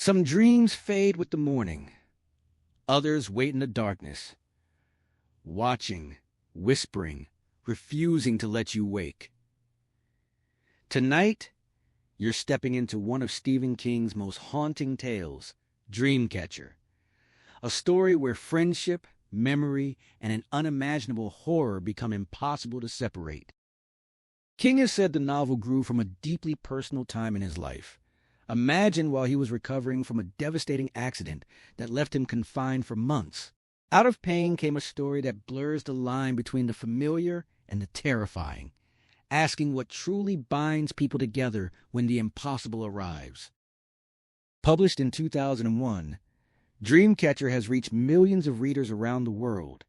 Some dreams fade with the morning. Others wait in the darkness, watching, whispering, refusing to let you wake. Tonight, you're stepping into one of Stephen King's most haunting tales, Dreamcatcher, a story where friendship, memory, and an unimaginable horror become impossible to separate. King has said the novel grew from a deeply personal time in his life. Imagine while he was recovering from a devastating accident that left him confined for months. Out of pain came a story that blurs the line between the familiar and the terrifying, asking what truly binds people together when the impossible arrives. Published in 2001, Dreamcatcher has reached millions of readers around the world,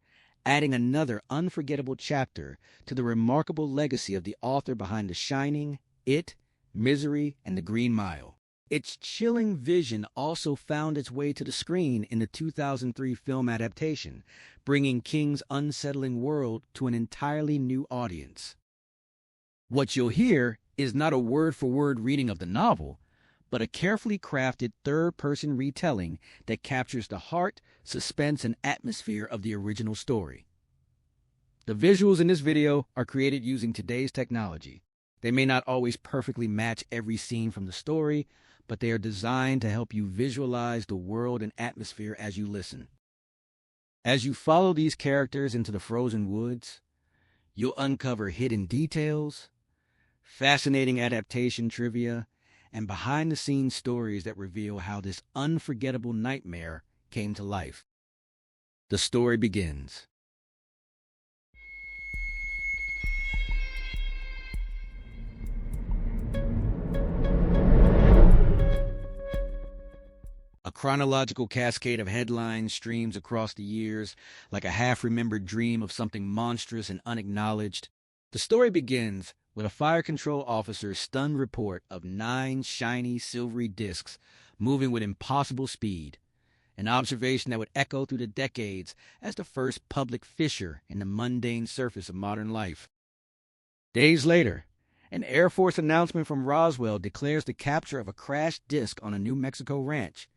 adding another unforgettable chapter to the remarkable legacy of the author behind The Shining, It, Misery, and The Green Mile. Its chilling vision also found its way to the screen in the 2003 film Adaptation, bringing King's unsettling world to an entirely new audience. What you'll hear is not a word-for-word reading of the novel, but a carefully crafted third-person retelling that captures the heart, suspense, and atmosphere of the original story. The visuals in this video are created using today's technology. They may not always perfectly match every scene from the story, but they are designed to help you visualize the world and atmosphere as you listen. As you follow these characters into the frozen woods, you'll uncover hidden details, fascinating adaptation trivia, and behind-the-scenes stories that reveal how this unforgettable nightmare came to life. The story begins. A chronological cascade of headlines streams across the years, like a half-remembered dream of something monstrous and unacknowledged. The story begins with a fire control officer's stunned report of 9 shiny, silvery discs moving with impossible speed, an observation that would echo through the decades as the first public fissure in the mundane surface of modern life. Days later, an Air Force announcement from Roswell declares the capture of a crashed disc on a New Mexico ranch,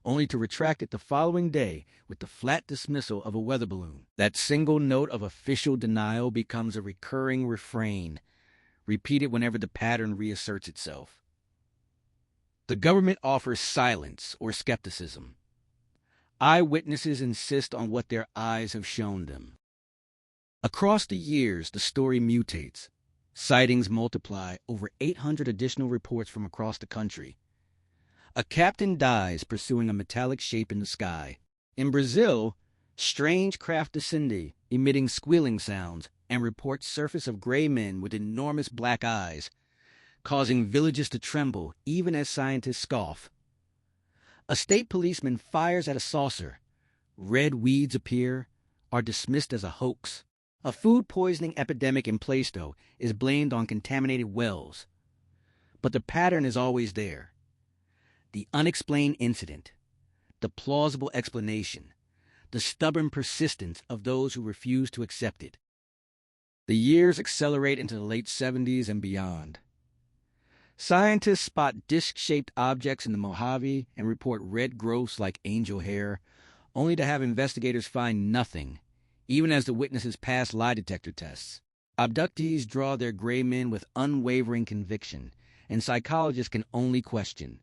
only to retract it the following day with the flat dismissal of a weather balloon. That single note of official denial becomes a recurring refrain, repeated whenever the pattern reasserts itself. The government offers silence or skepticism. Eyewitnesses insist on what their eyes have shown them. Across the years, the story mutates. Sightings multiply, over 800 additional reports from across the country. A captain dies pursuing a metallic shape in the sky. In Brazil, strange craft descend, emitting squealing sounds, and report surface of gray men with enormous black eyes, causing villages to tremble even as scientists scoff. A state policeman fires at a saucer. Red weeds appear, are dismissed as a hoax. A food poisoning epidemic in Plaistow is blamed on contaminated wells. But the pattern is always there. The unexplained incident, the plausible explanation, the stubborn persistence of those who refuse to accept it. The years accelerate into the late 70s and beyond. Scientists spot disc-shaped objects in the Mojave and report red growths like angel hair, only to have investigators find nothing, even as the witnesses pass lie detector tests. Abductees draw their gray men with unwavering conviction, and psychologists can only question.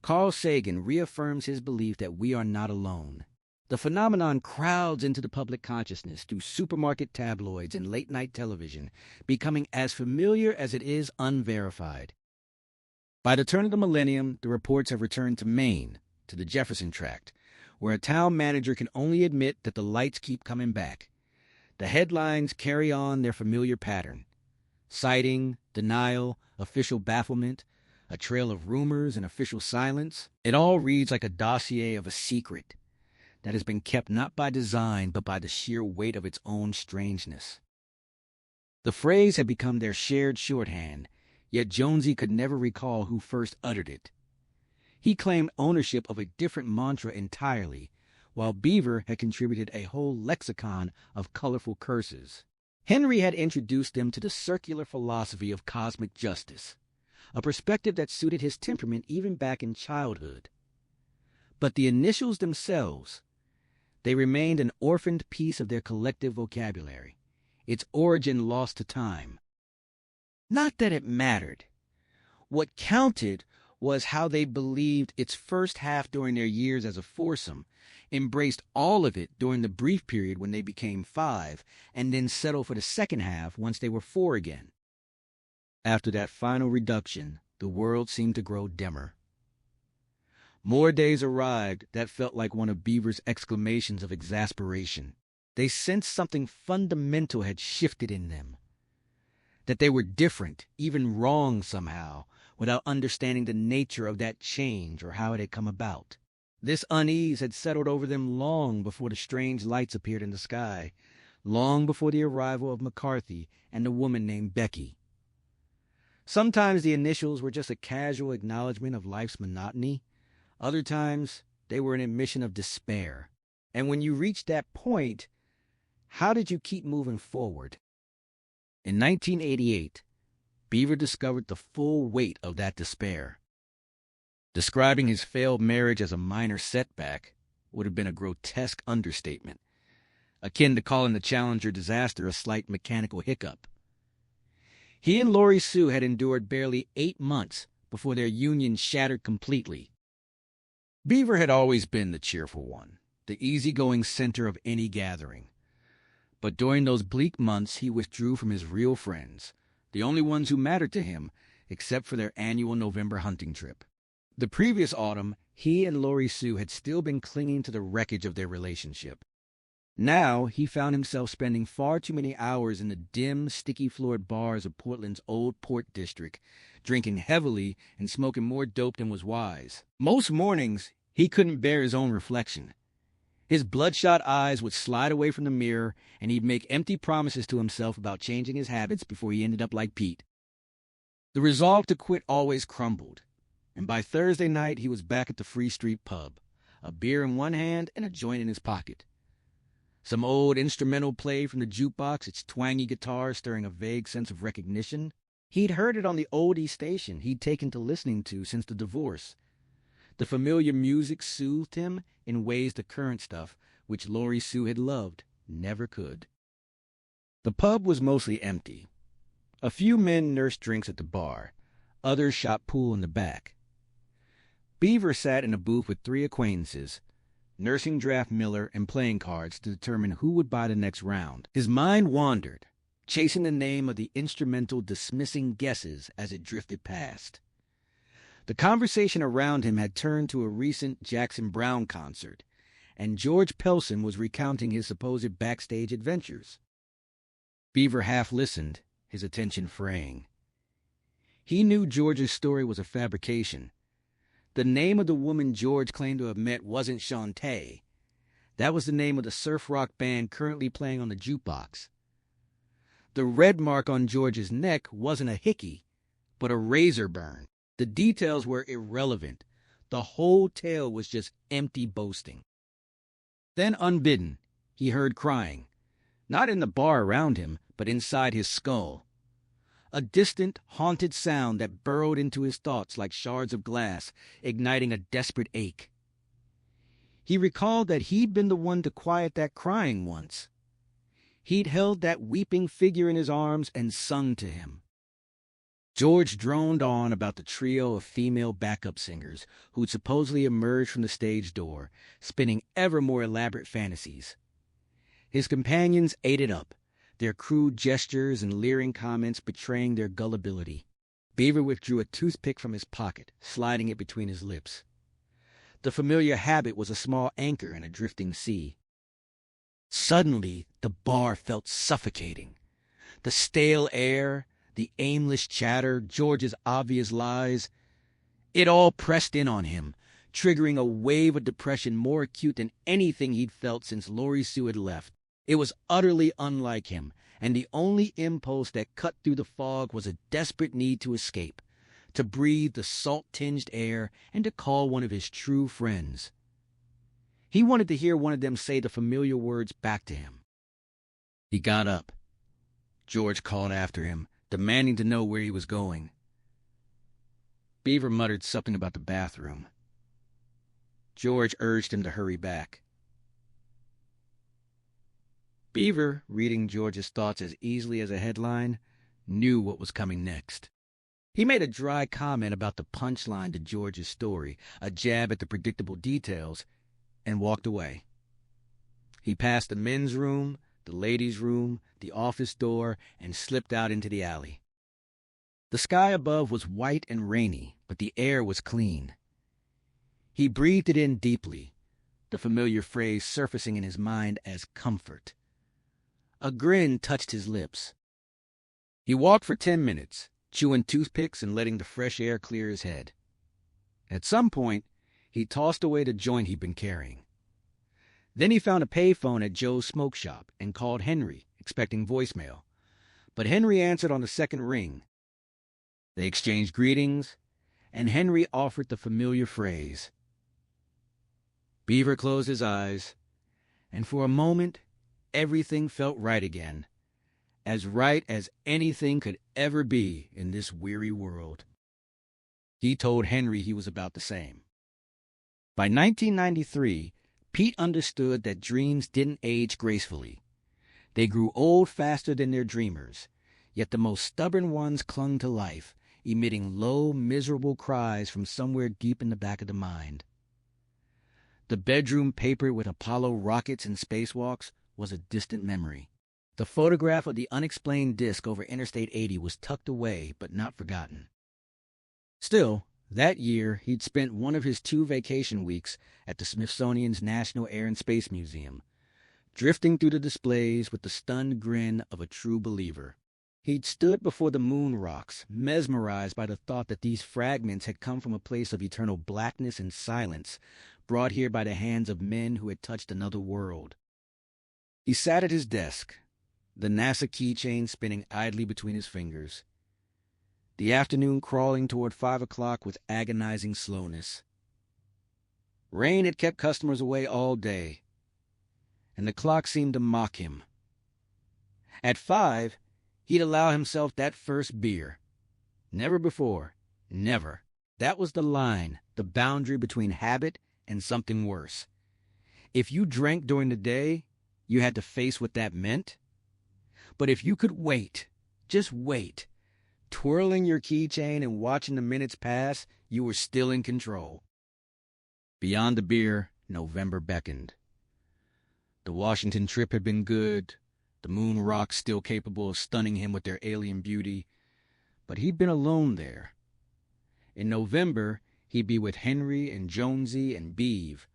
Carl Sagan reaffirms his belief that we are not alone. The phenomenon crowds into the public consciousness through supermarket tabloids and late-night television, becoming as familiar as it is unverified. By the turn of the millennium, the reports have returned to Maine, to the Jefferson Tract, where a town manager can only admit that the lights keep coming back. The headlines carry on their familiar pattern. Sighting, denial, official bafflement, a trail of rumors and official silence. It all reads like a dossier of a secret that has been kept not by design but by the sheer weight of its own strangeness. The phrase had become their shared shorthand, yet Jonesy could never recall who first uttered it. He claimed ownership of a different mantra entirely, while Beaver had contributed a whole lexicon of colorful curses. Henry had introduced them to the circular philosophy of cosmic justice, a perspective that suited his temperament even back in childhood. But the initials themselves, they remained an orphaned piece of their collective vocabulary, its origin lost to time. Not that it mattered. What counted was how they believed its first half during their years as a foursome, embraced all of it during the brief period when they became five, and then settled for the second half once they were four again. After that final reduction, the world seemed to grow dimmer. More days arrived that felt like one of Beaver's exclamations of exasperation. They sensed something fundamental had shifted in them. That they were different, even wrong somehow, without understanding the nature of that change or how it had come about. This unease had settled over them long before the strange lights appeared in the sky, long before the arrival of McCarthy and the woman named Becky. Sometimes the initials were just a casual acknowledgement of life's monotony. Other times, they were an admission of despair. And when you reached that point, how did you keep moving forward? In 1988, Beaver discovered the full weight of that despair. Describing his failed marriage as a minor setback would have been a grotesque understatement, akin to calling the Challenger disaster a slight mechanical hiccup. He and Lori Sue had endured barely 8 months before their union shattered completely. Beaver had always been the cheerful one, the easygoing center of any gathering. But during those bleak months, he withdrew from his real friends, the only ones who mattered to him, except for their annual November hunting trip. The previous autumn, he and Lori Sue had still been clinging to the wreckage of their relationship. Now, he found himself spending far too many hours in the dim, sticky-floored bars of Portland's Old Port District, drinking heavily and smoking more dope than was wise. Most mornings, he couldn't bear his own reflection. His bloodshot eyes would slide away from the mirror, and he'd make empty promises to himself about changing his habits before he ended up like Pete. The resolve to quit always crumbled, and by Thursday night he was back at the Free Street Pub, a beer in one hand and a joint in his pocket. Some old instrumental played from the jukebox, its twangy guitar stirring a vague sense of recognition. He'd heard it on the oldie station he'd taken to listening to since the divorce. The familiar music soothed him in ways the current stuff, which Lori Sue had loved, never could. The pub was mostly empty. A few men nursed drinks at the bar. Others shot pool in the back. Beaver sat in a booth with 3 acquaintances, nursing draft Miller and playing cards to determine who would buy the next round. His mind wandered, chasing the name of the instrumental dismissing guesses as it drifted past. The conversation around him had turned to a recent Jackson Browne concert, and George Pelson was recounting his supposed backstage adventures. Beaver half listened, his attention fraying. He knew George's story was a fabrication. The name of the woman George claimed to have met wasn't Shantae. That was the name of the surf rock band currently playing on the jukebox. The red mark on George's neck wasn't a hickey, but a razor burn. The details were irrelevant. The whole tale was just empty boasting. Then, unbidden, he heard crying, not in the bar around him, but inside his skull. A distant, haunted sound that burrowed into his thoughts like shards of glass, igniting a desperate ache. He recalled that he'd been the one to quiet that crying once. He'd held that weeping figure in his arms and sung to him. George droned on about the trio of female backup singers who'd supposedly emerged from the stage door, spinning ever more elaborate fantasies. His companions ate it up, their crude gestures and leering comments betraying their gullibility. Beaver withdrew a toothpick from his pocket, sliding it between his lips. The familiar habit was a small anchor in a drifting sea. Suddenly, the bar felt suffocating. The stale air, the aimless chatter, George's obvious lies, it all pressed in on him, triggering a wave of depression more acute than anything he'd felt since Lori Sue had left. It was utterly unlike him, and the only impulse that cut through the fog was a desperate need to escape, to breathe the salt-tinged air, and to call one of his true friends. He wanted to hear one of them say the familiar words back to him. He got up. George called after him, demanding to know where he was going. Beaver muttered something about the bathroom. George urged him to hurry back. Beaver, reading George's thoughts as easily as a headline, knew what was coming next. He made a dry comment about the punchline to George's story, a jab at the predictable details, and walked away. He passed the men's room, the ladies' room, the office door, and slipped out into the alley. The sky above was white and rainy, but the air was clean. He breathed it in deeply, the familiar phrase surfacing in his mind as comfort. A grin touched his lips. He walked for 10 minutes, chewing toothpicks and letting the fresh air clear his head. At some point, he tossed away the joint he'd been carrying. Then he found a payphone at Joe's smoke shop and called Henry, expecting voicemail. But Henry answered on the second ring. They exchanged greetings, and Henry offered the familiar phrase. Beaver closed his eyes, and for a moment, everything felt right again, as right as anything could ever be in this weary world. He told Henry he was about the same. By 1993, Pete understood that dreams didn't age gracefully. They grew old faster than their dreamers, yet the most stubborn ones clung to life, emitting low, miserable cries from somewhere deep in the back of the mind. The bedroom papered with Apollo rockets and spacewalks was a distant memory. The photograph of the unexplained disk over Interstate 80 was tucked away but not forgotten. Still, that year he'd spent one of his 2 vacation weeks at the Smithsonian's National Air and Space Museum, drifting through the displays with the stunned grin of a true believer. He'd stood before the moon rocks, mesmerized by the thought that these fragments had come from a place of eternal blackness and silence, brought here by the hands of men who had touched another world. He sat at his desk, the NASA keychain spinning idly between his fingers. The afternoon crawling toward 5 o'clock with agonizing slowness. Rain had kept customers away all day, and the clock seemed to mock him. At 5, he'd allow himself that first beer. Never before. Never. That was the line, the boundary between habit and something worse. If you drank during the day, you had to face what that meant. But if you could wait, just wait, twirling your keychain and watching the minutes pass, you were still in control. Beyond the beer, November beckoned. The Washington trip had been good, the moon rocks still capable of stunning him with their alien beauty, but he'd been alone there. In November, he'd be with Henry and Jonesy and Beeve,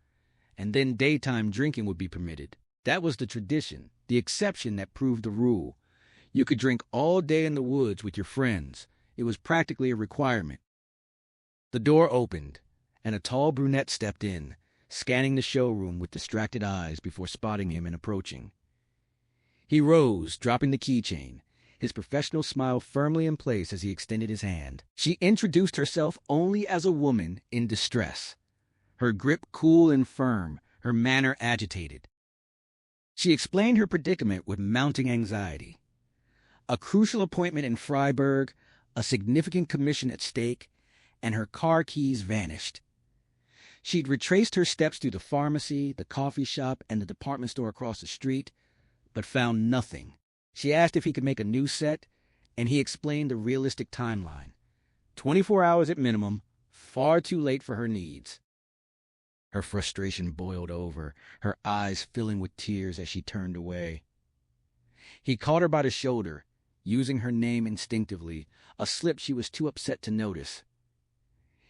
and then daytime drinking would be permitted. That was the tradition, the exception that proved the rule. You could drink all day in the woods with your friends. It was practically a requirement. The door opened, and a tall brunette stepped in, scanning the showroom with distracted eyes before spotting him and approaching. He rose, dropping the keychain, his professional smile firmly in place as he extended his hand. She introduced herself only as a woman in distress, her grip cool and firm, her manner agitated. She explained her predicament with mounting anxiety. A crucial appointment in Freiburg, a significant commission at stake, and her car keys vanished. She'd retraced her steps through the pharmacy, the coffee shop, and the department store across the street, but found nothing. She asked if he could make a new set, and he explained the realistic timeline. 24 hours at minimum, far too late for her needs. Her frustration boiled over, her eyes filling with tears as she turned away. He caught her by the shoulder, using her name instinctively, a slip she was too upset to notice.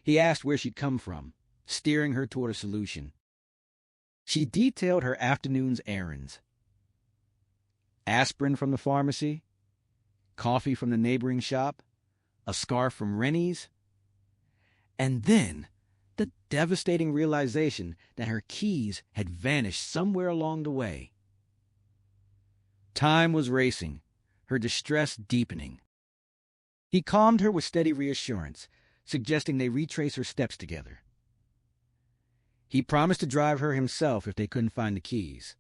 He asked where she'd come from, steering her toward a solution. She detailed her afternoon's errands. Aspirin from the pharmacy, coffee from the neighboring shop, a scarf from Rennie's, and then the devastating realization that her keys had vanished somewhere along the way. Time was racing, her distress deepening. He calmed her with steady reassurance, suggesting they retrace her steps together. He promised to drive her himself if they couldn't find the keys.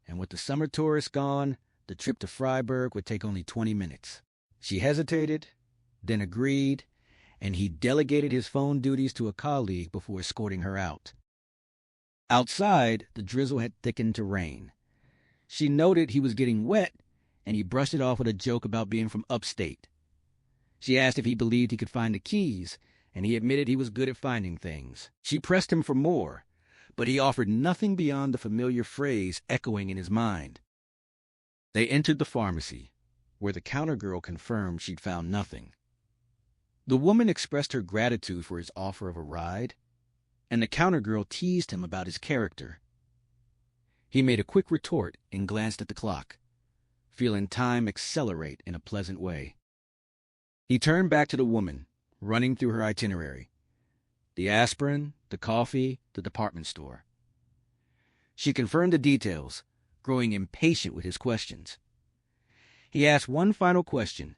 And with the summer tourists gone, the trip to Freiburg would take only 20 minutes. She hesitated, then agreed, and he delegated his phone duties to a colleague before escorting her out. Outside, the drizzle had thickened to rain. She noted he was getting wet, and he brushed it off with a joke about being from upstate. She asked if he believed he could find the keys, and he admitted he was good at finding things. She pressed him for more, but he offered nothing beyond the familiar phrase echoing in his mind. They entered the pharmacy, where the counter girl confirmed she'd found nothing. The woman expressed her gratitude for his offer of a ride, and the counter girl teased him about his character. He made a quick retort and glanced at the clock, feeling time accelerate in a pleasant way. He turned back to the woman, running through her itinerary. The aspirin, the coffee, the department store. She confirmed the details, growing impatient with his questions. He asked one final question.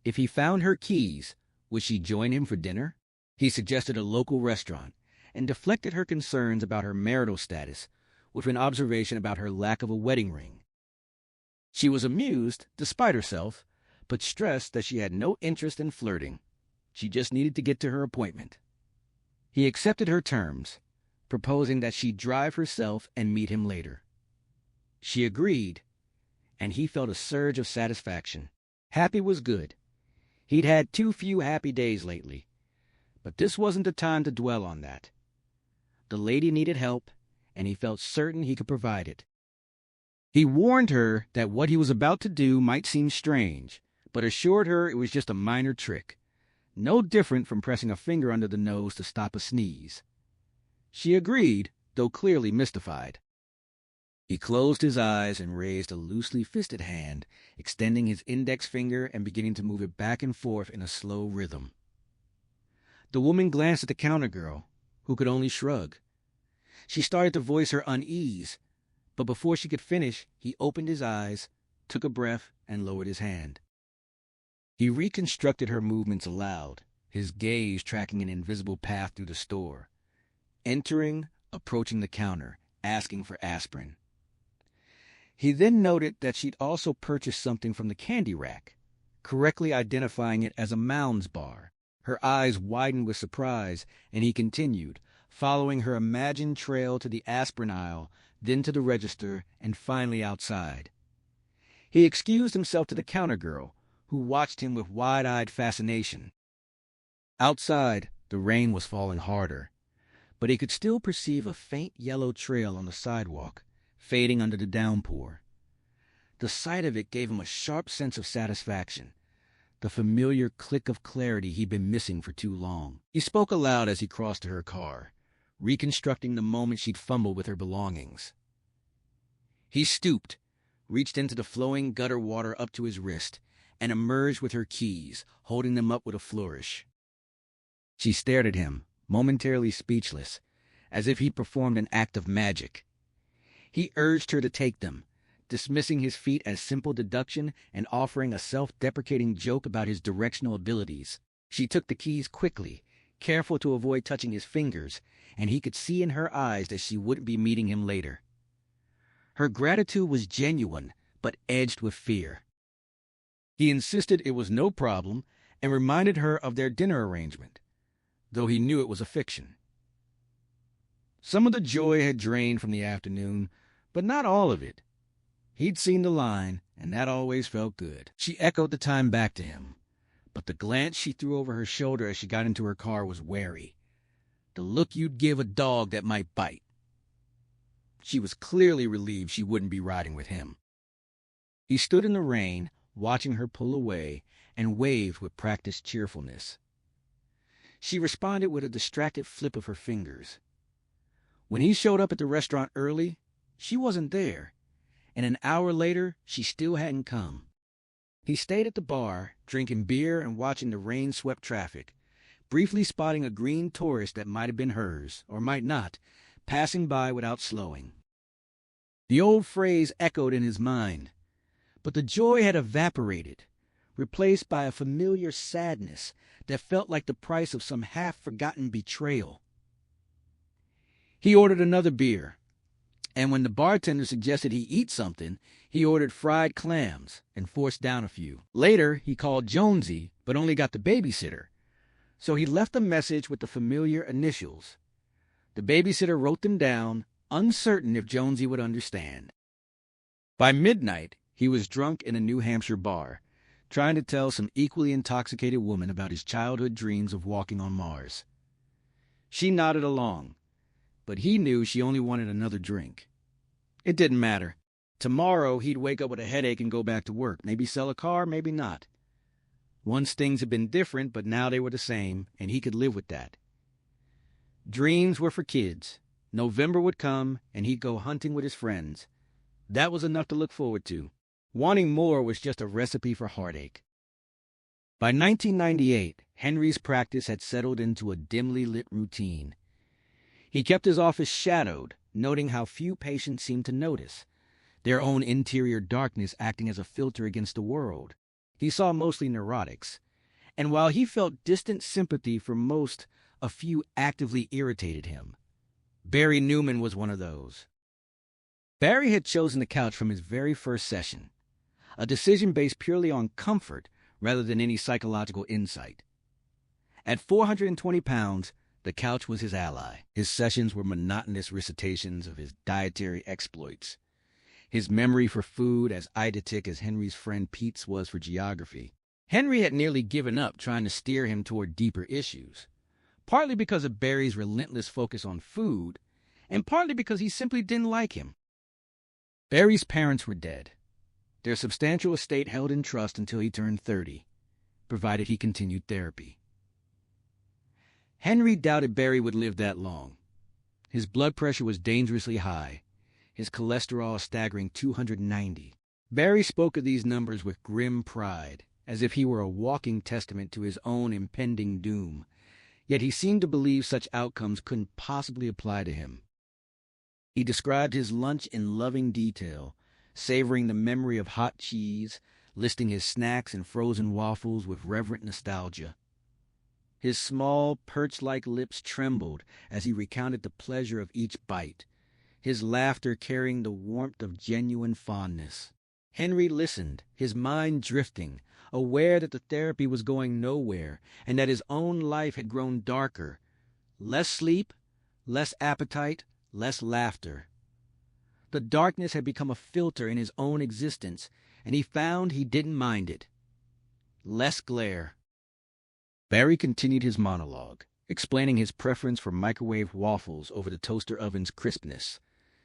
If he found her keys, would she join him for dinner? He suggested a local restaurant and deflected her concerns about her marital status with an observation about her lack of a wedding ring. She was amused, despite herself, but stressed that she had no interest in flirting. She just needed to get to her appointment. He accepted her terms, proposing that she drive herself and meet him later. She agreed, and he felt a surge of satisfaction. Happy was good. He'd had too few happy days lately, but this wasn't the time to dwell on that. The lady needed help, and he felt certain he could provide it. He warned her that what he was about to do might seem strange, but assured her it was just a minor trick, no different from pressing a finger under the nose to stop a sneeze. She agreed, though clearly mystified. He closed his eyes and raised a loosely fisted hand, extending his index finger and beginning to move it back and forth in a slow rhythm. The woman glanced at the counter girl, who could only shrug. She started to voice her unease, but before she could finish, he opened his eyes, took a breath, and lowered his hand. He reconstructed her movements aloud, his gaze tracking an invisible path through the store, entering, approaching the counter, asking for aspirin. He then noted that she'd also purchased something from the candy rack, correctly identifying it as a Mounds bar. Her eyes widened with surprise, and he continued, following her imagined trail to the aspirin aisle, then to the register, and finally outside. He excused himself to the counter girl, who watched him with wide-eyed fascination. Outside, the rain was falling harder, but he could still perceive a faint yellow trail on the sidewalk, fading under the downpour. The sight of it gave him a sharp sense of satisfaction, the familiar click of clarity he'd been missing for too long. He spoke aloud as he crossed to her car, reconstructing the moment she'd fumbled with her belongings. He stooped, reached into the flowing gutter water up to his wrist, and emerged with her keys, holding them up with a flourish. She stared at him, momentarily speechless, as if he'd performed an act of magic. He urged her to take them, dismissing his feat as simple deduction and offering a self-deprecating joke about his directional abilities. She took the keys quickly, careful to avoid touching his fingers, and he could see in her eyes that she wouldn't be meeting him later. Her gratitude was genuine, but edged with fear. He insisted it was no problem and reminded her of their dinner arrangement, though he knew it was a fiction. Some of the joy had drained from the afternoon, but not all of it. He'd seen the line, and that always felt good. She echoed the time back to him, but the glance she threw over her shoulder as she got into her car was wary. The look you'd give a dog that might bite. She was clearly relieved she wouldn't be riding with him. He stood in the rain, watching her pull away, and waved with practiced cheerfulness. She responded with a distracted flip of her fingers. When he showed up at the restaurant early, she wasn't there, and an hour later, she still hadn't come. He stayed at the bar, drinking beer and watching the rain-swept traffic, briefly spotting a green tourist that might have been hers, or might not, passing by without slowing. The old phrase echoed in his mind, but the joy had evaporated, replaced by a familiar sadness that felt like the price of some half-forgotten betrayal. He ordered another beer, and when the bartender suggested he eat something, he ordered fried clams and forced down a few. Later, he called Jonesy, but only got the babysitter, so he left a message with the familiar initials. The babysitter wrote them down, uncertain if Jonesy would understand. By midnight, he was drunk in a New Hampshire bar, trying to tell some equally intoxicated woman about his childhood dreams of walking on Mars. She nodded along, but he knew she only wanted another drink. It didn't matter. Tomorrow, he'd wake up with a headache and go back to work. Maybe sell a car, maybe not. Once things had been different, but now they were the same, and he could live with that. Dreams were for kids. November would come, and he'd go hunting with his friends. That was enough to look forward to. Wanting more was just a recipe for heartache. By 1998, Henry's practice had settled into a dimly lit routine. He kept his office shadowed, noting how few patients seemed to notice, their own interior darkness acting as a filter against the world. He saw mostly neurotics, and while he felt distant sympathy for most, a few actively irritated him. Barry Newman was one of those. Barry had chosen the couch from his very first session, a decision based purely on comfort rather than any psychological insight. At 420 pounds, the couch was his ally. His sessions were monotonous recitations of his dietary exploits, his memory for food as eidetic as Henry's friend Pete's was for geography. Henry had nearly given up trying to steer him toward deeper issues, partly because of Barry's relentless focus on food, and partly because he simply didn't like him. Barry's parents were dead, their substantial estate held in trust until he turned 30, provided he continued therapy. Henry doubted Barry would live that long. His blood pressure was dangerously high, his cholesterol a staggering 290. Barry spoke of these numbers with grim pride, as if he were a walking testament to his own impending doom, yet he seemed to believe such outcomes couldn't possibly apply to him. He described his lunch in loving detail, savoring the memory of hot cheese, listing his snacks and frozen waffles with reverent nostalgia. His small, perch-like lips trembled as he recounted the pleasure of each bite, his laughter carrying the warmth of genuine fondness. Henry listened, his mind drifting, aware that the therapy was going nowhere and that his own life had grown darker. Less sleep, less appetite, less laughter. The darkness had become a filter in his own existence, and he found he didn't mind it. Less glare. Barry continued his monologue, explaining his preference for microwave waffles over the toaster oven's crispness,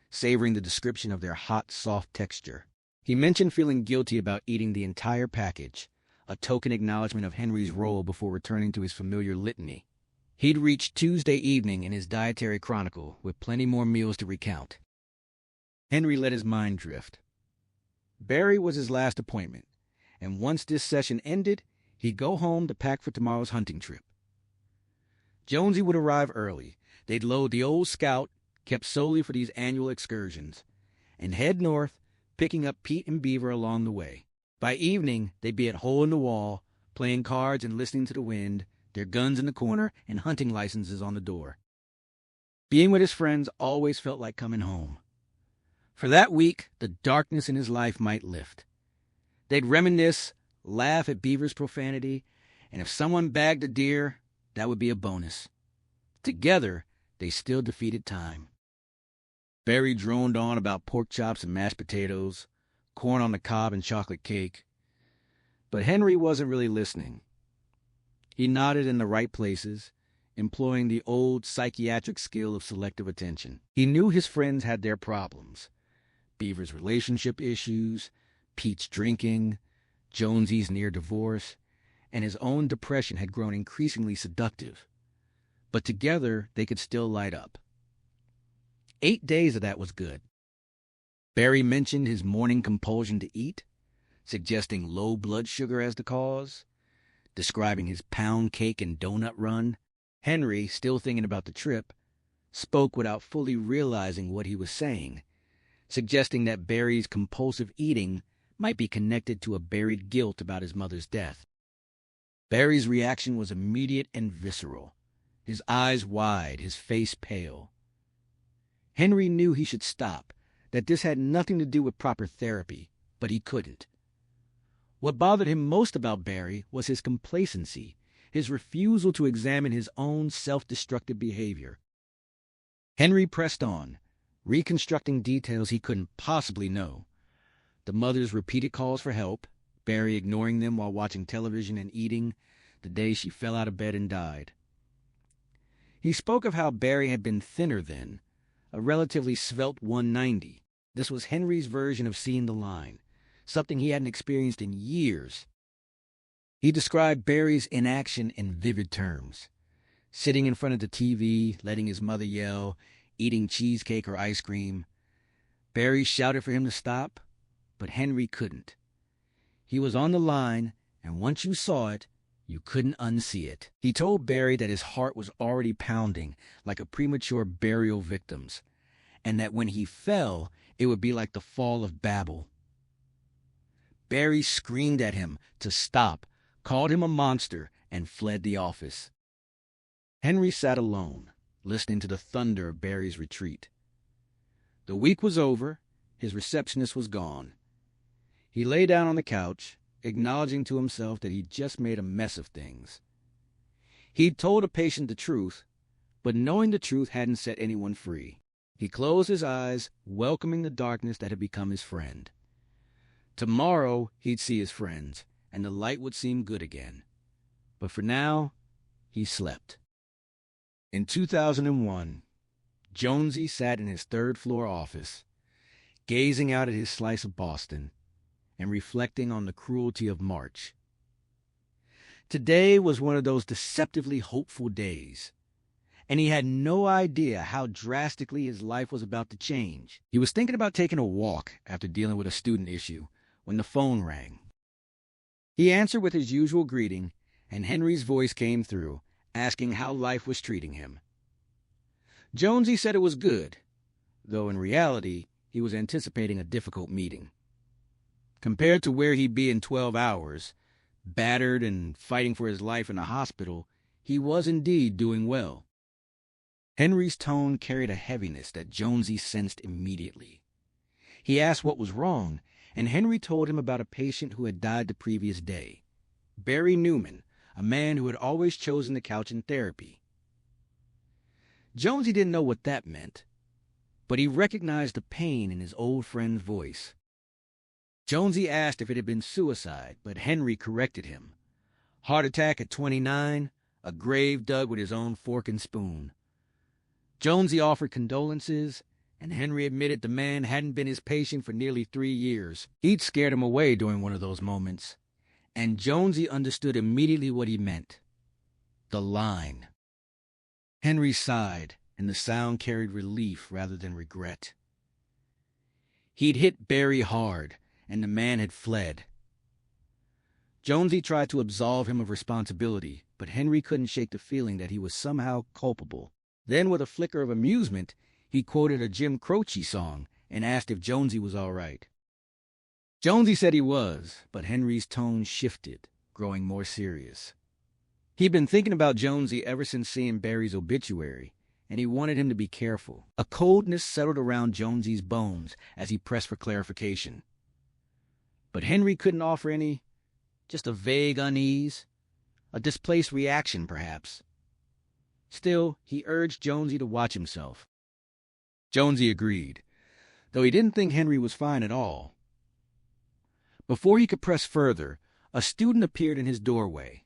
savoring the description of their hot, soft texture. He mentioned feeling guilty about eating the entire package, a token acknowledgement of Henry's role before returning to his familiar litany. He'd reached Tuesday evening in his dietary chronicle with plenty more meals to recount. Henry let his mind drift. Barry was his last appointment, and once this session ended, he'd go home to pack for tomorrow's hunting trip. Jonesy would arrive early. They'd load the old Scout, kept solely for these annual excursions, and head north, picking up Pete and Beaver along the way. By evening, they'd be at Hole in the Wall, playing cards and listening to the wind, their guns in the corner and hunting licenses on the door. Being with his friends always felt like coming home. For that week, the darkness in his life might lift. They'd reminisce, laugh at Beaver's profanity, and if someone bagged a deer, that would be a bonus. Together, they still defeated time. Barry droned on about pork chops and mashed potatoes, corn on the cob and chocolate cake. But Henry wasn't really listening. He nodded in the right places, employing the old psychiatric skill of selective attention. He knew his friends had their problems. Beaver's relationship issues, Pete's drinking, Jonesy's near divorce, and his own depression had grown increasingly seductive. But together, they could still light up. 8 days of that was good. Barry mentioned his morning compulsion to eat, suggesting low blood sugar as the cause, describing his pound cake and donut run. Henry, still thinking about the trip, spoke without fully realizing what he was saying, suggesting that Barry's compulsive eating might be connected to a buried guilt about his mother's death. Barry's reaction was immediate and visceral, his eyes wide, his face pale. Henry knew he should stop, that this had nothing to do with proper therapy, but he couldn't. What bothered him most about Barry was his complacency, his refusal to examine his own self-destructive behavior. Henry pressed on, reconstructing details he couldn't possibly know. The mother's repeated calls for help, Barry ignoring them while watching television and eating, the day she fell out of bed and died. He spoke of how Barry had been thinner then, a relatively svelte 190. This was Henry's version of seeing the line, something he hadn't experienced in years. He described Barry's inaction in vivid terms. Sitting in front of the TV, letting his mother yell, eating cheesecake or ice cream. Barry shouted for him to stop, but Henry couldn't. He was on the line, and once you saw it, you couldn't unsee it. He told Barry that his heart was already pounding like a premature burial victim's, and that when he fell, it would be like the fall of Babel. Barry screamed at him to stop, called him a monster, and fled the office. Henry sat alone, listening to the thunder of Barry's retreat. The week was over. His receptionist was gone. He lay down on the couch, acknowledging to himself that he'd just made a mess of things. He'd told a patient the truth, but knowing the truth hadn't set anyone free. He closed his eyes, welcoming the darkness that had become his friend. Tomorrow he'd see his friends, and the light would seem good again. But for now, he slept. In 2001, Jonesy sat in his third-floor office, gazing out at his slice of Boston and reflecting on the cruelty of March. Today was one of those deceptively hopeful days, and he had no idea how drastically his life was about to change. He was thinking about taking a walk after dealing with a student issue when the phone rang. He answered with his usual greeting, and Henry's voice came through, asking how life was treating him. Jonesy said it was good, though in reality he was anticipating a difficult meeting. Compared to where he'd be in 12 hours, battered and fighting for his life in a hospital, he was indeed doing well. Henry's tone carried a heaviness that Jonesy sensed immediately. He asked what was wrong, and Henry told him about a patient who had died the previous day, Barry Newman, a man who had always chosen the couch in therapy. Jonesy didn't know what that meant, but he recognized the pain in his old friend's voice. Jonesy asked if it had been suicide, but Henry corrected him. Heart attack at 29, a grave dug with his own fork and spoon. Jonesy offered condolences, and Henry admitted the man hadn't been his patient for nearly 3 years. He'd scared him away during one of those moments, and Jonesy understood immediately what he meant. The line. Henry sighed, and the sound carried relief rather than regret. He'd hit Barry hard, and the man had fled. Jonesy tried to absolve him of responsibility, but Henry couldn't shake the feeling that he was somehow culpable. Then, with a flicker of amusement, he quoted a Jim Croce song and asked if Jonesy was all right. Jonesy said he was, but Henry's tone shifted, growing more serious. He'd been thinking about Jonesy ever since seeing Barry's obituary, and he wanted him to be careful. A coldness settled around Jonesy's bones as he pressed for clarification. But Henry couldn't offer any, just a vague unease, a displaced reaction, perhaps. Still, he urged Jonesy to watch himself. Jonesy agreed, though he didn't think Henry was fine at all. Before he could press further, a student appeared in his doorway.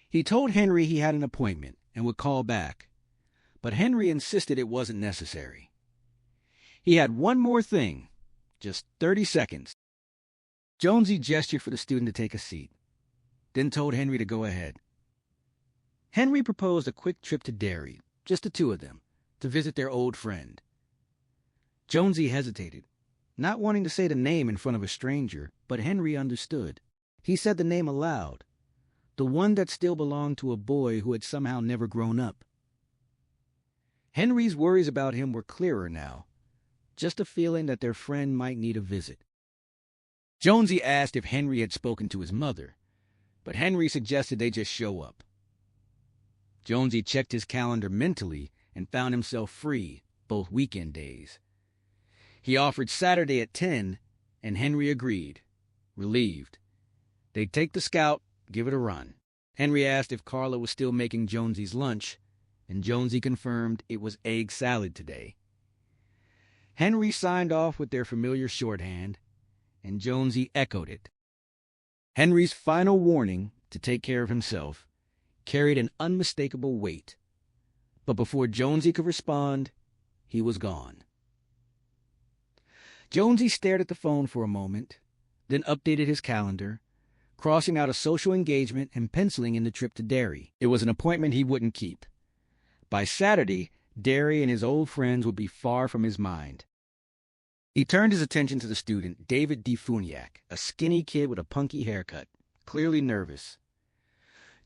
He told Henry he had an appointment and would call back, but Henry insisted it wasn't necessary. He had one more thing, just 30 seconds. Jonesy gestured for the student to take a seat, then told Henry to go ahead. Henry proposed a quick trip to Derry, just the two of them, to visit their old friend. Jonesy hesitated, not wanting to say the name in front of a stranger, but Henry understood. He said the name aloud, the one that still belonged to a boy who had somehow never grown up. Henry's worries about him were clearer now, just a feeling that their friend might need a visit. Jonesy asked if Henry had spoken to his mother, but Henry suggested they just show up. Jonesy checked his calendar mentally and found himself free both weekend days. He offered Saturday at 10, and Henry agreed, relieved. They'd take the Scout, give it a run. Henry asked if Carla was still making Jonesy's lunch, and Jonesy confirmed it was egg salad today. Henry signed off with their familiar shorthand, and Jonesy echoed it. Henry's final warning to take care of himself carried an unmistakable weight. But before Jonesy could respond, he was gone. Jonesy stared at the phone for a moment, then updated his calendar, crossing out a social engagement and penciling in the trip to Derry. It was an appointment he wouldn't keep. By Saturday, Derry and his old friends would be far from his mind. He turned his attention to the student, David D. Funiak, a skinny kid with a punky haircut, clearly nervous.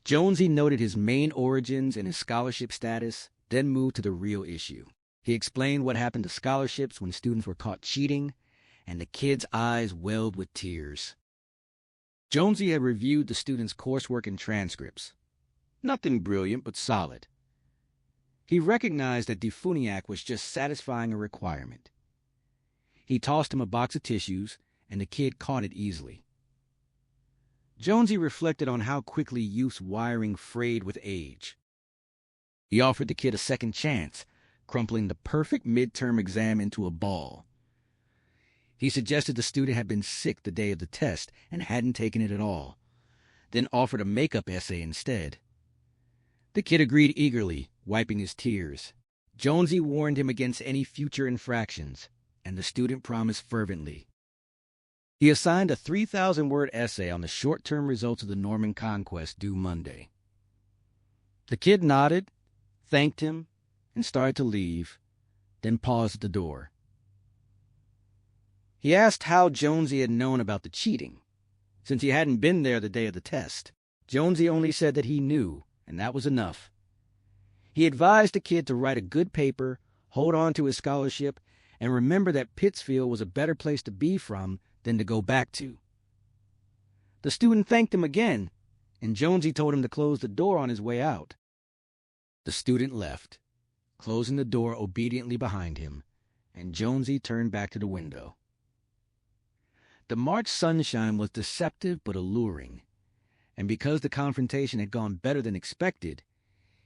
Jonesy noted his main origins and his scholarship status, then moved to the real issue. He explained what happened to scholarships when students were caught cheating, and the kid's eyes welled with tears. Jonesy had reviewed the students' coursework and transcripts. Nothing brilliant, but solid. He recognized that DeFuniak was just satisfying a requirement. He tossed him a box of tissues, and the kid caught it easily. Jonesy reflected on how quickly youth's wiring frayed with age. He offered the kid a second chance, crumpling the perfect midterm exam into a ball. He suggested the student had been sick the day of the test and hadn't taken it at all, then offered a makeup essay instead. The kid agreed eagerly, wiping his tears. Jonesy warned him against any future infractions, and the student promised fervently. He assigned a 3,000-word essay on the short-term results of the Norman conquest due Monday. The kid nodded, thanked him, and started to leave, then paused at the door. He asked how Jonesy had known about the cheating, since he hadn't been there the day of the test. Jonesy only said that he knew, and that was enough. He advised the kid to write a good paper, hold on to his scholarship, and remember that Pittsfield was a better place to be from than to go back to. The student thanked him again, and Jonesy told him to close the door on his way out. The student left, closing the door obediently behind him, and Jonesy turned back to the window. The March sunshine was deceptive but alluring, and because the confrontation had gone better than expected,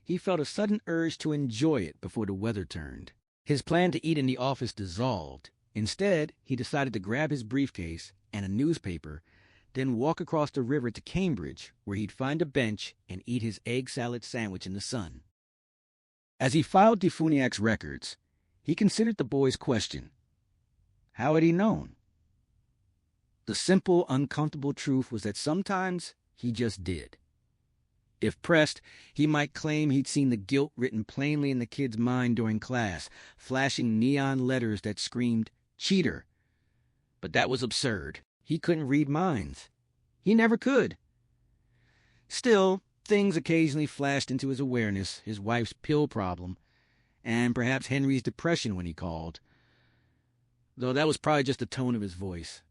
he felt a sudden urge to enjoy it before the weather turned. His plan to eat in the office dissolved. Instead, he decided to grab his briefcase and a newspaper, then walk across the river to Cambridge, where he'd find a bench and eat his egg salad sandwich in the sun. As he filed DeFuniak's records, he considered the boy's question. How had he known? The simple, uncomfortable truth was that sometimes he just did. If pressed, he might claim he'd seen the guilt written plainly in the kid's mind during class, flashing neon letters that screamed, "Cheater." But that was absurd. He couldn't read minds. He never could. Still, things occasionally flashed into his awareness, his wife's pill problem, and perhaps Henry's depression when he called, though that was probably just the tone of his voice.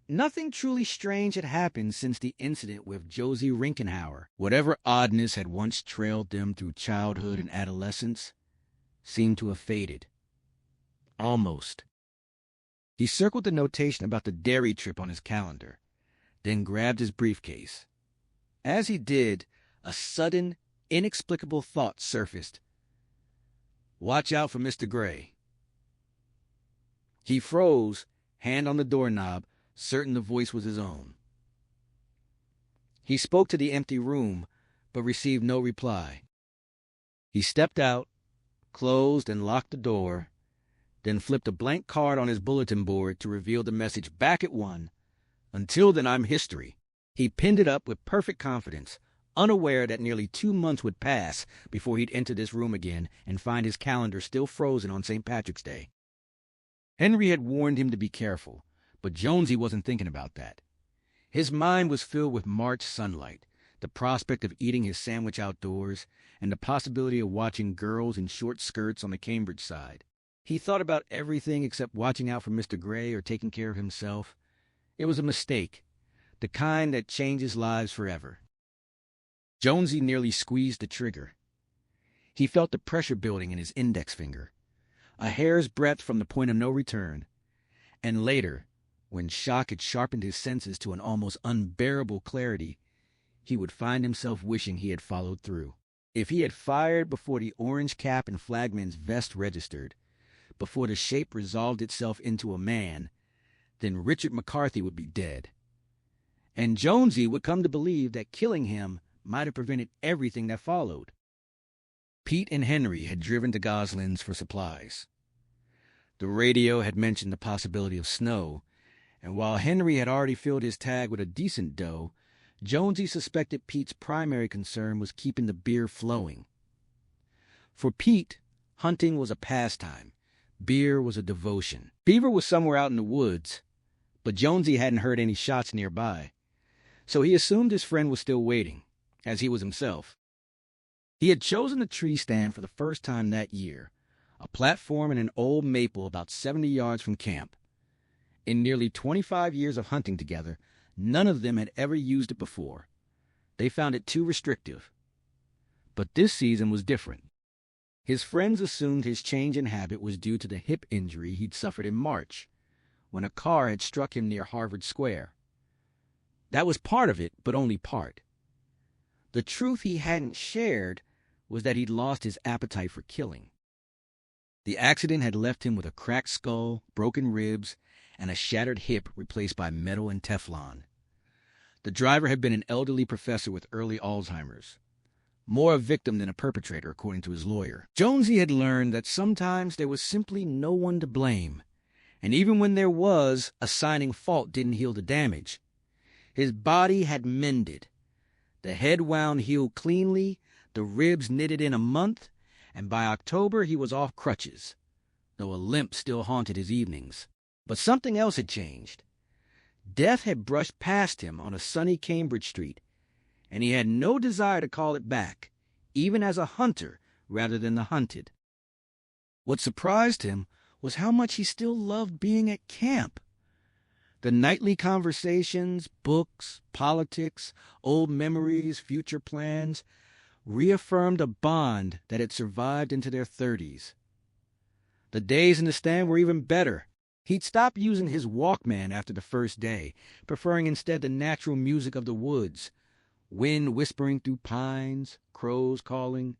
Nothing truly strange had happened since the incident with Josie Rinkenhauer. Whatever oddness had once trailed them through childhood and adolescence seemed to have faded. Almost. He circled the notation about the Derry trip on his calendar, then grabbed his briefcase. As he did, a sudden, inexplicable thought surfaced. Watch out for Mr. Gray. He froze, hand on the doorknob, certain the voice was his own. He spoke to the empty room, but received no reply. He stepped out, closed and locked the door, then flipped a blank card on his bulletin board to reveal the message back at one. Until then, I'm history. He pinned it up with perfect confidence, unaware that nearly 2 months would pass before he'd enter this room again and find his calendar still frozen on St. Patrick's Day. Henry had warned him to be careful, but Jonesy wasn't thinking about that. His mind was filled with March sunlight, the prospect of eating his sandwich outdoors, and the possibility of watching girls in short skirts on the Cambridge side. He thought about everything except watching out for Mr. Gray or taking care of himself. It was a mistake, the kind that changes lives forever. Jonesy nearly squeezed the trigger. He felt the pressure building in his index finger, a hair's breadth from the point of no return. And later, when shock had sharpened his senses to an almost unbearable clarity, he would find himself wishing he had followed through. If he had fired before the orange cap and flagman's vest registered, before the shape resolved itself into a man, then Richard McCarthy would be dead. And Jonesy would come to believe that killing him might have prevented everything that followed. Pete and Henry had driven to Gosling's for supplies. The radio had mentioned the possibility of snow, and while Henry had already filled his tag with a decent dough, Jonesy suspected Pete's primary concern was keeping the beer flowing. For Pete, hunting was a pastime. Beer was a devotion. Beaver was somewhere out in the woods, but Jonesy hadn't heard any shots nearby, so he assumed his friend was still waiting, as he was himself. He had chosen a tree stand for the first time that year, a platform in an old maple about 70 yards from camp. In nearly 25 years of hunting together, none of them had ever used it before. They found it too restrictive. But this season was different. His friends assumed his change in habit was due to the hip injury he'd suffered in March, when a car had struck him near Harvard Square. That was part of it, but only part. The truth he hadn't shared was that he'd lost his appetite for killing. The accident had left him with a cracked skull, broken ribs, and a shattered hip replaced by metal and Teflon. The driver had been an elderly professor with early Alzheimer's. More a victim than a perpetrator, according to his lawyer. Jonesy had learned that sometimes there was simply no one to blame, and even when there was, assigning fault didn't heal the damage. His body had mended. The head wound healed cleanly, the ribs knitted in a month, and by October he was off crutches, though a limp still haunted his evenings. But something else had changed. Death had brushed past him on a sunny Cambridge street, and he had no desire to call it back, even as a hunter rather than the hunted. What surprised him was how much he still loved being at camp. The nightly conversations, books, politics, old memories, future plans, reaffirmed a bond that had survived into their 30s. The days in the stand were even better. He'd stopped using his Walkman after the first day, preferring instead the natural music of the woods, wind whispering through pines, crows calling.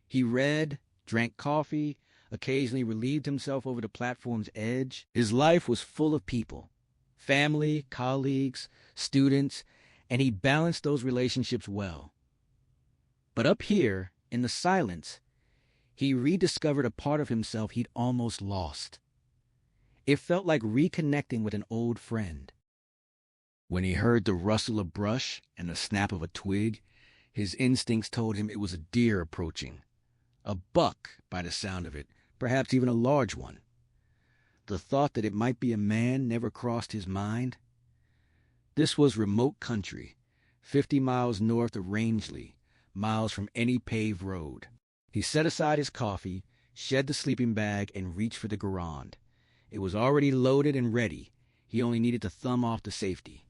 He read, drank coffee, occasionally relieved himself over the platform's edge. His life was full of people, family, colleagues, students, and he balanced those relationships well. But up here, in the silence, he rediscovered a part of himself he'd almost lost. It felt like reconnecting with an old friend. When he heard the rustle of brush and the snap of a twig, his instincts told him it was a deer approaching. A buck, by the sound of it, perhaps even a large one. The thought that it might be a man never crossed his mind. This was remote country, 50 miles north of Rangeley, miles from any paved road. He set aside his coffee, shed the sleeping bag, and reached for the Garand. It was already loaded and ready. He only needed to thumb off the safety.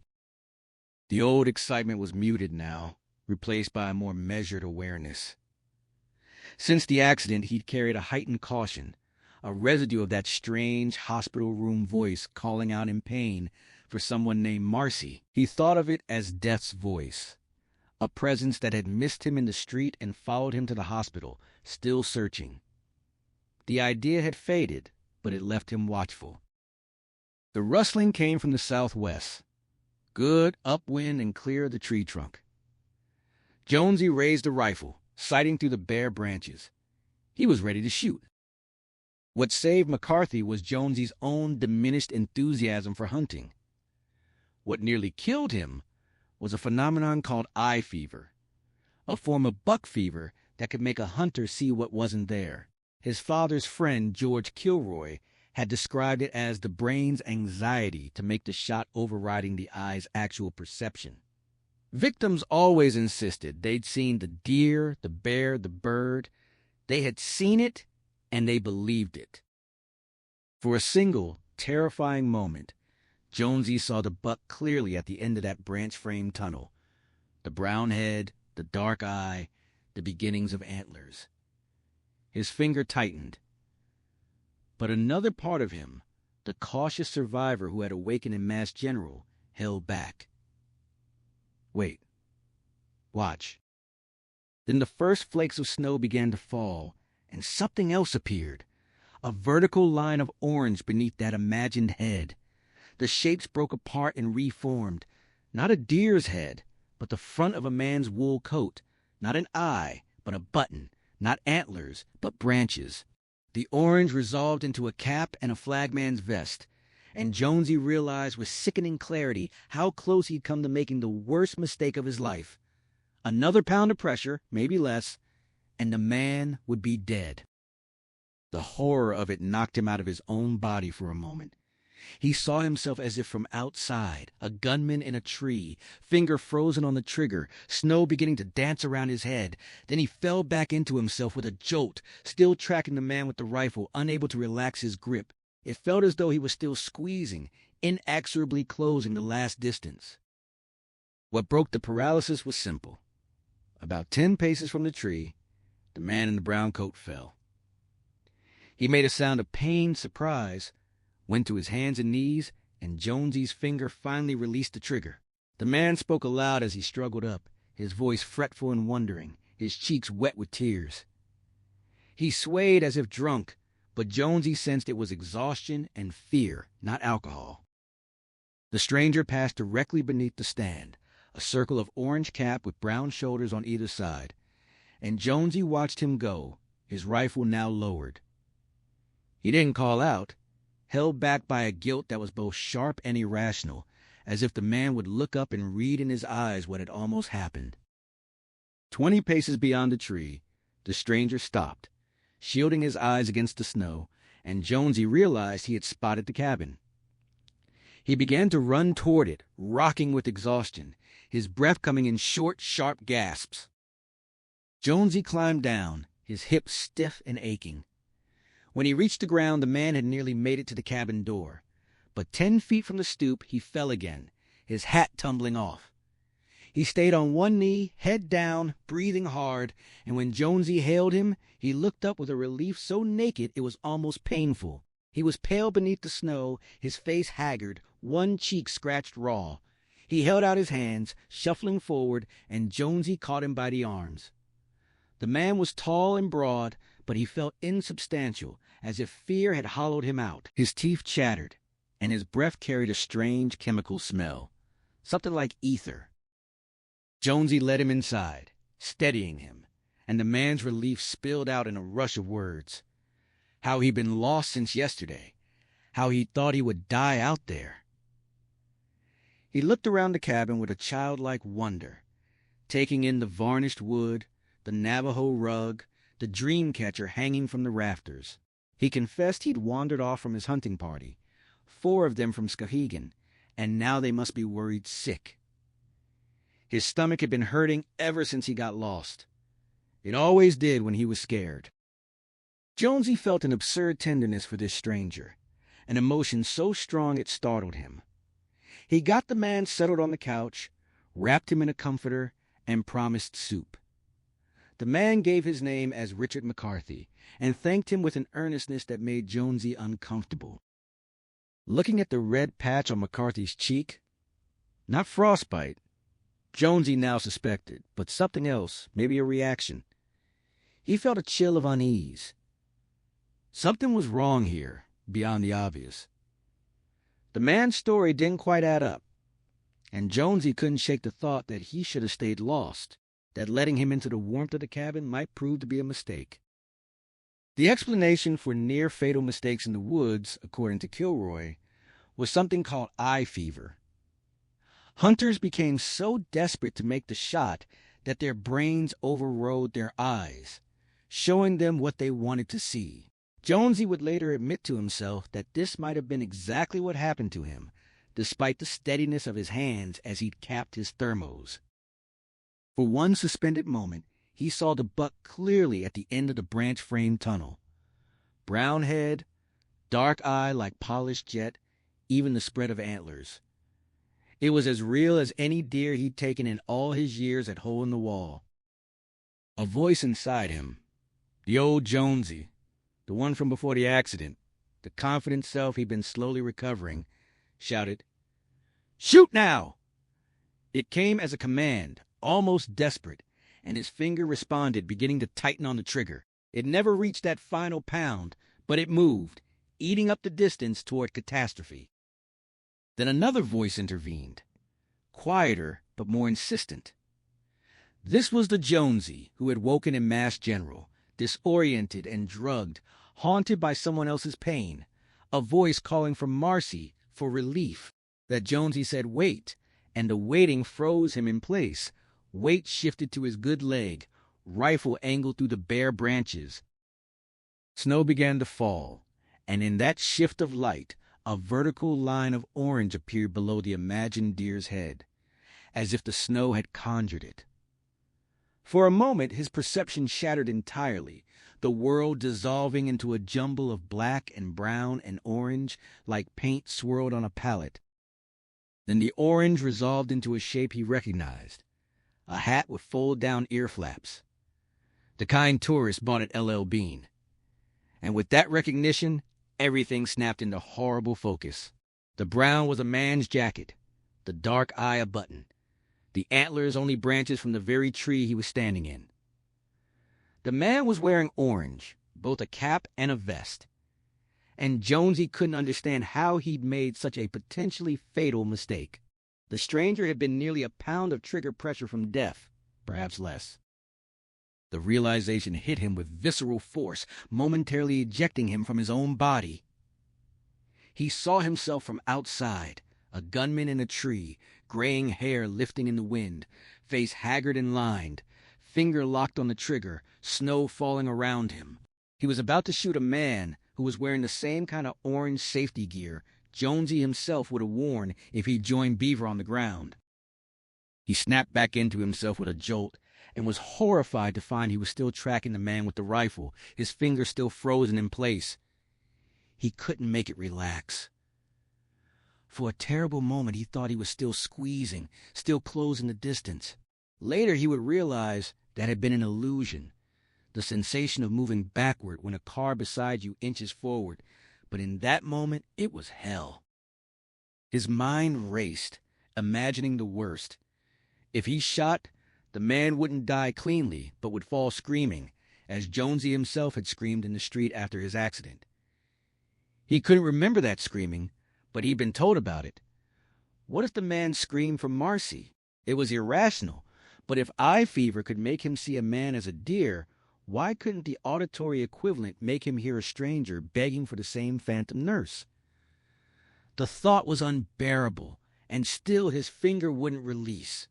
The old excitement was muted now, replaced by a more measured awareness. Since the accident, he'd carried a heightened caution, a residue of that strange hospital room voice calling out in pain for someone named Marcy. He thought of it as Death's voice, a presence that had missed him in the street and followed him to the hospital, still searching. The idea had faded, but it left him watchful. The rustling came from the southwest. Good upwind and clear of the tree trunk. Jonesy raised the rifle, sighting through the bare branches. He was ready to shoot. What saved McCarthy was Jonesy's own diminished enthusiasm for hunting. What nearly killed him was a phenomenon called eye fever, a form of buck fever that could make a hunter see what wasn't there. His father's friend, George Kilroy, had described it as the brain's anxiety to make the shot overriding the eye's actual perception. Victims always insisted they'd seen the deer, the bear, the bird. They had seen it, and they believed it. For a single, terrifying moment, Jonesy saw the buck clearly at the end of that branch-framed tunnel. The brown head, the dark eye, the beginnings of antlers. His finger tightened. But another part of him, the cautious survivor who had awakened in Mass General, held back. Wait. Watch. Then the first flakes of snow began to fall, and something else appeared. A vertical line of orange beneath that imagined head. The shapes broke apart and reformed. Not a deer's head, but the front of a man's wool coat. Not an eye, but a button. Not antlers, but branches. The orange resolved into a cap and a flagman's vest. And Jonesy realized with sickening clarity how close he'd come to making the worst mistake of his life. Another pound of pressure, maybe less, and the man would be dead. The horror of it knocked him out of his own body for a moment. He saw himself as if from outside, a gunman in a tree, finger frozen on the trigger, snow beginning to dance around his head. Then he fell back into himself with a jolt, still tracking the man with the rifle, unable to relax his grip. It felt as though he was still squeezing, inexorably closing the last distance. What broke the paralysis was simple. About 10 paces from the tree, the man in the brown coat fell. He made a sound of pained surprise, went to his hands and knees, and Jonesy's finger finally released the trigger. The man spoke aloud as he struggled up, his voice fretful and wondering, his cheeks wet with tears. He swayed as if drunk, but Jonesy sensed it was exhaustion and fear, not alcohol. The stranger passed directly beneath the stand, a circle of orange cap with brown shoulders on either side, and Jonesy watched him go, his rifle now lowered. He didn't call out, held back by a guilt that was both sharp and irrational, as if the man would look up and read in his eyes what had almost happened. 20 paces beyond the tree, the stranger stopped, shielding his eyes against the snow, and Jonesy realized he had spotted the cabin. He began to run toward it, rocking with exhaustion, his breath coming in short, sharp gasps. Jonesy climbed down, his hips stiff and aching. When he reached the ground, the man had nearly made it to the cabin door. But 10 feet from the stoop, he fell again, his hat tumbling off. He stayed on one knee, head down, breathing hard, and when Jonesy hailed him, he looked up with a relief so naked it was almost painful. He was pale beneath the snow, his face haggard, one cheek scratched raw. He held out his hands, shuffling forward, and Jonesy caught him by the arms. The man was tall and broad, but he felt insubstantial, as if fear had hollowed him out. His teeth chattered, and his breath carried a strange chemical smell, something like ether. Jonesy led him inside, steadying him, and the man's relief spilled out in a rush of words. How he'd been lost since yesterday, how he thought he would die out there. He looked around the cabin with a childlike wonder, taking in the varnished wood, the Navajo rug, the Dreamcatcher hanging from the rafters. He confessed he'd wandered off from his hunting party, 4 of them from Skowhegan, and now they must be worried sick. His stomach had been hurting ever since he got lost. It always did when he was scared. Jonesy felt an absurd tenderness for this stranger, an emotion so strong it startled him. He got the man settled on the couch, wrapped him in a comforter, and promised soup. The man gave his name as Richard McCarthy and thanked him with an earnestness that made Jonesy uncomfortable. Looking at the red patch on McCarthy's cheek, not frostbite, Jonesy now suspected, but something else, maybe a reaction. He felt a chill of unease. Something was wrong here, beyond the obvious. The man's story didn't quite add up, and Jonesy couldn't shake the thought that he should have stayed lost, that letting him into the warmth of the cabin might prove to be a mistake. The explanation for near-fatal mistakes in the woods, according to Kilroy, was something called eye fever. Hunters became so desperate to make the shot that their brains overrode their eyes, showing them what they wanted to see. Jonesy would later admit to himself that this might have been exactly what happened to him, despite the steadiness of his hands as he'd capped his thermos. For one suspended moment, he saw the buck clearly at the end of the branch-framed tunnel. Brown head, dark eye like polished jet, even the spread of antlers. It was as real as any deer he'd taken in all his years at Hole in the Wall. A voice inside him, the old Jonesy, the one from before the accident, the confident self he'd been slowly recovering, shouted, "Shoot now!" It came as a command, almost desperate, and his finger responded, beginning to tighten on the trigger. It never reached that final pound, but it moved, eating up the distance toward catastrophe. Then another voice intervened, quieter but more insistent. This was the Jonesy who had woken in Mass General, disoriented and drugged, haunted by someone else's pain, a voice calling for Marcy, for relief. That Jonesy said, "Wait," and the waiting froze him in place. Weight shifted to his good leg, rifle angled through the bare branches. Snow began to fall, and in that shift of light, a vertical line of orange appeared below the imagined deer's head, as if the snow had conjured it. For a moment his perception shattered entirely, the world dissolving into a jumble of black and brown and orange, like paint swirled on a palette. Then the orange resolved into a shape he recognized, a hat with fold-down ear flaps, the kind tourists bought at L.L. Bean. And with that recognition, everything snapped into horrible focus. The brown was a man's jacket, the dark eye a button, the antlers only branches from the very tree he was standing in. The man was wearing orange, both a cap and a vest, and Jonesy couldn't understand how he'd made such a potentially fatal mistake. The stranger had been nearly a pound of trigger pressure from death, perhaps less. The realization hit him with visceral force, momentarily ejecting him from his own body. He saw himself from outside, a gunman in a tree, graying hair lifting in the wind, face haggard and lined, finger locked on the trigger, snow falling around him. He was about to shoot a man who was wearing the same kind of orange safety gear Jonesy himself would have worn if he'd joined Beaver on the ground. He snapped back into himself with a jolt and was horrified to find he was still tracking the man with the rifle, his fingers still frozen in place. He couldn't make it relax. For a terrible moment he thought he was still squeezing, still closing the distance. Later he would realize that had been an illusion, the sensation of moving backward when a car beside you inches forward, but in that moment it was hell. His mind raced, imagining the worst. If he shot, the man wouldn't die cleanly, but would fall screaming, as Jonesy himself had screamed in the street after his accident. He couldn't remember that screaming, but he'd been told about it. What if the man screamed for Marcy? It was irrational, but if eye fever could make him see a man as a deer, why couldn't the auditory equivalent make him hear a stranger begging for the same phantom nurse? The thought was unbearable, and still his finger wouldn't release.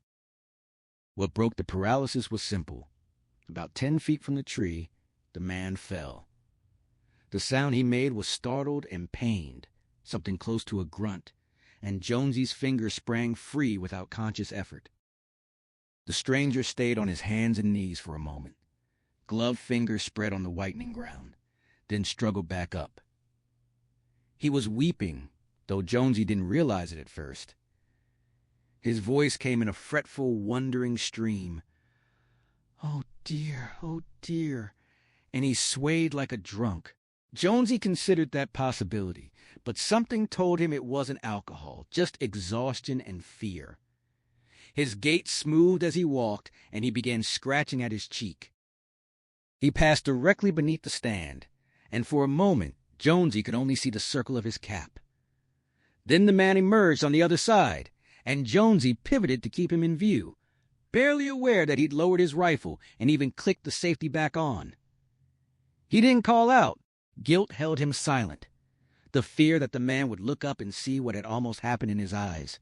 What broke the paralysis was simple. About 10 feet from the tree, the man fell. The sound he made was startled and pained, something close to a grunt, and Jonesy's finger sprang free without conscious effort. The stranger stayed on his hands and knees for a moment, gloved fingers spread on the whitening ground, then struggled back up. He was weeping, though Jonesy didn't realize it at first. His voice came in a fretful, wondering stream. "Oh dear," and he swayed like a drunk. Jonesy considered that possibility, but something told him it wasn't alcohol, just exhaustion and fear. His gait smoothed as he walked, and he began scratching at his cheek. He passed directly beneath the stand, and for a moment Jonesy could only see the circle of his cap. Then the man emerged on the other side, and Jonesy pivoted to keep him in view, barely aware that he'd lowered his rifle and even clicked the safety back on. He didn't call out. Guilt held him silent, the fear that the man would look up and see what had almost happened in his eyes.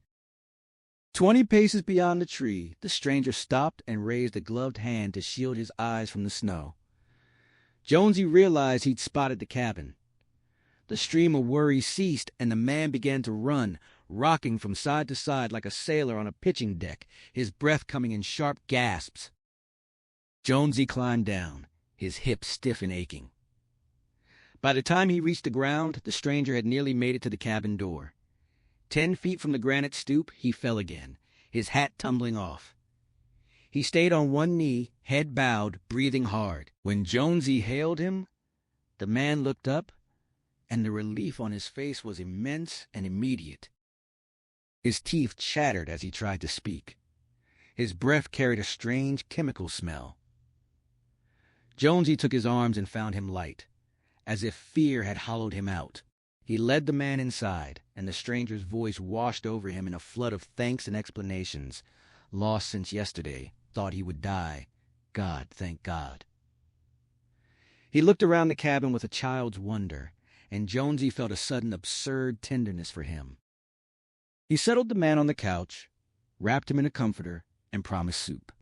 20 paces beyond the tree, the stranger stopped and raised a gloved hand to shield his eyes from the snow. Jonesy realized he'd spotted the cabin. The stream of worry ceased, and the man began to run, rocking from side to side like a sailor on a pitching deck, his breath coming in sharp gasps. Jonesy climbed down, his hips stiff and aching. By the time he reached the ground, the stranger had nearly made it to the cabin door. 10 feet from the granite stoop, he fell again, his hat tumbling off. He stayed on one knee, head bowed, breathing hard. When Jonesy hailed him, the man looked up, and the relief on his face was immense and immediate. His teeth chattered as he tried to speak. His breath carried a strange chemical smell. Jonesy took his arms and found him light. as if fear had hollowed him out. He led the man inside, and the stranger's voice washed over him in a flood of thanks and explanations. Lost since yesterday, thought he would die. God, thank God. He looked around the cabin with a child's wonder, and Jonesy felt a sudden absurd tenderness for him. He settled the man on the couch, wrapped him in a comforter, and promised soup.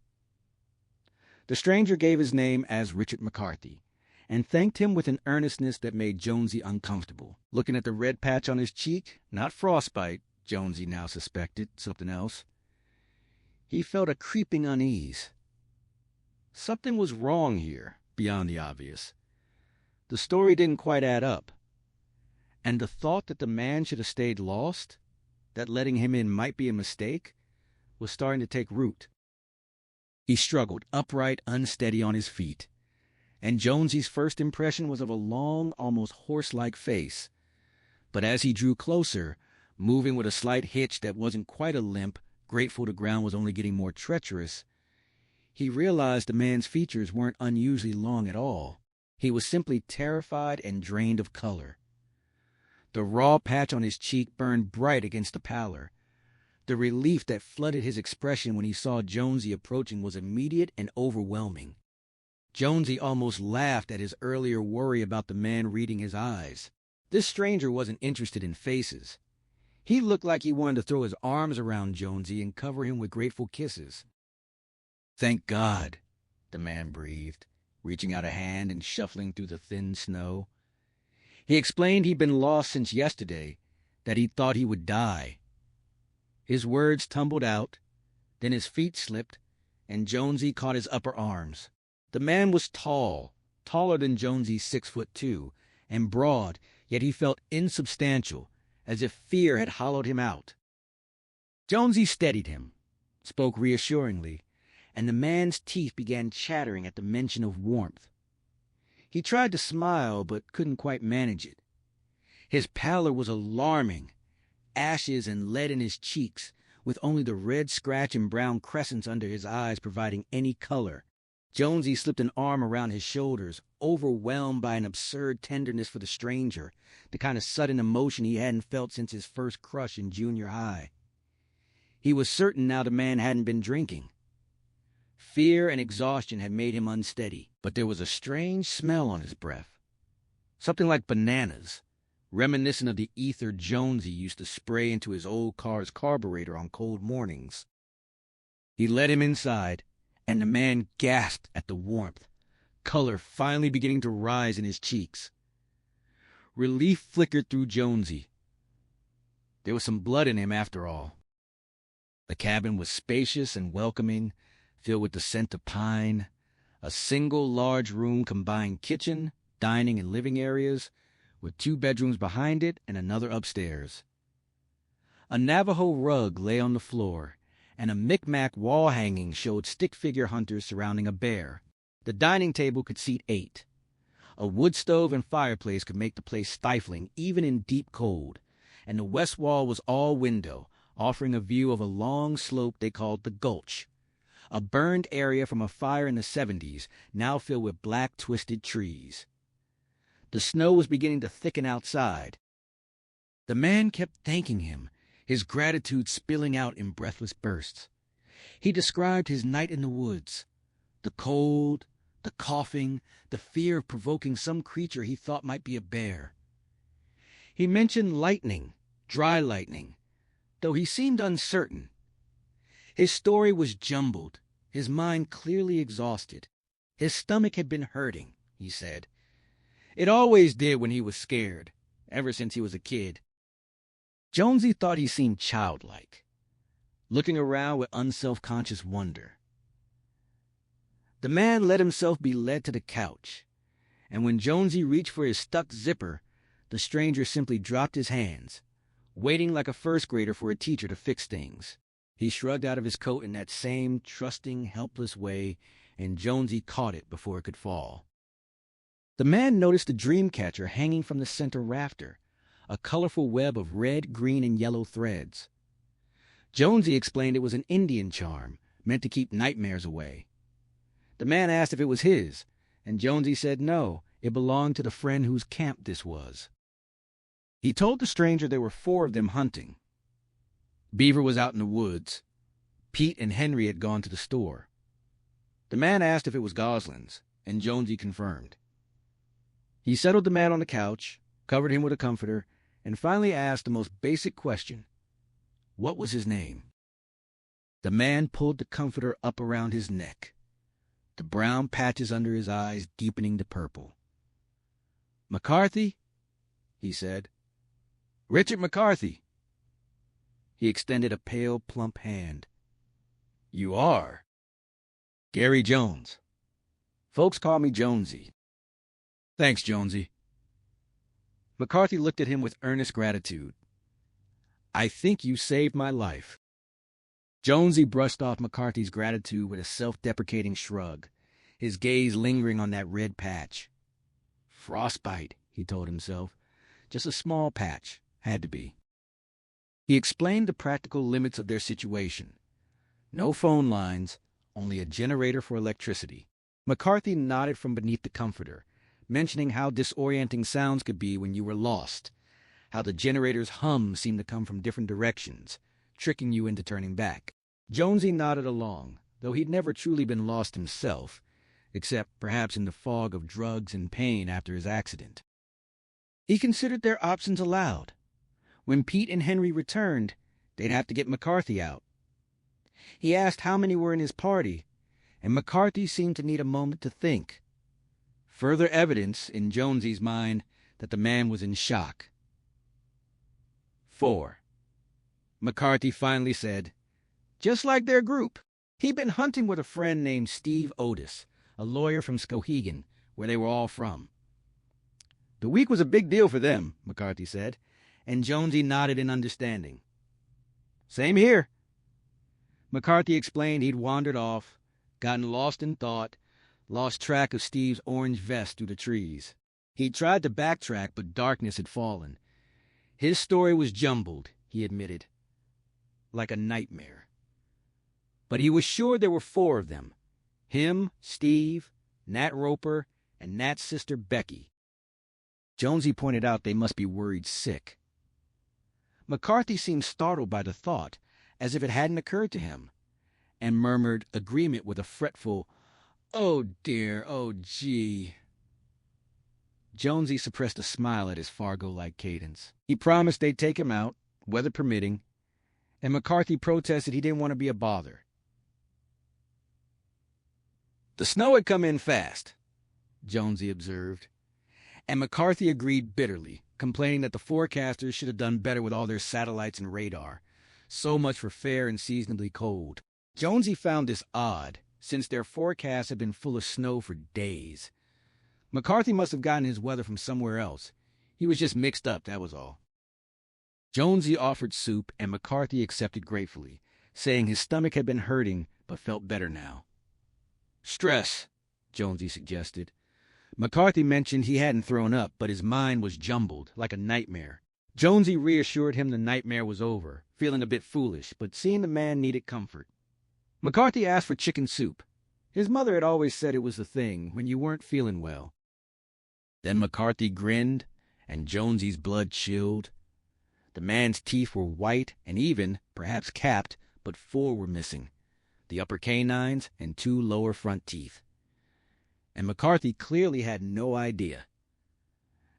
The stranger gave his name as Richard McCarthy, and thanked him with an earnestness that made Jonesy uncomfortable. Looking at the red patch on his cheek, not frostbite, Jonesy now suspected, something else. He felt a creeping unease. Something was wrong here, beyond the obvious. The story didn't quite add up. And the thought that the man should have stayed lost, that letting him in might be a mistake, was starting to take root. He struggled, upright, unsteady on his feet, and Jonesy's first impression was of a long, almost horse-like face. But as he drew closer, moving with a slight hitch that wasn't quite a limp, grateful the ground was only getting more treacherous, he realized the man's features weren't unusually long at all. He was simply terrified and drained of color. The raw patch on his cheek burned bright against the pallor. The relief that flooded his expression when he saw Jonesy approaching was immediate and overwhelming. Jonesy almost laughed at his earlier worry about the man reading his eyes. This stranger wasn't interested in faces. He looked like he wanted to throw his arms around Jonesy and cover him with grateful kisses. "Thank God," the man breathed, reaching out a hand and shuffling through the thin snow. He explained he'd been lost since yesterday, that he'd thought he would die. His words tumbled out, then his feet slipped, and Jonesy caught his upper arms. The man was tall, taller than Jonesy's 6'2", and broad, yet he felt insubstantial, as if fear had hollowed him out. Jonesy steadied him, spoke reassuringly, and the man's teeth began chattering at the mention of warmth. He tried to smile, but couldn't quite manage it. His pallor was alarming, ashes and lead in his cheeks, with only the red scratch and brown crescents under his eyes providing any color. Jonesy slipped an arm around his shoulders, overwhelmed by an absurd tenderness for the stranger, the kind of sudden emotion he hadn't felt since his first crush in junior high. He was certain now the man hadn't been drinking. Fear and exhaustion had made him unsteady, but there was a strange smell on his breath. Something like bananas, reminiscent of the ether Jonesy used to spray into his old car's carburetor on cold mornings. He led him inside, and the man gasped at the warmth, color finally beginning to rise in his cheeks. Relief flickered through Jonesy. There was some blood in him after all. The cabin was spacious and welcoming, filled with the scent of pine. A single large room combined kitchen, dining, and living areas, with 2 bedrooms behind it and another upstairs. A Navajo rug lay on the floor, and a Micmac wall hanging showed stick-figure hunters surrounding a bear. The dining table could seat 8. A wood stove and fireplace could make the place stifling, even in deep cold, and the west wall was all window, offering a view of a long slope they called the Gulch, a burned area from a fire in the 70s, now filled with black, twisted trees. The snow was beginning to thicken outside. The man kept thanking him, his gratitude spilling out in breathless bursts. He described his night in the woods, the cold, the coughing, the fear of provoking some creature he thought might be a bear. He mentioned lightning, dry lightning, though he seemed uncertain. His story was jumbled, his mind clearly exhausted. His stomach had been hurting, he said. It always did when he was scared, ever since he was a kid. Jonesy thought he seemed childlike, looking around with unselfconscious wonder. The man let himself be led to the couch, and when Jonesy reached for his stuck zipper, the stranger simply dropped his hands, waiting like a first grader for a teacher to fix things. He shrugged out of his coat in that same trusting, helpless way, and Jonesy caught it before it could fall. The man noticed the Dreamcatcher hanging from the center rafter, a colorful web of red, green, and yellow threads. Jonesy explained it was an Indian charm, meant to keep nightmares away. The man asked if it was his, and Jonesy said no, It belonged to the friend whose camp this was. He told the stranger there were 4 of them hunting. Beaver was out in the woods. Pete and Henry had gone to the store. The man asked if it was Gosling's, and Jonesy confirmed. He settled the man on the couch, covered him with a comforter, and finally asked the most basic question. What was his name? The man pulled the comforter up around his neck, the brown patches under his eyes deepening to purple. McCarthy, he said. Richard McCarthy. He extended a pale, plump hand. You are? Gary Jones. Folks call me Jonesy. Thanks, Jonesy. McCarthy looked at him with earnest gratitude. I think you saved my life. Jonesy brushed off McCarthy's gratitude with a self-deprecating shrug, his gaze lingering on that red patch. Frostbite, he told himself. Just a small patch. Had to be. He explained the practical limits of their situation. No phone lines, only a generator for electricity. McCarthy nodded from beneath the comforter, mentioning how disorienting sounds could be when you were lost, how the generator's hum seemed to come from different directions, tricking you into turning back. Jonesy nodded along, though he'd never truly been lost himself, except perhaps in the fog of drugs and pain after his accident. He considered their options aloud. When Pete and Henry returned, they'd have to get McCarthy out. He asked how many were in his party, and McCarthy seemed to need a moment to think. Further evidence, in Jonesy's mind, that the man was in shock. 4. McCarthy finally said, just like their group. He'd been hunting with a friend named Steve Otis, a lawyer from Skowhegan, where they were all from. The week was a big deal for them, McCarthy said, and Jonesy nodded in understanding. Same here. McCarthy explained he'd wandered off, gotten lost in thought, lost track of Steve's orange vest through the trees. He'd tried to backtrack, but darkness had fallen. His story was jumbled, he admitted, like a nightmare. But he was sure there were 4 of them. Him, Steve, Nat Roper, and Nat's sister Becky. Jonesy pointed out they must be worried sick. McCarthy seemed startled by the thought, as if it hadn't occurred to him, and murmured agreement with a fretful, oh dear, oh gee. Jonesy suppressed a smile at his Fargo-like cadence. He promised they'd take him out, weather permitting, and McCarthy protested he didn't want to be a bother. The snow had come in fast, Jonesy observed, and McCarthy agreed bitterly, complaining that the forecasters should have done better with all their satellites and radar. So much for fair and seasonably cold. Jonesy found this odd, since their forecasts had been full of snow for days. McCarthy must have gotten his weather from somewhere else. He was just mixed up, that was all. Jonesy offered soup, and McCarthy accepted gratefully, saying his stomach had been hurting but felt better now. Stress, Jonesy suggested. McCarthy mentioned he hadn't thrown up, but his mind was jumbled, like a nightmare. Jonesy reassured him the nightmare was over, feeling a bit foolish, but seeing the man needed comfort. McCarthy asked for chicken soup. His mother had always said it was the thing when you weren't feeling well. Then McCarthy grinned, and Jonesy's blood chilled. The man's teeth were white and even, perhaps capped, but 4 were missing, the upper canines and 2 lower front teeth. And McCarthy clearly had no idea.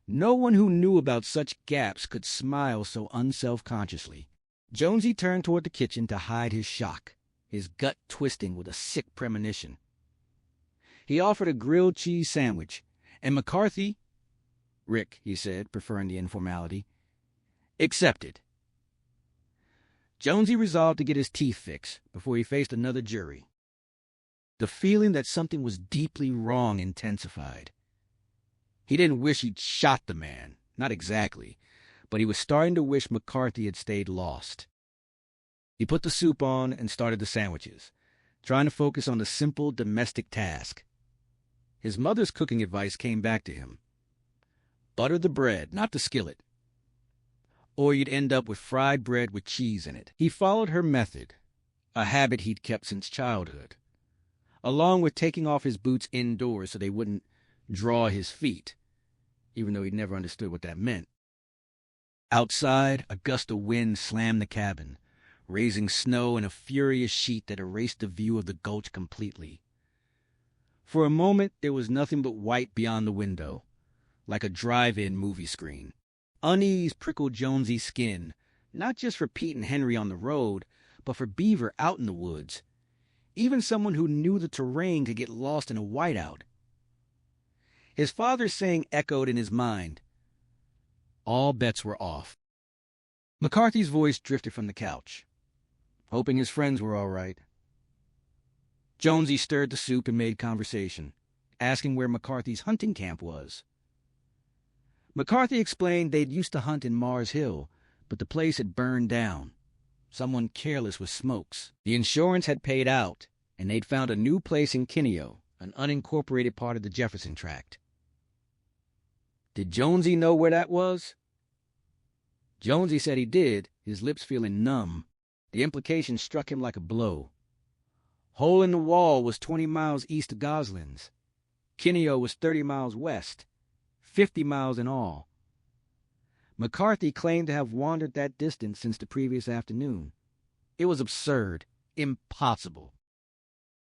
No one who knew about such gaps could smile so unselfconsciously. Jonesy turned toward the kitchen to hide his shock, his gut twisting with a sick premonition. He offered a grilled cheese sandwich, and McCarthy, Rick, he said, preferring the informality, accepted. Jonesy resolved to get his teeth fixed before he faced another jury. The feeling that something was deeply wrong intensified. He didn't wish he'd shot the man, not exactly, but he was starting to wish McCarthy had stayed lost. He put the soup on and started the sandwiches, trying to focus on the simple domestic task. His mother's cooking advice came back to him. Butter the bread, not the skillet, or you'd end up with fried bread with cheese in it. He followed her method, a habit he'd kept since childhood, along with taking off his boots indoors so they wouldn't draw his feet, even though he'd never understood what that meant. Outside, a gust of wind slammed the cabin, raising snow in a furious sheet that erased the view of the gulch completely. For a moment, there was nothing but white beyond the window, like a drive-in movie screen. Unease prickled Jonesy's skin, not just for Pete and Henry on the road, but for Beaver out in the woods. Even someone who knew the terrain could get lost in a whiteout. His father's saying echoed in his mind. All bets were off. McCarthy's voice drifted from the couch, hoping his friends were all right. Jonesy stirred the soup and made conversation, asking where McCarthy's hunting camp was. McCarthy explained they'd used to hunt in Mars Hill, but the place had burned down. Someone careless with smokes. The insurance had paid out, and they'd found a new place in Kineo, an unincorporated part of the Jefferson Tract. Did Jonesy know where that was? Jonesy said he did, his lips feeling numb. The implication struck him like a blow. Hole in the Wall was 20 miles east of Gosling's. Kineo was 30 miles west, 50 miles in all. McCarthy claimed to have wandered that distance since the previous afternoon. It was absurd, impossible.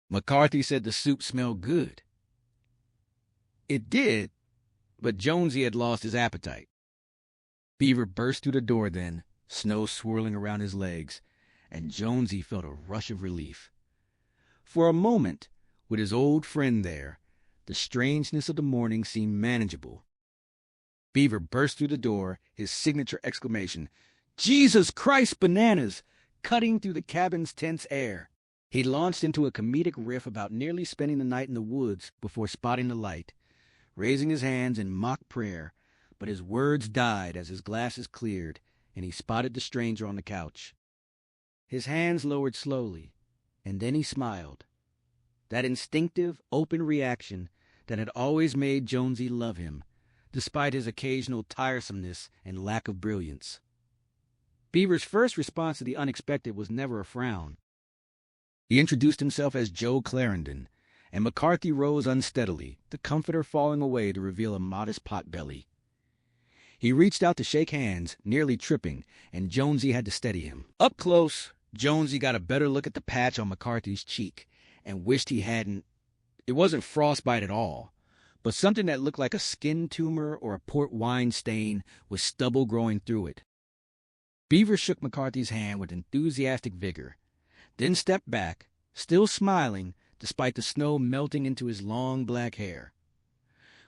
McCarthy said the soup smelled good. It did, but Jonesy had lost his appetite. Beaver burst through the door then, snow swirling around his legs, and Jonesy felt a rush of relief. For a moment, with his old friend there, the strangeness of the morning seemed manageable. Beaver burst through the door, his signature exclamation, "Jesus Christ, bananas!" cutting through the cabin's tense air. He launched into a comedic riff about nearly spending the night in the woods before spotting the light, raising his hands in mock prayer, but his words died as his glasses cleared and he spotted the stranger on the couch. His hands lowered slowly, and then he smiled. That instinctive, open reaction that had always made Jonesy love him, despite his occasional tiresomeness and lack of brilliance. Beaver's first response to the unexpected was never a frown. He introduced himself as Joe Clarendon, and McCarthy rose unsteadily, the comforter falling away to reveal a modest potbelly. He reached out to shake hands, nearly tripping, and Jonesy had to steady him. Up close, Jonesy got a better look at the patch on McCarthy's cheek and wished he hadn't. It wasn't frostbite at all, but something that looked like a skin tumor or a port wine stain with stubble growing through it. Beaver shook McCarthy's hand with enthusiastic vigor, then stepped back, still smiling despite the snow melting into his long black hair.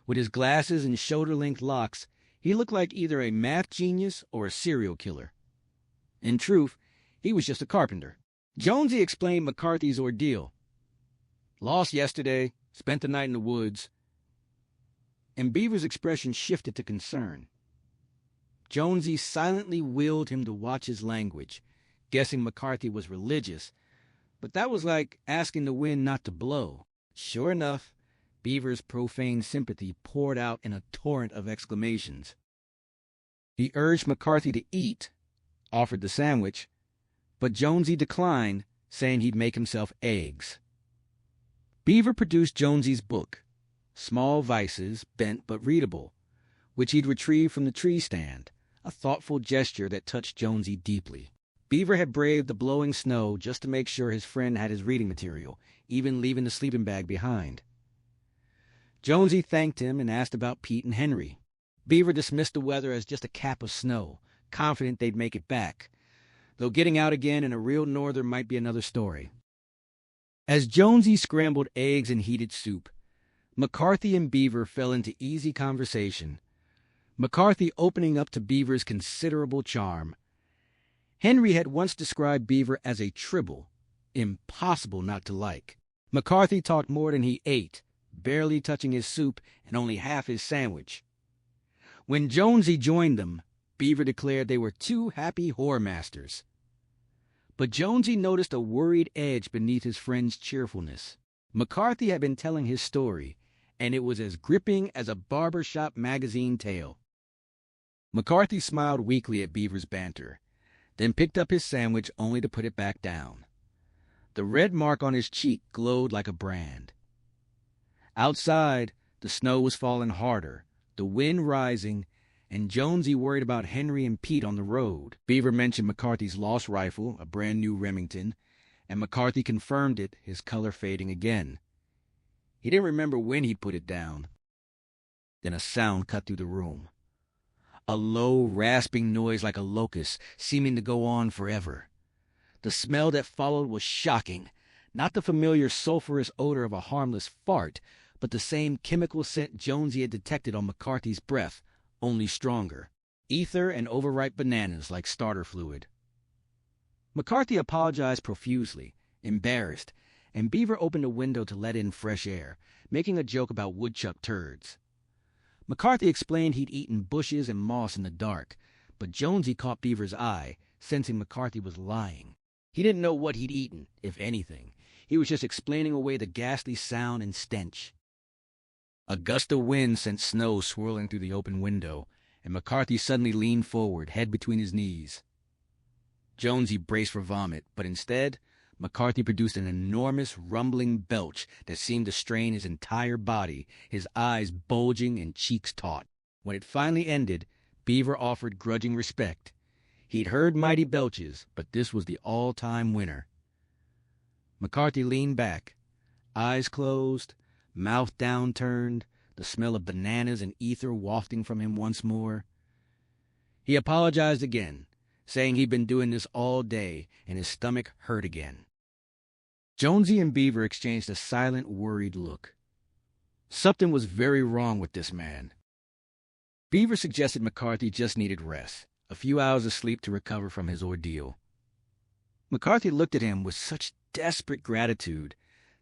With his glasses and shoulder-length locks, he looked like either a math genius or a serial killer. In truth, he was just a carpenter. Jonesy explained McCarthy's ordeal. Lost yesterday, spent the night in the woods. And Beaver's expression shifted to concern. Jonesy silently willed him to watch his language, guessing McCarthy was religious, but that was like asking the wind not to blow. Sure enough, Beaver's profane sympathy poured out in a torrent of exclamations. He urged McCarthy to eat, offered the sandwich, but Jonesy declined, saying he'd make himself eggs. Beaver produced Jonesy's book, Small Vices, Bent but Readable, which he'd retrieved from the tree stand, a thoughtful gesture that touched Jonesy deeply. Beaver had braved the blowing snow just to make sure his friend had his reading material, even leaving the sleeping bag behind. Jonesy thanked him and asked about Pete and Henry. Beaver dismissed the weather as just a cap of snow, confident they'd make it back, though getting out again in a real norther might be another story. As Jonesy scrambled eggs and heated soup, McCarthy and Beaver fell into easy conversation, McCarthy opening up to Beaver's considerable charm. Henry had once described Beaver as a tribble, impossible not to like. McCarthy talked more than he ate, barely touching his soup and only half his sandwich. When Jonesy joined them, Beaver declared they were two happy whoremasters. But Jonesy noticed a worried edge beneath his friend's cheerfulness. McCarthy had been telling his story, and it was as gripping as a barbershop magazine tale. McCarthy smiled weakly at Beaver's banter, then picked up his sandwich only to put it back down. The red mark on his cheek glowed like a brand. Outside, The snow was falling harder, the wind rising, and Jonesy worried about Henry and Pete on the road. Beaver mentioned McCarthy's lost rifle, a brand new Remington, and McCarthy confirmed it, his color fading again. He didn't remember when he put it down. Then a sound cut through the room. A low, rasping noise like a locust, seeming to go on forever. The smell that followed was shocking. Not the familiar sulphurous odor of a harmless fart, but the same chemical scent Jonesy had detected on McCarthy's breath, only stronger. Ether and overripe bananas like starter fluid. McCarthy apologized profusely, embarrassed, and Beaver opened a window to let in fresh air, making a joke about woodchuck turds. McCarthy explained he'd eaten bushes and moss in the dark, but Jonesy caught Beaver's eye, sensing McCarthy was lying. He didn't know what he'd eaten, if anything. He was just explaining away the ghastly sound and stench. A gust of wind sent snow swirling through the open window, and McCarthy suddenly leaned forward, head between his knees. Jonesy braced for vomit, but instead, McCarthy produced an enormous, rumbling belch that seemed to strain his entire body, his eyes bulging and cheeks taut. When it finally ended, Beaver offered grudging respect. He'd heard mighty belches, but this was the all-time winner. McCarthy leaned back, eyes closed, mouth downturned, the smell of bananas and ether wafting from him once more. He apologized again, saying he'd been doing this all day, and his stomach hurt again. Jonesy and Beaver exchanged a silent, worried look. Something was very wrong with this man. Beaver suggested McCarthy just needed rest, a few hours of sleep to recover from his ordeal. McCarthy looked at him with such desperate gratitude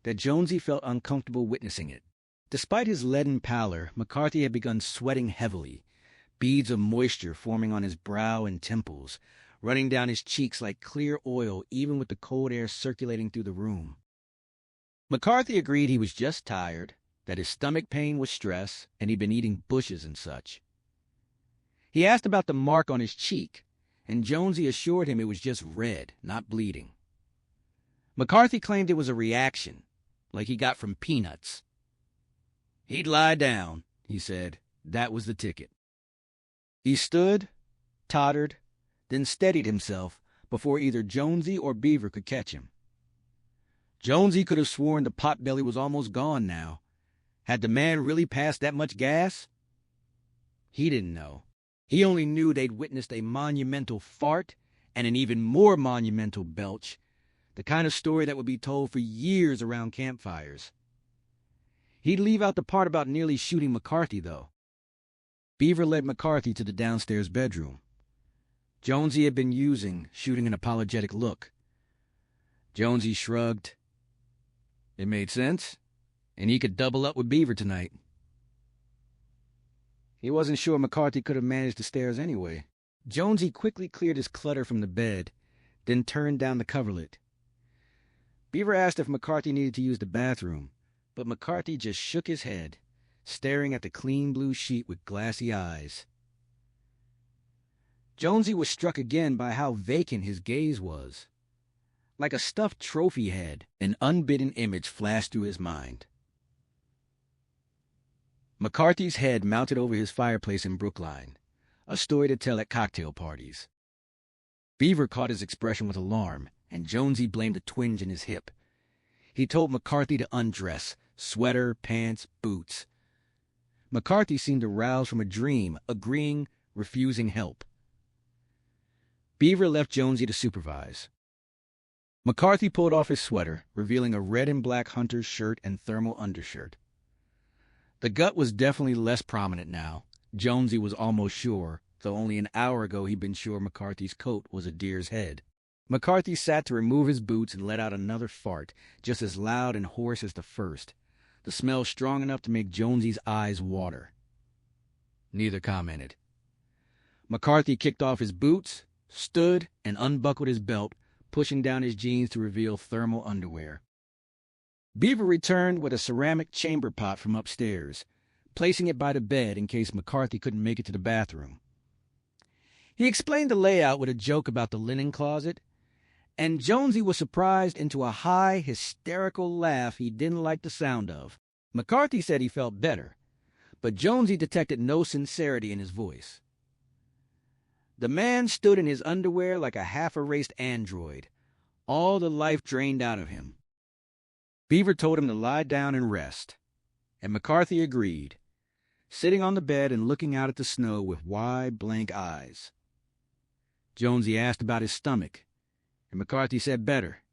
that Jonesy felt uncomfortable witnessing it. Despite his leaden pallor, McCarthy had begun sweating heavily, beads of moisture forming on his brow and temples, running down his cheeks like clear oil even with the cold air circulating through the room. McCarthy agreed he was just tired, that his stomach pain was stress, and he'd been eating bushes and such. He asked about the mark on his cheek, and Jonesy assured him it was just red, not bleeding. McCarthy claimed it was a reaction, like he got from peanuts. He'd lie down, he said. That was the ticket. He stood, tottered, then steadied himself before either Jonesy or Beaver could catch him. Jonesy could have sworn the potbelly was almost gone now. Had the man really passed that much gas? He didn't know. He only knew they'd witnessed a monumental fart and an even more monumental belch, the kind of story that would be told for years around campfires. He'd leave out the part about nearly shooting McCarthy, though. Beaver led McCarthy to the downstairs bedroom. Jonesy had been shooting an apologetic look. Jonesy shrugged. It made sense, and he could double up with Beaver tonight. He wasn't sure McCarthy could have managed the stairs anyway. Jonesy quickly cleared his clutter from the bed, then turned down the coverlet. Beaver asked if McCarthy needed to use the bathroom, but McCarthy just shook his head, staring at the clean blue sheet with glassy eyes. Jonesy was struck again by how vacant his gaze was. Like a stuffed trophy head, an unbidden image flashed through his mind. McCarthy's head mounted over his fireplace in Brookline, a story to tell at cocktail parties. Beaver caught his expression with alarm, and Jonesy blamed a twinge in his hip. He told McCarthy to undress, sweater, pants, boots. McCarthy seemed aroused from a dream, agreeing, refusing help. Beaver left Jonesy to supervise. McCarthy pulled off his sweater, revealing a red and black hunter's shirt and thermal undershirt. The gut was definitely less prominent now. Jonesy was almost sure, though only an hour ago he'd been sure McCarthy's coat was a deer's head. McCarthy sat to remove his boots and let out another fart, just as loud and hoarse as the first, the smell strong enough to make Jonesy's eyes water. Neither commented. McCarthy kicked off his boots, stood, and unbuckled his belt, pushing down his jeans to reveal thermal underwear. Beaver returned with a ceramic chamber pot from upstairs, placing it by the bed in case McCarthy couldn't make it to the bathroom. He explained the layout with a joke about the linen closet, and Jonesy was surprised into a high, hysterical laugh he didn't like the sound of. McCarthy said he felt better, but Jonesy detected no sincerity in his voice. The man stood in his underwear like a half-erased android, all the life drained out of him. Beaver told him to lie down and rest, and McCarthy agreed, sitting on the bed and looking out at the snow with wide, blank eyes. Jonesy asked about his stomach, and McCarthy said better,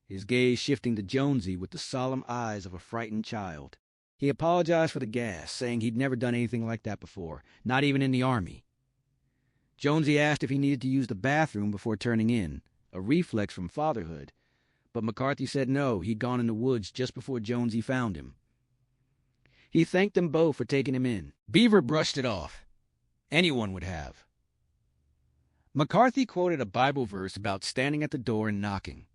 his gaze shifting to Jonesy with the solemn eyes of a frightened child. He apologized for the gas, saying he'd never done anything like that before, not even in the Army. Jonesy asked if he needed to use the bathroom before turning in, a reflex from fatherhood, but McCarthy said no, he'd gone in the woods just before Jonesy found him. He thanked them both for taking him in. Beaver brushed it off. Anyone would have. McCarthy quoted a Bible verse about standing at the door and knocking,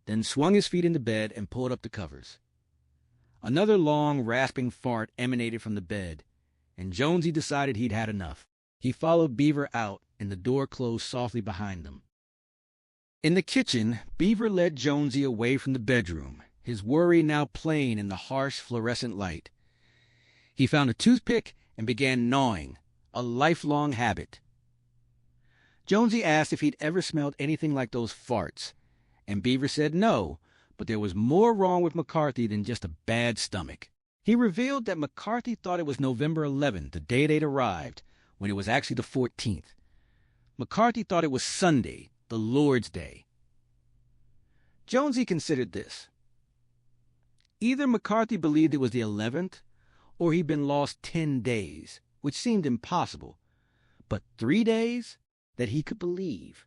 then swung his feet into bed and pulled up the covers. Another long, rasping fart emanated from the bed, and Jonesy decided he'd had enough. He followed Beaver out, and the door closed softly behind them. In the kitchen, Beaver led Jonesy away from the bedroom, his worry now plain in the harsh fluorescent light. He found a toothpick and began gnawing, a lifelong habit. Jonesy asked if he'd ever smelled anything like those farts, and Beaver said no, but there was more wrong with McCarthy than just a bad stomach. He revealed that McCarthy thought it was November 11th, the day they'd arrived, when it was actually the 14th. McCarthy thought it was Sunday, the Lord's Day. Jonesy considered this. Either McCarthy believed it was the 11th, or he'd been lost 10 days, which seemed impossible. But 3 days? That he could believe.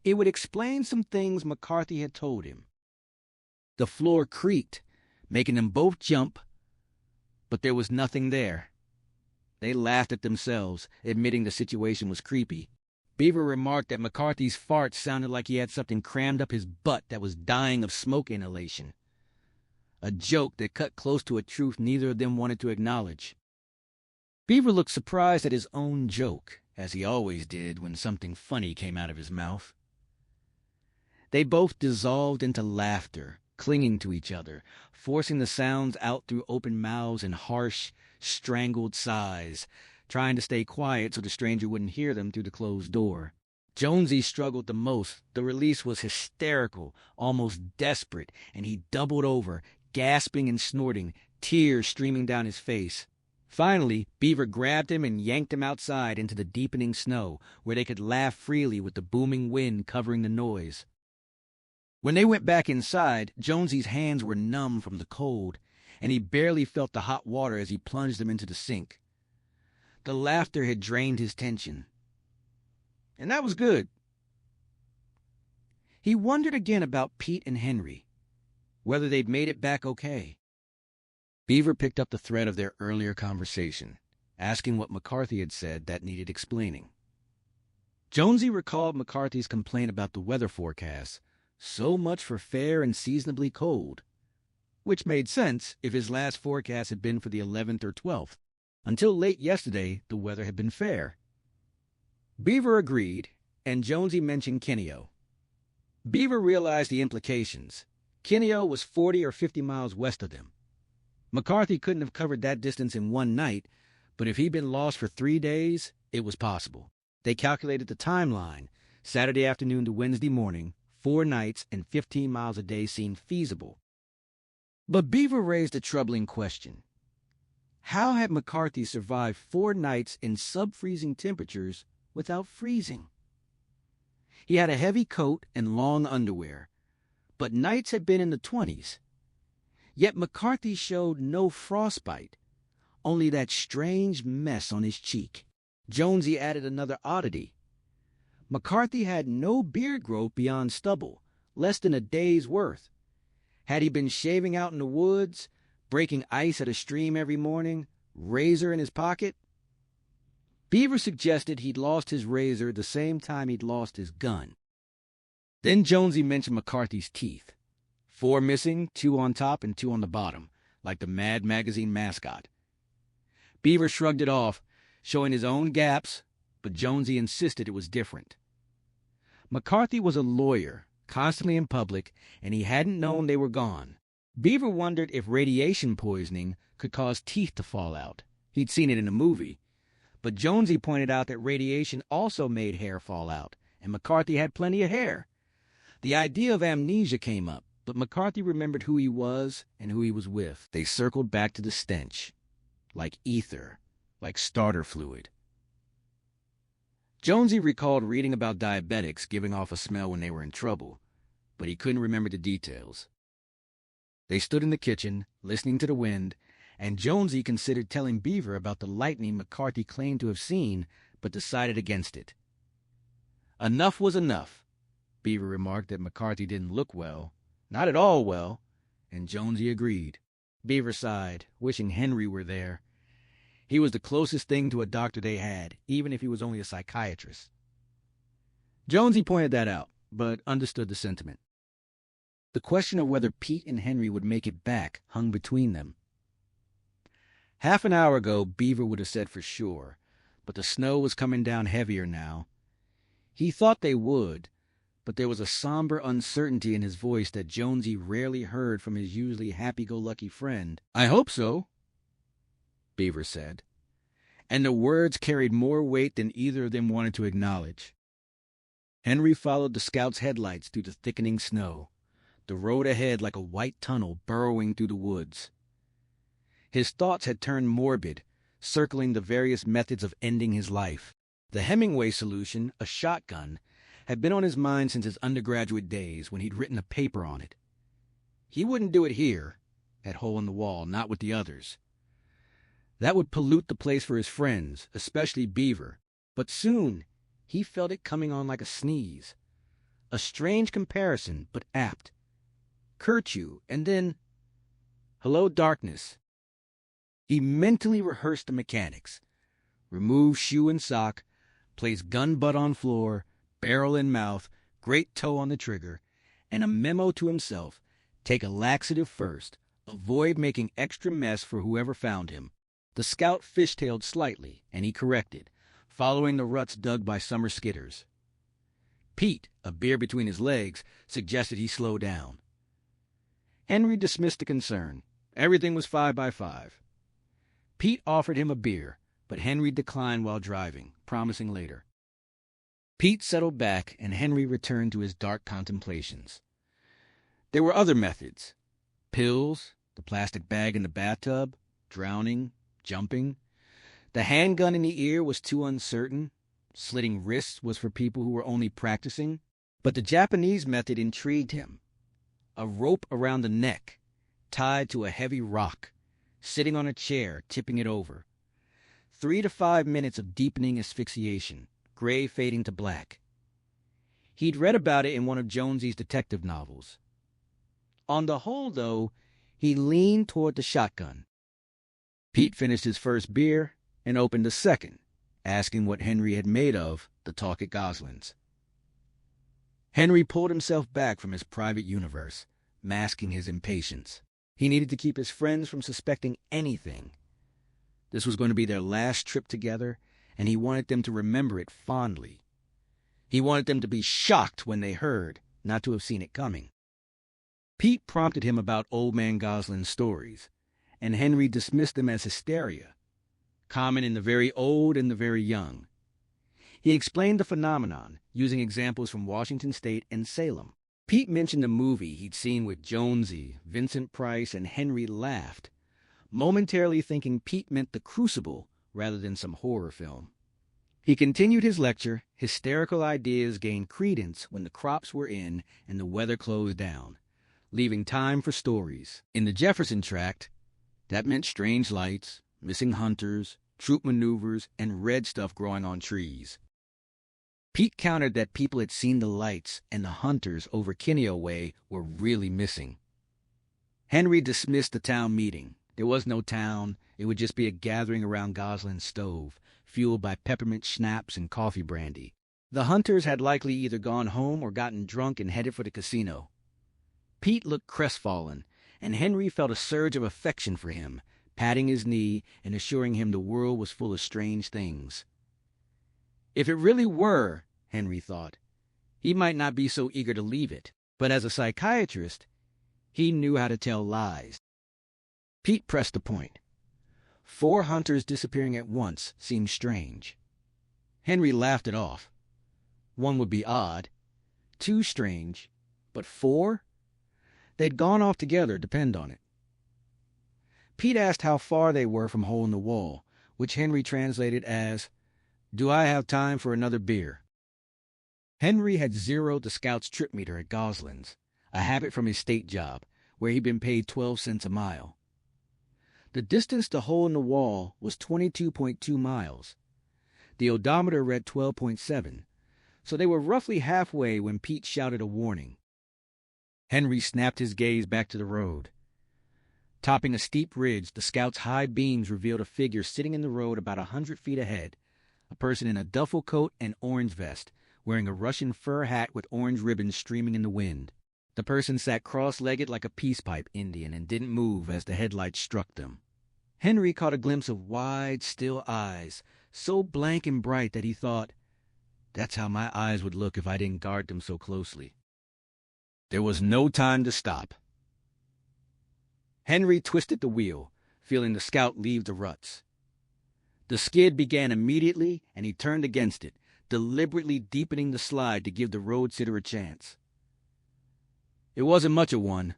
It would explain some things McCarthy had told him. The floor creaked, making them both jump, but there was nothing there. They laughed at themselves, admitting the situation was creepy. Beaver remarked that McCarthy's farts sounded like he had something crammed up his butt that was dying of smoke inhalation. A joke that cut close to a truth neither of them wanted to acknowledge. Beaver looked surprised at his own joke, as he always did when something funny came out of his mouth. They both dissolved into laughter, clinging to each other, forcing the sounds out through open mouths and harsh, strangled sighs, trying to stay quiet so the stranger wouldn't hear them through the closed door. Jonesy struggled the most. The release was hysterical, almost desperate, and he doubled over, gasping and snorting, tears streaming down his face. Finally, Beaver grabbed him and yanked him outside into the deepening snow, where they could laugh freely with the booming wind covering the noise. When they went back inside, Jonesy's hands were numb from the cold, and he barely felt the hot water as he plunged them into the sink. The laughter had drained his tension. And that was good. He wondered again about Pete and Henry, whether they'd made it back okay. Beaver picked up the thread of their earlier conversation, asking what McCarthy had said that needed explaining. Jonesy recalled McCarthy's complaint about the weather forecast, so much for fair and seasonably cold, which made sense if his last forecast had been for the 11th or 12th. Until late yesterday, the weather had been fair. Beaver agreed, and Jonesy mentioned Kineo. Beaver realized the implications. Kineo was 40 or 50 miles west of them. McCarthy couldn't have covered that distance in one night, but if he'd been lost for 3 days, it was possible. They calculated the timeline. Saturday afternoon to Wednesday morning, 4 nights and 15 miles a day seemed feasible. But Beaver raised a troubling question. How had McCarthy survived 4 nights in sub-freezing temperatures without freezing? He had a heavy coat and long underwear, but nights had been in the 20s. Yet McCarthy showed no frostbite, only that strange mess on his cheek. Jonesy added another oddity. McCarthy had no beard growth beyond stubble, less than a day's worth. Had he been shaving out in the woods, breaking ice at a stream every morning, razor in his pocket? Beaver suggested he'd lost his razor the same time he'd lost his gun. Then Jonesy mentioned McCarthy's teeth. 4 missing, 2 on top and 2 on the bottom, like the Mad Magazine mascot. Beaver shrugged it off, showing his own gaps, but Jonesy insisted it was different. McCarthy was a lawyer, constantly in public, and he hadn't known they were gone. Beaver wondered if radiation poisoning could cause teeth to fall out. He'd seen it in a movie. But Jonesy pointed out that radiation also made hair fall out, and McCarthy had plenty of hair. The idea of amnesia came up, but McCarthy remembered who he was and who he was with. They circled back to the stench, like ether, like starter fluid. Jonesy recalled reading about diabetics giving off a smell when they were in trouble, but he couldn't remember the details. They stood in the kitchen, listening to the wind, and Jonesy considered telling Beaver about the lightning McCarthy claimed to have seen, but decided against it. Enough was enough. Beaver remarked that McCarthy didn't look well, not at all well, and Jonesy agreed. Beaver sighed, wishing Henry were there. He was the closest thing to a doctor they had, even if he was only a psychiatrist. Jonesy pointed that out, but understood the sentiment. The question of whether Pete and Henry would make it back hung between them. Half an hour ago, Beaver would have said for sure, but the snow was coming down heavier now. He thought they would, but there was a somber uncertainty in his voice that Jonesy rarely heard from his usually happy-go-lucky friend. "I hope so," Beaver said, and the words carried more weight than either of them wanted to acknowledge. Henry followed the scout's headlights through the thickening snow, the road ahead like a white tunnel burrowing through the woods. His thoughts had turned morbid, circling the various methods of ending his life. The Hemingway solution, a shotgun, had been on his mind since his undergraduate days when he'd written a paper on it. He wouldn't do it here, at Hole in the Wall, not with the others. That would pollute the place for his friends, especially Beaver. But soon, he felt it coming on like a sneeze. A strange comparison, but apt. Curfew, and then, hello, darkness. He mentally rehearsed the mechanics. Remove shoe and sock, place gun butt on floor, barrel in mouth, great toe on the trigger, and a memo to himself: take a laxative first, avoid making extra mess for whoever found him. The scout fishtailed slightly, and he corrected, following the ruts dug by summer skidders. Pete, a beer between his legs, suggested he slow down. Henry dismissed the concern. Everything was 5 by 5. Pete offered him a beer, but Henry declined while driving, promising later. Pete settled back, and Henry returned to his dark contemplations. There were other methods. Pills, the plastic bag in the bathtub, drowning, jumping. The handgun in the ear was too uncertain. Slitting wrists was for people who were only practicing. But the Japanese method intrigued him. A rope around the neck, tied to a heavy rock, sitting on a chair, tipping it over. 3 to 5 minutes of deepening asphyxiation, gray fading to black. He'd read about it in one of Jonesy's detective novels. On the whole, though, he leaned toward the shotgun. Pete finished his first beer and opened a second, asking what Henry had made of the talk at Goslin's. Henry pulled himself back from his private universe, masking his impatience. He needed to keep his friends from suspecting anything. This was going to be their last trip together, and he wanted them to remember it fondly. He wanted them to be shocked when they heard, not to have seen it coming. Pete prompted him about Old Man Goslin's stories, and Henry dismissed them as hysteria, common in the very old and the very young. He explained the phenomenon, using examples from Washington State and Salem. Pete mentioned a movie he'd seen with Jonesy, Vincent Price, and Henry laughed, momentarily thinking Pete meant The Crucible rather than some horror film. He continued his lecture. Hysterical ideas gained credence when the crops were in and the weather closed down, leaving time for stories. In the Jefferson Tract, that meant strange lights, missing hunters, troop maneuvers, and red stuff growing on trees. Pete countered that people had seen the lights and the hunters over Kineo Way were really missing. Henry dismissed the town meeting. There was no town. It would just be a gathering around Goslin's stove, fueled by peppermint schnapps and coffee brandy. The hunters had likely either gone home or gotten drunk and headed for the casino. Pete looked crestfallen, and Henry felt a surge of affection for him, patting his knee and assuring him the world was full of strange things. If it really were, Henry thought, he might not be so eager to leave it. But as a psychiatrist, He knew how to tell lies. Pete pressed the point. 4 hunters disappearing at once seemed strange. Henry laughed it off. 1 would be odd, 2 strange, but 4? They'd gone off together, depend on it. Pete asked how far they were from Hole in the Wall, which Henry translated as, "Do I have time for another beer?" Henry had zeroed the scout's trip meter at Gosling's, a habit from his state job, where he'd been paid 12 cents a mile. The distance to Hole in the Wall was 22.2 miles. The odometer read 12.7, so they were roughly halfway when Pete shouted a warning. Henry snapped his gaze back to the road. Topping a steep ridge, the scout's high beams revealed a figure sitting in the road about 100 feet ahead, a person in a duffel coat and orange vest, wearing a Russian fur hat with orange ribbons streaming in the wind. The person sat cross-legged like a peace pipe Indian and didn't move as the headlights struck them. Henry caught a glimpse of wide, still eyes, so blank and bright that he thought, "That's how my eyes would look if I didn't guard them so closely." There was no time to stop. Henry twisted the wheel, feeling the scout leave the ruts. The skid began immediately, and he turned against it, deliberately deepening the slide to give the road sitter a chance. It wasn't much of one.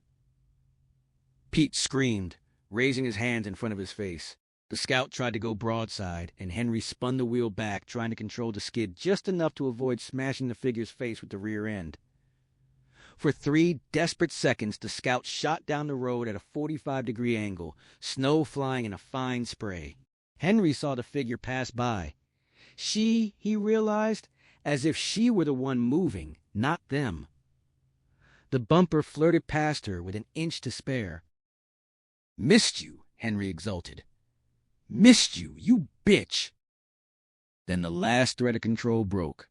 Pete screamed, raising his hands in front of his face. The scout tried to go broadside, and Henry spun the wheel back, trying to control the skid just enough to avoid smashing the figure's face with the rear end. For 3 desperate seconds, the scout shot down the road at a 45-degree angle, snow flying in a fine spray. Henry saw the figure pass by. He realized, as if she were the one moving, not them. The bumper flirted past her with an inch to spare. "Missed you," Henry exulted. "Missed you, you bitch!" Then the last thread of control broke.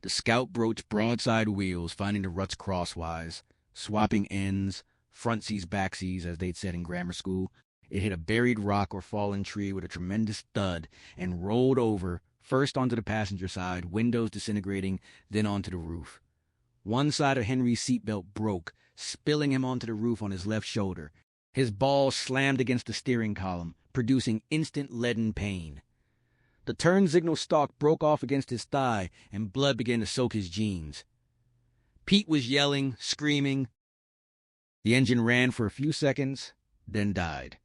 The scout broached broadside wheels, finding the ruts crosswise, swapping ends, frontsies, backsies, as they'd said in grammar school. It hit a buried rock or fallen tree with a tremendous thud and rolled over, first onto the passenger side, windows disintegrating, then onto the roof. One side of Henry's seatbelt broke, spilling him onto the roof on his left shoulder. His balls slammed against the steering column, producing instant leaden pain. The turn signal stalk broke off against his thigh, and blood began to soak his jeans. Pete was yelling, screaming. The engine ran for a few seconds, then died.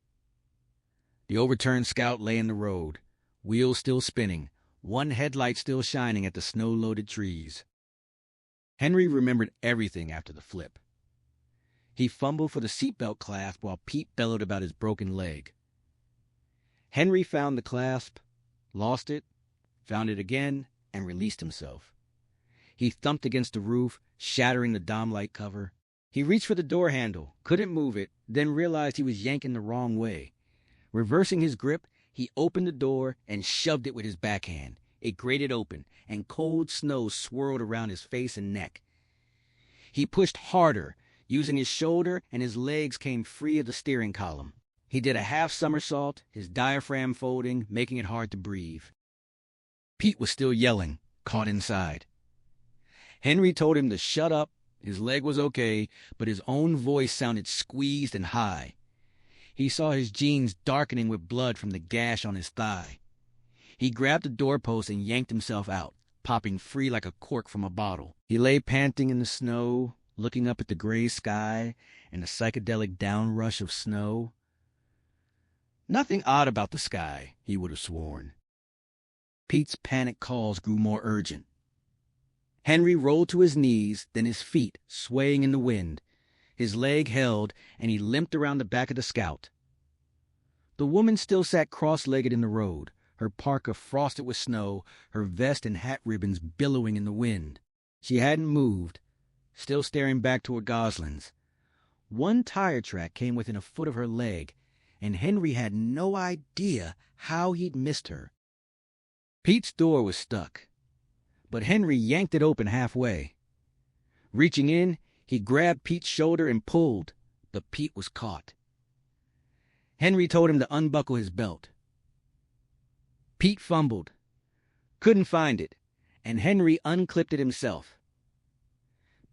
The overturned scout lay in the road, wheels still spinning, one headlight still shining at the snow-loaded trees. Henry remembered everything after the flip. He fumbled for the seatbelt clasp while Pete bellowed about his broken leg. Henry found the clasp, lost it, found it again, and released himself. He thumped against the roof, shattering the dome light cover. He reached for the door handle, couldn't move it, then realized he was yanking the wrong way. Reversing his grip, he opened the door and shoved it with his backhand. It grated open, and cold snow swirled around his face and neck. He pushed harder, using his shoulder, and his legs came free of the steering column. He did a half somersault, his diaphragm folding, making it hard to breathe. Pete was still yelling, caught inside. Henry told him to shut up. His leg was okay, but his own voice sounded squeezed and high. He saw his jeans darkening with blood from the gash on his thigh. He grabbed the doorpost and yanked himself out, popping free like a cork from a bottle. He lay panting in the snow, looking up at the gray sky and the psychedelic downrush of snow. Nothing odd about the sky, he would have sworn. Pete's panic calls grew more urgent. Henry rolled to his knees, then his feet, swaying in the wind. His leg held, and he limped around the back of the Scout. The woman still sat cross-legged in the road, her parka frosted with snow, her vest and hat ribbons billowing in the wind. She hadn't moved, still staring back toward Gosling's. One tire track came within a foot of her leg, and Henry had no idea how he'd missed her. Pete's door was stuck, but Henry yanked it open halfway. Reaching in, he grabbed Pete's shoulder and pulled, but Pete was caught. Henry told him to unbuckle his belt. Pete fumbled, couldn't find it, and Henry unclipped it himself.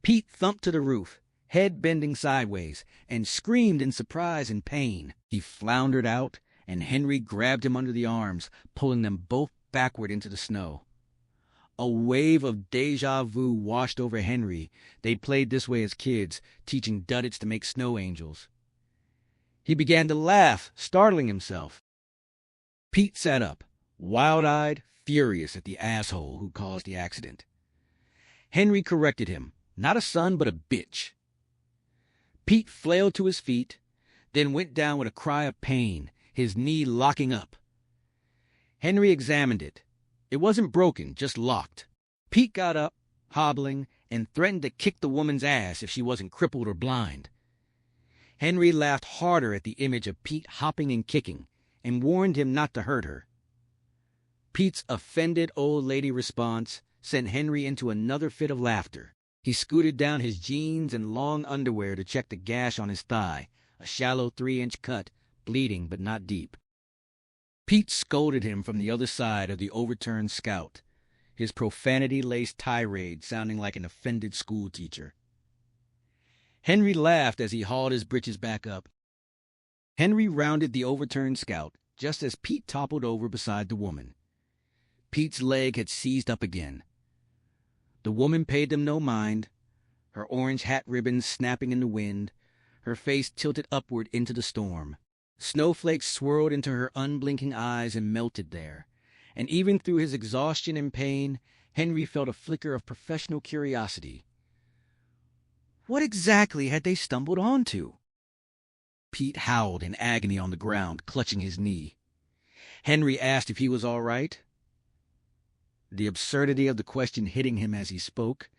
Pete thumped to the roof, head bending sideways, and screamed in surprise and pain. He floundered out, and Henry grabbed him under the arms, pulling them both backward into the snow. A wave of deja vu washed over Henry. They'd played this way as kids, teaching duddits to make snow angels. He began to laugh, startling himself. Pete sat up, wild-eyed, furious at the asshole who caused the accident. Henry corrected him, not a son but a bitch. Pete flailed to his feet, then went down with a cry of pain, his knee locking up. Henry examined it. It wasn't broken, just locked. Pete got up, hobbling, and threatened to kick the woman's ass if she wasn't crippled or blind. Henry laughed harder at the image of Pete hopping and kicking, and warned him not to hurt her. Pete's offended old lady response sent Henry into another fit of laughter. He scooted down his jeans and long underwear to check the gash on his thigh, a shallow 3-inch cut, bleeding but not deep. Pete scolded him from the other side of the overturned Scout, his profanity-laced tirade sounding like an offended schoolteacher. Henry laughed as he hauled his britches back up. Henry rounded the overturned Scout just as Pete toppled over beside the woman. Pete's leg had seized up again. The woman paid them no mind, her orange hat ribbons snapping in the wind, her face tilted upward into the storm. Snowflakes swirled into her unblinking eyes and melted there, and even through his exhaustion and pain, Henry felt a flicker of professional curiosity. What exactly had they stumbled onto? Pete howled in agony on the ground, clutching his knee. Henry asked if he was all right. The absurdity of the question hitting him as he spoke,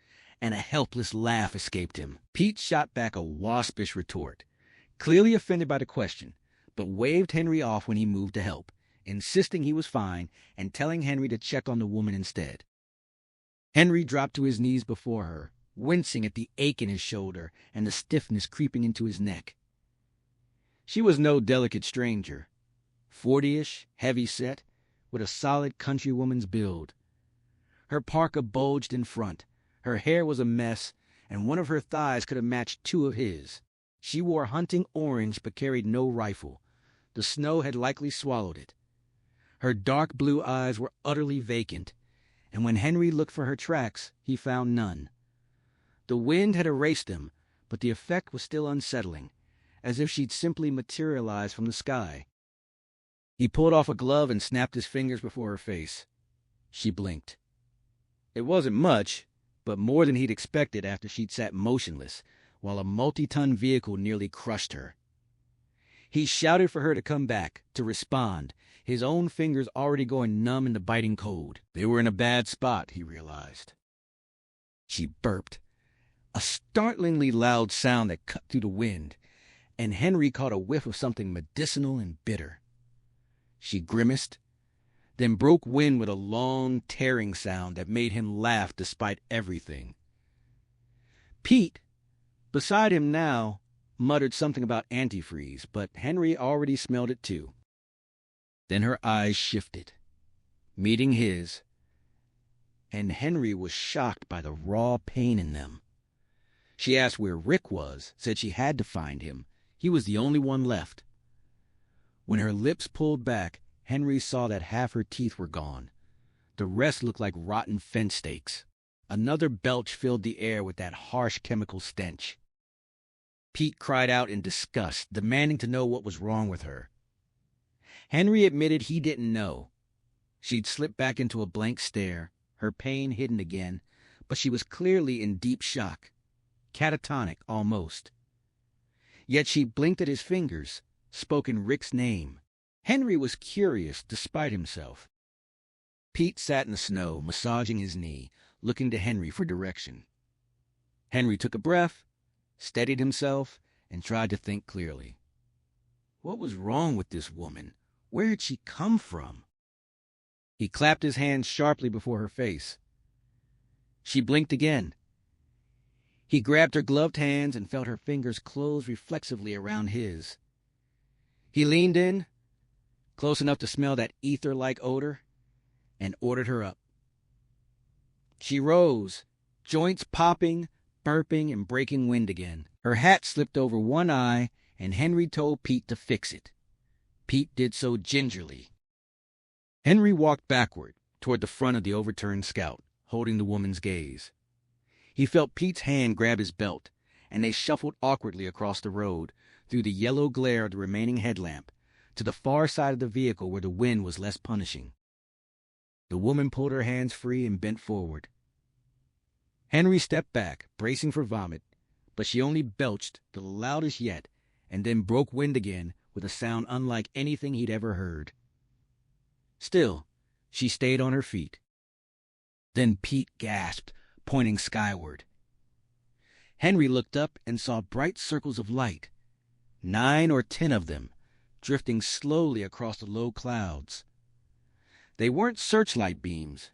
and a helpless laugh escaped him. Pete shot back a waspish retort, clearly offended by the question, but waved Henry off when he moved to help, insisting he was fine and telling Henry to check on the woman instead. Henry dropped to his knees before her, wincing at the ache in his shoulder and the stiffness creeping into his neck. She was no delicate stranger, 40-ish, heavy-set, with a solid countrywoman's build. Her parka bulged in front, her hair was a mess, and one of her thighs could have matched 2 of his. She wore hunting orange but carried no rifle. The snow had likely swallowed it. Her dark blue eyes were utterly vacant, and when Henry looked for her tracks, he found none. The wind had erased them, but the effect was still unsettling, as if she'd simply materialized from the sky. He pulled off a glove and snapped his fingers before her face. She blinked. It wasn't much, but more than he'd expected after she'd sat motionless, while a multi-ton vehicle nearly crushed her. He shouted for her to come back, to respond, his own fingers already going numb in the biting cold. They were in a bad spot, he realized. She burped, a startlingly loud sound that cut through the wind, and Henry caught a whiff of something medicinal and bitter. She grimaced, then broke wind with a long, tearing sound that made him laugh despite everything. Pete, beside him now, muttered something about antifreeze, but Henry already smelled it too. Then her eyes shifted, meeting his, and Henry was shocked by the raw pain in them. She asked where Rick was, said she had to find him. He was the only one left. When her lips pulled back, Henry saw that half her teeth were gone. The rest looked like rotten fence stakes. Another belch filled the air with that harsh chemical stench. Pete cried out in disgust, demanding to know what was wrong with her. Henry admitted he didn't know. She'd slipped back into a blank stare, her pain hidden again, but she was clearly in deep shock. Catatonic, almost. Yet she blinked at his fingers, spoken Rick's name. Henry was curious, despite himself. Pete sat in the snow, massaging his knee, looking to Henry for direction. Henry took a breath, steadied himself, and tried to think clearly. What was wrong with this woman? Where had she come from? He clapped his hands sharply before her face. She blinked again. He grabbed her gloved hands and felt her fingers close reflexively around his. He leaned in, close enough to smell that ether-like odor, and ordered her up. She rose, joints popping, burping and breaking wind again. Her hat slipped over one eye, and Henry told Pete to fix it. Pete did so gingerly. Henry walked backward toward the front of the overturned Scout, holding the woman's gaze. He felt Pete's hand grab his belt, and they shuffled awkwardly across the road, through the yellow glare of the remaining headlamp, to the far side of the vehicle where the wind was less punishing. The woman pulled her hands free and bent forward. Henry stepped back, bracing for vomit, but she only belched, the loudest yet, and then broke wind again with a sound unlike anything he'd ever heard. Still, she stayed on her feet. Then Pete gasped, pointing skyward. Henry looked up and saw bright circles of light, 9 or 10 of them, drifting slowly across the low clouds. They weren't searchlight beams.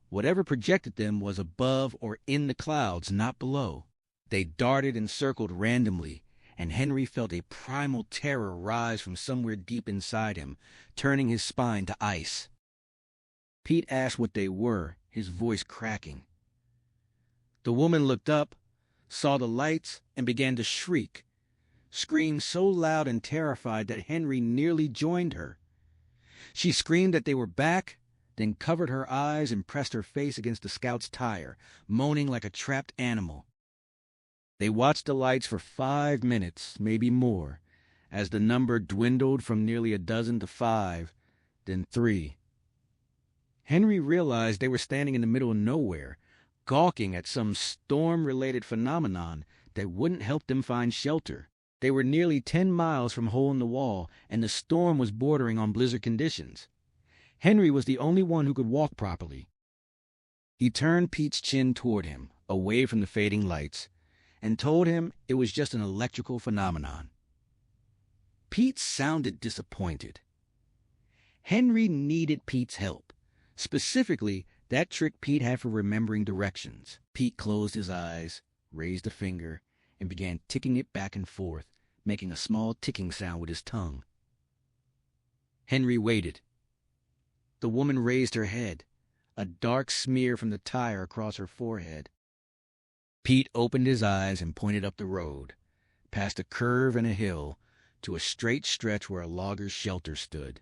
Whatever projected them was above or in the clouds, not below. They darted and circled randomly, and Henry felt a primal terror rise from somewhere deep inside him, turning his spine to ice. Pete asked what they were, his voice cracking. The woman looked up, saw the lights, and began to shriek, screamed so loud and terrified that Henry nearly joined her. She screamed that they were back, then covered her eyes and pressed her face against the Scout's tire, moaning like a trapped animal. They watched the lights for 5 minutes, maybe more, as the number dwindled from nearly a dozen to 5, then 3. Henry realized they were standing in the middle of nowhere, gawking at some storm-related phenomenon that wouldn't help them find shelter. They were nearly 10 miles from Hole in the Wall, and the storm was bordering on blizzard conditions. Henry was the only one who could walk properly. He turned Pete's chin toward him, away from the fading lights, and told him it was just an electrical phenomenon. Pete sounded disappointed. Henry needed Pete's help, specifically that trick Pete had for remembering directions. Pete closed his eyes, raised a finger, and began ticking it back and forth, making a small ticking sound with his tongue. Henry waited. The woman raised her head, a dark smear from the tire across her forehead. Pete opened his eyes and pointed up the road, past a curve and a hill, to a straight stretch where a logger's shelter stood.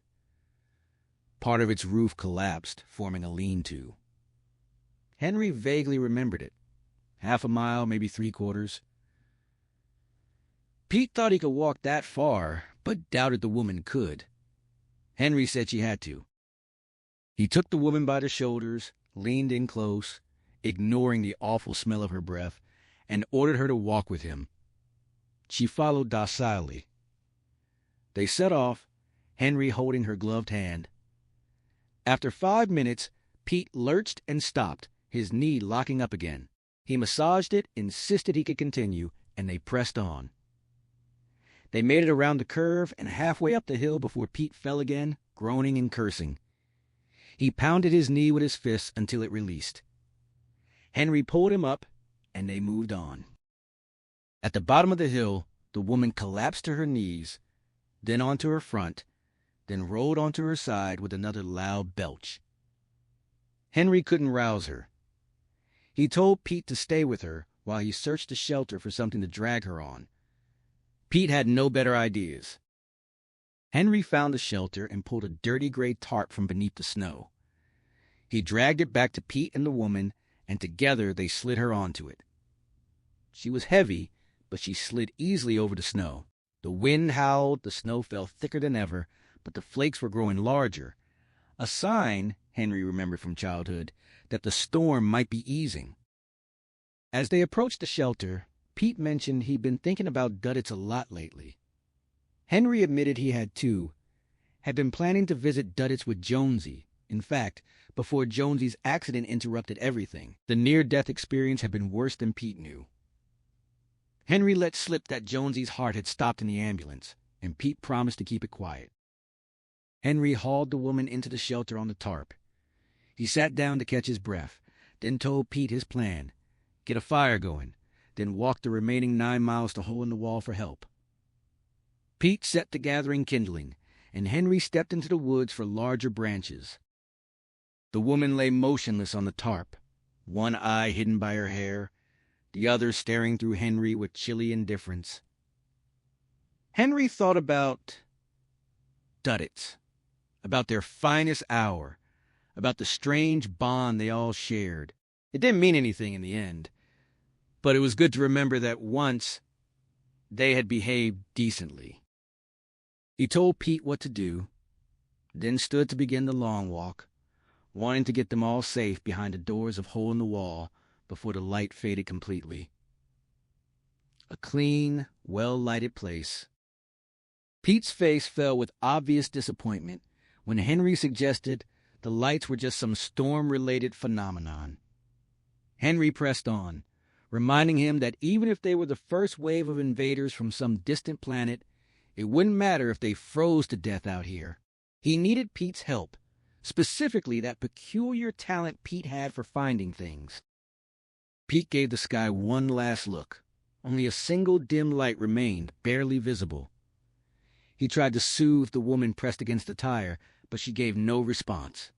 Part of its roof collapsed, forming a lean-to. Henry vaguely remembered it. 1/2 mile, maybe 3/4. Pete thought he could walk that far, but doubted the woman could. Henry said she had to. He took the woman by the shoulders, leaned in close, ignoring the awful smell of her breath, and ordered her to walk with him. She followed docilely. They set off, Henry holding her gloved hand. After 5 minutes, Pete lurched and stopped, his knee locking up again. He massaged it, insisted he could continue, and they pressed on. They made it around the curve and halfway up the hill before Pete fell again, groaning and cursing. He pounded his knee with his fists until it released. Henry pulled him up, and they moved on. At the bottom of the hill, the woman collapsed to her knees, then onto her front, then rolled onto her side with another loud belch. Henry couldn't rouse her. He told Pete to stay with her while he searched the shelter for something to drag her on. Pete had no better ideas. Henry found the shelter and pulled a dirty gray tarp from beneath the snow. He dragged it back to Pete and the woman, and together they slid her onto it. She was heavy, but she slid easily over the snow. The wind howled, the snow fell thicker than ever, but the flakes were growing larger. A sign, Henry remembered from childhood, that the storm might be easing. As they approached the shelter, Pete mentioned he'd been thinking about Duddits a lot lately. Henry admitted he had too. Had been planning to visit Duddits with Jonesy. In fact, before Jonesy's accident interrupted everything, the near-death experience had been worse than Pete knew. Henry let slip that Jonesy's heart had stopped in the ambulance, and Pete promised to keep it quiet. Henry hauled the woman into the shelter on the tarp. He sat down to catch his breath, then told Pete his plan: get a fire going, then walk the remaining 9 miles to Hole in the Wall for help. Pete set the gathering kindling, and Henry stepped into the woods for larger branches. The woman lay motionless on the tarp, one eye hidden by her hair, the other staring through Henry with chilly indifference. Henry thought about Duddits, about their finest hour, about the strange bond they all shared. It didn't mean anything in the end, but it was good to remember that once they had behaved decently. He told Pete what to do, then stood to begin the long walk, wanting to get them all safe behind the doors of hole in the wall before the light faded completely. A clean, well-lighted place. Pete's face fell with obvious disappointment when Henry suggested the lights were just some storm-related phenomenon. Henry pressed on, reminding him that even if they were the first wave of invaders from some distant planet, it wouldn't matter if they froze to death out here. He needed Pete's help, specifically that peculiar talent Pete had for finding things. Pete gave the sky one last look. Only a single dim light remained, barely visible. He tried to soothe the woman pressed against the tire, but she gave no response.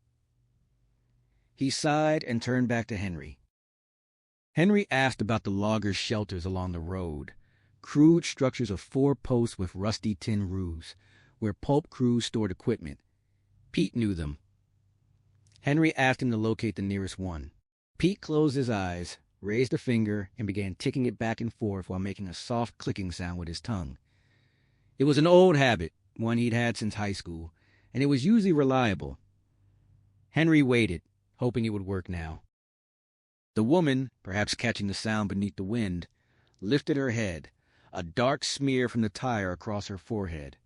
He sighed and turned back to Henry. Henry asked about the loggers' shelters along the road, crude structures of 4 posts with rusty tin roofs, where pulp crews stored equipment. Pete knew them. Henry asked him to locate the nearest one. Pete closed his eyes, raised a finger, and began ticking it back and forth while making a soft clicking sound with his tongue. It was an old habit, one he'd had since high school, and it was usually reliable. Henry waited, hoping it would work now. The woman, perhaps catching the sound beneath the wind, lifted her head, a dark smear from the tire across her forehead.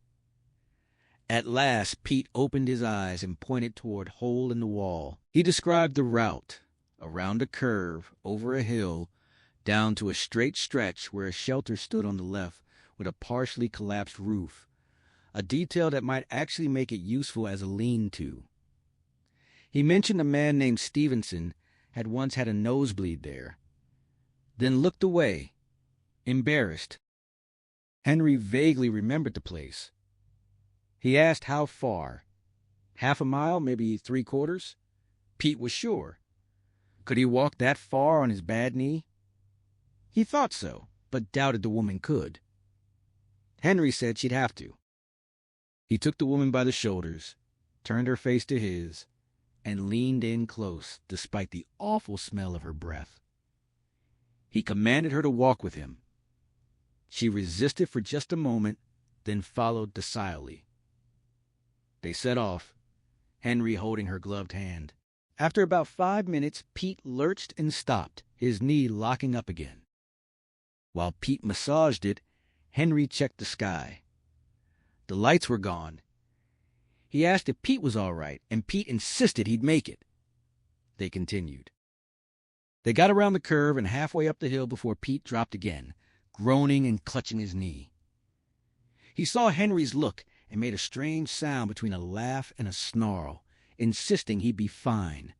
At last, Pete opened his eyes and pointed toward hole in the wall. He described the route, around a curve, over a hill, down to a straight stretch where a shelter stood on the left with a partially collapsed roof, a detail that might actually make it useful as a lean-to. He mentioned a man named Stevenson had once had a nosebleed there, then looked away, embarrassed. Henry vaguely remembered the place. He asked how far. 1/2 mile, maybe 3/4? Pete was sure. Could he walk that far on his bad knee? He thought so, but doubted the woman could. Henry said she'd have to. He took the woman by the shoulders, turned her face to his, and leaned in close, despite the awful smell of her breath. He commanded her to walk with him. She resisted for just a moment, then followed docilely. They set off, Henry holding her gloved hand. After about 5 minutes, Pete lurched and stopped, his knee locking up again. While Pete massaged it, Henry checked the sky. The lights were gone. He asked if Pete was all right, and Pete insisted he'd make it. They continued. They got around the curve and halfway up the hill before Pete dropped again, groaning and clutching his knee. He saw Henry's look and made a strange sound between a laugh and a snarl, insisting he'd be fine.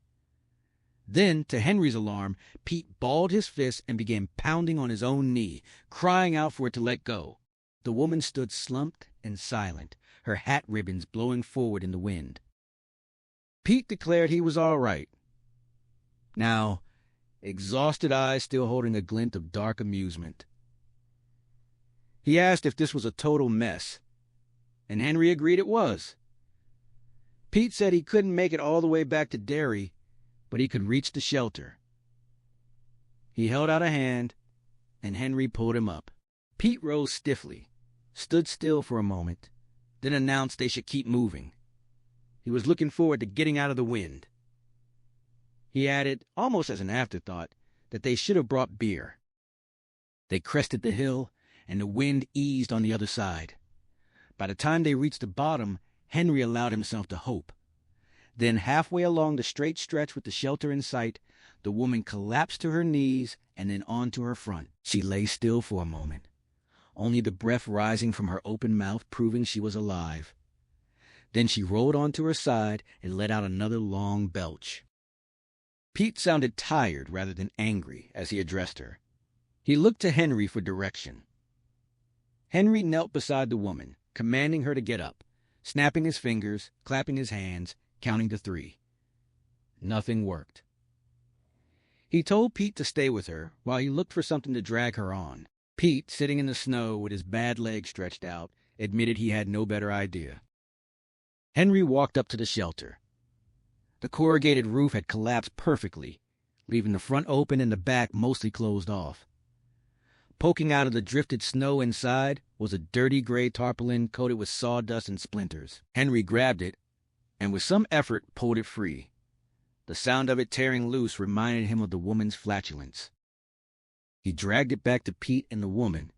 Then, to Henry's alarm, Pete balled his fist and began pounding on his own knee, crying out for it to let go. The woman stood slumped and silent, her hat ribbons blowing forward in the wind. Pete declared he was all right. Now, exhausted eyes still holding a glint of dark amusement. He asked if this was a total mess, and Henry agreed it was. Pete said he couldn't make it all the way back to Derry, but he could reach the shelter. He held out a hand, and Henry pulled him up. Pete rose stiffly, stood still for a moment, then announced they should keep moving. He was looking forward to getting out of the wind. He added, almost as an afterthought, that they should have brought beer. They crested the hill, and the wind eased on the other side. By the time they reached the bottom, Henry allowed himself to hope. Then, halfway along the straight stretch with the shelter in sight, the woman collapsed to her knees and then onto her front. She lay still for a moment, only the breath rising from her open mouth proving she was alive. Then she rolled onto her side and let out another long belch. Pete sounded tired rather than angry as he addressed her. He looked to Henry for direction. Henry knelt beside the woman, commanding her to get up, snapping his fingers, clapping his hands, counting to 3. Nothing worked. He told Pete to stay with her while he looked for something to drag her on. Pete, sitting in the snow with his bad leg stretched out, admitted he had no better idea. Henry walked up to the shelter. The corrugated roof had collapsed perfectly, leaving the front open and the back mostly closed off. Poking out of the drifted snow inside was a dirty gray tarpaulin coated with sawdust and splinters. Henry grabbed it and with some effort pulled it free. The sound of it tearing loose reminded him of the woman's flatulence. He dragged it back to Pete and the woman.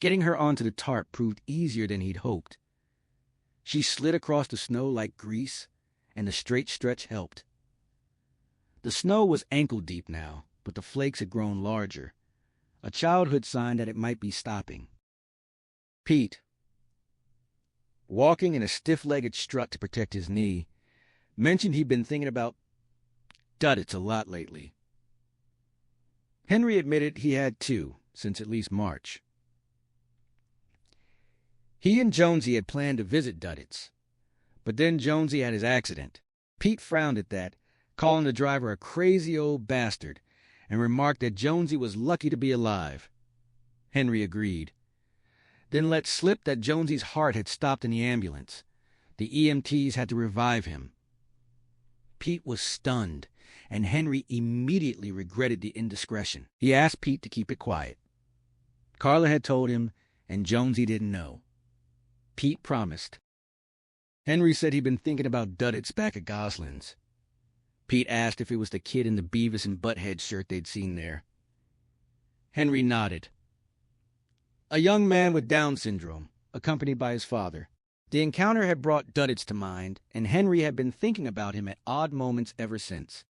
Getting her onto the tarp proved easier than he'd hoped. She slid across the snow like grease, and the straight stretch helped. The snow was ankle-deep now, but the flakes had grown larger, a childhood sign that it might be stopping. Pete, walking in a stiff-legged strut to protect his knee, mentioned he'd been thinking about Duddits a lot lately. Henry admitted he had too, since at least March. He and Jonesy had planned to visit Duddits, but then Jonesy had his accident. Pete frowned at that, calling the driver a crazy old bastard, and remarked that Jonesy was lucky to be alive. Henry agreed, then let slip that Jonesy's heart had stopped in the ambulance. The EMTs had to revive him. Pete was stunned, and Henry immediately regretted the indiscretion. He asked Pete to keep it quiet. Carla had told him, and Jonesy didn't know. Pete promised. Henry said he'd been thinking about Duddits back at Goslin's. Pete asked if it was the kid in the Beavis and Butthead shirt they'd seen there. Henry nodded. A young man with Down syndrome, accompanied by his father. The encounter had brought Duddits to mind, and Henry had been thinking about him at odd moments ever since.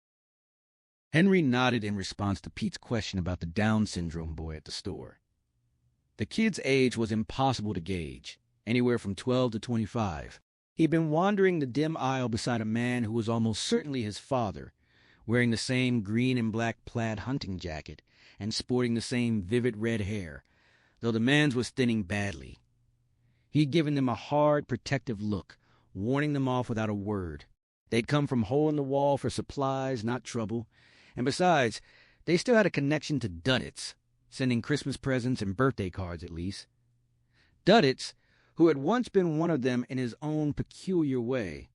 Henry nodded in response to Pete's question about the Down syndrome boy at the store. The kid's age was impossible to gauge, anywhere from 12 to 25. He'd been wandering the dim aisle beside a man who was almost certainly his father, wearing the same green and black plaid hunting jacket and sporting the same vivid red hair, though the man's was thinning badly. He'd given them a hard, protective look, warning them off without a word. They'd come from hole in the wall for supplies, not trouble, and besides, they still had a connection to Duddits, sending Christmas presents and birthday cards at least. Duddits, who had once been one of them in his own peculiar way.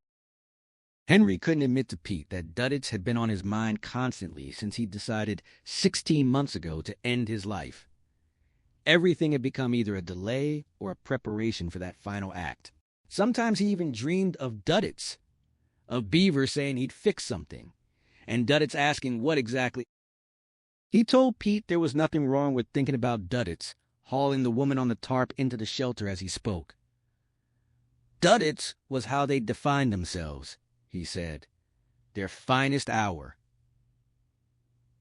Henry couldn't admit to Pete that Duddits had been on his mind constantly since he'd decided 16 months ago to end his life. Everything had become either a delay or a preparation for that final act. Sometimes he even dreamed of Duddits, of Beaver saying he'd fix something, and Duddits asking what exactly. He told Pete there was nothing wrong with thinking about Duddits, hauling the woman on the tarp into the shelter as he spoke. Duddits was how they defined themselves, he said, their finest hour.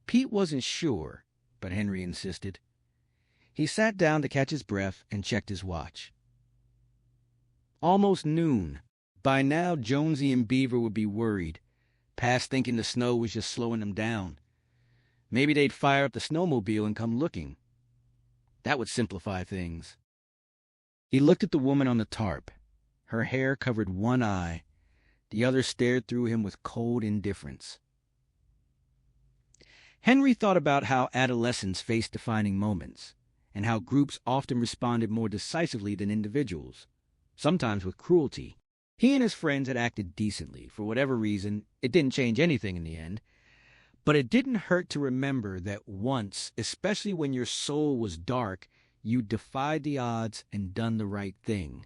Pete wasn't sure, but Henry insisted. He sat down to catch his breath and checked his watch. Almost noon. By now, Jonesy and Beaver would be worried, past thinking the snow was just slowing them down. Maybe they'd fire up the snowmobile and come looking. That would simplify things. He looked at the woman on the tarp. Her hair covered one eye. The other stared through him with cold indifference. Henry thought about how adolescents faced defining moments, and how groups often responded more decisively than individuals, sometimes with cruelty. He and his friends had acted decently. For whatever reason, it didn't change anything in the end. But it didn't hurt to remember that once, especially when your soul was dark, you defied the odds and done the right thing.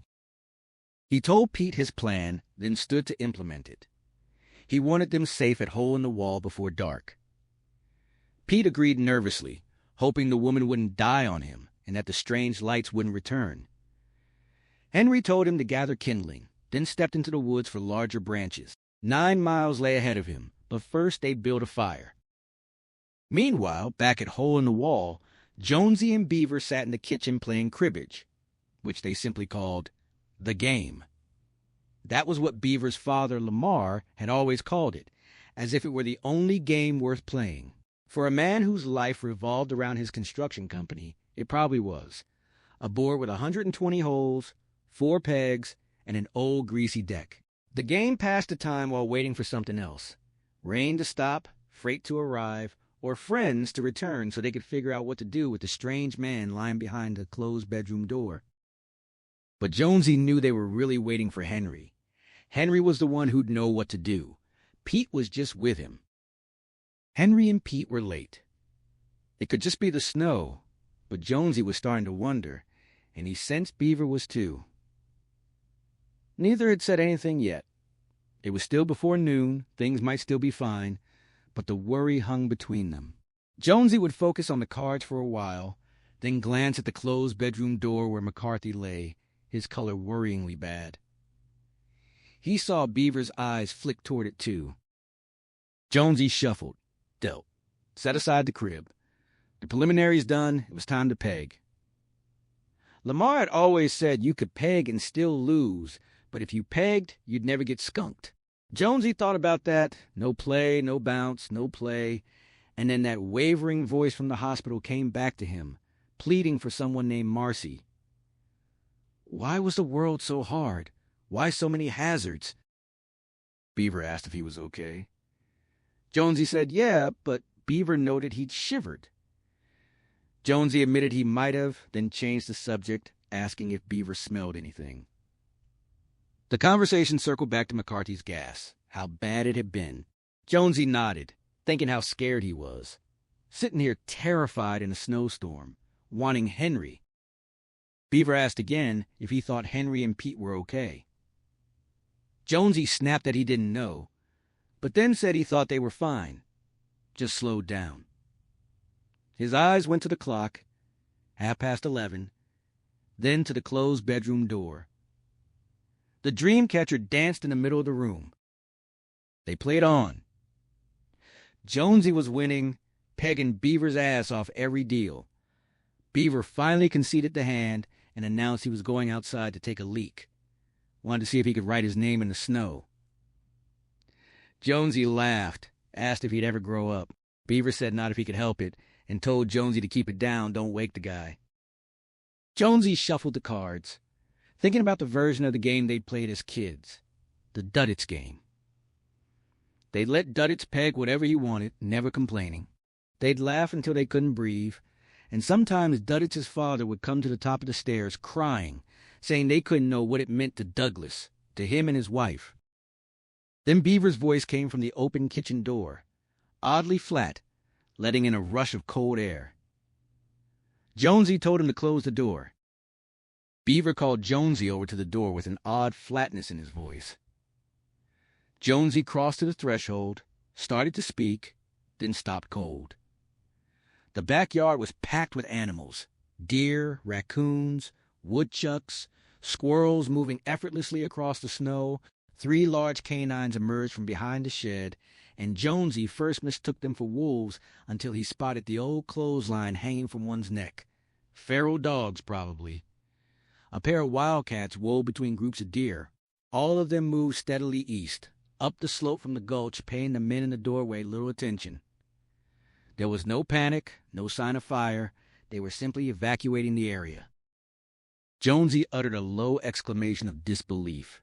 He told Pete his plan, then stood to implement it. He wanted them safe at Hole in the Wall before dark. Pete agreed nervously, hoping the woman wouldn't die on him and that the strange lights wouldn't return. Henry told him to gather kindling, then stepped into the woods for larger branches. 9 miles lay ahead of him, but first they'd build a fire. Meanwhile, back at Hole in the Wall, Jonesy and Beaver sat in the kitchen playing cribbage, which they simply called the game. That was what Beaver's father, Lamar, had always called it, as if it were the only game worth playing. For a man whose life revolved around his construction company, it probably was. A board with 120 holes, 4 pegs, and an old greasy deck. The game passed the time while waiting for something else. Rain to stop, freight to arrive, or friends to return so they could figure out what to do with the strange man lying behind the closed bedroom door. But Jonesy knew they were really waiting for Henry. Henry was the one who'd know what to do. Pete was just with him. Henry and Pete were late. It could just be the snow, but Jonesy was starting to wonder, and he sensed Beaver was too. Neither had said anything yet. It was still before noon, things might still be fine, but the worry hung between them. Jonesy would focus on the cards for a while, then glance at the closed bedroom door where McCarthy lay, his color worryingly bad. He saw Beaver's eyes flick toward it too. Jonesy shuffled, dealt, set aside the crib. The preliminaries done, it was time to peg. Lamar had always said you could peg and still lose, but if you pegged, you'd never get skunked. Jonesy thought about that. No play, no bounce, no play. And then that wavering voice from the hospital came back to him, pleading for someone named Marcy. Why was the world so hard? Why so many hazards? Beaver asked if he was okay. Jonesy said yeah, but Beaver noted he'd shivered. Jonesy admitted he might have, then changed the subject, asking if Beaver smelled anything. The conversation circled back to McCarthy's gas, how bad it had been. Jonesy nodded, thinking how scared he was. Sitting here terrified in a snowstorm, wanting Henry. Beaver asked again if he thought Henry and Pete were okay. Jonesy snapped that he didn't know, but then said he thought they were fine, just slowed down. His eyes went to the clock, 11:30, then to the closed bedroom door. The Dreamcatcher danced in the middle of the room. They played on. Jonesy was winning, pegging Beaver's ass off every deal. Beaver finally conceded the hand and announced he was going outside to take a leak. Wanted to see if he could write his name in the snow. Jonesy laughed, asked if he'd ever grow up. Beaver said not if he could help it, and told Jonesy to keep it down, don't wake the guy. Jonesy shuffled the cards, thinking about the version of the game they'd played as kids, the Duddits game. They'd let Duddits peg whatever he wanted, never complaining. They'd laugh until they couldn't breathe, and sometimes Duddits' father would come to the top of the stairs crying, saying they couldn't know what it meant to Douglas, to him and his wife. Then Beaver's voice came from the open kitchen door, oddly flat, letting in a rush of cold air. Jonesy told him to close the door. Beaver called Jonesy over to the door with an odd flatness in his voice. Jonesy crossed to the threshold, started to speak, then stopped cold. The backyard was packed with animals, deer, raccoons, woodchucks, squirrels moving effortlessly across the snow. 3 large canines emerged from behind the shed, and Jonesy first mistook them for wolves until he spotted the old clothesline hanging from one's neck. Feral dogs, probably. A pair of wildcats wove between groups of deer. All of them moved steadily east, up the slope from the gulch, paying the men in the doorway little attention. There was no panic, no sign of fire. They were simply evacuating the area. Jonesy uttered a low exclamation of disbelief.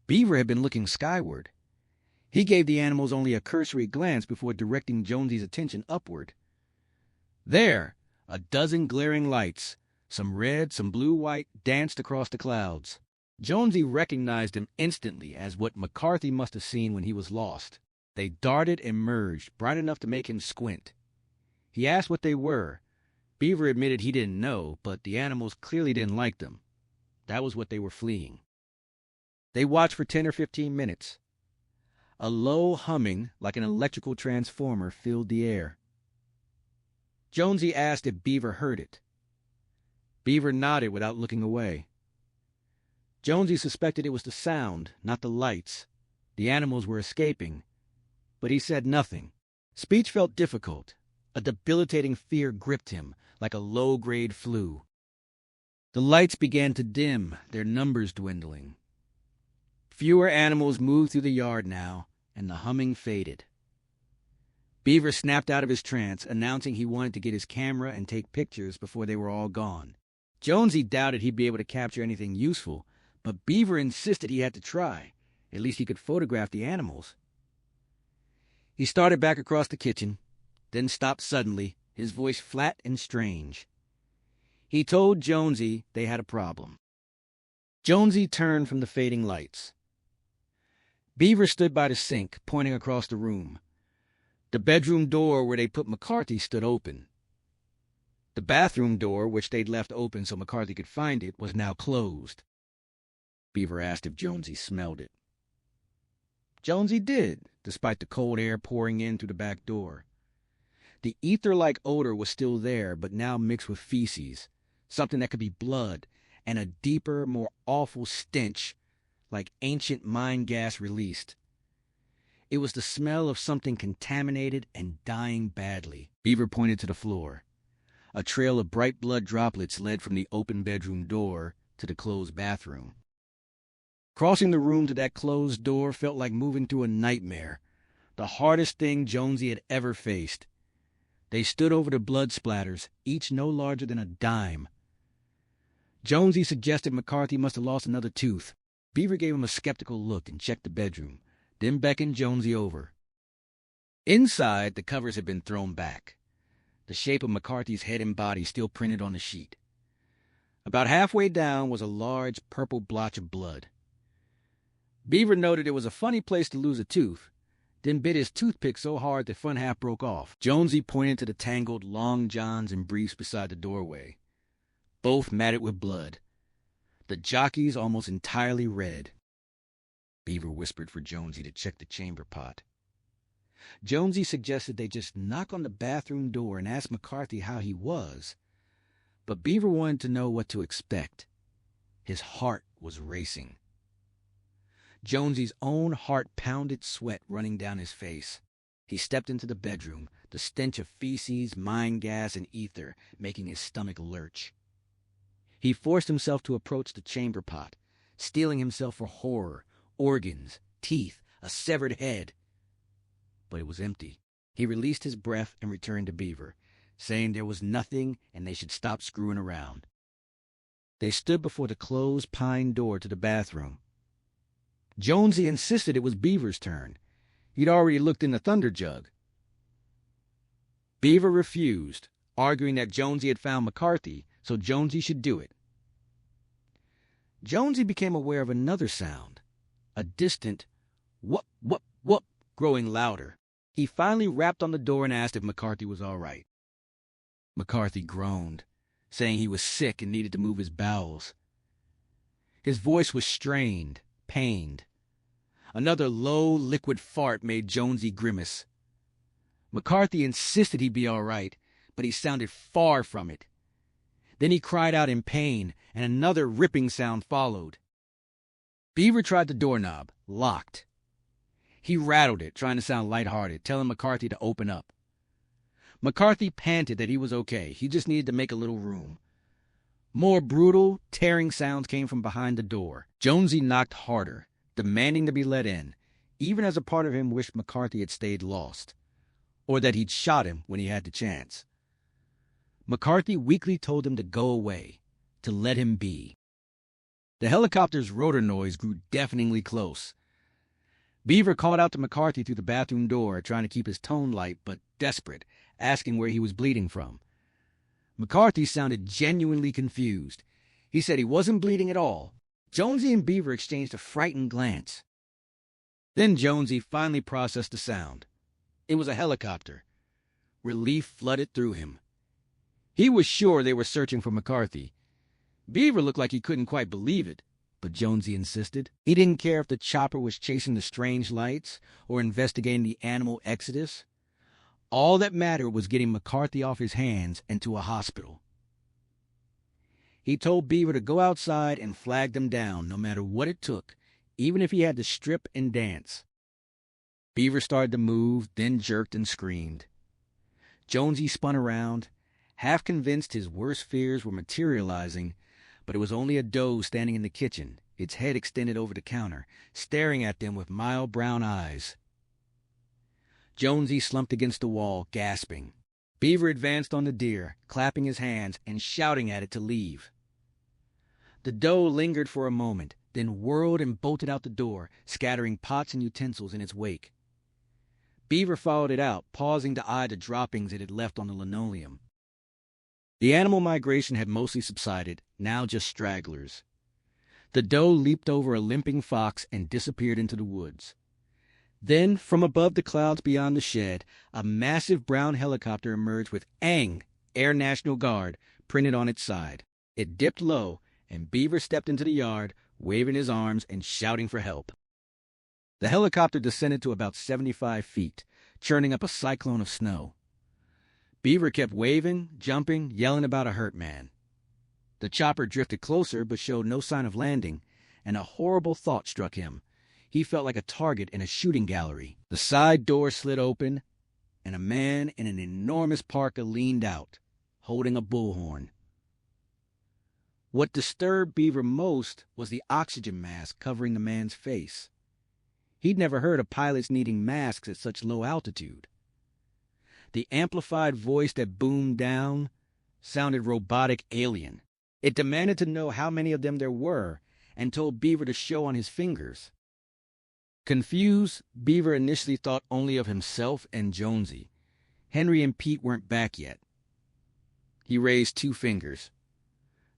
Beaver had been looking skyward. He gave the animals only a cursory glance before directing Jonesy's attention upward. There, a dozen glaring lights, some red, some blue-white, danced across the clouds. Jonesy recognized them instantly as what McCarthy must have seen when he was lost. They darted and merged, bright enough to make him squint. He asked what they were. Beaver admitted he didn't know, but the animals clearly didn't like them. That was what they were fleeing. They watched for 10 or 15 minutes. A low humming, like an electrical transformer, filled the air. Jonesy asked if Beaver heard it. Beaver nodded without looking away. Jonesy suspected it was the sound, not the lights. The animals were escaping, but he said nothing. Speech felt difficult. A debilitating fear gripped him, like a low-grade flu. The lights began to dim, their numbers dwindling. Fewer animals moved through the yard now, and the humming faded. Beaver snapped out of his trance, announcing he wanted to get his camera and take pictures before they were all gone. Jonesy doubted he'd be able to capture anything useful, but Beaver insisted he had to try. At least he could photograph the animals. He started back across the kitchen, then stopped suddenly, his voice flat and strange. He told Jonesy they had a problem. Jonesy turned from the fading lights. Beaver stood by the sink, pointing across the room. The bedroom door where they put McCarthy stood open. The bathroom door, which they'd left open so McCarthy could find it, was now closed. Beaver asked if Jonesy smelled it. Jonesy did, despite the cold air pouring in through the back door. The ether-like odor was still there, but now mixed with feces, something that could be blood, and a deeper, more awful stench, like ancient mine gas released. It was the smell of something contaminated and dying badly. Beaver pointed to the floor. A trail of bright blood droplets led from the open bedroom door to the closed bathroom. Crossing the room to that closed door felt like moving through a nightmare, the hardest thing Jonesy had ever faced. They stood over the blood splatters, each no larger than a dime. Jonesy suggested McCarthy must have lost another tooth. Beaver gave him a skeptical look and checked the bedroom, then beckoned Jonesy over. Inside, the covers had been thrown back, the shape of McCarthy's head and body still printed on the sheet. About halfway down was a large purple blotch of blood. Beaver noted it was a funny place to lose a tooth, then bit his toothpick so hard the front half broke off. Jonesy pointed to the tangled long johns and briefs beside the doorway, both matted with blood, the jockeys almost entirely red. Beaver whispered for Jonesy to check the chamber pot. Jonesy suggested they just knock on the bathroom door and ask McCarthy how he was, but Beaver wanted to know what to expect. His heart was racing. Jonesy's own heart pounded, sweat running down his face. He stepped into the bedroom, the stench of feces, mine gas, and ether making his stomach lurch. He forced himself to approach the chamber pot, steeling himself for horror, organs, teeth, a severed head. But it was empty. He released his breath and returned to Beaver, saying there was nothing and they should stop screwing around. They stood before the closed pine door to the bathroom. Jonesy insisted it was Beaver's turn. He'd already looked in the thunder jug. Beaver refused, arguing that Jonesy had found McCarthy, so Jonesy should do it. Jonesy became aware of another sound, a distant whoop, whoop, whoop, growing louder. He finally rapped on the door and asked if McCarthy was all right. McCarthy groaned, saying he was sick and needed to move his bowels. His voice was strained, pained. Another low, liquid fart made Jonesy grimace. McCarthy insisted he'd be all right, but he sounded far from it. Then he cried out in pain, and another ripping sound followed. Beaver tried the doorknob, locked. He rattled it, trying to sound lighthearted, telling McCarthy to open up. McCarthy panted that he was okay. He just needed to make a little room. More brutal, tearing sounds came from behind the door. Jonesy knocked harder, demanding to be let in, even as a part of him wished McCarthy had stayed lost, or that he'd shot him when he had the chance. McCarthy weakly told him to go away, to let him be. The helicopter's rotor noise grew deafeningly close. Beaver called out to McCarthy through the bathroom door, trying to keep his tone light but desperate, asking where he was bleeding from. McCarthy sounded genuinely confused. He said he wasn't bleeding at all. Jonesy and Beaver exchanged a frightened glance. Then Jonesy finally processed the sound. It was a helicopter. Relief flooded through him. He was sure they were searching for McCarthy. Beaver looked like he couldn't quite believe it, but Jonesy insisted. He didn't care if the chopper was chasing the strange lights or investigating the animal exodus. All that mattered was getting McCarthy off his hands and to a hospital. He told Beaver to go outside and flag them down, no matter what it took, even if he had to strip and dance. Beaver started to move, then jerked and screamed. Jonesy spun around, half convinced his worst fears were materializing, but it was only a doe standing in the kitchen, its head extended over the counter, staring at them with mild brown eyes. Jonesy slumped against the wall, gasping. Beaver advanced on the deer, clapping his hands and shouting at it to leave. The doe lingered for a moment, then whirled and bolted out the door, scattering pots and utensils in its wake. Beaver followed it out, pausing to eye the droppings it had left on the linoleum. The animal migration had mostly subsided, now just stragglers. The doe leaped over a limping fox and disappeared into the woods. Then, from above the clouds beyond the shed, a massive brown helicopter emerged with "Aang, Air National Guard," printed on its side. It dipped low, and Beaver stepped into the yard, waving his arms and shouting for help. The helicopter descended to about 75 feet, churning up a cyclone of snow. Beaver kept waving, jumping, yelling about a hurt man. The chopper drifted closer but showed no sign of landing, and a horrible thought struck him. He felt like a target in a shooting gallery. The side door slid open, and a man in an enormous parka leaned out, holding a bullhorn. What disturbed Beaver most was the oxygen mask covering the man's face. He'd never heard of pilots needing masks at such low altitude. The amplified voice that boomed down sounded robotic alien. It demanded to know how many of them there were and told Beaver to show on his fingers. Confused, Beaver initially thought only of himself and Jonesy. Henry and Pete weren't back yet. He raised 2 fingers.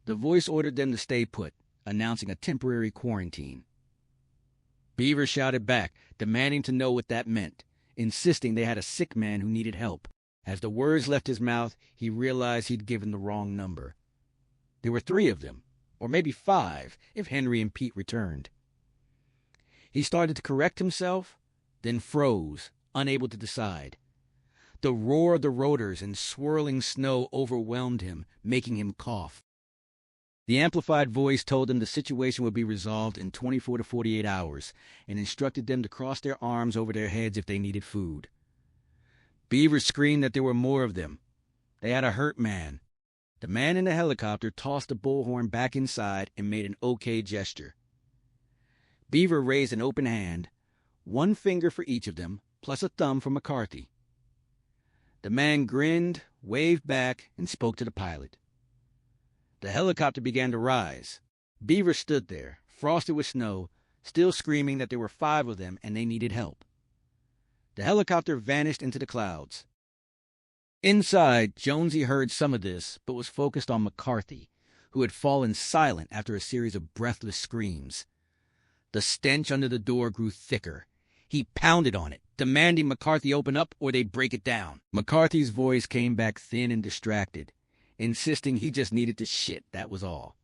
The voice ordered them to stay put, announcing a temporary quarantine. Beaver shouted back, demanding to know what that meant, insisting they had a sick man who needed help. As the words left his mouth, he realized he'd given the wrong number. There were 3 of them, or maybe 5, if Henry and Pete returned. He started to correct himself, then froze, unable to decide. The roar of the rotors and swirling snow overwhelmed him, making him cough. The amplified voice told them the situation would be resolved in 24 to 48 hours and instructed them to cross their arms over their heads if they needed food. Beaver screamed that there were more of them. They had a hurt man. The man in the helicopter tossed the bullhorn back inside and made an okay gesture. Beaver raised an open hand, 1 finger for each of them, plus a thumb for McCarthy. The man grinned, waved back, and spoke to the pilot. The helicopter began to rise. Beaver stood there, frosted with snow, still screaming that there were 5 of them and they needed help. The helicopter vanished into the clouds. Inside, Jonesy heard some of this, but was focused on McCarthy, who had fallen silent after a series of breathless screams. The stench under the door grew thicker. He pounded on it, demanding McCarthy open up or they'd break it down. McCarthy's voice came back thin and distracted, insisting he just needed to shit, that was all.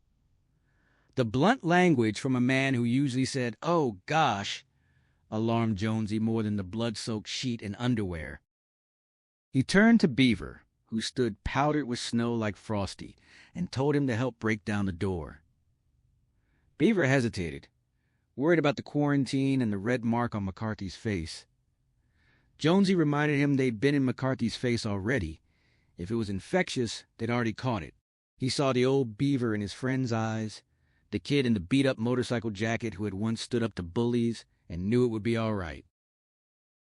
The blunt language from a man who usually said, "Oh, gosh," alarmed Jonesy more than the blood-soaked sheet and underwear. He turned to Beaver, who stood powdered with snow like Frosty, and told him to help break down the door. Beaver hesitated, worried about the quarantine and the red mark on McCarthy's face. Jonesy reminded him they'd been in McCarthy's face already. If it was infectious, they'd already caught it. He saw the old Beaver in his friend's eyes, the kid in the beat-up motorcycle jacket who had once stood up to bullies and knew it would be all right.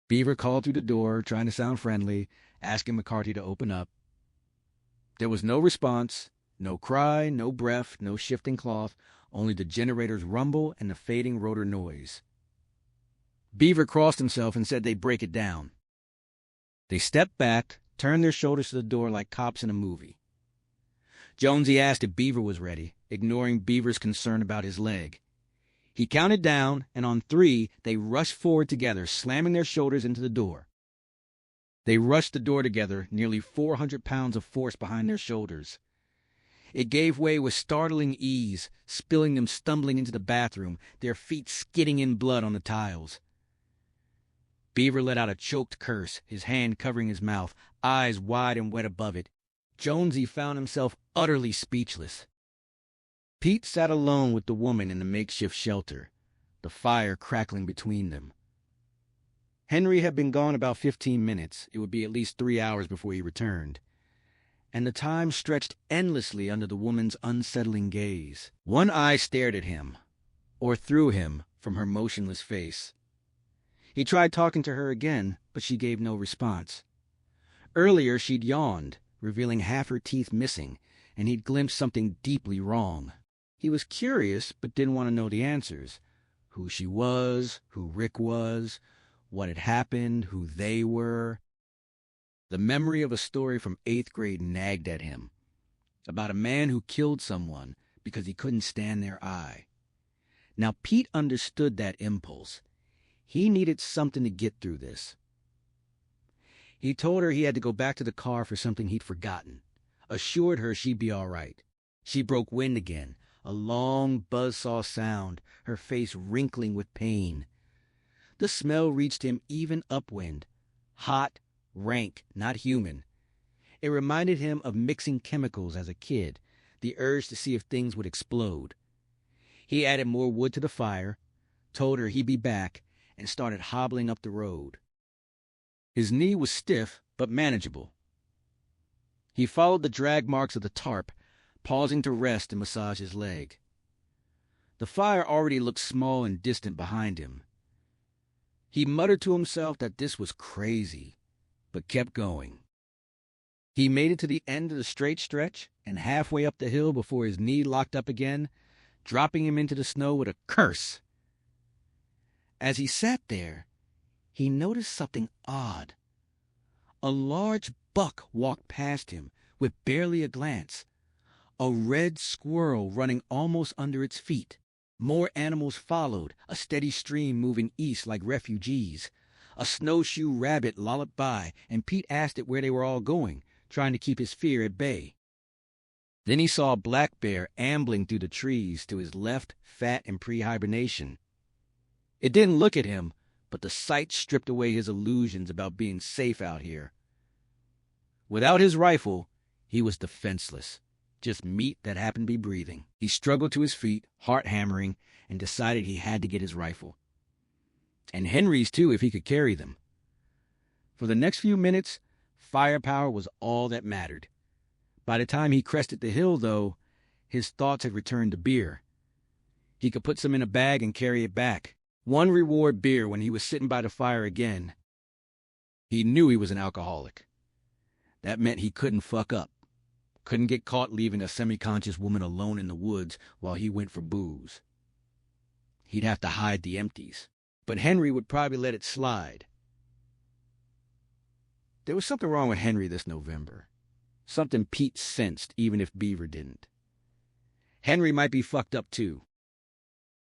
Beaver called through the door, trying to sound friendly, asking McCarthy to open up. There was no response, no cry, no breath, no shifting cloth, only the generator's rumble and the fading rotor noise. Beaver crossed himself and said they'd break it down. They stepped back, turned their shoulders to the door like cops in a movie. Jonesy asked if Beaver was ready, ignoring Beaver's concern about his leg. He counted down, and on 3, they rushed forward together, slamming their shoulders into the door. They rushed the door together, nearly 400 pounds of force behind their shoulders. It gave way with startling ease, spilling them stumbling into the bathroom, their feet skidding in blood on the tiles. Beaver let out a choked curse, his hand covering his mouth, eyes wide and wet above it. Jonesy found himself utterly speechless. Pete sat alone with the woman in the makeshift shelter, the fire crackling between them. Henry had been gone about 15 minutes. It would be at least 3 hours before he returned. And the time stretched endlessly under the woman's unsettling gaze. One eye stared at him, or through him from her motionless face. He tried talking to her again, but she gave no response. Earlier she'd yawned, revealing half her teeth missing, and he'd glimpsed something deeply wrong. He was curious, but didn't want to know the answers. Who she was, who Rick was, what had happened, who they were. The memory of a story from 8th grade nagged at him, about a man who killed someone because he couldn't stand their eye. Now, Pete understood that impulse. He needed something to get through this. He told her he had to go back to the car for something he'd forgotten, assured her she'd be all right. She broke wind again, a long buzzsaw sound, her face wrinkling with pain. The smell reached him even upwind, hot, rank, not human. It reminded him of mixing chemicals as a kid, the urge to see if things would explode. He added more wood to the fire, told her he'd be back, and started hobbling up the road. His knee was stiff, but manageable. He followed the drag marks of the tarp, pausing to rest and massage his leg. The fire already looked small and distant behind him. He muttered to himself that this was crazy, but kept going. He made it to the end of the straight stretch and halfway up the hill before his knee locked up again, dropping him into the snow with a curse. As he sat there, he noticed something odd. A large buck walked past him with barely a glance, a red squirrel running almost under its feet. More animals followed, a steady stream moving east like refugees. A snowshoe rabbit lolloped by, and Pete asked it where they were all going, trying to keep his fear at bay. Then he saw a black bear ambling through the trees to his left, fat and pre-hibernation. It didn't look at him, but the sight stripped away his illusions about being safe out here. Without his rifle, he was defenseless, just meat that happened to be breathing. He struggled to his feet, heart hammering, and decided he had to get his rifle. And Henry's too, if he could carry them. For the next few minutes, firepower was all that mattered. By the time he crested the hill, though, his thoughts had returned to beer. He could put some in a bag and carry it back. One reward beer when he was sitting by the fire again. He knew he was an alcoholic. That meant he couldn't fuck up. Couldn't get caught leaving a semi-conscious woman alone in the woods while he went for booze. He'd have to hide the empties. But Henry would probably let it slide. There was something wrong with Henry this November. Something Pete sensed, even if Beaver didn't. Henry might be fucked up, too.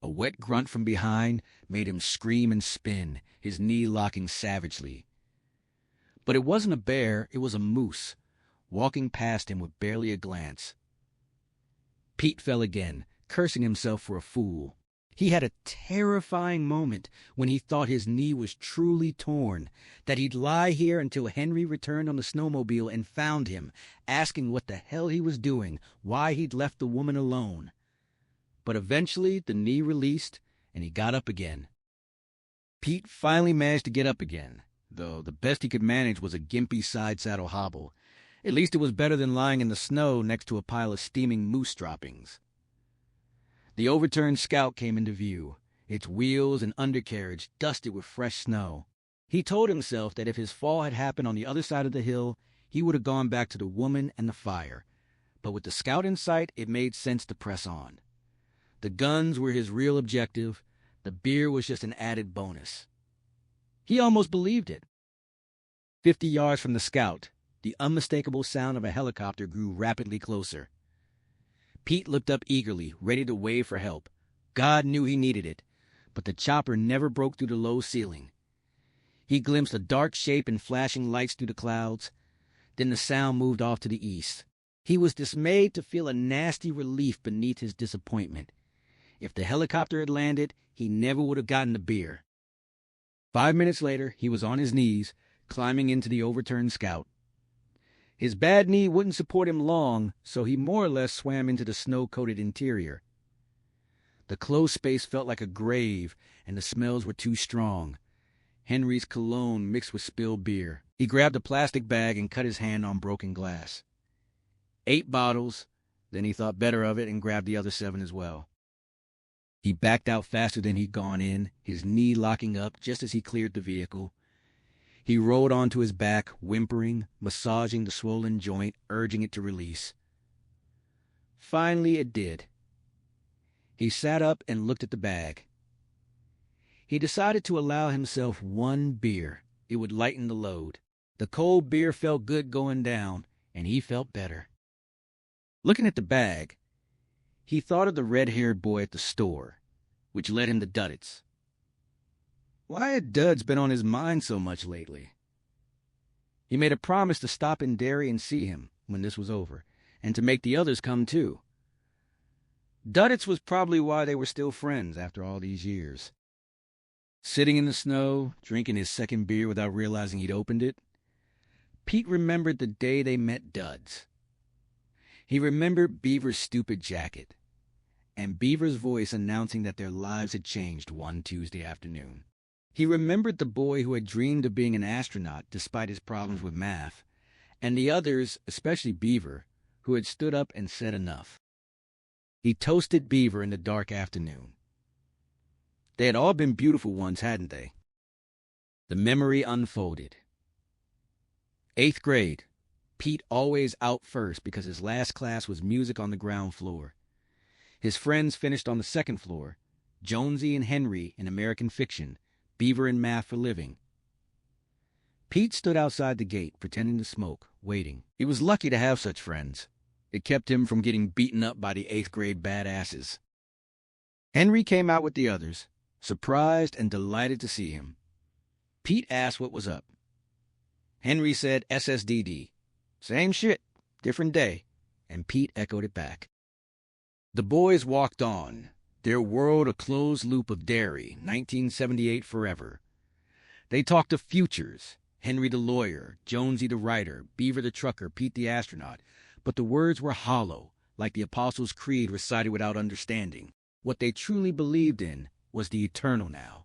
A wet grunt from behind made him scream and spin, his knee locking savagely. But it wasn't a bear, it was a moose, walking past him with barely a glance. Pete fell again, cursing himself for a fool. He had a terrifying moment when he thought his knee was truly torn, that he'd lie here until Henry returned on the snowmobile and found him, asking what the hell he was doing, why he'd left the woman alone. But eventually the knee released, and he got up again. Pete finally managed to get up again, though the best he could manage was a gimpy side saddle hobble. At least it was better than lying in the snow next to a pile of steaming moose droppings. The overturned Scout came into view, its wheels and undercarriage dusted with fresh snow. He told himself that if his fall had happened on the other side of the hill, he would have gone back to the woman and the fire. But with the Scout in sight, it made sense to press on. The guns were his real objective. The beer was just an added bonus. He almost believed it. 50 yards from the Scout, the unmistakable sound of a helicopter grew rapidly closer. Pete looked up eagerly, ready to wave for help. God knew he needed it, but the chopper never broke through the low ceiling. He glimpsed a dark shape and flashing lights through the clouds. Then the sound moved off to the east. He was dismayed to feel a nasty relief beneath his disappointment. If the helicopter had landed, he never would have gotten the beer. 5 minutes later, he was on his knees, climbing into the overturned Scout. His bad knee wouldn't support him long, so he more or less swam into the snow-coated interior. The closed space felt like a grave, and the smells were too strong. Henry's cologne mixed with spilled beer. He grabbed a plastic bag and cut his hand on broken glass. 8 bottles, then he thought better of it and grabbed the other 7 as well. He backed out faster than he'd gone in, his knee locking up just as he cleared the vehicle. He rolled onto his back, whimpering, massaging the swollen joint, urging it to release. Finally, it did. He sat up and looked at the bag. He decided to allow himself one beer. It would lighten the load. The cold beer felt good going down, and he felt better. Looking at the bag, he thought of the red-haired boy at the store, which led him to Duddits. Why had Duds been on his mind so much lately? He made a promise to stop in Derry and see him when this was over, and to make the others come too. Duddits was probably why they were still friends after all these years. Sitting in the snow, drinking his second beer without realizing he'd opened it, Pete remembered the day they met Duds. He remembered Beaver's stupid jacket, and Beaver's voice announcing that their lives had changed one Tuesday afternoon. He remembered the boy who had dreamed of being an astronaut despite his problems with math, and the others, especially Beaver, who had stood up and said enough. He toasted Beaver in the dark afternoon. They had all been beautiful ones, hadn't they? The memory unfolded. 8th grade. Pete always out first because his last class was music on the ground floor. His friends finished on the second floor, Jonesy and Henry in American fiction, Beaver in math for living. Pete stood outside the gate, pretending to smoke, waiting. He was lucky to have such friends. It kept him from getting beaten up by the 8th grade badasses. Henry came out with the others, surprised and delighted to see him. Pete asked what was up. Henry said SSDD. Same shit, different day, and Pete echoed it back. The boys walked on, their world a closed loop of Derry, 1978 forever. They talked of futures, Henry the lawyer, Jonesy the writer, Beaver the trucker, Pete the astronaut, but the words were hollow, like the Apostles' Creed recited without understanding. What they truly believed in was the eternal now.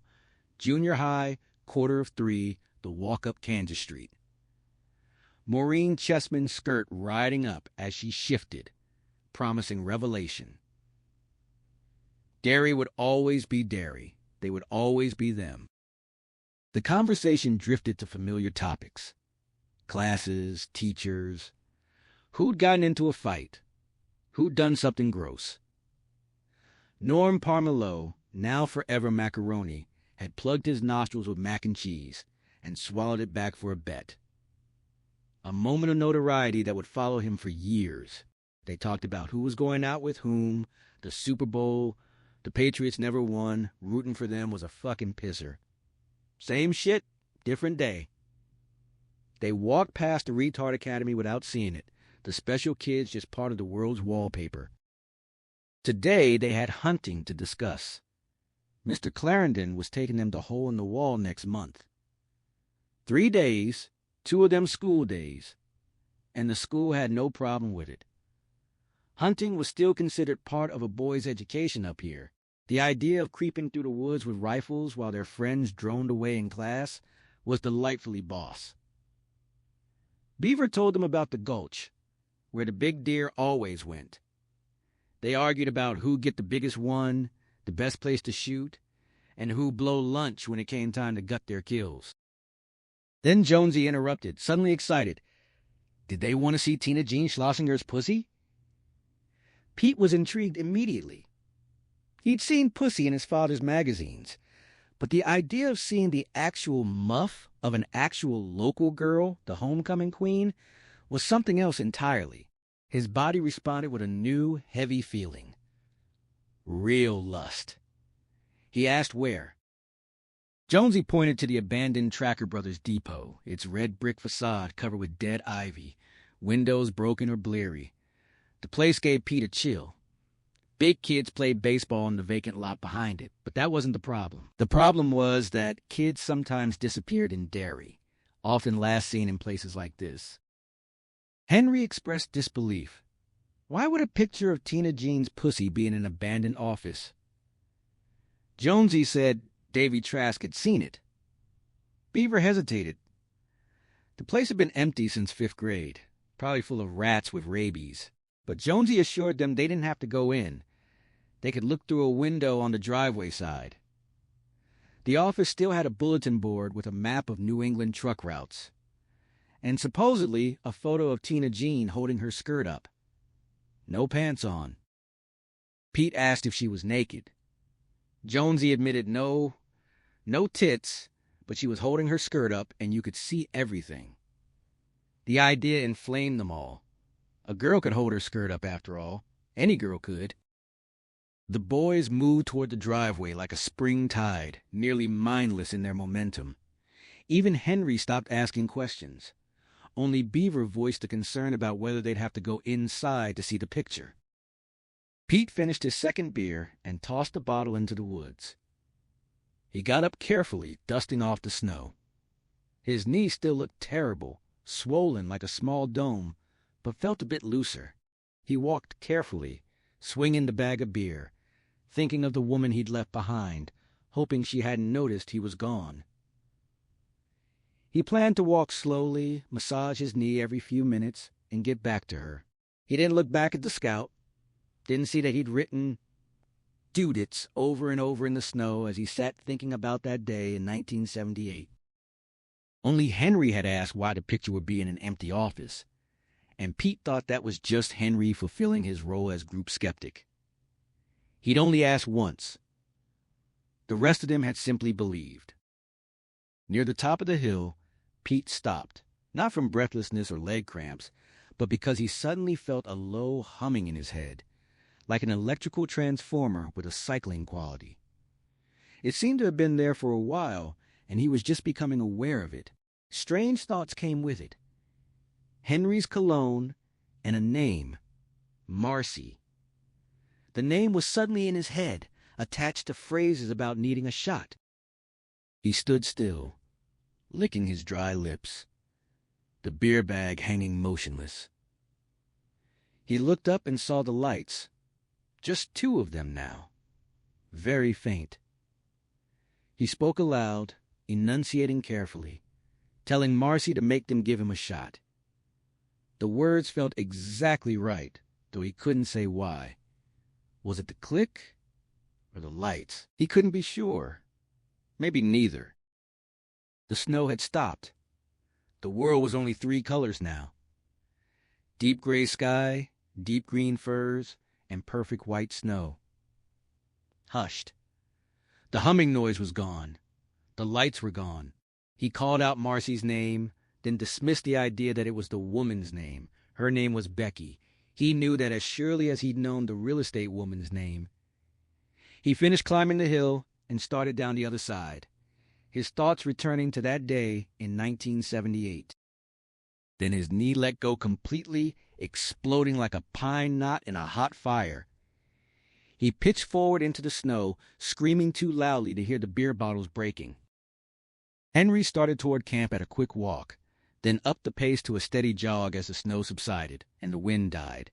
Junior high, 2:45, the walk up Kansas Street. Maureen Chessman's skirt riding up as she shifted, promising revelation. Derry would always be Derry. They would always be them. The conversation drifted to familiar topics. Classes, teachers. Who'd gotten into a fight? Who'd done something gross? Norm Parmelo, now forever macaroni, had plugged his nostrils with mac and cheese and swallowed it back for a bet. A moment of notoriety that would follow him for years. They talked about who was going out with whom, the Super Bowl, the Patriots never won, rooting for them was a fucking pisser. Same shit, different day. They walked past the Retard Academy without seeing it, the special kids just part of the world's wallpaper. Today they had hunting to discuss. Mr. Clarendon was taking them to Hole in the Wall next month. 3 days, 2 of them school days, and the school had no problem with it. Hunting was still considered part of a boy's education up here. The idea of creeping through the woods with rifles while their friends droned away in class was delightfully boss. Beaver told them about the gulch, where the big deer always went. They argued about who'd get the biggest one, the best place to shoot, and who'd blow lunch when it came time to gut their kills. Then Jonesy interrupted, suddenly excited. Did they want to see Tina Jean Schlossinger's pussy? Pete was intrigued immediately. He'd seen pussy in his father's magazines, but the idea of seeing the actual muff of an actual local girl, the homecoming queen, was something else entirely. His body responded with a new, heavy feeling. Real lust. He asked where. Jonesy pointed to the abandoned Tracker Brothers depot, its red brick facade covered with dead ivy, windows broken or bleary. The place gave Pete a chill. Big kids played baseball in the vacant lot behind it, but that wasn't the problem. The problem was that kids sometimes disappeared in Derry, often last seen in places like this. Henry expressed disbelief. Why would a picture of Tina Jean's pussy be in an abandoned office? Jonesy said Davy Trask had seen it. Beaver hesitated. The place had been empty since 5th grade, probably full of rats with rabies. But Jonesy assured them they didn't have to go in. They could look through a window on the driveway side. The office still had a bulletin board with a map of New England truck routes, and supposedly a photo of Tina Jean holding her skirt up. No pants on. Pete asked if she was naked. Jonesy admitted no, No tits, but she was holding her skirt up and you could see everything. The idea inflamed them all. A girl could hold her skirt up after all. Any girl could. The boys moved toward the driveway like a spring tide, nearly mindless in their momentum. Even Henry stopped asking questions. Only Beaver voiced a concern about whether they'd have to go inside to see the picture. Pete finished his second beer and tossed the bottle into the woods. He got up carefully, dusting off the snow. His knee still looked terrible, swollen like a small dome, but felt a bit looser. He walked carefully, swinging the bag of beer, thinking of the woman he'd left behind, hoping she hadn't noticed he was gone. He planned to walk slowly, massage his knee every few minutes, and get back to her. He didn't look back at the scout, didn't see that he'd written "Dudits" over and over in the snow as he sat thinking about that day in 1978. Only Henry had asked why the picture would be in an empty office, and Pete thought that was just Henry fulfilling his role as group skeptic. He'd only asked once. The rest of them had simply believed. Near the top of the hill, Pete stopped, not from breathlessness or leg cramps, but because he suddenly felt a low humming in his head, like an electrical transformer with a cycling quality. It seemed to have been there for a while, and he was just becoming aware of it. Strange thoughts came with it. Henry's cologne and a name, Marcy. The name was suddenly in his head, attached to phrases about needing a shot. He stood still, licking his dry lips, the beer bag hanging motionless. He looked up and saw the lights, just two of them now, very faint. He spoke aloud, enunciating carefully, telling Marcy to make them give him a shot. The words felt exactly right, though he couldn't say why. Was it the click or the lights? He couldn't be sure. Maybe neither. The snow had stopped. The world was only three colors now. Deep gray sky, deep green firs, and perfect white snow. Hushed. The humming noise was gone. The lights were gone. He called out Marcy's name, then dismissed the idea that it was the woman's name. Her name was Becky. He knew that as surely as he'd known the real estate woman's name. He finished climbing the hill and started down the other side, his thoughts returning to that day in 1978. Then his knee let go completely, exploding like a pine knot in a hot fire. He pitched forward into the snow, screaming too loudly to hear the beer bottles breaking. Henry started toward camp at a quick walk, then upped the pace to a steady jog as the snow subsided and the wind died.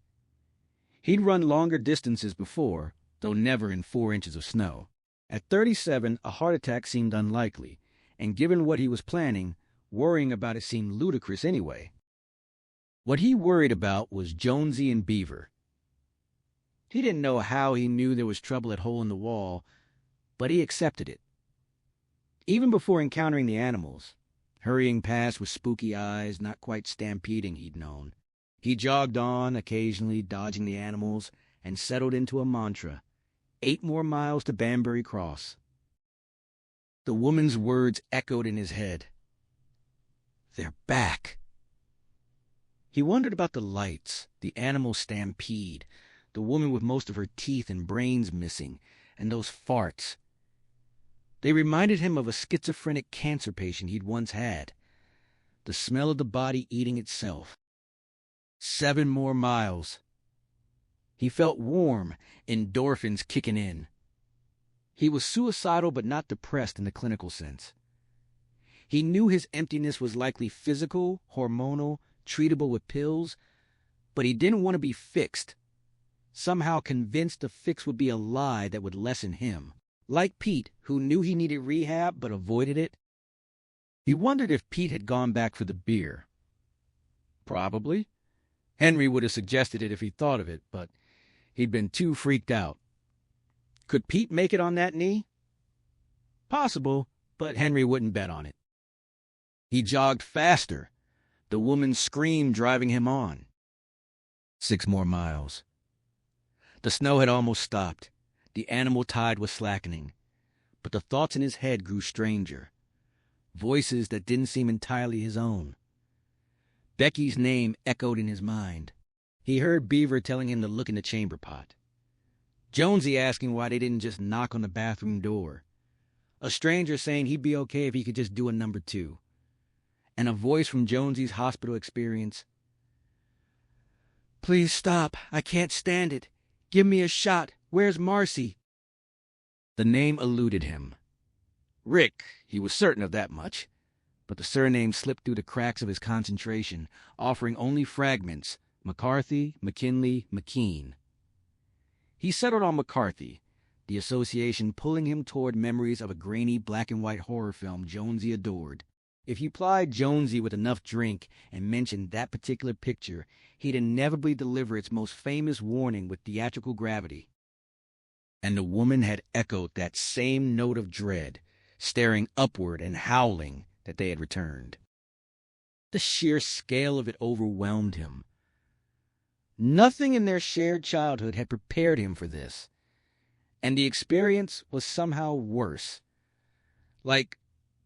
He'd run longer distances before, though never in 4 inches of snow. At 37, a heart attack seemed unlikely, and given what he was planning, worrying about it seemed ludicrous anyway. What he worried about was Jonesy and Beaver. He didn't know how he knew there was trouble at Hole in the Wall, but he accepted it. Even before encountering the animals, hurrying past with spooky eyes, not quite stampeding he'd known, he jogged on, occasionally dodging the animals, and settled into a mantra: 8 more miles to Banbury Cross. The woman's words echoed in his head. They're back. He wondered about the lights, the animal stampede, the woman with most of her teeth and brains missing, and those farts. They reminded him of a schizophrenic cancer patient he'd once had. The smell of the body eating itself. 7 more miles. He felt warm, endorphins kicking in. He was suicidal but not depressed in the clinical sense. He knew his emptiness was likely physical, hormonal, treatable with pills, but he didn't want to be fixed, somehow convinced the fix would be a lie that would lessen him. Like Pete, who knew he needed rehab but avoided it. He wondered if Pete had gone back for the beer. Probably. Henry would have suggested it if he thought of it, but he'd been too freaked out. Could Pete make it on that knee? Possible, but Henry wouldn't bet on it. He jogged faster, the woman's scream driving him on. 6 more miles. The snow had almost stopped. The animal tide was slackening. But the thoughts in his head grew stranger. Voices that didn't seem entirely his own. Becky's name echoed in his mind. He heard Beaver telling him to look in the chamber pot. Jonesy asking why they didn't just knock on the bathroom door. A stranger saying he'd be okay if he could just do a number 2. And a voice from Jonesy's hospital experience. "Please stop. I can't stand it. Give me a shot. Where's Marcy?" The name eluded him. Rick, he was certain of that much. But the surname slipped through the cracks of his concentration, offering only fragments: McCarthy, McKinley, McKean. He settled on McCarthy, the association pulling him toward memories of a grainy black-and-white horror film Jonesy adored. If you plied Jonesy with enough drink and mentioned that particular picture, he'd inevitably deliver its most famous warning with theatrical gravity. And the woman had echoed that same note of dread, staring upward and howling that they had returned. The sheer scale of it overwhelmed him. Nothing in their shared childhood had prepared him for this, and the experience was somehow worse. Like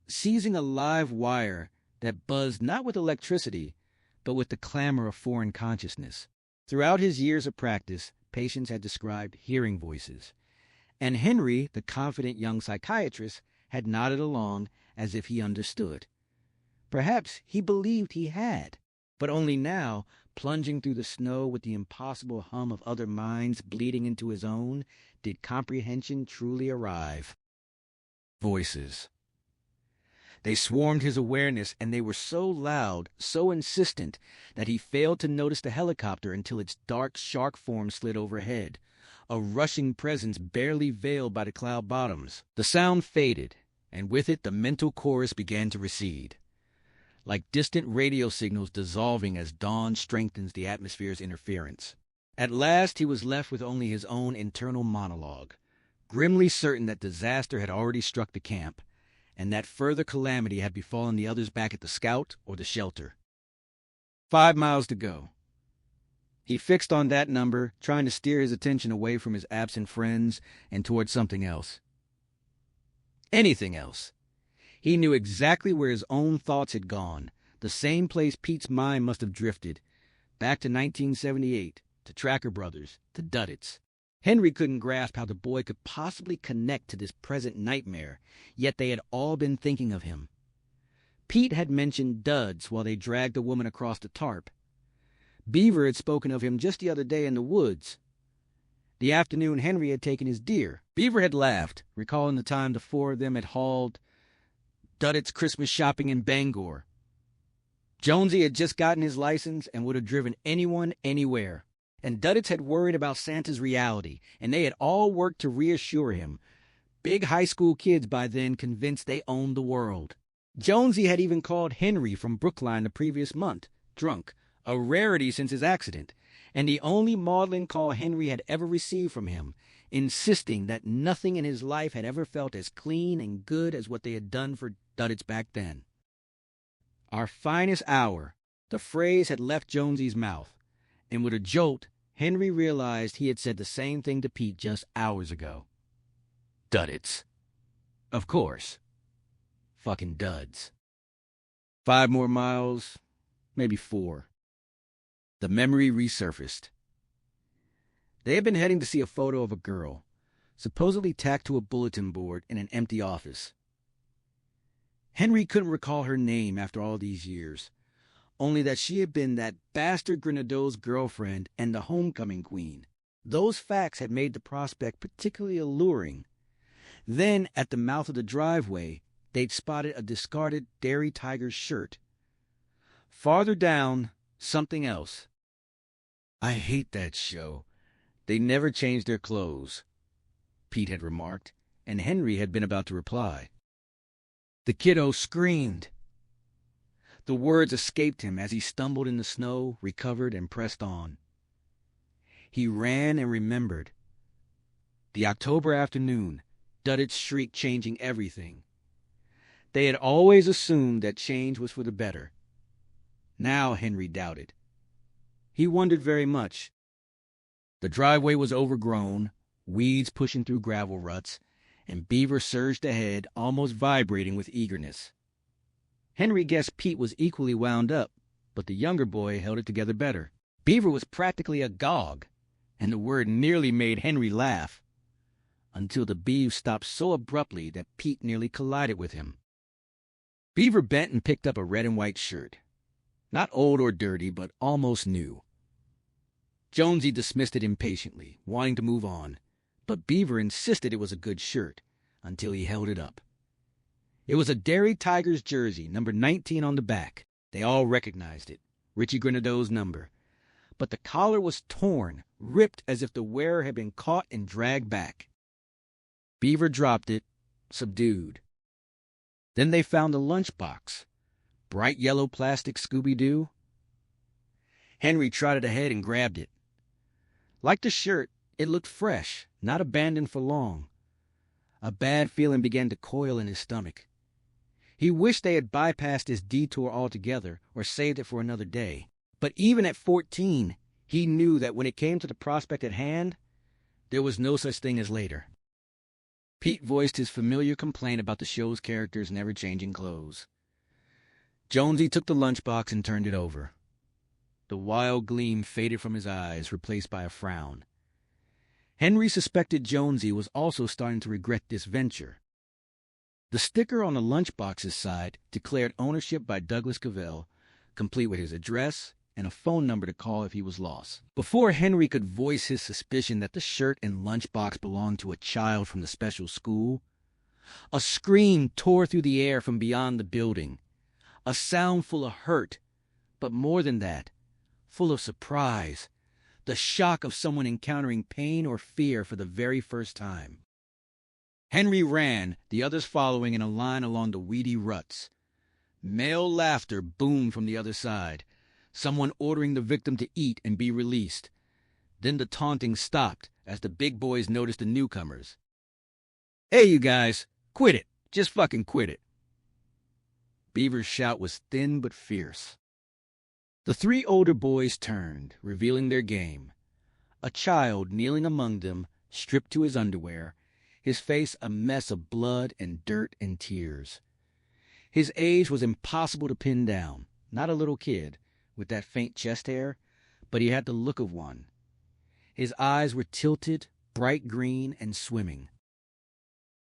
seizing a live wire that buzzed not with electricity, but with the clamor of foreign consciousness. Throughout his years of practice, patients had described hearing voices, and Henry, the confident young psychiatrist, had nodded along as if he understood. Perhaps he believed he had, but only now, plunging through the snow with the impossible hum of other minds bleeding into his own, did comprehension truly arrive. Voices. They swarmed his awareness, and they were so loud, so insistent, that he failed to notice the helicopter until its dark shark form slid overhead, a rushing presence barely veiled by the cloud bottoms. The sound faded, and with it the mental chorus began to recede, like distant radio signals dissolving as dawn strengthens the atmosphere's interference. At last he was left with only his own internal monologue, grimly certain that disaster had already struck the camp, and that further calamity had befallen the others back at the scout or the shelter. 5 miles to go. He fixed on that number, trying to steer his attention away from his absent friends and toward something else. Anything else. He knew exactly where his own thoughts had gone, the same place Pete's mind must have drifted, back to 1978, to Tracker Brothers, to Duddits. Henry couldn't grasp how the boy could possibly connect to this present nightmare, yet they had all been thinking of him. Pete had mentioned duds while they dragged the woman across the tarp. Beaver had spoken of him just the other day in the woods. The afternoon Henry had taken his deer. Beaver had laughed, recalling the time the 4 of them had hauled Duddits Christmas shopping in Bangor. Jonesy had just gotten his license and would have driven anyone anywhere. And Duddits had worried about Santa's reality, and they had all worked to reassure him. Big high school kids by then convinced they owned the world. Jonesy had even called Henry from Brookline the previous month, drunk, a rarity since his accident, and the only maudlin call Henry had ever received from him, insisting that nothing in his life had ever felt as clean and good as what they had done for Duddits back then. Our finest hour, the phrase had left Jonesy's mouth, and with a jolt, Henry realized he had said the same thing to Pete just hours ago. Duddits. Of course. Fucking duds. 5 more miles, maybe 4. The memory resurfaced. They had been heading to see a photo of a girl, supposedly tacked to a bulletin board in an empty office. Henry couldn't recall her name after all these years, only that she had been that bastard Grenadeau's girlfriend and the homecoming queen. Those facts had made the prospect particularly alluring. Then, at the mouth of the driveway, they'd spotted a discarded Dairy Tiger's shirt. Farther down, something else. "I hate that show. They never change their clothes," Pete had remarked, and Henry had been about to reply. The kiddo screamed. The words escaped him as he stumbled in the snow, recovered, and pressed on. He ran and remembered. The October afternoon, Duddits' shriek changing everything. They had always assumed that change was for the better. Now Henry doubted. He wondered very much. The driveway was overgrown, weeds pushing through gravel ruts, and Beaver surged ahead, almost vibrating with eagerness. Henry guessed Pete was equally wound up, but the younger boy held it together better. Beaver was practically agog, and the word nearly made Henry laugh, until the Beav stopped so abruptly that Pete nearly collided with him. Beaver bent and picked up a red and white shirt. Not old or dirty, but almost new. Jonesy dismissed it impatiently, wanting to move on, but Beaver insisted it was a good shirt, until he held it up. It was a Derry Tigers jersey, number 19 on the back. They all recognized it, Richie Grenadeau's number. But the collar was torn, ripped as if the wearer had been caught and dragged back. Beaver dropped it, subdued. Then they found a lunchbox, bright yellow plastic Scooby-Doo. Henry trotted ahead and grabbed it. Like the shirt, it looked fresh, not abandoned for long. A bad feeling began to coil in his stomach. He wished they had bypassed this detour altogether or saved it for another day. But even at 14, he knew that when it came to the prospect at hand, there was no such thing as later. Pete voiced his familiar complaint about the show's characters' never-changing clothes. Jonesy took the lunchbox and turned it over. The wild gleam faded from his eyes, replaced by a frown. Henry suspected Jonesy was also starting to regret this venture. The sticker on the lunchbox's side declared ownership by Douglas Cavell, complete with his address and a phone number to call if he was lost. Before Henry could voice his suspicion that the shirt and lunchbox belonged to a child from the special school, a scream tore through the air from beyond the building, a sound full of hurt, but more than that, full of surprise, the shock of someone encountering pain or fear for the very first time. Henry ran, the others following in a line along the weedy ruts. Male laughter boomed from the other side, someone ordering the victim to eat and be released. Then the taunting stopped as the big boys noticed the newcomers. "Hey, you guys, quit it. Just fucking quit it." Beaver's shout was thin but fierce. The three older boys turned, revealing their game. A child kneeling among them, stripped to his underwear, his face a mess of blood and dirt and tears. His age was impossible to pin down. Not a little kid, with that faint chest hair, but he had the look of one. His eyes were tilted, bright green, and swimming.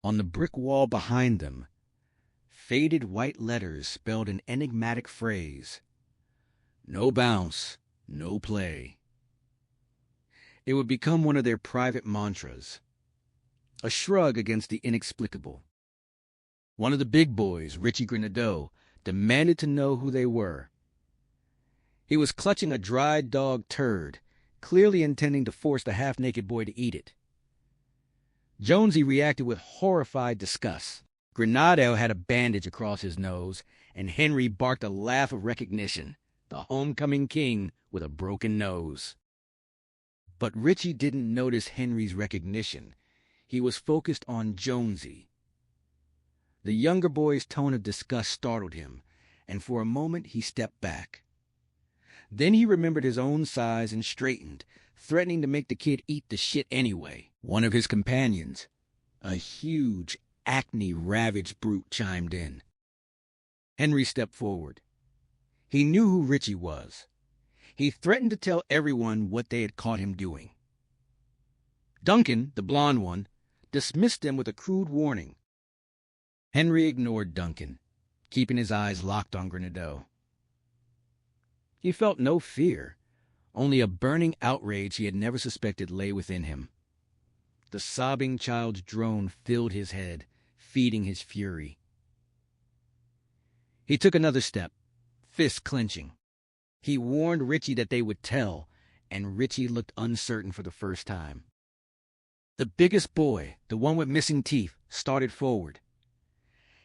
On the brick wall behind them, faded white letters spelled an enigmatic phrase: "No bounce, no play." It would become one of their private mantras, a shrug against the inexplicable. One of the big boys, Richie Grenadeau, demanded to know who they were. He was clutching a dried dog turd, clearly intending to force the half-naked boy to eat it. Jonesy reacted with horrified disgust. Grenadeau had a bandage across his nose, and Henry barked a laugh of recognition, the homecoming king with a broken nose. But Richie didn't notice Henry's recognition. He was focused on Jonesy. The younger boy's tone of disgust startled him, and for a moment he stepped back. Then he remembered his own size and straightened, threatening to make the kid eat the shit anyway. One of his companions, a huge, acne-ravaged brute, chimed in. Henry stepped forward. He knew who Richie was. He threatened to tell everyone what they had caught him doing. Duncan, the blond one, dismissed them with a crude warning. Henry ignored Duncan, keeping his eyes locked on Grenadeau. He felt no fear, only a burning outrage he had never suspected lay within him. The sobbing child's drone filled his head, feeding his fury. He took another step, fists clenching. He warned Richie that they would tell, and Richie looked uncertain for the first time. The biggest boy, the one with missing teeth, started forward.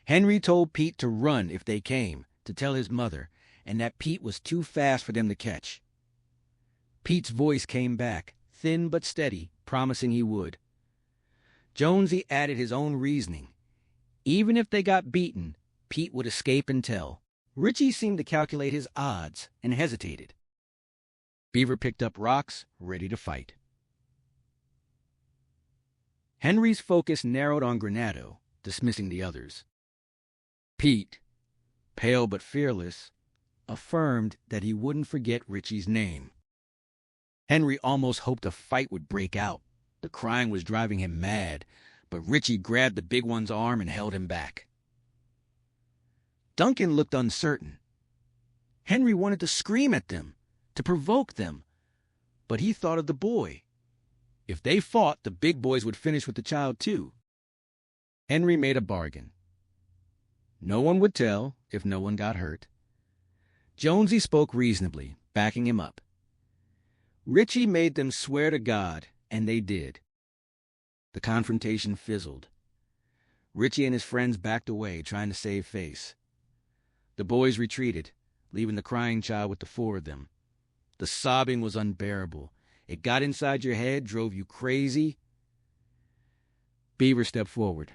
Henry told Pete to run if they came, to tell his mother, and that Pete was too fast for them to catch. Pete's voice came back, thin but steady, promising he would. Jonesy added his own reasoning. Even if they got beaten, Pete would escape and tell. Richie seemed to calculate his odds and hesitated. Beaver picked up rocks, ready to fight. Henry's focus narrowed on Granado, dismissing the others. Pete, pale but fearless, affirmed that he wouldn't forget Richie's name. Henry almost hoped a fight would break out. The crying was driving him mad, but Richie grabbed the big one's arm and held him back. Duncan looked uncertain. Henry wanted to scream at them, to provoke them, but he thought of the boy. If they fought, the big boys would finish with the child too. Henry made a bargain. No one would tell if no one got hurt. Jonesy spoke reasonably, backing him up. Richie made them swear to God, and they did. The confrontation fizzled. Richie and his friends backed away, trying to save face. The boys retreated, leaving the crying child with the four of them. The sobbing was unbearable. It got inside your head, drove you crazy. Beaver stepped forward.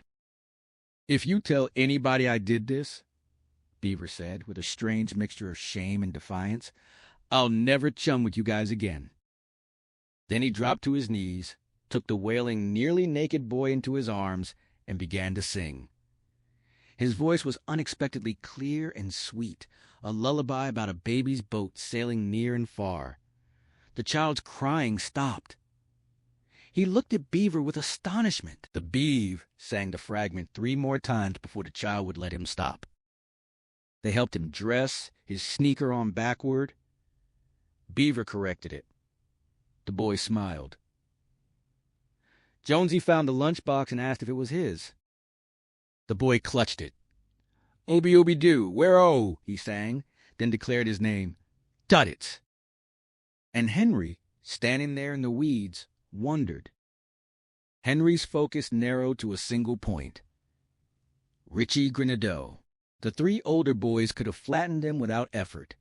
"If you tell anybody I did this," Beaver said, with a strange mixture of shame and defiance, "I'll never chum with you guys again." Then he dropped to his knees, took the wailing, nearly naked boy into his arms, and began to sing. His voice was unexpectedly clear and sweet, a lullaby about a baby's boat sailing near and far. The child's crying stopped. He looked at Beaver with astonishment. The Beav sang the fragment 3 more times before the child would let him stop. They helped him dress, his sneaker on backward. Beaver corrected it. The boy smiled. Jonesy found the lunchbox and asked if it was his. The boy clutched it. "Obi-Obi-Doo, where-oh," he sang, then declared his name. "Tuddits." And Henry, standing there in the weeds, wondered. Henry's focus narrowed to a single point. Richie Granado. The 3 older boys could have flattened him without effort.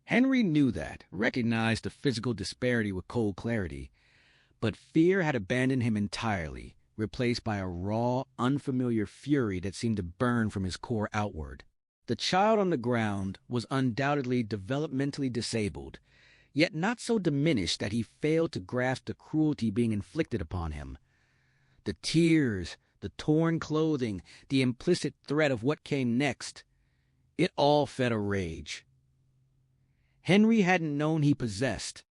Henry knew that, recognized the physical disparity with cold clarity, but fear had abandoned him entirely, replaced by a raw, unfamiliar fury that seemed to burn from his core outward. The child on the ground was undoubtedly developmentally disabled, yet not so diminished that he failed to grasp the cruelty being inflicted upon him. The tears, the torn clothing, the implicit threat of what came next, it all fed a rage Henry hadn't known he possessed.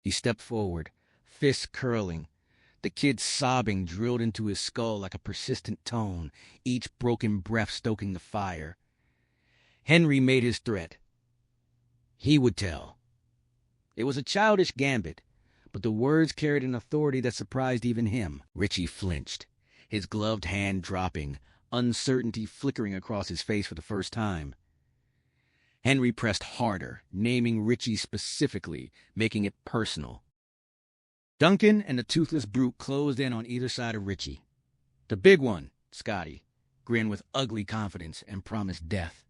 He stepped forward, fists curling, the kid sobbing drilled into his skull like a persistent tone, each broken breath stoking the fire. Henry made his threat. He would tell. It was a childish gambit, but the words carried an authority that surprised even him. Richie flinched, his gloved hand dropping, uncertainty flickering across his face for the first time. Henry pressed harder, naming Richie specifically, making it personal. Duncan and the toothless brute closed in on either side of Richie. The big one, Scotty, grinned with ugly confidence and promised death.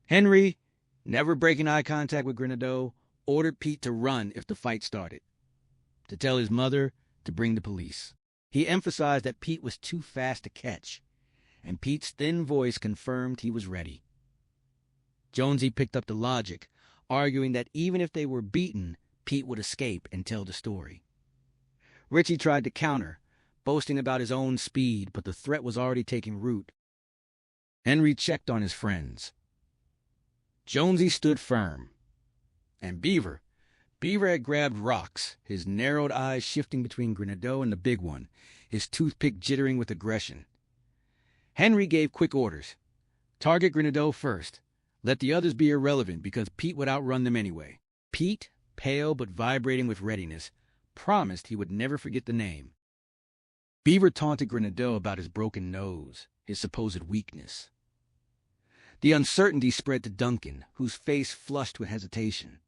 Henry, never breaking eye contact with Granado, ordered Pete to run if the fight started, to tell his mother to bring the police. He emphasized that Pete was too fast to catch, and Pete's thin voice confirmed he was ready. Jonesy picked up the logic, arguing that even if they were beaten, Pete would escape and tell the story. Richie tried to counter, boasting about his own speed, but the threat was already taking root. Henry checked on his friends. Jonesy stood firm. And Beaver had grabbed rocks, his narrowed eyes shifting between Granado and the big one, his toothpick jittering with aggression. Henry gave quick orders. Target Granado first. Let the others be irrelevant because Pete would outrun them anyway. Pete, pale but vibrating with readiness, promised he would never forget the name. Beaver taunted Granado about his broken nose, his supposed weakness. The uncertainty spread to Duncan, whose face flushed with hesitation.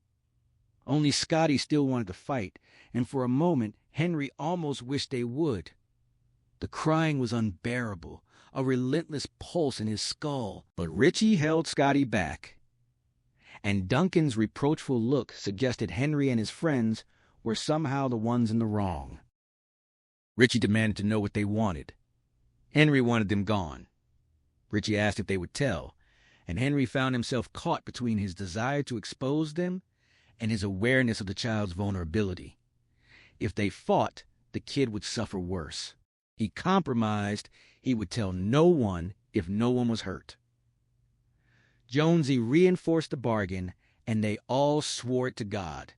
Only Scotty still wanted to fight, and for a moment Henry almost wished they would. The crying was unbearable, a relentless pulse in his skull, but Richie held Scotty back. And Duncan's reproachful look suggested Henry and his friends were somehow the ones in the wrong. Richie demanded to know what they wanted. Henry wanted them gone. Richie asked if they would tell, and Henry found himself caught between his desire to expose them and his awareness of the child's vulnerability. If they fought, the kid would suffer worse. He compromised he would tell no one if no one was hurt. Jonesy reinforced the bargain, and they all swore it to God.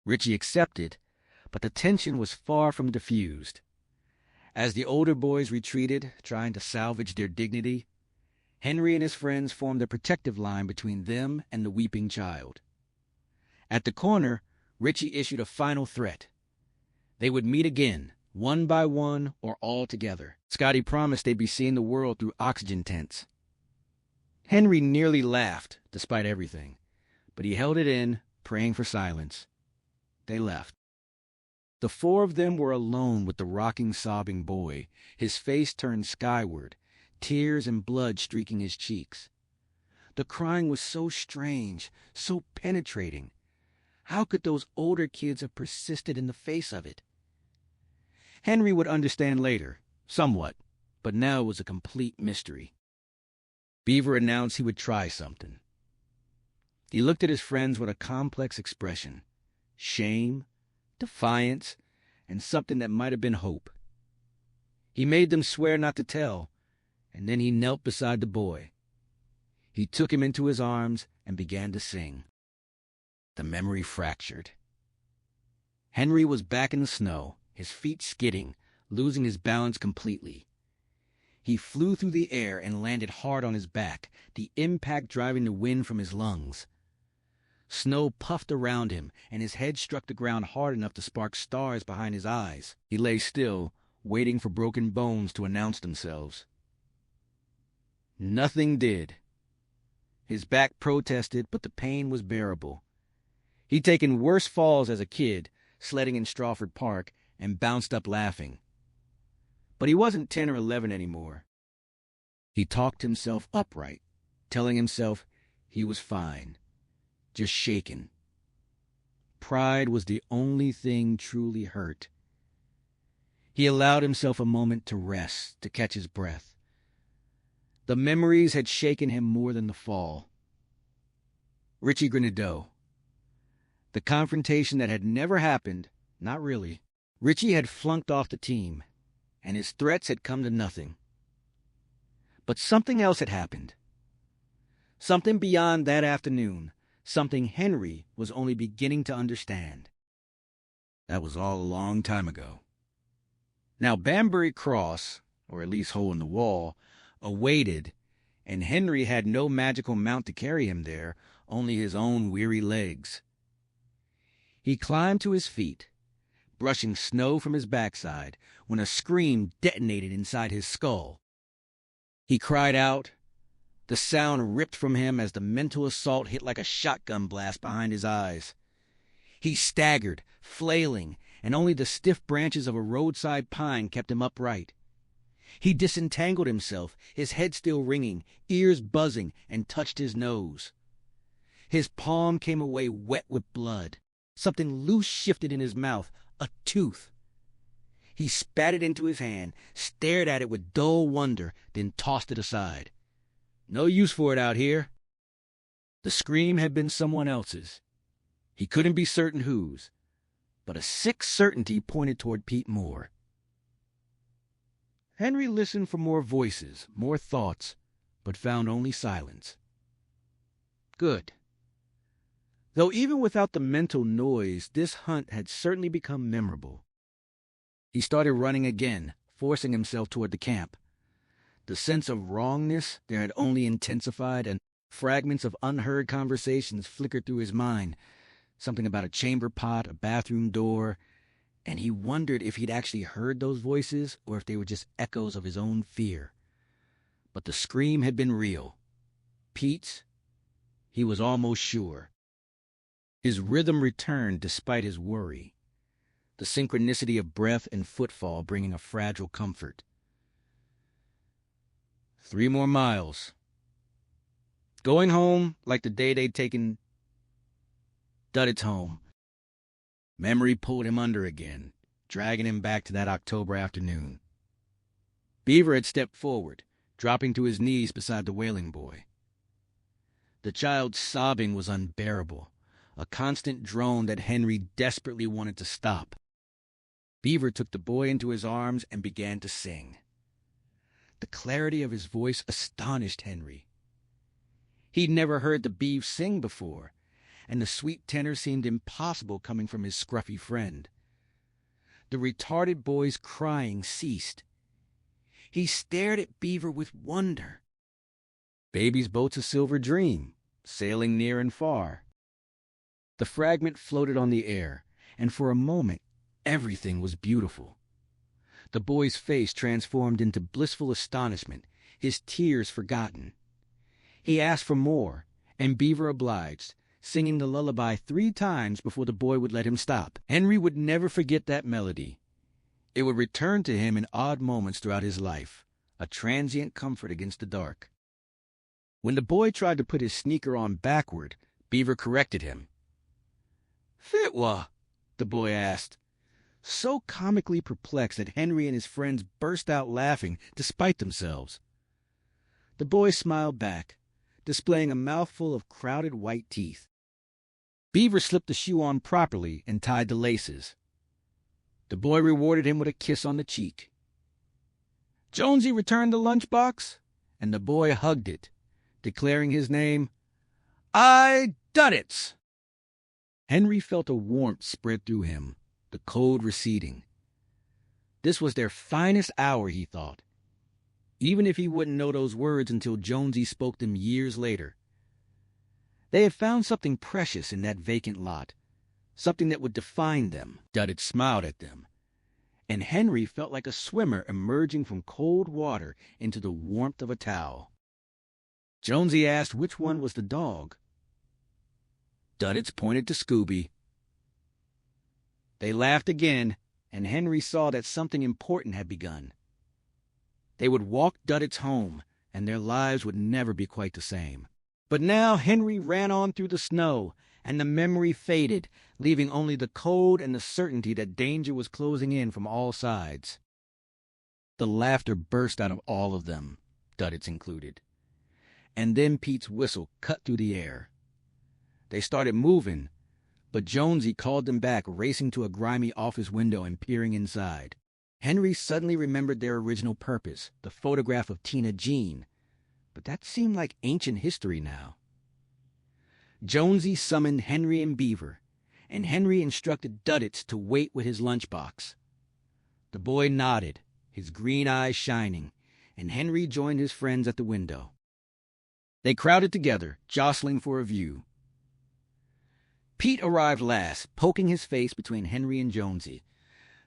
Richie accepted, but the tension was far from diffused. As the older boys retreated, trying to salvage their dignity, Henry and his friends formed a protective line between them and the weeping child. At the corner, Richie issued a final threat. They would meet again, one by one or all together. Scotty promised they'd be seeing the world through oxygen tents. Henry nearly laughed, despite everything, but he held it in, praying for silence. They left. The four of them were alone with the rocking, sobbing boy, his face turned skyward, tears and blood streaking his cheeks. The crying was so strange, so penetrating. How could those older kids have persisted in the face of it? Henry would understand later, somewhat, but now it was a complete mystery. Beaver announced he would try something. He looked at his friends with a complex expression: shame, defiance, and something that might have been hope. He made them swear not to tell, and then he knelt beside the boy. He took him into his arms and began to sing. The memory fractured. Henry was back in the snow, his feet skidding, losing his balance completely. He flew through the air and landed hard on his back, the impact driving the wind from his lungs. Snow puffed around him, and his head struck the ground hard enough to spark stars behind his eyes. He lay still, waiting for broken bones to announce themselves. Nothing did. His back protested, but the pain was bearable. He'd taken worse falls as a kid, sledding in Strawford Park, and bounced up laughing. But he wasn't 10 or 11 anymore. He talked himself upright, telling himself he was fine, just shaken. Pride was the only thing truly hurt. He allowed himself a moment to rest, to catch his breath. The memories had shaken him more than the fall. Richie Grenadeau. The confrontation that had never happened, not really. Richie had flunked off the team, and his threats had come to nothing. But something else had happened. Something beyond that afternoon, something Henry was only beginning to understand. That was all a long time ago. Now Banbury Cross, or at least Hole in the Wall, awaited, and Henry had no magical mount to carry him there, only his own weary legs. He climbed to his feet, brushing snow from his backside, when a scream detonated inside his skull. He cried out. The sound ripped from him as the mental assault hit like a shotgun blast behind his eyes. He staggered, flailing, and only the stiff branches of a roadside pine kept him upright. He disentangled himself, his head still ringing, ears buzzing, and touched his nose. His palm came away wet with blood. Something loose shifted in his mouth, a tooth. He spat it into his hand, stared at it with dull wonder, then tossed it aside. No use for it out here. The scream had been someone else's. He couldn't be certain whose, but a sick certainty pointed toward Pete Moore. Henry listened for more voices, more thoughts, but found only silence. Good. Though even without the mental noise, this hunt had certainly become memorable. He started running again, forcing himself toward the camp. The sense of wrongness there had only intensified, and fragments of unheard conversations flickered through his mind. Something about a chamber pot, a bathroom door, and he wondered if he'd actually heard those voices or if they were just echoes of his own fear. But the scream had been real. Pete's, he was almost sure. His rhythm returned despite his worry, the synchronicity of breath and footfall bringing a fragile comfort. 3 more miles. Going home like the day they'd taken Duddit's home. Memory pulled him under again, dragging him back to that October afternoon. Beaver had stepped forward, dropping to his knees beside the wailing boy. The child's sobbing was unbearable, a constant drone that Henry desperately wanted to stop. Beaver took the boy into his arms and began to sing. The clarity of his voice astonished Henry. He'd never heard the Beav sing before, and the sweet tenor seemed impossible coming from his scruffy friend. The retarded boy's crying ceased. He stared at Beaver with wonder. Baby's boat's a silver dream, sailing near and far. The fragment floated on the air, and for a moment everything was beautiful. The boy's face transformed into blissful astonishment, his tears forgotten. He asked for more, and Beaver obliged, singing the lullaby 3 times before the boy would let him stop. Henry would never forget that melody. It would return to him in odd moments throughout his life, a transient comfort against the dark. When the boy tried to put his sneaker on backward, Beaver corrected him. "Fitwa?" the boy asked, so comically perplexed that Henry and his friends burst out laughing despite themselves. The boy smiled back, displaying a mouthful of crowded white teeth. Beaver slipped the shoe on properly and tied the laces. The boy rewarded him with a kiss on the cheek. "Jonesy returned the lunchbox?" and the boy hugged it, declaring his name, "I done it." Henry felt a warmth spread through him, the cold receding. This was their finest hour, he thought, even if he wouldn't know those words until Jonesy spoke them years later. They had found something precious in that vacant lot, something that would define them. Duddit smiled at them, and Henry felt like a swimmer emerging from cold water into the warmth of a towel. Jonesy asked which one was the dog. Duddits pointed to Scooby. They laughed again, and Henry saw that something important had begun. They would walk Duddits home, and their lives would never be quite the same. But now Henry ran on through the snow, and the memory faded, leaving only the cold and the certainty that danger was closing in from all sides. The laughter burst out of all of them, Duddits included. And then Pete's whistle cut through the air. They started moving, but Jonesy called them back, racing to a grimy office window and peering inside. Henry suddenly remembered their original purpose, the photograph of Tina Jean, but that seemed like ancient history now. Jonesy summoned Henry and Beaver, and Henry instructed Duddits to wait with his lunchbox. The boy nodded, his green eyes shining, and Henry joined his friends at the window. They crowded together, jostling for a view. Pete arrived last, poking his face between Henry and Jonesy.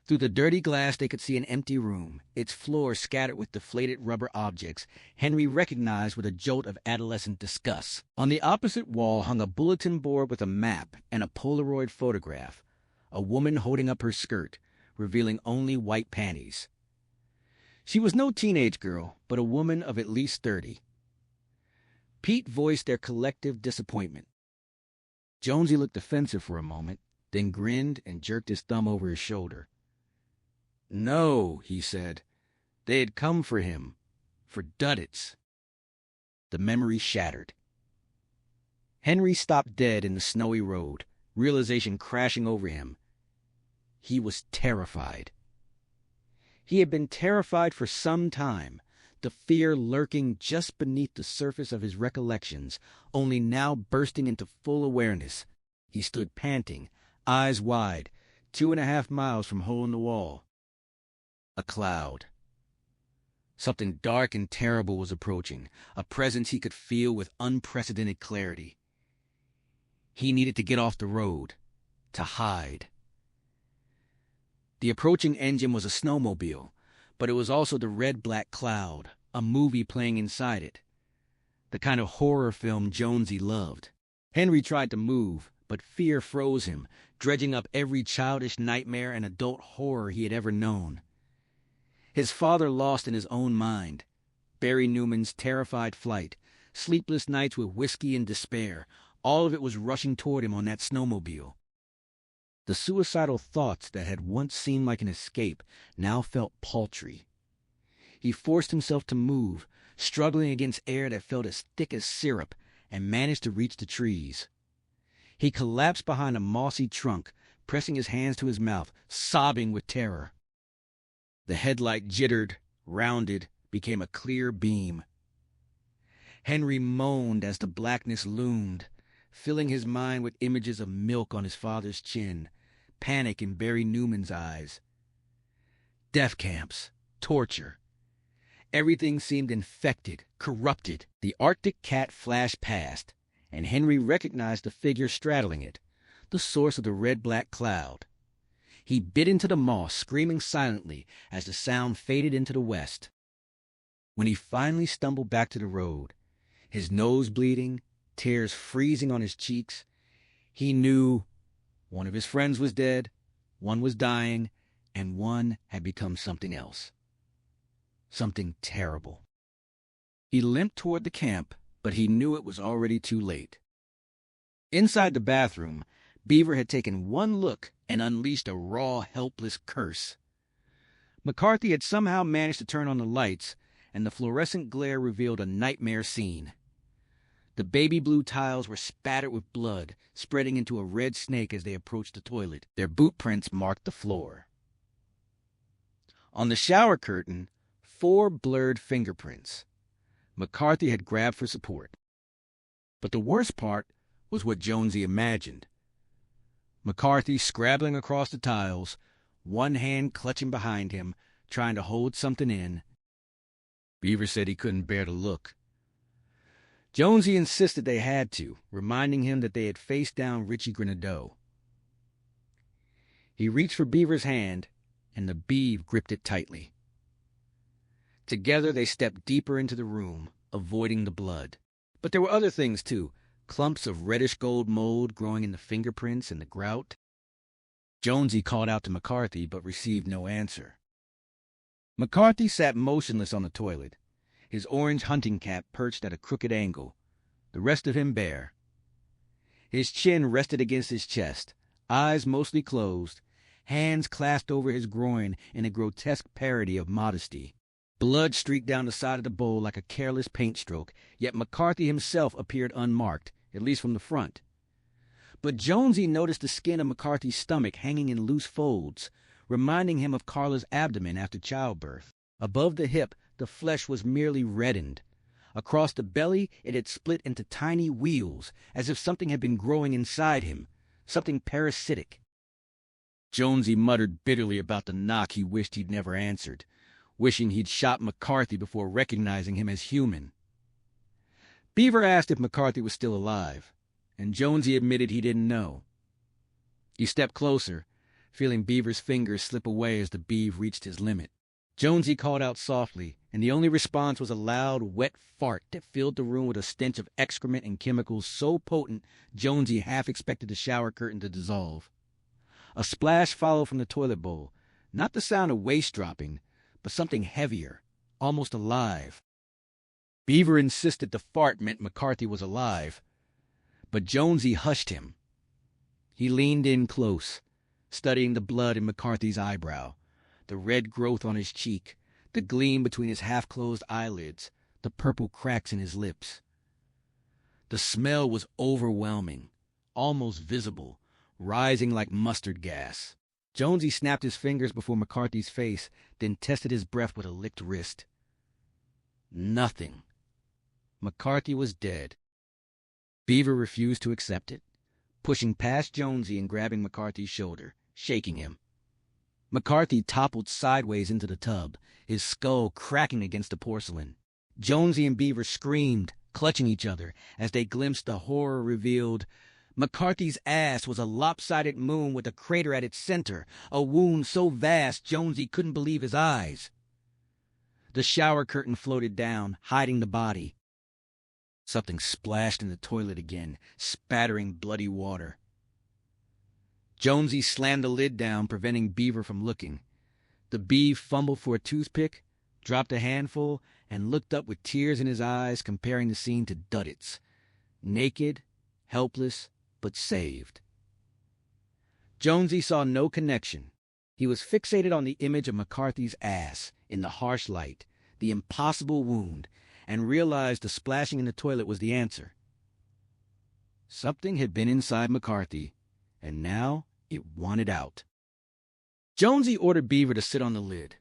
Through the dirty glass they could see an empty room, its floor scattered with deflated rubber objects Henry recognized with a jolt of adolescent disgust. On the opposite wall hung a bulletin board with a map and a Polaroid photograph, a woman holding up her skirt, revealing only white panties. She was no teenage girl, but a woman of at least 30. Pete voiced their collective disappointment. Jonesy looked defensive for a moment, then grinned and jerked his thumb over his shoulder. "No," he said. They had come for him, for Duddits. The memory shattered. Henry stopped dead in the snowy road, realization crashing over him. He was terrified. He had been terrified for some time, the fear lurking just beneath the surface of his recollections, only now bursting into full awareness. He stood panting, eyes wide, 2.5 miles from hole in the wall. A cloud. Something dark and terrible was approaching, a presence he could feel with unprecedented clarity. He needed to get off the road, to hide. The approaching engine was a snowmobile, but it was also the red-black cloud, a movie playing inside it. The kind of horror film Jonesy loved. Henry tried to move, but fear froze him, dredging up every childish nightmare and adult horror he had ever known. His father lost in his own mind, Barry Newman's terrified flight, sleepless nights with whiskey and despair, all of it was rushing toward him on that snowmobile. The suicidal thoughts that had once seemed like an escape now felt paltry. He forced himself to move, struggling against air that felt as thick as syrup, and managed to reach the trees. He collapsed behind a mossy trunk, pressing his hands to his mouth, sobbing with terror. The headlight jittered, rounded, became a clear beam. Henry moaned as the blackness loomed, filling his mind with images of milk on his father's chin, panic in Barry Newman's eyes. Death camps, torture. Everything seemed infected, corrupted. The Arctic cat flashed past, and Henry recognized the figure straddling it, the source of the red-black cloud. He bit into the moss, screaming silently as the sound faded into the west. When he finally stumbled back to the road, his nose bleeding, tears freezing on his cheeks, he knew one of his friends was dead, one was dying, and one had become something else. Something terrible. He limped toward the camp, but he knew it was already too late. Inside the bathroom, Beaver had taken one look and unleashed a raw, helpless curse. McCarthy had somehow managed to turn on the lights, and the fluorescent glare revealed a nightmare scene. The baby blue tiles were spattered with blood, spreading into a red snake as they approached the toilet. Their boot prints marked the floor. On the shower curtain, 4 blurred fingerprints. McCarthy had grabbed for support. But the worst part was what Jonesy imagined. McCarthy scrabbling across the tiles, one hand clutching behind him, trying to hold something in. Beaver said he couldn't bear to look. Jonesy insisted they had to, reminding him that they had faced down Richie Grenadeau. He reached for Beaver's hand, and the Beav gripped it tightly. Together they stepped deeper into the room, avoiding the blood. But there were other things, too. Clumps of reddish-gold mold growing in the fingerprints and the grout. Jonesy called out to McCarthy, but received no answer. McCarthy sat motionless on the toilet, his orange hunting cap perched at a crooked angle, the rest of him bare. His chin rested against his chest, eyes mostly closed, hands clasped over his groin in a grotesque parody of modesty. Blood streaked down the side of the bowl like a careless paint stroke, yet McCarthy himself appeared unmarked, at least from the front. But Jonesy noticed the skin of McCarthy's stomach hanging in loose folds, reminding him of Carla's abdomen after childbirth. Above the hip, the flesh was merely reddened. Across the belly, it had split into tiny wheels, as if something had been growing inside him, something parasitic. Jonesy muttered bitterly about the knock he wished he'd never answered, wishing he'd shot McCarthy before recognizing him as human. Beaver asked if McCarthy was still alive, and Jonesy admitted he didn't know. He stepped closer, feeling Beaver's fingers slip away as the Beav reached his limit. Jonesy called out softly, and the only response was a loud, wet fart that filled the room with a stench of excrement and chemicals so potent Jonesy half expected the shower curtain to dissolve. A splash followed from the toilet bowl, not the sound of waste dropping, but something heavier, almost alive. Beaver insisted the fart meant McCarthy was alive, but Jonesy hushed him. He leaned in close, studying the blood in McCarthy's eyebrow, the red growth on his cheek, the gleam between his half-closed eyelids, the purple cracks in his lips. The smell was overwhelming, almost visible, rising like mustard gas. Jonesy snapped his fingers before McCarthy's face, then tested his breath with a licked wrist. Nothing. McCarthy was dead. Beaver refused to accept it, pushing past Jonesy and grabbing McCarthy's shoulder, shaking him. McCarthy toppled sideways into the tub, his skull cracking against the porcelain. Jonesy and Beaver screamed, clutching each other, as they glimpsed the horror-revealed McCarthy's ass was a lopsided moon with a crater at its center, a wound so vast Jonesy couldn't believe his eyes. The shower curtain floated down, hiding the body. Something splashed in the toilet again, spattering bloody water. Jonesy slammed the lid down, preventing Beaver from looking. The Beav fumbled for a toothpick, dropped a handful, and looked up with tears in his eyes, comparing the scene to Duddits. Naked, helpless, but saved. Jonesy saw no connection. He was fixated on the image of McCarthy's ass in the harsh light, the impossible wound, and realized the splashing in the toilet was the answer. Something had been inside McCarthy, and now It wanted out. Jonesy ordered Beaver to sit on the lid.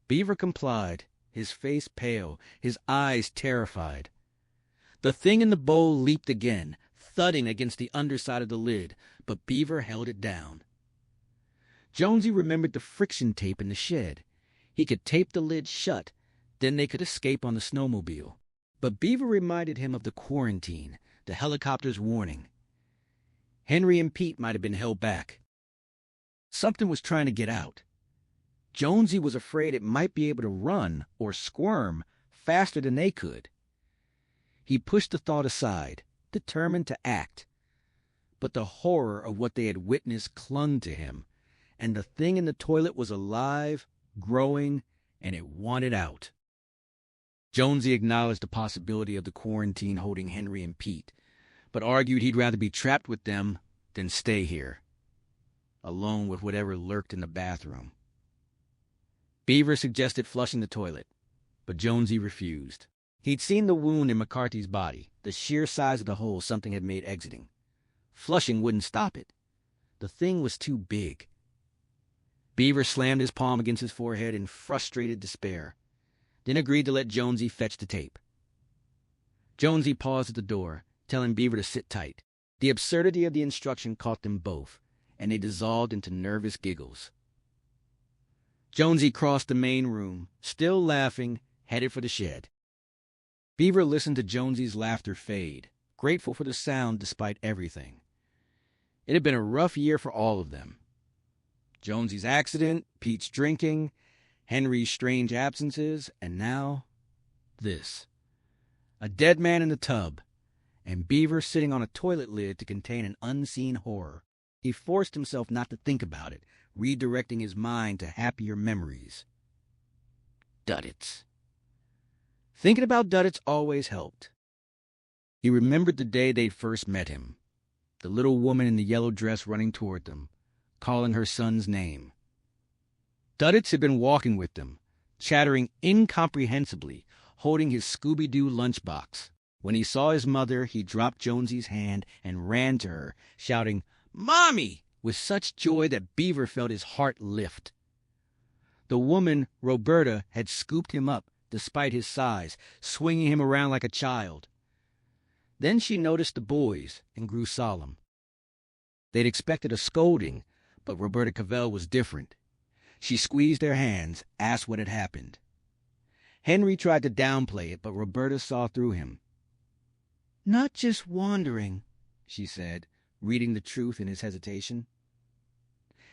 Beaver complied, his face pale, his eyes terrified. The thing in the bowl leaped again, thudding against the underside of the lid, but Beaver held it down. Jonesy remembered the friction tape in the shed. He could tape the lid shut, then they could escape on the snowmobile. But Beaver reminded him of the quarantine, the helicopter's warning. Henry and Pete might have been held back. Something was trying to get out. Jonesy was afraid it might be able to run or squirm faster than they could. He pushed the thought aside, determined to act. But the horror of what they had witnessed clung to him, and the thing in the toilet was alive, growing, and it wanted out. Jonesy acknowledged the possibility of the quarantine holding Henry and Pete, but argued he'd rather be trapped with them than stay here, alone with whatever lurked in the bathroom. Beaver suggested flushing the toilet, but Jonesy refused. He'd seen the wound in McCarthy's body, the sheer size of the hole something had made exiting. Flushing wouldn't stop it. The thing was too big. Beaver slammed his palm against his forehead in frustrated despair, then agreed to let Jonesy fetch the tape. Jonesy paused at the door, telling Beaver to sit tight. The absurdity of the instruction caught them both, and they dissolved into nervous giggles. Jonesy crossed the main room, still laughing, headed for the shed. Beaver listened to Jonesy's laughter fade, grateful for the sound despite everything. It had been a rough year for all of them. Jonesy's accident, Pete's drinking, Henry's strange absences, and now this. A dead man in the tub, and Beaver sitting on a toilet lid to contain an unseen horror. He forced himself not to think about it, redirecting his mind to happier memories. Duddits. Thinking about Duddits always helped. He remembered the day they'd first met him, the little woman in the yellow dress running toward them, calling her son's name. Duddits had been walking with them, chattering incomprehensibly, holding his Scooby-Doo lunchbox. When he saw his mother, he dropped Jonesy's hand and ran to her, shouting, "Mommy!" with such joy that Beaver felt his heart lift. The woman, Roberta, had scooped him up, despite his size, swinging him around like a child. Then she noticed the boys and grew solemn. They'd expected a scolding, but Roberta Cavell was different. She squeezed their hands, asked what had happened. Henry tried to downplay it, but Roberta saw through him. "Not just wandering," she said, reading the truth in his hesitation.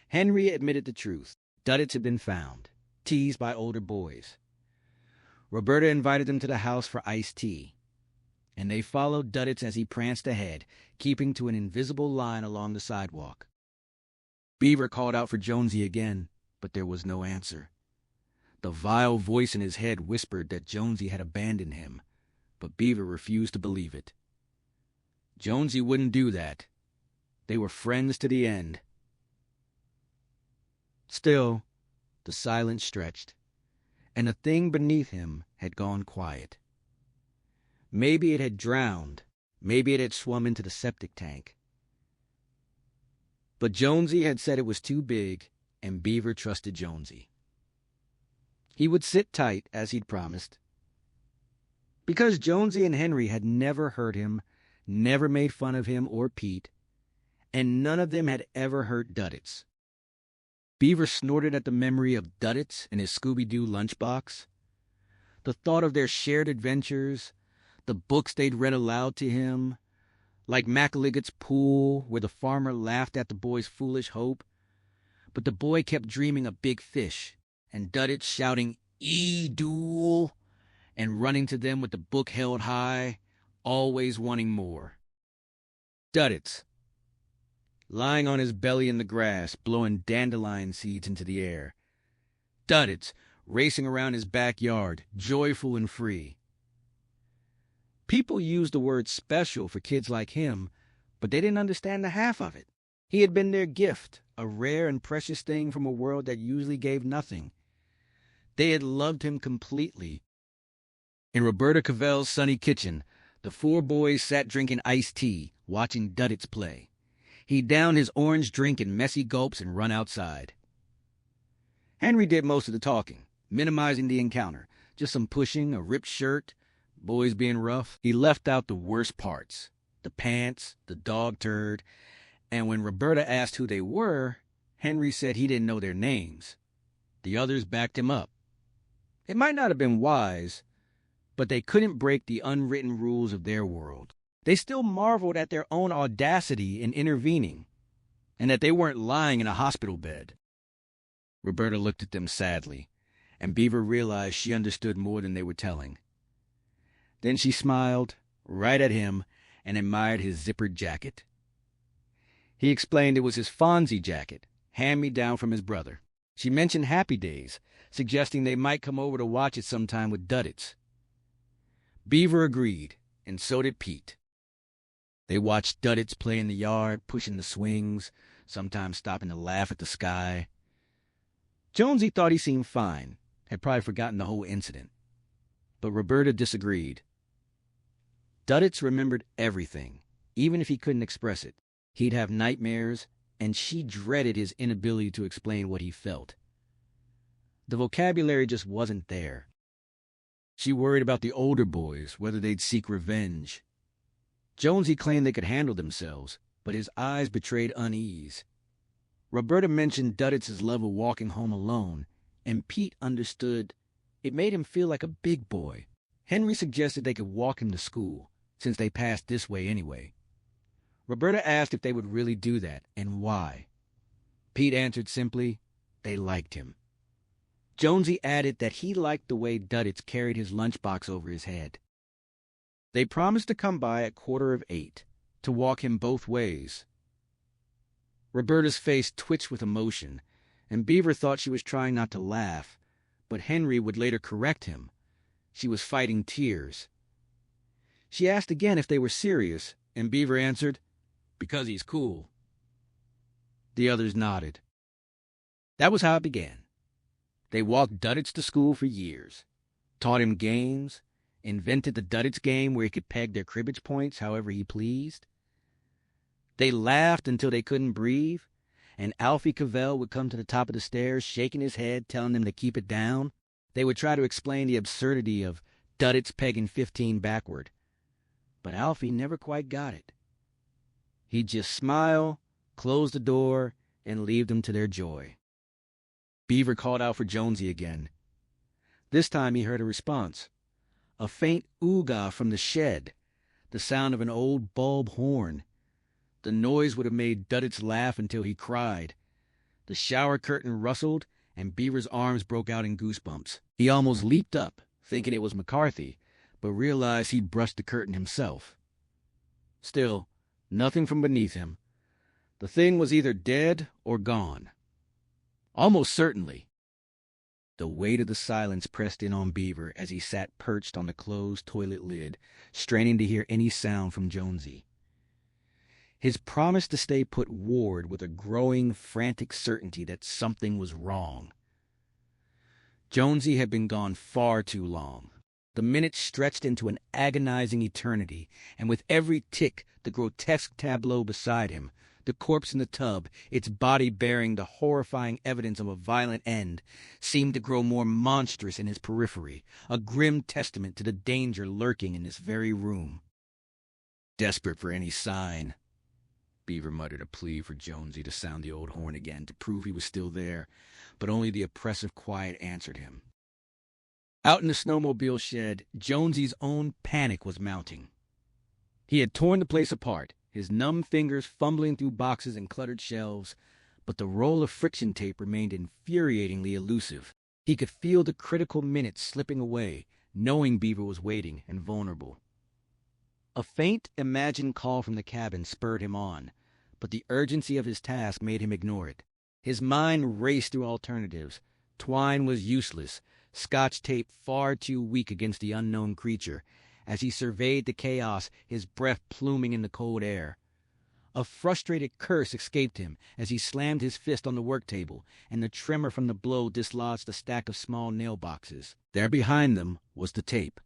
Henry admitted the truth. Duddits had been found, teased by older boys. Roberta invited them to the house for iced tea, and they followed Duddits as he pranced ahead, keeping to an invisible line along the sidewalk. Beaver called out for Jonesy again, but there was no answer. The vile voice in his head whispered that Jonesy had abandoned him, but Beaver refused to believe it. Jonesy wouldn't do that. They were friends to the end. Still, the silence stretched, and the thing beneath him had gone quiet. Maybe it had drowned. Maybe it had swum into the septic tank. But Jonesy had said it was too big, and Beaver trusted Jonesy. He would sit tight, as he'd promised. Because Jonesy and Henry had never hurt him, never made fun of him or Pete, and none of them had ever hurt Duddits. Beaver snorted at the memory of Duddits and his Scooby-Doo lunchbox. The thought of their shared adventures, the books they'd read aloud to him, like McElligot's Pool, where the farmer laughed at the boy's foolish hope, but the boy kept dreaming of big fish, and Duddits shouting, "E-Dool," and running to them with the book held high, always wanting more. Duddits, lying on his belly in the grass, blowing dandelion seeds into the air. Duddits, racing around his backyard, joyful and free. People used the word special for kids like him, but they didn't understand the half of it. He had been their gift, a rare and precious thing from a world that usually gave nothing. They had loved him completely. In Roberta Cavell's sunny kitchen, the four boys sat drinking iced tea, watching Duddits play. He'd down his orange drink in messy gulps and run outside. Henry did most of the talking, minimizing the encounter. Just some pushing, a ripped shirt, boys being rough. He left out the worst parts. The pants, the dog turd, and when Roberta asked who they were, Henry said he didn't know their names. The others backed him up. It might not have been wise, but they couldn't break the unwritten rules of their world. They still marveled at their own audacity in intervening, and that they weren't lying in a hospital bed. Roberta looked at them sadly, and Beaver realized she understood more than they were telling. Then she smiled right at him and admired his zippered jacket. He explained it was his Fonzie jacket, hand-me-down from his brother. She mentioned Happy Days, suggesting they might come over to watch it sometime with Duddits. Beaver agreed, and so did Pete. They watched Duddits play in the yard, pushing the swings, sometimes stopping to laugh at the sky. Jonesy thought he seemed fine, had probably forgotten the whole incident. But Roberta disagreed. Duddits remembered everything, even if he couldn't express it. He'd have nightmares, and she dreaded his inability to explain what he felt. The vocabulary just wasn't there. She worried about the older boys, whether they'd seek revenge. Jonesy claimed they could handle themselves, but his eyes betrayed unease. Roberta mentioned Duddits' love of walking home alone, and Pete understood it made him feel like a big boy. Henry suggested they could walk him to school, since they passed this way anyway. Roberta asked if they would really do that, and why. Pete answered simply, they liked him. Jonesy added that he liked the way Duddits carried his lunchbox over his head. They promised to come by at 7:45, to walk him both ways. Roberta's face twitched with emotion, and Beaver thought she was trying not to laugh, but Henry would later correct him. She was fighting tears. She asked again if they were serious, and Beaver answered, because he's cool. The others nodded. That was how it began. They walked Duddits to school for years, taught him games, invented the Duddits game where he could peg their cribbage points however he pleased. They laughed until they couldn't breathe, and Alfie Cavell would come to the top of the stairs, shaking his head, telling them to keep it down. They would try to explain the absurdity of Duddits pegging 15 backward. But Alfie never quite got it. He'd just smile, close the door, and leave them to their joy. Beaver called out for Jonesy again. This time he heard a response. A faint ooga from the shed, the sound of an old bulb horn. The noise would have made Duddits laugh until he cried. The shower curtain rustled, and Beaver's arms broke out in goosebumps. He almost leaped up, thinking it was McCarthy, but realized he'd brushed the curtain himself. Still, nothing from beneath him. The thing was either dead or gone. Almost certainly. The weight of the silence pressed in on Beaver as he sat perched on the closed toilet lid, straining to hear any sound from Jonesy. His promise to stay put warred with a growing, frantic certainty that something was wrong. Jonesy had been gone far too long. The minutes stretched into an agonizing eternity, and with every tick, the grotesque tableau beside him, the corpse in the tub, its body bearing the horrifying evidence of a violent end, seemed to grow more monstrous in his periphery, a grim testament to the danger lurking in this very room. Desperate for any sign, Beaver muttered a plea for Jonesy to sound the old horn again to prove he was still there, but only the oppressive quiet answered him. Out in the snowmobile shed, Jonesy's own panic was mounting. He had torn the place apart, his numb fingers fumbling through boxes and cluttered shelves, but the roll of friction tape remained infuriatingly elusive. He could feel the critical minutes slipping away, knowing Beaver was waiting and vulnerable. A faint, imagined call from the cabin spurred him on, but the urgency of his task made him ignore it. His mind raced through alternatives. Twine was useless, Scotch tape far too weak against the unknown creature, as he surveyed the chaos, his breath pluming in the cold air. A frustrated curse escaped him as he slammed his fist on the work table, and the tremor from the blow dislodged a stack of small nail boxes. There behind them was the tape,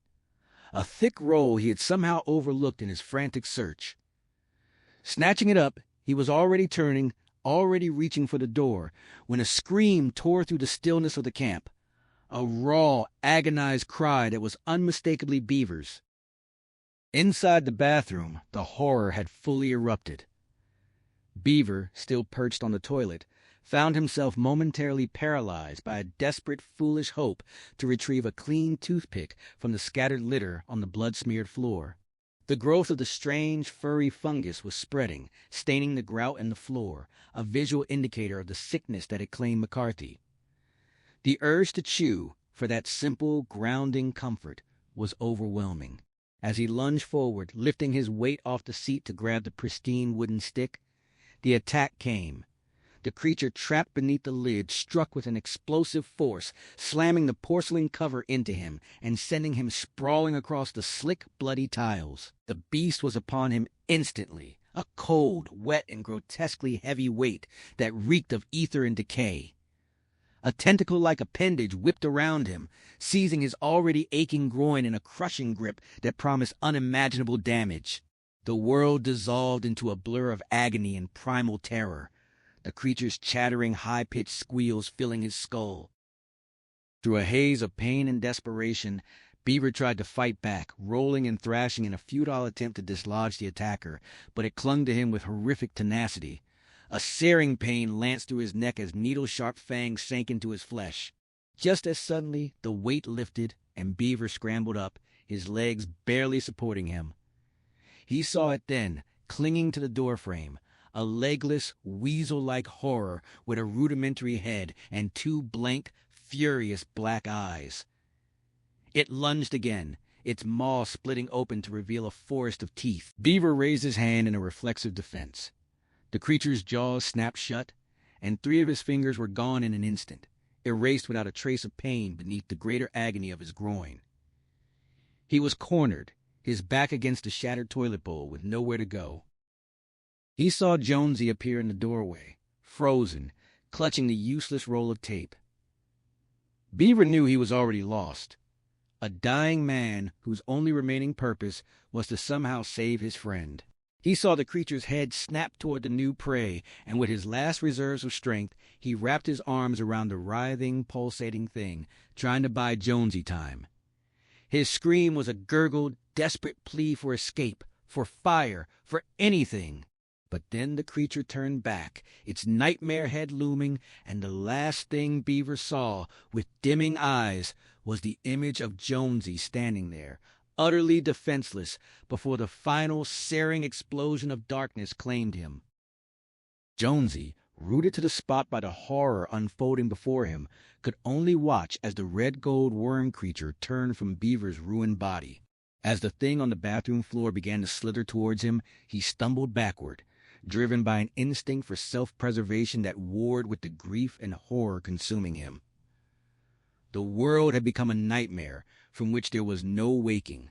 a thick roll he had somehow overlooked in his frantic search. Snatching it up, He was already turning, already reaching for the door, when a scream tore through the stillness of the camp. A raw, agonized cry that was unmistakably Beaver's. Inside the bathroom, the horror had fully erupted. Beaver, still perched on the toilet, found himself momentarily paralyzed by a desperate, foolish hope to retrieve a clean toothpick from the scattered litter on the blood-smeared floor. The growth of the strange, furry fungus was spreading, staining the grout and the floor, a visual indicator of the sickness that had claimed McCarthy. The urge to chew, for that simple, grounding comfort, was overwhelming. As he lunged forward, lifting his weight off the seat to grab the pristine wooden stick, the attack came. The creature trapped beneath the lid struck with an explosive force, slamming the porcelain cover into him and sending him sprawling across the slick, bloody tiles. The beast was upon him instantly, a cold, wet, and grotesquely heavy weight that reeked of ether and decay. A tentacle-like appendage whipped around him, seizing his already aching groin in a crushing grip that promised unimaginable damage. The world dissolved into a blur of agony and primal terror, the creature's chattering, high-pitched squeals filling his skull. Through a haze of pain and desperation, Beaver tried to fight back, rolling and thrashing in a futile attempt to dislodge the attacker, but it clung to him with horrific tenacity. A searing pain lanced through his neck as needle-sharp fangs sank into his flesh. Just as suddenly, the weight lifted, and Beaver scrambled up, his legs barely supporting him. He saw it then, clinging to the doorframe, a legless, weasel-like horror with a rudimentary head and two blank, furious black eyes. It lunged again, its maw splitting open to reveal a forest of teeth. Beaver raised his hand in a reflexive defense. The creature's jaws snapped shut, and 3 of his fingers were gone in an instant, erased without a trace of pain beneath the greater agony of his groin. He was cornered, his back against the shattered toilet bowl with nowhere to go. He saw Jonesy appear in the doorway, frozen, clutching the useless roll of tape. Beaver knew he was already lost, a dying man whose only remaining purpose was to somehow save his friend. He saw the creature's head snap toward the new prey, and with his last reserves of strength, he wrapped his arms around the writhing, pulsating thing, trying to buy Jonesy time. His scream was a gurgled, desperate plea for escape, for fire, for anything. But then the creature turned back, its nightmare head looming, and the last thing Beaver saw, with dimming eyes, was the image of Jonesy standing there, utterly defenseless, before the final searing explosion of darkness claimed him. Jonesy, rooted to the spot by the horror unfolding before him, could only watch as the red-gold worm creature turned from Beaver's ruined body. As the thing on the bathroom floor began to slither towards him, he stumbled backward, driven by an instinct for self-preservation that warred with the grief and horror consuming him. The world had become a nightmare from which there was no waking.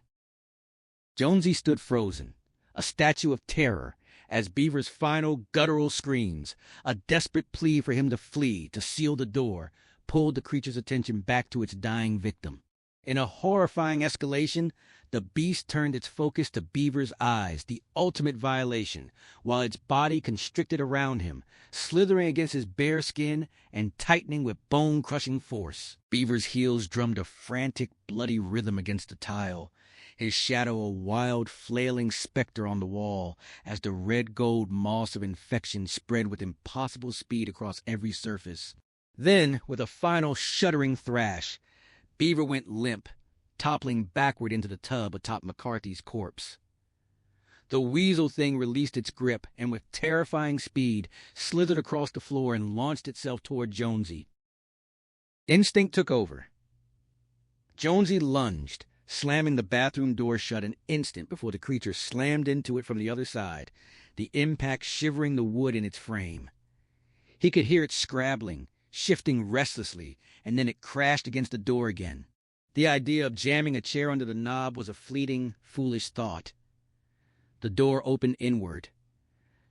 Jonesy stood frozen, a statue of terror, as Beaver's final guttural screams, a desperate plea for him to flee, to seal the door, pulled the creature's attention back to its dying victim. In a horrifying escalation, the beast turned its focus to Beaver's eyes, the ultimate violation, while its body constricted around him, slithering against his bare skin and tightening with bone-crushing force. Beaver's heels drummed a frantic, bloody rhythm against the tile, his shadow a wild, flailing specter on the wall, as the red-gold moss of infection spread with impossible speed across every surface. Then, with a final shuddering thrash, Beaver went limp, toppling backward into the tub atop McCarthy's corpse. The weasel thing released its grip and with terrifying speed slithered across the floor and launched itself toward Jonesy. Instinct took over. Jonesy lunged, slamming the bathroom door shut an instant before the creature slammed into it from the other side, the impact shivering the wood in its frame. He could hear it scrabbling, shifting restlessly, and then it crashed against the door again. The idea of jamming a chair under the knob was a fleeting, foolish thought. The door opened inward.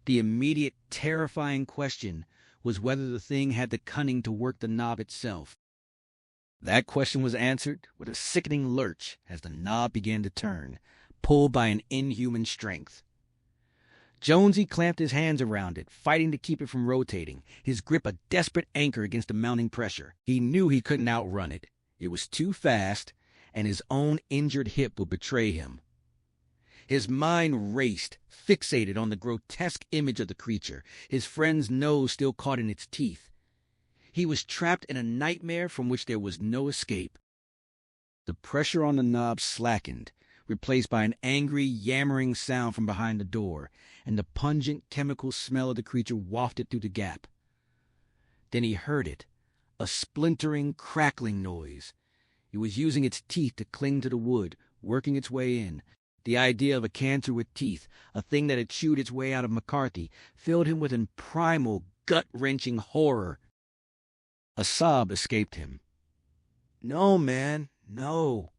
The immediate, terrifying question was whether the thing had the cunning to work the knob itself. That question was answered with a sickening lurch as the knob began to turn, pulled by an inhuman strength. Jonesy clamped his hands around it, fighting to keep it from rotating, his grip a desperate anchor against the mounting pressure. He knew he couldn't outrun it. It was too fast, and his own injured hip would betray him. His mind raced, fixated on the grotesque image of the creature, his friend's nose still caught in its teeth. He was trapped in a nightmare from which there was no escape. The pressure on the knob slackened, replaced by an angry, yammering sound from behind the door, and the pungent chemical smell of the creature wafted through the gap. Then he heard it, a splintering, crackling noise. It was using its teeth to cling to the wood, working its way in. The idea of a cancer with teeth, a thing that had chewed its way out of McCarthy, filled him with a primal, gut-wrenching horror. A sob escaped him. "No, man, no."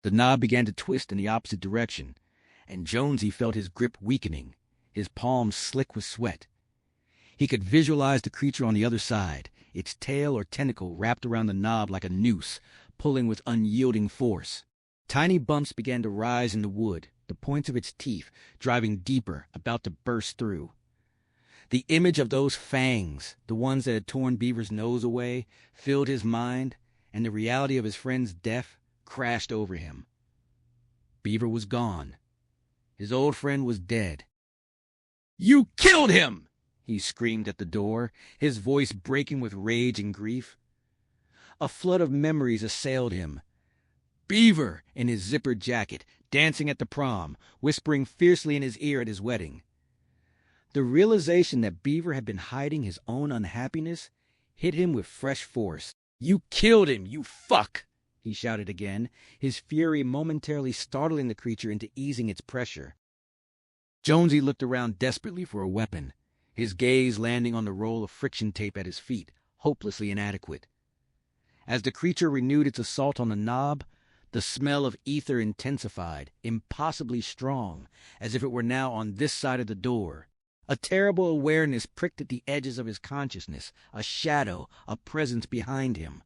The knob began to twist in the opposite direction, and Jonesy felt his grip weakening, his palms slick with sweat. He could visualize the creature on the other side, its tail or tentacle wrapped around the knob like a noose, pulling with unyielding force. Tiny bumps began to rise in the wood, the points of its teeth driving deeper, about to burst through. The image of those fangs, the ones that had torn Beaver's nose away, filled his mind, and the reality of his friend's death crashed over him. Beaver was gone. His old friend was dead. "You killed him!" he screamed at the door, his voice breaking with rage and grief. A flood of memories assailed him. Beaver, in his zippered jacket, dancing at the prom, whispering fiercely in his ear at his wedding. The realization that Beaver had been hiding his own unhappiness hit him with fresh force. "You killed him, you fuck!" he shouted again, his fury momentarily startling the creature into easing its pressure. Jonesy looked around desperately for a weapon, his gaze landing on the roll of friction tape at his feet, hopelessly inadequate. As the creature renewed its assault on the knob, the smell of ether intensified, impossibly strong, as if it were now on this side of the door. A terrible awareness pricked at the edges of his consciousness, a shadow, a presence behind him.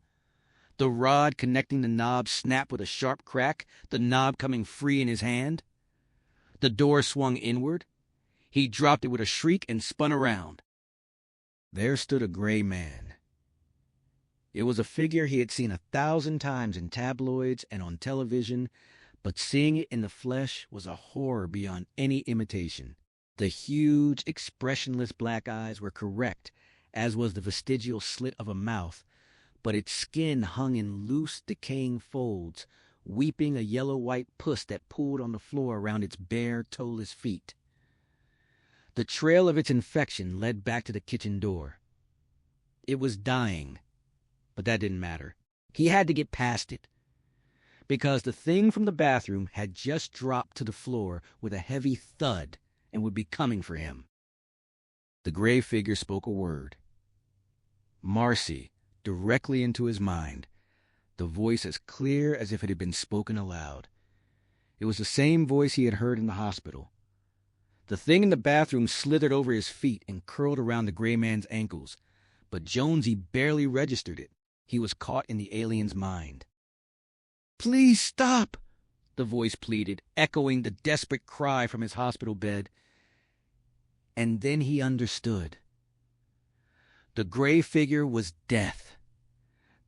The rod connecting the knob snapped with a sharp crack, the knob coming free in his hand. The door swung inward. He dropped it with a shriek and spun around. There stood a gray man. It was a figure he had seen 1,000 times in tabloids and on television, but seeing it in the flesh was a horror beyond any imitation. The huge, expressionless black eyes were correct, as was the vestigial slit of a mouth, but its skin hung in loose, decaying folds, weeping a yellow-white pus that pooled on the floor around its bare, toeless feet. The trail of its infection led back to the kitchen door. It was dying, but that didn't matter. He had to get past it, because the thing from the bathroom had just dropped to the floor with a heavy thud and would be coming for him. The gray figure spoke a word. Marcy, directly into his mind, the voice as clear as if it had been spoken aloud. It was the same voice he had heard in the hospital. The thing in the bathroom slithered over his feet and curled around the gray man's ankles, but Jonesy barely registered it. He was caught in the alien's mind. "Please stop," the voice pleaded, echoing the desperate cry from his hospital bed. And then he understood. The gray figure was death.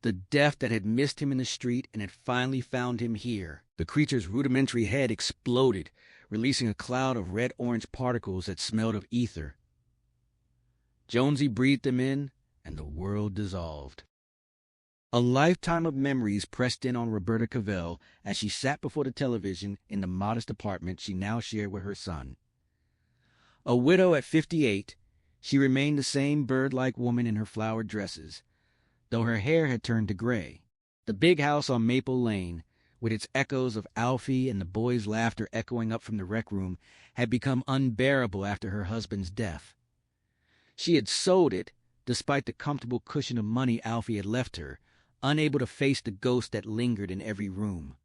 The death that had missed him in the street and had finally found him here. The creature's rudimentary head exploded, releasing a cloud of red-orange particles that smelled of ether. Jonesy breathed them in, and the world dissolved. A lifetime of memories pressed in on Roberta Cavell as she sat before the television in the modest apartment she now shared with her son. A widow at 58, she remained the same bird-like woman in her flowered dresses, though her hair had turned to gray. The big house on Maple Lane, with its echoes of Alfie and the boys' laughter echoing up from the rec room, had become unbearable after her husband's death. She had sold it, despite the comfortable cushion of money Alfie had left her, unable to face the ghost that lingered in every room.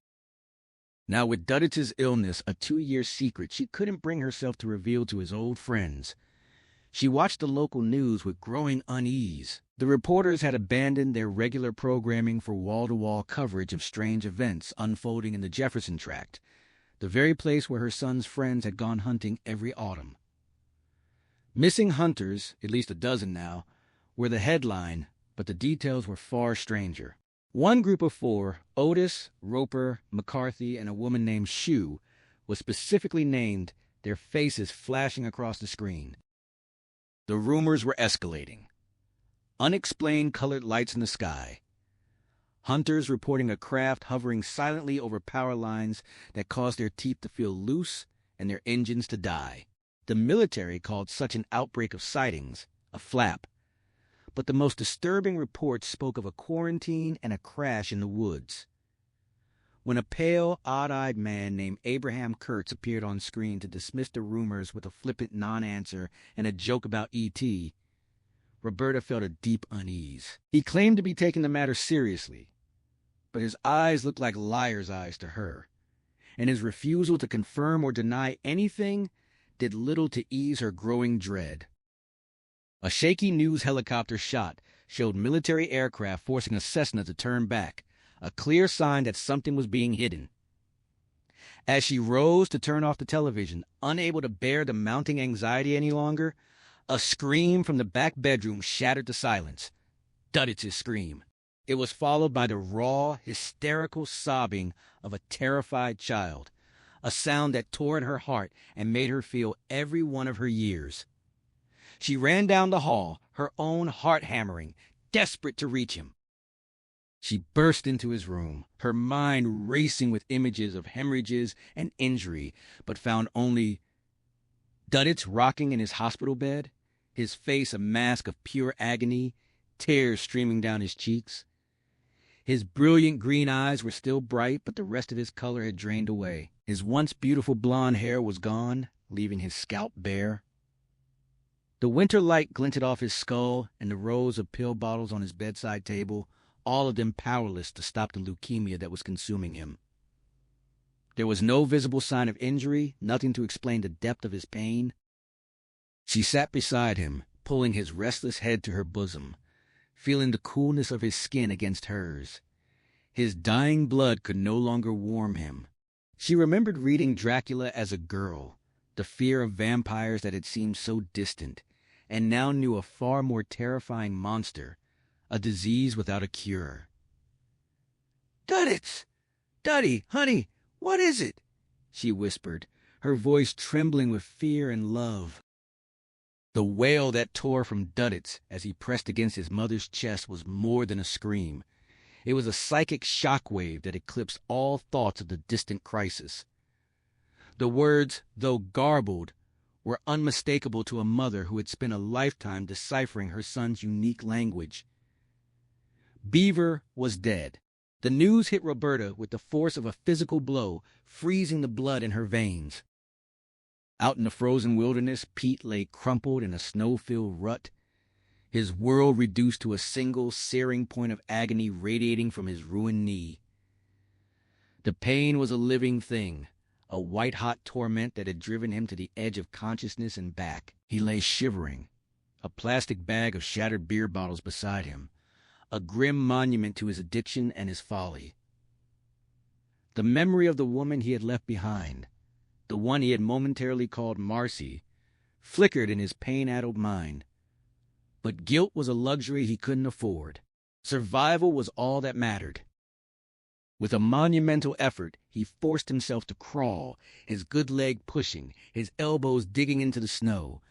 Now with Dudditz's illness a 2-year secret she couldn't bring herself to reveal to his old friends. She watched the local news with growing unease. The reporters had abandoned their regular programming for wall-to-wall coverage of strange events unfolding in the Jefferson Tract, the very place where her son's friends had gone hunting every autumn. Missing hunters, at least a dozen now, were the headline, but the details were far stranger. One group of four, Otis, Roper, McCarthy, and a woman named Shue, was specifically named, their faces flashing across the screen. The rumors were escalating. Unexplained colored lights in the sky. Hunters reporting a craft hovering silently over power lines that caused their teeth to feel loose and their engines to die. The military called such an outbreak of sightings a flap. But the most disturbing reports spoke of a quarantine and a crash in the woods. When a pale, odd-eyed man named Abraham Kurtz appeared on screen to dismiss the rumors with a flippant non-answer and a joke about E.T., Roberta felt a deep unease. He claimed to be taking the matter seriously, but his eyes looked like liar's eyes to her, and his refusal to confirm or deny anything did little to ease her growing dread. A shaky news helicopter shot showed military aircraft forcing a Cessna to turn back, a clear sign that something was being hidden. As she rose to turn off the television, unable to bear the mounting anxiety any longer, a scream from the back bedroom shattered the silence. Dudditz's scream. It was followed by the raw, hysterical sobbing of a terrified child, a sound that tore at her heart and made her feel every one of her years. She ran down the hall, her own heart hammering, desperate to reach him. She burst into his room, her mind racing with images of hemorrhages and injury, but found only Dudditz rocking in his hospital bed, his face a mask of pure agony, tears streaming down his cheeks. His brilliant green eyes were still bright, but the rest of his color had drained away. His once beautiful blonde hair was gone, leaving his scalp bare. The winter light glinted off his skull and the rows of pill bottles on his bedside table, all of them powerless to stop the leukemia that was consuming him. There was no visible sign of injury, nothing to explain the depth of his pain. She sat beside him, pulling his restless head to her bosom, feeling the coolness of his skin against hers. His dying blood could no longer warm him. She remembered reading Dracula as a girl, the fear of vampires that had seemed so distant, and now knew a far more terrifying monster, a disease without a cure. "Dudditz! Duddy, honey, what is it?" she whispered, her voice trembling with fear and love. The wail that tore from Dudditz as he pressed against his mother's chest was more than a scream. It was a psychic shockwave that eclipsed all thoughts of the distant crisis. The words, though garbled, were unmistakable to a mother who had spent a lifetime deciphering her son's unique language. Beaver was dead. The news hit Roberta with the force of a physical blow, freezing the blood in her veins. Out in the frozen wilderness, Pete lay crumpled in a snow-filled rut, his world reduced to a single searing point of agony radiating from his ruined knee. The pain was a living thing, a white-hot torment that had driven him to the edge of consciousness and back. He lay shivering, a plastic bag of shattered beer bottles beside him, a grim monument to his addiction and his folly. The memory of the woman he had left behind, the one he had momentarily called Marcy, flickered in his pain-addled mind. But guilt was a luxury he couldn't afford. Survival was all that mattered. With a monumental effort, he forced himself to crawl, his good leg pushing, his elbows digging into the snow.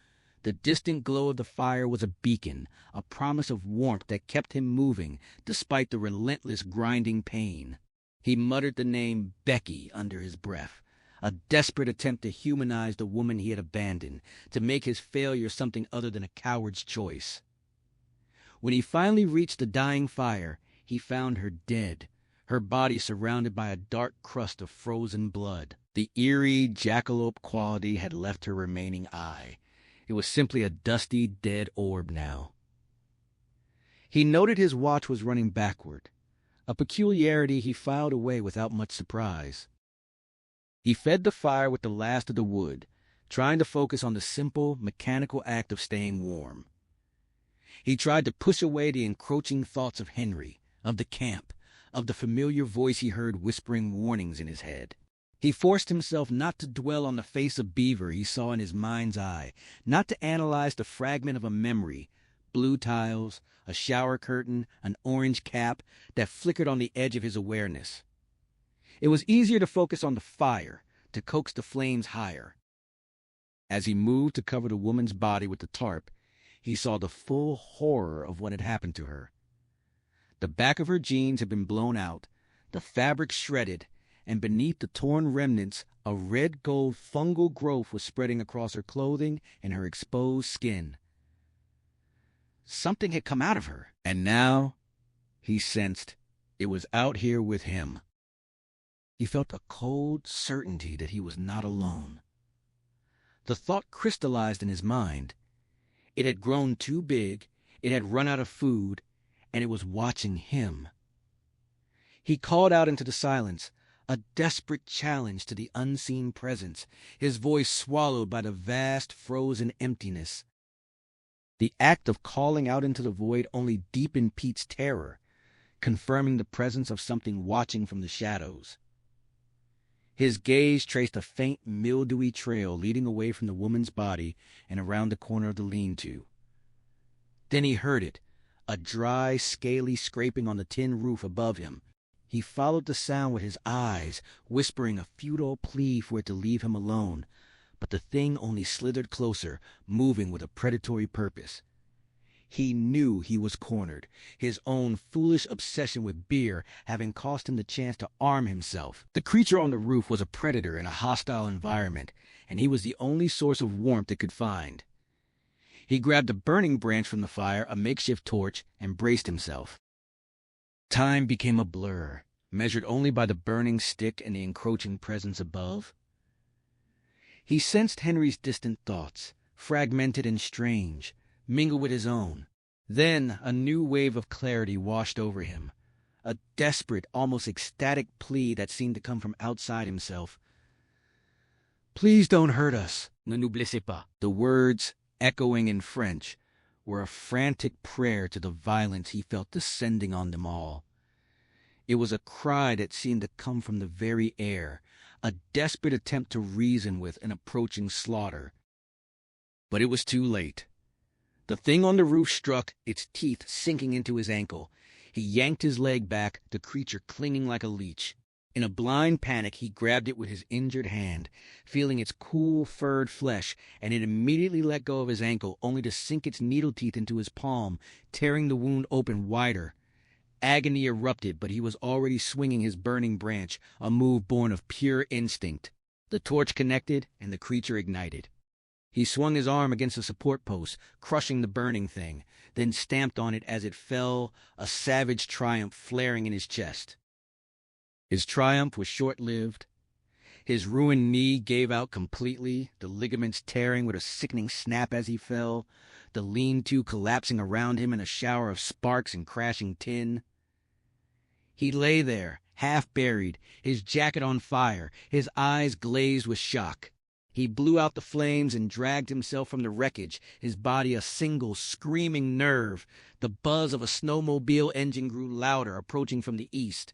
The distant glow of the fire was a beacon, a promise of warmth that kept him moving despite the relentless grinding pain. He muttered the name Becky under his breath, a desperate attempt to humanize the woman he had abandoned, to make his failure something other than a coward's choice. When he finally reached the dying fire, he found her dead, her body surrounded by a dark crust of frozen blood. The eerie jackalope quality had left her remaining eye. It was simply a dusty, dead orb now. He noted his watch was running backward, a peculiarity he filed away without much surprise. He fed the fire with the last of the wood, trying to focus on the simple, mechanical act of staying warm. He tried to push away the encroaching thoughts of Henry, of the camp, of the familiar voice he heard whispering warnings in his head. He forced himself not to dwell on the face of Beaver he saw in his mind's eye, not to analyze the fragment of a memory, blue tiles, a shower curtain, an orange cap, that flickered on the edge of his awareness. It was easier to focus on the fire, to coax the flames higher. As he moved to cover the woman's body with the tarp, he saw the full horror of what had happened to her. The back of her jeans had been blown out, the fabric shredded, and beneath the torn remnants, a red-gold fungal growth was spreading across her clothing and her exposed skin. Something had come out of her, and now, he sensed, it was out here with him. He felt a cold certainty that he was not alone. The thought crystallized in his mind. It had grown too big, it had run out of food, and it was watching him. He called out into the silence, a desperate challenge to the unseen presence, his voice swallowed by the vast, frozen emptiness. The act of calling out into the void only deepened Pete's terror, confirming the presence of something watching from the shadows. His gaze traced a faint, mildewy trail leading away from the woman's body and around the corner of the lean-to. Then he heard it, a dry, scaly scraping on the tin roof above him. He followed the sound with his eyes, whispering a futile plea for it to leave him alone, but the thing only slithered closer, moving with a predatory purpose. He knew he was cornered, his own foolish obsession with beer having cost him the chance to arm himself. The creature on the roof was a predator in a hostile environment, and he was the only source of warmth it could find. He grabbed a burning branch from the fire, a makeshift torch, and braced himself. Time became a blur, measured only by the burning stick and the encroaching presence above. He sensed Henry's distant thoughts, fragmented and strange, mingled with his own. Then a new wave of clarity washed over him, a desperate, almost ecstatic plea that seemed to come from outside himself. "Please don't hurt us, ne nous blessez pas." The words, echoing in French, were a frantic prayer to the violence he felt descending on them all. It was a cry that seemed to come from the very air, a desperate attempt to reason with an approaching slaughter. But it was too late. The thing on the roof struck, its teeth sinking into his ankle. He yanked his leg back, the creature clinging like a leech. In a blind panic, he grabbed it with his injured hand, feeling its cool, furred flesh, and it immediately let go of his ankle, only to sink its needle teeth into his palm, tearing the wound open wider. Agony erupted, but he was already swinging his burning branch, a move born of pure instinct. The torch connected, and the creature ignited. He swung his arm against a support post, crushing the burning thing, then stamped on it as it fell, a savage triumph flaring in his chest. His triumph was short-lived. His ruined knee gave out completely, the ligaments tearing with a sickening snap as he fell, the lean-to collapsing around him in a shower of sparks and crashing tin. He lay there, half-buried, his jacket on fire, his eyes glazed with shock. He blew out the flames and dragged himself from the wreckage, his body a single, screaming nerve. The buzz of a snowmobile engine grew louder, approaching from the east.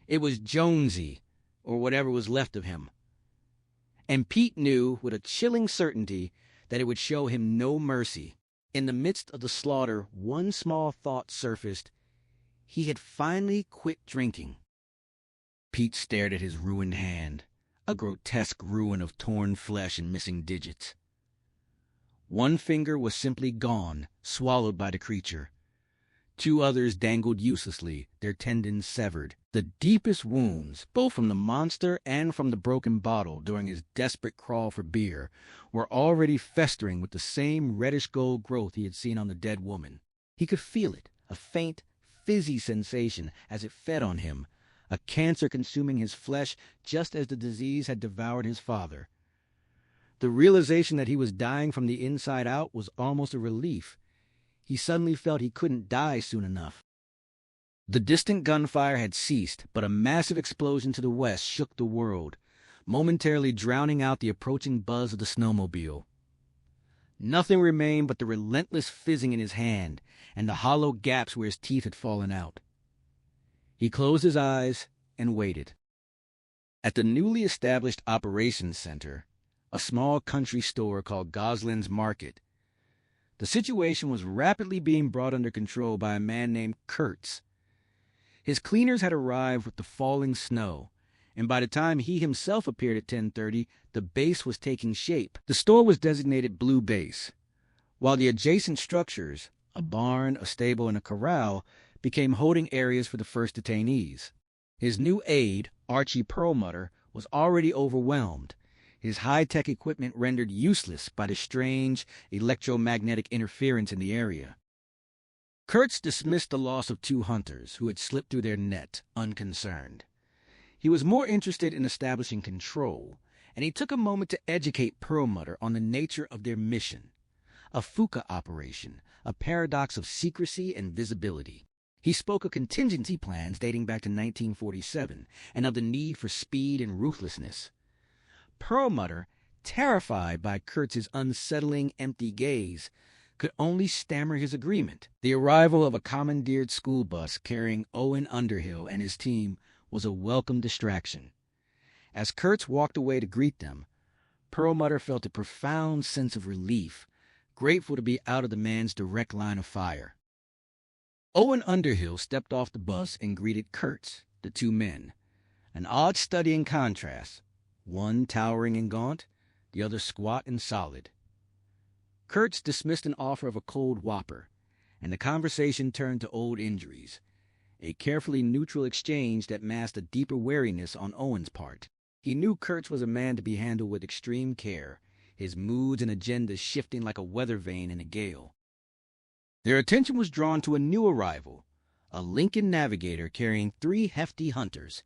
It was Jonesy, or whatever was left of him. And Pete knew, with a chilling certainty, that it would show him no mercy. In the midst of the slaughter, one small thought surfaced. He had finally quit drinking. Pete stared at his ruined hand, a grotesque ruin of torn flesh and missing digits. One finger was simply gone, swallowed by the creature. Two others dangled uselessly, their tendons severed. The deepest wounds, both from the monster and from the broken bottle during his desperate crawl for beer, were already festering with the same reddish-gold growth he had seen on the dead woman. He could feel it, a faint, fizzy sensation as it fed on him, a cancer consuming his flesh just as the disease had devoured his father. The realization that he was dying from the inside out was almost a relief. He suddenly felt he couldn't die soon enough. The distant gunfire had ceased, but a massive explosion to the west shook the world, momentarily drowning out the approaching buzz of the snowmobile. Nothing remained but the relentless fizzing in his hand and the hollow gaps where his teeth had fallen out. He closed his eyes and waited. At the newly established operations center, a small country store called Goslin's Market, the situation was rapidly being brought under control by a man named Kurtz. His cleaners had arrived with the falling snow, and by the time he himself appeared at 10:30, the base was taking shape. The store was designated Blue Base, while the adjacent structures, a barn, a stable, and a corral, became holding areas for the first detainees. His new aide, Archie Perlmutter, was already overwhelmed, his high-tech equipment rendered useless by the strange electromagnetic interference in the area. Kurtz dismissed the loss of 2 hunters who had slipped through their net, unconcerned. He was more interested in establishing control, and he took a moment to educate Perlmutter on the nature of their mission, a FUCA operation, a paradox of secrecy and visibility. He spoke of contingency plans dating back to 1947 and of the need for speed and ruthlessness. Perlmutter, terrified by Kurtz's unsettling, empty gaze, could only stammer his agreement. The arrival of a commandeered school bus carrying Owen Underhill and his team was a welcome distraction. As Kurtz walked away to greet them, Perlmutter felt a profound sense of relief, grateful to be out of the man's direct line of fire. Owen Underhill stepped off the bus and greeted Kurtz, the 2 men, an odd study in contrast, one towering and gaunt, the other squat and solid. Kurtz dismissed an offer of a cold whopper, and the conversation turned to old injuries, a carefully neutral exchange that masked a deeper wariness on Owen's part. He knew Kurtz was a man to be handled with extreme care, his moods and agendas shifting like a weather vane in a gale. Their attention was drawn to a new arrival, a Lincoln Navigator carrying 3 hefty hunters,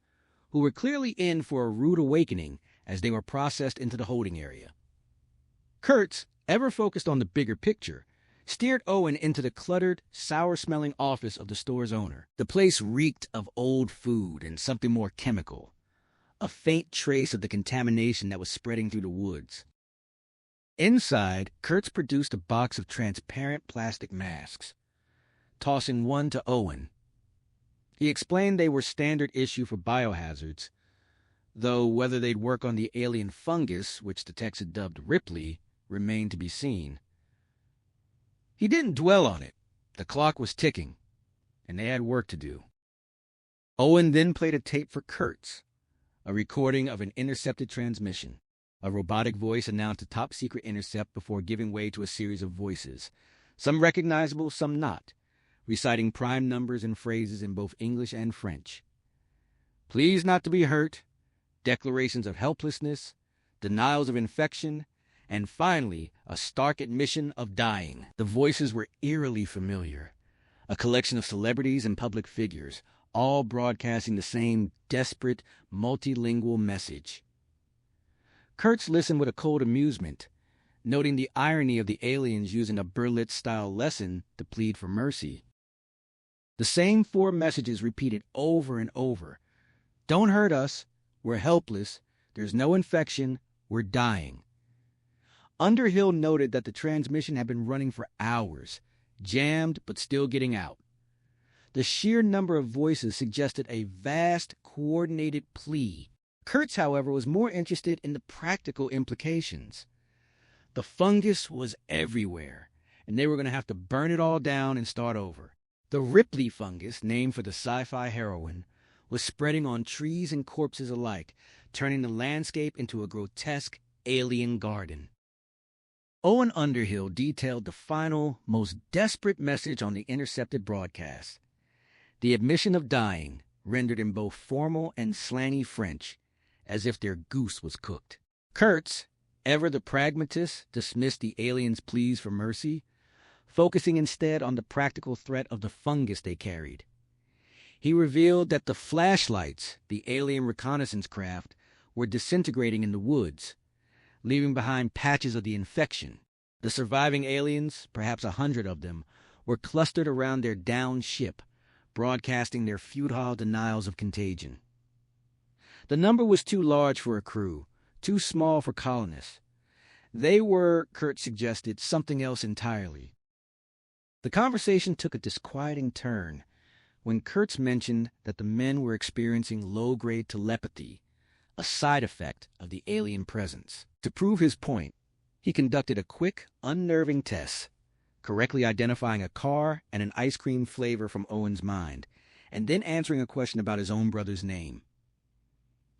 who were clearly in for a rude awakening as they were processed into the holding area. Kurtz, ever focused on the bigger picture, steered Owen into the cluttered, sour-smelling office of the store's owner. The place reeked of old food and something more chemical, a faint trace of the contamination that was spreading through the woods. Inside, Kurtz produced a box of transparent plastic masks, tossing one to Owen. He explained they were standard issue for biohazards, though whether they'd work on the alien fungus, which the text had dubbed Ripley, remained to be seen. He didn't dwell on it. The clock was ticking, and they had work to do. Owen then played a tape for Kurtz, a recording of an intercepted transmission. A robotic voice announced a top-secret intercept before giving way to a series of voices, some recognizable, some not, reciting prime numbers and phrases in both English and French. Pleased not to be hurt, declarations of helplessness, denials of infection, and finally, a stark admission of dying. The voices were eerily familiar, a collection of celebrities and public figures, all broadcasting the same desperate, multilingual message. Kurtz listened with a cold amusement, noting the irony of the aliens using a Berlitz-style lesson to plead for mercy. The same 4 messages repeated over and over. Don't hurt us. We're helpless. There's no infection. We're dying. Underhill noted that the transmission had been running for hours, jammed but still getting out. The sheer number of voices suggested a vast, coordinated plea. Kurtz, however, was more interested in the practical implications. The fungus was everywhere, and they were going to have to burn it all down and start over. The Ripley fungus, named for the sci-fi heroine, was spreading on trees and corpses alike, turning the landscape into a grotesque alien garden. Owen Underhill detailed the final, most desperate message on the intercepted broadcast. The admission of dying, rendered in both formal and slangy French, as if their goose was cooked. Kurtz, ever the pragmatist, dismissed the aliens' pleas for mercy, focusing instead on the practical threat of the fungus they carried. He revealed that the flashlights, the alien reconnaissance craft, were disintegrating in the woods, leaving behind patches of the infection. The surviving aliens, perhaps 100 of them, were clustered around their downed ship, broadcasting their futile denials of contagion. The number was too large for a crew, too small for colonists. They were, Kurtz suggested, something else entirely. The conversation took a disquieting turn when Kurtz mentioned that the men were experiencing low-grade telepathy, a side effect of the alien presence. To prove his point, he conducted a quick, unnerving test, correctly identifying a car and an ice cream flavor from Owen's mind, and then answering a question about his own brother's name.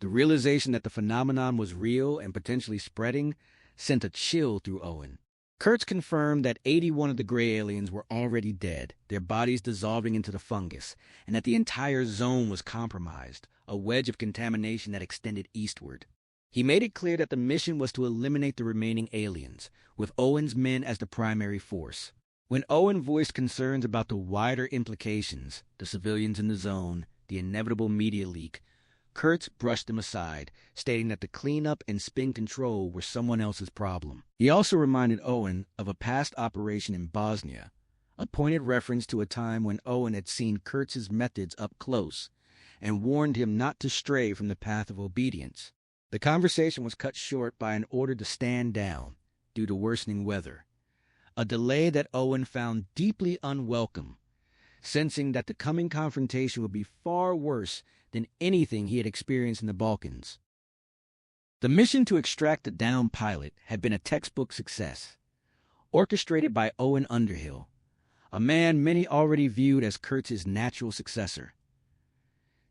The realization that the phenomenon was real and potentially spreading sent a chill through Owen. Kurtz confirmed that 81 of the gray aliens were already dead, their bodies dissolving into the fungus, and that the entire zone was compromised, a wedge of contamination that extended eastward. He made it clear that the mission was to eliminate the remaining aliens, with Owen's men as the primary force. When Owen voiced concerns about the wider implications, the civilians in the zone, the inevitable media leak, Kurtz brushed them aside, stating that the cleanup and spin control were someone else's problem. He also reminded Owen of a past operation in Bosnia, a pointed reference to a time when Owen had seen Kurtz's methods up close, and warned him not to stray from the path of obedience. The conversation was cut short by an order to stand down due to worsening weather, a delay that Owen found deeply unwelcome, sensing that the coming confrontation would be far worse than anything he had experienced in the Balkans. The mission to extract the downed pilot had been a textbook success, orchestrated by Owen Underhill, a man many already viewed as Kurtz's natural successor.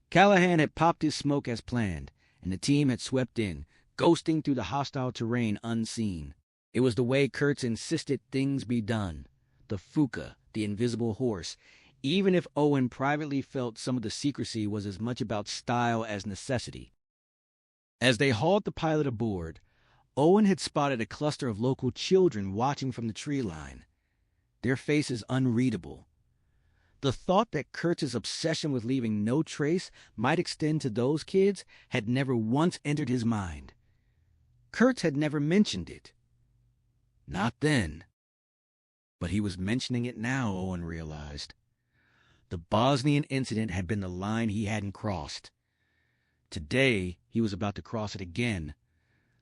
Callahan had popped his smoke as planned, and the team had swept in, ghosting through the hostile terrain unseen. It was the way Kurtz insisted things be done, the Fuka, the invisible horse, even if Owen privately felt some of the secrecy was as much about style as necessity. As they hauled the pilot aboard, Owen had spotted a cluster of local children watching from the tree line, their faces unreadable. The thought that Kurtz's obsession with leaving no trace might extend to those kids had never once entered his mind. Kurtz had never mentioned it. Not then. But he was mentioning it now, Owen realized. The Bosnian incident had been the line he hadn't crossed. Today, he was about to cross it again,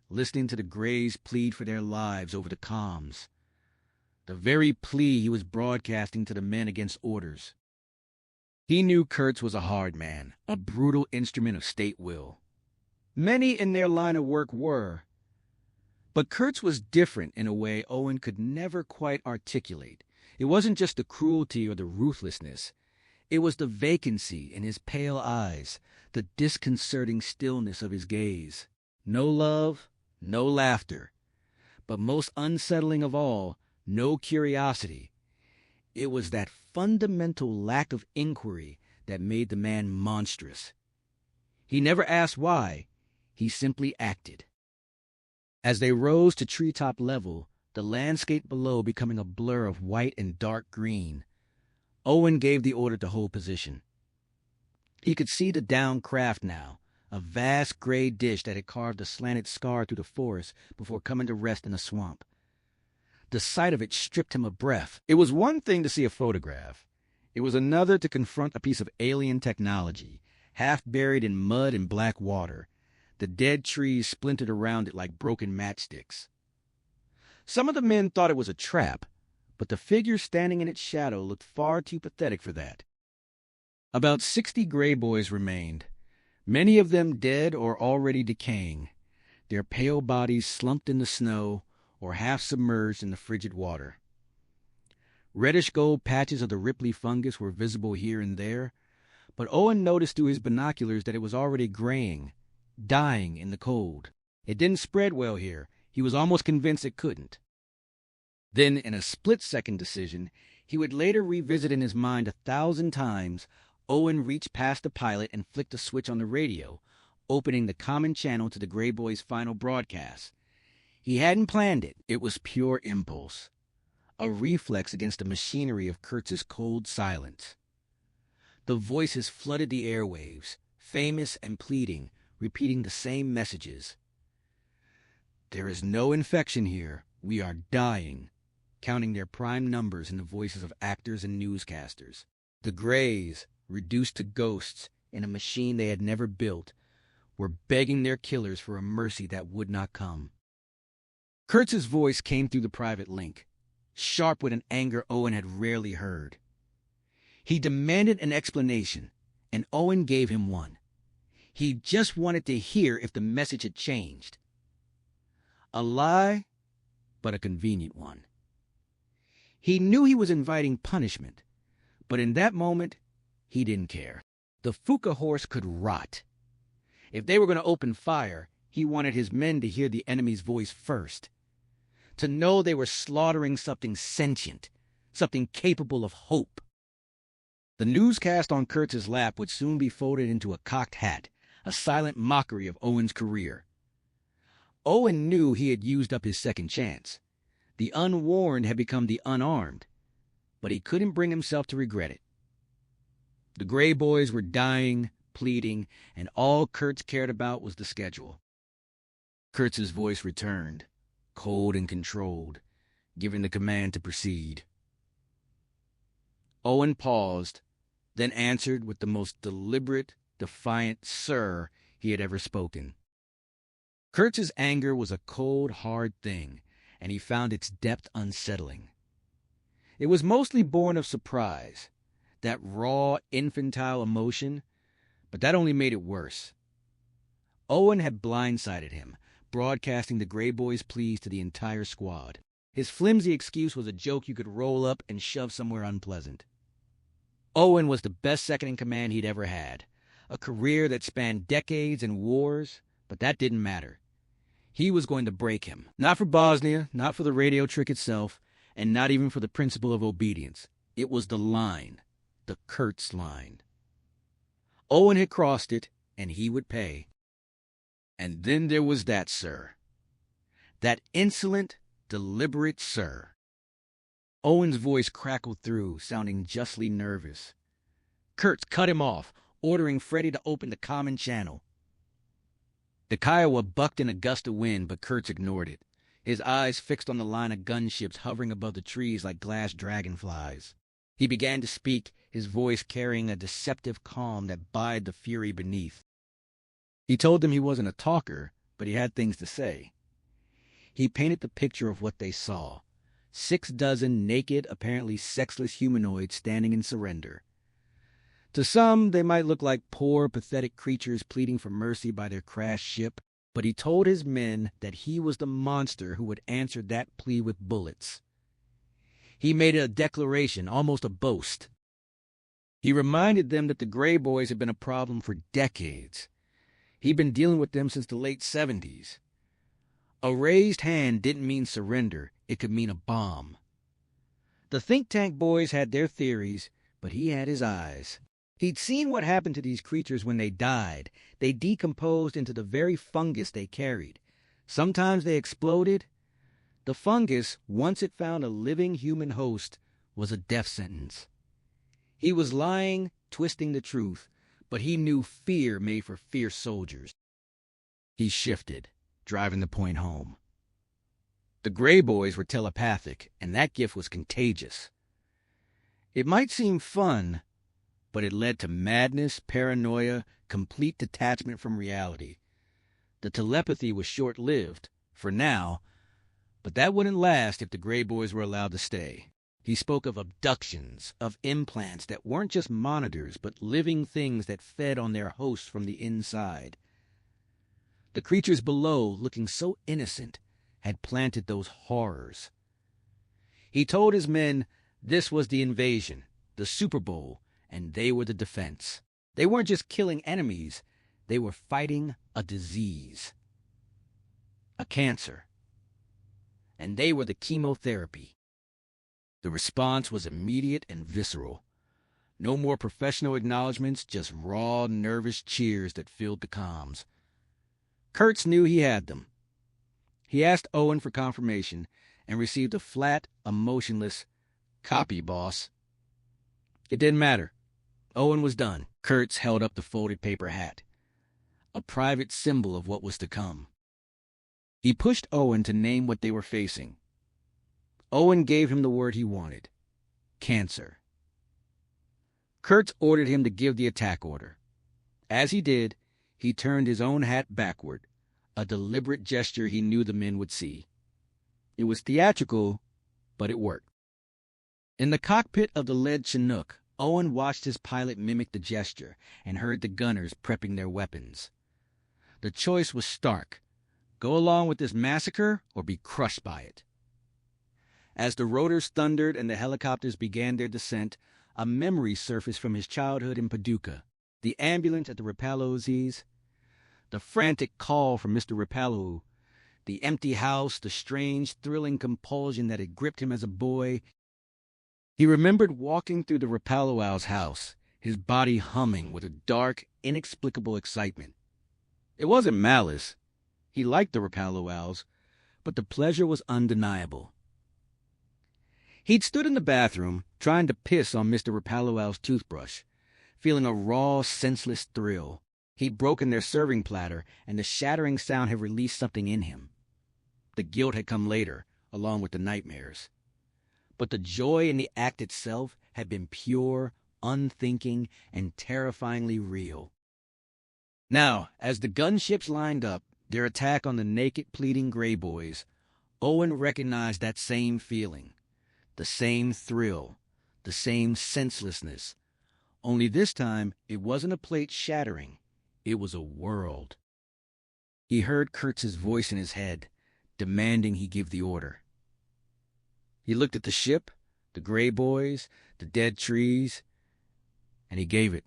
listening to the Greys plead for their lives over the comms. The very plea he was broadcasting to the men against orders. He knew Kurtz was a hard man, a brutal instrument of state will. Many in their line of work were. But Kurtz was different in a way Owen could never quite articulate. It wasn't just the cruelty or the ruthlessness. It was the vacancy in his pale eyes, the disconcerting stillness of his gaze. No love, no laughter. But most unsettling of all, no curiosity. It was that fundamental lack of inquiry that made the man monstrous. He never asked why. He simply acted. As they rose to treetop level, the landscape below becoming a blur of white and dark green, Owen gave the order to hold position. He could see the downed craft now, a vast gray dish that had carved a slanted scar through the forest before coming to rest in a swamp. The sight of it stripped him of breath. It was one thing to see a photograph. It was another to confront a piece of alien technology, half buried in mud and black water, the dead trees splintered around it like broken matchsticks. Some of the men thought it was a trap, but the figure standing in its shadow looked far too pathetic for that. About 60 gray boys remained, many of them dead or already decaying, their pale bodies slumped in the snow or half submerged in the frigid water. Reddish-gold patches of the Ripley fungus were visible here and there, but Owen noticed through his binoculars that it was already graying, dying in the cold. It didn't spread well here. He was almost convinced it couldn't. Then, in a split-second decision he would later revisit in his mind 1,000 times, Owen reached past the pilot and flicked a switch on the radio, opening the common channel to the Gray Boys' final broadcast. He hadn't planned it. It was pure impulse, a reflex against the machinery of Kurtz's cold silence. The voices flooded the airwaves, famous and pleading, repeating the same messages. "There is no infection here. We are dying," counting their prime numbers in the voices of actors and newscasters. The Greys, reduced to ghosts in a machine they had never built, were begging their killers for a mercy that would not come. Kurtz's voice came through the private link, sharp with an anger Owen had rarely heard. He demanded an explanation, and Owen gave him one. He just wanted to hear if the message had changed. A lie, but a convenient one. He knew he was inviting punishment, but in that moment, he didn't care. The Fuka horse could rot. If they were going to open fire, he wanted his men to hear the enemy's voice first, to know they were slaughtering something sentient, something capable of hope. The newscast on Kurtz's lap would soon be folded into a cocked hat, a silent mockery of Owen's career. Owen knew he had used up his second chance. The unwarned had become the unarmed, but he couldn't bring himself to regret it. The Gray Boys were dying, pleading, and all Kurtz cared about was the schedule. Kurtz's voice returned, cold and controlled, giving the command to proceed. Owen paused, then answered with the most deliberate, defiant "sir" he had ever spoken. Kurtz's anger was a cold, hard thing, and he found its depth unsettling. It was mostly born of surprise, that raw, infantile emotion, but that only made it worse. Owen had blindsided him, broadcasting the Gray Boys' pleas to the entire squad. His flimsy excuse was a joke you could roll up and shove somewhere unpleasant. Owen was the best second-in-command he'd ever had, a career that spanned decades and wars, but that didn't matter. He was going to break him, not for Bosnia, not for the radio trick itself, and not even for the principle of obedience. It was the line, the Kurtz line. Owen had crossed it, and he would pay. And then there was that "sir." That insolent, deliberate "sir." Owen's voice crackled through, sounding justly nervous. Kurtz cut him off, ordering Freddie to open the common channel. The Kiowa bucked in a gust of wind, but Kurtz ignored it, his eyes fixed on the line of gunships hovering above the trees like glass dragonflies. He began to speak, his voice carrying a deceptive calm that bide the fury beneath. He told them he wasn't a talker, but he had things to say. He painted the picture of what they saw: 6 dozen naked, apparently sexless humanoids standing in surrender. To some, they might look like poor, pathetic creatures pleading for mercy by their crashed ship, but he told his men that he was the monster who would answer that plea with bullets. He made it a declaration, almost a boast. He reminded them that the Gray Boys had been a problem for decades. He'd been dealing with them since the late 70s. A raised hand didn't mean surrender, it could mean a bomb. The think tank boys had their theories, but he had his eyes. He'd seen what happened to these creatures when they died. They decomposed into the very fungus they carried. Sometimes they exploded. The fungus, once it found a living human host, was a death sentence. He was lying, twisting the truth, but he knew fear made for fierce soldiers. He shifted, driving the point home. The Gray Boys were telepathic, and that gift was contagious. It might seem fun, but it led to madness, paranoia, complete detachment from reality. The telepathy was short-lived, for now, but that wouldn't last if the Gray Boys were allowed to stay. He spoke of abductions, of implants that weren't just monitors, but living things that fed on their hosts from the inside. The creatures below, looking so innocent, had planted those horrors. He told his men this was the invasion, the Super Bowl, and they were the defense. They weren't just killing enemies, they were fighting a disease, a cancer. And they were the chemotherapy. The response was immediate and visceral. No more professional acknowledgments, just raw, nervous cheers that filled the comms. Kurtz knew he had them. He asked Owen for confirmation and received a flat, emotionless "copy, boss." It didn't matter. Owen was done. Kurtz held up the folded paper hat, a private symbol of what was to come. He pushed Owen to name what they were facing. Owen gave him the word he wanted: cancer. Kurtz ordered him to give the attack order. As he did, he turned his own hat backward, a deliberate gesture he knew the men would see. It was theatrical, but it worked. In the cockpit of the lead Chinook, Owen watched his pilot mimic the gesture and heard the gunners prepping their weapons. The choice was stark: go along with this massacre or be crushed by it. As the rotors thundered and the helicopters began their descent, a memory surfaced from his childhood in Paducah. The ambulance at the Rapallo's, the frantic call from Mr. Rapallo, the empty house, the strange, thrilling compulsion that had gripped him as a boy. He remembered walking through the Rapallo's house, his body humming with a dark, inexplicable excitement. It wasn't malice. He liked the Rapallo's, but the pleasure was undeniable. He'd stood in the bathroom, trying to piss on Mr. Rapallo's toothbrush, feeling a raw, senseless thrill. He'd broken their serving platter, and the shattering sound had released something in him. The guilt had come later, along with the nightmares. But the joy in the act itself had been pure, unthinking, and terrifyingly real. Now, as the gunships lined up, their attack on the naked, pleading Gray Boys, Owen recognized that same feeling, the same thrill, the same senselessness. Only this time, it wasn't a plate shattering. It was a world. He heard Kurtz's voice in his head, demanding he give the order. He looked at the ship, the Gray Boys, the dead trees, and he gave it.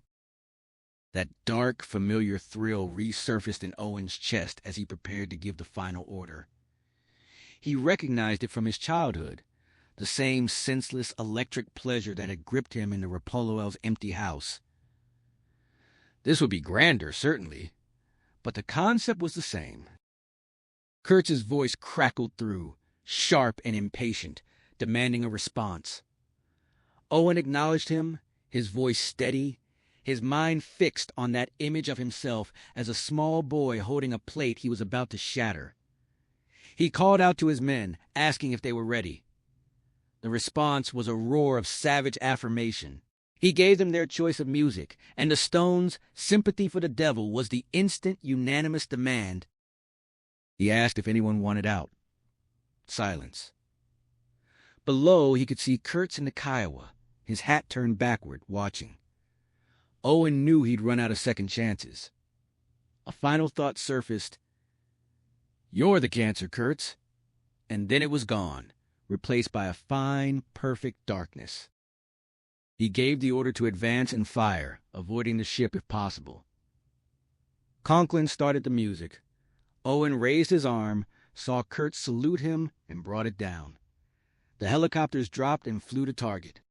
That dark, familiar thrill resurfaced in Owen's chest as he prepared to give the final order. He recognized it from his childhood, the same senseless, electric pleasure that had gripped him in the Rapallo's empty house. This would be grander, certainly, but the concept was the same. Kurtz's voice crackled through, sharp and impatient, demanding a response. Owen acknowledged him, his voice steady, his mind fixed on that image of himself as a small boy holding a plate he was about to shatter. He called out to his men, asking if they were ready. The response was a roar of savage affirmation. He gave them their choice of music, and the Stones' Sympathy for the Devil was the instant, unanimous demand. He asked if anyone wanted out. Silence. Below, he could see Kurtz in the Kiowa, his hat turned backward, watching. Owen knew he'd run out of second chances. A final thought surfaced. "You're the cancer, Kurtz." And then it was gone, replaced by a fine, perfect darkness. He gave the order to advance and fire, avoiding the ship if possible. Conklin started the music. Owen raised his arm, saw Kurtz salute him, and brought it down. The helicopters dropped and flew to target.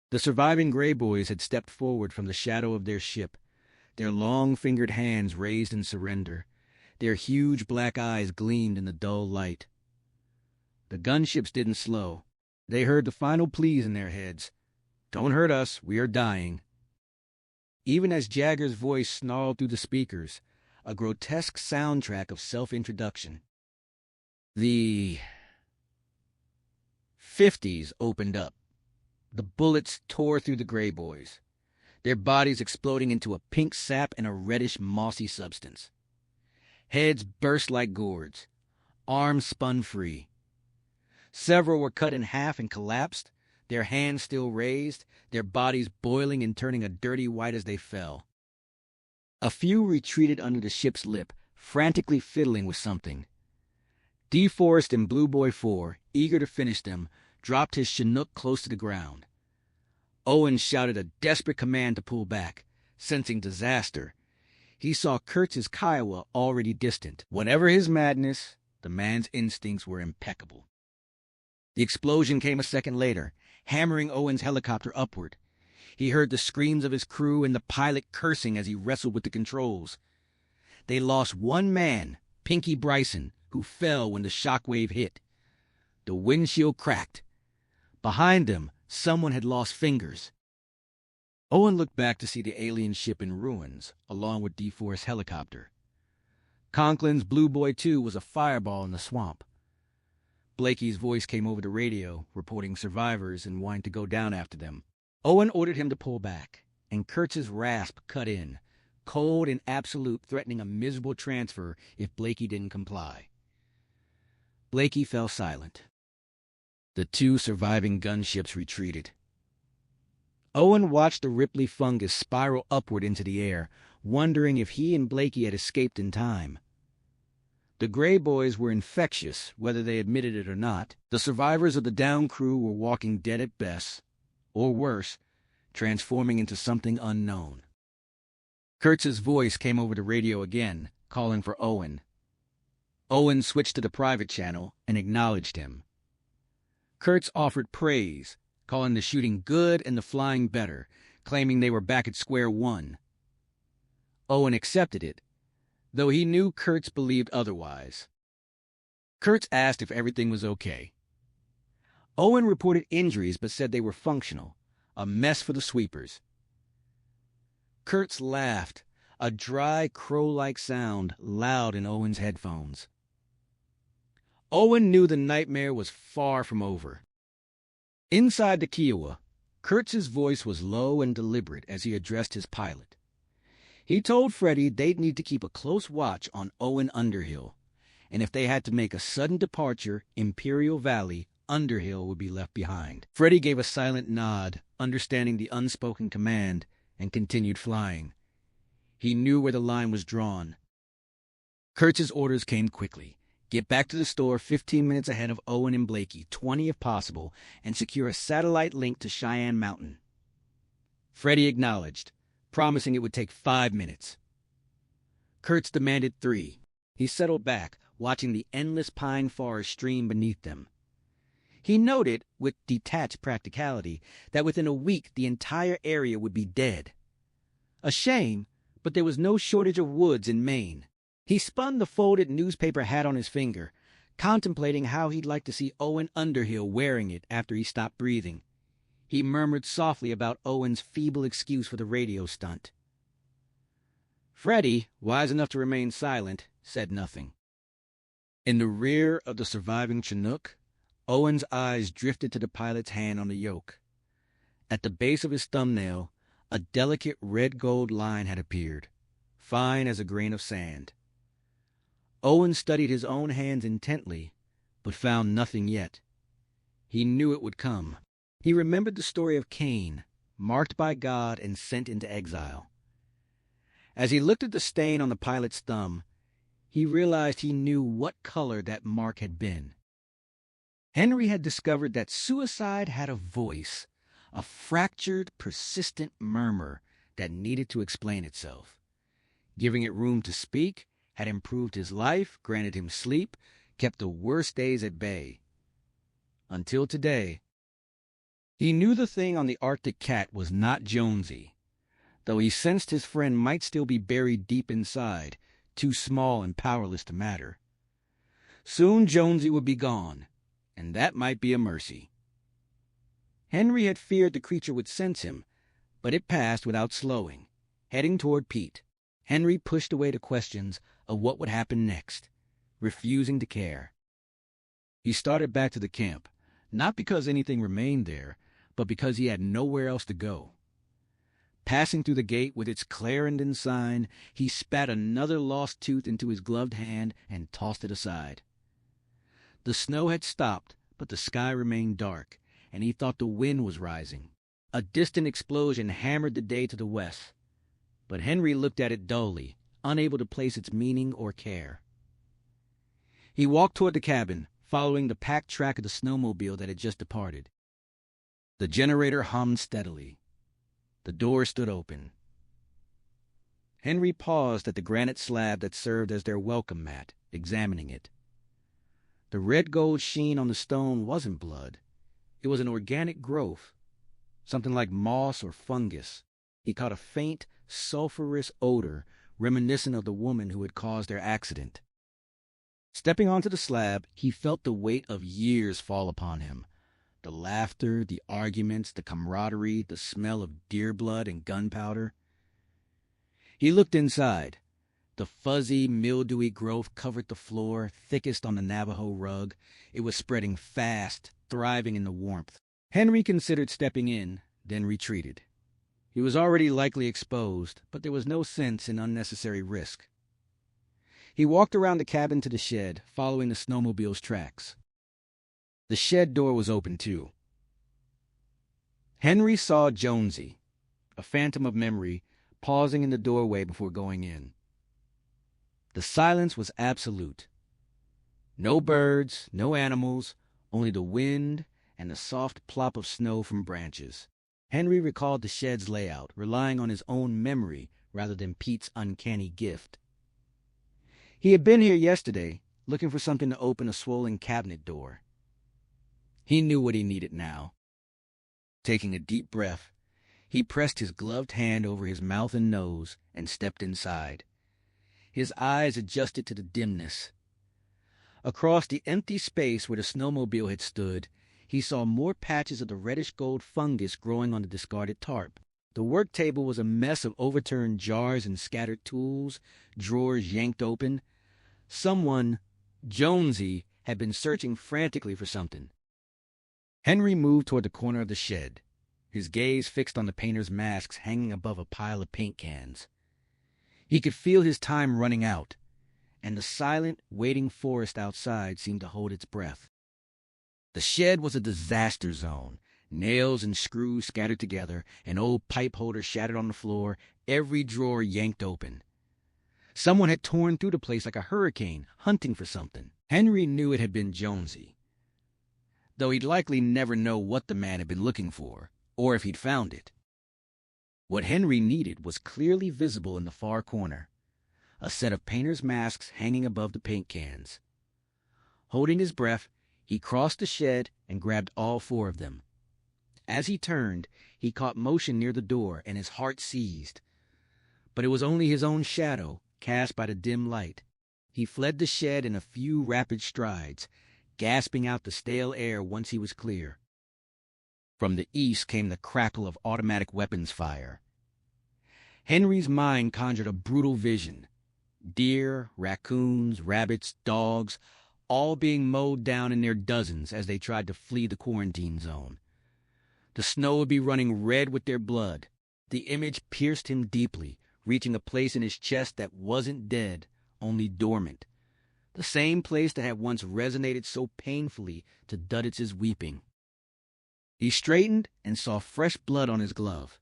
The surviving Gray Boys had stepped forward from the shadow of their ship, their long-fingered hands raised in surrender. Their huge black eyes gleamed in the dull light. The gunships didn't slow. They heard the final pleas in their heads. "Don't hurt us, we are dying." Even as Jagger's voice snarled through the speakers, a grotesque soundtrack of self-introduction. The 50s opened up. The bullets tore through the Gray Boys, their bodies exploding into a pink sap and a reddish, mossy substance. Heads burst like gourds. Arms spun free. Several were cut in half and collapsed, their hands still raised, their bodies boiling and turning a dirty white as they fell. A few retreated under the ship's lip, frantically fiddling with something. DeForest and Blue Boy 4, eager to finish them, dropped his Chinook close to the ground. Owen shouted a desperate command to pull back, sensing disaster. He saw Kurtz's Kiowa already distant. Whatever his madness, the man's instincts were impeccable. The explosion came a second later, hammering Owen's helicopter upward. He heard the screams of his crew and the pilot cursing as he wrestled with the controls. They lost one man, Pinky Bryson, who fell when the shockwave hit. The windshield cracked. Behind them, someone had lost fingers. Owen looked back to see the alien ship in ruins, along with DeForest's helicopter. Conklin's Blue Boy 2 was a fireball in the swamp. Blakey's voice came over the radio, reporting survivors and wanting to go down after them. Owen ordered him to pull back, and Kurtz's rasp cut in, cold and absolute, threatening a miserable transfer if Blakey didn't comply. Blakey fell silent. The two surviving gunships retreated. Owen watched the Ripley fungus spiral upward into the air, wondering if he and Blakey had escaped in time. The Gray Boys were infectious, whether they admitted it or not. The survivors of the down crew were walking dead at best, or worse, transforming into something unknown. Kurtz's voice came over the radio again, calling for Owen. Owen switched to the private channel and acknowledged him. Kurtz offered praise, calling the shooting good and the flying better, claiming they were back at square one. Owen accepted it, though he knew Kurtz believed otherwise. Kurtz asked if everything was okay. Owen reported injuries but said they were functional, a mess for the sweepers. Kurtz laughed, a dry, crow-like sound loud in Owen's headphones. Owen knew the nightmare was far from over. Inside the Kiowa, Kurtz's voice was low and deliberate as he addressed his pilot. He told Freddie they'd need to keep a close watch on Owen Underhill, and if they had to make a sudden departure, Imperial Valley, Underhill would be left behind. Freddie gave a silent nod, understanding the unspoken command, and continued flying. He knew where the line was drawn. Kurtz's orders came quickly. Get back to the store 15 minutes ahead of Owen and Blakey, 20 if possible, and secure a satellite link to Cheyenne Mountain. Freddie acknowledged, promising it would take 5 minutes. Kurtz demanded 3. He settled back, watching the endless pine forest stream beneath them. He noted, with detached practicality, that within a week the entire area would be dead. A shame, but there was no shortage of woods in Maine. He spun the folded newspaper hat on his finger, contemplating how he'd like to see Owen Underhill wearing it after he stopped breathing. He murmured softly about Owen's feeble excuse for the radio stunt. Freddie, wise enough to remain silent, said nothing. In the rear of the surviving Chinook, Owen's eyes drifted to the pilot's hand on the yoke. At the base of his thumbnail, a delicate red-gold line had appeared, fine as a grain of sand. Owen studied his own hands intently, but found nothing yet. He knew it would come. He remembered the story of Cain, marked by God and sent into exile. As he looked at the stain on the pilot's thumb, he realized he knew what color that mark had been. Henry had discovered that suicide had a voice, a fractured, persistent murmur that needed to explain itself. Giving it room to speak had improved his life, granted him sleep, kept the worst days at bay. Until today, he knew the thing on the Arctic cat was not Jonesy, though he sensed his friend might still be buried deep inside, too small and powerless to matter. Soon Jonesy would be gone, and that might be a mercy. Henry had feared the creature would sense him, but it passed without slowing, heading toward Pete. Henry pushed away the questions of what would happen next, refusing to care. He started back to the camp, not because anything remained there, but because he had nowhere else to go. Passing through the gate with its Clarendon sign, he spat another lost tooth into his gloved hand and tossed it aside. The snow had stopped, but the sky remained dark, and he thought the wind was rising. A distant explosion hammered the day to the west, but Henry looked at it dully, unable to place its meaning or care. He walked toward the cabin, following the packed track of the snowmobile that had just departed. The generator hummed steadily. The door stood open. Henry paused at the granite slab that served as their welcome mat, examining it. The red-gold sheen on the stone wasn't blood. It was an organic growth, something like moss or fungus. He caught a faint, sulphurous odor reminiscent of the woman who had caused their accident. Stepping onto the slab, he felt the weight of years fall upon him. The laughter, the arguments, the camaraderie, the smell of deer blood and gunpowder. He looked inside. The fuzzy, mildewy growth covered the floor, thickest on the Navajo rug. It was spreading fast, thriving in the warmth. Henry considered stepping in, then retreated. He was already likely exposed, but there was no sense in unnecessary risk. He walked around the cabin to the shed, following the snowmobile's tracks. The shed door was open, too. Henry saw Jonesy, a phantom of memory, pausing in the doorway before going in. The silence was absolute. No birds, no animals, only the wind and the soft plop of snow from branches. Henry recalled the shed's layout, relying on his own memory rather than Pete's uncanny gift. He had been here yesterday, looking for something to open a swollen cabinet door. He knew what he needed now. Taking a deep breath, he pressed his gloved hand over his mouth and nose and stepped inside. His eyes adjusted to the dimness. Across the empty space where the snowmobile had stood, he saw more patches of the reddish-gold fungus growing on the discarded tarp. The work table was a mess of overturned jars and scattered tools, drawers yanked open. Someone, Jonesy, had been searching frantically for something. Henry moved toward the corner of the shed, his gaze fixed on the painter's masks hanging above a pile of paint cans. He could feel his time running out, and the silent, waiting forest outside seemed to hold its breath. The shed was a disaster zone. Nails and screws scattered together, an old pipe holder shattered on the floor, every drawer yanked open. Someone had torn through the place like a hurricane, hunting for something. Henry knew it had been Jonesy, though he'd likely never know what the man had been looking for, or if he'd found it. What Henry needed was clearly visible in the far corner, a set of painter's masks hanging above the paint cans. Holding his breath, he crossed the shed and grabbed all 4 of them. As he turned, he caught motion near the door, and his heart seized. But it was only his own shadow, cast by the dim light. He fled the shed in a few rapid strides, gasping out the stale air once he was clear. From the east came the crackle of automatic weapons fire. Henry's mind conjured a brutal vision. Deer, raccoons, rabbits, dogs, all being mowed down in their dozens as they tried to flee the quarantine zone. The snow would be running red with their blood. The image pierced him deeply, reaching a place in his chest that wasn't dead, only dormant. The same place that had once resonated so painfully to Duditz's weeping. He straightened and saw fresh blood on his glove.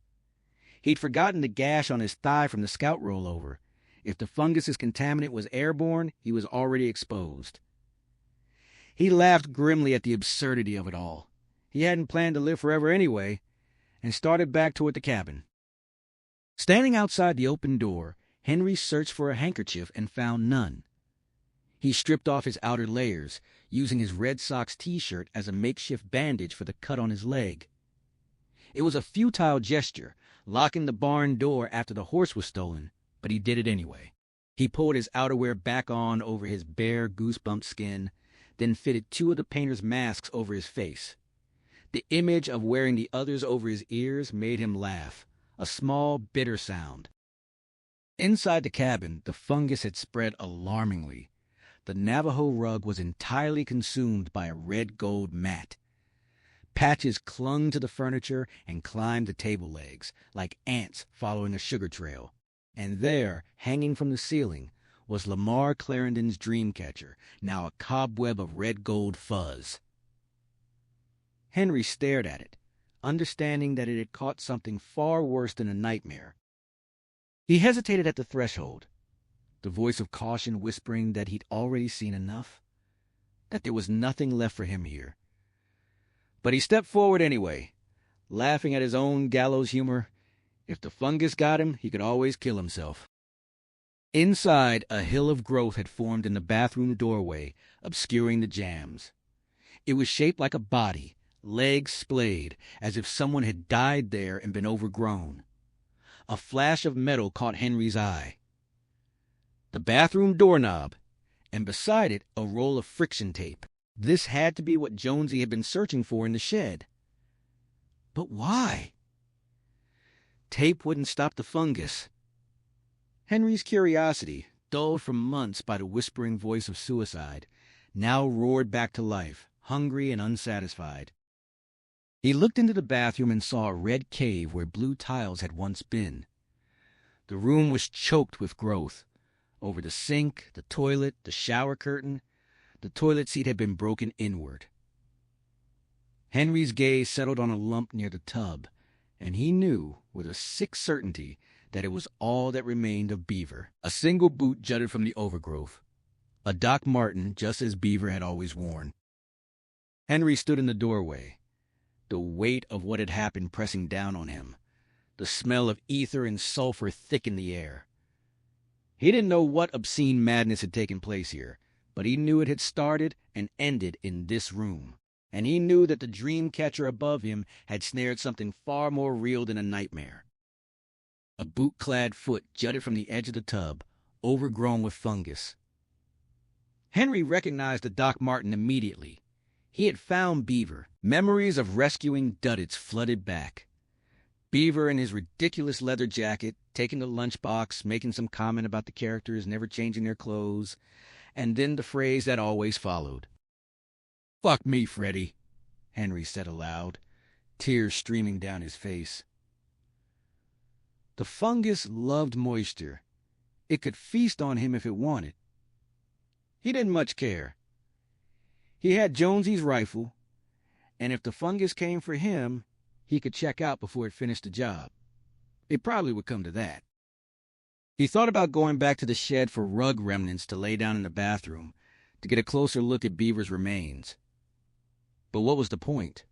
He'd forgotten the gash on his thigh from the scout rollover. If the fungus's contaminant was airborne, he was already exposed. He laughed grimly at the absurdity of it all. He hadn't planned to live forever anyway, and started back toward the cabin. Standing outside the open door, Henry searched for a handkerchief and found none. He stripped off his outer layers, using his Red Sox t-shirt as a makeshift bandage for the cut on his leg. It was a futile gesture, locking the barn door after the horse was stolen, but he did it anyway. He pulled his outerwear back on over his bare, goose-bumped skin, then fitted 2 of the painter's masks over his face. The image of wearing the others over his ears made him laugh, a small, bitter sound. Inside the cabin, the fungus had spread alarmingly. The Navajo rug was entirely consumed by a red-gold mat. Patches clung to the furniture and climbed the table legs, like ants following a sugar trail. And there, hanging from the ceiling, was Lamar Clarendon's Dreamcatcher, now a cobweb of red-gold fuzz. Henry stared at it, understanding that it had caught something far worse than a nightmare. He hesitated at the threshold, the voice of caution whispering that he'd already seen enough, that there was nothing left for him here. But he stepped forward anyway, laughing at his own gallows humor. If the fungus got him, he could always kill himself. Inside, a hill of growth had formed in the bathroom doorway, obscuring the jambs. It was shaped like a body, legs splayed, as if someone had died there and been overgrown. A flash of metal caught Henry's eye. The bathroom doorknob, and beside it a roll of friction tape. This had to be what Jonesy had been searching for in the shed. But why? Tape wouldn't stop the fungus. Henry's curiosity, dulled for months by the whispering voice of suicide, now roared back to life, hungry and unsatisfied. He looked into the bathroom and saw a red cave where blue tiles had once been. The room was choked with growth. Over the sink, the toilet, the shower curtain, the toilet seat had been broken inward. Henry's gaze settled on a lump near the tub, and he knew with a sick certainty that it was all that remained of Beaver. A single boot jutted from the overgrowth, a Doc Marten just as Beaver had always worn. Henry stood in the doorway, the weight of what had happened pressing down on him. The smell of ether and sulfur thick in the air. He didn't know what obscene madness had taken place here, but he knew it had started and ended in this room. And he knew that the Dreamcatcher above him had snared something far more real than a nightmare. A boot-clad foot jutted from the edge of the tub, overgrown with fungus. Henry recognized the Doc Marten immediately. He had found Beaver. Memories of rescuing duddits flooded back. Beaver in his ridiculous leather jacket, taking the lunchbox, making some comment about the characters never changing their clothes, and then the phrase that always followed. "Fuck me, Freddy," Henry said aloud, tears streaming down his face. The fungus loved moisture. It could feast on him if it wanted. He didn't much care. He had Jonesy's rifle, and if the fungus came for him, he could check out before it finished the job. It probably would come to that. He thought about going back to the shed for rug remnants to lay down in the bathroom to get a closer look at Beaver's remains. But what was the point?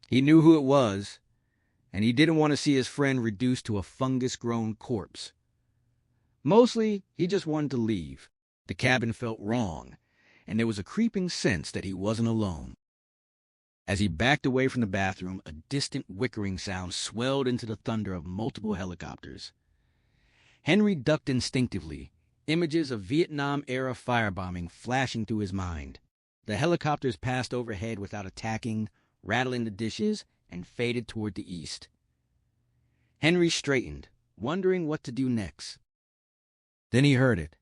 He knew who it was, and he didn't want to see his friend reduced to a fungus-grown corpse. Mostly, he just wanted to leave. The cabin felt wrong, and there was a creeping sense that he wasn't alone. As he backed away from the bathroom, a distant whickering sound swelled into the thunder of multiple helicopters. Henry ducked instinctively, images of Vietnam-era firebombing flashing through his mind. The helicopters passed overhead without attacking, rattling the dishes, and faded toward the east. Henry straightened, wondering what to do next. Then he heard it.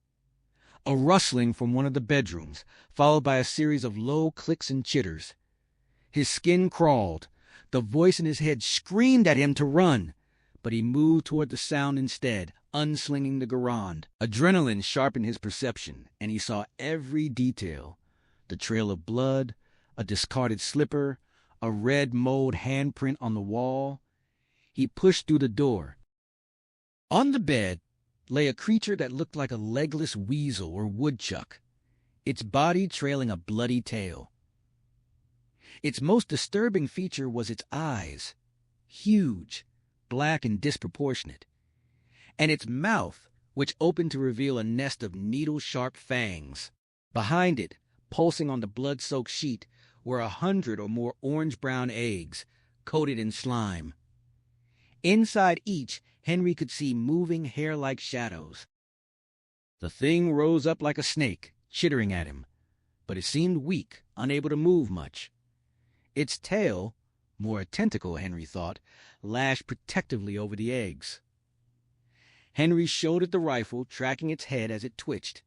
A rustling from one of the bedrooms, followed by a series of low clicks and chitters. His skin crawled. The voice in his head screamed at him to run, but he moved toward the sound instead, unslinging the Garand. Adrenaline sharpened his perception, and he saw every detail. The trail of blood, a discarded slipper, a red mold handprint on the wall. He pushed through the door. On the bed lay a creature that looked like a legless weasel or woodchuck, its body trailing a bloody tail. Its most disturbing feature was its eyes, huge, black and disproportionate, and its mouth, which opened to reveal a nest of needle-sharp fangs. Behind it, pulsing on the blood-soaked sheet, were 100 or more orange-brown eggs, coated in slime. Inside each, Henry could see moving hair-like shadows. The thing rose up like a snake, chittering at him, but it seemed weak, unable to move much. Its tail, more a tentacle, Henry thought, lashed protectively over the eggs. Henry shouldered the rifle, tracking its head as it twitched.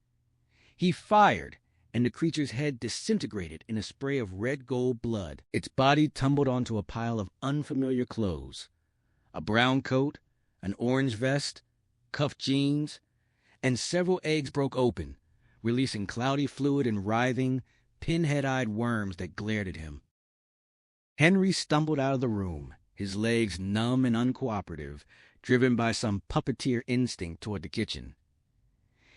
He fired, and the creature's head disintegrated in a spray of red-gold blood. Its body tumbled onto a pile of unfamiliar clothes. A brown coat, an orange vest, cuffed jeans, and several eggs broke open, releasing cloudy fluid and writhing, pinhead-eyed worms that glared at him. Henry stumbled out of the room, his legs numb and uncooperative, driven by some puppeteer instinct toward the kitchen.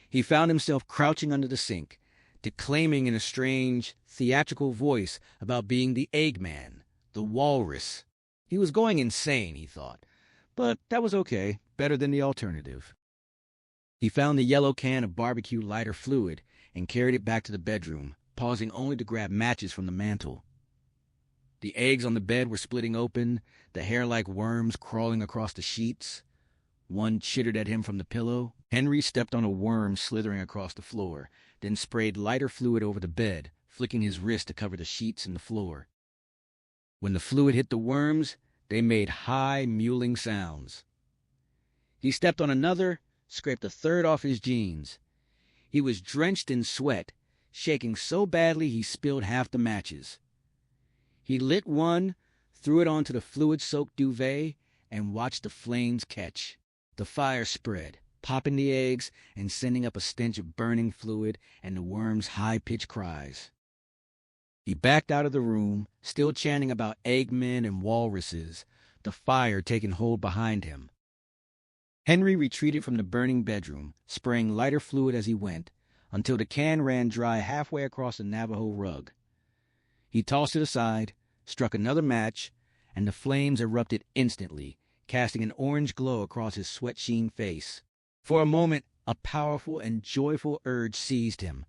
He found himself crouching under the sink, declaiming in a strange, theatrical voice about being the Eggman, the walrus. He was going insane, he thought, but that was okay, better than the alternative. He found the yellow can of barbecue lighter fluid and carried it back to the bedroom, pausing only to grab matches from the mantel. The eggs on the bed were splitting open, the hair-like worms crawling across the sheets. One chittered at him from the pillow. Henry stepped on a worm slithering across the floor, then sprayed lighter fluid over the bed, flicking his wrist to cover the sheets and the floor. When the fluid hit the worms, they made high, mewling sounds. He stepped on another, scraped a third off his jeans. He was drenched in sweat, shaking so badly he spilled half the matches. He lit one, threw it onto the fluid-soaked duvet, and watched the flames catch. The fire spread, popping the eggs and sending up a stench of burning fluid and the worms' high-pitched cries. He backed out of the room, still chanting about eggmen and walruses, the fire taking hold behind him. Henry retreated from the burning bedroom, spraying lighter fluid as he went, until the can ran dry halfway across the Navajo rug. He tossed it aside, struck another match, and the flames erupted instantly, casting an orange glow across his sweat-sheen face. For a moment, a powerful and joyful urge seized him,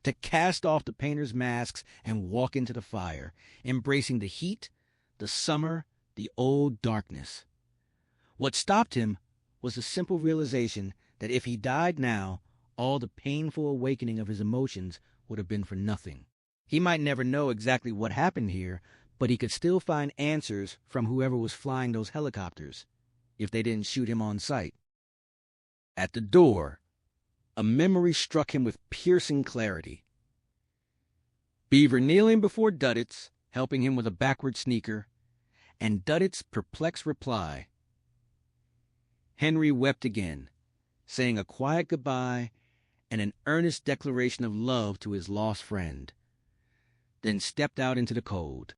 to cast off the painter's masks and walk into the fire, embracing the heat, the summer, the old darkness. What stopped him was the simple realization that if he died now, all the painful awakening of his emotions would have been for nothing. He might never know exactly what happened here, but he could still find answers from whoever was flying those helicopters, if they didn't shoot him on sight. At the door, a memory struck him with piercing clarity. Beaver kneeling before Duddits, helping him with a backward sneaker, and Duddits' perplexed reply. Henry wept again, saying a quiet goodbye and an earnest declaration of love to his lost friend, then stepped out into the cold.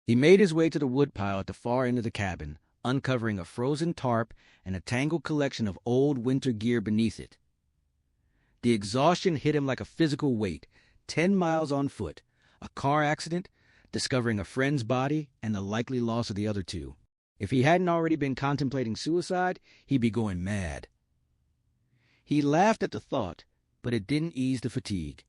He made his way to the woodpile at the far end of the cabin, uncovering a frozen tarp and a tangled collection of old winter gear beneath it. The exhaustion hit him like a physical weight. 10 miles on foot, a car accident, discovering a friend's body, and the likely loss of the other two. If he hadn't already been contemplating suicide, he'd be going mad. He laughed at the thought, but it didn't ease the fatigue.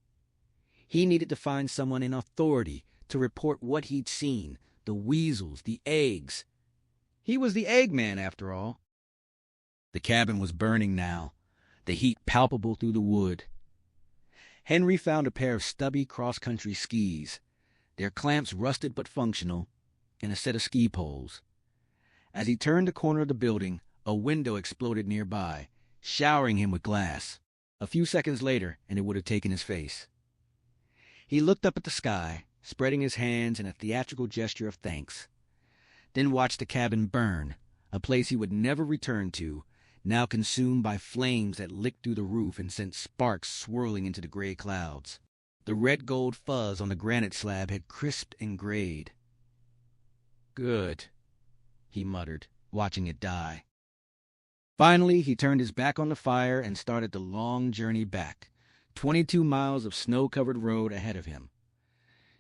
He needed to find someone in authority to report what he'd seen, the weasels, the eggs. He was the Eggman, after all. The cabin was burning now, the heat palpable through the wood. Henry found a pair of stubby cross-country skis, their clamps rusted but functional, and a set of ski poles. As he turned the corner of the building, a window exploded nearby, showering him with glass. A few seconds later, and it would have taken his face. He looked up at the sky, spreading his hands in a theatrical gesture of thanks, then watched the cabin burn, a place he would never return to, now consumed by flames that licked through the roof and sent sparks swirling into the gray clouds. The red-gold fuzz on the granite slab had crisped and grayed. Good, he muttered, watching it die. Finally, he turned his back on the fire and started the long journey back, 22 miles of snow-covered road ahead of him.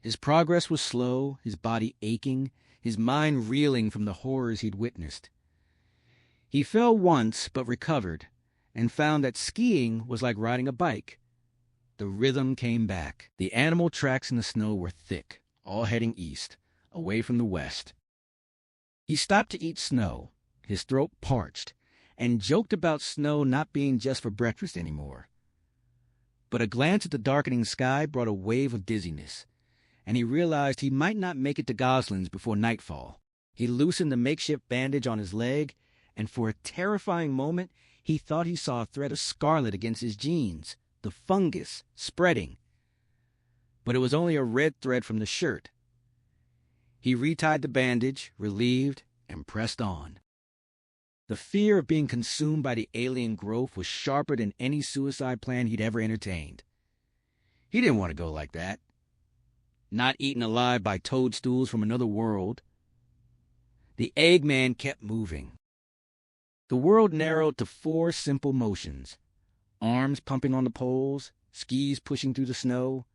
His progress was slow, his body aching, his mind reeling from the horrors he'd witnessed. He fell once, but recovered, and found that skiing was like riding a bike. The rhythm came back. The animal tracks in the snow were thick, all heading east, away from the west. He stopped to eat snow, his throat parched, and joked about snow not being just for breakfast anymore. But a glance at the darkening sky brought a wave of dizziness, and he realized he might not make it to Goslin's before nightfall. He loosened the makeshift bandage on his leg, and for a terrifying moment, he thought he saw a thread of scarlet against his jeans, the fungus, spreading. But it was only a red thread from the shirt. He retied the bandage, relieved, and pressed on. The fear of being consumed by the alien growth was sharper than any suicide plan he'd ever entertained. He didn't want to go like that. Not eaten alive by toadstools from another world. The Eggman kept moving. The world narrowed to 4 simple motions: arms pumping on the poles, skis pushing through the snow.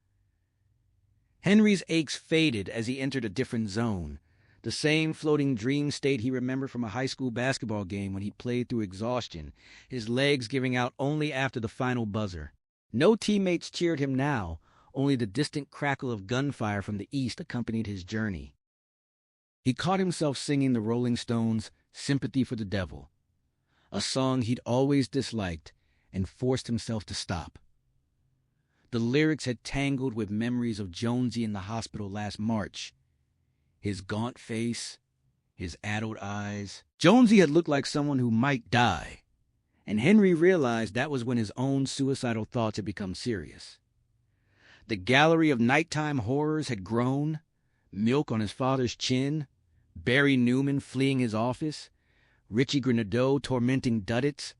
Henry's aches faded as he entered a different zone, the same floating dream state he remembered from a high school basketball game when he played through exhaustion, his legs giving out only after the final buzzer. No teammates cheered him now, only the distant crackle of gunfire from the east accompanied his journey. He caught himself singing the Rolling Stones' "Sympathy for the Devil," a song he'd always disliked, and forced himself to stop. The lyrics had tangled with memories of Jonesy in the hospital last March. His gaunt face, his addled eyes. Jonesy had looked like someone who might die, and Henry realized that was when his own suicidal thoughts had become serious. The gallery of nighttime horrors had grown: Milk on his father's chin, Barry Newman fleeing his office, Richie Grenadeau tormenting Duddits,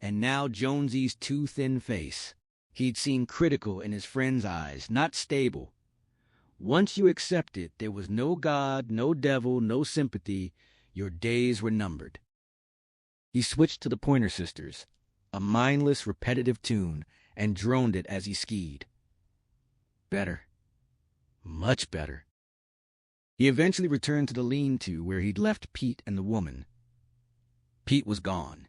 and now Jonesy's too thin face. He'd seen critical in his friend's eyes, not stable. Once you accepted there was no God, no devil, no sympathy, your days were numbered. He switched to the Pointer Sisters, a mindless, repetitive tune, and droned it as he skied. Better. Much better. He eventually returned to the lean-to where he'd left Pete and the woman. Pete was gone.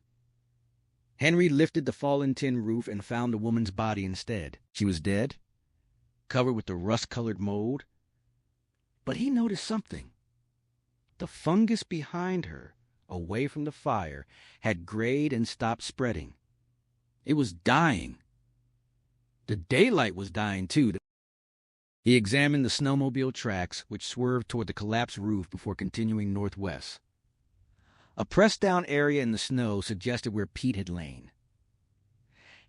Henry lifted the fallen tin roof and found the woman's body instead. She was dead, covered with the rust-colored mold. But he noticed something. The fungus behind her, away from the fire, had grayed and stopped spreading. It was dying. The daylight was dying, too. He examined the snowmobile tracks, which swerved toward the collapsed roof before continuing northwest. A pressed-down area in the snow suggested where Pete had lain.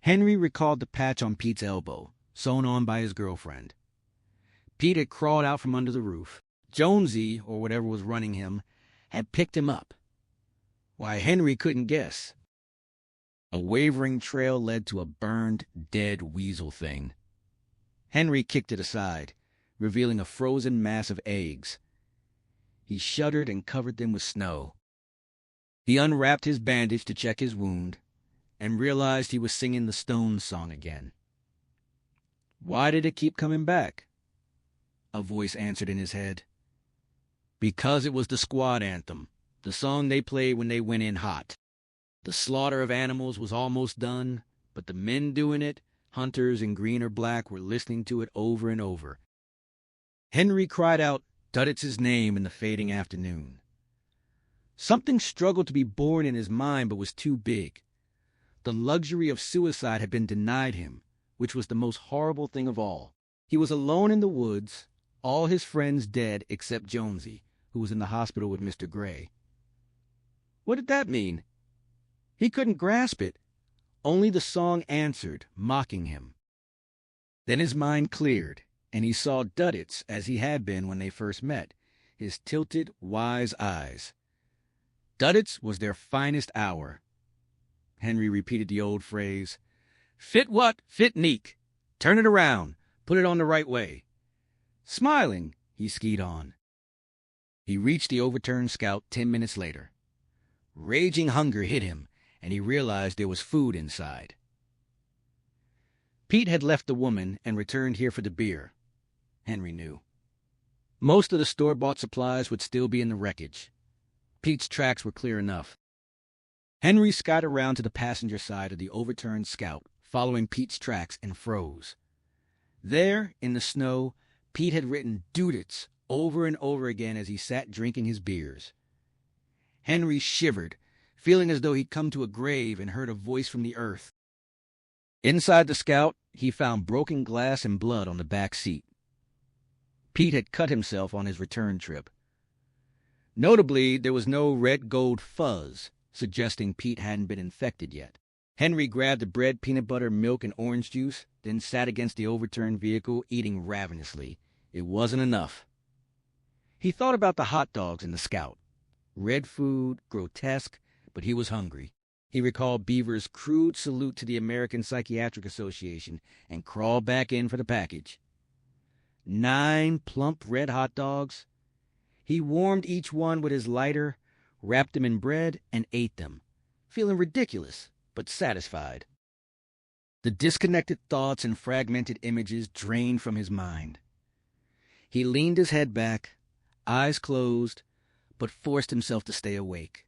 Henry recalled the patch on Pete's elbow, sewn on by his girlfriend. Pete had crawled out from under the roof. Jonesy, or whatever was running him, had picked him up. Why, Henry couldn't guess. A wavering trail led to a burned, dead weasel thing. Henry kicked it aside, revealing a frozen mass of eggs. He shuddered and covered them with snow. He unwrapped his bandage to check his wound, and realized he was singing the Stones song again. Why did it keep coming back? A voice answered in his head. Because it was the squad anthem, the song they played when they went in hot. The slaughter of animals was almost done, but the men doing it, hunters in green or black, were listening to it over and over. Henry cried out Duditz's name in the fading afternoon. Something struggled to be born in his mind but was too big. The luxury of suicide had been denied him, which was the most horrible thing of all. He was alone in the woods, all his friends dead except Jonesy, who was in the hospital with Mr. Gray. What did that mean? He couldn't grasp it. Only the song answered, mocking him. Then his mind cleared, and he saw Duditz as he had been when they first met, his tilted, wise eyes. Duditz was their finest hour. Henry repeated the old phrase, "Fit what? Fit neek. Turn it around. Put it on the right way." Smiling, he skied on. He reached the overturned Scout 10 minutes later. Raging hunger hit him, and he realized there was food inside. Pete had left the woman and returned here for the beer. Henry knew. Most of the store-bought supplies would still be in the wreckage. Pete's tracks were clear enough. Henry skied around to the passenger side of the overturned Scout, following Pete's tracks, and froze. There, in the snow, Pete had written Duditz over and over again as he sat drinking his beers. Henry shivered, feeling as though he'd come to a grave and heard a voice from the earth. Inside the Scout, he found broken glass and blood on the back seat. Pete had cut himself on his return trip. Notably, there was no red gold fuzz, suggesting Pete hadn't been infected yet. Henry grabbed the bread, peanut butter, milk, and orange juice, then sat against the overturned vehicle, eating ravenously. It wasn't enough. He thought about the hot dogs in the Scout. Red food, grotesque, but he was hungry. He recalled Beaver's crude salute to the American Psychiatric Association and crawled back in for the package. 9 plump red hot dogs. He warmed each one with his lighter, wrapped them in bread, and ate them, feeling ridiculous, but satisfied. The disconnected thoughts and fragmented images drained from his mind. He leaned his head back, eyes closed, but forced himself to stay awake.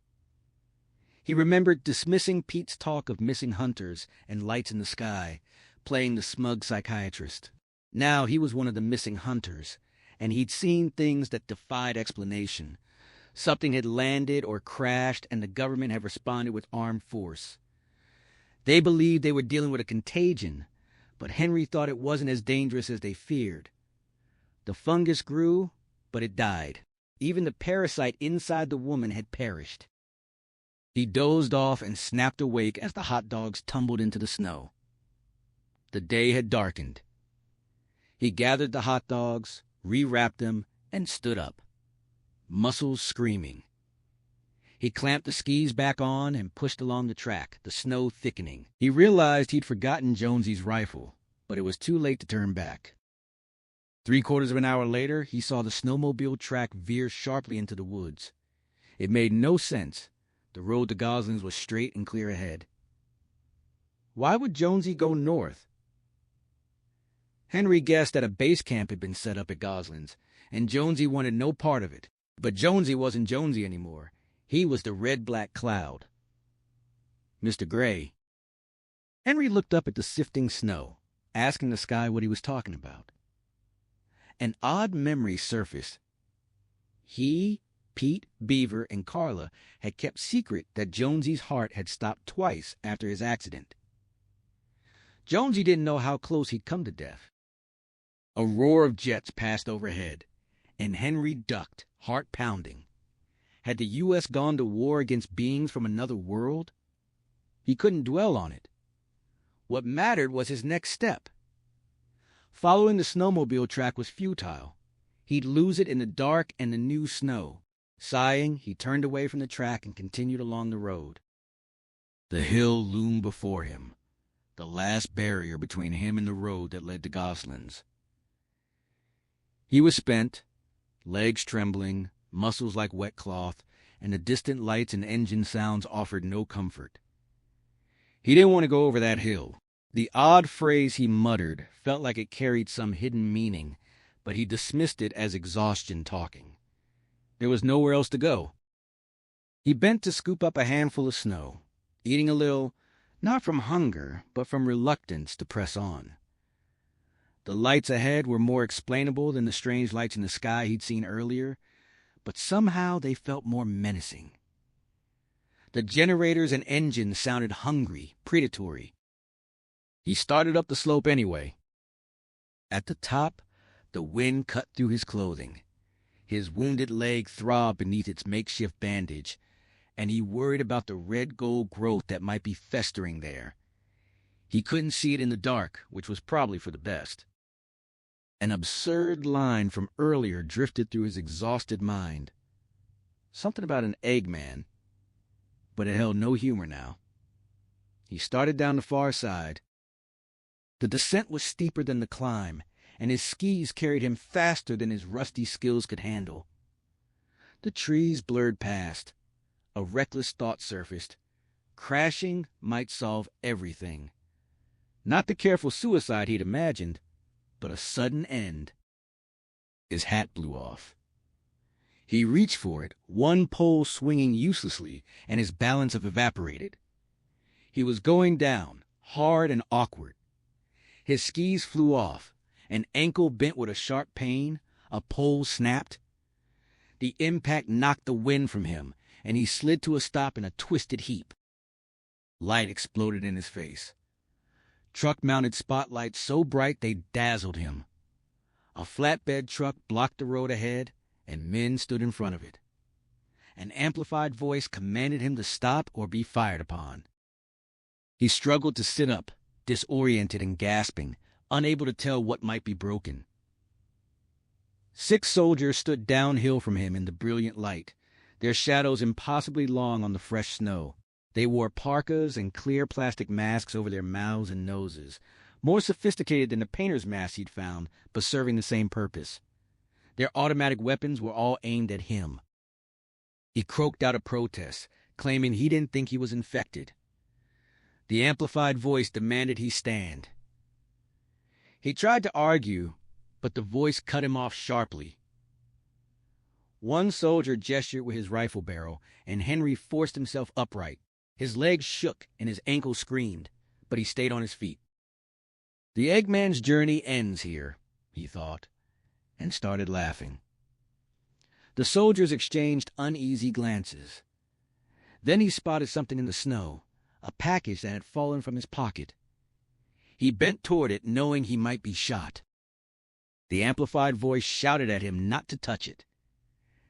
He remembered dismissing Pete's talk of missing hunters and lights in the sky, playing the smug psychiatrist. Now he was one of the missing hunters, and he'd seen things that defied explanation. Something had landed or crashed, and the government had responded with armed force. They believed they were dealing with a contagion, but Henry thought it wasn't as dangerous as they feared. The fungus grew, but it died. Even the parasite inside the woman had perished. He dozed off and snapped awake as the hot dogs tumbled into the snow. The day had darkened. He gathered the hot dogs, rewrapped them, and stood up, muscles screaming. He clamped the skis back on and pushed along the track, the snow thickening. He realized he'd forgotten Jonesy's rifle, but it was too late to turn back. Three-quarters of an hour later, he saw the snowmobile track veer sharply into the woods. It made no sense. The road to Gosling's was straight and clear ahead. Why would Jonesy go north? Henry guessed that a base camp had been set up at Gosling's, and Jonesy wanted no part of it. But Jonesy wasn't Jonesy anymore. He was the red-black cloud. Mr. Gray. Henry looked up at the sifting snow, asking the sky what he was talking about. An odd memory surfaced. He, Pete, Beaver, and Carla had kept secret that Jonesy's heart had stopped twice after his accident. Jonesy didn't know how close he'd come to death. A roar of jets passed overhead, and Henry ducked, heart pounding. Had the U.S. gone to war against beings from another world? He couldn't dwell on it. What mattered was his next step. Following the snowmobile track was futile. He'd lose it in the dark and the new snow. Sighing, he turned away from the track and continued along the road. The hill loomed before him, the last barrier between him and the road that led to Gosling's. He was spent, legs trembling, muscles like wet cloth, and the distant lights and engine sounds offered no comfort. He didn't want to go over that hill. The odd phrase he muttered felt like it carried some hidden meaning, but he dismissed it as exhaustion talking. There was nowhere else to go. He bent to scoop up a handful of snow, eating a little, not from hunger, but from reluctance to press on. The lights ahead were more explainable than the strange lights in the sky he'd seen earlier, but somehow they felt more menacing. The generators and engines sounded hungry, predatory. He started up the slope anyway. At the top, the wind cut through his clothing. His wounded leg throbbed beneath its makeshift bandage, and he worried about the red-gold growth that might be festering there. He couldn't see it in the dark, which was probably for the best. An absurd line from earlier drifted through his exhausted mind. Something about an Eggman, but it held no humor now. He started down the far side. The descent was steeper than the climb, and his skis carried him faster than his rusty skills could handle. The trees blurred past. A reckless thought surfaced. Crashing might solve everything. Not the careful suicide he'd imagined, but a sudden end. His hat blew off. He reached for it, one pole swinging uselessly, and his balance evaporated. He was going down, hard and awkward. His skis flew off, an ankle bent with a sharp pain, a pole snapped. The impact knocked the wind from him, and he slid to a stop in a twisted heap. Light exploded in his face. Truck-mounted spotlights so bright they dazzled him. A flatbed truck blocked the road ahead, and men stood in front of it. An amplified voice commanded him to stop or be fired upon. He struggled to sit up, disoriented and gasping, unable to tell what might be broken. 6 soldiers stood downhill from him in the brilliant light, their shadows impossibly long on the fresh snow. They wore parkas and clear plastic masks over their mouths and noses, more sophisticated than the painter's masks he'd found, but serving the same purpose. Their automatic weapons were all aimed at him. He croaked out a protest, claiming he didn't think he was infected. The amplified voice demanded he stand. He tried to argue, but the voice cut him off sharply. One soldier gestured with his rifle barrel, and Henry forced himself upright. His legs shook and his ankles screamed, but he stayed on his feet. The Eggman's journey ends here, he thought, and started laughing. The soldiers exchanged uneasy glances. Then he spotted something in the snow, a package that had fallen from his pocket. He bent toward it, knowing he might be shot. The amplified voice shouted at him not to touch it,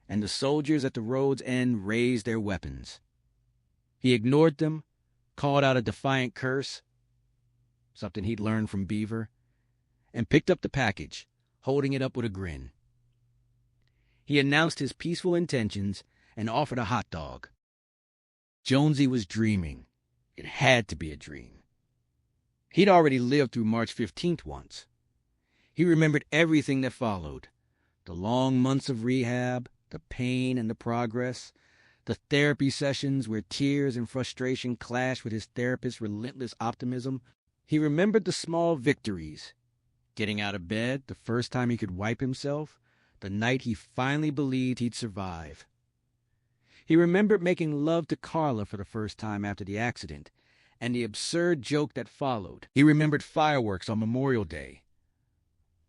and the soldiers at the road's end raised their weapons. He ignored them, called out a defiant curse, something he'd learned from Beaver, and picked up the package, holding it up with a grin. He announced his peaceful intentions and offered a hot dog. Jonesy was dreaming. It had to be a dream. He'd already lived through March 15th once. He remembered everything that followed: the long months of rehab, the pain and the progress, the therapy sessions where tears and frustration clashed with his therapist's relentless optimism. He remembered the small victories: getting out of bed, the first time he could wipe himself, the night he finally believed he'd survive. He remembered making love to Carla for the first time after the accident, and the absurd joke that followed. He remembered fireworks on Memorial Day,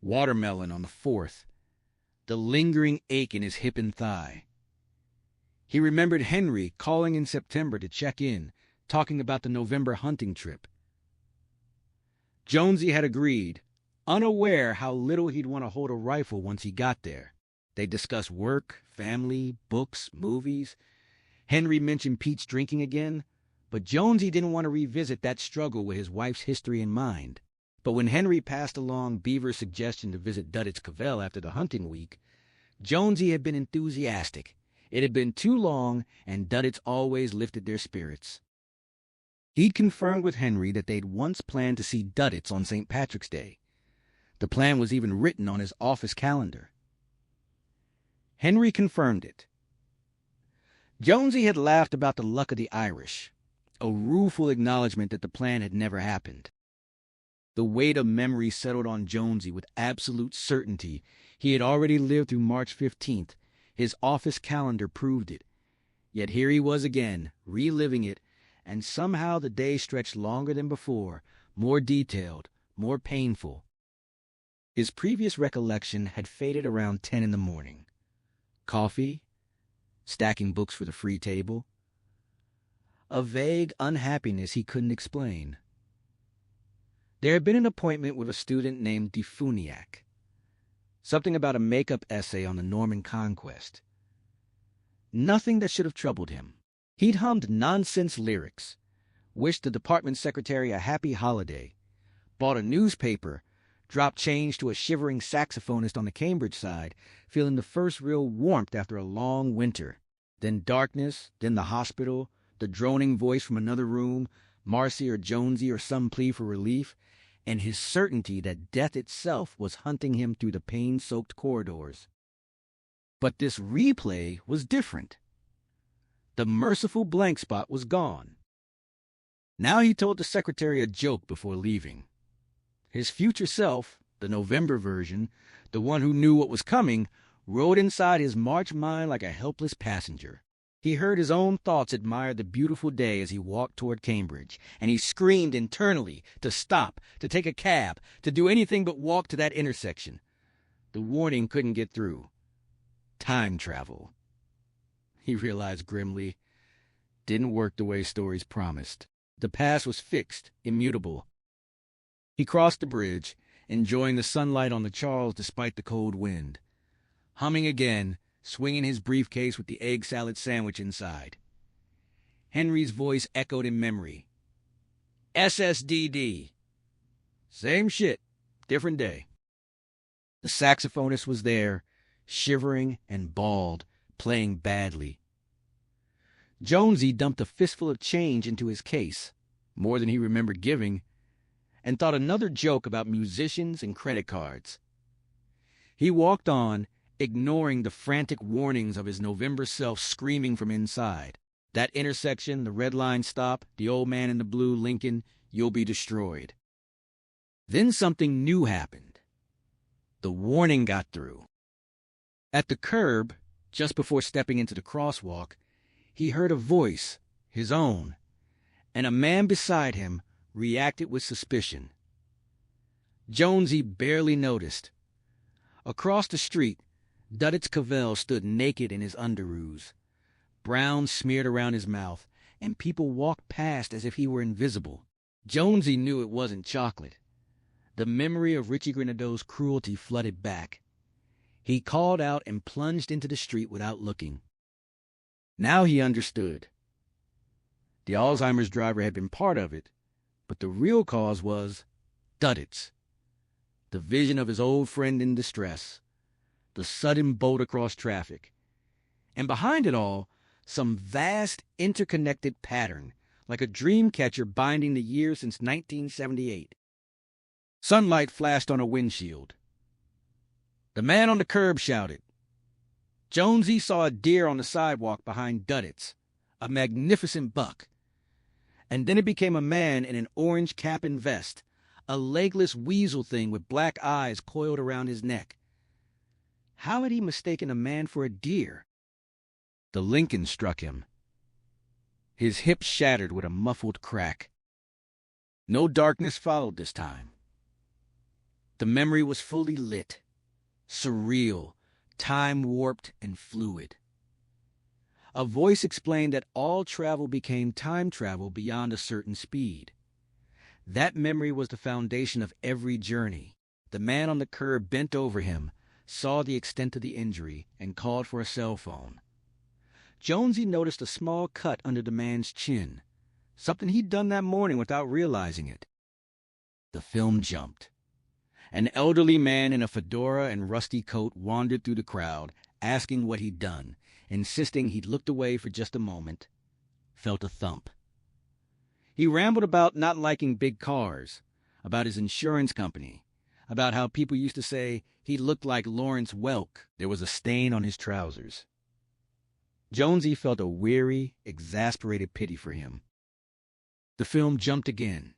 watermelon on the 4th, the lingering ache in his hip and thigh. He remembered Henry calling in September to check in, talking about the November hunting trip. Jonesy had agreed, unaware how little he'd want to hold a rifle once he got there. They discussed work, family, books, movies. Henry mentioned Pete's drinking again, but Jonesy didn't want to revisit that struggle with his wife's history in mind. But when Henry passed along Beaver's suggestion to visit Duddit's Cavell after the hunting week, Jonesy had been enthusiastic. It had been too long, and Duddits always lifted their spirits. He'd confirmed with Henry that they'd once planned to see Duddits on St. Patrick's Day. The plan was even written on his office calendar. Henry confirmed it. Jonesy had laughed about the luck of the Irish, a rueful acknowledgement that the plan had never happened. The weight of memory settled on Jonesy with absolute certainty. He had already lived through March 15th. His office calendar proved it. Yet here he was again, reliving it, and somehow the day stretched longer than before, more detailed, more painful. His previous recollection had faded around 10 in the morning. Coffee, stacking books for the free table, a vague unhappiness he couldn't explain. There had been an appointment with a student named Defuniak. Something about a make-up essay on the Norman conquest. Nothing that should have troubled him. He'd hummed nonsense lyrics, wished the department secretary a happy holiday, bought a newspaper, dropped change to a shivering saxophonist on the Cambridge side, feeling the first real warmth after a long winter. Then darkness, then the hospital, the droning voice from another room, Marcy or Jonesy or some plea for relief, and his certainty that death itself was hunting him through the pain-soaked corridors. But this replay was different. The merciful blank spot was gone. Now he told the secretary a joke before leaving. His future self, the November version, the one who knew what was coming, rode inside his March mind like a helpless passenger. He heard his own thoughts admire the beautiful day as he walked toward Cambridge, and he screamed internally to stop, to take a cab, to do anything but walk to that intersection. The warning couldn't get through. Time travel. He realized grimly. Didn't work the way stories promised. The past was fixed, immutable. He crossed the bridge, enjoying the sunlight on the Charles despite the cold wind. Humming again, swinging his briefcase with the egg salad sandwich inside. Henry's voice echoed in memory. SSDD. Same shit, different day. The saxophonist was there, shivering and bald, playing badly. Jonesy dumped a fistful of change into his case, more than he remembered giving, and thought another joke about musicians and credit cards. He walked on, ignoring the frantic warnings of his November self screaming from inside. That intersection, the red line stop, the old man in the blue Lincoln, you'll be destroyed. Then something new happened. The warning got through. At the curb, just before stepping into the crosswalk, he heard a voice, his own, and a man beside him reacted with suspicion. Jonesy barely noticed. Across the street, Duddits Cavell stood naked in his underoos, brown smeared around his mouth, and people walked past as if he were invisible. Jonesy knew it wasn't chocolate. The memory of Richie Grenadeau's cruelty flooded back. He called out and plunged into the street without looking. Now he understood. The Alzheimer's driver had been part of it, but the real cause was Duddits. The vision of his old friend in distress, the sudden bolt across traffic, and behind it all, some vast interconnected pattern, like a dream catcher binding the years since 1978. Sunlight flashed on a windshield. The man on the curb shouted. Jonesy saw a deer on the sidewalk behind Duddits, a magnificent buck. And then it became a man in an orange cap and vest, a legless weasel thing with black eyes coiled around his neck. How had he mistaken a man for a deer? The Lincoln struck him. His hip shattered with a muffled crack. No darkness followed this time. The memory was fully lit, surreal, time-warped, and fluid. A voice explained that all travel became time travel beyond a certain speed. That memory was the foundation of every journey. The man on the curb bent over him, saw the extent of the injury, and called for a cell phone. Jonesy noticed a small cut under the man's chin, something he'd done that morning without realizing it. The film jumped. An elderly man in a fedora and rusty coat wandered through the crowd, asking what he'd done, insisting he'd looked away for just a moment, felt a thump. He rambled about not liking big cars, about his insurance company, about how people used to say he looked like Lawrence Welk. There was a stain on his trousers. Jonesy felt a weary, exasperated pity for him. The film jumped again.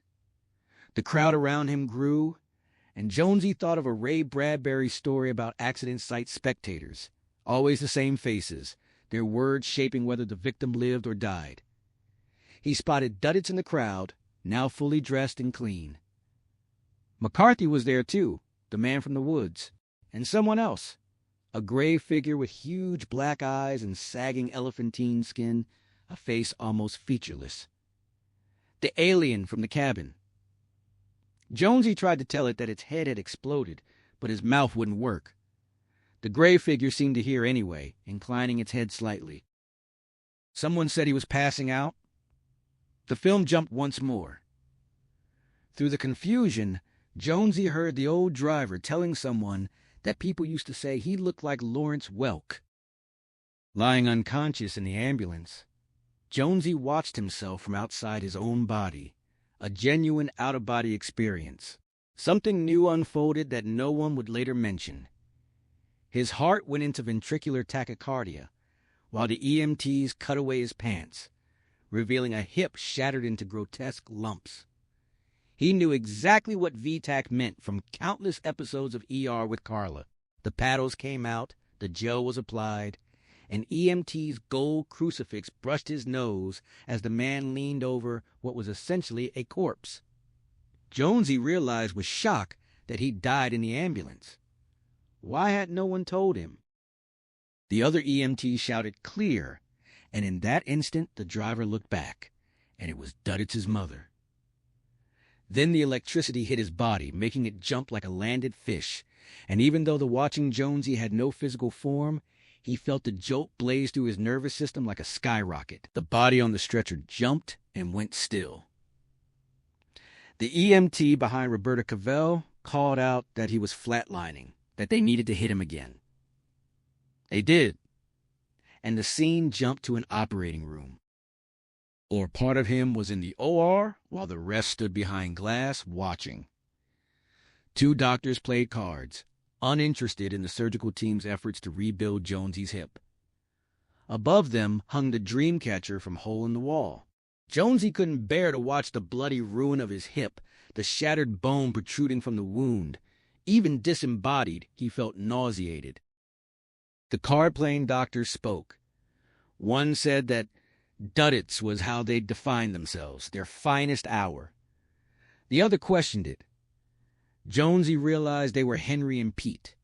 The crowd around him grew, and Jonesy thought of a Ray Bradbury story about accident site spectators, always the same faces, their words shaping whether the victim lived or died. He spotted Duddits in the crowd, now fully dressed and clean. McCarthy was there too, the man from the woods, and someone else, a gray figure with huge black eyes and sagging elephantine skin, a face almost featureless. The alien from the cabin. Jonesy tried to tell it that its head had exploded, but his mouth wouldn't work. The gray figure seemed to hear anyway, inclining its head slightly. Someone said he was passing out. The film jumped once more. Through the confusion, Jonesy heard the old driver telling someone that people used to say he looked like Lawrence Welk. Lying unconscious in the ambulance, Jonesy watched himself from outside his own body, a genuine out-of-body experience. Something new unfolded that no one would later mention. His heart went into ventricular tachycardia, while the EMTs cut away his pants, revealing a hip shattered into grotesque lumps. He knew exactly what VTAC meant from countless episodes of ER with Carla. The paddles came out, the gel was applied, and EMT's gold crucifix brushed his nose as the man leaned over what was essentially a corpse. Jonesy realized with shock that he'd died in the ambulance. Why had no one told him? The other EMT shouted clear, and in that instant the driver looked back, and it was Duddits' mother. Then the electricity hit his body, making it jump like a landed fish, and even though the watching Jonesy had no physical form, he felt the jolt blaze through his nervous system like a skyrocket. The body on the stretcher jumped and went still. The EMT behind Roberta Cavell called out that he was flatlining, that they needed to hit him again. They did, and the scene jumped to an operating room. Or part of him was in the OR while the rest stood behind glass watching. Two doctors played cards, uninterested in the surgical team's efforts to rebuild Jonesy's hip. Above them hung the Dreamcatcher from Hole in the Wall. Jonesy couldn't bear to watch the bloody ruin of his hip, the shattered bone protruding from the wound. Even disembodied, he felt nauseated. The card-playing doctors spoke. One said that Duddits was how they'd defined themselves, their finest hour. The other questioned it. Jonesy realized they were Henry and Pete.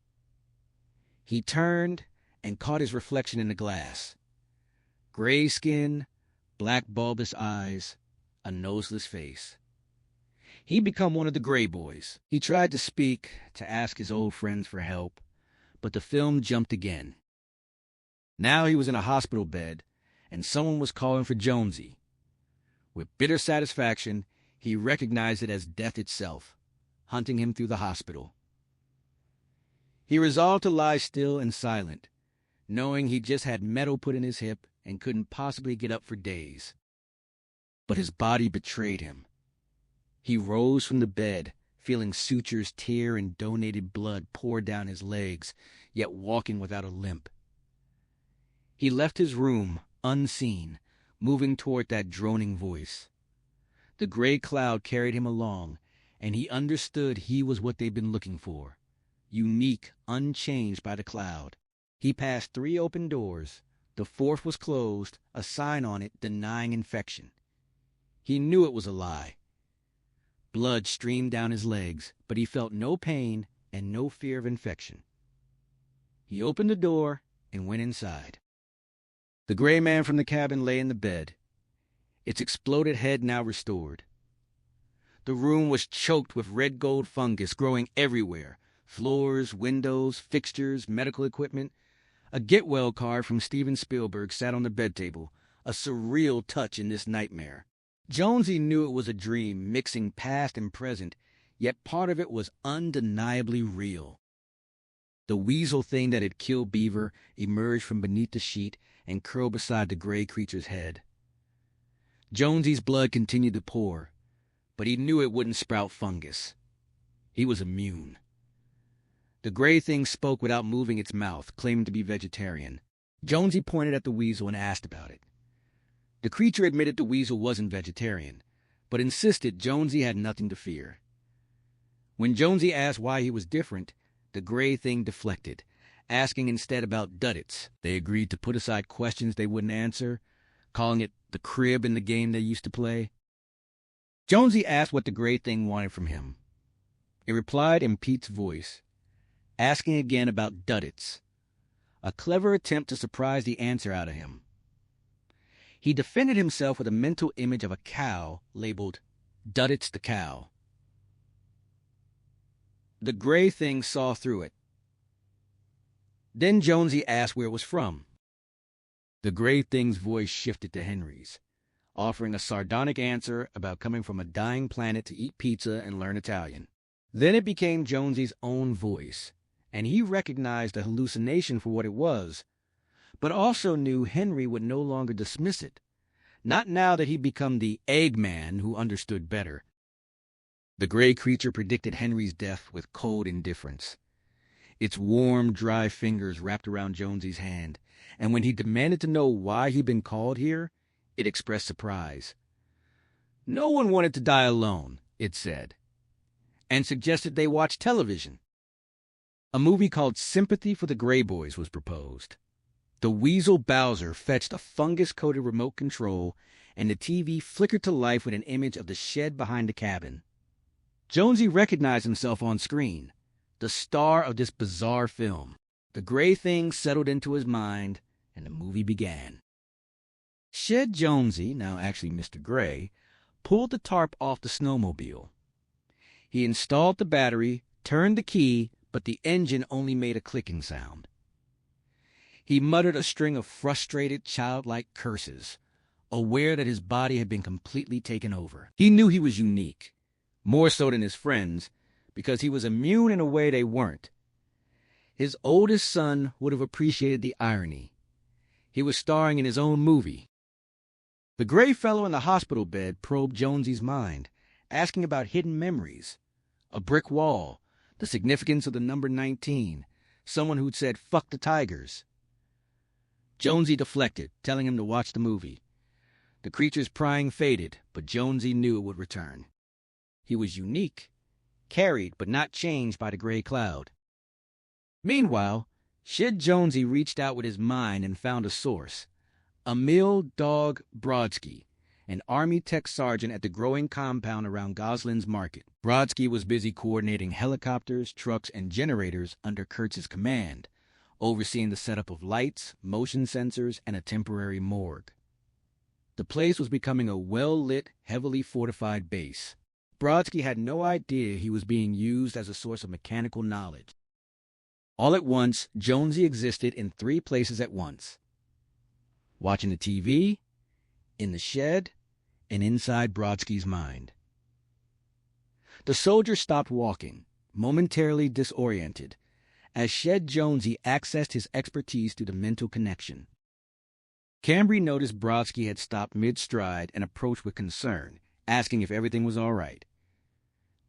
He turned and caught his reflection in the glass. Gray skin, black bulbous eyes, a noseless face. He'd become one of the Gray Boys. He tried to speak, to ask his old friends for help, but the film jumped again. Now he was in a hospital bed, and someone was calling for Jonesy. With bitter satisfaction, he recognized it as death itself, hunting him through the hospital. He resolved to lie still and silent, knowing he just had metal put in his hip and couldn't possibly get up for days. But his body betrayed him. He rose from the bed, feeling sutures tear and donated blood pour down his legs, yet walking without a limp. He left his room, unseen, moving toward that droning voice. The gray cloud carried him along, and he understood he was what they'd been looking for. Unique, unchanged by the cloud. He passed 3 open doors. The 4th was closed, a sign on it denying infection. He knew it was a lie. Blood streamed down his legs, but he felt no pain and no fear of infection. He opened the door and went inside. The gray man from the cabin lay in the bed, its exploded head now restored. The room was choked with red gold fungus growing everywhere. Floors, windows, fixtures, medical equipment. A get well card from Steven Spielberg sat on the bed table, a surreal touch in this nightmare. Jonesy knew it was a dream mixing past and present, yet part of it was undeniably real. The weasel thing that had killed Beaver emerged from beneath the sheet and curled beside the gray creature's head. Jonesy's blood continued to pour, but he knew it wouldn't sprout fungus. He was immune. The gray thing spoke without moving its mouth, claiming to be vegetarian. Jonesy pointed at the weasel and asked about it. The creature admitted the weasel wasn't vegetarian, but insisted Jonesy had nothing to fear. When Jonesy asked why he was different, the gray thing deflected, asking instead about duddits. They agreed to put aside questions they wouldn't answer, calling it the crib in the game they used to play. Jonesy asked what the gray thing wanted from him. It replied in Pete's voice, asking again about duddits, a clever attempt to surprise the answer out of him. He defended himself with a mental image of a cow labeled Duddits the Cow. The gray thing saw through it. Then Jonesy asked where it was from. The gray thing's voice shifted to Henry's, offering a sardonic answer about coming from a dying planet to eat pizza and learn Italian. Then it became Jonesy's own voice, and he recognized the hallucination for what it was, but also knew Henry would no longer dismiss it, not now that he'd become the Eggman who understood better. The gray creature predicted Henry's death with cold indifference. Its warm, dry fingers wrapped around Jonesy's hand, and when he demanded to know why he'd been called here, it expressed surprise. No one wanted to die alone, it said, and suggested they watch television. A movie called Sympathy for the Gray Boys was proposed. The weasel Bowser fetched a fungus-coated remote control, and the TV flickered to life with an image of the shed behind the cabin. Jonesy recognized himself on screen, the star of this bizarre film. The gray thing settled into his mind, and the movie began. Shed Jonesy, now actually Mr. Gray, pulled the tarp off the snowmobile. He installed the battery, turned the key, but the engine only made a clicking sound. He muttered a string of frustrated, childlike curses, aware that his body had been completely taken over. He knew he was unique, more so than his friends, because he was immune in a way they weren't. His oldest son would have appreciated the irony. He was starring in his own movie. The gray fellow in the hospital bed probed Jonesy's mind, asking about hidden memories, a brick wall, the significance of the number 19, someone who'd said, "Fuck the Tigers." Jonesy deflected, telling him to watch the movie. The creature's prying faded, but Jonesy knew it would return. He was unique, carried but not changed by the gray cloud. Meanwhile, Shed Jonesy reached out with his mind and found a source. Emil Dog Brodsky, an Army tech sergeant at the growing compound around Goslin's Market. Brodsky was busy coordinating helicopters, trucks, and generators under Kurtz's command, overseeing the setup of lights, motion sensors, and a temporary morgue. The place was becoming a well-lit, heavily fortified base. Brodsky had no idea he was being used as a source of mechanical knowledge. All at once, Jonesy existed in 3 places at once. Watching the TV, in the shed, and inside Brodsky's mind. The soldier stopped walking, momentarily disoriented, as Shed Jonesy accessed his expertise through the mental connection. Cambry noticed Brodsky had stopped mid-stride and approached with concern, asking if everything was all right.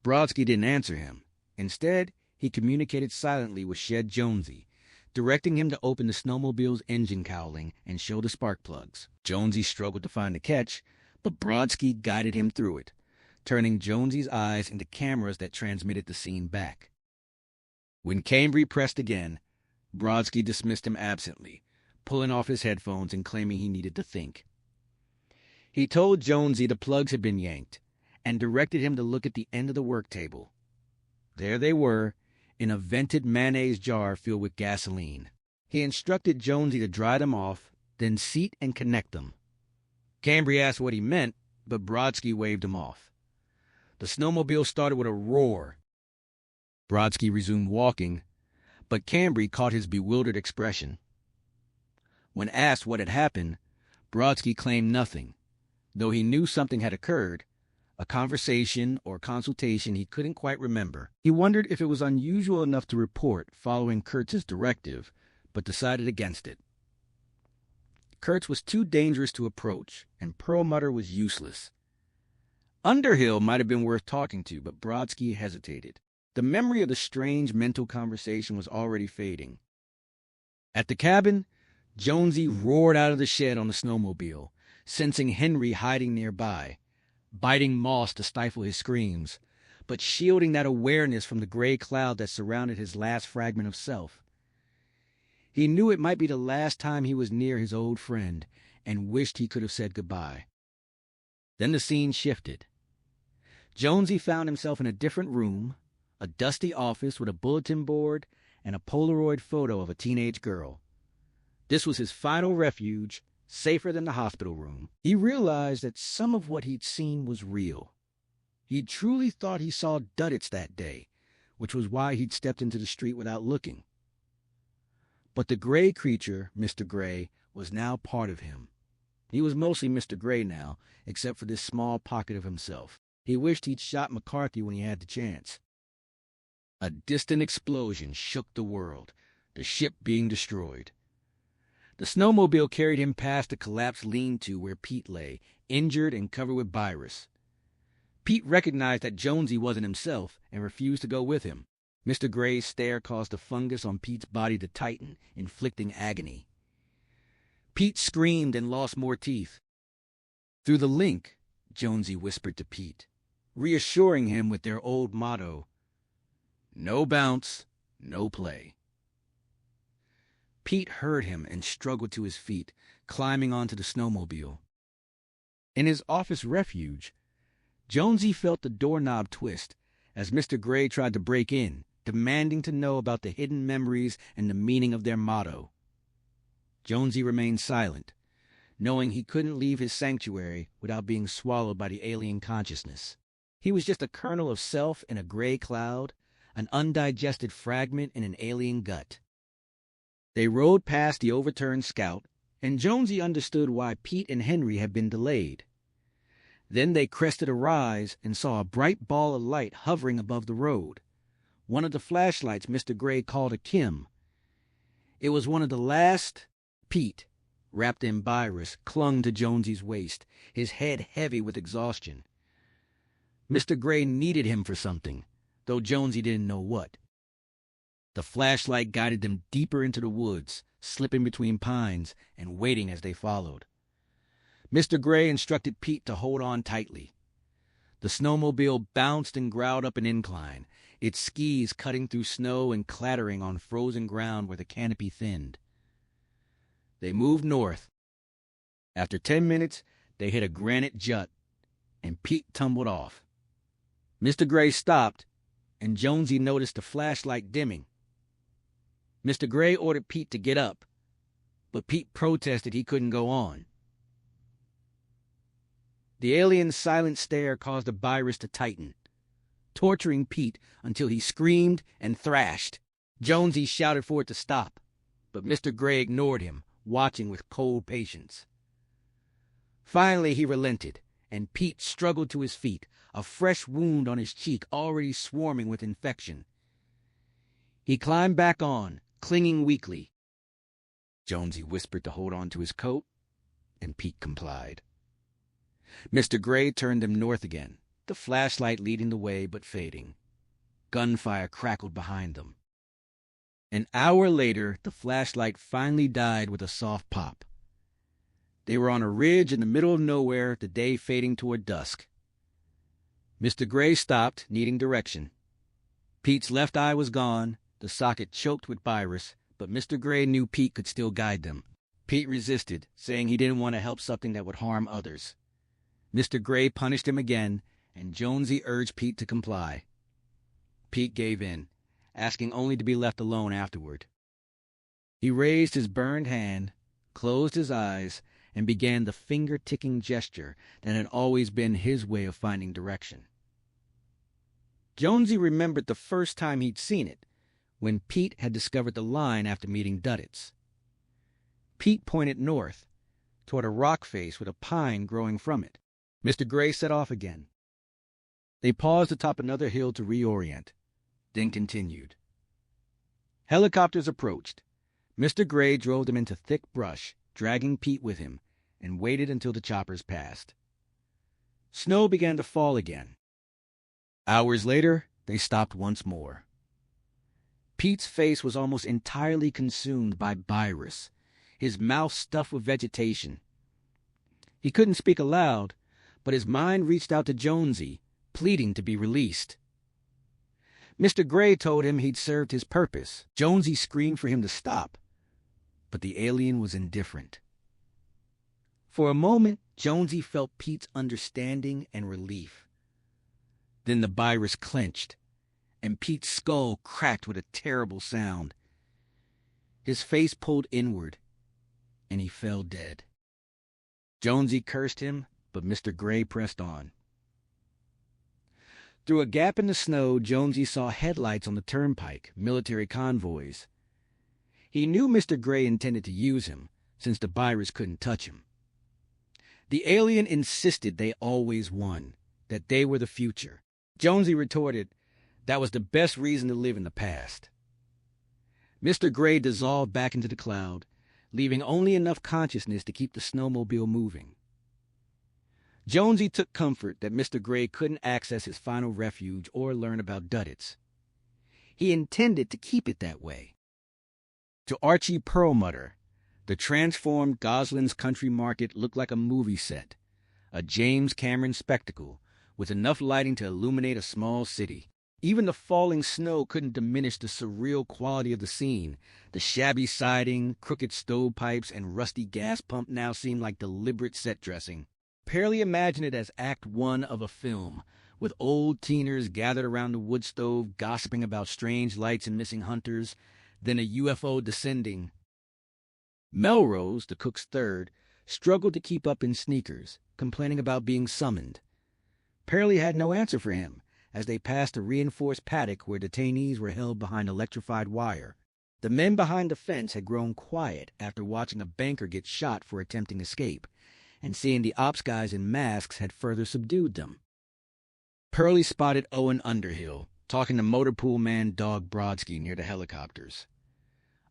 Brodsky didn't answer him. Instead, he communicated silently with Shed Jonesy, directing him to open the snowmobile's engine cowling and show the spark plugs. Jonesy struggled to find the catch, but Brodsky guided him through it, turning Jonesy's eyes into cameras that transmitted the scene back. When Cambry pressed again, Brodsky dismissed him absently, pulling off his headphones and claiming he needed to think. He told Jonesy the plugs had been yanked and directed him to look at the end of the work table. There they were, in a vented mayonnaise jar filled with gasoline. He instructed Jonesy to dry them off, then seat and connect them. Cambry asked what he meant, but Brodsky waved him off. The snowmobile started with a roar. Brodsky resumed walking, but Cambry caught his bewildered expression. When asked what had happened, Brodsky claimed nothing, though he knew something had occurred, a conversation or consultation he couldn't quite remember. He wondered if it was unusual enough to report following Kurtz's directive, but decided against it. Kurtz was too dangerous to approach, and Perlmutter was useless. Underhill might have been worth talking to, but Brodsky hesitated. The memory of the strange mental conversation was already fading. At the cabin, Jonesy roared out of the shed on the snowmobile, sensing Henry hiding nearby, biting moss to stifle his screams, but shielding that awareness from the gray cloud that surrounded his last fragment of self. He knew it might be the last time he was near his old friend, and wished he could have said goodbye. Then the scene shifted. Jonesy found himself in a different room, a dusty office with a bulletin board and a Polaroid photo of a teenage girl. This was his final refuge, safer than the hospital room. He realized that some of what he'd seen was real. He truly thought he saw Duddits that day, which was why he'd stepped into the street without looking. But the gray creature, Mr. Gray, was now part of him. He was mostly Mr. Gray now, except for this small pocket of himself. He wished he'd shot McCarthy when he had the chance. A distant explosion shook the world, the ship being destroyed. The snowmobile carried him past the collapsed lean-to where Pete lay, injured and covered with virus. Pete recognized that Jonesy wasn't himself and refused to go with him. Mr. Gray's stare caused the fungus on Pete's body to tighten, inflicting agony. Pete screamed and lost more teeth. Through the link, Jonesy whispered to Pete, reassuring him with their old motto, "No bounce, no play." Pete heard him and struggled to his feet, climbing onto the snowmobile. In his office refuge, Jonesy felt the doorknob twist as Mr. Gray tried to break in, demanding to know about the hidden memories and the meaning of their motto. Jonesy remained silent, knowing he couldn't leave his sanctuary without being swallowed by the alien consciousness. He was just a kernel of self in a gray cloud, an undigested fragment in an alien gut. They rode past the overturned Scout, and Jonesy understood why Pete and Henry had been delayed. Then they crested a rise and saw a bright ball of light hovering above the road, one of the flashlights Mr. Gray called a Kim. It was one of the last. Pete, wrapped in virus, clung to Jonesy's waist, his head heavy with exhaustion. Mr. Gray needed him for something, though Jonesy didn't know what. The flashlight guided them deeper into the woods, slipping between pines and waiting as they followed. Mr. Gray instructed Pete to hold on tightly. The snowmobile bounced and growled up an incline, its skis cutting through snow and clattering on frozen ground where the canopy thinned. They moved north. After 10 minutes, they hit a granite jut, and Pete tumbled off. Mr. Gray stopped, and Jonesy noticed the flashlight dimming. Mr. Gray ordered Pete to get up, but Pete protested he couldn't go on. The alien's silent stare caused the virus to tighten, torturing Pete until he screamed and thrashed. Jonesy shouted for it to stop, but Mr. Gray ignored him, watching with cold patience. Finally, he relented, and Pete struggled to his feet, a fresh wound on his cheek already swarming with infection. He climbed back on, clinging weakly. Jonesy whispered to hold on to his coat, and Pete complied. Mr. Gray turned them north again, the flashlight leading the way but fading. Gunfire crackled behind them. An hour later, the flashlight finally died with a soft pop. They were on a ridge in the middle of nowhere, the day fading toward dusk. Mr. Gray stopped, needing direction. Pete's left eye was gone, the socket choked with virus, but Mr. Gray knew Pete could still guide them. Pete resisted, saying he didn't want to help something that would harm others. Mr. Gray punished him again, and Jonesy urged Pete to comply. Pete gave in, asking only to be left alone afterward. He raised his burned hand, closed his eyes, and began the finger-ticking gesture that had always been his way of finding direction. Jonesy remembered the first time he'd seen it, when Pete had discovered the line after meeting Duddits. Pete pointed north, toward a rock face with a pine growing from it. Mr. Gray set off again. They paused atop another hill to reorient, then continued. Helicopters approached. Mr. Gray drove them into thick brush, dragging Pete with him, and waited until the choppers passed. Snow began to fall again. Hours later, they stopped once more. Pete's face was almost entirely consumed by virus, his mouth stuffed with vegetation. He couldn't speak aloud, but his mind reached out to Jonesy, pleading to be released. Mr. Gray told him he'd served his purpose. Jonesy screamed for him to stop, but the alien was indifferent. For a moment, Jonesy felt Pete's understanding and relief. Then the virus clenched, and Pete's skull cracked with a terrible sound. His face pulled inward, and he fell dead. Jonesy cursed him, but Mr. Gray pressed on. Through a gap in the snow, Jonesy saw headlights on the turnpike, military convoys. He knew Mr. Gray intended to use him, since the virus couldn't touch him. The alien insisted they always won, that they were the future. Jonesy retorted that was the best reason to live in the past. Mr. Gray dissolved back into the cloud, leaving only enough consciousness to keep the snowmobile moving. Jonesy took comfort that Mr. Gray couldn't access his final refuge or learn about Duddits. He intended to keep it that way. To Archie Perlmutter, the transformed Goslin's Country Market looked like a movie set, a James Cameron spectacle, with enough lighting to illuminate a small city. Even the falling snow couldn't diminish the surreal quality of the scene. The shabby siding, crooked stovepipes, and rusty gas pump now seemed like deliberate set dressing. Barely imagine it as Act I of a film, with old teeners gathered around the wood stove gossiping about strange lights and missing hunters, then a UFO descending. Melrose, the cook's third, struggled to keep up in sneakers, complaining about being summoned. Pearlie had no answer for him as they passed a reinforced paddock where detainees were held behind electrified wire. The men behind the fence had grown quiet after watching a banker get shot for attempting escape, and seeing the ops guys in masks had further subdued them. Pearlie spotted Owen Underhill talking to motorpool man Dog Brodsky near the helicopters.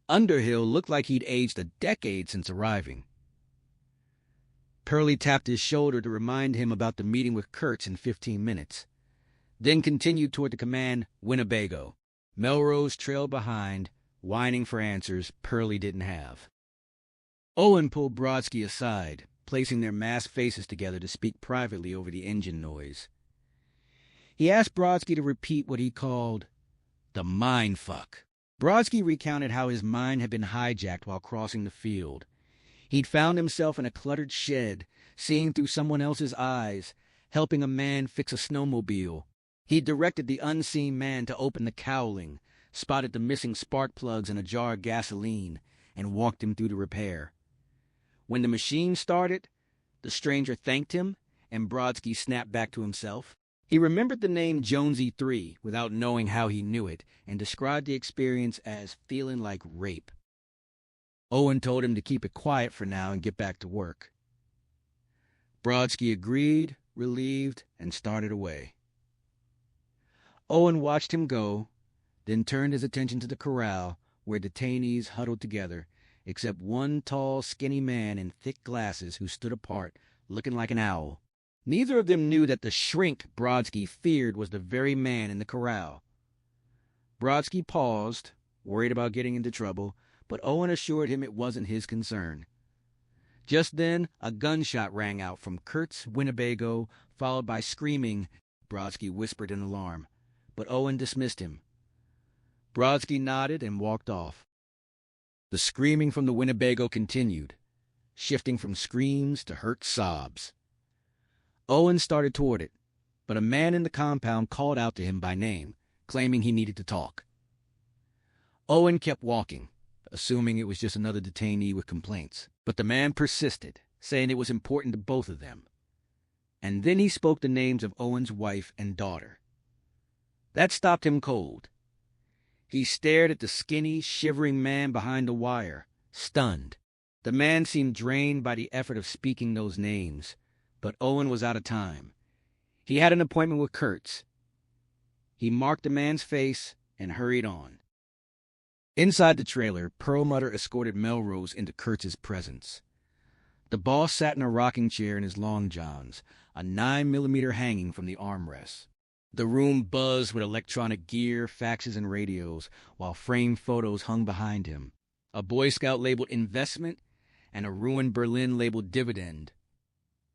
Underhill looked like he'd aged a decade since arriving. Pearlie tapped his shoulder to remind him about the meeting with Kurtz in 15 minutes, then continued toward the command Winnebago. Melrose trailed behind, whining for answers Pearlie didn't have. Owen pulled Brodsky aside, placing their masked faces together to speak privately over the engine noise. He asked Brodsky to repeat what he called the mind fuck. Brodsky recounted how his mind had been hijacked while crossing the field. He'd found himself in a cluttered shed, seeing through someone else's eyes, helping a man fix a snowmobile. He'd directed the unseen man to open the cowling, spotted the missing spark plugs in a jar of gasoline, and walked him through the repair. When the machine started, the stranger thanked him, and Brodsky snapped back to himself. He remembered the name Jonesy III without knowing how he knew it, and described the experience as feeling like rape. Owen told him to keep it quiet for now and get back to work. Brodsky agreed, relieved, and started away. Owen watched him go, then turned his attention to the corral where detainees huddled together, except one tall, skinny man in thick glasses who stood apart, looking like an owl. Neither of them knew that the shrink Brodsky feared was the very man in the corral. Brodsky paused, worried about getting into trouble, but Owen assured him it wasn't his concern. Just then, a gunshot rang out from Kurt's Winnebago, followed by screaming. Brodsky whispered in alarm, but Owen dismissed him. Brodsky nodded and walked off. The screaming from the Winnebago continued, shifting from screams to hurt sobs. Owen started toward it, but a man in the compound called out to him by name, claiming he needed to talk. Owen kept walking, assuming it was just another detainee with complaints, but the man persisted, saying it was important to both of them. And then he spoke the names of Owen's wife and daughter. That stopped him cold. He stared at the skinny, shivering man behind the wire, stunned. The man seemed drained by the effort of speaking those names, but Owen was out of time. He had an appointment with Kurtz. He marked the man's face and hurried on. Inside the trailer, Perlmutter escorted Melrose into Kurtz's presence. The boss sat in a rocking chair in his long johns, a 9mm hanging from the armrest. The room buzzed with electronic gear, faxes, and radios, while framed photos hung behind him. A Boy Scout labeled investment and a ruined Berlin labeled dividend.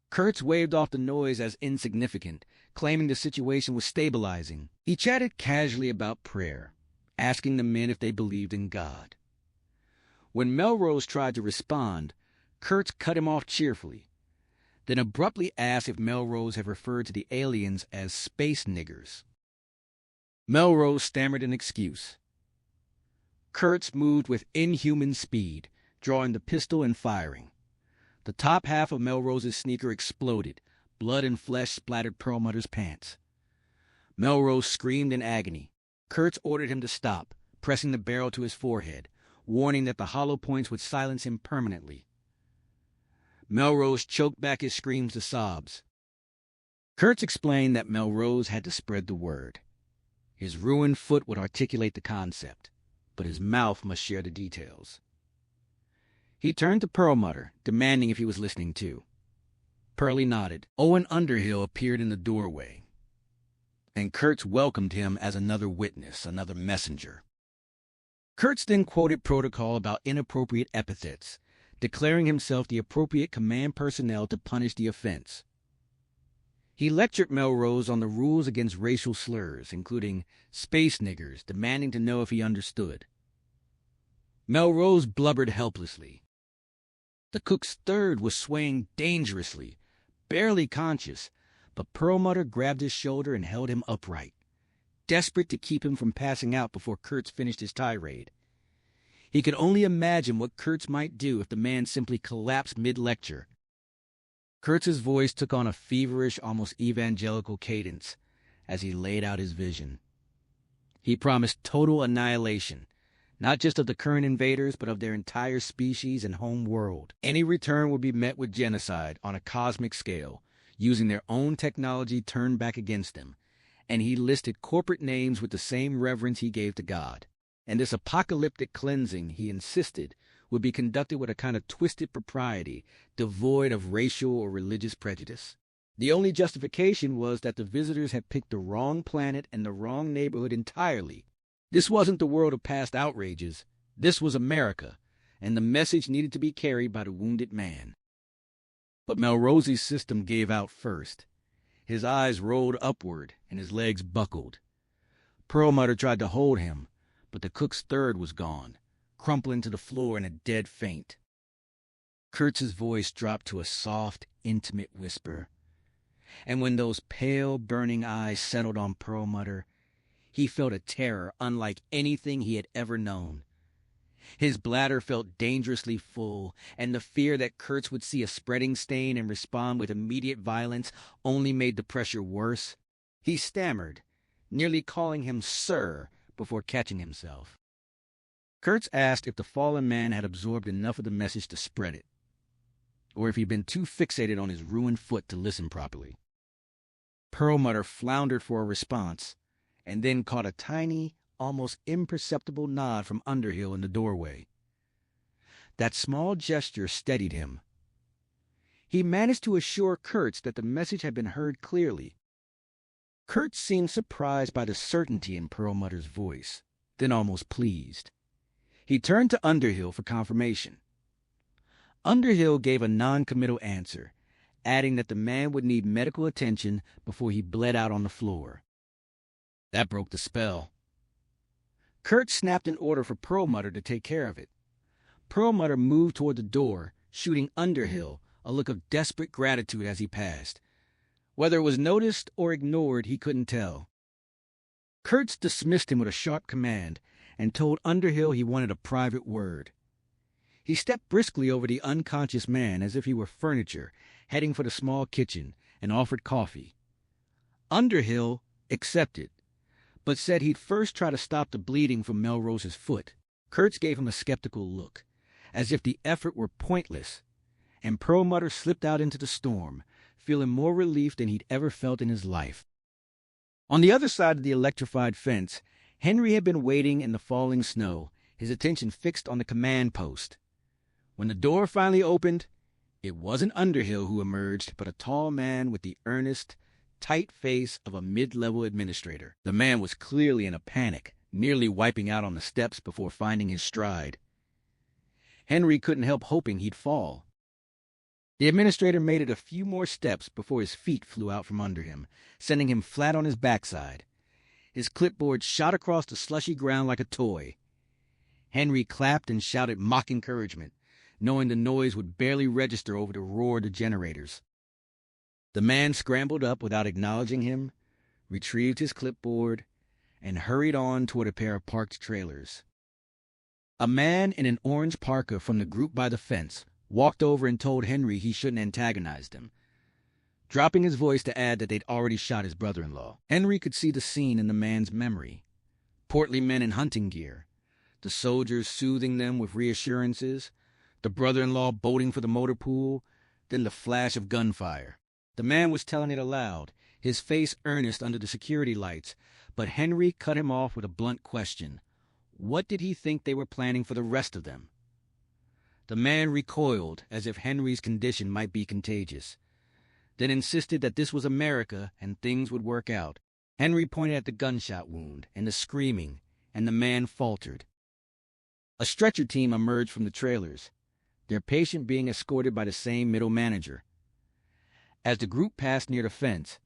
Kurtz waved off the noise as insignificant, claiming the situation was stabilizing. He chatted casually about prayer, asking the men if they believed in God. When Melrose tried to respond, Kurtz cut him off cheerfully, then abruptly asked if Melrose had referred to the aliens as space niggers. Melrose stammered an excuse. Kurtz moved with inhuman speed, drawing the pistol and firing. The top half of Melrose's sneaker exploded. Blood and flesh splattered Perlmutter's pants. Melrose screamed in agony. Kurtz ordered him to stop, pressing the barrel to his forehead, warning that the hollow points would silence him permanently. Melrose choked back his screams to sobs. Kurtz explained that Melrose had to spread the word. His ruined foot would articulate the concept, but his mouth must share the details. He turned to Perlmutter, demanding if he was listening too. Pearlie nodded. Owen Underhill appeared in the doorway, and Kurtz welcomed him as another witness, another messenger. Kurtz then quoted protocol about inappropriate epithets, declaring himself the appropriate command personnel to punish the offense. He lectured Melrose on the rules against racial slurs, including space niggers, demanding to know if he understood. Melrose blubbered helplessly. The cook's third was swaying dangerously, barely conscious, but Perlmutter grabbed his shoulder and held him upright, desperate to keep him from passing out before Kurtz finished his tirade. He could only imagine what Kurtz might do if the man simply collapsed mid-lecture. Kurtz's voice took on a feverish, almost evangelical cadence as he laid out his vision. He promised total annihilation, not just of the current invaders, but of their entire species and home world. Any return would be met with genocide on a cosmic scale, using their own technology turned back against them, and he listed corporate names with the same reverence he gave to God. And this apocalyptic cleansing, he insisted, would be conducted with a kind of twisted propriety, devoid of racial or religious prejudice. The only justification was that the visitors had picked the wrong planet and the wrong neighborhood entirely. This wasn't the world of past outrages. This was America, and the message needed to be carried by the wounded man. But Melrose's system gave out first. His eyes rolled upward, and his legs buckled. Perlmutter tried to hold him, but the cook's third was gone, crumpling to the floor in a dead faint. Kurtz's voice dropped to a soft, intimate whisper, and when those pale, burning eyes settled on Perlmutter, he felt a terror unlike anything he had ever known. His bladder felt dangerously full, and the fear that Kurtz would see a spreading stain and respond with immediate violence only made the pressure worse. He stammered, nearly calling him sir, before catching himself. Kurtz asked if the fallen man had absorbed enough of the message to spread it, or if he'd been too fixated on his ruined foot to listen properly. Perlmutter floundered for a response, and then caught a tiny, almost imperceptible nod from Underhill in the doorway. That small gesture steadied him. He managed to assure Kurtz that the message had been heard clearly. Kurtz seemed surprised by the certainty in Perlmutter's voice, then almost pleased. He turned to Underhill for confirmation. Underhill gave a non-committal answer, adding that the man would need medical attention before he bled out on the floor. That broke the spell. Kurtz snapped an order for Perlmutter to take care of it. Perlmutter moved toward the door, shooting Underhill a look of desperate gratitude as he passed. Whether it was noticed or ignored, he couldn't tell. Kurtz dismissed him with a sharp command and told Underhill he wanted a private word. He stepped briskly over the unconscious man as if he were furniture, heading for the small kitchen, and offered coffee. Underhill accepted, but said he'd first try to stop the bleeding from Melrose's foot. Kurtz gave him a skeptical look, as if the effort were pointless, and Perlmutter slipped out into the storm, feeling more relief than he'd ever felt in his life. On the other side of the electrified fence, Henry had been waiting in the falling snow, his attention fixed on the command post. When the door finally opened, it wasn't Underhill who emerged, but a tall man with the earnest, tight face of a mid-level administrator. The man was clearly in a panic, nearly wiping out on the steps before finding his stride. Henry couldn't help hoping he'd fall. The administrator made it a few more steps before his feet flew out from under him, sending him flat on his backside. His clipboard shot across the slushy ground like a toy. Henry clapped and shouted mock encouragement, knowing the noise would barely register over the roar of the generators. The man scrambled up without acknowledging him, retrieved his clipboard, and hurried on toward a pair of parked trailers. A man in an orange parka from the group by the fence walked over and told Henry he shouldn't antagonize them, dropping his voice to add that they'd already shot his brother-in-law. Henry could see the scene in the man's memory. Portly men in hunting gear, the soldiers soothing them with reassurances, the brother-in-law boating for the motor pool, then the flash of gunfire. The man was telling it aloud, his face earnest under the security lights, but Henry cut him off with a blunt question. What did he think they were planning for the rest of them? The man recoiled as if Henry's condition might be contagious, then insisted that this was America and things would work out. Henry pointed at the gunshot wound and the screaming, and the man faltered. A stretcher team emerged from the trailers, their patient being escorted by the same middle manager. As the group passed near the fence,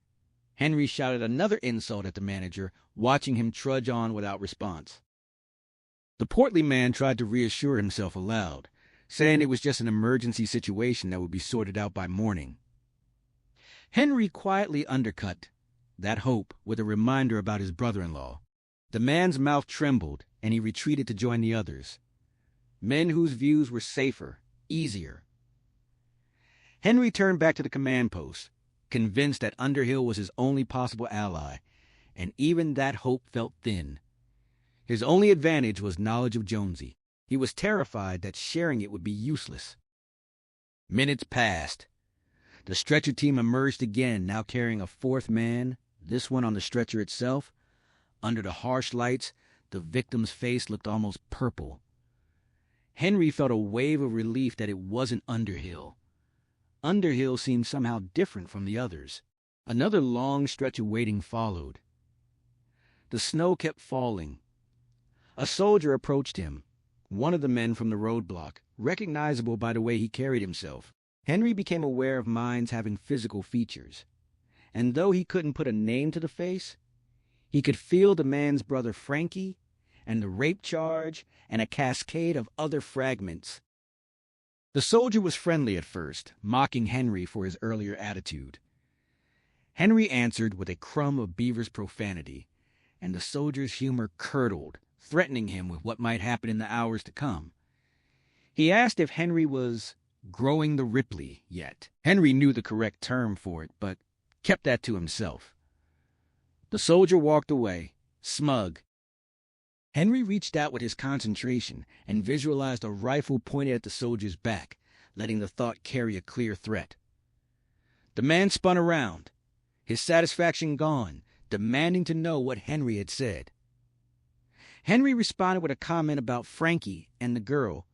Henry shouted another insult at the manager, watching him trudge on without response. The portly man tried to reassure himself aloud, saying it was just an emergency situation that would be sorted out by morning. Henry quietly undercut that hope with a reminder about his brother-in-law. The man's mouth trembled, and he retreated to join the others, men whose views were safer, easier. Henry turned back to the command post, convinced that Underhill was his only possible ally, and even that hope felt thin. His only advantage was knowledge of Jonesy. He was terrified that sharing it would be useless. Minutes passed. The stretcher team emerged again, now carrying a fourth man, this one on the stretcher itself. Under the harsh lights, the victim's face looked almost purple. Henry felt a wave of relief that it wasn't Underhill. Underhill seemed somehow different from the others. Another long stretch of waiting followed. The snow kept falling. A soldier approached him, one of the men from the roadblock, recognizable by the way he carried himself. Henry became aware of minds having physical features, and though he couldn't put a name to the face, he could feel the man's brother Frankie, and the rape charge, and a cascade of other fragments. The soldier was friendly at first, mocking Henry for his earlier attitude. Henry answered with a crumb of Beaver's profanity, and the soldier's humor curdled, threatening him with what might happen in the hours to come. He asked if Henry was growing the Ripley yet. Henry knew the correct term for it, but kept that to himself. The soldier walked away, smug. Henry reached out with his concentration and visualized a rifle pointed at the soldier's back, letting the thought carry a clear threat. The man spun around, his satisfaction gone, demanding to know what Henry had said. Henry responded with a comment about Frankie and the girl.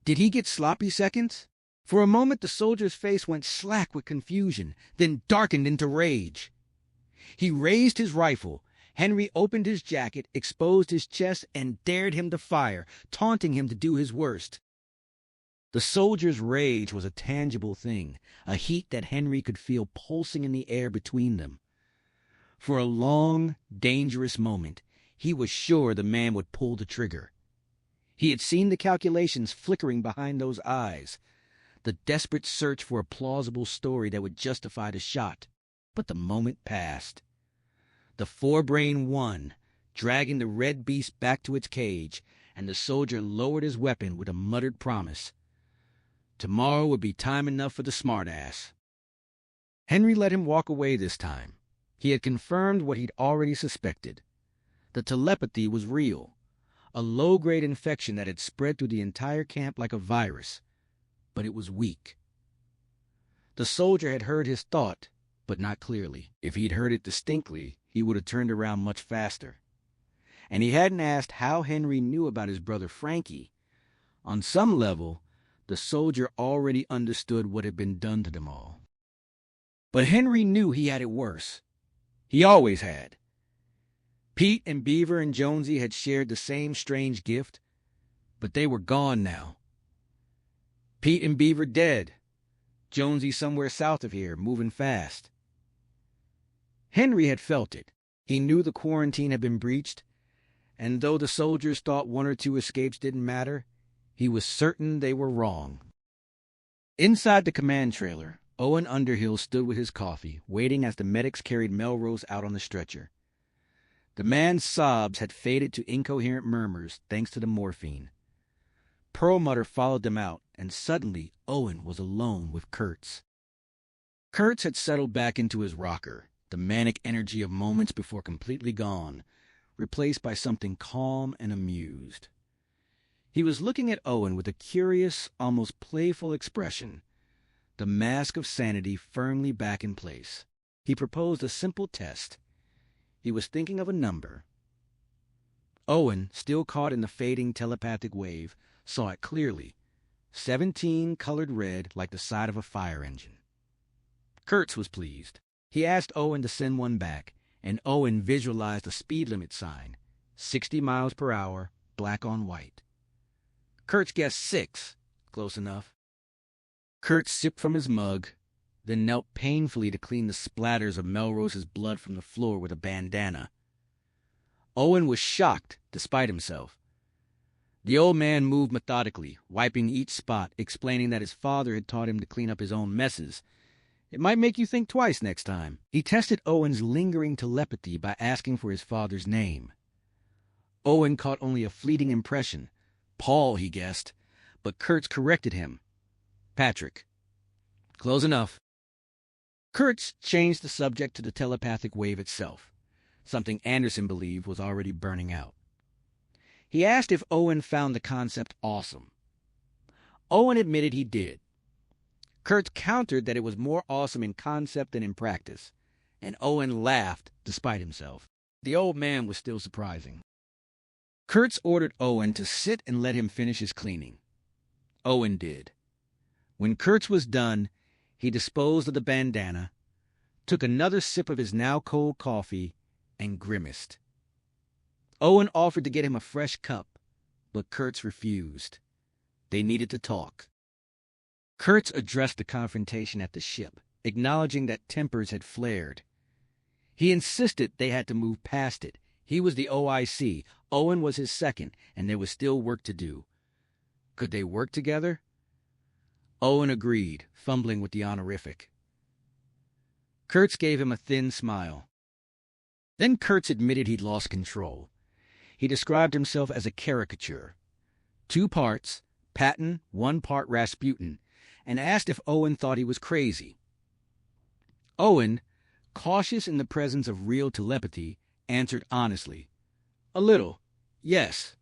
Did he get sloppy seconds? For a moment, the soldier's face went slack with confusion, then darkened into rage. He raised his rifle. Henry opened his jacket, exposed his chest, and dared him to fire, taunting him to do his worst. The soldier's rage was a tangible thing, a heat that Henry could feel pulsing in the air between them. For a long, dangerous moment, he was sure the man would pull the trigger. He had seen the calculations flickering behind those eyes, the desperate search for a plausible story that would justify the shot. But the moment passed. The forebrain won, dragging the red beast back to its cage, and the soldier lowered his weapon with a muttered promise. Tomorrow would be time enough for the smartass. Henry let him walk away this time. He had confirmed what he'd already suspected. The telepathy was real, a low-grade infection that had spread through the entire camp like a virus, but it was weak. The soldier had heard his thought, but not clearly. If he'd heard it distinctly, he would have turned around much faster. And he hadn't asked how Henry knew about his brother Frankie. On some level, the soldier already understood what had been done to them all. But Henry knew he had it worse. He always had. Pete and Beaver and Jonesy had shared the same strange gift, but they were gone now. Pete and Beaver dead. Jonesy somewhere south of here, moving fast. Henry had felt it. He knew the quarantine had been breached, and though the soldiers thought one or two escapes didn't matter, he was certain they were wrong. Inside the command trailer, Owen Underhill stood with his coffee, waiting as the medics carried Melrose out on the stretcher. The man's sobs had faded to incoherent murmurs thanks to the morphine. Perlmutter followed them out, and suddenly Owen was alone with Kurtz. Kurtz had settled back into his rocker, the manic energy of moments before completely gone, replaced by something calm and amused. He was looking at Owen with a curious, almost playful expression, the mask of sanity firmly back in place. He proposed a simple test. He was thinking of a number. Owen, still caught in the fading telepathic wave, saw it clearly. 17 colored red like the side of a fire engine. Kurtz was pleased. He asked Owen to send one back, and Owen visualized a speed limit sign, 60 miles per hour, black on white. Kurtz guessed 6. Close enough. Kurtz sipped from his mug, then knelt painfully to clean the splatters of Melrose's blood from the floor with a bandana. Owen was shocked, despite himself. The old man moved methodically, wiping each spot, explaining that his father had taught him to clean up his own messes. It might make you think twice next time. He tested Owen's lingering telepathy by asking for his father's name. Owen caught only a fleeting impression. Paul, he guessed, but Kurtz corrected him. Patrick. Close enough. Kurtz changed the subject to the telepathic wave itself, something Anderson believed was already burning out. He asked if Owen found the concept awesome. Owen admitted he did. Kurtz countered that it was more awesome in concept than in practice, and Owen laughed despite himself. The old man was still surprising. Kurtz ordered Owen to sit and let him finish his cleaning. Owen did. When Kurtz was done, he disposed of the bandana, took another sip of his now cold coffee, and grimaced. Owen offered to get him a fresh cup, but Kurtz refused. They needed to talk. Kurtz addressed the confrontation at the ship, acknowledging that tempers had flared. He insisted they had to move past it. He was the OIC, Owen was his second, and there was still work to do. Could they work together? Owen agreed, fumbling with the honorific. Kurtz gave him a thin smile. Then Kurtz admitted he'd lost control. He described himself as a caricature. 2 parts, Patton, 1 part Rasputin, and asked if Owen thought he was crazy. Owen, cautious in the presence of real telepathy, answered honestly, "A little, yes."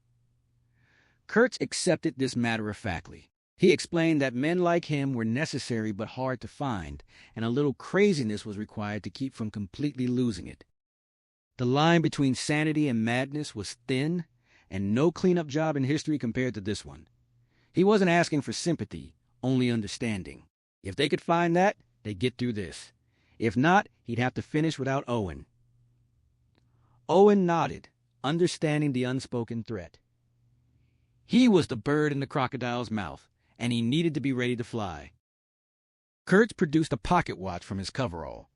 Kurtz accepted this matter-of-factly. He explained that men like him were necessary but hard to find, and a little craziness was required to keep from completely losing it. The line between sanity and madness was thin, and no cleanup job in history compared to this one. He wasn't asking for sympathy, only understanding. If they could find that, they'd get through this. If not, he'd have to finish without Owen. Owen nodded, understanding the unspoken threat. He was the bird in the crocodile's mouth, and he needed to be ready to fly. Kurtz produced a pocket watch from his coverall.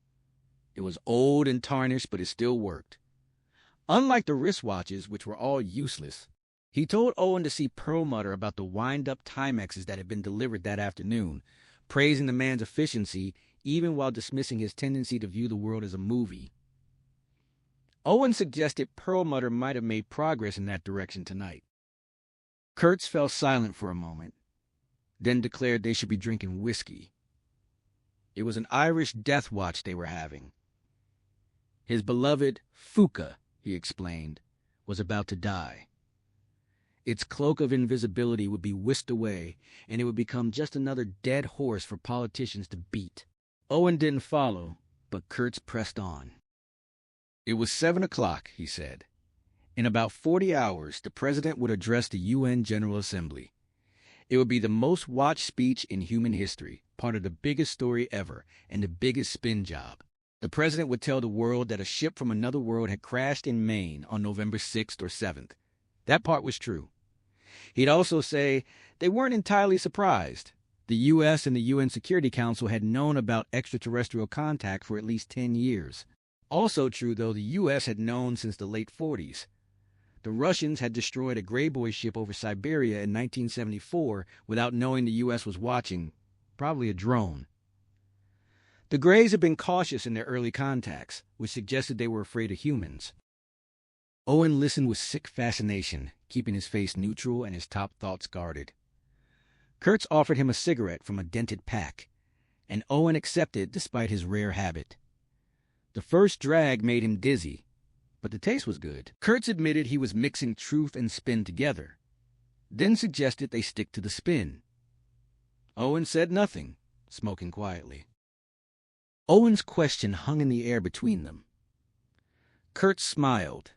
It was old and tarnished, but it still worked. Unlike the wristwatches, which were all useless, he told Owen to see Perlmutter about the wind-up Timexes that had been delivered that afternoon, praising the man's efficiency even while dismissing his tendency to view the world as a movie. Owen suggested Perlmutter might have made progress in that direction tonight. Kurtz fell silent for a moment, then declared they should be drinking whiskey. It was an Irish death watch they were having. His beloved Fuca, he explained, was about to die. Its cloak of invisibility would be whisked away, and it would become just another dead horse for politicians to beat. Owen didn't follow, but Kurtz pressed on. It was 7 o'clock, he said. In about 40 hours, the president would address the UN General Assembly. It would be the most watched speech in human history, part of the biggest story ever, and the biggest spin job. The president would tell the world that a ship from another world had crashed in Maine on November 6th or 7th. That part was true. He'd also say they weren't entirely surprised. The U.S. and the UN Security Council had known about extraterrestrial contact for at least 10 years. Also true, though, the U.S. had known since the late 40s. The Russians had destroyed a Grey Boy ship over Siberia in 1974 without knowing the U.S. was watching, probably a drone. The Greys had been cautious in their early contacts, which suggested they were afraid of humans. Owen listened with sick fascination, keeping his face neutral and his top thoughts guarded. Kurtz offered him a cigarette from a dented pack, and Owen accepted despite his rare habit. The first drag made him dizzy, but the taste was good. Kurtz admitted he was mixing truth and spin together, then suggested they stick to the spin. Owen said nothing, smoking quietly. Owen's question hung in the air between them. Kurtz smiled,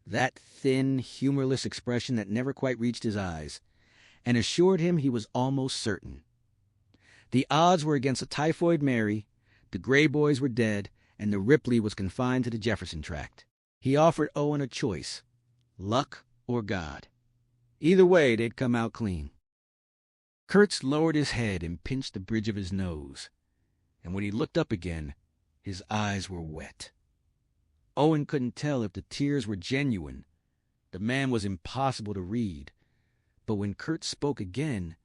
that thin, humorless expression that never quite reached his eyes, and assured him he was almost certain. The odds were against a Typhoid Mary, the Grey Boys were dead, and the Ripley was confined to the Jefferson Tract. He offered Owen a choice, luck or God. Either way, they'd come out clean. Kurtz lowered his head and pinched the bridge of his nose, and when he looked up again, his eyes were wet. Owen couldn't tell if the tears were genuine. The man was impossible to read. But when Kurtz spoke again,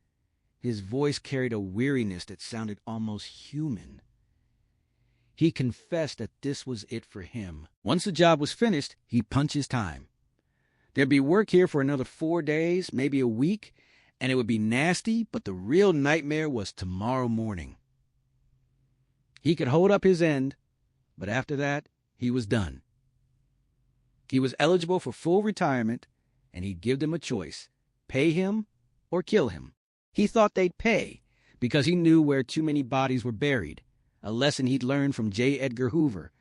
his voice carried a weariness that sounded almost human. He confessed that this was it for him. Once the job was finished, he'd punch his time. There'd be work here for another 4 days, maybe a week, and it would be nasty, but the real nightmare was tomorrow morning. He could hold up his end, but after that, he was done. He was eligible for full retirement, and he'd give them a choice, pay him or kill him. He thought they'd pay, because he knew where too many bodies were buried, a lesson he'd learned from J. Edgar Hoover,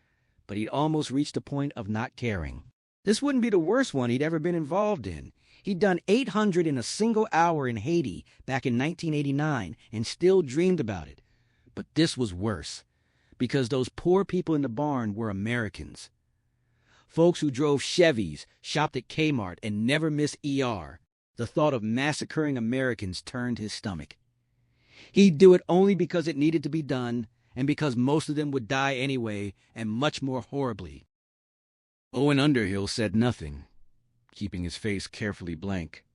but he'd almost reached the point of not caring. This wouldn't be the worst one he'd ever been involved in. He'd done 800 in a single hour in Haiti back in 1989 and still dreamed about it. But this was worse, because those poor people in the barn were Americans. Folks who drove Chevys, shopped at Kmart, and never missed ER. The thought of massacring Americans turned his stomach. He'd do it only because it needed to be done, and because most of them would die anyway, and much more horribly. Owen Underhill said nothing, keeping his face carefully blank.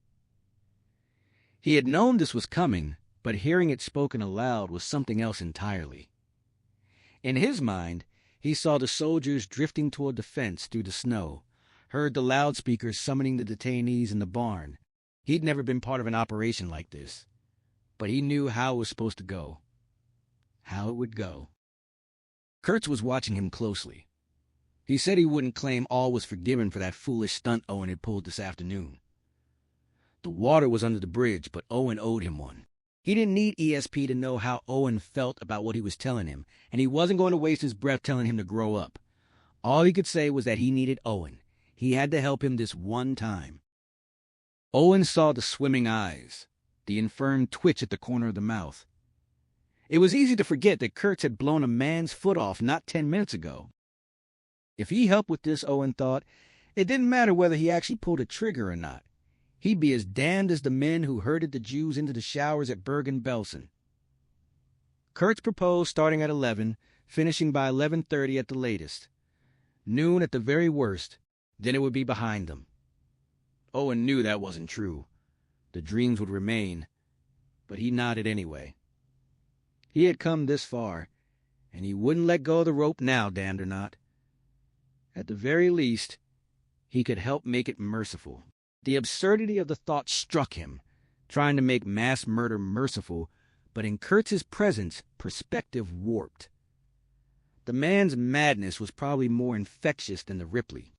He had known this was coming, but hearing it spoken aloud was something else entirely. In his mind, he saw the soldiers drifting toward the fence through the snow, heard the loudspeakers summoning the detainees in the barn. He'd never been part of an operation like this, but he knew how it was supposed to go. How it would go. Kurtz was watching him closely. He said he wouldn't claim all was forgiven for that foolish stunt Owen had pulled this afternoon. The water was under the bridge, but Owen owed him one. He didn't need ESP to know how Owen felt about what he was telling him, and he wasn't going to waste his breath telling him to grow up. All he could say was that he needed Owen. He had to help him this one time. Owen saw the swimming eyes, the infirm twitch at the corner of the mouth. It was easy to forget that Kurtz had blown a man's foot off not 10 minutes ago. If he helped with this, Owen thought, it didn't matter whether he actually pulled a trigger or not. He'd be as damned as the men who herded the Jews into the showers at Bergen-Belsen. Kurtz proposed starting at 11, finishing by 11:30 at the latest. Noon at the very worst, then it would be behind them. Owen knew that wasn't true. The dreams would remain, but he nodded anyway. He had come this far, and he wouldn't let go of the rope now, damned or not. At the very least, he could help make it merciful. The absurdity of the thought struck him, trying to make mass murder merciful, but in Kurtz's presence, perspective warped. The man's madness was probably more infectious than the Ripley.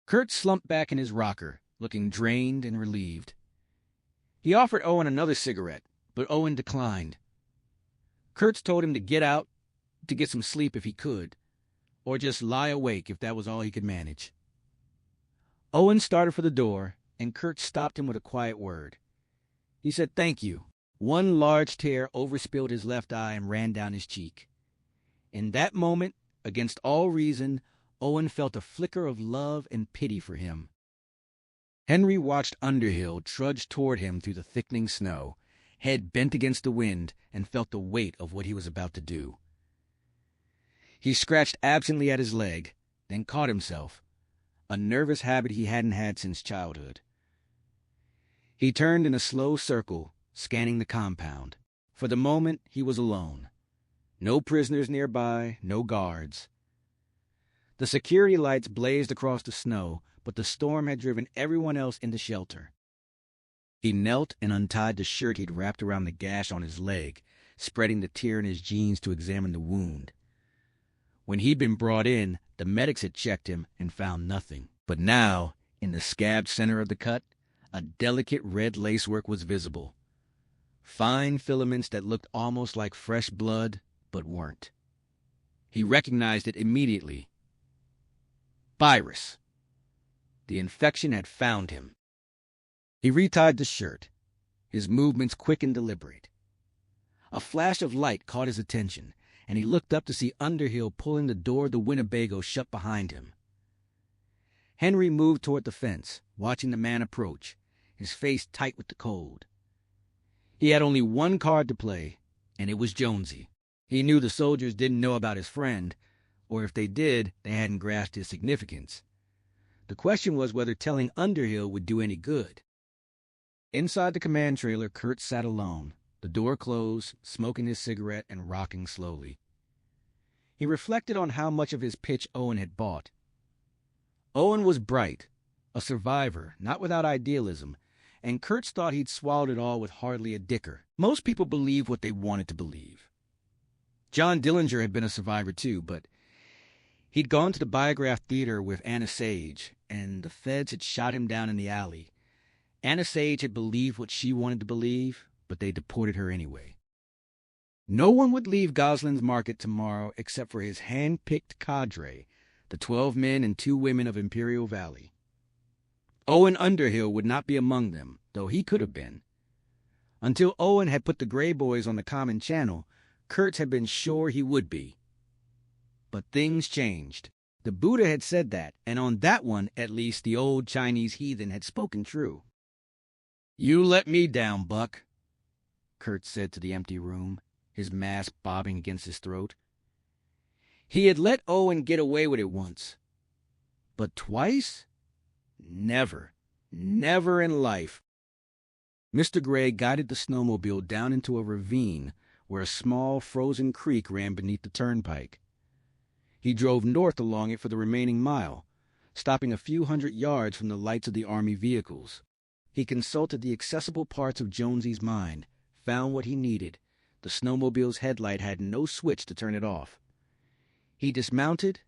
Kurtz slumped back in his rocker, looking drained and relieved. He offered Owen another cigarette, but Owen declined. Kurtz told him to get out, to get some sleep if he could, or just lie awake if that was all he could manage. Owen started for the door, and Kurtz stopped him with a quiet word. He said thank you. One large tear overspilled his left eye and ran down his cheek. In that moment, against all reason, Owen felt a flicker of love and pity for him. Henry watched Underhill trudge toward him through the thickening snow, head bent against the wind, and felt the weight of what he was about to do. He scratched absently at his leg, then caught himself, a nervous habit he hadn't had since childhood. He turned in a slow circle, scanning the compound. For the moment, he was alone. No prisoners nearby, no guards. The security lights blazed across the snow, but the storm had driven everyone else into shelter. He knelt and untied the shirt he'd wrapped around the gash on his leg, spreading the tear in his jeans to examine the wound. When he'd been brought in, the medics had checked him and found nothing. But now, in the scabbed center of the cut, a delicate red lacework was visible. Fine filaments that looked almost like fresh blood, but weren't. He recognized it immediately. Virus. The infection had found him. He retied the shirt, his movements quick and deliberate. A flash of light caught his attention, and he looked up to see Underhill pulling the door of the Winnebago shut behind him. Henry moved toward the fence, watching the man approach, his face tight with the cold. He had only one card to play, and it was Jonesy. He knew the soldiers didn't know about his friend, or if they did, they hadn't grasped his significance. The question was whether telling Underhill would do any good. Inside the command trailer, Kurt sat alone, the door closed, smoking his cigarette and rocking slowly. He reflected on how much of his pitch Owen had bought. Owen was bright, a survivor, not without idealism, and Kurtz thought he'd swallowed it all with hardly a dicker. Most people believed what they wanted to believe. John Dillinger had been a survivor too, but he'd gone to the Biograph Theater with Anna Sage, and the feds had shot him down in the alley. Anna Sage had believed what she wanted to believe, but they deported her anyway. No one would leave Goslin's Market tomorrow except for his hand-picked cadre, the 12 men and 2 women of Imperial Valley. Owen Underhill would not be among them, though he could have been. Until Owen had put the Gray Boys on the common channel, Kurtz had been sure he would be. But things changed. The Buddha had said that, and on that one, at least, the old Chinese heathen had spoken true. "You let me down, Buck," Kurtz said to the empty room, his mask bobbing against his throat. He had let Owen get away with it once. But twice? Never. Never in life. Mr. Gray guided the snowmobile down into a ravine where a small frozen creek ran beneath the turnpike. He drove north along it for the remaining mile, stopping a few hundred yards from the lights of the Army vehicles. He consulted the accessible parts of Jonesy's mind, found what he needed. The snowmobile's headlight had no switch to turn it off. He dismounted,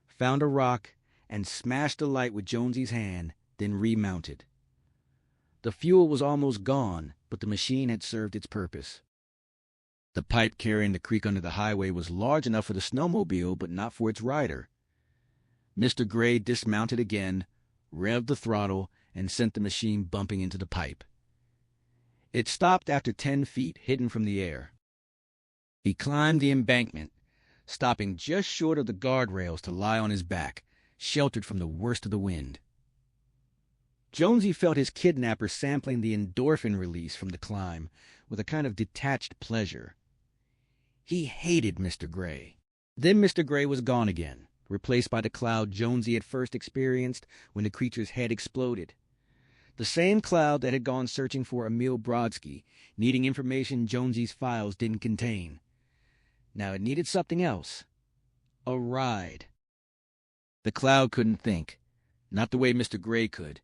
found a rock, and smashed the light with Jonesy's hand, then remounted. The fuel was almost gone, but the machine had served its purpose. The pipe carrying the creek under the highway was large enough for the snowmobile, but not for its rider. Mr. Gray dismounted again, revved the throttle, and sent the machine bumping into the pipe. It stopped after 10 feet, hidden from the air. He climbed the embankment, stopping just short of the guardrails to lie on his back, sheltered from the worst of the wind. Jonesy felt his kidnapper sampling the endorphin release from the climb with a kind of detached pleasure. He hated Mr. Gray. Then Mr. Gray was gone again, replaced by the cloud Jonesy had first experienced when the creature's head exploded. The same cloud that had gone searching for Emil Brodsky, needing information Jonesy's files didn't contain. Now it needed something else. A ride. The cloud couldn't think. Not the way Mr. Gray could.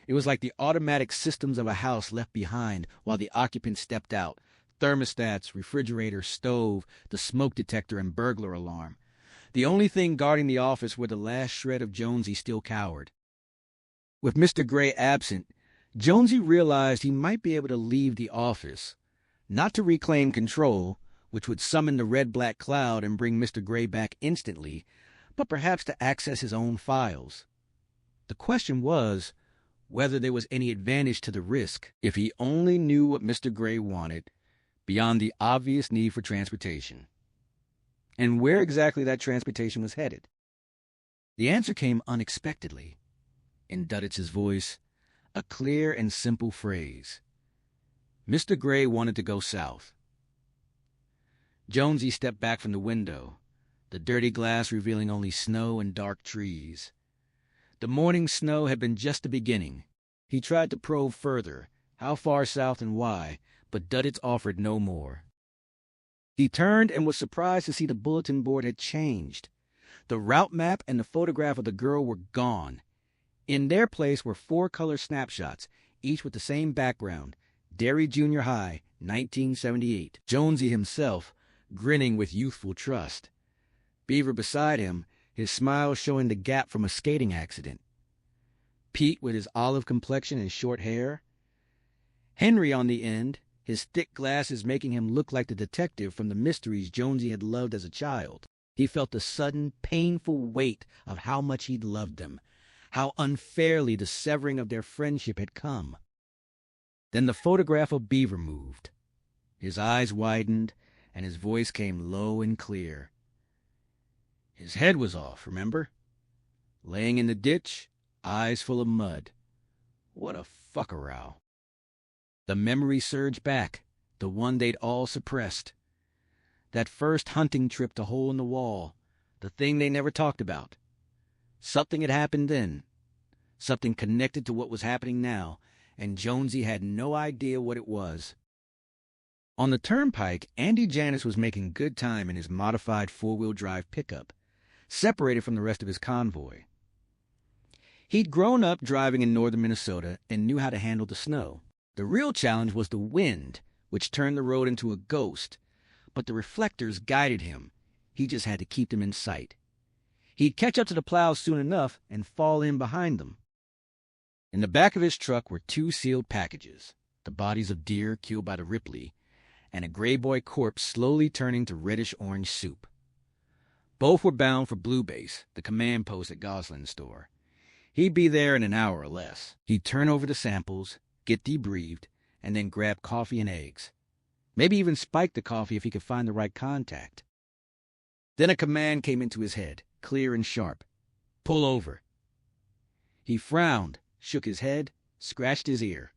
It was like the automatic systems of a house left behind while the occupants stepped out. Thermostats, refrigerator, stove, the smoke detector, and burglar alarm. The only thing guarding the office where the last shred of Jonesy still cowered. With Mr. Gray absent, Jonesy realized he might be able to leave the office, not to reclaim control, which would summon the red-black cloud and bring Mr. Gray back instantly, but perhaps to access his own files. The question was whether there was any advantage to the risk if he only knew what Mr. Gray wanted, beyond the obvious need for transportation, and where exactly that transportation was headed. The answer came unexpectedly. In Dudditz's voice, a clear and simple phrase. Mr. Gray wanted to go south. Jonesy stepped back from the window, the dirty glass revealing only snow and dark trees. The morning snow had been just the beginning. He tried to probe further, how far south and why, but Dudditz offered no more. He turned and was surprised to see the bulletin board had changed. The route map and the photograph of the girl were gone. In their place were 4 color snapshots, each with the same background, Derry Junior High, 1978. Jonesy himself, grinning with youthful trust. Beaver beside him, his smile showing the gap from a skating accident. Pete with his olive complexion and short hair. Henry on the end, his thick glasses making him look like the detective from the mysteries Jonesy had loved as a child. He felt the sudden, painful weight of how much he'd loved them, how unfairly the severing of their friendship had come. Then the photograph of Beaver moved. His eyes widened, and his voice came low and clear. His head was off, remember? Laying in the ditch, eyes full of mud. What a fuck-a-row. The memory surged back, the one they'd all suppressed. That first hunting trip to Hole in the Wall, the thing they never talked about. Something had happened then, something connected to what was happening now, and Jonesy had no idea what it was. On the turnpike, Andy Janis was making good time in his modified 4-wheel drive pickup, separated from the rest of his convoy. He'd grown up driving in northern Minnesota and knew how to handle the snow. The real challenge was the wind, which turned the road into a ghost, but the reflectors guided him. He just had to keep them in sight. He'd catch up to the plows soon enough and fall in behind them. In the back of his truck were 2 sealed packages, the bodies of deer killed by the Ripley, and a gray boy corpse slowly turning to reddish-orange soup. Both were bound for Blue Base, the command post at Goslin's store. He'd be there in an hour or less. He'd turn over the samples, get debriefed, and then grab coffee and eggs. Maybe even spike the coffee if he could find the right contact. Then a command came into his head, clear and sharp. Pull over. He frowned, shook his head, scratched his ear.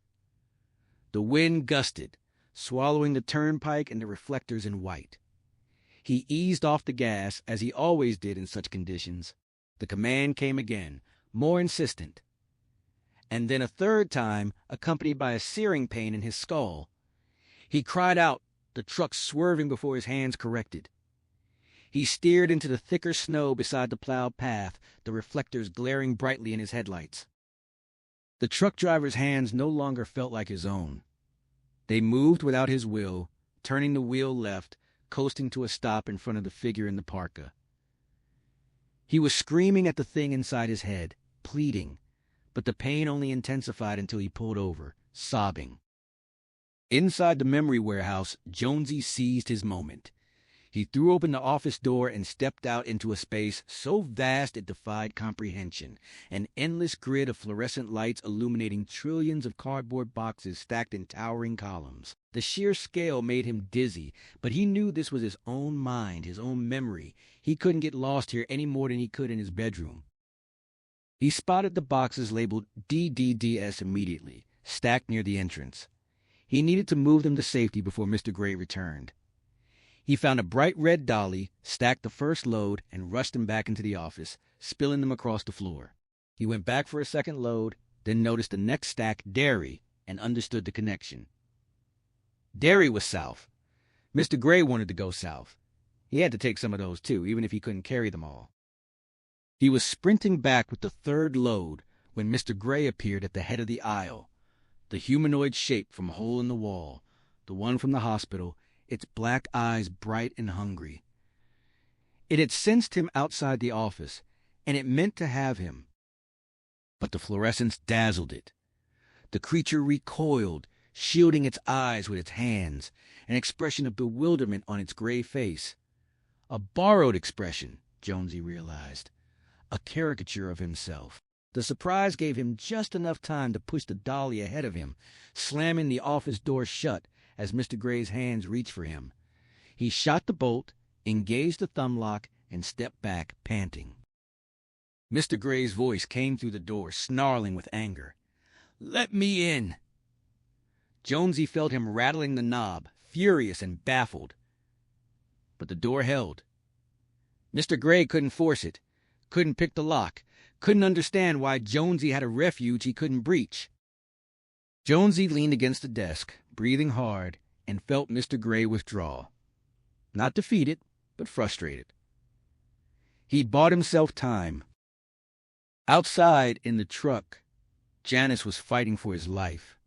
The wind gusted, swallowing the turnpike and the reflectors in white. He eased off the gas, as he always did in such conditions. The command came again, more insistent. And then a third time, accompanied by a searing pain in his skull. He cried out, the truck swerving before his hands corrected. He steered into the thicker snow beside the plowed path, the reflectors glaring brightly in his headlights. The truck driver's hands no longer felt like his own. They moved without his will, turning the wheel left, coasting to a stop in front of the figure in the parka. He was screaming at the thing inside his head, pleading, but the pain only intensified until he pulled over, sobbing. Inside the memory warehouse, Jonesy seized his moment. He threw open the office door and stepped out into a space so vast it defied comprehension, an endless grid of fluorescent lights illuminating trillions of cardboard boxes stacked in towering columns. The sheer scale made him dizzy, but he knew this was his own mind, his own memory. He couldn't get lost here any more than he could in his bedroom. He spotted the boxes labeled DDDS immediately, stacked near the entrance. He needed to move them to safety before Mr. Gray returned. He found a bright red dolly, stacked the first load, and rushed them back into the office, spilling them across the floor. He went back for a second load, then noticed the next stack dairy and understood the connection. Dairy was south. Mr. Gray wanted to go south. He had to take some of those too, even if he couldn't carry them all. He was sprinting back with the third load when Mr. Gray appeared at the head of the aisle, the humanoid shape from Hole in the Wall, the one from the hospital, its black eyes bright and hungry. It had sensed him outside the office, and it meant to have him. But the fluorescence dazzled it. The creature recoiled, shielding its eyes with its hands, an expression of bewilderment on its gray face. A borrowed expression, Jonesy realized. A caricature of himself. The surprise gave him just enough time to push the dolly ahead of him, slamming the office door shut as Mr. Gray's hands reached for him. He shot the bolt, engaged the thumb lock, and stepped back, panting. Mr. Gray's voice came through the door, snarling with anger. "Let me in!" Jonesy felt him rattling the knob, furious and baffled. But the door held. Mr. Gray couldn't force it, couldn't pick the lock, couldn't understand why Jonesy had a refuge he couldn't breach. Jonesy leaned against the desk, breathing hard, and felt Mr. Gray withdraw. Not defeated, but frustrated. He'd bought himself time. Outside, in the truck, Janice was fighting for his life.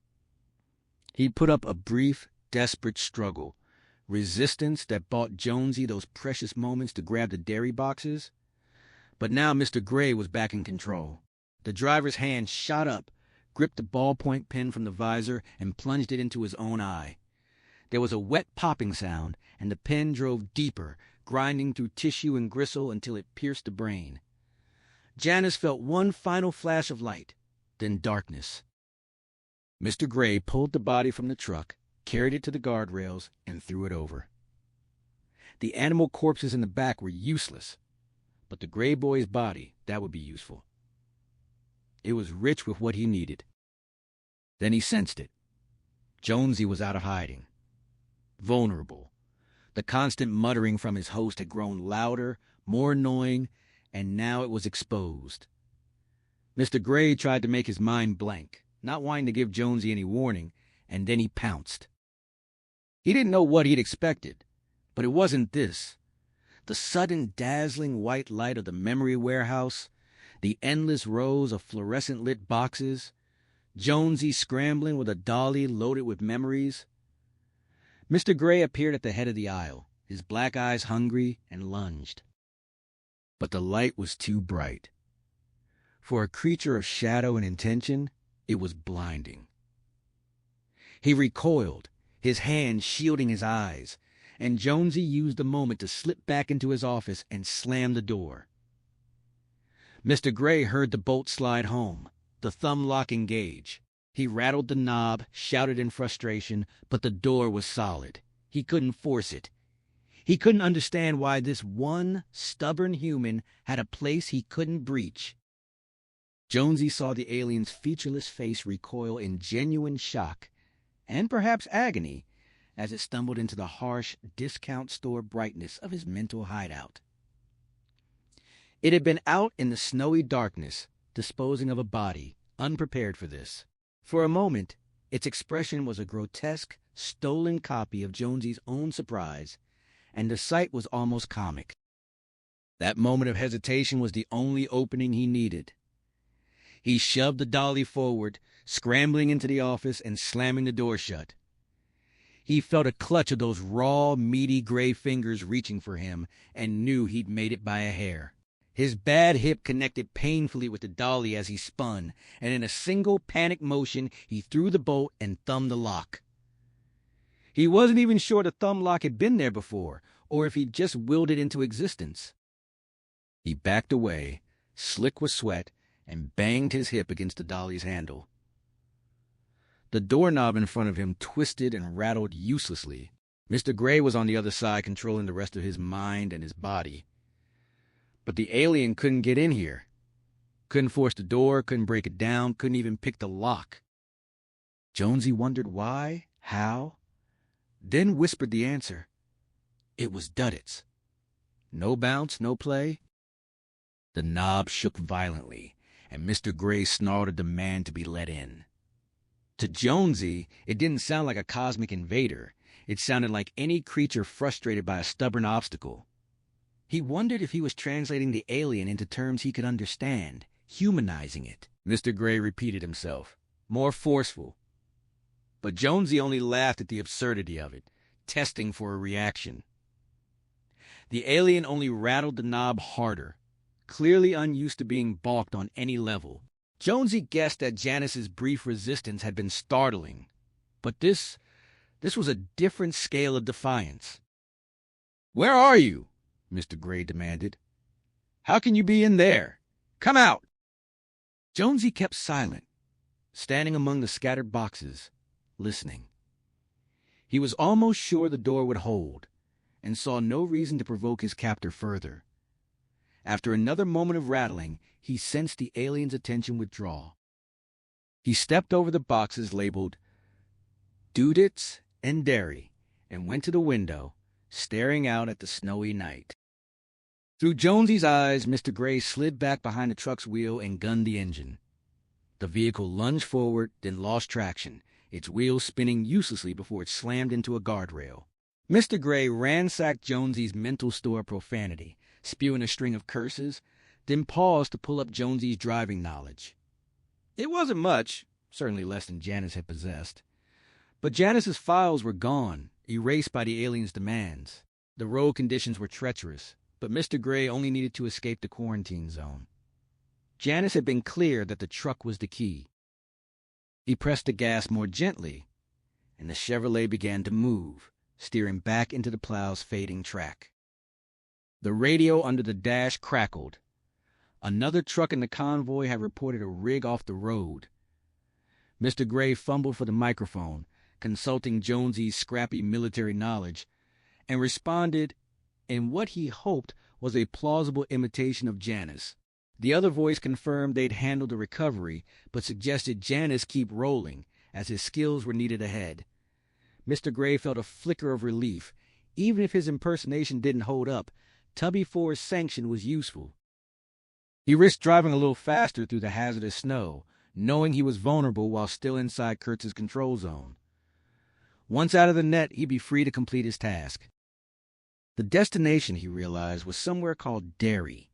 He'd put up a brief, desperate struggle, resistance that bought Jonesy those precious moments to grab the dairy boxes. But now Mr. Gray was back in control. The driver's hand shot up, gripped the ballpoint pen from the visor, and plunged it into his own eye. There was a wet popping sound, and the pen drove deeper, grinding through tissue and gristle until it pierced the brain. Janice felt one final flash of light, then darkness. Mr. Gray pulled the body from the truck, carried it to the guardrails, and threw it over. The animal corpses in the back were useless, but the Gray boy's body, that would be useful. It was rich with what he needed. Then he sensed it. Jonesy was out of hiding. Vulnerable. The constant muttering from his host had grown louder, more annoying, and now it was exposed. Mr. Gray tried to make his mind blank, not wanting to give Jonesy any warning, and then he pounced. He didn't know what he'd expected, but it wasn't this. The sudden dazzling white light of the memory warehouse, the endless rows of fluorescent-lit boxes, Jonesy scrambling with a dolly loaded with memories. Mr. Gray appeared at the head of the aisle, his black eyes hungry, and lunged. But the light was too bright. For a creature of shadow and intention, it was blinding. He recoiled, his hand shielding his eyes, and Jonesy used the moment to slip back into his office and slam the door. Mr. Gray heard the bolt slide home, the thumb lock engage. He rattled the knob, shouted in frustration, but the door was solid. He couldn't force it. He couldn't understand why this one stubborn human had a place he couldn't breach. Jonesy saw the alien's featureless face recoil in genuine shock, and perhaps agony, as it stumbled into the harsh discount store brightness of his mental hideout. It had been out in the snowy darkness, disposing of a body, unprepared for this. For a moment, its expression was a grotesque, stolen copy of Jonesy's own surprise, and the sight was almost comic. That moment of hesitation was the only opening he needed. He shoved the dolly forward, scrambling into the office and slamming the door shut. He felt a clutch of those raw, meaty gray fingers reaching for him and knew he'd made it by a hair. His bad hip connected painfully with the dolly as he spun, and in a single panic motion, he threw the bolt and thumbed the lock. He wasn't even sure the thumb lock had been there before, or if he'd just willed it into existence. He backed away, slick with sweat, and banged his hip against the dolly's handle. The doorknob in front of him twisted and rattled uselessly. Mr. Gray was on the other side, controlling the rest of his mind and his body. But the alien couldn't get in here. Couldn't force the door, couldn't break it down, couldn't even pick the lock. Jonesy wondered why, how, then whispered the answer. It was Duddits. No bounce, no play. The knob shook violently, and Mr. Gray snarled a demand to be let in. To Jonesy, it didn't sound like a cosmic invader. It sounded like any creature frustrated by a stubborn obstacle. He wondered if he was translating the alien into terms he could understand, humanizing it. Mr. Gray repeated himself, more forceful. But Jonesy only laughed at the absurdity of it, testing for a reaction. The alien only rattled the knob harder, clearly unused to being balked on any level. Jonesy guessed that Janice's brief resistance had been startling, but this was a different scale of defiance. "Where are you?" Mr. Gray demanded. "How can you be in there? Come out!" Jonesy kept silent, standing among the scattered boxes, listening. He was almost sure the door would hold, and saw no reason to provoke his captor further. After another moment of rattling, he sensed the alien's attention withdraw. He stepped over the boxes labeled Duddits and Dairy and went to the window, staring out at the snowy night. Through Jonesy's eyes, Mr. Gray slid back behind the truck's wheel and gunned the engine. The vehicle lunged forward, then lost traction, its wheels spinning uselessly before it slammed into a guardrail. Mr. Gray ransacked Jonesy's mental store of profanity, spewing a string of curses, then paused to pull up Jonesy's driving knowledge. It wasn't much, certainly less than Janice had possessed. But Janice's files were gone, erased by the alien's demands. The road conditions were treacherous, but Mr. Gray only needed to escape the quarantine zone. Janice had been clear that the truck was the key. He pressed the gas more gently, and the Chevrolet began to move, steering back into the plow's fading track. The radio under the dash crackled. Another truck in the convoy had reported a rig off the road. Mr. Gray fumbled for the microphone, consulting Jonesy's scrappy military knowledge, and responded in what he hoped was a plausible imitation of Janice. The other voice confirmed they'd handled the recovery, but suggested Janice keep rolling, as his skills were needed ahead. Mr. Gray felt a flicker of relief. Even if his impersonation didn't hold up, Tubby 4's sanction was useful. He risked driving a little faster through the hazardous snow, knowing he was vulnerable while still inside Kurtz's control zone. Once out of the net, he'd be free to complete his task. The destination, he realized, was somewhere called Dairy.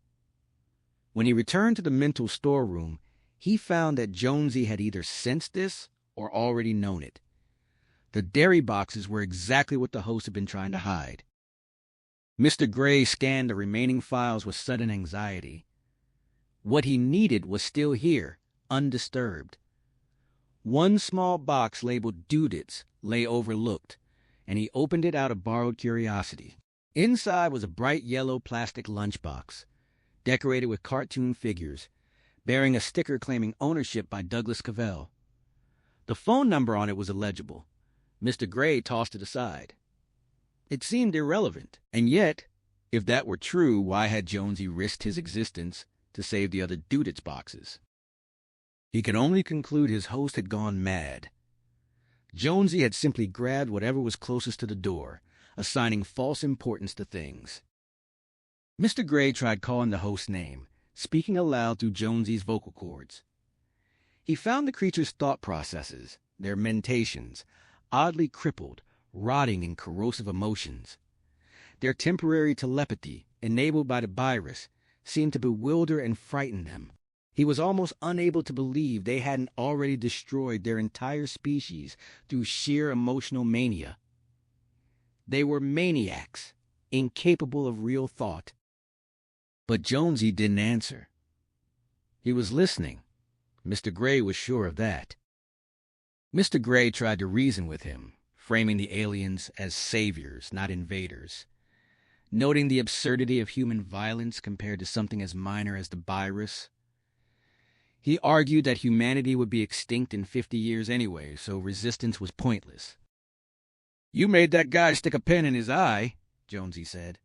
When he returned to the mental storeroom, he found that Jonesy had either sensed this or already known it. The dairy boxes were exactly what the host had been trying to hide. Mr. Gray scanned the remaining files with sudden anxiety. What he needed was still here, undisturbed. One small box labeled Duddits lay overlooked, and he opened it out of borrowed curiosity. Inside was a bright yellow plastic lunchbox, decorated with cartoon figures, bearing a sticker claiming ownership by Douglas Cavell. The phone number on it was illegible. Mr. Gray tossed it aside. It seemed irrelevant, and yet, if that were true, why had Jonesy risked his existence to save the other Duddits boxes? He could only conclude his host had gone mad. Jonesy had simply grabbed whatever was closest to the door, assigning false importance to things. Mr. Gray tried calling the host's name, speaking aloud through Jonesy's vocal cords. He found the creature's thought processes, their mentations, oddly crippled, rotting in corrosive emotions. Their temporary telepathy, enabled by the virus, seemed to bewilder and frighten them. He was almost unable to believe they hadn't already destroyed their entire species through sheer emotional mania. They were maniacs, incapable of real thought. But Jonesy didn't answer. He was listening. Mr. Gray was sure of that. Mr. Gray tried to reason with him, framing the aliens as saviors, not invaders. noting the absurdity of human violence compared to something as minor as the virus. He argued that humanity would be extinct in 50 years anyway, so resistance was pointless. "You made that guy stick a pen in his eye," Jonesy said.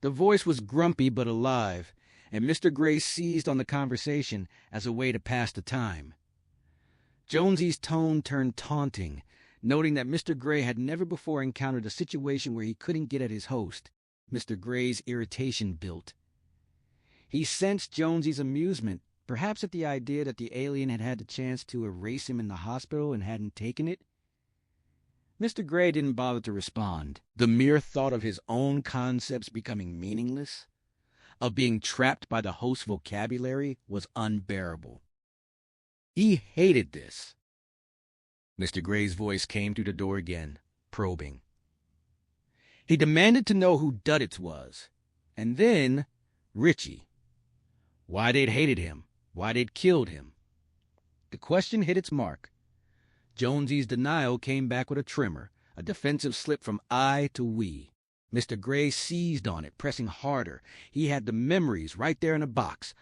The voice was grumpy but alive, and Mr. Gray seized on the conversation as a way to pass the time. Jonesy's tone turned taunting, noting that Mr. Gray had never before encountered a situation where he couldn't get at his host. Mr. Gray's irritation built. He sensed Jonesy's amusement, perhaps at the idea that the alien had had the chance to erase him in the hospital and hadn't taken it. Mr. Gray didn't bother to respond. The mere thought of his own concepts becoming meaningless, of being trapped by the host's vocabulary, was unbearable. He hated this. Mr. Gray's voice came through the door again, probing. He demanded to know who Duddits was, and then Richie. Why they'd hated him, why they'd killed him. The question hit its mark. Jonesy's denial came back with a tremor, a defensive slip from I to we. Mr. Gray seized on it, pressing harder. He had the memories right there in a box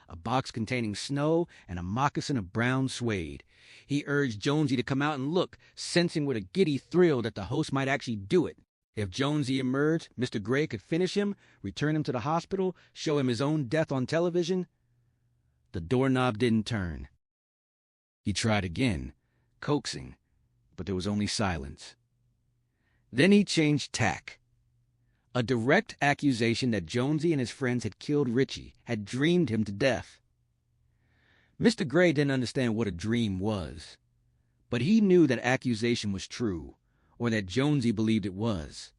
containing snow and a moccasin of brown suede. He urged Jonesy to come out and look, sensing with a giddy thrill that the host might actually do it. If Jonesy emerged, Mr. Gray could finish him, return him to the hospital, show him his own death on television. The doorknob didn't turn. He tried again, coaxing, but there was only silence. Then he changed tack. A direct accusation that Jonesy and his friends had killed Richie, had dreamed him to death. Mr. Gray didn't understand what a dream was, but he knew that accusation was true, or that Jonesy believed it was.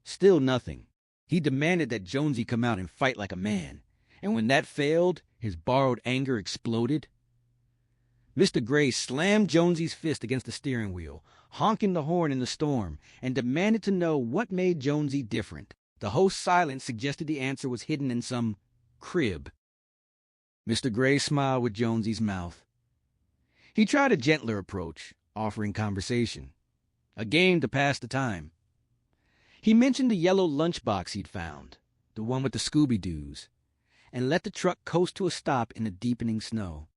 Still nothing. He demanded that Jonesy come out and fight like a man, and when that failed, his borrowed anger exploded. Mr. Gray slammed Jonesy's fist against the steering wheel, honking the horn in the storm, and demanded to know what made Jonesy different. The host's silence suggested the answer was hidden in some crib. Mr. Gray smiled with Jonesy's mouth. He tried a gentler approach, offering conversation, a game to pass the time. He mentioned the yellow lunchbox he'd found, the one with the Scooby-Doos, and let the truck coast to a stop in the deepening snow.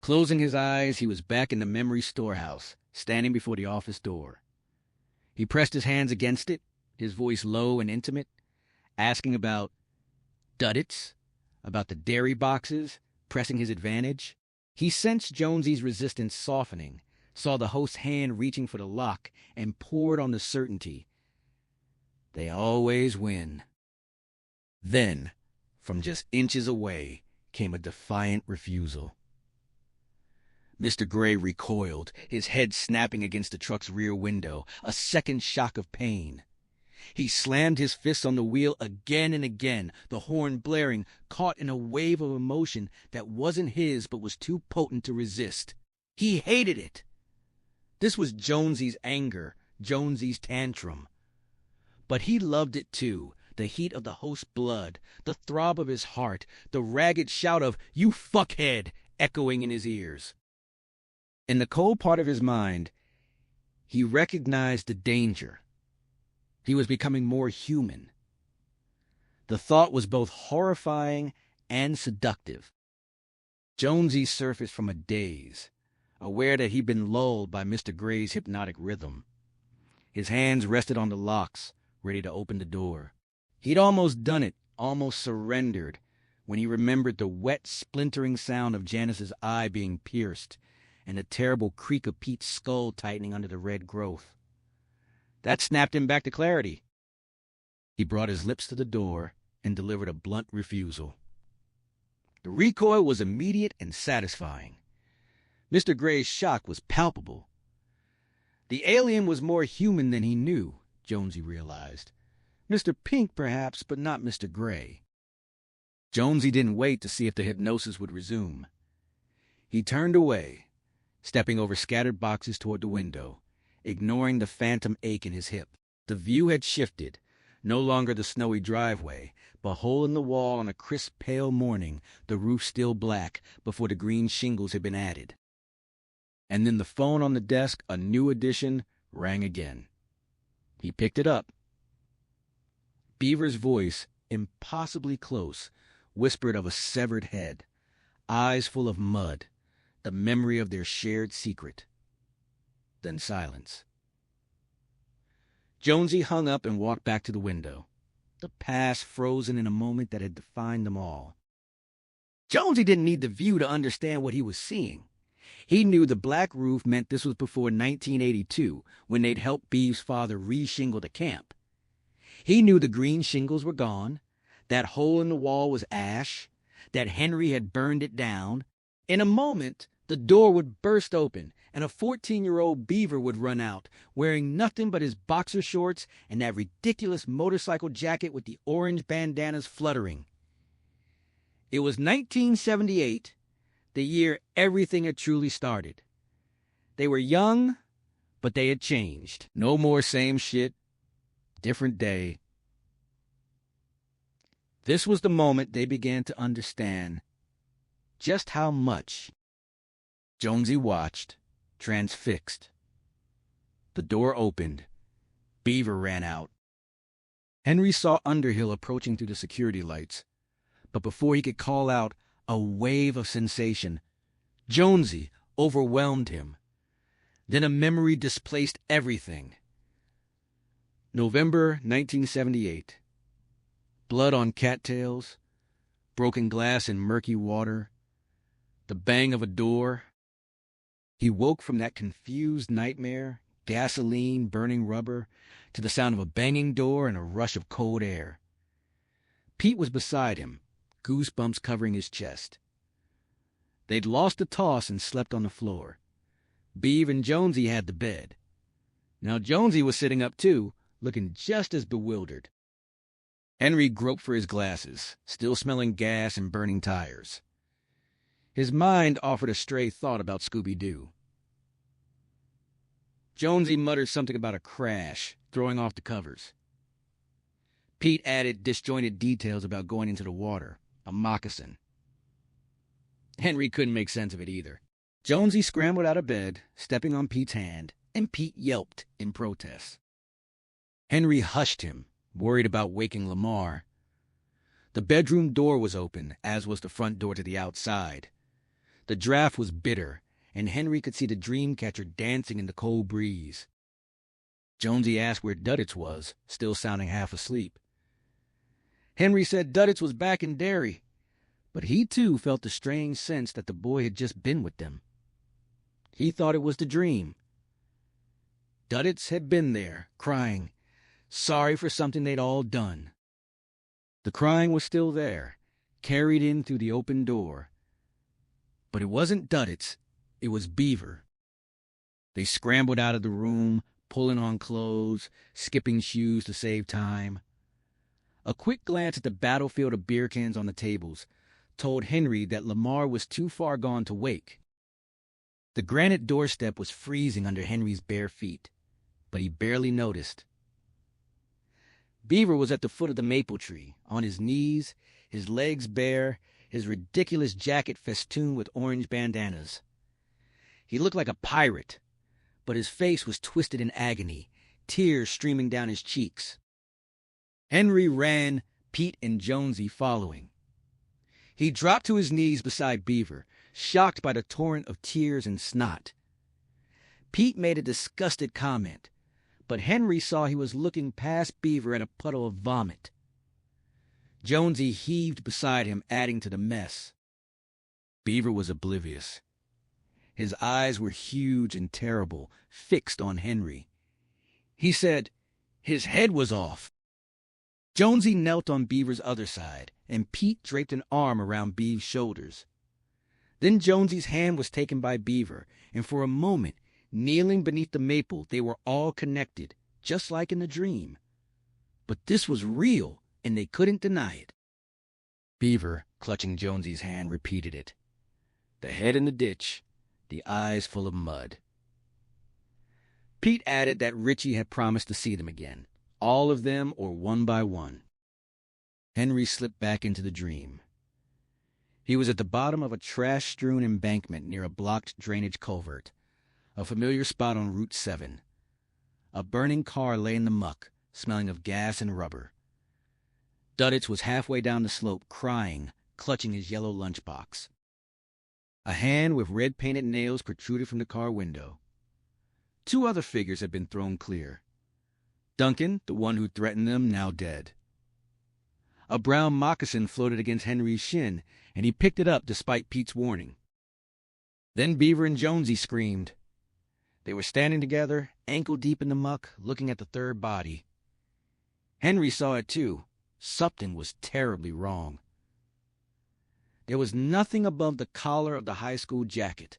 Closing his eyes, he was back in the memory storehouse, standing before the office door. He pressed his hands against it, his voice low and intimate, asking about Duddits, about the dairy boxes, pressing his advantage. He sensed Jonesy's resistance softening, saw the host's hand reaching for the lock, and poured on the certainty. They always win. Then, from just inches away, came a defiant refusal. Mr. Gray recoiled, his head snapping against the truck's rear window, a second shock of pain. He slammed his fists on the wheel again and again, the horn blaring, caught in a wave of emotion that wasn't his but was too potent to resist. He hated it. This was Jonesy's anger, Jonesy's tantrum. But he loved it too, the heat of the host's blood, the throb of his heart, the ragged shout of, "You fuckhead," echoing in his ears. In the cold part of his mind, he recognized the danger. He was becoming more human. The thought was both horrifying and seductive. Jonesy surfaced from a daze, aware that he'd been lulled by Mr. Gray's hypnotic rhythm. His hands rested on the locks, ready to open the door. He'd almost done it, almost surrendered, when he remembered the wet, splintering sound of Janice's eye being pierced, and the terrible creak of Pete's skull tightening under the red growth. That snapped him back to clarity. He brought his lips to the door and delivered a blunt refusal. The recoil was immediate and satisfying. Mr. Gray's shock was palpable. The alien was more human than he knew, Jonesy realized. Mr. Pink, perhaps, but not Mr. Gray. Jonesy didn't wait to see if the hypnosis would resume. He turned away, stepping over scattered boxes toward the window, ignoring the phantom ache in his hip. The view had shifted, no longer the snowy driveway, but hole in the wall on a crisp, pale morning, the roof still black before the green shingles had been added. And then the phone on the desk, a new edition, rang again. He picked it up. Beaver's voice, impossibly close, whispered of a severed head, eyes full of mud, the memory of their shared secret. Then silence. Jonesy hung up and walked back to the window, the past frozen in a moment that had defined them all. Jonesy didn't need the view to understand what he was seeing. He knew the black roof meant this was before 1982, when they'd helped Beeve's father re-shingle the camp. He knew the green shingles were gone, that hole in the wall was ash, that Henry had burned it down. In a moment, the door would burst open, and a 14-year-old Beaver would run out, wearing nothing but his boxer shorts and that ridiculous motorcycle jacket with the orange bandanas fluttering. It was 1978, the year everything had truly started. They were young, but they had changed. No more same shit, different day. This was the moment they began to understand just how much. Jonesy watched, transfixed. The door opened. Beaver ran out. Henry saw Underhill approaching through the security lights, but before he could call out, a wave of sensation, Jonesy, overwhelmed him. Then a memory displaced everything. November 1978. Blood on cattails, broken glass in murky water, the bang of a door. He woke from that confused nightmare, gasoline, burning rubber, to the sound of a banging door and a rush of cold air. Pete was beside him, goosebumps covering his chest. They'd lost the toss and slept on the floor. Beeve and Jonesy had the bed. Now Jonesy was sitting up too, looking just as bewildered. Henry groped for his glasses, still smelling gas and burning tires. His mind offered a stray thought about Scooby-Doo. Jonesy muttered something about a crash, throwing off the covers. Pete added disjointed details about going into the water, a moccasin. Henry couldn't make sense of it either. Jonesy scrambled out of bed, stepping on Pete's hand, and Pete yelped in protest. Henry hushed him, worried about waking Lamar. The bedroom door was open, as was the front door to the outside. The draft was bitter, and Henry could see the Dreamcatcher dancing in the cold breeze. Jonesy asked where Duddits was, still sounding half asleep. Henry said Duddits was back in Derry, but he too felt the strange sense that the boy had just been with them. He thought it was the dream. Duddits had been there, crying, sorry for something they'd all done. The crying was still there, carried in through the open door. But it wasn't Duddits, it was Beaver. They scrambled out of the room, pulling on clothes, skipping shoes to save time. A quick glance at the battlefield of beer cans on the tables told Henry that Lamar was too far gone to wake. The granite doorstep was freezing under Henry's bare feet, but he barely noticed. Beaver was at the foot of the maple tree, on his knees, his legs bare, his ridiculous jacket festooned with orange bandanas. He looked like a pirate, but his face was twisted in agony, tears streaming down his cheeks. Henry ran, Pete and Jonesy following. He dropped to his knees beside Beaver, shocked by the torrent of tears and snot. Pete made a disgusted comment, but Henry saw he was looking past Beaver at a puddle of vomit. Jonesy heaved beside him, adding to the mess. Beaver was oblivious. His eyes were huge and terrible, fixed on Henry. He said his head was off. Jonesy knelt on Beaver's other side, and Pete draped an arm around Beaver's shoulders. Then Jonesy's hand was taken by Beaver, and for a moment, kneeling beneath the maple, they were all connected, just like in the dream. But this was real, and they couldn't deny it. Beaver, clutching Jonesy's hand, repeated it. The head in the ditch, the eyes full of mud. Pete added that Richie had promised to see them again, all of them or one by one. Henry slipped back into the dream. He was at the bottom of a trash-strewn embankment near a blocked drainage culvert, a familiar spot on Route 7. A burning car lay in the muck, smelling of gas and rubber. Duddits was halfway down the slope, crying, clutching his yellow lunchbox. A hand with red-painted nails protruded from the car window. 2 other figures had been thrown clear. Duncan, the one who threatened them, now dead. A brown moccasin floated against Henry's shin, and he picked it up despite Pete's warning. Then Beaver and Jonesy screamed. They were standing together, ankle-deep in the muck, looking at the third body. Henry saw it too. Something was terribly wrong. There was nothing above the collar of the high school jacket.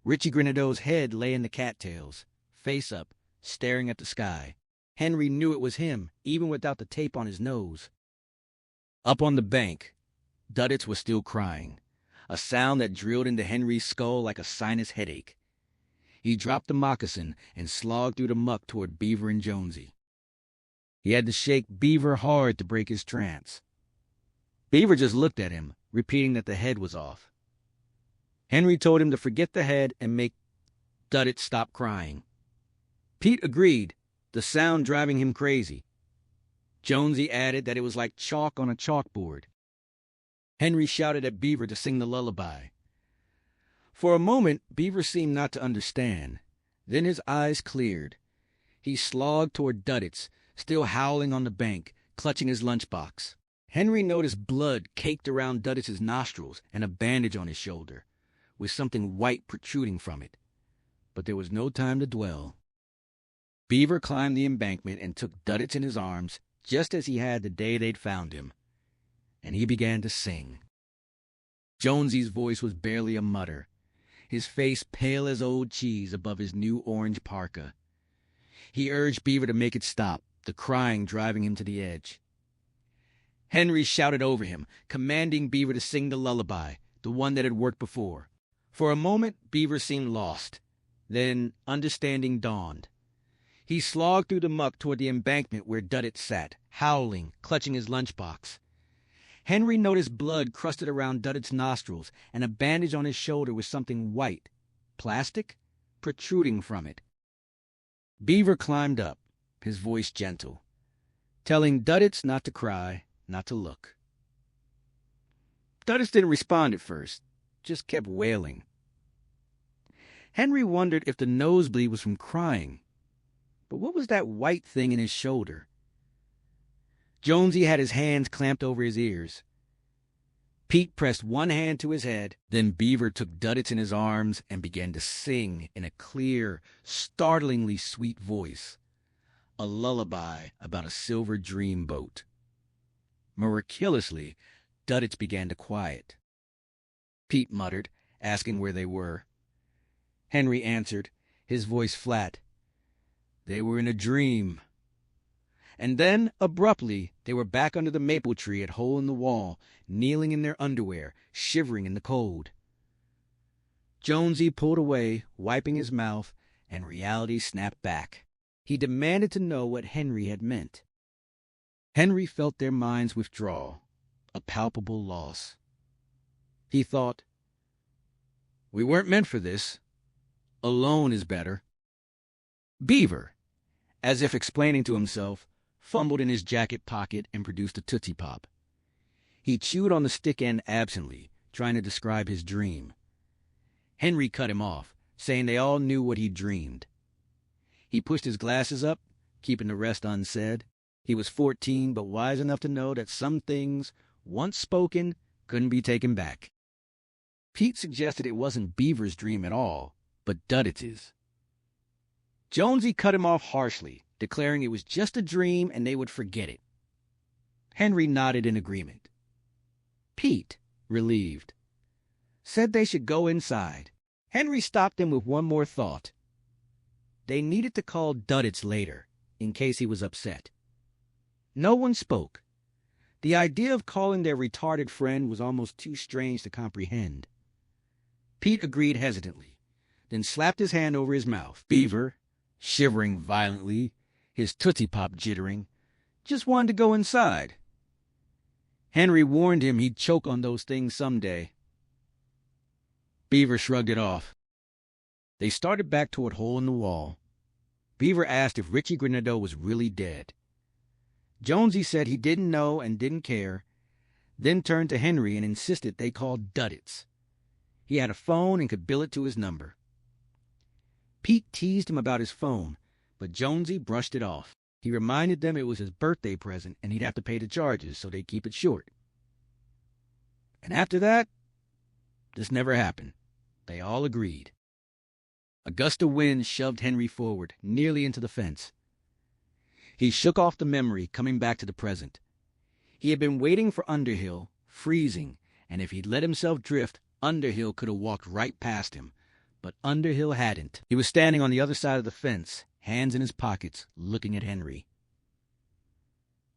Richie Grenadeau's head lay in the cattails, face up, staring at the sky. Henry knew it was him, even without the tape on his nose. Up on the bank, Duddits was still crying, a sound that drilled into Henry's skull like a sinus headache. He dropped the moccasin and slogged through the muck toward Beaver and Jonesy. He had to shake Beaver hard to break his trance. Beaver just looked at him, repeating that the head was off. Henry told him to forget the head and make Duddits stop crying. Pete agreed, the sound driving him crazy. Jonesy added that it was like chalk on a chalkboard. Henry shouted at Beaver to sing the lullaby. For a moment, Beaver seemed not to understand. Then his eyes cleared. He slogged toward Duddits, still howling on the bank, clutching his lunchbox. Henry noticed blood caked around Duddits' nostrils and a bandage on his shoulder, with something white protruding from it. But there was no time to dwell. Beaver climbed the embankment and took Duddits in his arms, just as he had the day they'd found him. And he began to sing. Jonesy's voice was barely a mutter, his face pale as old cheese above his new orange parka. He urged Beaver to make it stop, the crying driving him to the edge. Henry shouted over him, commanding Beaver to sing the lullaby, the one that had worked before. For a moment, Beaver seemed lost. Then understanding dawned. He slogged through the muck toward the embankment where Duddits sat, howling, clutching his lunchbox. Henry noticed blood crusted around Duddits' nostrils and a bandage on his shoulder with something white, plastic, protruding from it. Beaver climbed up, his voice gentle, telling Duddits not to cry, not to look. Duddits didn't respond at first, just kept wailing. Henry wondered if the nosebleed was from crying. But what was that white thing in his shoulder? Jonesy had his hands clamped over his ears. Pete pressed one hand to his head. Then Beaver took Duddits in his arms and began to sing in a clear, startlingly sweet voice. A lullaby about a silver dreamboat. Miraculously, Duddits began to quiet. Pete muttered, asking where they were. Henry answered, his voice flat. They were in a dream. And then, abruptly, they were back under the maple tree at Hole in the Wall, kneeling in their underwear, shivering in the cold. Jonesy pulled away, wiping his mouth, and reality snapped back. He demanded to know what Henry had meant. Henry felt their minds withdraw, a palpable loss. He thought, we weren't meant for this. Alone is better. Beaver, as if explaining to himself, fumbled in his jacket pocket and produced a Tootsie Pop. He chewed on the stick end absently, trying to describe his dream. Henry cut him off, saying they all knew what he'd dreamed. He pushed his glasses up, keeping the rest unsaid. He was 14, but wise enough to know that some things, once spoken, couldn't be taken back. Pete suggested it wasn't Beaver's dream at all, but Duddits'. Jonesy cut him off harshly, declaring it was just a dream and they would forget it. Henry nodded in agreement. Pete, relieved, said they should go inside. Henry stopped him with one more thought. They needed to call Duddits later, in case he was upset. No one spoke. The idea of calling their retarded friend was almost too strange to comprehend. Pete agreed hesitantly, then slapped his hand over his mouth. Beaver, shivering violently, his Tootsie Pop jittering, just wanted to go inside. Henry warned him he'd choke on those things someday. Beaver shrugged it off. They started back toward Hole in the Wall. Beaver asked if Richie Grenadeau was really dead. Jonesy said he didn't know and didn't care, then turned to Henry and insisted they call Duddits. He had a phone and could bill it to his number. Pete teased him about his phone, but Jonesy brushed it off. He reminded them it was his birthday present and he'd have to pay the charges, so they'd keep it short. And after that, this never happened. They all agreed. A gust of wind shoved Henry forward, nearly into the fence. He shook off the memory, coming back to the present. He had been waiting for Underhill, freezing, and if he'd let himself drift, Underhill could have walked right past him. But Underhill hadn't. He was standing on the other side of the fence, hands in his pockets, looking at Henry.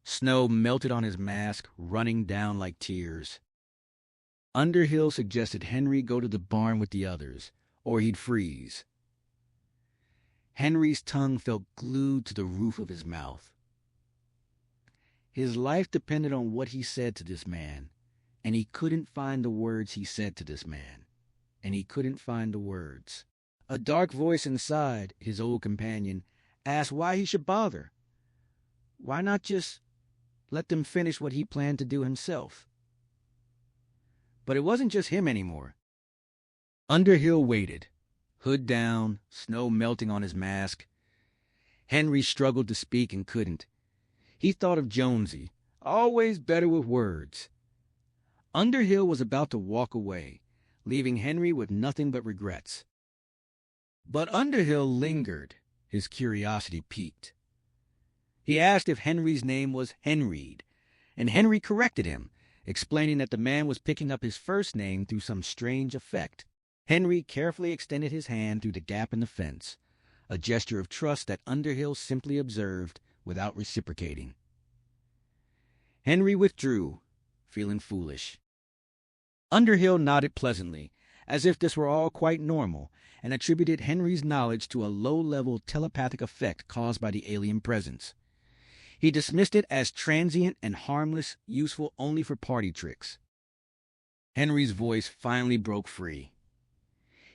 Snow melted on his mask, running down like tears. Underhill suggested Henry go to the barn with the others, or he'd freeze. Henry's tongue felt glued to the roof of his mouth. His life depended on what he said to this man, and he couldn't find the words he said to this man, and he couldn't find the words. A dark voice inside, his old companion, asked why he should bother. Why not just let them finish what he planned to do himself? But it wasn't just him anymore. Underhill waited, hood down, snow melting on his mask. Henry struggled to speak and couldn't. He thought of Jonesy, always better with words. Underhill was about to walk away, leaving Henry with nothing but regrets. But Underhill lingered, his curiosity piqued. He asked if Henry's name was Henried, and Henry corrected him, explaining that the man was picking up his first name through some strange effect. Henry carefully extended his hand through the gap in the fence, a gesture of trust that Underhill simply observed without reciprocating. Henry withdrew, feeling foolish. Underhill nodded pleasantly, as if this were all quite normal, and attributed Henry's knowledge to a low-level telepathic effect caused by the alien presence. He dismissed it as transient and harmless, useful only for party tricks. Henry's voice finally broke free.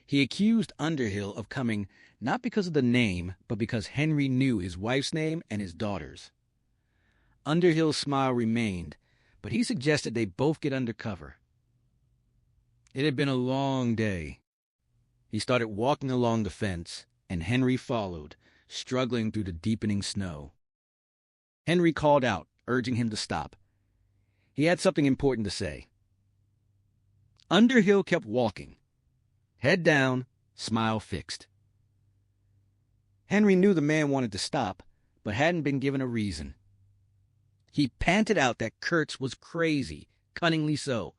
He accused Underhill of coming not because of the name, but because Henry knew his wife's name and his daughter's. Underhill's smile remained, but he suggested they both get under cover. It had been a long day. He started walking along the fence, and Henry followed, struggling through the deepening snow. Henry called out, urging him to stop. He had something important to say. Underhill kept walking, head down, smile fixed. Henry knew the man wanted to stop, but hadn't been given a reason. He panted out that Kurtz was crazy, cunningly so.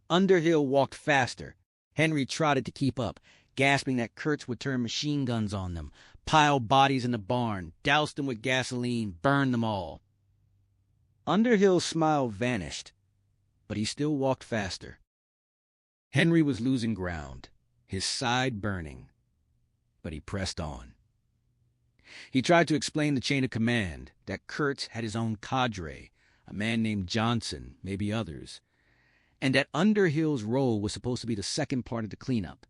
Underhill walked faster. Henry trotted to keep up, gasping that Kurtz would turn machine guns on them, pile bodies in the barn, douse them with gasoline, burn them all. Underhill's smile vanished, but he still walked faster. Henry was losing ground, his side burning, but he pressed on. He tried to explain the chain of command, that Kurtz had his own cadre, a man named Johnson, maybe others, and that Underhill's role was supposed to be the second part of the cleanup.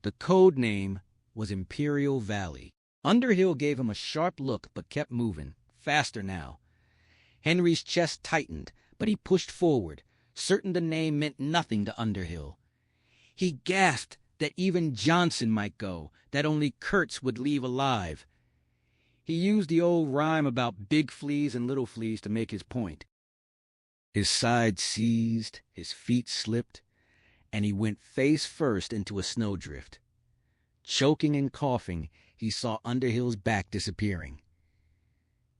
The code name was Imperial Valley. Underhill gave him a sharp look but kept moving, faster now. Henry's chest tightened, but he pushed forward, certain the name meant nothing to Underhill. He gasped that even Johnson might go, that only Kurtz would leave alive. He used the old rhyme about big fleas and little fleas to make his point. His side seized, his feet slipped, and he went face first into a snowdrift. Choking and coughing, he saw Underhill's back disappearing.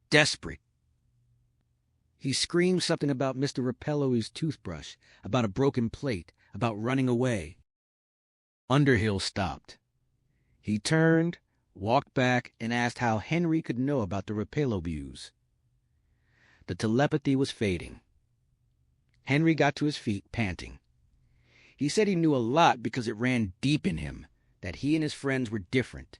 Desperate, he screamed something about Mr. Rapello's toothbrush, about a broken plate, about running away. Underhill stopped. He turned, walked back, and asked how Henry could know about the Rapello views. The telepathy was fading. Henry got to his feet, panting. He said he knew a lot because it ran deep in him, that he and his friends were different.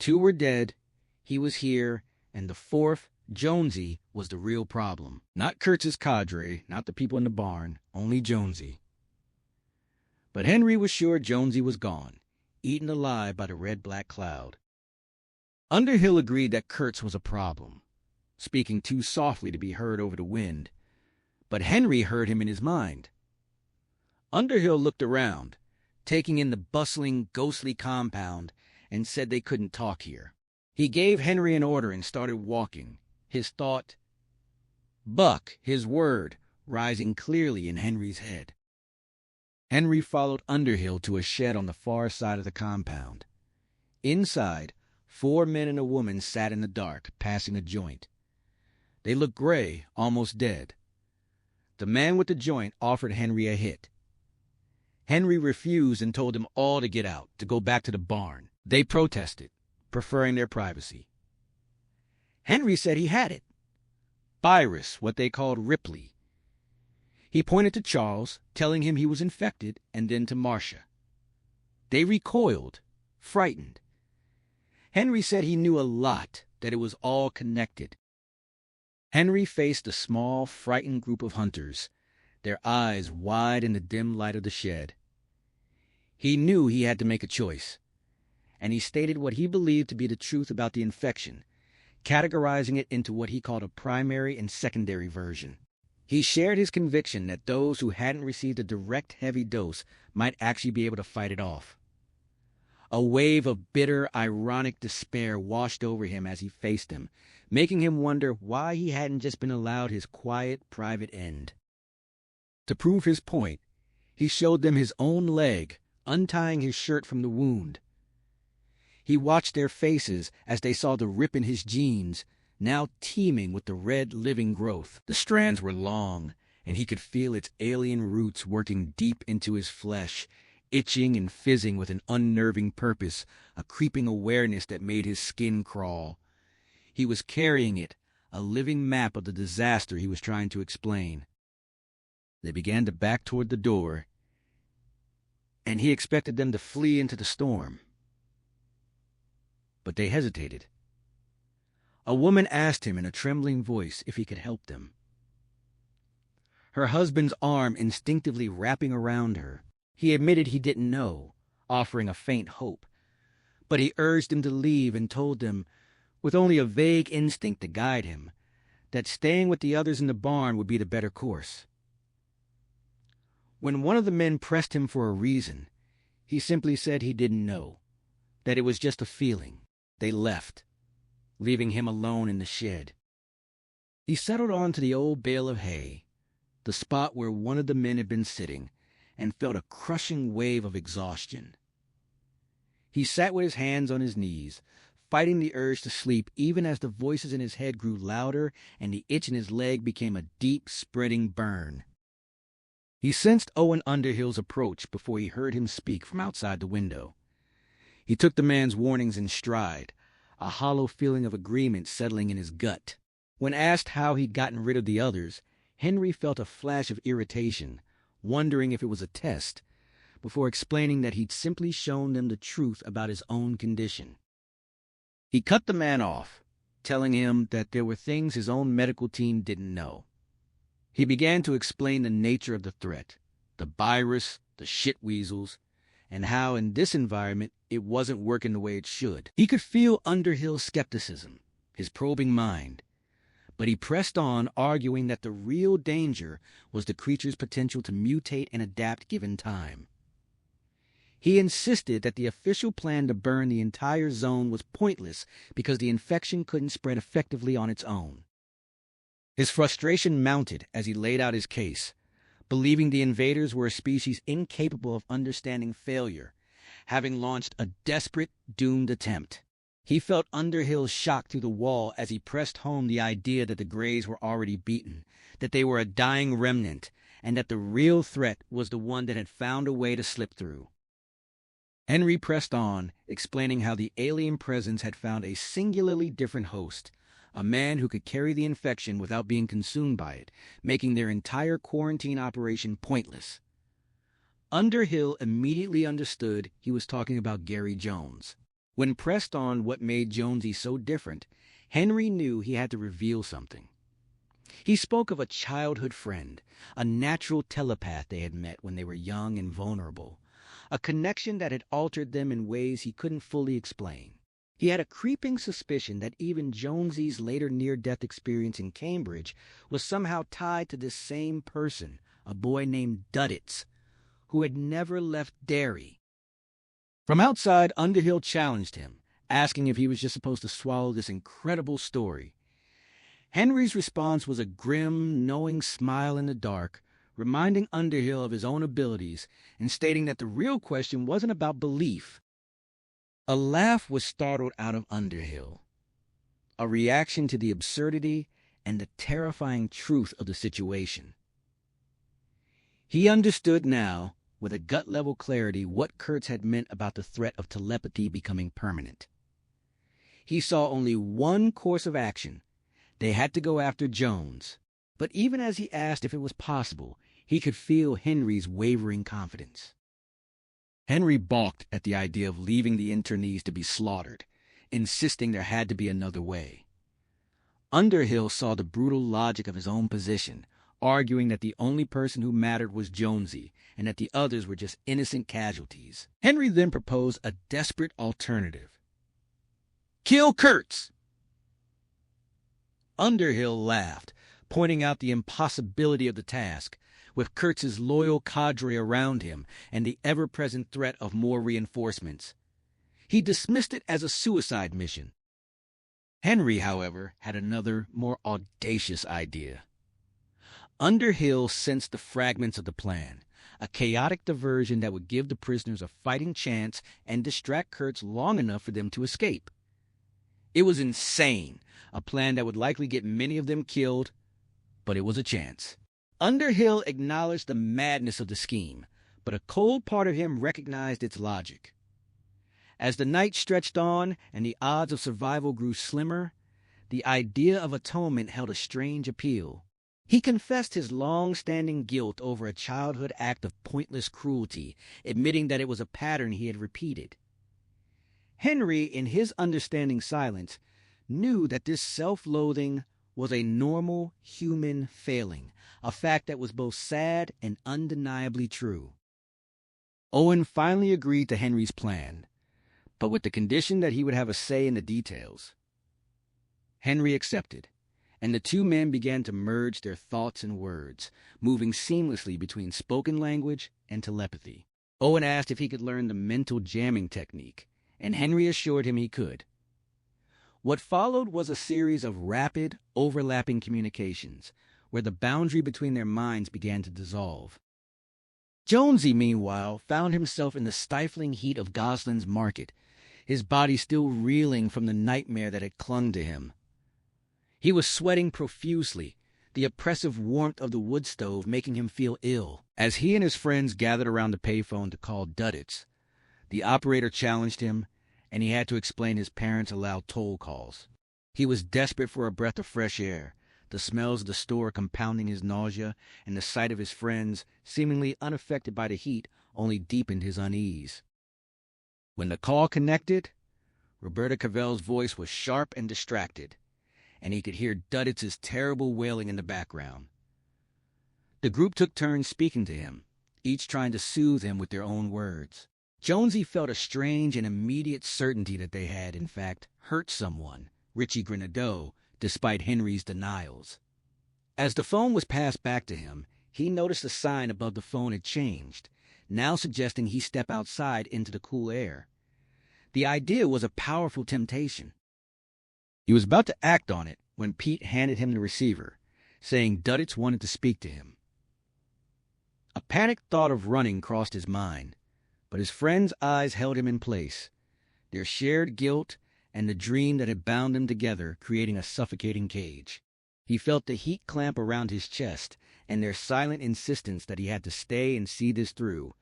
2 were dead, he was here, and the 4th, Jonesy, was the real problem. Not Kurtz's cadre, not the people in the barn, only Jonesy. But Henry was sure Jonesy was gone, eaten alive by the red-black cloud. Underhill agreed that Kurtz was a problem. speaking too softly to be heard over the wind. But Henry heard him in his mind. Underhill looked around, taking in the bustling, ghostly compound, and said they couldn't talk here. He gave Henry an order and started walking, his thought, Buck, his word, rising clearly in Henry's head. Henry followed Underhill to a shed on the far side of the compound. Inside, 4 men and a woman sat in the dark, passing a joint. They looked gray, almost dead. The man with the joint offered Henry a hit. Henry refused and told them all to get out, to go back to the barn. They protested, preferring their privacy. Henry said he had it. Virus, what they called Ripley. He pointed to Charles, telling him he was infected, and then to Marcia. They recoiled, frightened. Henry said he knew a lot, that it was all connected. Henry faced a small, frightened group of hunters, their eyes wide in the dim light of the shed. He knew he had to make a choice, and he stated what he believed to be the truth about the infection, categorizing it into what he called a primary and secondary version. He shared his conviction that those who hadn't received a direct heavy dose might actually be able to fight it off. A wave of bitter, ironic despair washed over him as he faced them, making him wonder why he hadn't just been allowed his quiet, private end. To prove his point, he showed them his own leg, untying his shirt from the wound. He watched their faces as they saw the rip in his jeans, now teeming with the red living growth. The strands were long, and he could feel its alien roots working deep into his flesh, itching and fizzing with an unnerving purpose, a creeping awareness that made his skin crawl. He was carrying it, a living map of the disaster he was trying to explain. They began to back toward the door, and he expected them to flee into the storm. But they hesitated. A woman asked him in a trembling voice if he could help them. Her husband's arm instinctively wrapping around her, he admitted he didn't know, offering a faint hope. But he urged them to leave and told them, with only a vague instinct to guide him, that staying with the others in the barn would be the better course. When one of the men pressed him for a reason, he simply said he didn't know, that it was just a feeling. They left, leaving him alone in the shed. He settled onto the old bale of hay, the spot where one of the men had been sitting, and felt a crushing wave of exhaustion. He sat with his hands on his knees, fighting the urge to sleep even as the voices in his head grew louder and the itch in his leg became a deep, spreading burn. He sensed Owen Underhill's approach before he heard him speak from outside the window. He took the man's warnings in stride, a hollow feeling of agreement settling in his gut. When asked how he'd gotten rid of the others, Henry felt a flash of irritation, wondering if it was a test, before explaining that he'd simply shown them the truth about his own condition. He cut the man off, telling him that there were things his own medical team didn't know. He began to explain the nature of the threat, the virus, the shit weasels, and how in this environment it wasn't working the way it should. He could feel Underhill's skepticism, his probing mind, but he pressed on, arguing that the real danger was the creature's potential to mutate and adapt given time. He insisted that the official plan to burn the entire zone was pointless because the infection couldn't spread effectively on its own. His frustration mounted as he laid out his case, believing the invaders were a species incapable of understanding failure, having launched a desperate, doomed attempt. He felt Underhill's shock through the wall as he pressed home the idea that the Greys were already beaten, that they were a dying remnant, and that the real threat was the one that had found a way to slip through. Henry pressed on, explaining how the alien presence had found a singularly different host, a man who could carry the infection without being consumed by it, making their entire quarantine operation pointless. Underhill immediately understood he was talking about Gary Jones. When pressed on what made Jonesy so different, Henry knew he had to reveal something. He spoke of a childhood friend, a natural telepath they had met when they were young and vulnerable, a connection that had altered them in ways he couldn't fully explain. He had a creeping suspicion that even Jonesy's later near-death experience in Cambridge was somehow tied to this same person, a boy named Duddits, who had never left Derry. From outside, Underhill challenged him, asking if he was just supposed to swallow this incredible story. Henry's response was a grim, knowing smile in the dark, reminding Underhill of his own abilities and stating that the real question wasn't about belief. A laugh was startled out of Underhill, a reaction to the absurdity and the terrifying truth of the situation. He understood now, with a gut-level clarity, what Kurtz had meant about the threat of telepathy becoming permanent. He saw only one course of action. They had to go after Jones. But even as he asked if it was possible, he could feel Henry's wavering confidence. Henry balked at the idea of leaving the internees to be slaughtered, insisting there had to be another way. Underhill saw the brutal logic of his own position, arguing that the only person who mattered was Jonesy, and that the others were just innocent casualties. Henry then proposed a desperate alternative. Kill Kurtz! Underhill laughed, pointing out the impossibility of the task, with Kurtz's loyal cadre around him and the ever-present threat of more reinforcements. He dismissed it as a suicide mission. Henry, however, had another, more audacious idea. Underhill sensed the fragments of the plan, a chaotic diversion that would give the prisoners a fighting chance and distract Kurtz long enough for them to escape. It was insane, a plan that would likely get many of them killed, but it was a chance. Underhill acknowledged the madness of the scheme, but a cold part of him recognized its logic. As the night stretched on and the odds of survival grew slimmer, the idea of atonement held a strange appeal. He confessed his long-standing guilt over a childhood act of pointless cruelty, admitting that it was a pattern he had repeated. Henry, in his understanding silence, knew that this self-loathing was a normal human failing, a fact that was both sad and undeniably true. Owen finally agreed to Henry's plan, but with the condition that he would have a say in the details. Henry accepted, and the two men began to merge their thoughts and words, moving seamlessly between spoken language and telepathy. Owen asked if he could learn the mental jamming technique, and Henry assured him he could. What followed was a series of rapid, overlapping communications, where the boundary between their minds began to dissolve. Jonesy, meanwhile, found himself in the stifling heat of Goslin's Market, his body still reeling from the nightmare that had clung to him. He was sweating profusely, the oppressive warmth of the wood stove making him feel ill. As he and his friends gathered around the payphone to call Duddits, the operator challenged him, and he had to explain his parents allowed toll calls. He was desperate for a breath of fresh air, the smells of the store compounding his nausea, and the sight of his friends, seemingly unaffected by the heat, only deepened his unease. When the call connected, Roberta Cavell's voice was sharp and distracted, and he could hear Duddits' terrible wailing in the background. The group took turns speaking to him, each trying to soothe him with their own words. Jonesy felt a strange and immediate certainty that they had, in fact, hurt someone, Richie Grenadeau, despite Henry's denials. As the phone was passed back to him, he noticed a sign above the phone had changed, now suggesting he step outside into the cool air. The idea was a powerful temptation. He was about to act on it when Pete handed him the receiver, saying Duddits wanted to speak to him. A panicked thought of running crossed his mind, but his friend's eyes held him in place, their shared guilt and the dream that had bound them together creating a suffocating cage. He felt the heat clamp around his chest and their silent insistence that he had to stay and see this through.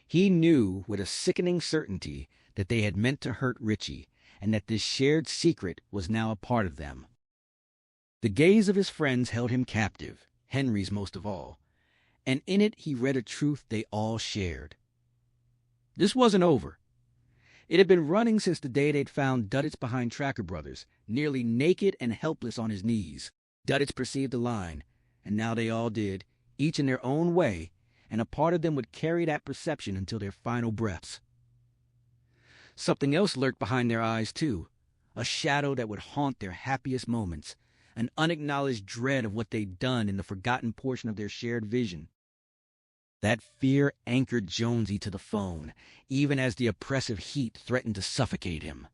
He knew with a sickening certainty that they had meant to hurt Richie, and that this shared secret was now a part of them. The gaze of his friends held him captive, Henry's most of all, and in it he read a truth they all shared. This wasn't over. It had been running since the day they'd found Duddits behind Tracker Brothers, nearly naked and helpless on his knees. Duddits perceived the line, and now they all did, each in their own way, and a part of them would carry that perception until their final breaths. Something else lurked behind their eyes, too. A shadow that would haunt their happiest moments. An unacknowledged dread of what they'd done in the forgotten portion of their shared vision. That fear anchored Jonesy to the phone, even as the oppressive heat threatened to suffocate him.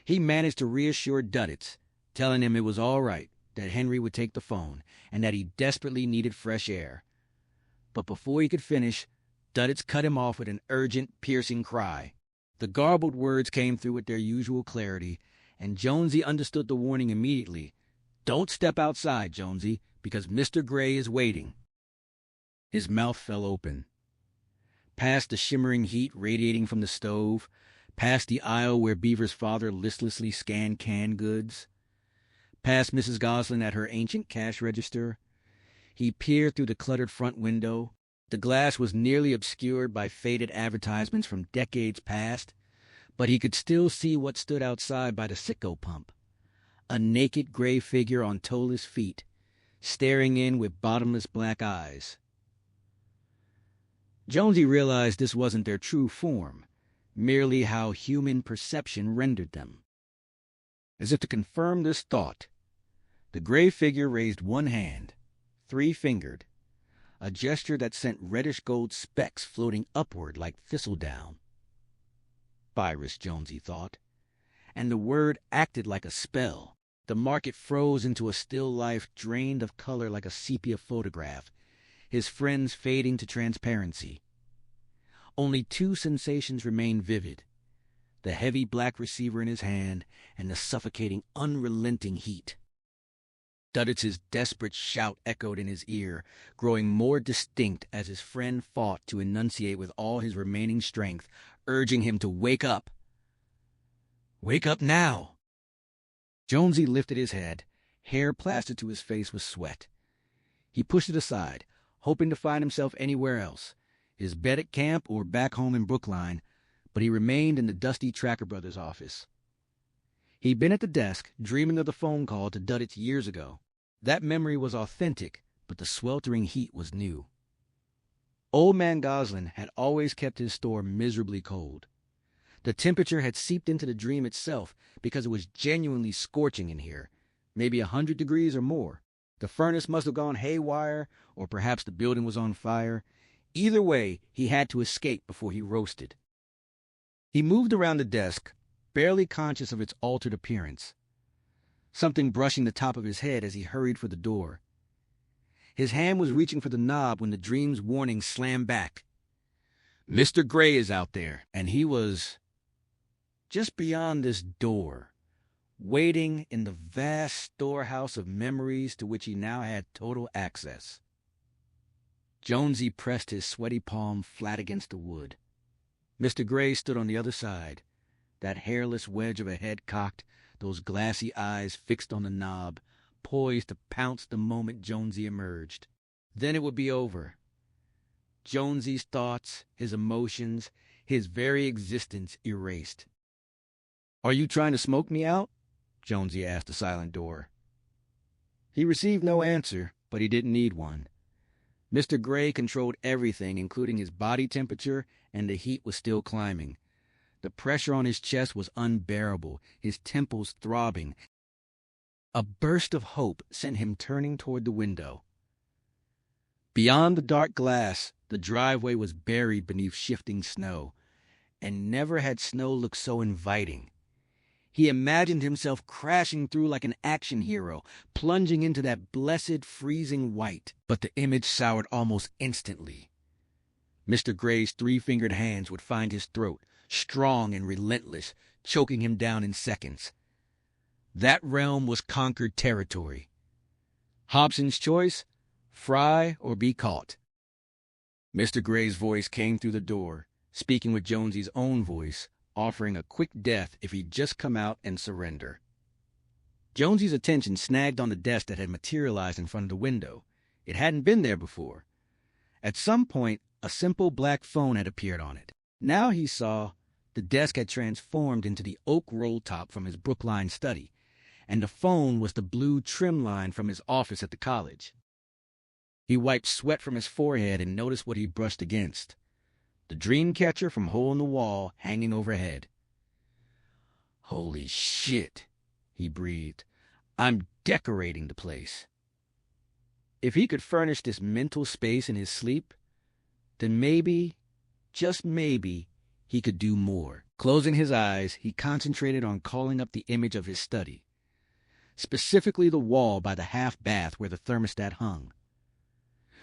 He managed to reassure Duddits, telling him it was all right, that Henry would take the phone, and that he desperately needed fresh air. But before he could finish, Duddits cut him off with an urgent, piercing cry. The garbled words came through with their usual clarity, and Jonesy understood the warning immediately. "Don't step outside, Jonesy, because Mr. Gray is waiting." His mouth fell open. Past the shimmering heat radiating from the stove, past the aisle where Beaver's father listlessly scanned canned goods, past Mrs. Goslin at her ancient cash register, he peered through the cluttered front window. The glass was nearly obscured by faded advertisements from decades past, but he could still see what stood outside by the Citgo pump. A naked gray figure on toeless feet, staring in with bottomless black eyes. Jonesy realized this wasn't their true form, merely how human perception rendered them. As if to confirm this thought, the gray figure raised one hand, three-fingered, a gesture that sent reddish-gold specks floating upward like thistledown. Virus, Jonesy thought, and the word acted like a spell. The market froze into a still life drained of color like a sepia photograph, his friends fading to transparency. Only two sensations remained vivid: the heavy black receiver in his hand and the suffocating, unrelenting heat. Duddits' desperate shout echoed in his ear, growing more distinct as his friend fought to enunciate with all his remaining strength, urging him to wake up. "Wake up now!" Jonesy lifted his head, hair plastered to his face with sweat. He pushed it aside, hoping to find himself anywhere else, his bed at camp or back home in Brookline, but he remained in the dusty Tracker Brothers office. He'd been at the desk, dreaming of the phone call to Duddits years ago. That memory was authentic, but the sweltering heat was new. Old Man Goslin had always kept his store miserably cold. The temperature had seeped into the dream itself because it was genuinely scorching in here, maybe 100 degrees or more. The furnace must have gone haywire, or perhaps the building was on fire. Either way, he had to escape before he roasted. He moved around the desk, barely conscious of its altered appearance, something brushing the top of his head as he hurried for the door. His hand was reaching for the knob when the dream's warning slammed back. Mr. Gray is out there, and he was just beyond this door, waiting in the vast storehouse of memories to which he now had total access. Jonesy pressed his sweaty palm flat against the wood. Mr. Gray stood on the other side, that hairless wedge of a head cocked, those glassy eyes fixed on the knob, poised to pounce the moment Jonesy emerged. Then it would be over. Jonesy's thoughts, his emotions, his very existence erased. "Are you trying to smoke me out?" Jonesy asked the silent door. He received no answer, but he didn't need one. Mr. Gray controlled everything, including his body temperature, and the heat was still climbing. The pressure on his chest was unbearable, his temples throbbing. A burst of hope sent him turning toward the window. Beyond the dark glass, the driveway was buried beneath shifting snow, and never had snow looked so inviting. He imagined himself crashing through like an action hero, plunging into that blessed freezing white. But the image soured almost instantly. Mr. Gray's three-fingered hands would find his throat, strong and relentless, choking him down in seconds. That realm was conquered territory. Hobson's choice: fry or be caught. Mr. Gray's voice came through the door, speaking with Jonesy's own voice, offering a quick death if he'd just come out and surrender. Jonesy's attention snagged on the desk that had materialized in front of the window. It hadn't been there before. At some point, a simple black phone had appeared on it. Now he saw the desk had transformed into the oak roll top from his Brookline study, and the phone was the blue trim line from his office at the college. He wiped sweat from his forehead and noticed what he brushed against: the Dreamcatcher from Hole in the Wall hanging overhead. Holy shit, he breathed. I'm decorating the place. If he could furnish this mental space in his sleep, then maybe, just maybe, he could do more. Closing his eyes, he concentrated on calling up the image of his study, specifically the wall by the half-bath where the thermostat hung.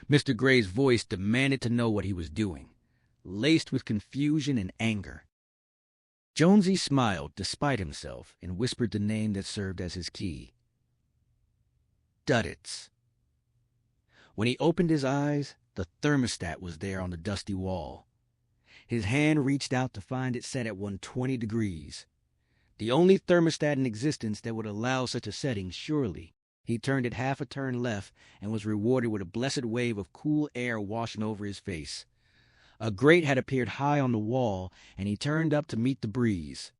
Mr. Gray's voice demanded to know what he was doing, laced with confusion and anger. Jonesy smiled despite himself and whispered the name that served as his key. Duddits. When he opened his eyes, the thermostat was there on the dusty wall. His hand reached out to find it set at 120 degrees. The only thermostat in existence that would allow such a setting, surely. He turned it half a turn left and was rewarded with a blessed wave of cool air washing over his face. A grate had appeared high on the wall, and he turned up to meet the breeze.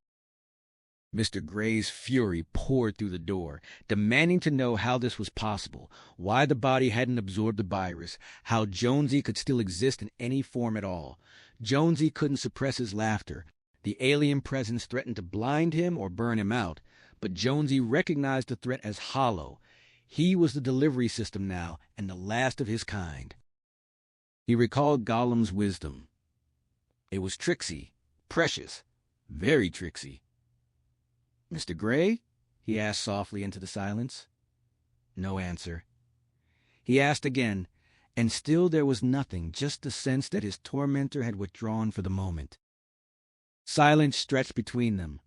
Mr. Gray's fury poured through the door, demanding to know how this was possible, why the body hadn't absorbed the virus, how Jonesy could still exist in any form at all. Jonesy couldn't suppress his laughter. The alien presence threatened to blind him or burn him out, but Jonesy recognized the threat as hollow. He was the delivery system now, and the last of his kind. He recalled Gollum's wisdom. It was tricksy, precious, very tricksy. "Mr. Gray?" he asked softly into the silence. No answer. He asked again, and still there was nothing, just the sense that his tormentor had withdrawn for the moment. Silence stretched between them.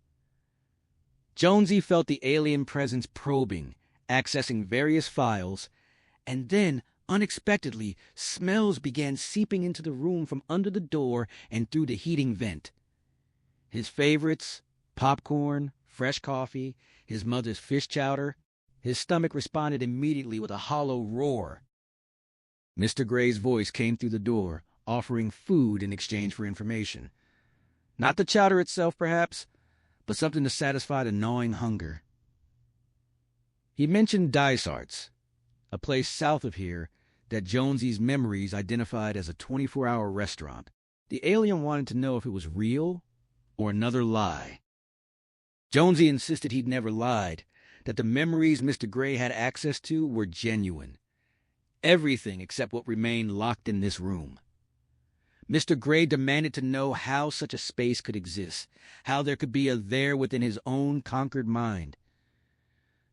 Jonesy felt the alien presence probing, accessing various files, and then, unexpectedly, smells began seeping into the room from under the door and through the heating vent. His favorites, popcorn, fresh coffee, his mother's fish chowder. His stomach responded immediately with a hollow roar. Mr. Gray's voice came through the door, offering food in exchange for information. Not the chowder itself, perhaps, but something to satisfy the gnawing hunger. He mentioned Dysart's, a place south of here that Jonesy's memories identified as a 24-hour restaurant. The alien wanted to know if it was real or another lie. Jonesy insisted he'd never lied, that the memories Mr. Gray had access to were genuine. Everything except what remained locked in this room. Mr. Gray demanded to know how such a space could exist, how there could be a there within his own conquered mind.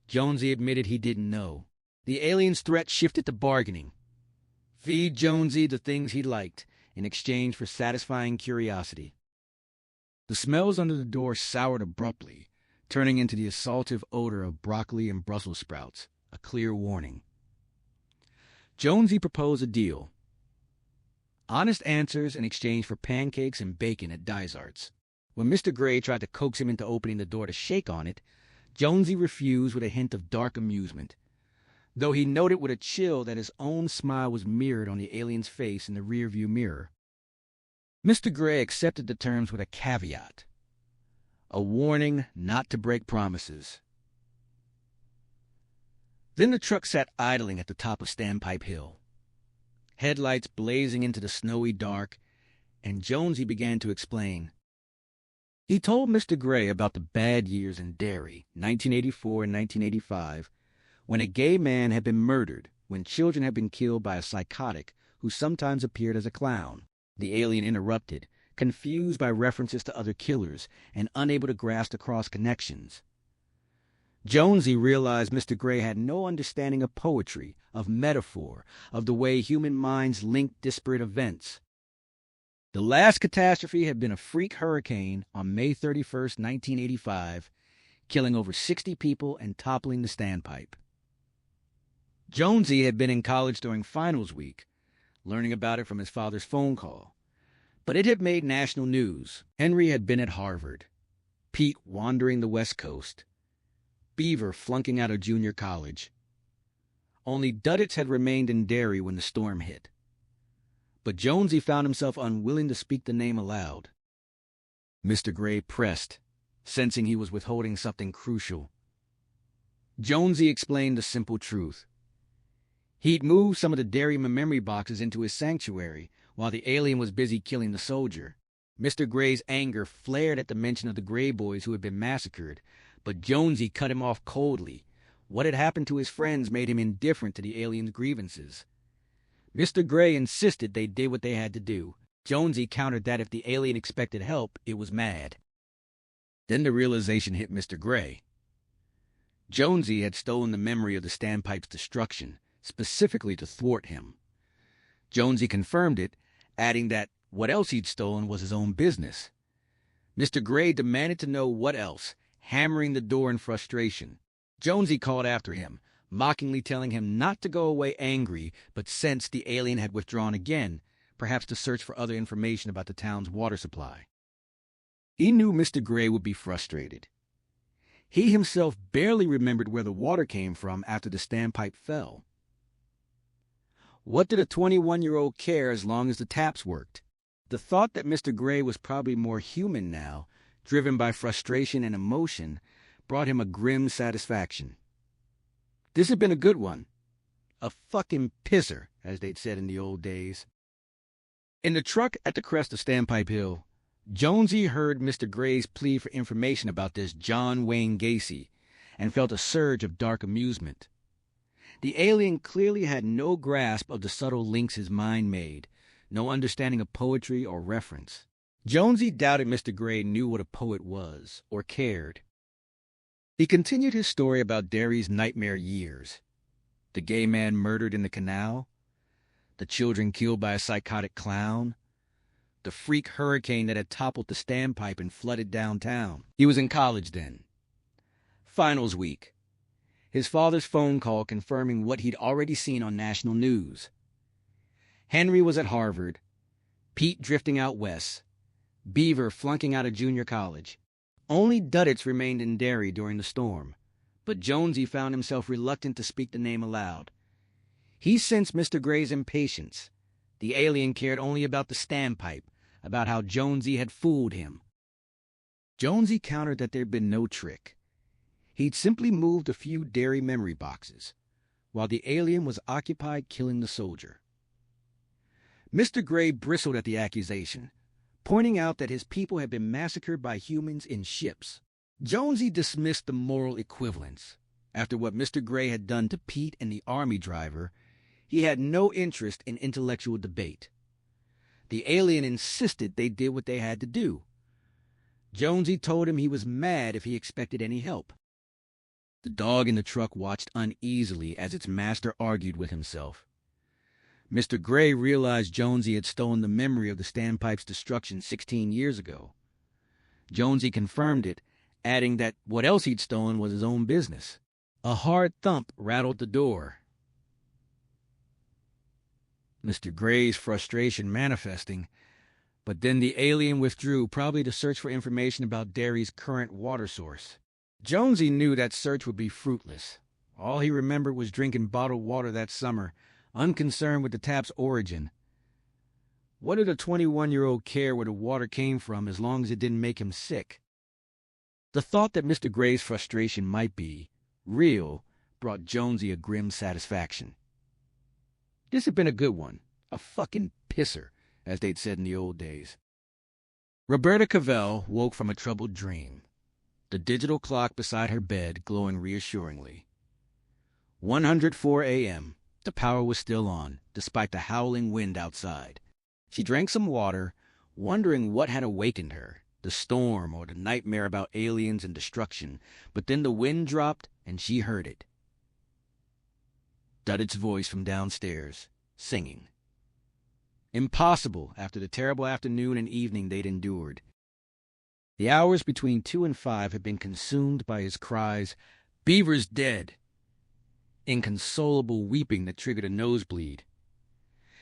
Jonesy admitted he didn't know. The alien's threat shifted to bargaining. Feed Jonesy the things he liked, in exchange for satisfying curiosity. The smells under the door soured abruptly, turning into the assaultive odor of broccoli and Brussels sprouts, a clear warning. Jonesy proposed a deal. Honest answers in exchange for pancakes and bacon at Dysart's. When Mr. Gray tried to coax him into opening the door to shake on it, Jonesy refused with a hint of dark amusement, though he noted with a chill that his own smile was mirrored on the alien's face in the rearview mirror. Mr. Gray accepted the terms with a caveat, a warning not to break promises. Then the truck sat idling at the top of Standpipe Hill, headlights blazing into the snowy dark, and Jonesy began to explain. He told Mr. Gray about the bad years in Derry, 1984 and 1985, when a gay man had been murdered, when children had been killed by a psychotic who sometimes appeared as a clown. The alien interrupted, confused by references to other killers and unable to grasp the cross connections. Jonesy realized Mr. Gray had no understanding of poetry, of metaphor, of the way human minds link disparate events. The last catastrophe had been a freak hurricane on May 31st, 1985, killing over 60 people and toppling the standpipe. Jonesy had been in college during finals week, learning about it from his father's phone call. But it had made national news. Henry had been at Harvard, Pete wandering the West Coast, Beaver flunking out of junior college. Only Duddits had remained in Derry when the storm hit. But Jonesy found himself unwilling to speak the name aloud. Mr. Gray pressed, sensing he was withholding something crucial. Jonesy explained the simple truth. He'd moved some of the Derry memory boxes into his sanctuary while the alien was busy killing the soldier. Mr. Gray's anger flared at the mention of the Gray boys who had been massacred, but Jonesy cut him off coldly. What had happened to his friends made him indifferent to the aliens' grievances. Mr. Gray insisted they did what they had to do. Jonesy countered that if the alien expected help, it was mad. Then the realization hit Mr. Gray. Jonesy had stolen the memory of the standpipe's destruction, specifically to thwart him. Jonesy confirmed it, adding that what else he'd stolen was his own business. Mr. Gray demanded to know what else, hammering the door in frustration. Jonesy called after him, mockingly telling him not to go away angry, but sensed the alien had withdrawn again, perhaps to search for other information about the town's water supply. He knew Mr. Gray would be frustrated. He himself barely remembered where the water came from after the standpipe fell. What did a 21-year-old care as long as the taps worked? The thought that Mr. Gray was probably more human now, driven by frustration and emotion, brought him a grim satisfaction. This had been a good one. A fucking pisser, as they'd said in the old days. In the truck at the crest of Standpipe Hill, Jonesy heard Mr. Gray's plea for information about this John Wayne Gacy and felt a surge of dark amusement. The alien clearly had no grasp of the subtle links his mind made, no understanding of poetry or reference. Jonesy doubted Mr. Gray knew what a poet was, or cared. He continued his story about Derry's nightmare years. The gay man murdered in the canal, the children killed by a psychotic clown, the freak hurricane that had toppled the standpipe and flooded downtown. He was in college then. Finals week. His father's phone call confirming what he'd already seen on national news. Henry was at Harvard, Pete drifting out west, Beaver flunking out of junior college. Only Duddits remained in Derry during the storm, but Jonesy found himself reluctant to speak the name aloud. He sensed Mr. Gray's impatience. The alien cared only about the standpipe, about how Jonesy had fooled him. Jonesy countered that there'd been no trick. He'd simply moved a few Derry memory boxes, while the alien was occupied killing the soldier. Mr. Gray bristled at the accusation, pointing out that his people had been massacred by humans in ships. Jonesy dismissed the moral equivalence. After what Mr. Gray had done to Pete and the army driver, he had no interest in intellectual debate. The alien insisted they did what they had to do. Jonesy told him he was mad if he expected any help. The dog in the truck watched uneasily as its master argued with himself. Mr. Gray realized Jonesy had stolen the memory of the standpipe's destruction 16 years ago. Jonesy confirmed it, adding that what else he'd stolen was his own business. A hard thump rattled the door. Mr. Gray's frustration manifesting, but then the alien withdrew, probably to search for information about Derry's current water source. Jonesy knew that search would be fruitless. All he remembered was drinking bottled water that summer, unconcerned with the tap's origin. What did a 21-year-old care where the water came from as long as it didn't make him sick? The thought that Mr. Gray's frustration might be real brought Jonesy a grim satisfaction. This had been a good one. A fucking pisser, as they'd said in the old days. Roberta Cavell woke from a troubled dream, the digital clock beside her bed glowing reassuringly. 104 a.m. The power was still on, despite the howling wind outside. She drank some water, wondering what had awakened her, the storm or the nightmare about aliens and destruction, but then the wind dropped and she heard it. Duddit's voice from downstairs, singing. Impossible after the terrible afternoon and evening they'd endured. The hours between 2 and 5 had been consumed by his cries, "Beaver's dead!" Inconsolable weeping that triggered a nosebleed.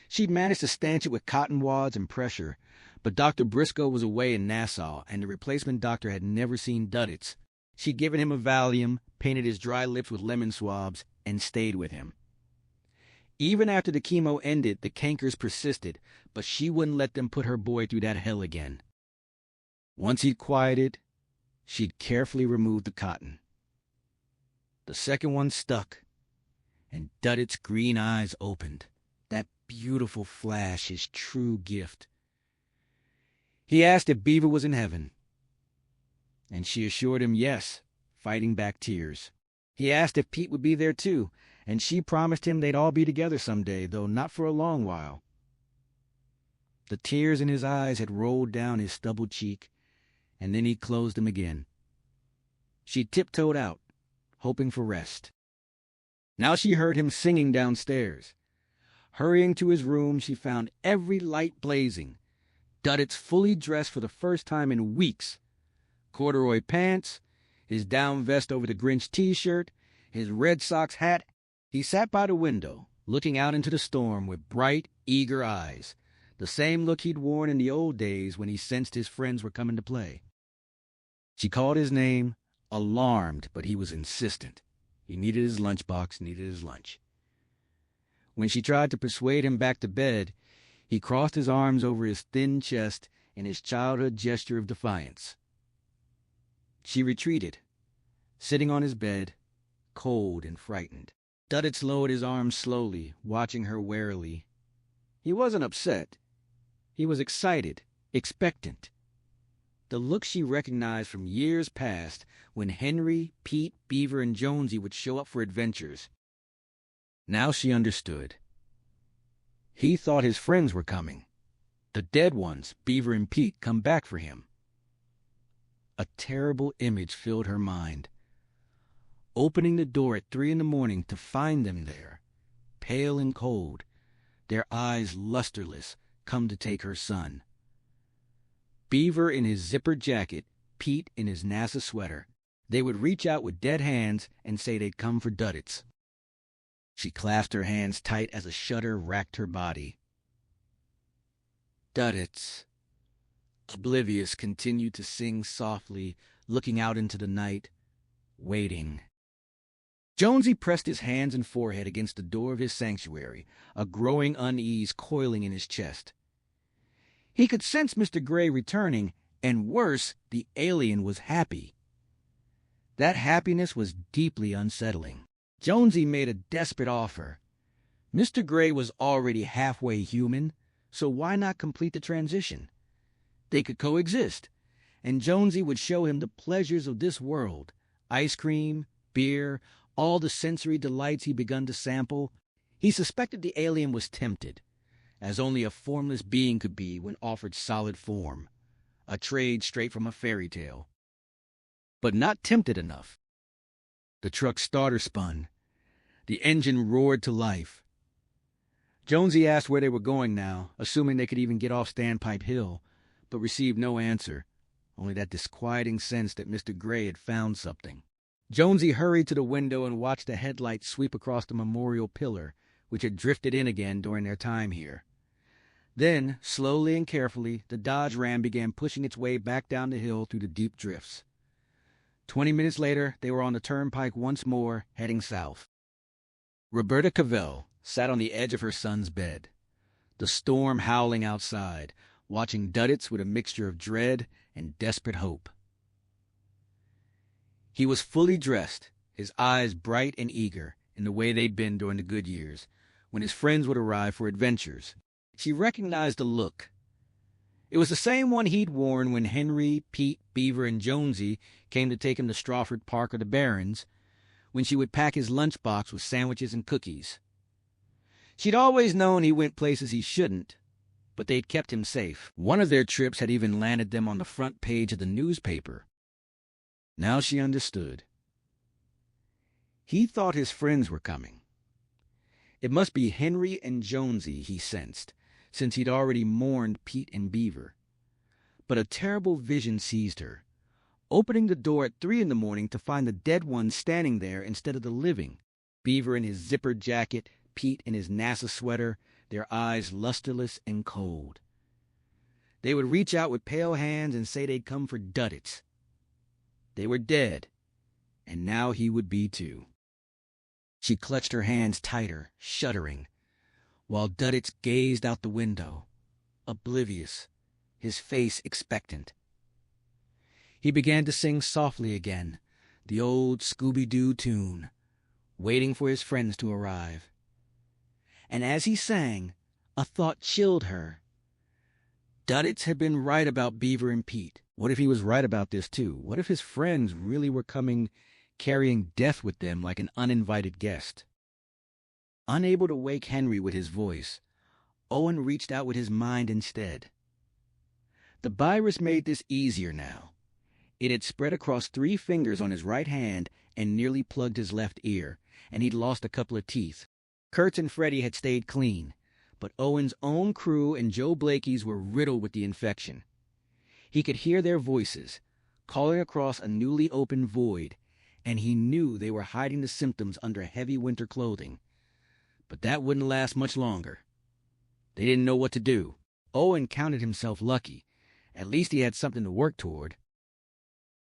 She'd managed to stanch it with cotton wads and pressure, but Dr. Briscoe was away in Nassau, and the replacement doctor had never seen Duddits. She'd given him a Valium, painted his dry lips with lemon swabs, and stayed with him. Even after the chemo ended, the cankers persisted, but she wouldn't let them put her boy through that hell again. Once he'd quieted, she'd carefully removed the cotton. The second one stuck, and Duddit's green eyes opened, that beautiful flash his true gift. He asked if Beaver was in heaven, and she assured him yes, fighting back tears. He asked if Pete would be there too, and she promised him they'd all be together someday, though not for a long while. The tears in his eyes had rolled down his stubbled cheek, and then he closed them again. She tiptoed out, hoping for rest. Now she heard him singing downstairs. Hurrying to his room, she found every light blazing. Duddits fully dressed for the first time in weeks. Corduroy pants, his down vest over the Grinch t-shirt, his Red Sox hat. He sat by the window, looking out into the storm with bright, eager eyes, the same look he'd worn in the old days when he sensed his friends were coming to play. She called his name, alarmed, but he was insistent. He needed his lunchbox, needed his lunch. When she tried to persuade him back to bed, he crossed his arms over his thin chest in his childhood gesture of defiance. She retreated, sitting on his bed, cold and frightened. Duddits lowered his arms slowly, watching her warily. He wasn't upset. He was excited, expectant. The look she recognized from years past when Henry, Pete, Beaver, and Jonesy would show up for adventures. Now she understood. He thought his friends were coming. The dead ones, Beaver and Pete, come back for him. A terrible image filled her mind. Opening the door at 3 a.m. to find them there, pale and cold, their eyes lusterless, come to take her son. Beaver in his zippered jacket, Pete in his NASA sweater. They would reach out with dead hands and say they'd come for Duddits. She clasped her hands tight as a shudder racked her body. Duddits. Oblivious continued to sing softly, looking out into the night, waiting. Jonesy pressed his hands and forehead against the door of his sanctuary, a growing unease coiling in his chest. He could sense Mr. Gray returning, and worse, the alien was happy. That happiness was deeply unsettling. Jonesy made a desperate offer. Mr. Gray was already halfway human, so why not complete the transition? They could coexist, and Jonesy would show him the pleasures of this world, ice cream, beer, all the sensory delights he'd begun to sample. He suspected the alien was tempted, as only a formless being could be when offered solid form, a trade straight from a fairy tale. But not tempted enough. The truck's starter spun. The engine roared to life. Jonesy asked where they were going now, assuming they could even get off Standpipe Hill, but received no answer, only that disquieting sense that Mr. Gray had found something. Jonesy hurried to the window and watched the headlights sweep across the memorial pillar, which had drifted in again during their time here. Then, slowly and carefully, the Dodge Ram began pushing its way back down the hill through the deep drifts. 20 minutes later, they were on the turnpike once more, heading south. Roberta Cavell sat on the edge of her son's bed, the storm howling outside, watching Duddits with a mixture of dread and desperate hope. He was fully dressed, his eyes bright and eager, in the way they'd been during the good years, when his friends would arrive for adventures. She recognized the look. It was the same one he'd worn when Henry, Pete, Beaver, and Jonesy came to take him to Strawford Park or the Barrens, when she would pack his lunchbox with sandwiches and cookies. She'd always known he went places he shouldn't, but they'd kept him safe. One of their trips had even landed them on the front page of the newspaper. Now she understood. He thought his friends were coming. It must be Henry and Jonesy, he sensed, since he'd already mourned Pete and Beaver. But a terrible vision seized her, opening the door at 3 a.m. to find the dead ones standing there instead of the living. Beaver in his zippered jacket, Pete in his NASA sweater, their eyes lusterless and cold. They would reach out with pale hands and say they'd come for Duddits. They were dead, and now he would be too. She clutched her hands tighter, shuddering, while Duddits gazed out the window, oblivious, his face expectant. He began to sing softly again, the old Scooby-Doo tune, waiting for his friends to arrive. And as he sang, a thought chilled her. Duddits had been right about Beaver and Pete. What if he was right about this too? What if his friends really were coming, carrying death with them like an uninvited guest? Unable to wake Henry with his voice, Owen reached out with his mind instead. The virus made this easier now. It had spread across 3 fingers on his right hand and nearly plugged his left ear, and he'd lost a couple of teeth. Kurt's and Freddie had stayed clean, but Owen's own crew and Joe Blakey's were riddled with the infection. He could hear their voices, calling across a newly opened void, and he knew they were hiding the symptoms under heavy winter clothing. But that wouldn't last much longer. They didn't know what to do. Owen counted himself lucky. At least he had something to work toward.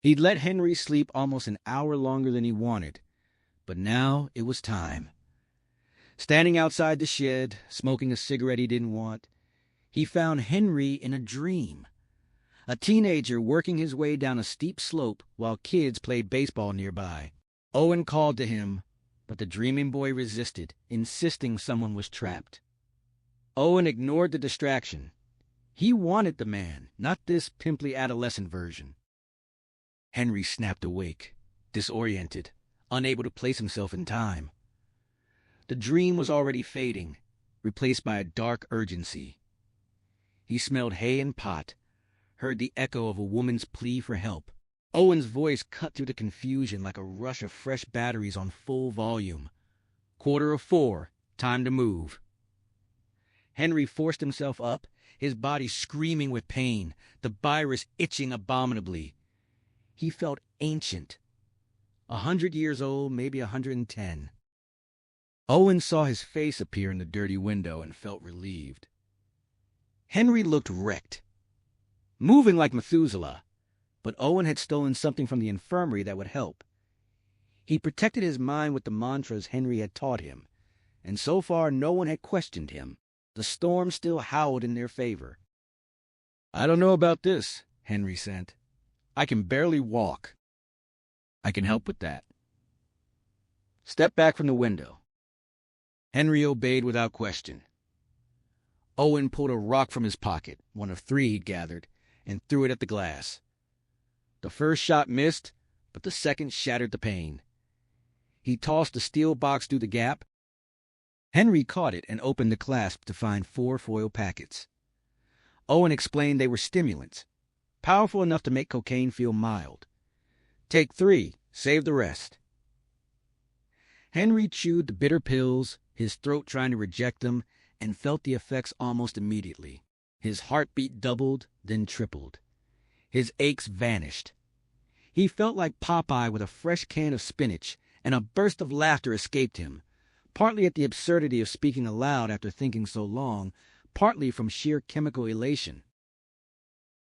He'd let Henry sleep almost an hour longer than he wanted, but now it was time. Standing outside the shed, smoking a cigarette he didn't want, he found Henry in a dream. A teenager working his way down a steep slope while kids played baseball nearby. Owen called to him, but the dreaming boy resisted, insisting someone was trapped. Owen ignored the distraction. He wanted the man, not this pimply adolescent version. Henry snapped awake, disoriented, unable to place himself in time. The dream was already fading, replaced by a dark urgency. He smelled hay and pot, heard the echo of a woman's plea for help. Owen's voice cut through the confusion like a rush of fresh batteries on full volume. 4:15, time to move. Henry forced himself up, his body screaming with pain, the virus itching abominably. He felt ancient. 100 years old, maybe 110. Owen saw his face appear in the dirty window and felt relieved. Henry looked wrecked, moving like Methuselah, but Owen had stolen something from the infirmary that would help. He protected his mind with the mantras Henry had taught him, and so far no one had questioned him. The storm still howled in their favor. "I don't know about this," Henry sent. "I can barely walk." "I can help with that." "Step back from the window." Henry obeyed without question. Owen pulled a rock from his pocket, one of 3 he'd gathered, and threw it at the glass. The first shot missed, but the second shattered the pane. He tossed the steel box through the gap. Henry caught it and opened the clasp to find 4 foil packets. Owen explained they were stimulants, powerful enough to make cocaine feel mild. "Take 3, save the rest." Henry chewed the bitter pills, his throat trying to reject them, and felt the effects almost immediately. His heartbeat doubled, then tripled. His aches vanished. He felt like Popeye with a fresh can of spinach, and a burst of laughter escaped him, partly at the absurdity of speaking aloud after thinking so long, partly from sheer chemical elation.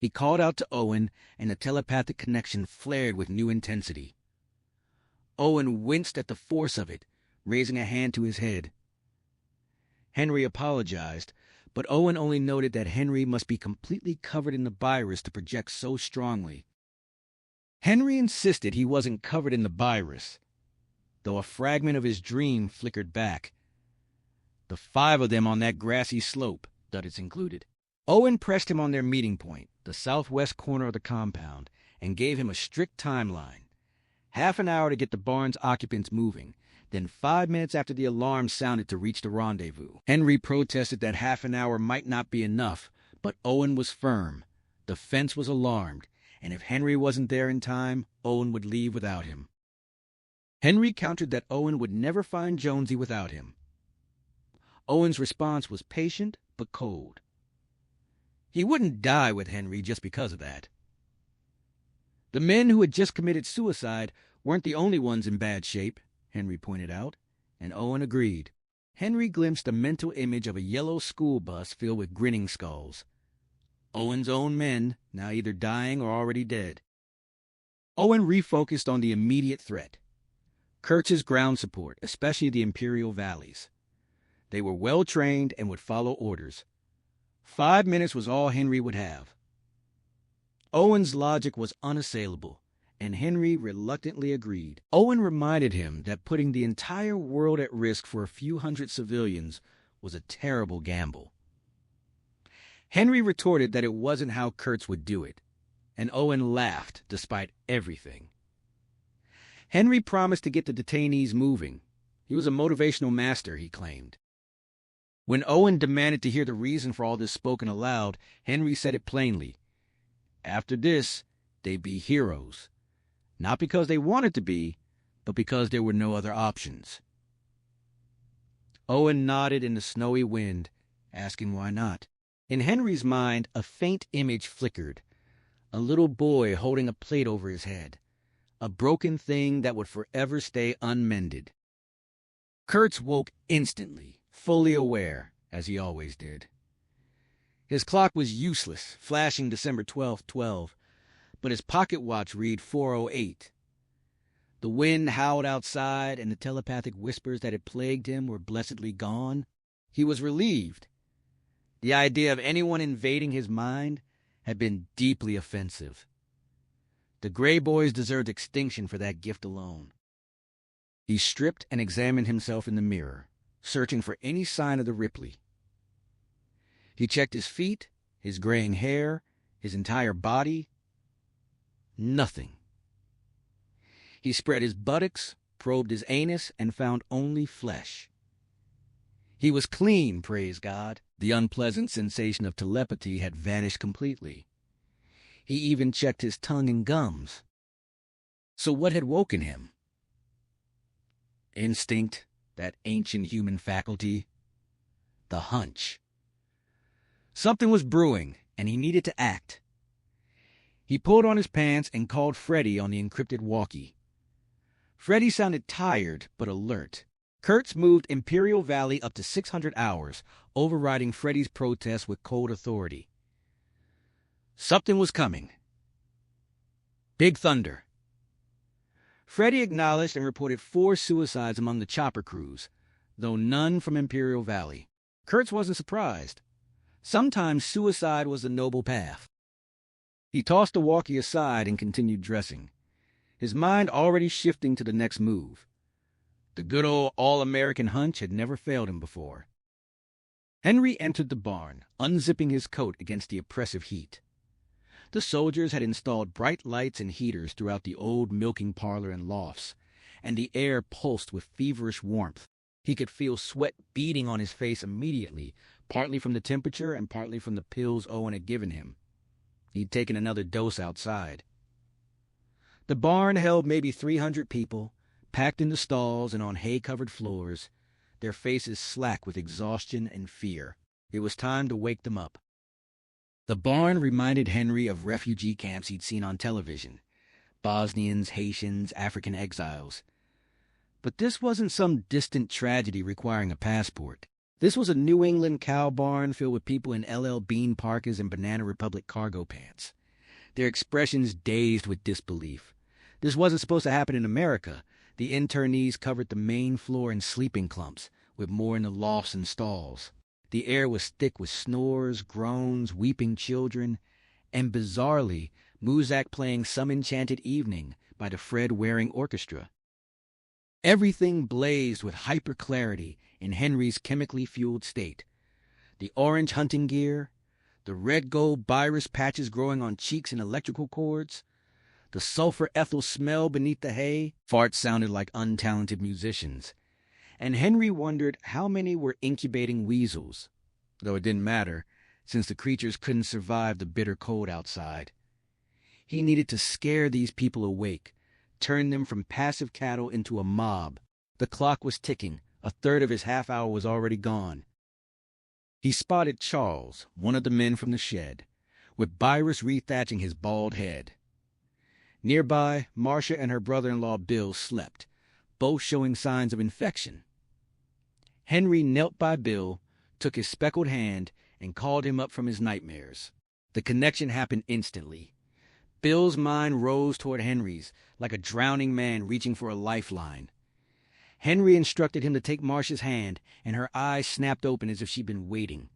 He called out to Owen, and the telepathic connection flared with new intensity. Owen winced at the force of it, raising a hand to his head. Henry apologized, but Owen only noted that Henry must be completely covered in the virus to project so strongly. Henry insisted he wasn't covered in the virus, though a fragment of his dream flickered back. The 5 of them on that grassy slope, Duddits included. Owen pressed him on their meeting point, the southwest corner of the compound, and gave him a strict timeline. Half an hour to get the barn's occupants moving, then 5 minutes after the alarm sounded to reach the rendezvous. Henry protested that half an hour might not be enough, but Owen was firm. The fence was alarmed, and if Henry wasn't there in time, Owen would leave without him. Henry countered that Owen would never find Jonesy without him. Owen's response was patient but cold. He wouldn't die with Henry just because of that. The men who had just committed suicide weren't the only ones in bad shape, Henry pointed out, and Owen agreed. Henry glimpsed a mental image of a yellow school bus filled with grinning skulls. Owen's own men, now either dying or already dead. Owen refocused on the immediate threat. Kurtz's ground support, especially the Imperial Valleys. They were well-trained and would follow orders. 5 minutes was all Henry would have. Owen's logic was unassailable, and Henry reluctantly agreed. Owen reminded him that putting the entire world at risk for a few hundred civilians was a terrible gamble. Henry retorted that it wasn't how Kurtz would do it, and Owen laughed despite everything. Henry promised to get the detainees moving. He was a motivational master, he claimed. When Owen demanded to hear the reason for all this spoken aloud, Henry said it plainly. After this, they'd be heroes. Not because they wanted to be, but because there were no other options. Owen nodded in the snowy wind, asking why not. In Henry's mind, a faint image flickered. A little boy holding a plate over his head. A broken thing that would forever stay unmended. Kurtz woke instantly, fully aware, as he always did. His clock was useless, flashing December 12th, 12, but his pocket watch read 4:08. The wind howled outside, and the telepathic whispers that had plagued him were blessedly gone. He was relieved. The idea of anyone invading his mind had been deeply offensive. The Gray Boys deserved extinction for that gift alone. He stripped and examined himself in the mirror, searching for any sign of the Ripley. He checked his feet, his graying hair, his entire body. Nothing. He spread his buttocks, probed his anus, and found only flesh. He was clean, praise God. The unpleasant sensation of telepathy had vanished completely. He even checked his tongue and gums. So what had woken him? Instinct, that ancient human faculty. The hunch. Something was brewing, and he needed to act. He pulled on his pants and called Freddie on the encrypted walkie. Freddie sounded tired, but alert. Kurtz moved Imperial Valley up to 600 hours, overriding Freddie's protest with cold authority. Something was coming. Big thunder. Freddie acknowledged and reported 4 suicides among the chopper crews, though none from Imperial Valley. Kurtz wasn't surprised. Sometimes suicide was the noble path. He tossed the walkie aside and continued dressing, his mind already shifting to the next move. The good old all-American hunch had never failed him before. Henry entered the barn, unzipping his coat against the oppressive heat. The soldiers had installed bright lights and heaters throughout the old milking parlor and lofts, and the air pulsed with feverish warmth. He could feel sweat beading on his face immediately, partly from the temperature and partly from the pills Owen had given him. He'd taken another dose outside. The barn held maybe 300 people, packed in the stalls and on hay-covered floors, their faces slack with exhaustion and fear. It was time to wake them up. The barn reminded Henry of refugee camps he'd seen on television. Bosnians, Haitians, African exiles. But this wasn't some distant tragedy requiring a passport. This was a New England cow barn filled with people in LL Bean parkas and Banana Republic cargo pants, their expressions dazed with disbelief. This wasn't supposed to happen in America. The internees covered the main floor in sleeping clumps, with more in the lofts and stalls. The air was thick with snores, groans, weeping children, and bizarrely, Muzak playing Some Enchanted Evening by the Fred Waring Orchestra. Everything blazed with hyper-clarity in Henry's chemically fueled state. The orange hunting gear, the red-gold virus patches growing on cheeks and electrical cords, the sulfur ethyl smell beneath the hay. Farts sounded like untalented musicians. And Henry wondered how many were incubating weasels, though it didn't matter, since the creatures couldn't survive the bitter cold outside. He needed to scare these people awake, turn them from passive cattle into a mob. The clock was ticking. A third of his half hour was already gone. He spotted Charles, one of the men from the shed, with Byrus rethatching his bald head. Nearby, Marcia and her brother-in-law Bill slept, both showing signs of infection. Henry knelt by Bill, took his speckled hand, and called him up from his nightmares. The connection happened instantly. Bill's mind rose toward Henry's, like a drowning man reaching for a lifeline. Henry instructed him to take Marcia's hand, and her eyes snapped open as if she'd been waiting.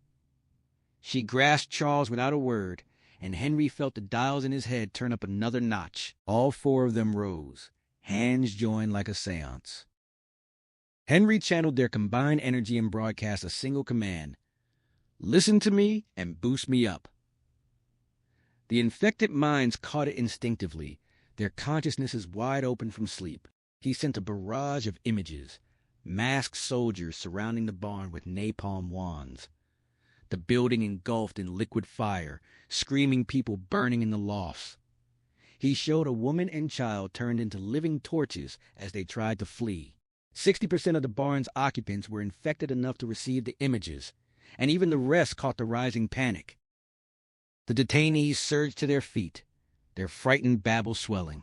She grasped Charles without a word, and Henry felt the dials in his head turn up another notch. All 4 of them rose, hands joined like a seance. Henry channeled their combined energy and broadcast a single command. Listen to me and boost me up. The infected minds caught it instinctively, their consciousnesses wide open from sleep. He sent a barrage of images, masked soldiers surrounding the barn with napalm wands, the building engulfed in liquid fire, screaming people burning in the lofts. He showed a woman and child turned into living torches as they tried to flee. 60% of the barn's occupants were infected enough to receive the images, and even the rest caught the rising panic. The detainees surged to their feet, their frightened babble swelling.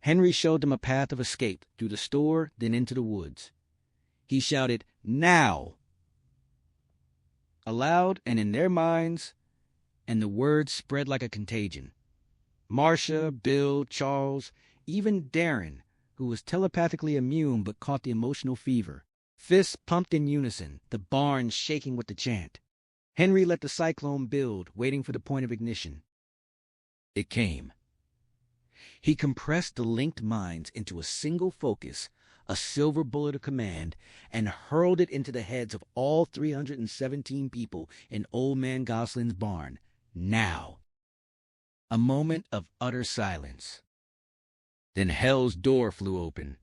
Henry showed them a path of escape through the store, then into the woods. He shouted, "Now!" aloud and in their minds, and the words spread like a contagion. Marcia, Bill, Charles, even Darren, who was telepathically immune but caught the emotional fever. Fists pumped in unison, the barn shaking with the chant. Henry let the cyclone build, waiting for the point of ignition. It came. He compressed the linked minds into a single focus, a silver bullet of command, and hurled it into the heads of all 317 people in Old Man Goslin's barn. Now. A moment of utter silence. Then hell's door flew open.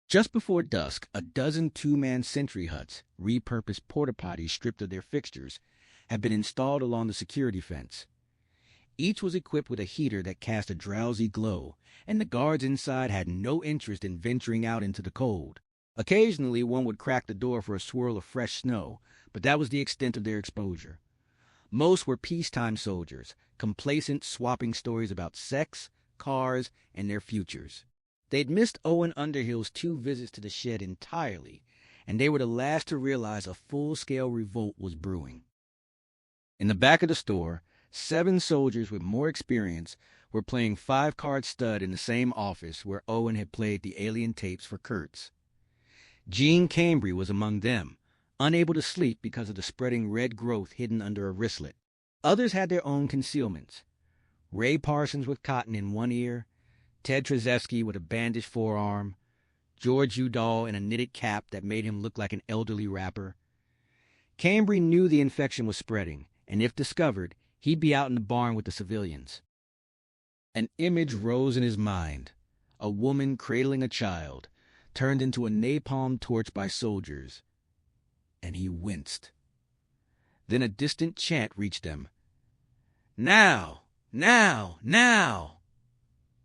Just before dusk, a dozen two-man sentry huts, repurposed porta-potties stripped of their fixtures, had been installed along the security fence. Each was equipped with a heater that cast a drowsy glow, and the guards inside had no interest in venturing out into the cold. Occasionally, one would crack the door for a swirl of fresh snow, but that was the extent of their exposure. Most were peacetime soldiers, complacent, swapping stories about sex, cars, and their futures. They'd missed Owen Underhill's 2 visits to the shed entirely, and they were the last to realize a full-scale revolt was brewing. In the back of the store, 7 soldiers with more experience were playing 5-card stud in the same office where Owen had played the alien tapes for Kurtz. Gene Cambry was among them, unable to sleep because of the spreading red growth hidden under a wristlet. Others had their own concealments. Ray Parsons with cotton in one ear, Ted Trzewski with a bandaged forearm, George Udall in a knitted cap that made him look like an elderly rapper. Cambry knew the infection was spreading, and if discovered, he'd be out in the barn with the civilians. An image rose in his mind, a woman cradling a child, turned into a napalm torch by soldiers, and he winced. Then a distant chant reached them. "Now! Now! Now!"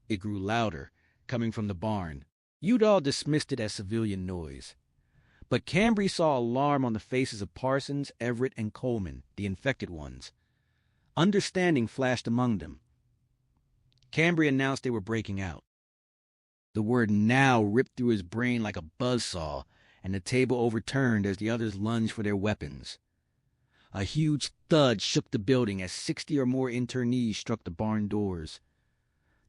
It grew louder, coming from the barn. Udall dismissed it as civilian noise. But Cambry saw alarm on the faces of Parsons, Everett, and Coleman, the infected ones. Understanding flashed among them. Cambry announced they were breaking out. The word "now" ripped through his brain like a buzzsaw, and the table overturned as the others lunged for their weapons. A huge thud shook the building as 60 or more internees struck the barn doors.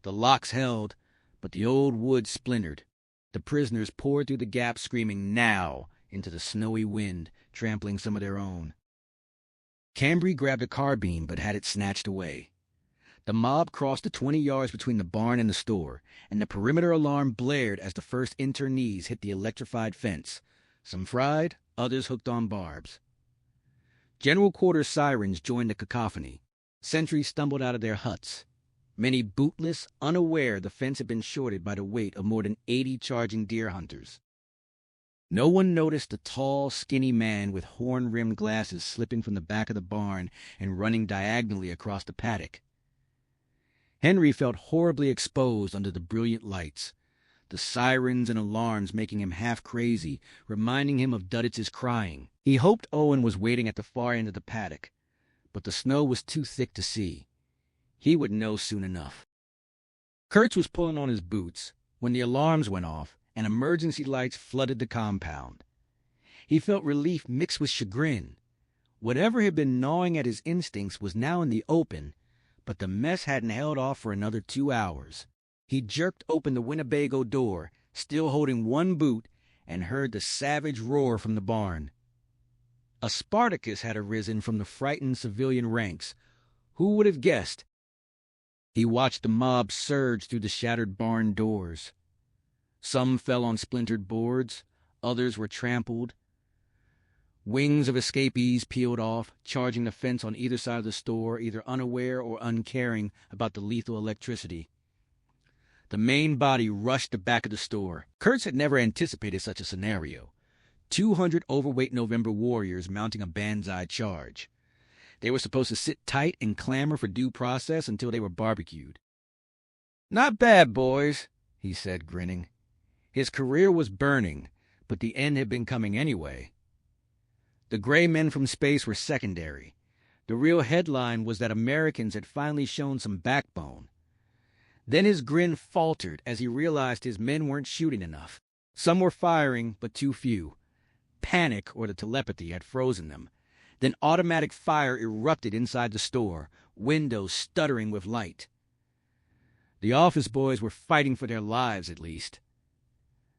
The locks held, but the old wood splintered. The prisoners poured through the gap screaming "now" into the snowy wind, trampling some of their own. Cambry grabbed a carbine but had it snatched away. The mob crossed the 20 yards between the barn and the store, and the perimeter alarm blared as the first internees hit the electrified fence. Some fried, others hooked on barbs. General quarters sirens joined the cacophony. Sentries stumbled out of their huts. Many bootless, unaware the fence had been shorted by the weight of more than 80 charging deer hunters. No one noticed the tall, skinny man with horn-rimmed glasses slipping from the back of the barn and running diagonally across the paddock. Henry felt horribly exposed under the brilliant lights, the sirens and alarms making him half crazy, reminding him of Duditz's crying. He hoped Owen was waiting at the far end of the paddock, but the snow was too thick to see. He would know soon enough. Kurtz was pulling on his boots when the alarms went off and emergency lights flooded the compound. He felt relief mixed with chagrin. Whatever had been gnawing at his instincts was now in the open, but the mess hadn't held off for another 2 hours. He jerked open the Winnebago door, still holding one boot, and heard the savage roar from the barn. A Spartacus had arisen from the frightened civilian ranks. Who would have guessed? He watched the mob surge through the shattered barn doors. Some fell on splintered boards, others were trampled. Wings of escapees peeled off, charging the fence on either side of the store, either unaware or uncaring about the lethal electricity. The main body rushed the back of the store. Kurtz had never anticipated such a scenario. 200 overweight November warriors mounting a banzai charge. They were supposed to sit tight and clamor for due process until they were barbecued. "Not bad, boys," he said, grinning. His career was burning, but the end had been coming anyway. The gray men from space were secondary. The real headline was that Americans had finally shown some backbone. Then his grin faltered as he realized his men weren't shooting enough. Some were firing, but too few. Panic, or the telepathy, had frozen them. Then automatic fire erupted inside the store, windows stuttering with light. The office boys were fighting for their lives, at least.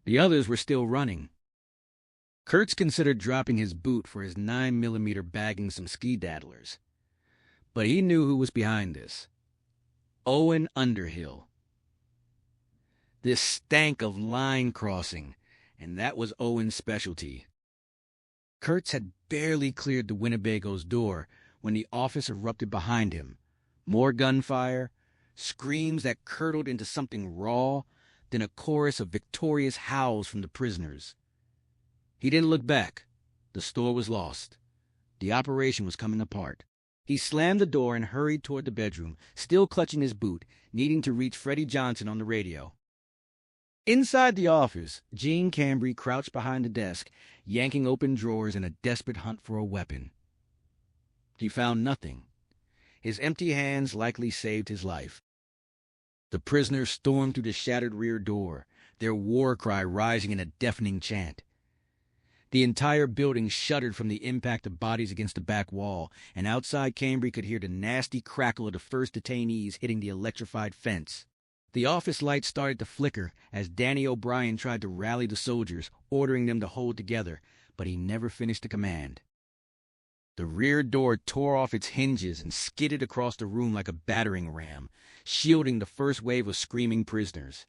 The others were still running. Kurtz considered dropping his boot for his 9mm bagging some ski-daddlers. But he knew who was behind this. Owen Underhill. This stank of line crossing, and that was Owen's specialty. Kurtz had barely cleared the Winnebago's door when the office erupted behind him. More gunfire, screams that curdled into something raw, then a chorus of victorious howls from the prisoners. He didn't look back. The store was lost. The operation was coming apart. He slammed the door and hurried toward the bedroom, still clutching his boot, needing to reach Freddie Johnson on the radio. Inside the office, Gene Cambry crouched behind the desk, yanking open drawers in a desperate hunt for a weapon. He found nothing. His empty hands likely saved his life. The prisoners stormed through the shattered rear door, their war cry rising in a deafening chant. The entire building shuddered from the impact of bodies against the back wall, and outside Cambry could hear the nasty crackle of the first detainees hitting the electrified fence. The office lights started to flicker as Danny O'Brien tried to rally the soldiers, ordering them to hold together, but he never finished the command. The rear door tore off its hinges and skidded across the room like a battering ram, shielding the first wave of screaming prisoners.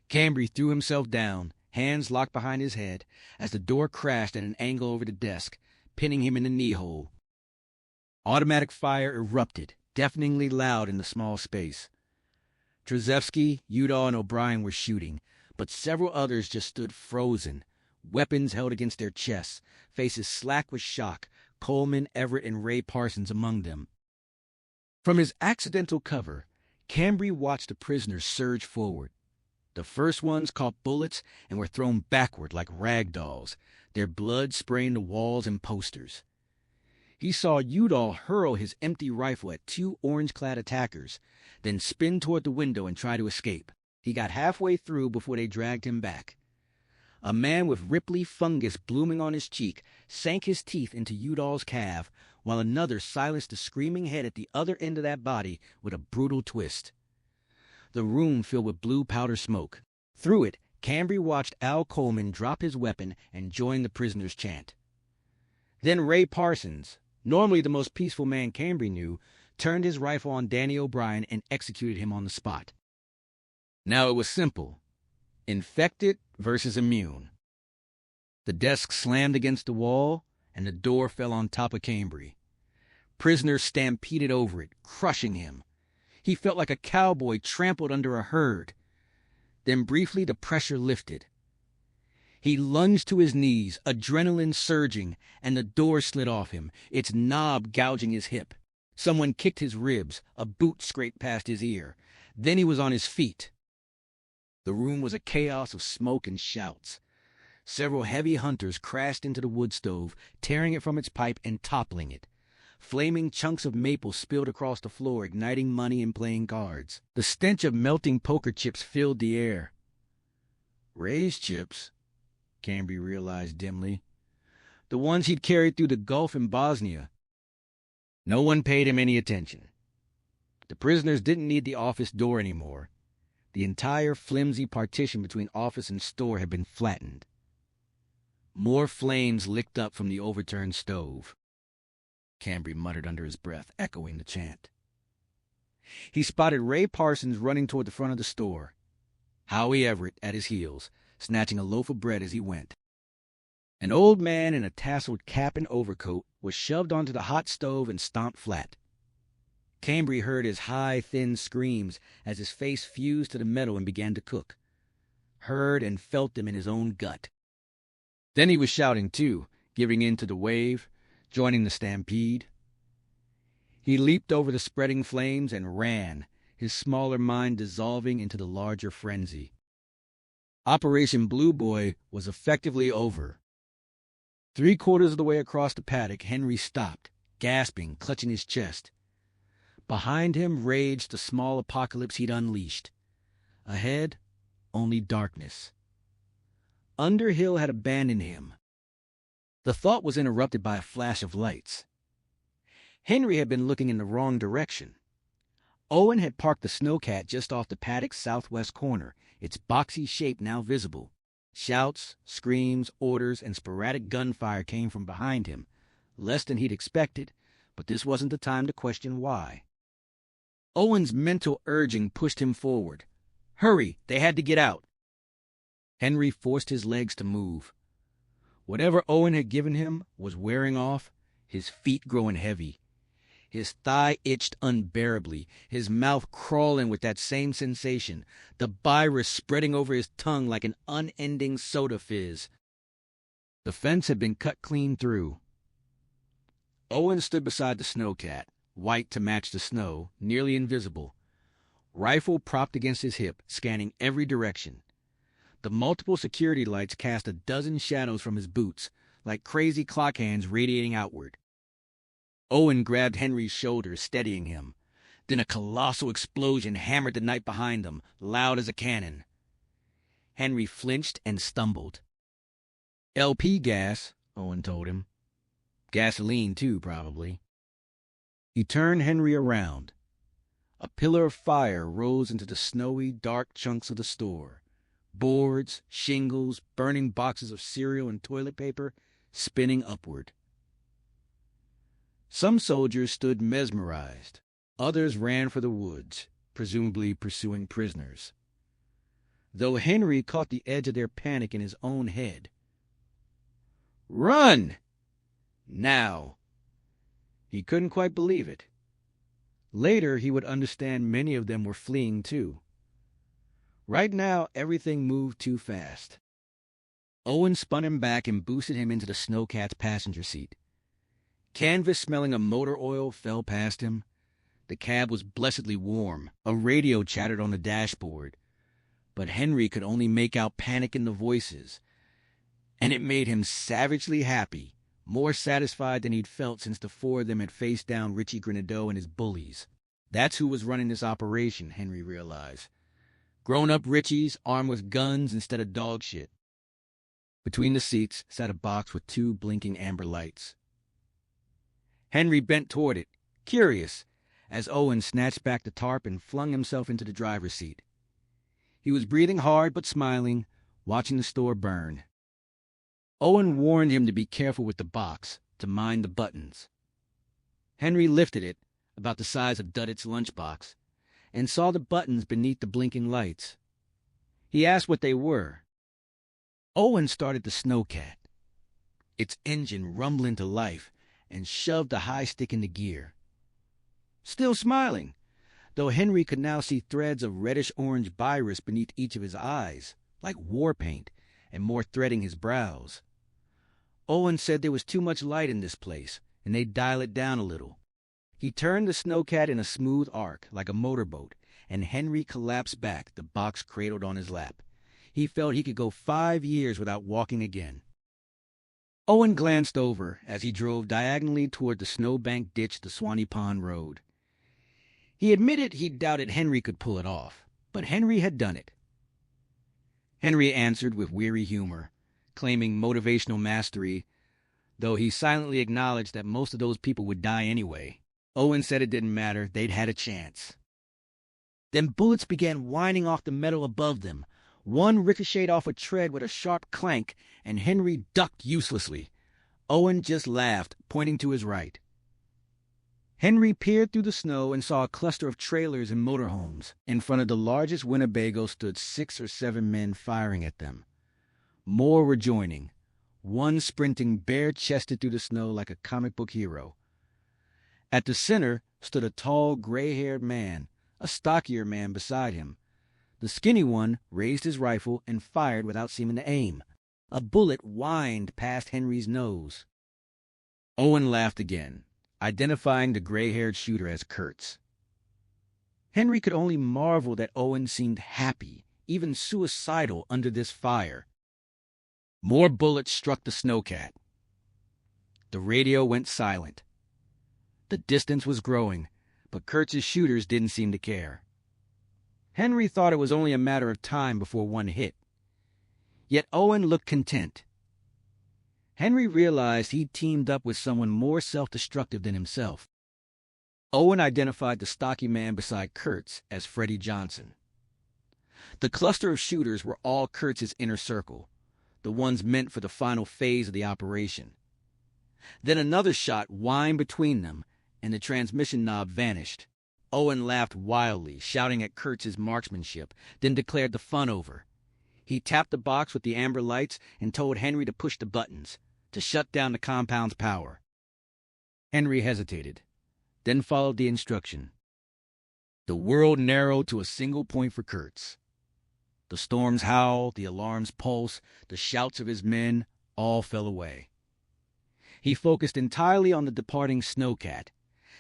Cambry threw himself down, hands locked behind his head, as the door crashed at an angle over the desk, pinning him in the knee hole. Automatic fire erupted, deafeningly loud in the small space. Trzewski, Udall, and O'Brien were shooting, but several others just stood frozen, weapons held against their chests, faces slack with shock, Coleman, Everett, and Ray Parsons among them. From his accidental cover, Cambry watched the prisoners surge forward. The first ones caught bullets and were thrown backward like rag dolls, their blood spraying the walls and posters. He saw Udall hurl his empty rifle at two orange-clad attackers, then spin toward the window and try to escape. He got halfway through before they dragged him back. A man with ripply fungus blooming on his cheek sank his teeth into Udall's calf, while another silenced the screaming head at the other end of that body with a brutal twist. The room filled with blue powder smoke. Through it, Cambry watched Al Coleman drop his weapon and join the prisoners' chant. Then Ray Parsons, normally the most peaceful man Cambry knew, turned his rifle on Danny O'Brien and executed him on the spot. Now it was simple. Infected versus immune. The desk slammed against the wall, and the door fell on top of Cambry. Prisoners stampeded over it, crushing him. He felt like a cowboy trampled under a herd. Then briefly the pressure lifted. He lunged to his knees, adrenaline surging, and the door slid off him, its knob gouging his hip. Someone kicked his ribs, a boot scraped past his ear. Then he was on his feet. The room was a chaos of smoke and shouts. Several heavy hunters crashed into the wood stove, tearing it from its pipe and toppling it. Flaming chunks of maple spilled across the floor, igniting money and playing cards. The stench of melting poker chips filled the air. Ray's chips, Cambry realized dimly. The ones he'd carried through the Gulf and Bosnia. No one paid him any attention. The prisoners didn't need the office door anymore. The entire flimsy partition between office and store had been flattened. More flames licked up from the overturned stove. Cambry muttered under his breath, echoing the chant. He spotted Ray Parsons running toward the front of the store, Howie Everett at his heels, snatching a loaf of bread as he went. An old man in a tasseled cap and overcoat was shoved onto the hot stove and stomped flat. Cambry heard his high, thin screams as his face fused to the metal and began to cook. Heard and felt them in his own gut. Then he was shouting too, giving in to the wave, joining the stampede. He leaped over the spreading flames and ran, his smaller mind dissolving into the larger frenzy. Operation Blue Boy was effectively over. 3/4 of the way across the paddock, Henry stopped, gasping, clutching his chest. Behind him raged the small apocalypse he'd unleashed. Ahead, only darkness. Underhill had abandoned him. The thought was interrupted by a flash of lights. Henry had been looking in the wrong direction. Owen had parked the snowcat just off the paddock's southwest corner, its boxy shape now visible. Shouts, screams, orders, and sporadic gunfire came from behind him, less than he'd expected, but this wasn't the time to question why. Owen's mental urging pushed him forward. Hurry, they had to get out. Henry forced his legs to move. Whatever Owen had given him was wearing off, his feet growing heavy. His thigh itched unbearably, his mouth crawling with that same sensation, the virus spreading over his tongue like an unending soda fizz. The fence had been cut clean through. Owen stood beside the snowcat, white to match the snow, nearly invisible. Rifle propped against his hip, scanning every direction. The multiple security lights cast a dozen shadows from his boots, like crazy clock hands radiating outward. Owen grabbed Henry's shoulder, steadying him. Then a colossal explosion hammered the night behind them, loud as a cannon. Henry flinched and stumbled. LP gas, Owen told him. Gasoline, too, probably. He turned Henry around. A pillar of fire rose into the snowy, dark chunks of the store. Boards, shingles, burning boxes of cereal and toilet paper, spinning upward. Some soldiers stood mesmerized. Others ran for the woods, presumably pursuing prisoners. Though Henry caught the edge of their panic in his own head. Run! Now! He couldn't quite believe it. Later, he would understand many of them were fleeing too. Right now, everything moved too fast. Owen spun him back and boosted him into the snowcat's passenger seat. Canvas smelling of motor oil fell past him. The cab was blessedly warm. A radio chattered on the dashboard. But Henry could only make out panic in the voices. And it made him savagely happy, more satisfied than he'd felt since the four of them had faced down Richie Grenadeau and his bullies. That's who was running this operation, Henry realized. Grown-up Richies armed with guns instead of dog shit. Between the seats sat a box with 2 blinking amber lights. Henry bent toward it, curious, as Owen snatched back the tarp and flung himself into the driver's seat. He was breathing hard but smiling, watching the store burn. Owen warned him to be careful with the box, to mind the buttons. Henry lifted it, about the size of Duddit's lunchbox, and saw the buttons beneath the blinking lights. He asked what they were. Owen started the snowcat, its engine rumbling to life, and shoved the high stick into gear. Still smiling, though Henry could now see threads of reddish-orange virus beneath each of his eyes, like war paint, and more threading his brows. Owen said there was too much light in this place, and they'd dial it down a little. He turned the snowcat in a smooth arc, like a motorboat, and Henry collapsed back, the box cradled on his lap. He felt he could go 5 years without walking again. Owen glanced over as he drove diagonally toward the snowbank ditch the Swanee Pond Road. He admitted he doubted Henry could pull it off, but Henry had done it. Henry answered with weary humor, claiming motivational mastery, though he silently acknowledged that most of those people would die anyway. Owen said it didn't matter, they'd had a chance. Then bullets began whining off the metal above them. One ricocheted off a tread with a sharp clank, and Henry ducked uselessly. Owen just laughed, pointing to his right. Henry peered through the snow and saw a cluster of trailers and motorhomes. In front of the largest Winnebago stood 6 or 7 men firing at them. More were joining, one sprinting bare-chested through the snow like a comic book hero. At the center stood a tall, gray-haired man, a stockier man beside him. The skinny one raised his rifle and fired without seeming to aim. A bullet whined past Henry's nose. Owen laughed again, identifying the gray-haired shooter as Kurtz. Henry could only marvel that Owen seemed happy, even suicidal, under this fire. More bullets struck the snowcat. The radio went silent. The distance was growing, but Kurtz's shooters didn't seem to care. Henry thought it was only a matter of time before one hit. Yet Owen looked content. Henry realized he'd teamed up with someone more self-destructive than himself. Owen identified the stocky man beside Kurtz as Freddie Johnson. The cluster of shooters were all Kurtz's inner circle, the ones meant for the final phase of the operation. Then another shot whined between them, and the transmission knob vanished. Owen laughed wildly, shouting at Kurtz's marksmanship, then declared the fun over. He tapped the box with the amber lights and told Henry to push the buttons, to shut down the compound's power. Henry hesitated, then followed the instruction. The world narrowed to a single point for Kurtz. The storm's howl, the alarm's pulse, the shouts of his men all fell away. He focused entirely on the departing snowcat,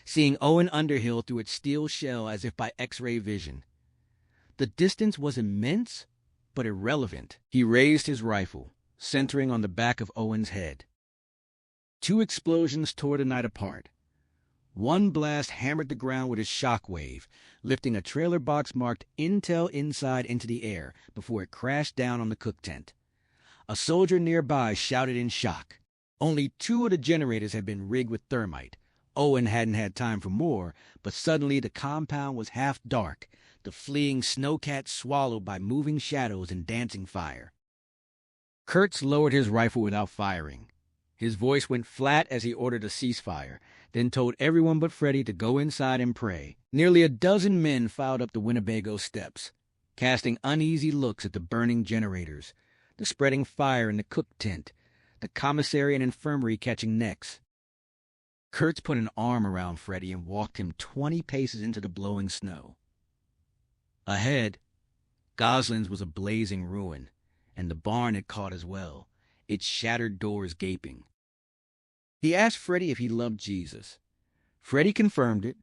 seeing Owen Underhill through its steel shell as if by X-ray vision. The distance was immense, but irrelevant. He raised his rifle, centering on the back of Owen's head. Two explosions tore the night apart. One blast hammered the ground with its shockwave, lifting a trailer box marked Intel Inside into the air before it crashed down on the cook tent. A soldier nearby shouted in shock. Only 2 of the generators had been rigged with thermite. Owen hadn't had time for more, but suddenly the compound was half dark, the fleeing snowcat swallowed by moving shadows and dancing fire. Kurtz lowered his rifle without firing. His voice went flat as he ordered a ceasefire, then told everyone but Freddie to go inside and pray. Nearly a dozen men filed up the Winnebago steps, casting uneasy looks at the burning generators, the spreading fire in the cook tent, the commissary and infirmary catching necks. Kurtz put an arm around Freddie and walked him 20 paces into the blowing snow. Ahead, Goslin's was a blazing ruin, and the barn had caught as well, its shattered doors gaping. He asked Freddie if he loved Jesus. Freddie confirmed it,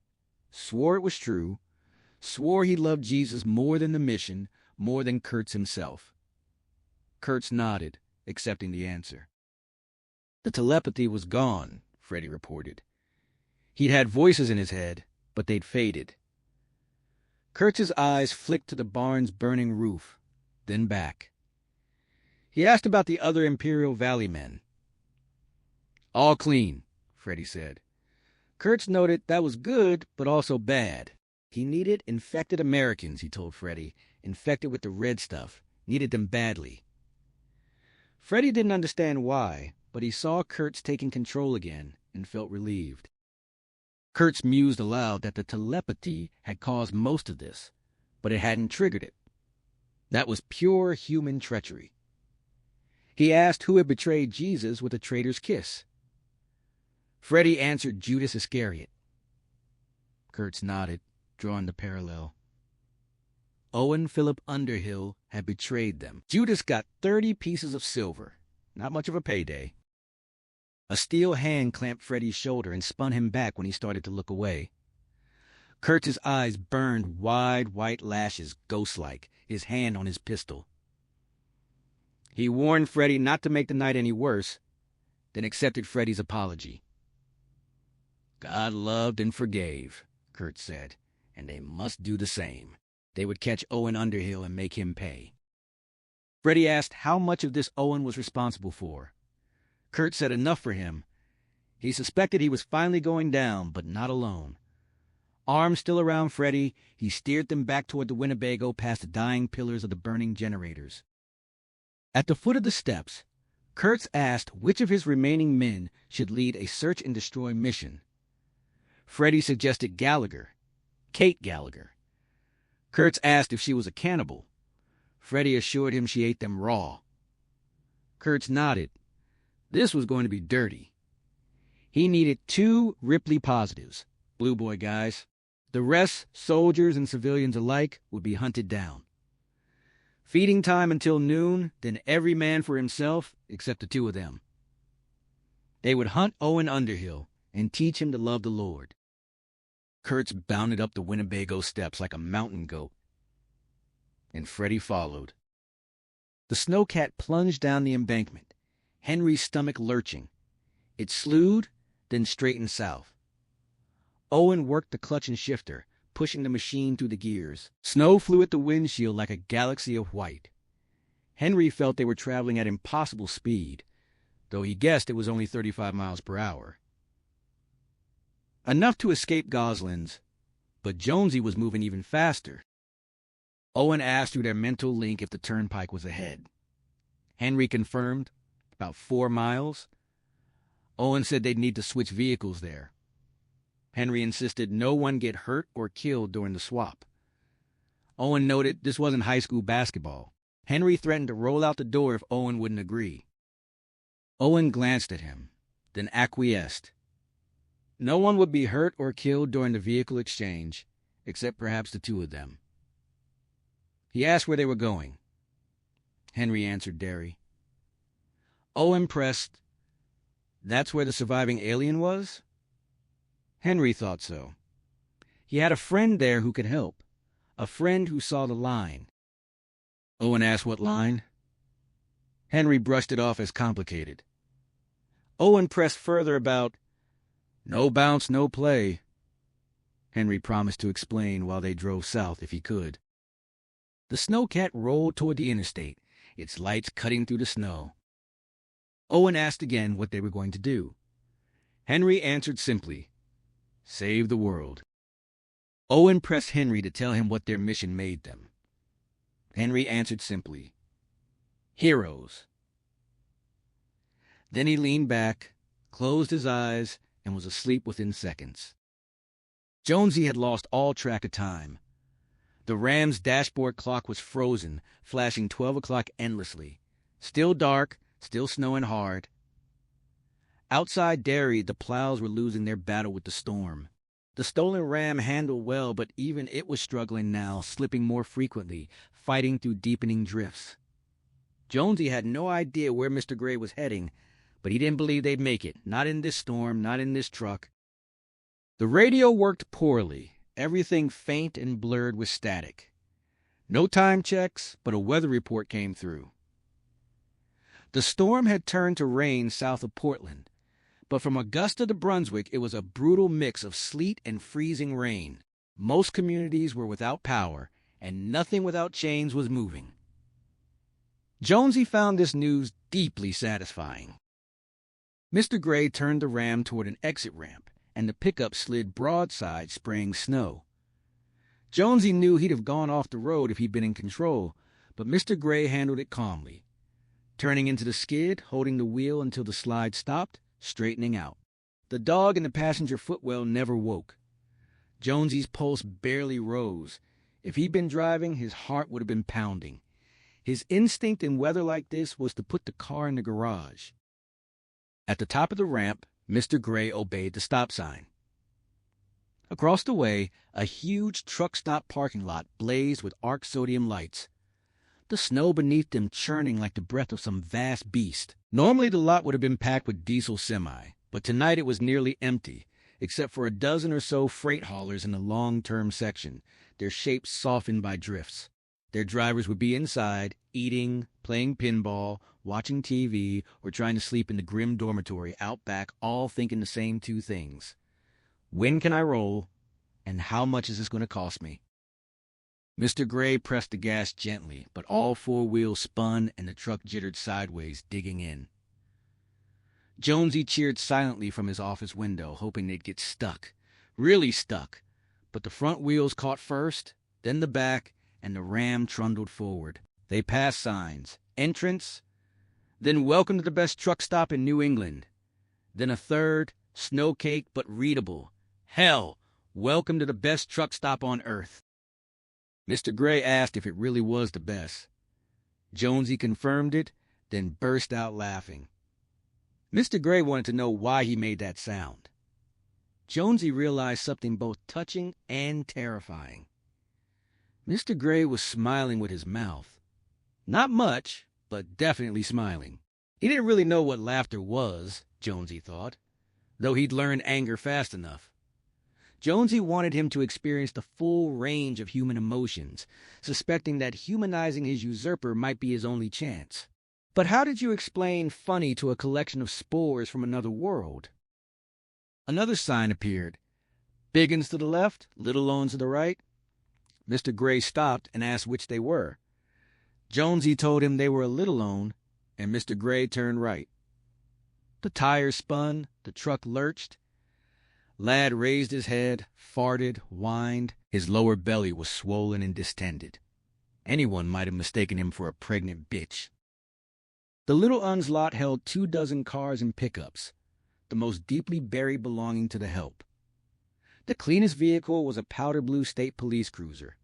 swore it was true, swore he loved Jesus more than the mission, more than Kurtz himself. Kurtz nodded, accepting the answer. The telepathy was gone, Freddie reported. He'd had voices in his head, but they'd faded. Kurtz's eyes flicked to the barn's burning roof, then back. He asked about the other Imperial Valley men. All clean, Freddie said. Kurtz noted that was good, but also bad. He needed infected Americans, he told Freddie, infected with the red stuff, needed them badly. Freddie didn't understand why, but he saw Kurtz taking control again and felt relieved. Kurtz mused aloud that the telepathy had caused most of this, but it hadn't triggered it. That was pure human treachery. He asked who had betrayed Jesus with a traitor's kiss. Freddie answered Judas Iscariot. Kurtz nodded, drawing the parallel. Owen Philip Underhill had betrayed them. Judas got 30 pieces of silver. Not much of a payday. A steel hand clamped Freddie's shoulder and spun him back when he started to look away. Kurtz's eyes burned wide white lashes, ghost-like, his hand on his pistol. He warned Freddie not to make the night any worse, then accepted Freddie's apology. God loved and forgave, Kurtz said, and they must do the same. They would catch Owen Underhill and make him pay. Freddie asked how much of this Owen was responsible for. Kurtz said enough for him. He suspected he was finally going down, but not alone. Arms still around Freddie, he steered them back toward the Winnebago past the dying pillars of the burning generators. At the foot of the steps, Kurtz asked which of his remaining men should lead a search and destroy mission. Freddie suggested Gallagher, Kate Gallagher. Kurtz asked if she was a cannibal. Freddie assured him she ate them raw. Kurtz nodded, This was going to be dirty. He needed 2 Ripley positives, Blue Boy guys. The rest, soldiers and civilians alike, would be hunted down. Feeding time until noon, then every man for himself except the 2 of them. They would hunt Owen Underhill and teach him to love the Lord. Kurtz bounded up the Winnebago steps like a mountain goat, and Freddie followed. The snowcat plunged down the embankment, Henry's stomach lurching. It slewed, then straightened south. Owen worked the clutch and shifter, pushing the machine through the gears. Snow flew at the windshield like a galaxy of white. Henry felt they were traveling at impossible speed, though he guessed it was only 35 miles per hour. Enough to escape Gosling's, but Jonesy was moving even faster. Owen asked through their mental link if the turnpike was ahead. Henry confirmed, about 4 miles. Owen said they'd need to switch vehicles there. Henry insisted no one get hurt or killed during the swap. Owen noted this wasn't high school basketball. Henry threatened to roll out the door if Owen wouldn't agree. Owen glanced at him, then acquiesced. No one would be hurt or killed during the vehicle exchange, except perhaps the 2 of them. He asked where they were going. Henry answered Derry. Owen pressed, "That's where the surviving alien was?" Henry thought so. He had a friend there who could help, a friend who saw the line. Owen asked what line. Henry brushed it off as complicated. Owen pressed further about, "No bounce, no play." Henry promised to explain while they drove south if he could. The snowcat rolled toward the interstate, its lights cutting through the snow. Owen asked again what they were going to do. Henry answered simply, "Save the world." Owen pressed Henry to tell him what their mission made them. Henry answered simply, "Heroes." Then he leaned back, closed his eyes, and was asleep within seconds. Jonesy had lost all track of time. The Ram's dashboard clock was frozen, flashing 12 o'clock endlessly. Still dark, still snowing hard. Outside Derry, the plows were losing their battle with the storm. The stolen Ram handled well, but even it was struggling now, slipping more frequently, fighting through deepening drifts. Jonesy had no idea where Mr. Gray was heading, but he didn't believe they'd make it. Not in this storm, not in this truck. The radio worked poorly, everything faint and blurred with static. No time checks, but a weather report came through. The storm had turned to rain south of Portland, but from Augusta to Brunswick it was a brutal mix of sleet and freezing rain. Most communities were without power, and nothing without chains was moving. Jonesy found this news deeply satisfying. Mr. Gray turned the Ram toward an exit ramp, and the pickup slid broadside, spraying snow. Jonesy knew he'd have gone off the road if he'd been in control, but Mr. Gray handled it calmly, turning into the skid, holding the wheel until the slide stopped, straightening out. The dog in the passenger footwell never woke. Jonesy's pulse barely rose. If he'd been driving, his heart would have been pounding. His instinct in weather like this was to put the car in the garage. At the top of the ramp, Mr. Gray obeyed the stop sign. Across the way, a huge truck stop parking lot blazed with arc sodium lights, the snow beneath them churning like the breath of some vast beast. Normally the lot would have been packed with diesel semi, but tonight it was nearly empty, except for a dozen or so freight haulers in the long-term section, their shapes softened by drifts. Their drivers would be inside, eating, playing pinball, watching TV, or trying to sleep in the grim dormitory out back, all thinking the same 2 things. When can I roll, and how much is this going to cost me? Mr. Gray pressed the gas gently, but all 4 wheels spun and the truck jittered sideways, digging in. Jonesy cheered silently from his office window, hoping they'd get stuck, really stuck. But the front wheels caught first, then the back, and the Ram trundled forward. They passed signs, entrance, then welcome to the best truck stop in New England. Then a third, snow-caked but readable. Hell, welcome to the best truck stop on earth. Mr. Gray asked if it really was the best. Jonesy confirmed it, then burst out laughing. Mr. Gray wanted to know why he made that sound. Jonesy realized something both touching and terrifying. Mr. Gray was smiling with his mouth. Not much, but definitely smiling. He didn't really know what laughter was, Jonesy thought, though he'd learned anger fast enough. Jonesy wanted him to experience the full range of human emotions, suspecting that humanizing his usurper might be his only chance. But how did you explain funny to a collection of spores from another world? Another sign appeared. Big uns to the left, little uns to the right. Mr. Gray stopped and asked which they were. Jonesy told him they were a little un, and Mr. Gray turned right. The tires spun, the truck lurched. Lad raised his head, farted, whined. His lower belly was swollen and distended. Anyone might have mistaken him for a pregnant bitch. The little un's lot held 24 cars and pickups, the most deeply buried belonging to the help. The cleanest vehicle was a powder blue state police cruiser.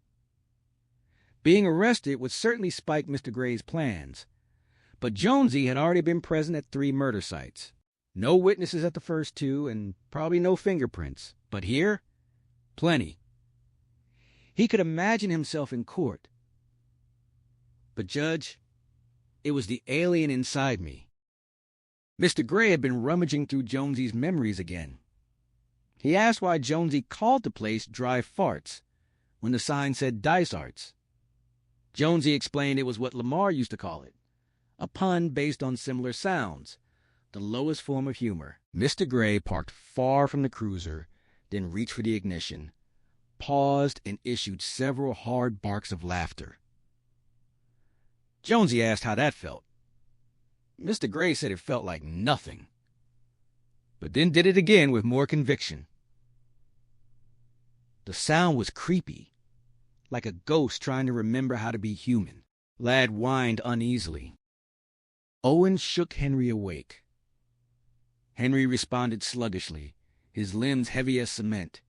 Being arrested would certainly spike Mr. Gray's plans, but Jonesy had already been present at 3 murder sites. No witnesses at the first 2, and probably no fingerprints. But here, plenty. He could imagine himself in court. But, Judge, it was the alien inside me. Mr. Gray had been rummaging through Jonesy's memories again. He asked why Jonesy called the place Dry Farts when the sign said Dice Arts. Jonesy explained it was what Lamar used to call it, a pun based on similar sounds, the lowest form of humor. Mr. Gray parked far from the cruiser, then reached for the ignition, paused, and issued several hard barks of laughter. Jonesy asked how that felt. Mr. Gray said it felt like nothing, but then did it again with more conviction. The sound was creepy, like a ghost trying to remember how to be human. Lad whined uneasily. Owen shook Henry awake. Henry responded sluggishly, his limbs heavy as cement.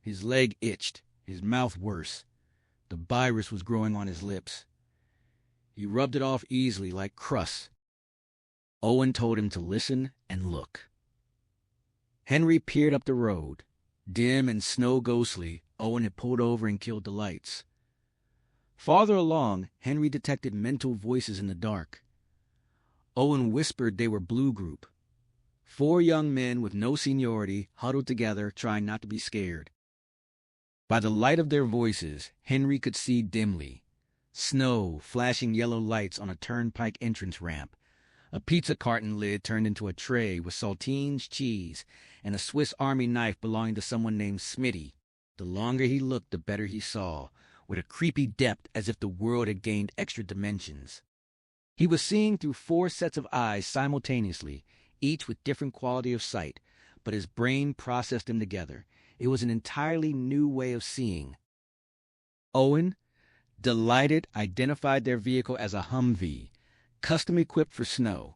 His leg itched, his mouth worse. The virus was growing on his lips. He rubbed it off easily like crust. Owen told him to listen and look. Henry peered up the road. Dim and snow-ghostly, Owen had pulled over and killed the lights. Farther along, Henry detected mental voices in the dark. Owen whispered they were Blue Group. 4 young men with no seniority huddled together, trying not to be scared. By the light of their voices, Henry could see dimly. Snow, flashing yellow lights on a turnpike entrance ramp. A pizza carton lid turned into a tray with saltines, cheese, and a Swiss Army knife belonging to someone named Smitty. The longer he looked, the better he saw, with a creepy depth as if the world had gained extra dimensions. He was seeing through 4 sets of eyes simultaneously, each with different quality of sight, but his brain processed them together. It was an entirely new way of seeing. Owen, delighted, identified their vehicle as a Humvee, custom equipped for snow.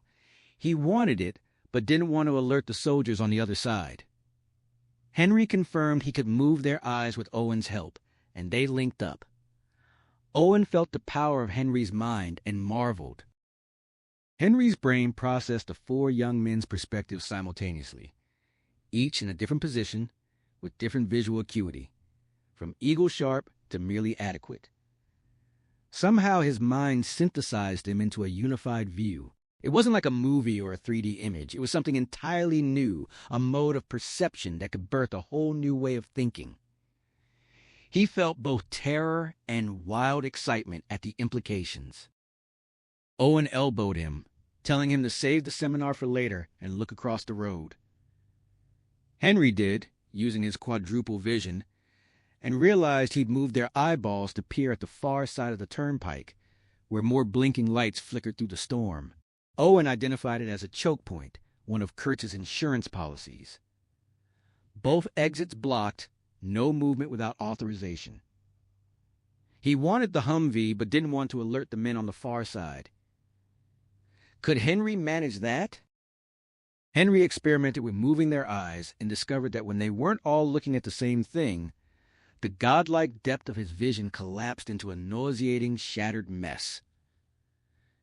He wanted it, but didn't want to alert the soldiers on the other side. Henry confirmed he could move their eyes with Owen's help, and they linked up. Owen felt the power of Henry's mind and marveled. Henry's brain processed the 4 young men's perspectives simultaneously, each in a different position, with different visual acuity, from eagle-sharp to merely adequate. Somehow his mind synthesized them into a unified view. It wasn't like a movie or a 3D image. It was something entirely new, a mode of perception that could birth a whole new way of thinking. He felt both terror and wild excitement at the implications. Owen elbowed him, telling him to save the seminar for later and look across the road. Henry did, using his quadruple vision, and realized he'd moved their eyeballs to peer at the far side of the turnpike, where more blinking lights flickered through the storm. Owen identified it as a choke point, one of Kurtz's insurance policies. Both exits blocked, no movement without authorization. He wanted the Humvee, but didn't want to alert the men on the far side. Could Henry manage that? Henry experimented with moving their eyes and discovered that when they weren't all looking at the same thing, the godlike depth of his vision collapsed into a nauseating, shattered mess.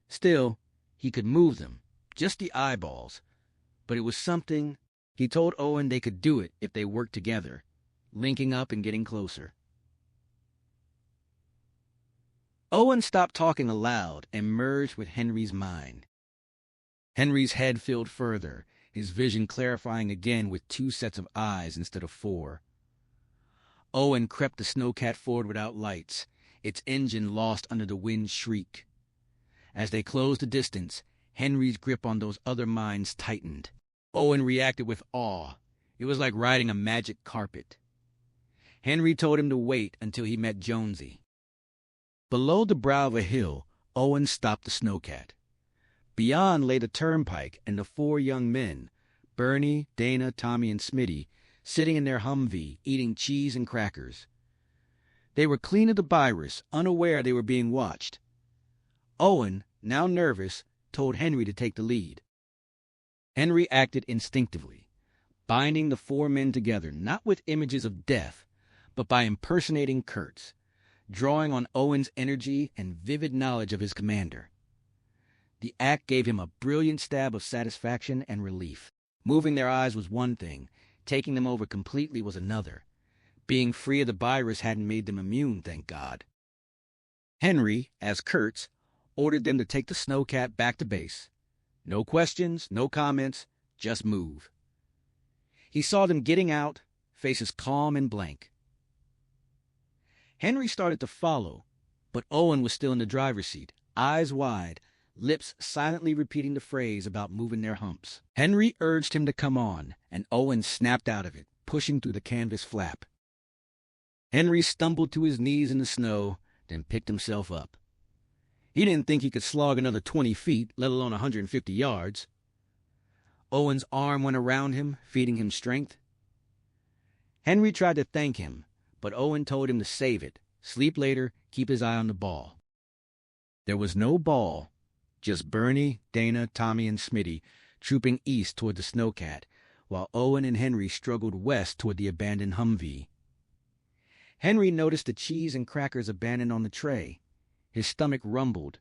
Still, he could move them, just the eyeballs, but it was something. He told Owen they could do it if they worked together, linking up and getting closer. Owen stopped talking aloud and merged with Henry's mind. Henry's head filled further, his vision clarifying again with 2 sets of eyes instead of 4. Owen crept the snowcat forward without lights, its engine lost under the wind's shriek. As they closed the distance, Henry's grip on those other minds tightened. Owen reacted with awe. It was like riding a magic carpet. Henry told him to wait until he met Jonesy. Below the brow of a hill, Owen stopped the snowcat. Beyond lay the turnpike and the 4 young men, Bernie, Dana, Tommy, and Smitty, sitting in their Humvee, eating cheese and crackers. They were clean of the virus, unaware they were being watched. Owen, now nervous, told Henry to take the lead. Henry acted instinctively, binding the 4 men together, not with images of death, but by impersonating Kurtz, drawing on Owen's energy and vivid knowledge of his commander. The act gave him a brilliant stab of satisfaction and relief. Moving their eyes was one thing, taking them over completely was another. Being free of the virus hadn't made them immune, thank God. Henry, as Kurtz, ordered them to take the snowcat back to base. No questions, no comments, just move. He saw them getting out, faces calm and blank. Henry started to follow, but Owen was still in the driver's seat, eyes wide, lips silently repeating the phrase about moving their humps. Henry urged him to come on, and Owen snapped out of it, pushing through the canvas flap. Henry stumbled to his knees in the snow, then picked himself up. He didn't think he could slog another 20 feet, let alone 150 yards. Owen's arm went around him, feeding him strength. Henry tried to thank him, but Owen told him to save it, sleep later, keep his eye on the ball. There was no ball, just Bernie, Dana, Tommy, and Smitty trooping east toward the snowcat, while Owen and Henry struggled west toward the abandoned Humvee. Henry noticed the cheese and crackers abandoned on the tray. His stomach rumbled.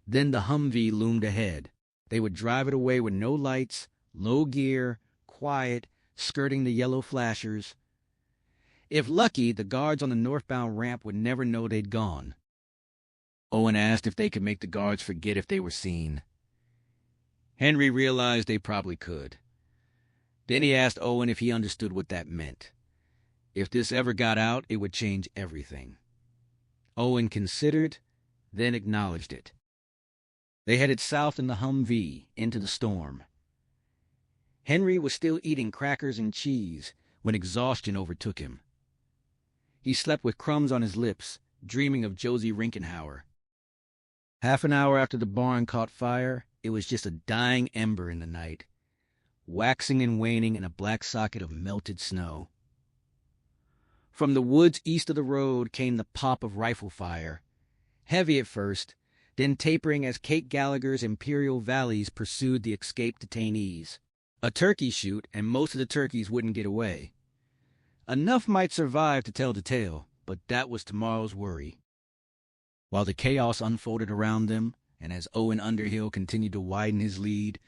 Then the Humvee loomed ahead. They would drive it away with no lights, low gear, quiet, skirting the yellow flashers. If lucky, the guards on the northbound ramp would never know they'd gone. Owen asked if they could make the guards forget if they were seen. Henry realized they probably could. Then he asked Owen if he understood what that meant. If this ever got out, it would change everything. Owen considered, then acknowledged it. They headed south in the Humvee, into the storm. Henry was still eating crackers and cheese when exhaustion overtook him. He slept with crumbs on his lips, dreaming of Josie Rinkenhauer. Half an hour after the barn caught fire, it was just a dying ember in the night, waxing and waning in a black socket of melted snow. From the woods east of the road came the pop of rifle fire, heavy at first, then tapering as Kate Gallagher's Imperial Valleys pursued the escaped detainees. A turkey shoot, and most of the turkeys wouldn't get away. Enough might survive to tell the tale, but that was tomorrow's worry. While the chaos unfolded around them, and as Owen Underhill continued to widen his lead,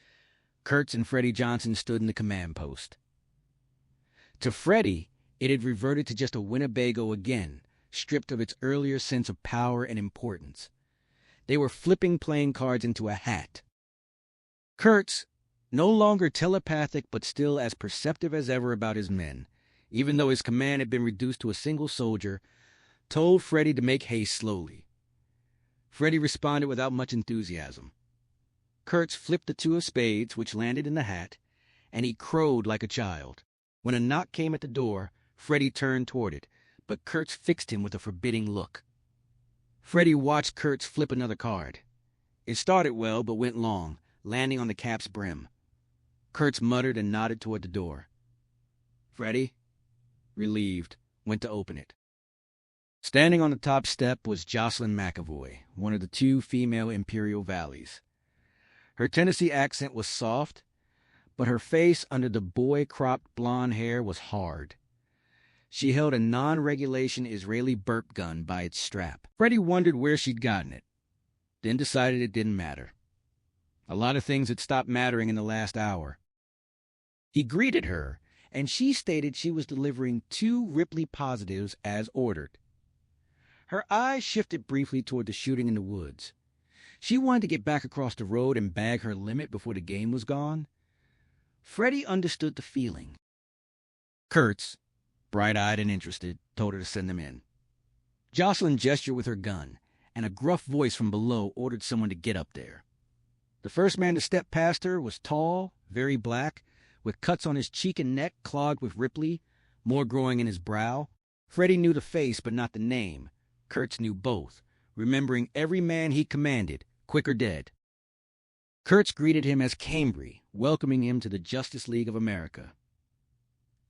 Kurtz and Freddie Johnson stood in the command post. To Freddie, it had reverted to just a Winnebago again, stripped of its earlier sense of power and importance. They were flipping playing cards into a hat. Kurtz, no longer telepathic but still as perceptive as ever about his men, even though his command had been reduced to a single soldier, told Freddie to make haste slowly. Freddie responded without much enthusiasm. Kurtz flipped the 2 of spades, which landed in the hat, and he crowed like a child. When a knock came at the door, Freddie turned toward it, but Kurtz fixed him with a forbidding look. Freddie watched Kurtz flip another card. It started well, but went long, landing on the cap's brim. Kurtz muttered and nodded toward the door. Freddie, relieved, went to open it. Standing on the top step was Jocelyn McAvoy, one of the 2 female Imperial Valleys. Her Tennessee accent was soft, but her face under the boy-cropped blonde hair was hard. She held a non-regulation Israeli burp gun by its strap. Freddie wondered where she'd gotten it, then decided it didn't matter. A lot of things had stopped mattering in the last hour. He greeted her, and she stated she was delivering 2 Ripley positives as ordered. Her eyes shifted briefly toward the shooting in the woods. She wanted to get back across the road and bag her limit before the game was gone. Freddie understood the feeling. Kurtz, bright-eyed and interested, told her to send them in. Jocelyn gestured with her gun, and a gruff voice from below ordered someone to get up there. The first man to step past her was tall, very black, with cuts on his cheek and neck clogged with Ripley, more growing in his brow. Freddie knew the face but not the name. Kurtz knew both, remembering every man he commanded, quick or dead. Kurtz greeted him as Cambry, welcoming him to the Justice League of America.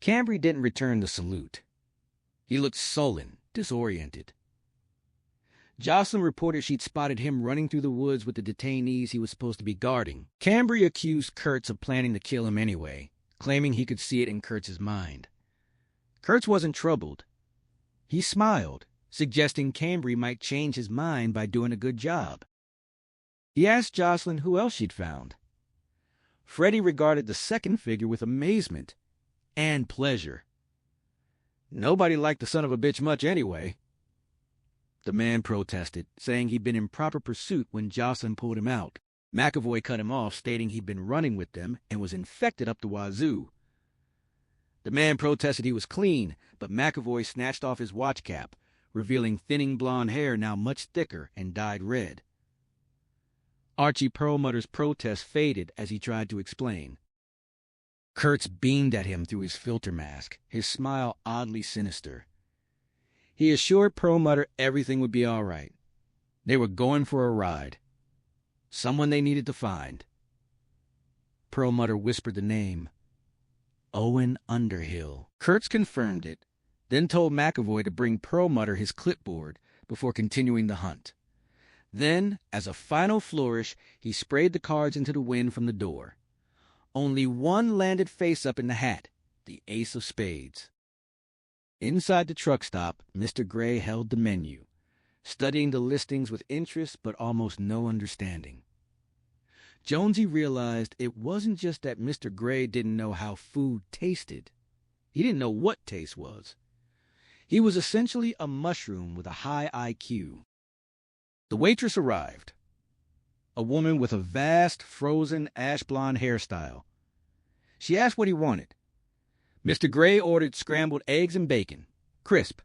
Cambry didn't return the salute. He looked sullen, disoriented. Jocelyn reported she'd spotted him running through the woods with the detainees he was supposed to be guarding. Cambry accused Kurtz of planning to kill him anyway, claiming he could see it in Kurtz's mind. Kurtz wasn't troubled. He smiled, suggesting Cambry might change his mind by doing a good job. He asked Jocelyn who else she'd found. Freddie regarded the second figure with amazement and pleasure. Nobody liked the son of a bitch much anyway. The man protested, saying he'd been in proper pursuit when Jocelyn pulled him out. McAvoy cut him off, stating he'd been running with them and was infected up the wazoo. The man protested he was clean, but McAvoy snatched off his watch cap, revealing thinning blonde hair now much thicker and dyed red. Archie Perlmutter's protest faded as he tried to explain. Kurtz beamed at him through his filter mask, his smile oddly sinister. He assured Perlmutter everything would be all right. They were going for a ride. Someone they needed to find. Perlmutter whispered the name. Owen Underhill. Kurtz confirmed it, then told McAvoy to bring Perlmutter his clipboard before continuing the hunt. Then, as a final flourish, he sprayed the cards into the wind from the door. Only one landed face up in the hat, the ace of spades. Inside the truck stop, Mr. Gray held the menu, studying the listings with interest but almost no understanding. Jonesy realized it wasn't just that Mr. Gray didn't know how food tasted. He didn't know what taste was. He was essentially a mushroom with a high IQ. The waitress arrived, a woman with a vast, frozen, ash-blonde hairstyle. She asked what he wanted. Mr. Gray ordered scrambled eggs and bacon, crisp.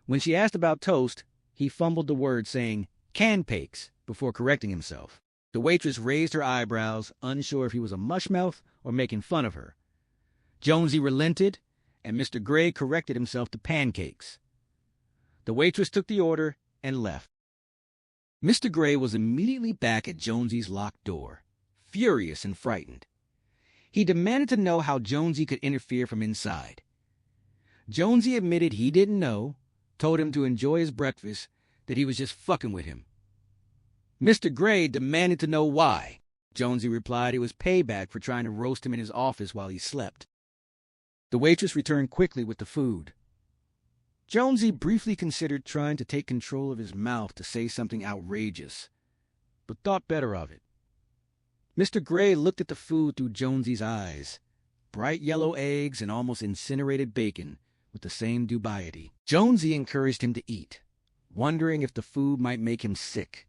When she asked about toast, he fumbled the word, saying "canpakes," before correcting himself. The waitress raised her eyebrows, unsure if he was a mushmouth or making fun of her. Jonesy relented, and Mr. Gray corrected himself to pancakes. The waitress took the order and left. Mr. Gray was immediately back at Jonesy's locked door, furious and frightened. He demanded to know how Jonesy could interfere from inside. Jonesy admitted he didn't know, told him to enjoy his breakfast, that he was just fucking with him. Mr. Gray demanded to know why. Jonesy replied it was payback for trying to roast him in his office while he slept. The waitress returned quickly with the food. Jonesy briefly considered trying to take control of his mouth to say something outrageous, but thought better of it. Mr. Gray looked at the food through Jonesy's eyes. Bright yellow eggs and almost incinerated bacon with the same dubiety. Jonesy encouraged him to eat, wondering if the food might make him sick.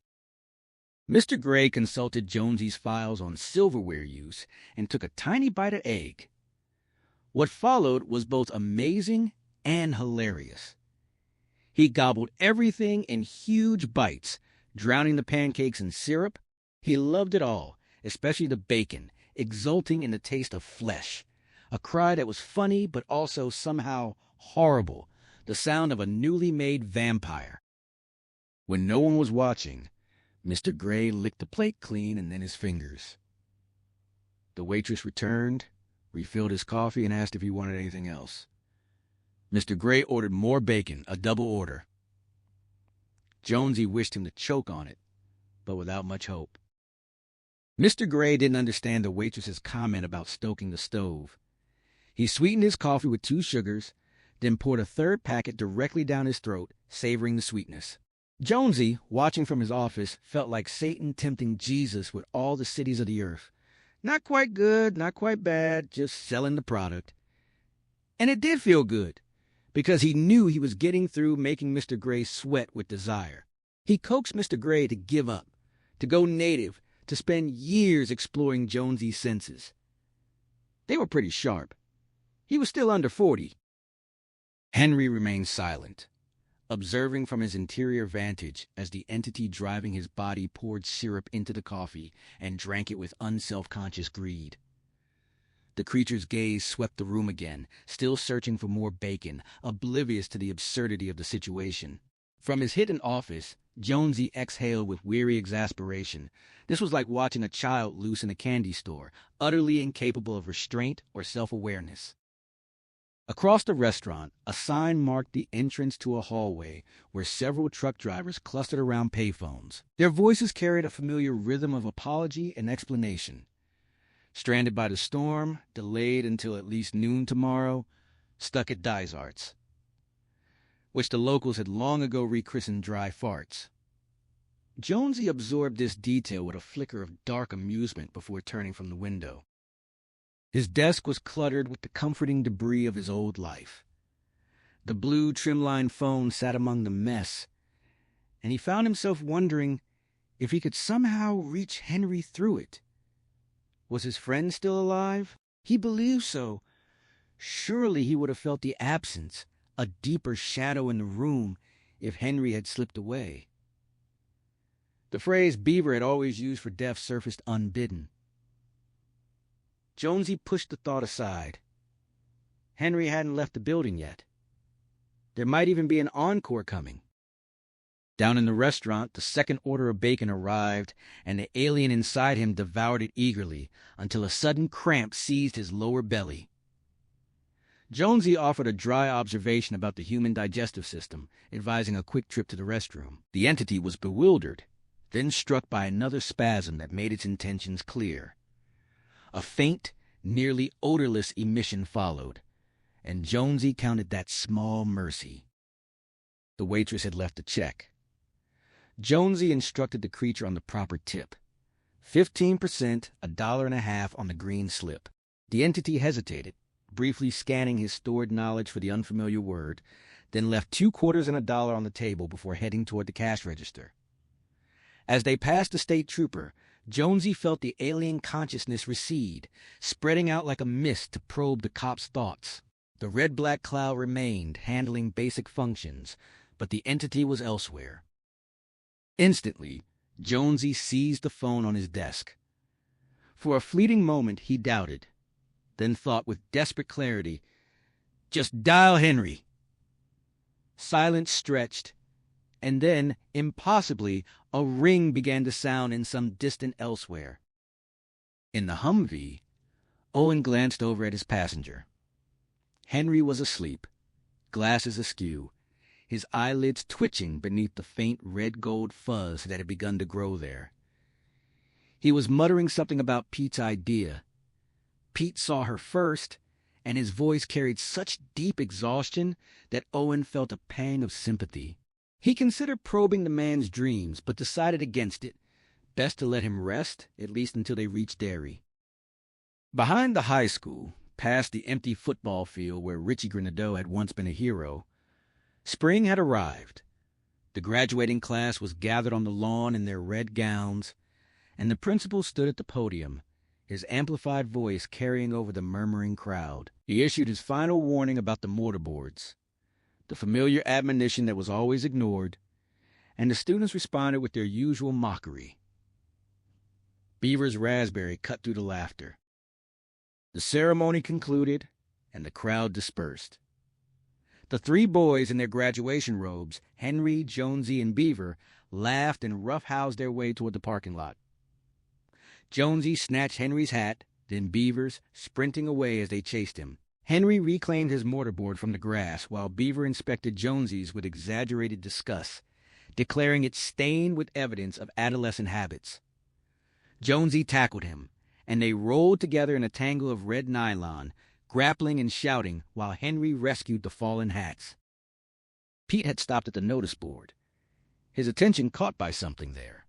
Mr. Gray consulted Jonesy's files on silverware use and took a tiny bite of egg. What followed was both amazing and hilarious. He gobbled everything in huge bites, drowning the pancakes in syrup. He loved it all, especially the bacon, exulting in the taste of flesh. A cry that was funny but also somehow horrible, the sound of a newly made vampire. When no one was watching, Mr. Gray licked the plate clean and then his fingers. The waitress returned, refilled his coffee, and asked if he wanted anything else. Mr. Gray ordered more bacon, a double order. Jonesy wished him to choke on it, but without much hope. Mr. Gray didn't understand the waitress's comment about stoking the stove. He sweetened his coffee with 2 sugars, then poured a third packet directly down his throat, savoring the sweetness. Jonesy, watching from his office, felt like Satan tempting Jesus with all the cities of the earth. Not quite good, not quite bad, just selling the product. And it did feel good, because he knew he was getting through making Mr. Gray sweat with desire. He coaxed Mr. Gray to give up, to go native, to spend years exploring Jonesy's senses. They were pretty sharp. He was still under 40. Henry remained silent, observing from his interior vantage as the entity driving his body poured syrup into the coffee and drank it with unselfconscious greed. The creature's gaze swept the room again, still searching for more bacon, oblivious to the absurdity of the situation. From his hidden office, Jonesy exhaled with weary exasperation. This was like watching a child loose in a candy store, utterly incapable of restraint or self-awareness. Across the restaurant, a sign marked the entrance to a hallway where several truck drivers clustered around payphones. Their voices carried a familiar rhythm of apology and explanation. Stranded by the storm, delayed until at least noon tomorrow, stuck at Dysart's, which the locals had long ago rechristened Dry Farts. Jonesy absorbed this detail with a flicker of dark amusement before turning from the window. His desk was cluttered with the comforting debris of his old life. The blue trimline phone sat among the mess, and he found himself wondering if he could somehow reach Henry through it. Was his friend still alive? He believed so. Surely he would have felt the absence, a deeper shadow in the room, if Henry had slipped away. The phrase Beaver had always used for death surfaced unbidden. Jonesy pushed the thought aside. Henry hadn't left the building yet. There might even be an encore coming. Down in the restaurant, the second order of bacon arrived, and the alien inside him devoured it eagerly until a sudden cramp seized his lower belly. Jonesy offered a dry observation about the human digestive system, advising a quick trip to the restroom. The entity was bewildered, then struck by another spasm that made its intentions clear. A faint, nearly odorless emission followed, and Jonesy counted that small mercy. The waitress had left a check. Jonesy instructed the creature on the proper tip. 15%, $1.50 on the green slip. The entity hesitated, briefly scanning his stored knowledge for the unfamiliar word, then left 2 quarters and $1 on the table before heading toward the cash register. As they passed the state trooper, Jonesy felt the alien consciousness recede, spreading out like a mist to probe the cop's thoughts. The red-black cloud remained, handling basic functions, but the entity was elsewhere. Instantly, Jonesy seized the phone on his desk. For a fleeting moment, he doubted, then thought with desperate clarity, "Just dial Henry." Silence stretched, and then, impossibly, a ring began to sound in some distant elsewhere. In the Humvee, Owen glanced over at his passenger. Henry was asleep, glasses askew, his eyelids twitching beneath the faint red-gold fuzz that had begun to grow there. He was muttering something about Pete's idea. Pete saw her first, and his voice carried such deep exhaustion that Owen felt a pang of sympathy. He considered probing the man's dreams, but decided against it. Best to let him rest, at least until they reached Derry. Behind the high school, past the empty football field where Richie Grenadeau had once been a hero, spring had arrived. The graduating class was gathered on the lawn in their red gowns, and the principal stood at the podium, his amplified voice carrying over the murmuring crowd. He issued his final warning about the mortarboards, the familiar admonition that was always ignored, and the students responded with their usual mockery. Beaver's raspberry cut through the laughter. The ceremony concluded, and the crowd dispersed. The 3 boys in their graduation robes, Henry, Jonesy, and Beaver, laughed and roughhoused their way toward the parking lot. Jonesy snatched Henry's hat, then Beaver's, sprinting away as they chased him. Henry reclaimed his mortarboard from the grass, while Beaver inspected Jonesy's with exaggerated disgust, declaring it stained with evidence of adolescent habits. Jonesy tackled him, and they rolled together in a tangle of red nylon, grappling and shouting while Henry rescued the fallen hats. Pete had stopped at the notice board, his attention caught by something there.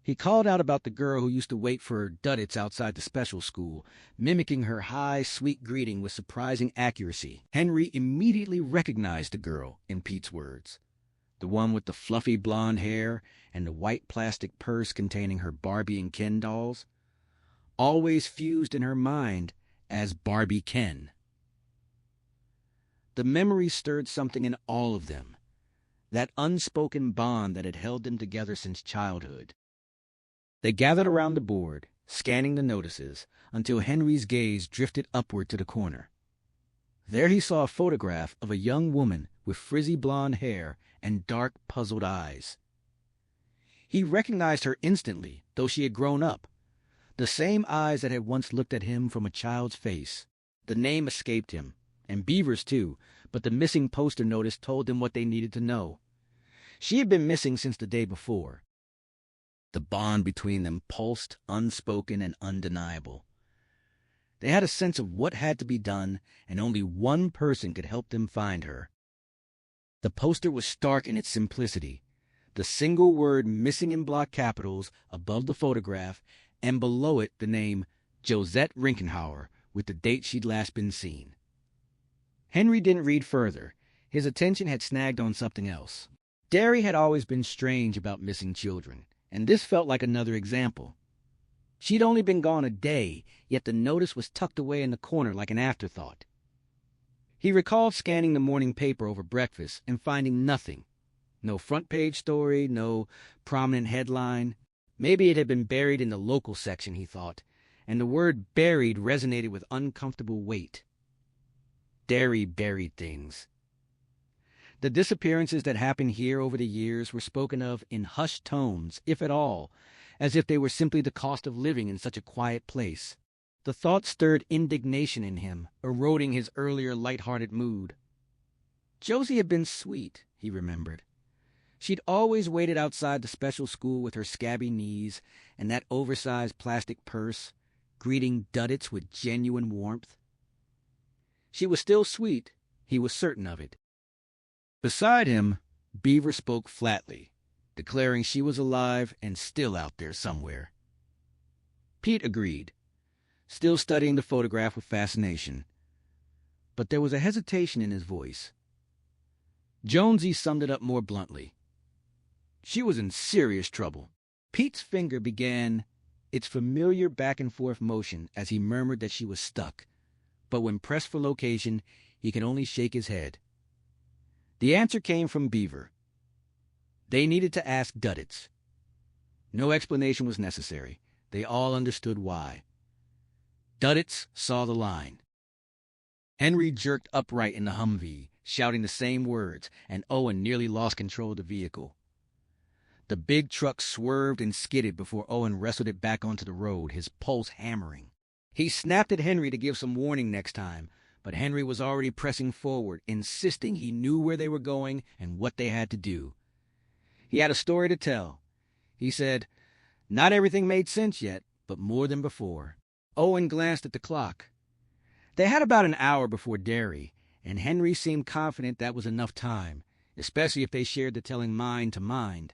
He called out about the girl who used to wait for Duddits outside the special school, mimicking her high, sweet greeting with surprising accuracy. Henry immediately recognized the girl, in Pete's words. The one with the fluffy blonde hair and the white plastic purse containing her Barbie and Ken dolls, always fused in her mind as Barbie Ken. The memory stirred something in all of them, that unspoken bond that had held them together since childhood. They gathered around the board, scanning the notices, until Henry's gaze drifted upward to the corner. There he saw a photograph of a young woman with frizzy blonde hair and dark, puzzled eyes. He recognized her instantly, though she had grown up. The same eyes that had once looked at him from a child's face. The name escaped him, and Beaver's too, but the missing poster notice told them what they needed to know. She had been missing since the day before. The bond between them pulsed, unspoken and undeniable. They had a sense of what had to be done, and only one person could help them find her. The poster was stark in its simplicity, the single word missing in block capitals above the photograph, and below it the name Josette Rinkenhauer with the date she'd last been seen. Henry didn't read further. His attention had snagged on something else. Derry had always been strange about missing children, and this felt like another example. She'd only been gone a day, yet the notice was tucked away in the corner like an afterthought. He recalled scanning the morning paper over breakfast and finding nothing. No front-page story, no prominent headline. Maybe it had been buried in the local section, he thought, and the word buried resonated with uncomfortable weight. Derry buried things. The disappearances that happened here over the years were spoken of in hushed tones, if at all, as if they were simply the cost of living in such a quiet place. The thought stirred indignation in him, eroding his earlier light-hearted mood. Josie had been sweet, he remembered. She'd always waited outside the special school with her scabby knees and that oversized plastic purse, greeting Duddits with genuine warmth. She was still sweet, he was certain of it. Beside him, Beaver spoke flatly, declaring she was alive and still out there somewhere. Pete agreed, still studying the photograph with fascination. But there was a hesitation in his voice. Jonesy summed it up more bluntly. She was in serious trouble. Pete's finger began its familiar back-and-forth motion as he murmured that she was stuck, but when pressed for location, he could only shake his head. The answer came from Beaver. They needed to ask Duddits. No explanation was necessary. They all understood why. Duddits saw the line. Henry jerked upright in the Humvee, shouting the same words, and Owen nearly lost control of the vehicle. The big truck swerved and skidded before Owen wrestled it back onto the road, his pulse hammering. He snapped at Henry to give some warning next time, but Henry was already pressing forward, insisting he knew where they were going and what they had to do. He had a story to tell. He said, not everything made sense yet, but more than before. Owen glanced at the clock. They had about an hour before Derry, and Henry seemed confident that was enough time, especially if they shared the telling mind to mind.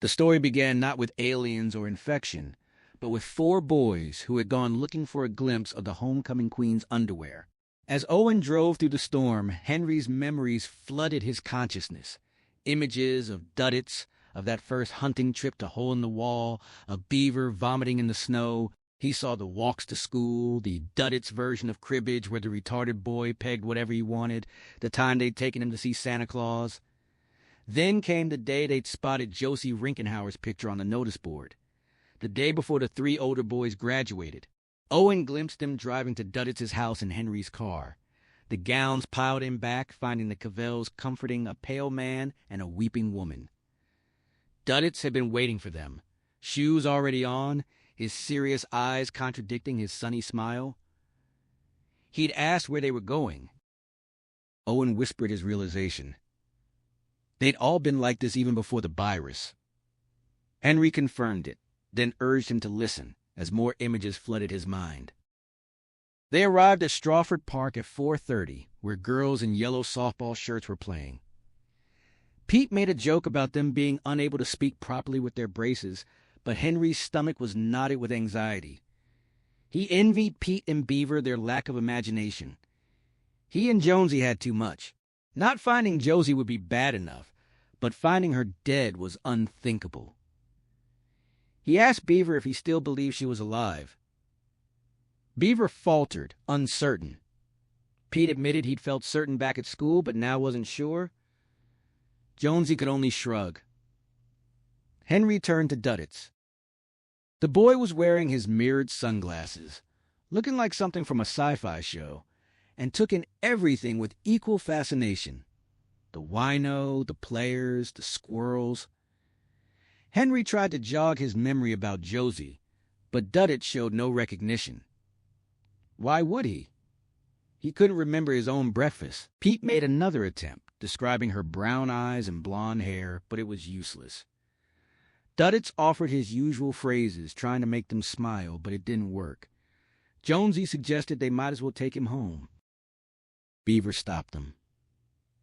The story began not with aliens or infection, but with 4 boys who had gone looking for a glimpse of the homecoming queen's underwear. As Owen drove through the storm, Henry's memories flooded his consciousness. Images of Duddits, of that first hunting trip to Hole in the Wall, of Beaver vomiting in the snow. He saw the walks to school, the Duddits version of cribbage where the retarded boy pegged whatever he wanted, the time they'd taken him to see Santa Claus. Then came the day they'd spotted Josie Rinkenhauer's picture on the notice board. The day before the 3 older boys graduated. Owen glimpsed them driving to Duddits' house in Henry's car. The gowns piled in back, finding the Cavells comforting a pale man and a weeping woman. Duddits had been waiting for them, shoes already on, his serious eyes contradicting his sunny smile. He'd asked where they were going. Owen whispered his realization. They'd all been like this even before the virus. Henry confirmed it, then urged him to listen as more images flooded his mind. They arrived at Strawford Park at 4:30, where girls in yellow softball shirts were playing. Pete made a joke about them being unable to speak properly with their braces, but Henry's stomach was knotted with anxiety. He envied Pete and Beaver their lack of imagination. He and Jonesy had too much. Not finding Josie would be bad enough, but finding her dead was unthinkable. He asked Beaver if he still believed she was alive. Beaver faltered, uncertain. Pete admitted he'd felt certain back at school, but now wasn't sure. Jonesy could only shrug. Henry turned to Duddits. The boy was wearing his mirrored sunglasses, looking like something from a sci-fi show, and took in everything with equal fascination. The wino, the players, the squirrels. Henry tried to jog his memory about Josie, but Duddit showed no recognition. Why would he? He couldn't remember his own breakfast. Pete made another attempt, describing her brown eyes and blonde hair, but it was useless. Duddits offered his usual phrases, trying to make them smile, but it didn't work. Jonesy suggested they might as well take him home. Beaver stopped them.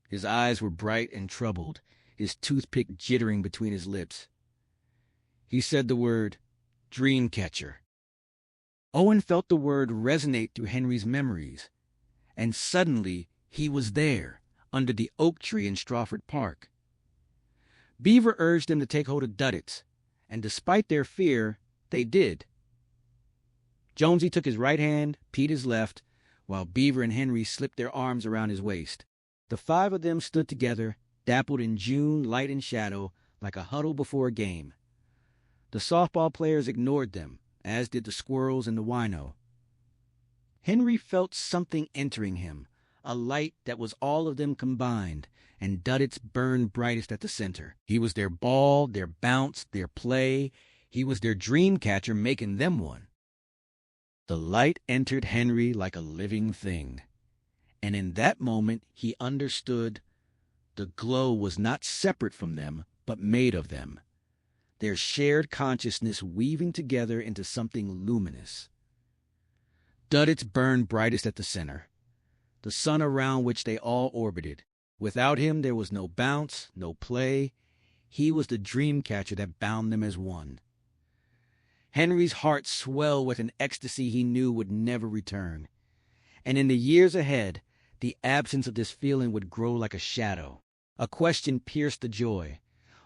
His eyes were bright and troubled, his toothpick jittering between his lips. He said the word, Dreamcatcher. Owen felt the word resonate through Henry's memories, and suddenly he was there, under the oak tree in Strawford Park. Beaver urged them to take hold of Duddits, and despite their fear, they did. Jonesy took his right hand, Pete his left, while Beaver and Henry slipped their arms around his waist. The five of them stood together, dappled in June light and shadow, like a huddle before a game. The softball players ignored them, as did the squirrels and the wino. Henry felt something entering him, a light that was all of them combined, and Duddits burned brightest at the center. He was their ball, their bounce, their play. He was their dream catcher, making them one. The light entered Henry like a living thing, and in that moment he understood the glow was not separate from them, but made of them, their shared consciousness weaving together into something luminous. Duddits burned brightest at the center, the sun around which they all orbited. Without him there was no bounce, no play. He was the dream catcher that bound them as one. Henry's heart swelled with an ecstasy he knew would never return. And in the years ahead, the absence of this feeling would grow like a shadow. A question pierced the joy.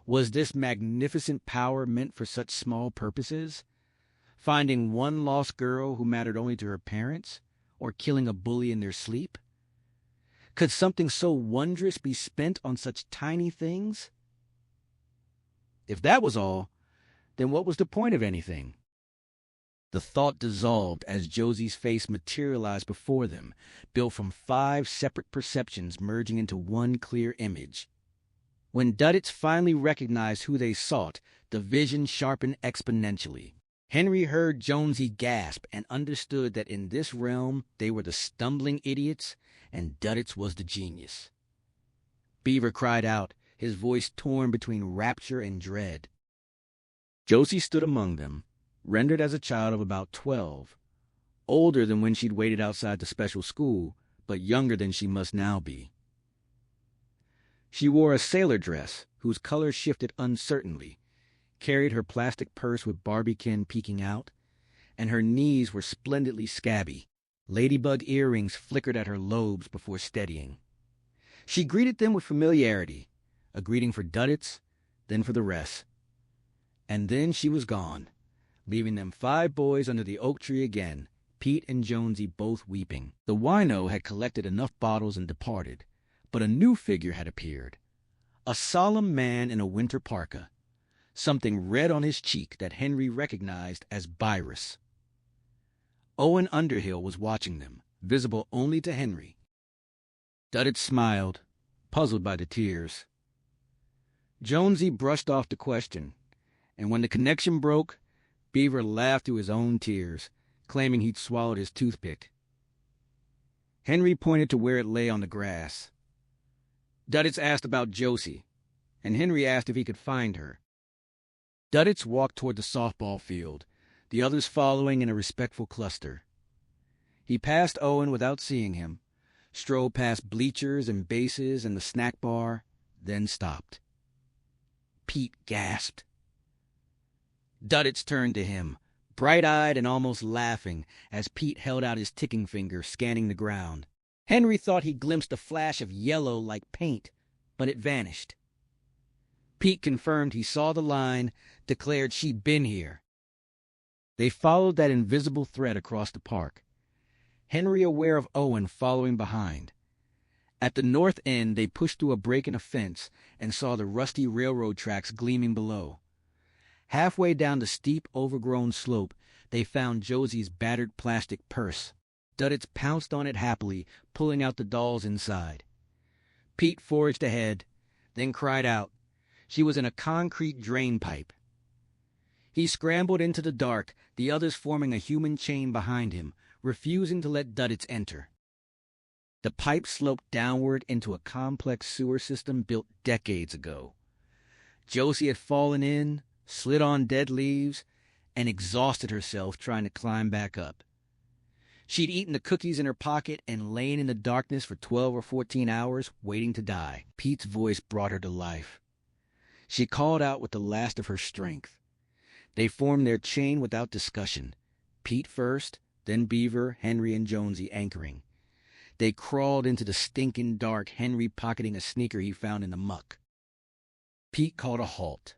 Was this magnificent power meant for such small purposes? Finding one lost girl who mattered only to her parents, or killing a bully in their sleep? Could something so wondrous be spent on such tiny things? If that was all, then what was the point of anything? The thought dissolved as Josie's face materialized before them, built from 5 separate perceptions merging into one clear image. When Duddits finally recognized who they sought, the vision sharpened exponentially. Henry heard Jonesy gasp and understood that in this realm they were the stumbling idiots and Duddits was the genius. Beaver cried out, his voice torn between rapture and dread. Josie stood among them, rendered as a child of about 12, older than when she'd waited outside the special school, but younger than she must now be. She wore a sailor dress whose color shifted uncertainly, carried her plastic purse with Barbiekin peeking out, and her knees were splendidly scabby. Ladybug earrings flickered at her lobes before steadying. She greeted them with familiarity, a greeting for Duddits, then for the rest. And then she was gone, leaving them 5 boys under the oak tree again, Pete and Jonesy both weeping. The wino had collected enough bottles and departed, but a new figure had appeared, a solemn man in a winter parka, something red on his cheek that Henry recognized as Byrus. Owen Underhill was watching them, visible only to Henry. Duddits smiled, puzzled by the tears. Jonesy brushed off the question, and when the connection broke, Beaver laughed through his own tears, claiming he'd swallowed his toothpick. Henry pointed to where it lay on the grass. Duddits asked about Josie, and Henry asked if he could find her. Duddits walked toward the softball field, the others following in a respectful cluster. He passed Owen without seeing him, strolled past bleachers and bases and the snack bar, then stopped. Pete gasped. Duddits turned to him, bright-eyed and almost laughing, as Pete held out his ticking finger, scanning the ground. Henry thought he glimpsed a flash of yellow like paint, but it vanished. Pete confirmed he saw the line, declared she'd been here. They followed that invisible thread across the park, Henry aware of Owen following behind. At the north end, they pushed through a break in a fence and saw the rusty railroad tracks gleaming below. Halfway down the steep, overgrown slope, they found Josie's battered plastic purse. Duddits pounced on it happily, pulling out the dolls inside. Pete forged ahead, then cried out. She was in a concrete drain pipe. He scrambled into the dark, the others forming a human chain behind him, refusing to let Duddits enter. The pipe sloped downward into a complex sewer system built decades ago. Josie had fallen in, slid on dead leaves, and exhausted herself trying to climb back up. She'd eaten the cookies in her pocket and lain in the darkness for 12 or 14 hours, waiting to die. Pete's voice brought her to life. She called out with the last of her strength. They formed their chain without discussion. Pete first, then Beaver, Henry, and Jonesy anchoring. They crawled into the stinking dark, Henry pocketing a sneaker he found in the muck. Pete called a halt.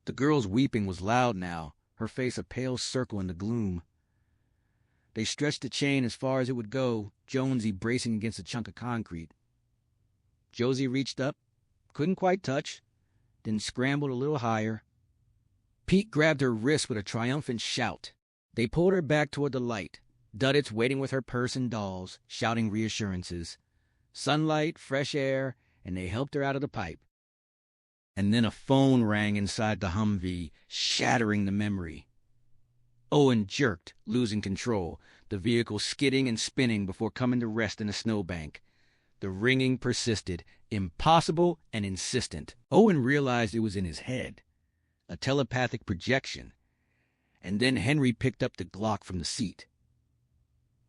The girl's weeping was loud now, her face a pale circle in the gloom. They stretched the chain as far as it would go, Jonesy bracing against a chunk of concrete. Josie reached up, couldn't quite touch, then scrambled a little higher. Pete grabbed her wrist with a triumphant shout. They pulled her back toward the light, Duddits waiting with her purse and dolls, shouting reassurances. Sunlight, fresh air, and they helped her out of the pipe. And then a phone rang inside the Humvee, shattering the memory. Owen jerked, losing control, the vehicle skidding and spinning before coming to rest in a snowbank. The ringing persisted, impossible and insistent. Owen realized it was in his head, a telepathic projection. And then Henry picked up the Glock from the seat.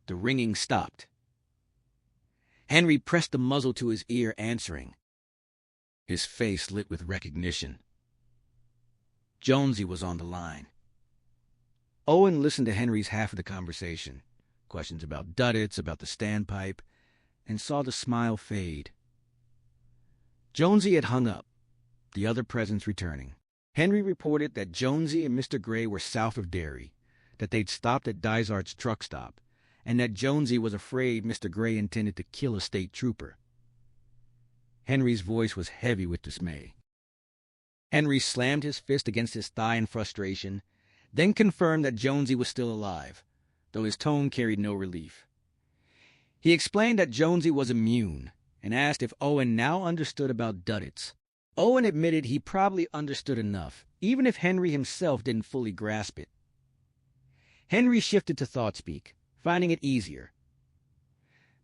The ringing stopped. Henry pressed the muzzle to his ear, answering. His face lit with recognition. Jonesy was on the line. Owen listened to Henry's half of the conversation, questions about Duddits, about the standpipe, and saw the smile fade. Jonesy had hung up, the other presents returning. Henry reported that Jonesy and Mr. Gray were south of Derry, that they'd stopped at Dysart's truck stop, and that Jonesy was afraid Mr. Gray intended to kill a state trooper. Henry's voice was heavy with dismay. Henry slammed his fist against his thigh in frustration, then confirmed that Jonesy was still alive, though his tone carried no relief. He explained that Jonesy was immune, and asked if Owen now understood about Duddits. Owen admitted he probably understood enough, even if Henry himself didn't fully grasp it. Henry shifted to Thoughtspeak, finding it easier.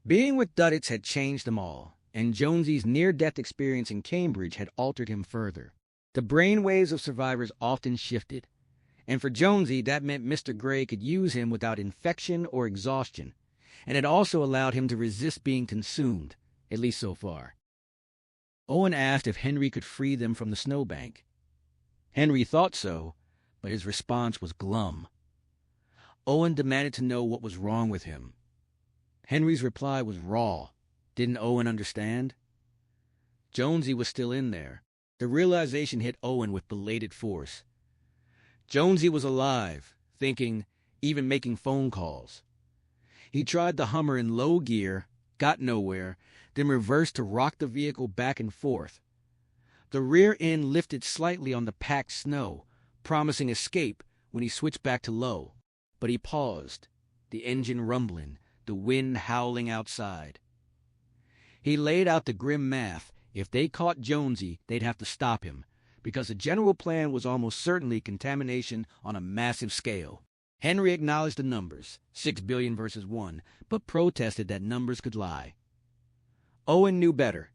Being with Duddits had changed them all, and Jonesy's near-death experience in Cambridge had altered him further. The brainwaves of survivors often shifted, and for Jonesy that meant Mr. Gray could use him without infection or exhaustion, and it also allowed him to resist being consumed, at least so far. Owen asked if Henry could free them from the snowbank. Henry thought so, but his response was glum. Owen demanded to know what was wrong with him. Henry's reply was raw. Didn't Owen understand? Jonesy was still in there. The realization hit Owen with belated force. Jonesy was alive, thinking, even making phone calls. He tried the Hummer in low gear, got nowhere, then reversed to rock the vehicle back and forth. The rear end lifted slightly on the packed snow, promising escape when he switched back to low. But he paused, the engine rumbling, the wind howling outside. He laid out the grim math. If they caught Jonesy, they'd have to stop him, because the general plan was almost certainly contamination on a massive scale. Henry acknowledged the numbers, 6 billion versus 1, but protested that numbers could lie. Owen knew better.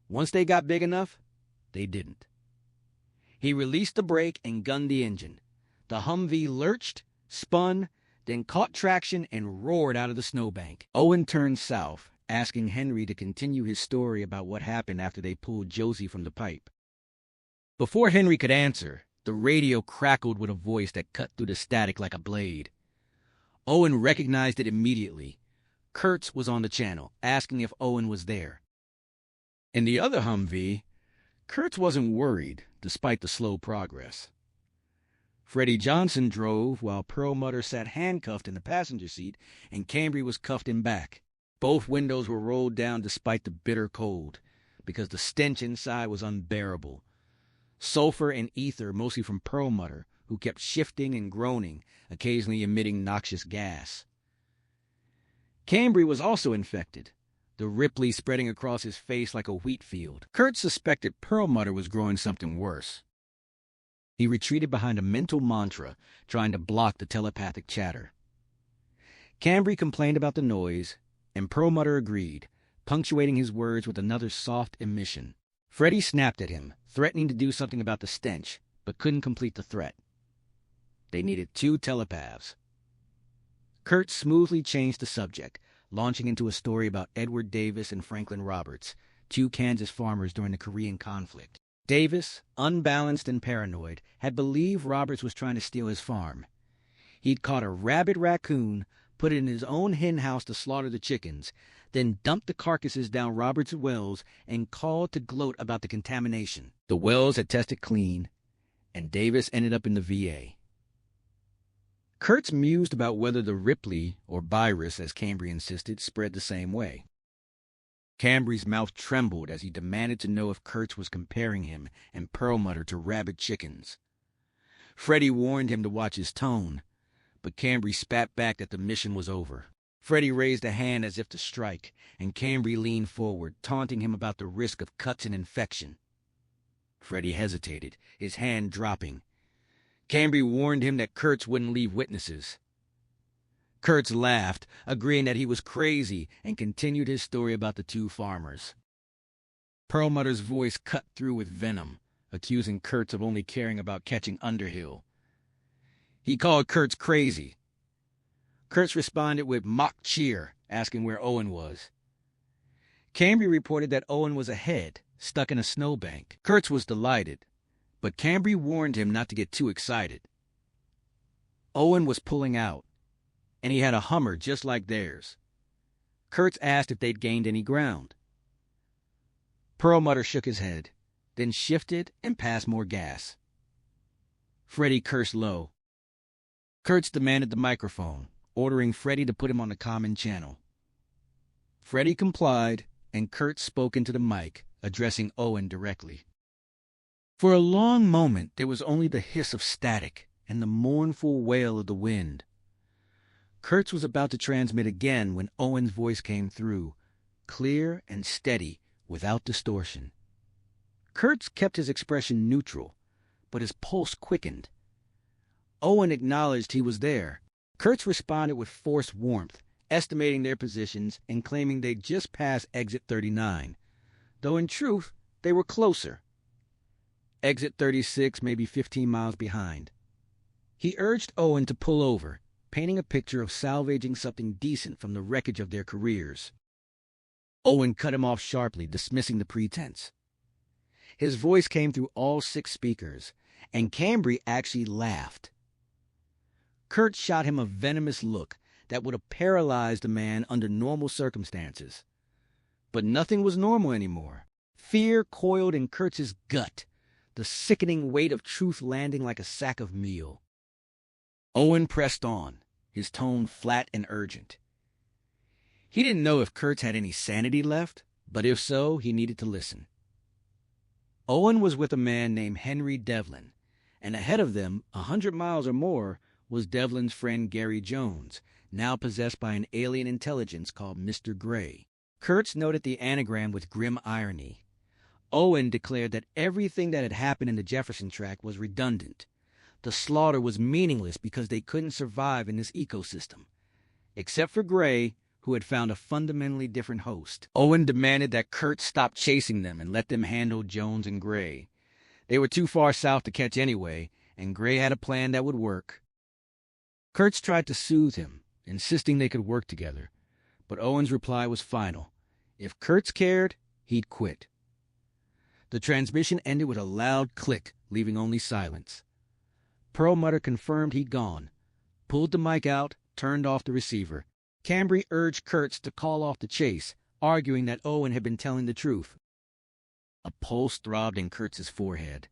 Once they got big enough, they didn't. He released the brake and gunned the engine. The Humvee lurched, spun, then caught traction and roared out of the snowbank. Owen turned south, asking Henry to continue his story about what happened after they pulled Josie from the pipe. Before Henry could answer, The radio crackled with a voice that cut through the static like a blade. Owen recognized it immediately. Kurtz was on the channel, asking if Owen was there. In the other Humvee, Kurtz wasn't worried, despite the slow progress. Freddie Johnson drove while Perlmutter sat handcuffed in the passenger seat and Cambry was cuffed in back. Both windows were rolled down despite the bitter cold, because the stench inside was unbearable. Sulfur and ether, mostly from Perlmutter, who kept shifting and groaning, occasionally emitting noxious gas. Cambry was also infected, the Ripley spreading across his face like a wheat field. Kurt suspected Perlmutter was growing something worse. He retreated behind a mental mantra, trying to block the telepathic chatter. Cambry complained about the noise, and Perlmutter agreed, punctuating his words with another soft emission. Freddie snapped at him, threatening to do something about the stench, but couldn't complete the threat. They needed 2 telepaths. Kurt smoothly changed the subject, launching into a story about Edward Davis and Franklin Roberts, 2 Kansas farmers during the Korean conflict. Davis, unbalanced and paranoid, had believed Roberts was trying to steal his farm. He'd caught a rabid raccoon, put it in his own hen house to slaughter the chickens, then dumped the carcasses down Roberts' wells and called to gloat about the contamination. The wells had tested clean, and Davis ended up in the VA. Kurtz mused about whether the Ripley, or virus as Cambry insisted, spread the same way. Cambry's mouth trembled as he demanded to know if Kurtz was comparing him and Perlmutter to rabid chickens. Freddie warned him to watch his tone, but Cambry spat back that the mission was over. Freddie raised a hand as if to strike, and Cambry leaned forward, taunting him about the risk of cuts and infection. Freddie hesitated, his hand dropping. Cambry warned him that Kurtz wouldn't leave witnesses. Kurtz laughed, agreeing that he was crazy, and continued his story about the 2 farmers. Perlmutter's voice cut through with venom, accusing Kurtz of only caring about catching Underhill. He called Kurtz crazy. Kurtz responded with mock cheer, asking where Owen was. Cambry reported that Owen was ahead, stuck in a snowbank. Kurtz was delighted, but Cambry warned him not to get too excited. Owen was pulling out, and he had a Hummer just like theirs. Kurtz asked if they'd gained any ground. Perlmutter shook his head, then shifted and passed more gas. Freddie cursed low. Kurtz demanded the microphone, ordering Freddie to put him on the common channel. Freddie complied, and Kurtz spoke into the mic, addressing Owen directly. For a long moment, there was only the hiss of static and the mournful wail of the wind. Kurtz was about to transmit again when Owen's voice came through, clear and steady, without distortion. Kurtz kept his expression neutral, but his pulse quickened. Owen acknowledged he was there. Kurtz responded with forced warmth, estimating their positions and claiming they'd just passed Exit 39, though in truth they were closer. Exit 36 may be 15 miles behind. He urged Owen to pull over, painting a picture of salvaging something decent from the wreckage of their careers. Owen cut him off sharply, dismissing the pretense. His voice came through all 6 speakers, and Cambry actually laughed. Kurtz shot him a venomous look that would have paralyzed a man under normal circumstances. But nothing was normal anymore. Fear coiled in Kurtz's gut, the sickening weight of truth landing like a sack of meal. Owen pressed on, his tone flat and urgent. He didn't know if Kurtz had any sanity left, but if so, he needed to listen. Owen was with a man named Henry Devlin, and ahead of them, 100 miles or more, was Devlin's friend Gary Jones, now possessed by an alien intelligence called Mr. Gray. Kurtz noted the anagram with grim irony. Owen declared that everything that had happened in the Jefferson tract was redundant. The slaughter was meaningless because they couldn't survive in this ecosystem. Except for Gray, who had found a fundamentally different host. Owen demanded that Kurtz stop chasing them and let them handle Jones and Gray. They were too far south to catch anyway, and Gray had a plan that would work. Kurtz tried to soothe him, insisting they could work together, but Owen's reply was final. If Kurtz cared, he'd quit. The transmission ended with a loud click, leaving only silence. Perlmutter confirmed he'd gone, pulled the mic out, turned off the receiver. Cambry urged Kurtz to call off the chase, arguing that Owen had been telling the truth. A pulse throbbed in Kurtz's forehead.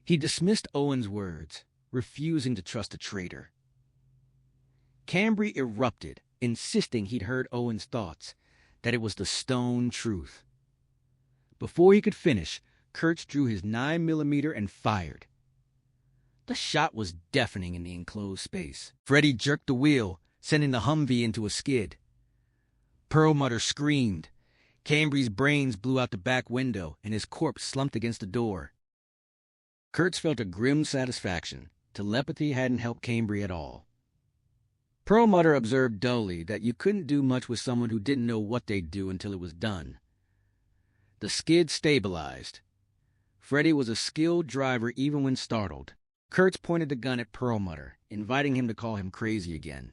He dismissed Owen's words, refusing to trust a traitor. Cambry erupted, insisting he'd heard Owen's thoughts, that it was the stone truth. Before he could finish, Kurtz drew his 9mm and fired. The shot was deafening in the enclosed space. Freddie jerked the wheel, sending the Humvee into a skid. Perlmutter screamed. Cambry's brains blew out the back window, and his corpse slumped against the door. Kurtz felt a grim satisfaction. Telepathy hadn't helped Cambry at all. Perlmutter observed dully that you couldn't do much with someone who didn't know what they'd do until it was done. The skid stabilized. Freddie was a skilled driver even when startled. Kurtz pointed the gun at Perlmutter, inviting him to call him crazy again.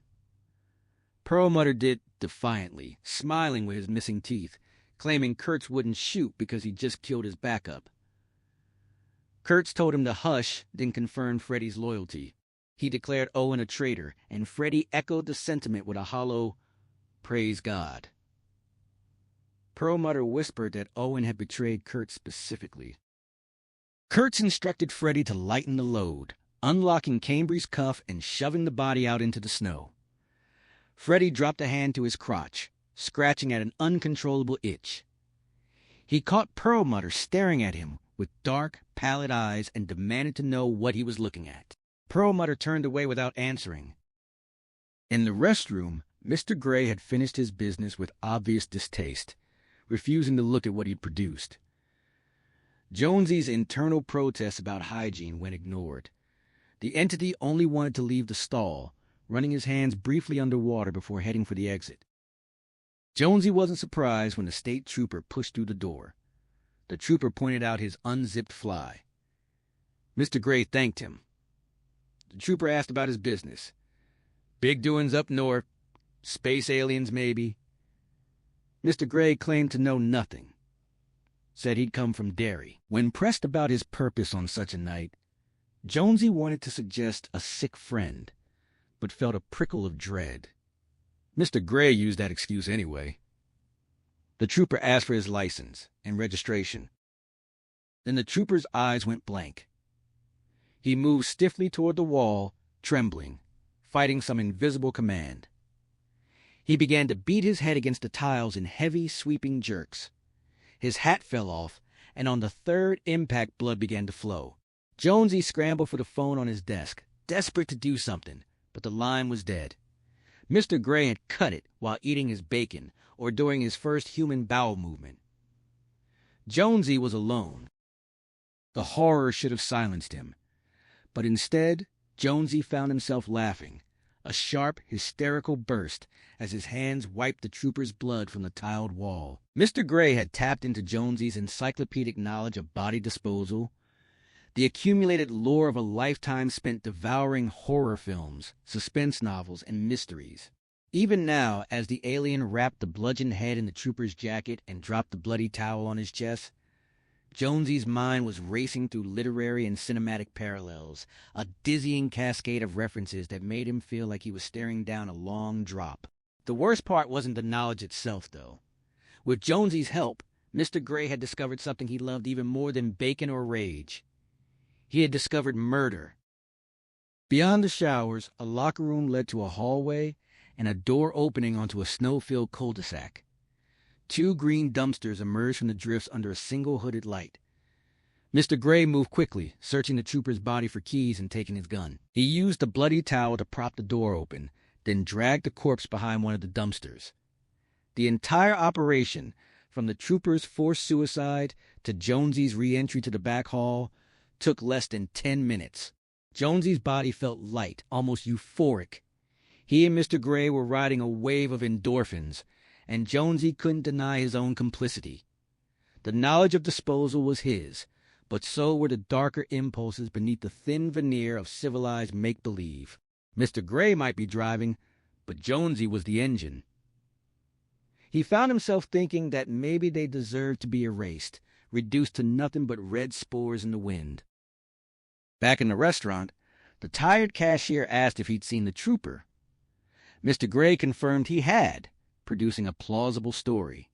Perlmutter did defiantly, smiling with his missing teeth, claiming Kurtz wouldn't shoot because he just killed his backup. Kurtz told him to hush, then confirmed Freddie's loyalty. He declared Owen a traitor, and Freddie echoed the sentiment with a hollow, "Praise God." Perlmutter whispered that Owen had betrayed Kurtz specifically. Kurtz instructed Freddie to lighten the load, unlocking Cambry's cuff and shoving the body out into the snow. Freddie dropped a hand to his crotch, scratching at an uncontrollable itch. He caught Perlmutter staring at him with dark, pallid eyes and demanded to know what he was looking at. Perlmutter turned away without answering. In the restroom, Mr. Gray had finished his business with obvious distaste, refusing to look at what he'd produced. Jonesy's internal protests about hygiene went ignored. The entity only wanted to leave the stall, running his hands briefly underwater before heading for the exit. Jonesy wasn't surprised when the state trooper pushed through the door. The trooper pointed out his unzipped fly. Mr. Gray thanked him. The trooper asked about his business. Big doings up north. Space aliens, maybe. Mr. Gray claimed to know nothing. Said he'd come from Derry. When pressed about his purpose on such a night, Jonesy wanted to suggest a sick friend, but felt a prickle of dread. Mr. Gray used that excuse anyway. The trooper asked for his license and registration. Then the trooper's eyes went blank. He moved stiffly toward the wall, trembling, fighting some invisible command. He began to beat his head against the tiles in heavy, sweeping jerks. His hat fell off, and on the third impact blood began to flow. Jonesy scrambled for the phone on his desk, desperate to do something, but the line was dead. Mr. Gray had cut it while eating his bacon or during his first human bowel movement. Jonesy was alone. The horror should have silenced him, but instead Jonesy found himself laughing, a sharp, hysterical burst as his hands wiped the trooper's blood from the tiled wall. Mr. Gray had tapped into Jonesy's encyclopedic knowledge of body disposal, the accumulated lore of a lifetime spent devouring horror films, suspense novels, and mysteries. Even now, as the alien wrapped the bludgeoned head in the trooper's jacket and dropped the bloody towel on his chest, Jonesy's mind was racing through literary and cinematic parallels, a dizzying cascade of references that made him feel like he was staring down a long drop. The worst part wasn't the knowledge itself, though. With Jonesy's help, Mr. Gray had discovered something he loved even more than bacon or rage. He had discovered murder. Beyond the showers, a locker room led to a hallway and a door opening onto a snow-filled cul-de-sac. 2 green dumpsters emerged from the drifts under a single hooded light. Mr. Gray moved quickly, searching the trooper's body for keys and taking his gun. He used the bloody towel to prop the door open, then dragged the corpse behind one of the dumpsters. The entire operation, from the trooper's forced suicide to Jonesy's re-entry to the back hall, took less than 10 minutes. Jonesy's body felt light, almost euphoric. He and Mr. Gray were riding a wave of endorphins, and Jonesy couldn't deny his own complicity. The knowledge of disposal was his, but so were the darker impulses beneath the thin veneer of civilized make-believe. Mr. Gray might be driving, but Jonesy was the engine. He found himself thinking that maybe they deserved to be erased, reduced to nothing but red spores in the wind. Back in the restaurant, the tired cashier asked if he'd seen the trooper. Mr. Gray confirmed he had, producing a plausible story.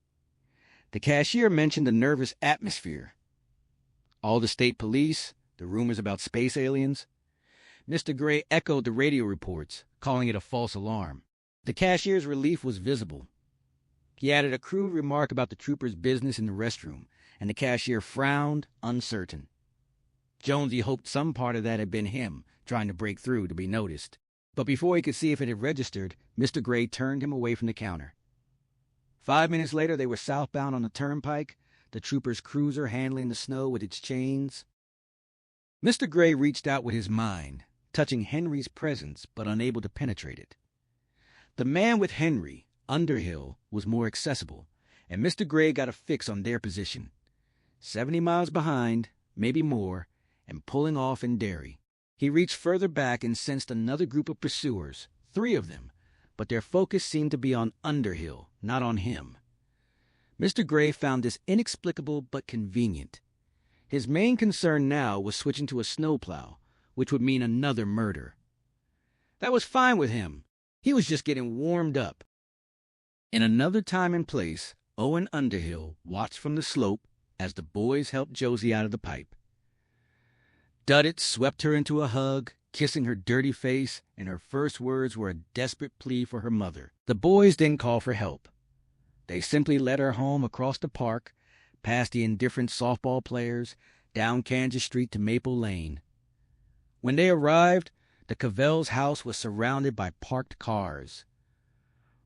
The cashier mentioned the nervous atmosphere. All the state police, the rumors about space aliens. Mr. Gray echoed the radio reports, calling it a false alarm. The cashier's relief was visible. He added a crude remark about the trooper's business in the restroom, and the cashier frowned, uncertain. Jonesy hoped some part of that had been him, trying to break through to be noticed. But before he could see if it had registered, Mr. Gray turned him away from the counter. 5 minutes later, they were southbound on the turnpike, the trooper's cruiser handling the snow with its chains. Mr. Gray reached out with his mind, touching Henry's presence but unable to penetrate it. The man with Henry, Underhill, was more accessible, and Mr. Gray got a fix on their position. 70 miles behind, maybe more, and pulling off in Derry. He reached further back and sensed another group of pursuers, 3 of them, but their focus seemed to be on Underhill, not on him. Mr. Gray found this inexplicable but convenient. His main concern now was switching to a snowplow, which would mean another murder. That was fine with him. He was just getting warmed up. In another time and place, Owen Underhill watched from the slope as the boys helped Josie out of the pipe. Duddit swept her into a hug, kissing her dirty face, and her first words were a desperate plea for her mother. The boys didn't call for help. They simply led her home across the park, past the indifferent softball players, down Kansas Street to Maple Lane. When they arrived, the Cavells' house was surrounded by parked cars.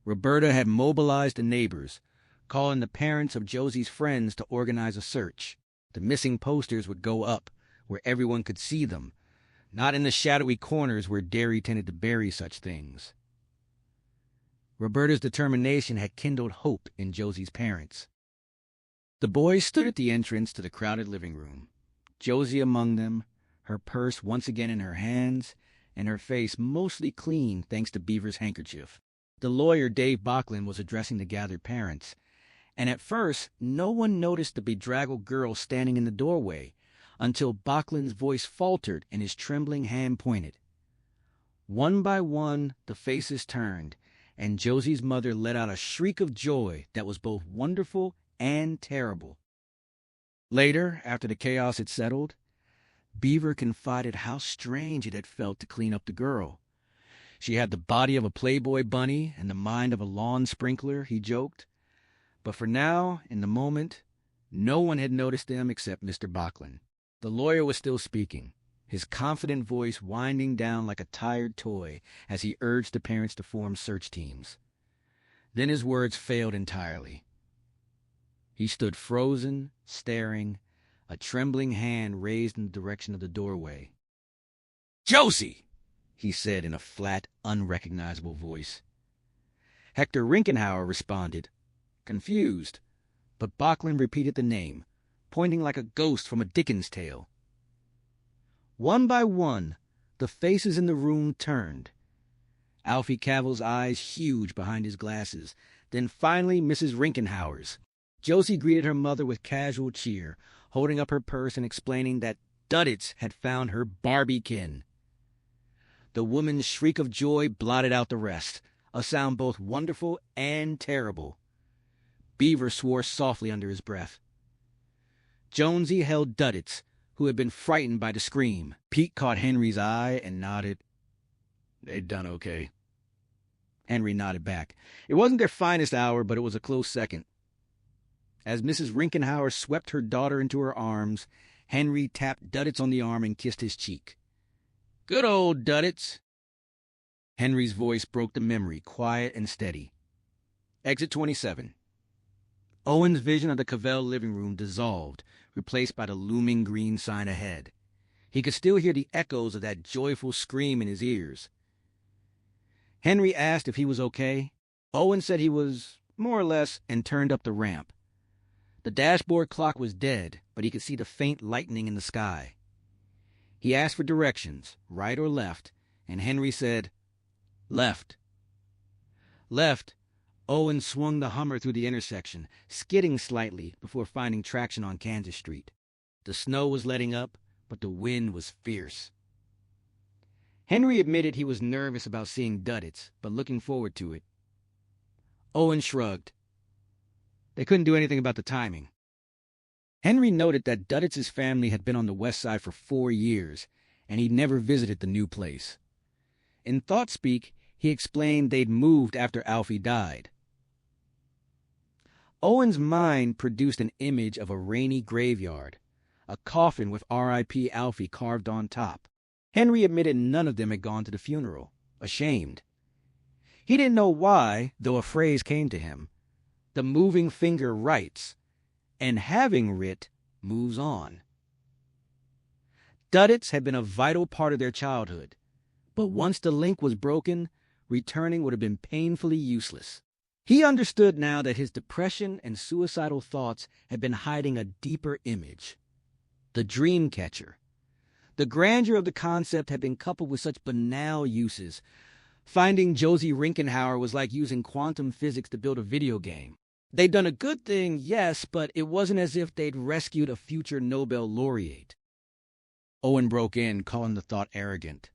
Roberta had mobilized the neighbors, calling the parents of Josie's friends to organize a search. The missing posters would go up, where everyone could see them, not in the shadowy corners where Derry tended to bury such things. Roberta's determination had kindled hope in Josie's parents. The boys stood at the entrance to the crowded living room, Josie among them, her purse once again in her hands, and her face mostly clean thanks to Beaver's handkerchief. The lawyer, Dave Backlund, was addressing the gathered parents, and at first no one noticed the bedraggled girl standing in the doorway, until Backlund's voice faltered and his trembling hand pointed. One by one, the faces turned, and Josie's mother let out a shriek of joy that was both wonderful and terrible. Later, after the chaos had settled, Beaver confided how strange it had felt to clean up the girl. She had the body of a Playboy bunny and the mind of a lawn sprinkler, he joked. But for now, in the moment, no one had noticed them except Mr. Backlund. The lawyer was still speaking, his confident voice winding down like a tired toy as he urged the parents to form search teams. Then his words failed entirely. He stood frozen, staring, a trembling hand raised in the direction of the doorway. "Josie!" he said in a flat, unrecognizable voice. Hector Rinkenhauer responded, confused, but Backlund repeated the name, pointing like a ghost from a Dickens tale. One by one, the faces in the room turned. Alfie Cavill's eyes huge behind his glasses, then finally Mrs. Rinkenhauer's. Josie greeted her mother with casual cheer, holding up her purse and explaining that Duddits had found her Barbie-kin. The woman's shriek of joy blotted out the rest, a sound both wonderful and terrible. Beaver swore softly under his breath. Jonesy held Duddits, who had been frightened by the scream. Pete caught Henry's eye and nodded. "They'd done okay." Henry nodded back. It wasn't their finest hour, but it was a close second. As Mrs. Rinkenhauer swept her daughter into her arms, Henry tapped Duddits on the arm and kissed his cheek. "Good old Duddits." Henry's voice broke the memory, quiet and steady. Exit 27. Owen's vision of the Cavell living room dissolved, replaced by the looming green sign ahead. He could still hear the echoes of that joyful scream in his ears. Henry asked if he was okay. Owen said he was, more or less, and turned up the ramp. The dashboard clock was dead, but he could see the faint lightning in the sky. He asked for directions, right or left, and Henry said, "Left." Left, Owen swung the Hummer through the intersection, skidding slightly before finding traction on Kansas Street. The snow was letting up, but the wind was fierce. Henry admitted he was nervous about seeing Duddits, but looking forward to it. Owen shrugged. They couldn't do anything about the timing. Henry noted that Duddits' family had been on the west side for 4 years, and he'd never visited the new place. In thought-speak, he explained they'd moved after Alfie died. Owen's mind produced an image of a rainy graveyard, a coffin with R.I.P. Alfie carved on top. Henry admitted none of them had gone to the funeral, ashamed. He didn't know why, though a phrase came to him. The moving finger writes, and having writ moves on. Duddits had been a vital part of their childhood, but once the link was broken, returning would have been painfully useless. He understood now that his depression and suicidal thoughts had been hiding a deeper image. The Dreamcatcher. The grandeur of the concept had been coupled with such banal uses. Finding Josie Rinkenhauer was like using quantum physics to build a video game. They'd done a good thing, yes, but it wasn't as if they'd rescued a future Nobel laureate. Owen broke in, calling the thought arrogant.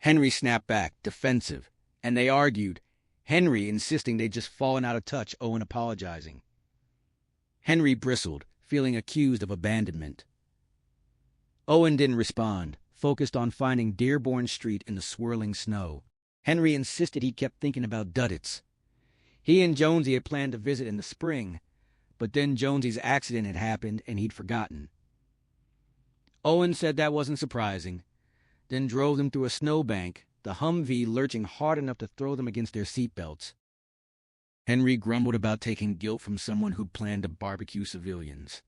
Henry snapped back, defensive, and they argued, Henry insisting they'd just fallen out of touch, Owen apologizing. Henry bristled, feeling accused of abandonment. Owen didn't respond, focused on finding Dearborn Street in the swirling snow. Henry insisted he kept thinking about Duddits. He and Jonesy had planned to visit in the spring, but then Jonesy's accident had happened and he'd forgotten. Owen said that wasn't surprising, then drove them through a snowbank, the Humvee lurching hard enough to throw them against their seatbelts. Henry grumbled about taking guilt from someone who'd planned to barbecue civilians.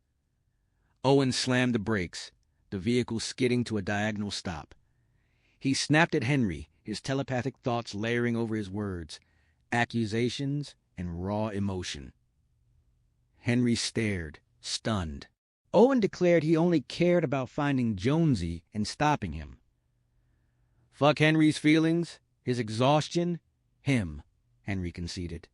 Owen slammed the brakes, the vehicle skidding to a diagonal stop. He snapped at Henry, his telepathic thoughts layering over his words, accusations and raw emotion. Henry stared, stunned. Owen declared he only cared about finding Jonesy and stopping him. Fuck Henry's feelings, his exhaustion, him, Henry conceded.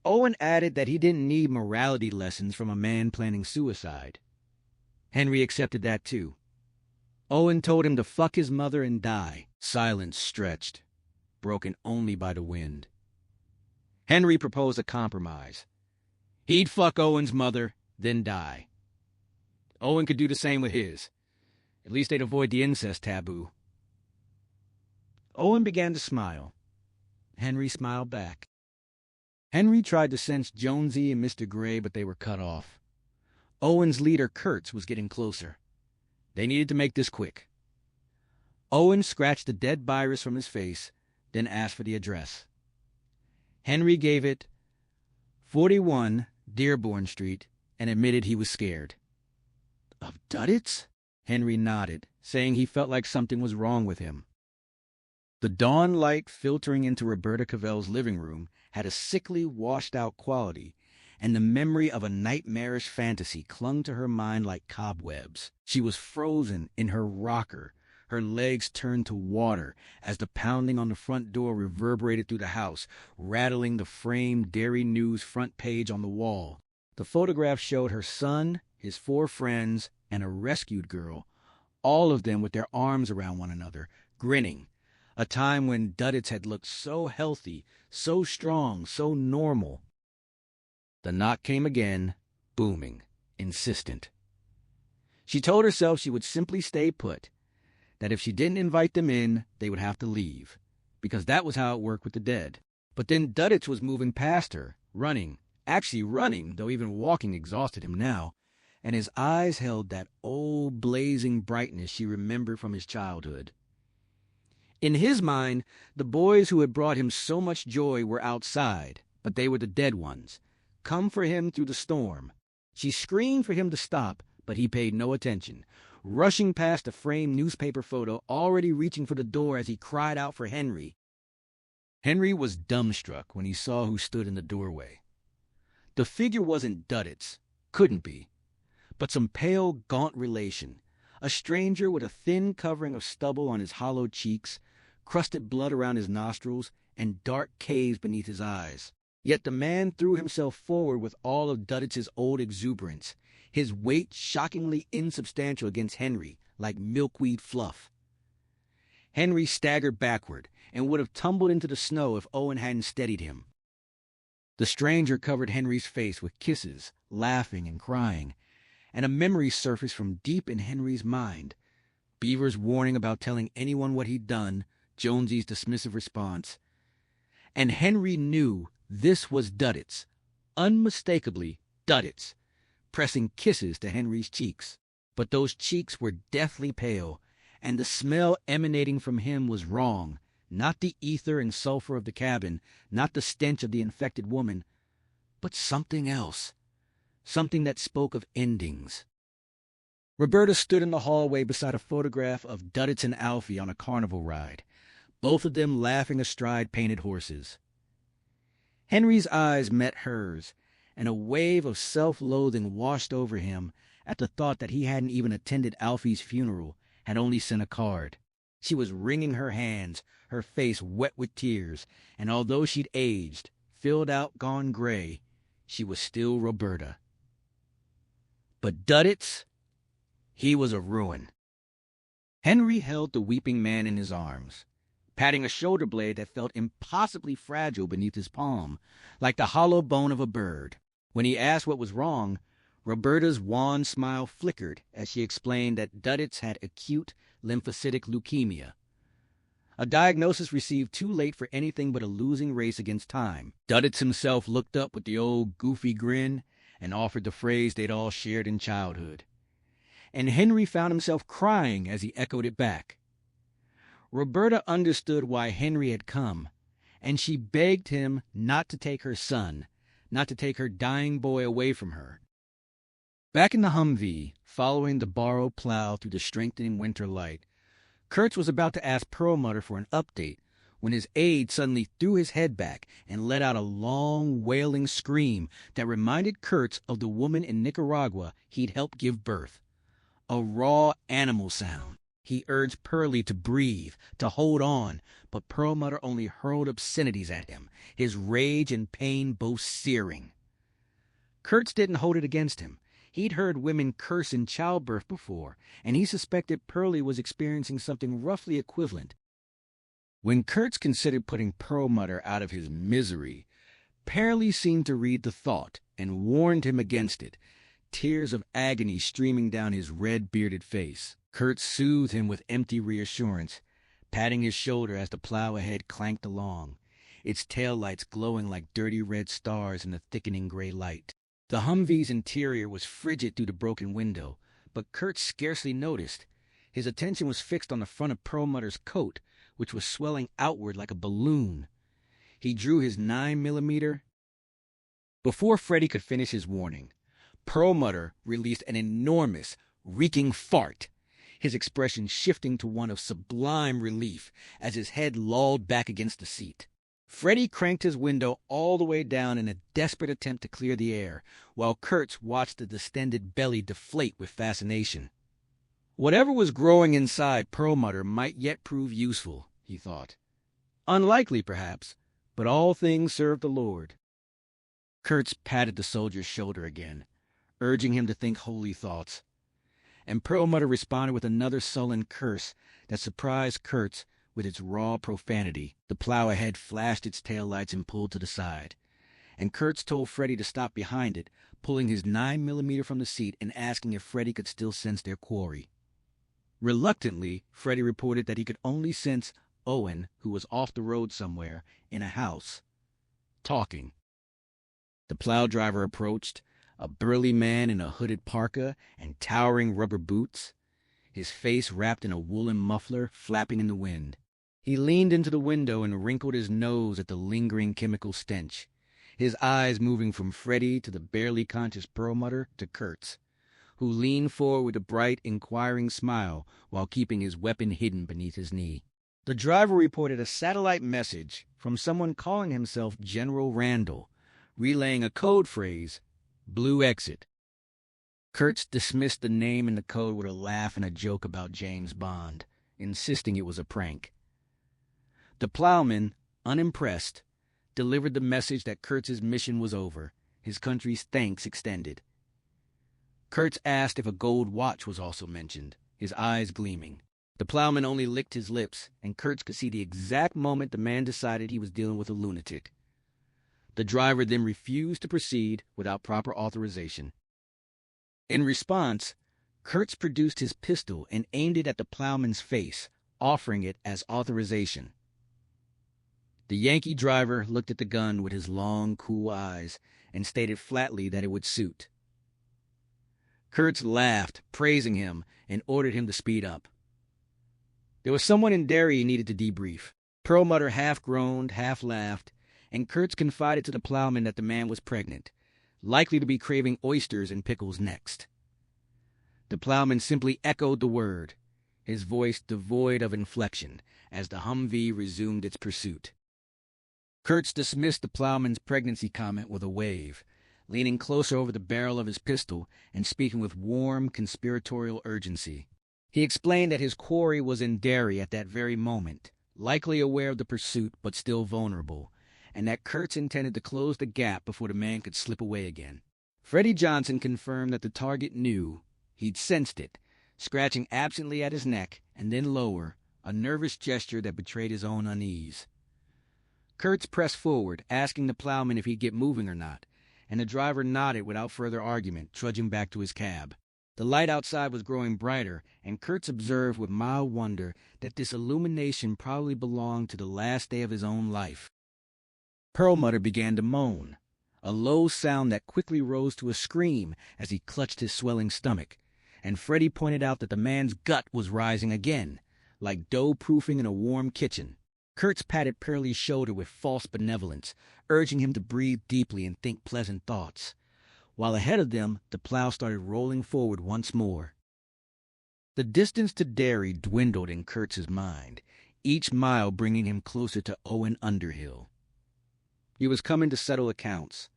Owen added that he didn't need morality lessons from a man planning suicide. Henry accepted that too. Owen told him to fuck his mother and die. Silence stretched, broken only by the wind. Henry proposed a compromise. He'd fuck Owen's mother, then die. Owen could do the same with his. At least they'd avoid the incest taboo. Owen began to smile. Henry smiled back. Henry tried to sense Jonesy and Mr. Gray, but they were cut off. Owen's leader, Kurtz, was getting closer. They needed to make this quick. Owen scratched the dead virus from his face, then asked for the address. Henry gave it 41 Dearborn Street and admitted he was scared. Of Duddits? Henry nodded, saying he felt like something was wrong with him. The dawn light filtering into Roberta Cavell's living room had a sickly, washed-out quality, and the memory of a nightmarish fantasy clung to her mind like cobwebs. She was frozen in her rocker, her legs turned to water as the pounding on the front door reverberated through the house, rattling the framed Dairy News front page on the wall. The photograph showed her son, his 4 friends, and a rescued girl, all of them with their arms around one another, grinning. A time when Duddits had looked so healthy, so strong, so normal. The knock came again, booming, insistent. She told herself she would simply stay put, that if she didn't invite them in, they would have to leave, because that was how it worked with the dead. But then Duddits was moving past her, running, though even walking exhausted him now, and his eyes held that old blazing brightness she remembered from his childhood. In his mind, the boys who had brought him so much joy were outside, but they were the dead ones, come for him through the storm. She screamed for him to stop, but he paid no attention, rushing past a framed newspaper photo, already reaching for the door as he cried out for Henry. Henry was dumbstruck when he saw who stood in the doorway. The figure wasn't Duddits, couldn't be, but some pale, gaunt relation, a stranger with a thin covering of stubble on his hollow cheeks, crusted blood around his nostrils, and dark caves beneath his eyes. Yet the man threw himself forward with all of Duddits' old exuberance. his weight shockingly insubstantial against Henry, like milkweed fluff. Henry staggered backward and would have tumbled into the snow if Owen hadn't steadied him. The stranger covered Henry's face with kisses, laughing and crying, and a memory surfaced from deep in Henry's mind. Beaver's warning about telling anyone what he'd done, Jonesy's dismissive response. And Henry knew this was Duddits, unmistakably Duddits, pressing kisses to Henry's cheeks. But those cheeks were deathly pale, and the smell emanating from him was wrong. Not the ether and sulfur of the cabin, not the stench of the infected woman, but something else. Something that spoke of endings. Roberta stood in the hallway beside a photograph of Duddits and Alfie on a carnival ride, both of them laughing astride painted horses. Henry's eyes met hers, and a wave of self-loathing washed over him at the thought that he hadn't even attended Alfie's funeral, had only sent a card. She was wringing her hands, her face wet with tears, and although she'd aged, filled out, gone gray, she was still Roberta. But Duddits, he was a ruin. Henry held the weeping man in his arms, patting a shoulder blade that felt impossibly fragile beneath his palm, like the hollow bone of a bird. When he asked what was wrong, Roberta's wan smile flickered as she explained that Duddits had acute lymphocytic leukemia, a diagnosis received too late for anything but a losing race against time. Duddits himself looked up with the old goofy grin and offered the phrase they'd all shared in childhood. And Henry found himself crying as he echoed it back. Roberta understood why Henry had come, and she begged him not to take her son, not to take her dying boy away from her. Back in the Humvee, following the borrowed plow through the strengthening winter light, Kurtz was about to ask Perlmutter for an update when his aide suddenly threw his head back and let out a long, wailing scream that reminded Kurtz of the woman in Nicaragua he'd helped give birth. A raw animal sound. He urged Pearlie to breathe, to hold on, but Perlmutter only hurled obscenities at him, his rage and pain both searing. Kurtz didn't hold it against him. He'd heard women curse in childbirth before, and he suspected Pearlie was experiencing something roughly equivalent. When Kurtz considered putting Perlmutter out of his misery, Pearlie seemed to read the thought and warned him against it, tears of agony streaming down his red-bearded face. Kurtz soothed him with empty reassurance, patting his shoulder as the plow ahead clanked along, its taillights glowing like dirty red stars in the thickening gray light. The Humvee's interior was frigid through the broken window, but Kurtz scarcely noticed. His attention was fixed on the front of Perlmutter's coat, which was swelling outward like a balloon. He drew his 9mm. Before Freddie could finish his warning, Perlmutter released an enormous, reeking fart, his expression shifting to one of sublime relief as his head lolled back against the seat. Freddie cranked his window all the way down in a desperate attempt to clear the air, while Kurtz watched the distended belly deflate with fascination. Whatever was growing inside Perlmutter might yet prove useful, he thought. Unlikely, perhaps, but all things serve the Lord. Kurtz patted the soldier's shoulder again, urging him to think holy thoughts. And Perlmutter responded with another sullen curse that surprised Kurtz with its raw profanity. The plow ahead flashed its taillights and pulled to the side, and Kurtz told Freddie to stop behind it, pulling his 9mm from the seat and asking if Freddie could still sense their quarry. Reluctantly, Freddie reported that he could only sense Owen, who was off the road somewhere, in a house, talking. The plow driver approached, a burly man in a hooded parka and towering rubber boots, his face wrapped in a woolen muffler flapping in the wind. He leaned into the window and wrinkled his nose at the lingering chemical stench, his eyes moving from Freddie to the barely conscious Perlmutter to Kurtz, who leaned forward with a bright, inquiring smile while keeping his weapon hidden beneath his knee. The driver reported a satellite message from someone calling himself General Randall, relaying a code phrase, "Blue Exit." Kurtz dismissed the name and the code with a laugh and a joke about James Bond, insisting it was a prank. The plowman, unimpressed, delivered the message that Kurtz's mission was over, his country's thanks extended. Kurtz asked if a gold watch was also mentioned, his eyes gleaming. The plowman only licked his lips, and Kurtz could see the exact moment the man decided he was dealing with a lunatic. The driver then refused to proceed without proper authorization. In response, Kurtz produced his pistol and aimed it at the plowman's face, offering it as authorization. The Yankee driver looked at the gun with his long, cool eyes and stated flatly that it would suit. Kurtz laughed, praising him, and ordered him to speed up. There was someone in Derry he needed to debrief. Perlmutter half groaned, half laughed, and Kurtz confided to the plowman that the man was pregnant, likely to be craving oysters and pickles next. The plowman simply echoed the word, his voice devoid of inflection, as the Humvee resumed its pursuit. Kurtz dismissed the plowman's pregnancy comment with a wave, leaning closer over the barrel of his pistol and speaking with warm, conspiratorial urgency. He explained that his quarry was in Derry at that very moment, likely aware of the pursuit but still vulnerable, and that Kurtz intended to close the gap before the man could slip away again. Freddie Johnson confirmed that the target knew. He'd sensed it, scratching absently at his neck and then lower, a nervous gesture that betrayed his own unease. Kurtz pressed forward, asking the plowman if he'd get moving or not, and the driver nodded without further argument, trudging back to his cab. The light outside was growing brighter, and Kurtz observed with mild wonder that this illumination probably belonged to the last day of his own life. Perlmutter began to moan, a low sound that quickly rose to a scream as he clutched his swelling stomach, and Freddie pointed out that the man's gut was rising again, like dough proofing in a warm kitchen. Kurtz patted Pearlie's shoulder with false benevolence, urging him to breathe deeply and think pleasant thoughts, while ahead of them the plow started rolling forward once more. The distance to Derry dwindled in Kurtz's mind, each mile bringing him closer to Owen Underhill. He was coming to settle accounts,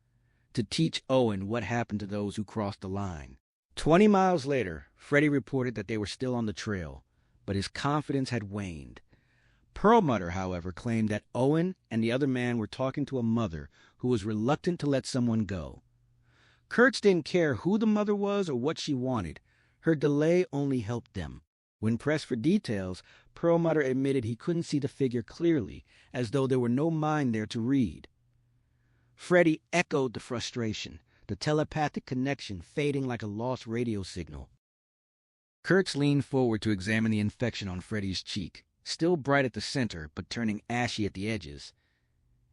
to teach Owen what happened to those who crossed the line. 20 miles later, Freddie reported that they were still on the trail, but his confidence had waned. Perlmutter, however, claimed that Owen and the other man were talking to a mother who was reluctant to let someone go. Kurtz didn't care who the mother was or what she wanted. Her delay only helped them. When pressed for details, Perlmutter admitted he couldn't see the figure clearly, as though there were no mind there to read. Freddie echoed the frustration, the telepathic connection fading like a lost radio signal. Kurtz leaned forward to examine the infection on Freddie's cheek, still bright at the center but turning ashy at the edges,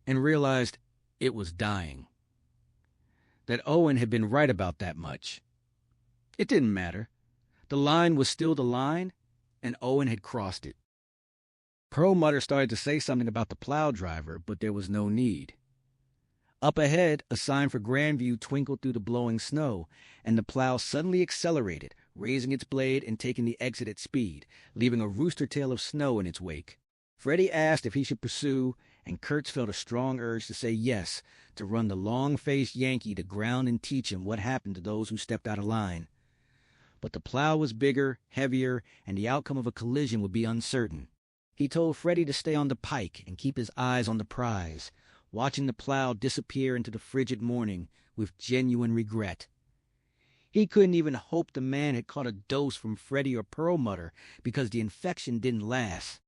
and realized it was dying. That Owen had been right about that much. It didn't matter. The line was still the line, and Owen had crossed it. Perlmutter started to say something about the plow driver, but there was no need. Up ahead, a sign for Grandview twinkled through the blowing snow, and the plow suddenly accelerated, raising its blade and taking the exit at speed, leaving a rooster tail of snow in its wake. Freddie asked if he should pursue, and Kurtz felt a strong urge to say yes, to run the long-faced Yankee to ground and teach him what happened to those who stepped out of line. But the plow was bigger, heavier, and the outcome of a collision would be uncertain. He told Freddie to stay on the pike and keep his eyes on the prize, watching the plow disappear into the frigid morning with genuine regret. He couldn't even hope the man had caught a dose from Freddie or Perlmutter because the infection didn't last.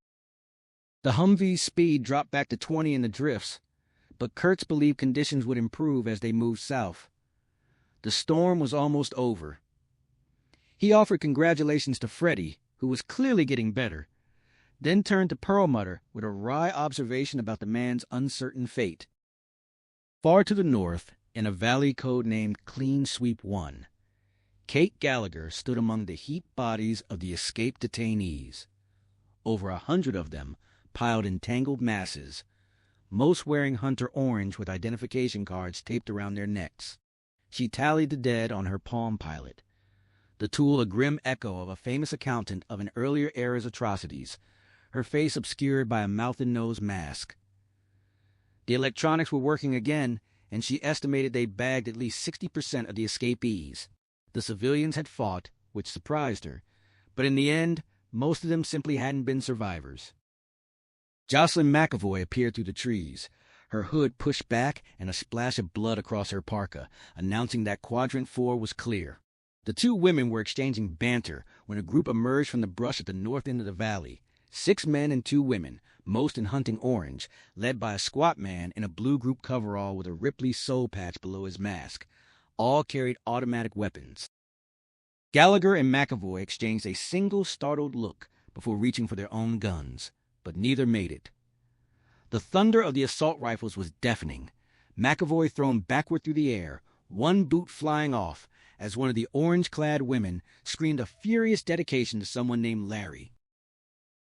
The Humvee's speed dropped back to 20 in the drifts, but Kurtz believed conditions would improve as they moved south. The storm was almost over. He offered congratulations to Freddie, who was clearly getting better, then turned to Perlmutter with a wry observation about the man's uncertain fate. Far to the north, in a valley codenamed Clean Sweep 1, Kate Gallagher stood among the heaped bodies of the escaped detainees. Over 100 of them, piled in tangled masses, most wearing hunter orange with identification cards taped around their necks. She tallied the dead on her Palm Pilot, the tool a grim echo of a famous accountant of an earlier era's atrocities, her face obscured by a mouth-and-nose mask. The electronics were working again, and she estimated they bagged at least 60% of the escapees. The civilians had fought, which surprised her, but in the end, most of them simply hadn't been survivors. Jocelyn McAvoy appeared through the trees, her hood pushed back and a splash of blood across her parka, announcing that Quadrant 4 was clear. The two women were exchanging banter when a group emerged from the brush at the north end of the valley. 6 men and 2 women, most in hunting orange, led by a squat man in a blue group coverall with a Ripley soul patch below his mask. All carried automatic weapons. Gallagher and McAvoy exchanged a single startled look before reaching for their own guns, but neither made it. The thunder of the assault rifles was deafening. McAvoy thrown backward through the air, one boot flying off, as one of the orange-clad women screamed a furious dedication to someone named Larry.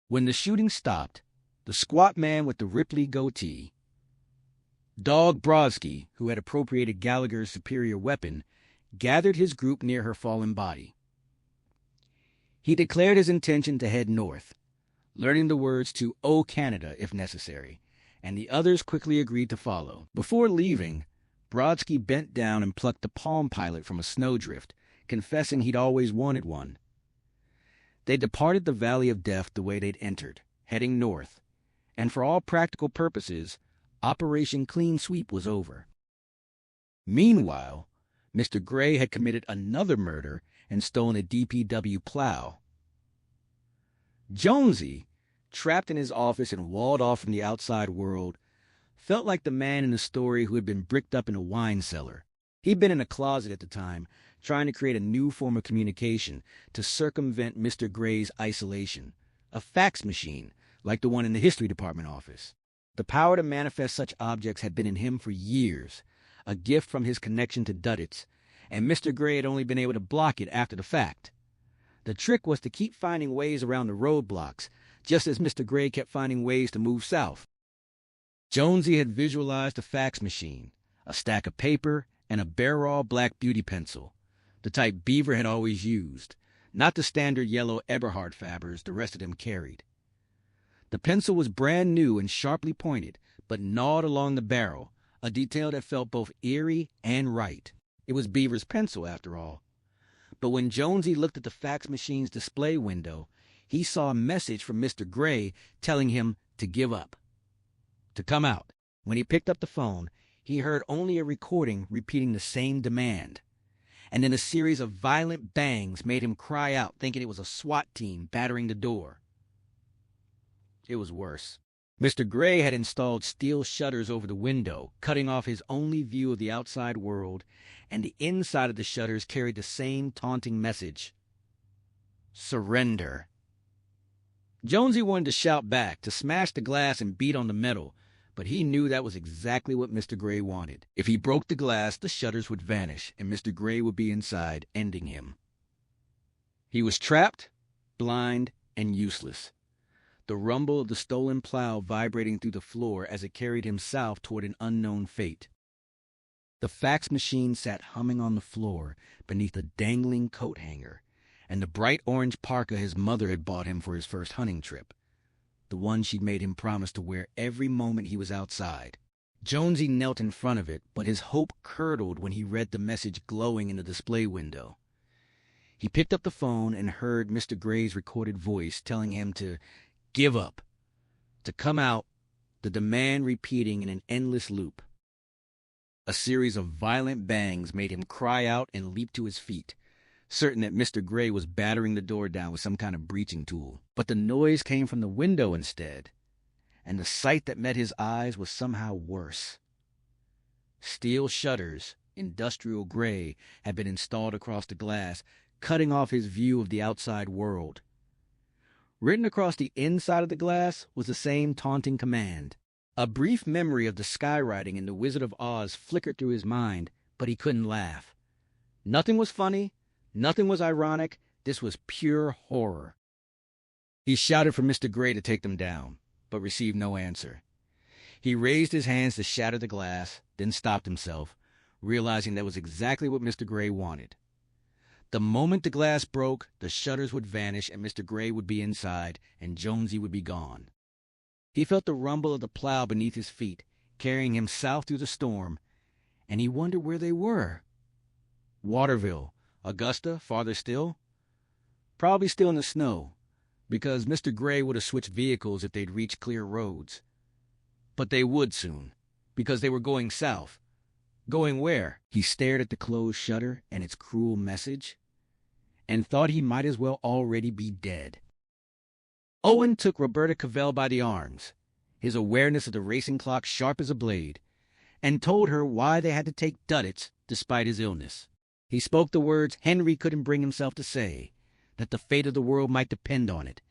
When the shooting stopped, the squat man with the Ripley goatee, Dog Brodsky, who had appropriated Gallagher's superior weapon, gathered his group near her fallen body. He declared his intention to head north, learning the words to "O Canada" if necessary, and the others quickly agreed to follow. Before leaving, Brodsky bent down and plucked the Palm Pilot from a snowdrift, confessing he'd always wanted one. They departed the Valley of Death the way they'd entered, heading north, and for all practical purposes, Operation Clean Sweep was over. Meanwhile, Mr. Gray had committed another murder and stolen a DPW plow. Jonesy, trapped in his office and walled off from the outside world, felt like the man in the story who had been bricked up in a wine cellar. He'd been in a closet at the time, trying to create a new form of communication to circumvent Mr. Gray's isolation, a fax machine like the one in the history department office. The power to manifest such objects had been in him for years, a gift from his connection to Duddits, and Mr. Gray had only been able to block it after the fact. The trick was to keep finding ways around the roadblocks, just as Mr. Gray kept finding ways to move south. Jonesy had visualized a fax machine, a stack of paper, and a bare-raw black beauty pencil, the type Beaver had always used, not the standard yellow Eberhard Fabers the rest of them carried. The pencil was brand new and sharply pointed, but gnawed along the barrel, a detail that felt both eerie and right. It was Beaver's pencil, after all. But when Jonesy looked at the fax machine's display window, he saw a message from Mr. Gray telling him to give up, to come out. When he picked up the phone, he heard only a recording repeating the same demand. And then a series of violent bangs made him cry out, thinking it was a SWAT team battering the door. It was worse. Mr. Gray had installed steel shutters over the window, cutting off his only view of the outside world, and the inside of the shutters carried the same taunting message: surrender. Jonesy wanted to shout back, to smash the glass and beat on the metal, but he knew that was exactly what Mr. Gray wanted. If he broke the glass, the shutters would vanish, and Mr. Gray would be inside, ending him. He was trapped, blind, and useless, the rumble of the stolen plow vibrating through the floor as it carried him south toward an unknown fate. The fax machine sat humming on the floor beneath a dangling coat hanger, and the bright orange parka his mother had bought him for his first hunting trip, the one she'd made him promise to wear every moment he was outside. Jonesy knelt in front of it, but his hope curdled when he read the message glowing in the display window. He picked up the phone and heard Mr. Gray's recorded voice telling him to give up, to come out, the demand repeating in an endless loop. A series of violent bangs made him cry out and leap to his feet, certain that Mr. Gray was battering the door down with some kind of breaching tool. But the noise came from the window instead, and the sight that met his eyes was somehow worse. Steel shutters, industrial gray, had been installed across the glass, cutting off his view of the outside world. Written across the inside of the glass was the same taunting command. A brief memory of the skywriting in The Wizard of Oz flickered through his mind, but he couldn't laugh. Nothing was funny, nothing was ironic, this was pure horror. He shouted for Mr. Gray to take them down, but received no answer. He raised his hands to shatter the glass, then stopped himself, realizing that was exactly what Mr. Gray wanted. The moment the glass broke, the shutters would vanish and Mr. Gray would be inside, and Jonesy would be gone. He felt the rumble of the plow beneath his feet, carrying him south through the storm, and he wondered where they were. Waterville, Augusta, farther still? Probably still in the snow, because Mr. Gray would have switched vehicles if they'd reached clear roads. But they would soon, because they were going south. Going where? He stared at the closed shutter and its cruel message. and thought he might as well already be dead. Owen took Roberta Cavell by the arms, his awareness of the racing clock sharp as a blade, and told her why they had to take Duddits despite his illness. He spoke the words Henry couldn't bring himself to say, that the fate of the world might depend on it,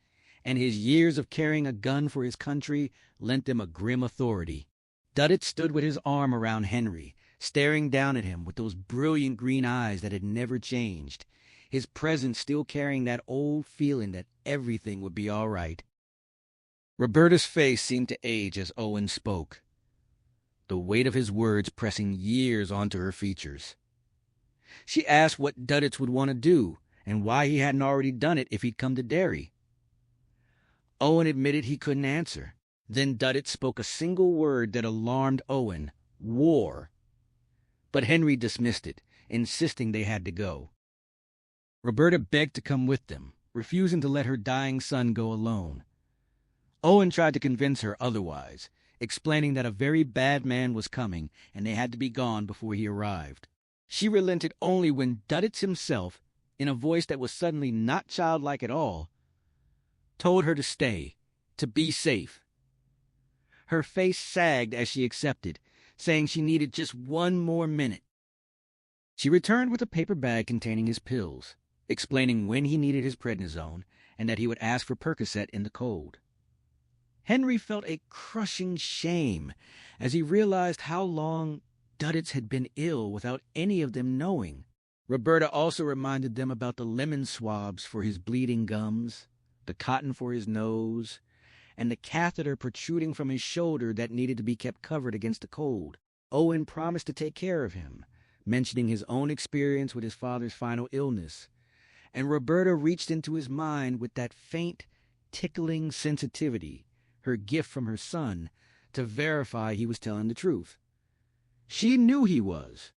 and his years of carrying a gun for his country lent him a grim authority. Duddit stood with his arm around Henry, staring down at him with those brilliant green eyes that had never changed, his presence still carrying that old feeling that everything would be all right. Roberta's face seemed to age as Owen spoke, the weight of his words pressing years onto her features. She asked what Duddits would want to do, and why he hadn't already done it if he'd come to Derry. Owen admitted he couldn't answer. Then Duddit spoke a single word that alarmed Owen: war. But Henry dismissed it, insisting they had to go. Roberta begged to come with them, refusing to let her dying son go alone. Owen tried to convince her otherwise, explaining that a very bad man was coming and they had to be gone before he arrived. She relented only when Duddits himself, in a voice that was suddenly not childlike at all, told her to stay, to be safe. Her face sagged as she accepted, saying she needed just one more minute. She returned with a paper bag containing his pills, explaining when he needed his prednisone and that he would ask for Percocet in the cold. Henry felt a crushing shame as he realized how long Duddits had been ill without any of them knowing. Roberta also reminded them about the lemon swabs for his bleeding gums, the cotton for his nose, and the catheter protruding from his shoulder that needed to be kept covered against the cold. Owen promised to take care of him, mentioning his own experience with his father's final illness, and Roberta reached into his mind with that faint, tickling sensitivity, her gift from her son, to verify he was telling the truth. She knew he was.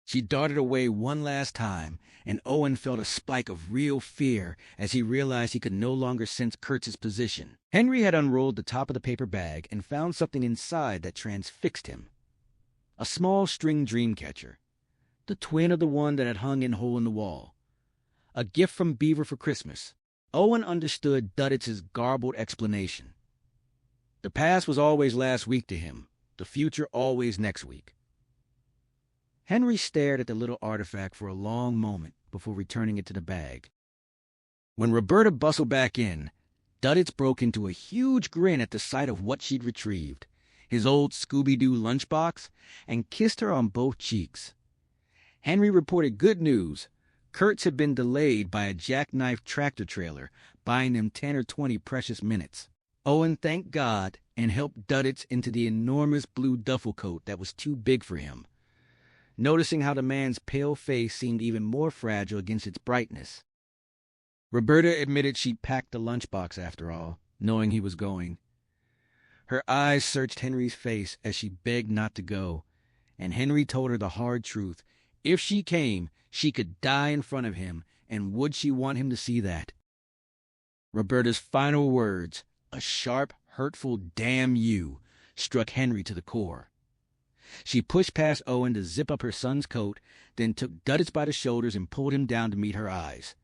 She darted away one last time, and Owen felt a spike of real fear as he realized he could no longer sense Kurtz's position. Henry had unrolled the top of the paper bag and found something inside that transfixed him. A small string dreamcatcher, the twin of the one that had hung in hole in the wall. A gift from Beaver for Christmas. Owen understood Duddits' garbled explanation. The past was always last week to him, the future always next week. Henry stared at the little artifact for a long moment before returning it to the bag. When Roberta bustled back in, Duddits broke into a huge grin at the sight of what she'd retrieved, his old Scooby-Doo lunchbox, and kissed her on both cheeks. Henry reported good news. Kurtz had been delayed by a jackknife tractor trailer, buying them 10 or 20 precious minutes. Owen thanked God and helped Duddits into the enormous blue duffel coat that was too big for him, noticing how the man's pale face seemed even more fragile against its brightness. Roberta admitted she'd packed the lunchbox after all, knowing he was going. Her eyes searched Henry's face as she begged not to go, and Henry told her the hard truth. If she came, she could die in front of him, and would she want him to see that? Roberta's final words, a sharp, hurtful "damn you," struck Henry to the core. She pushed past Owen to zip up her son's coat, then took Duddits by the shoulders and pulled him down to meet her eyes.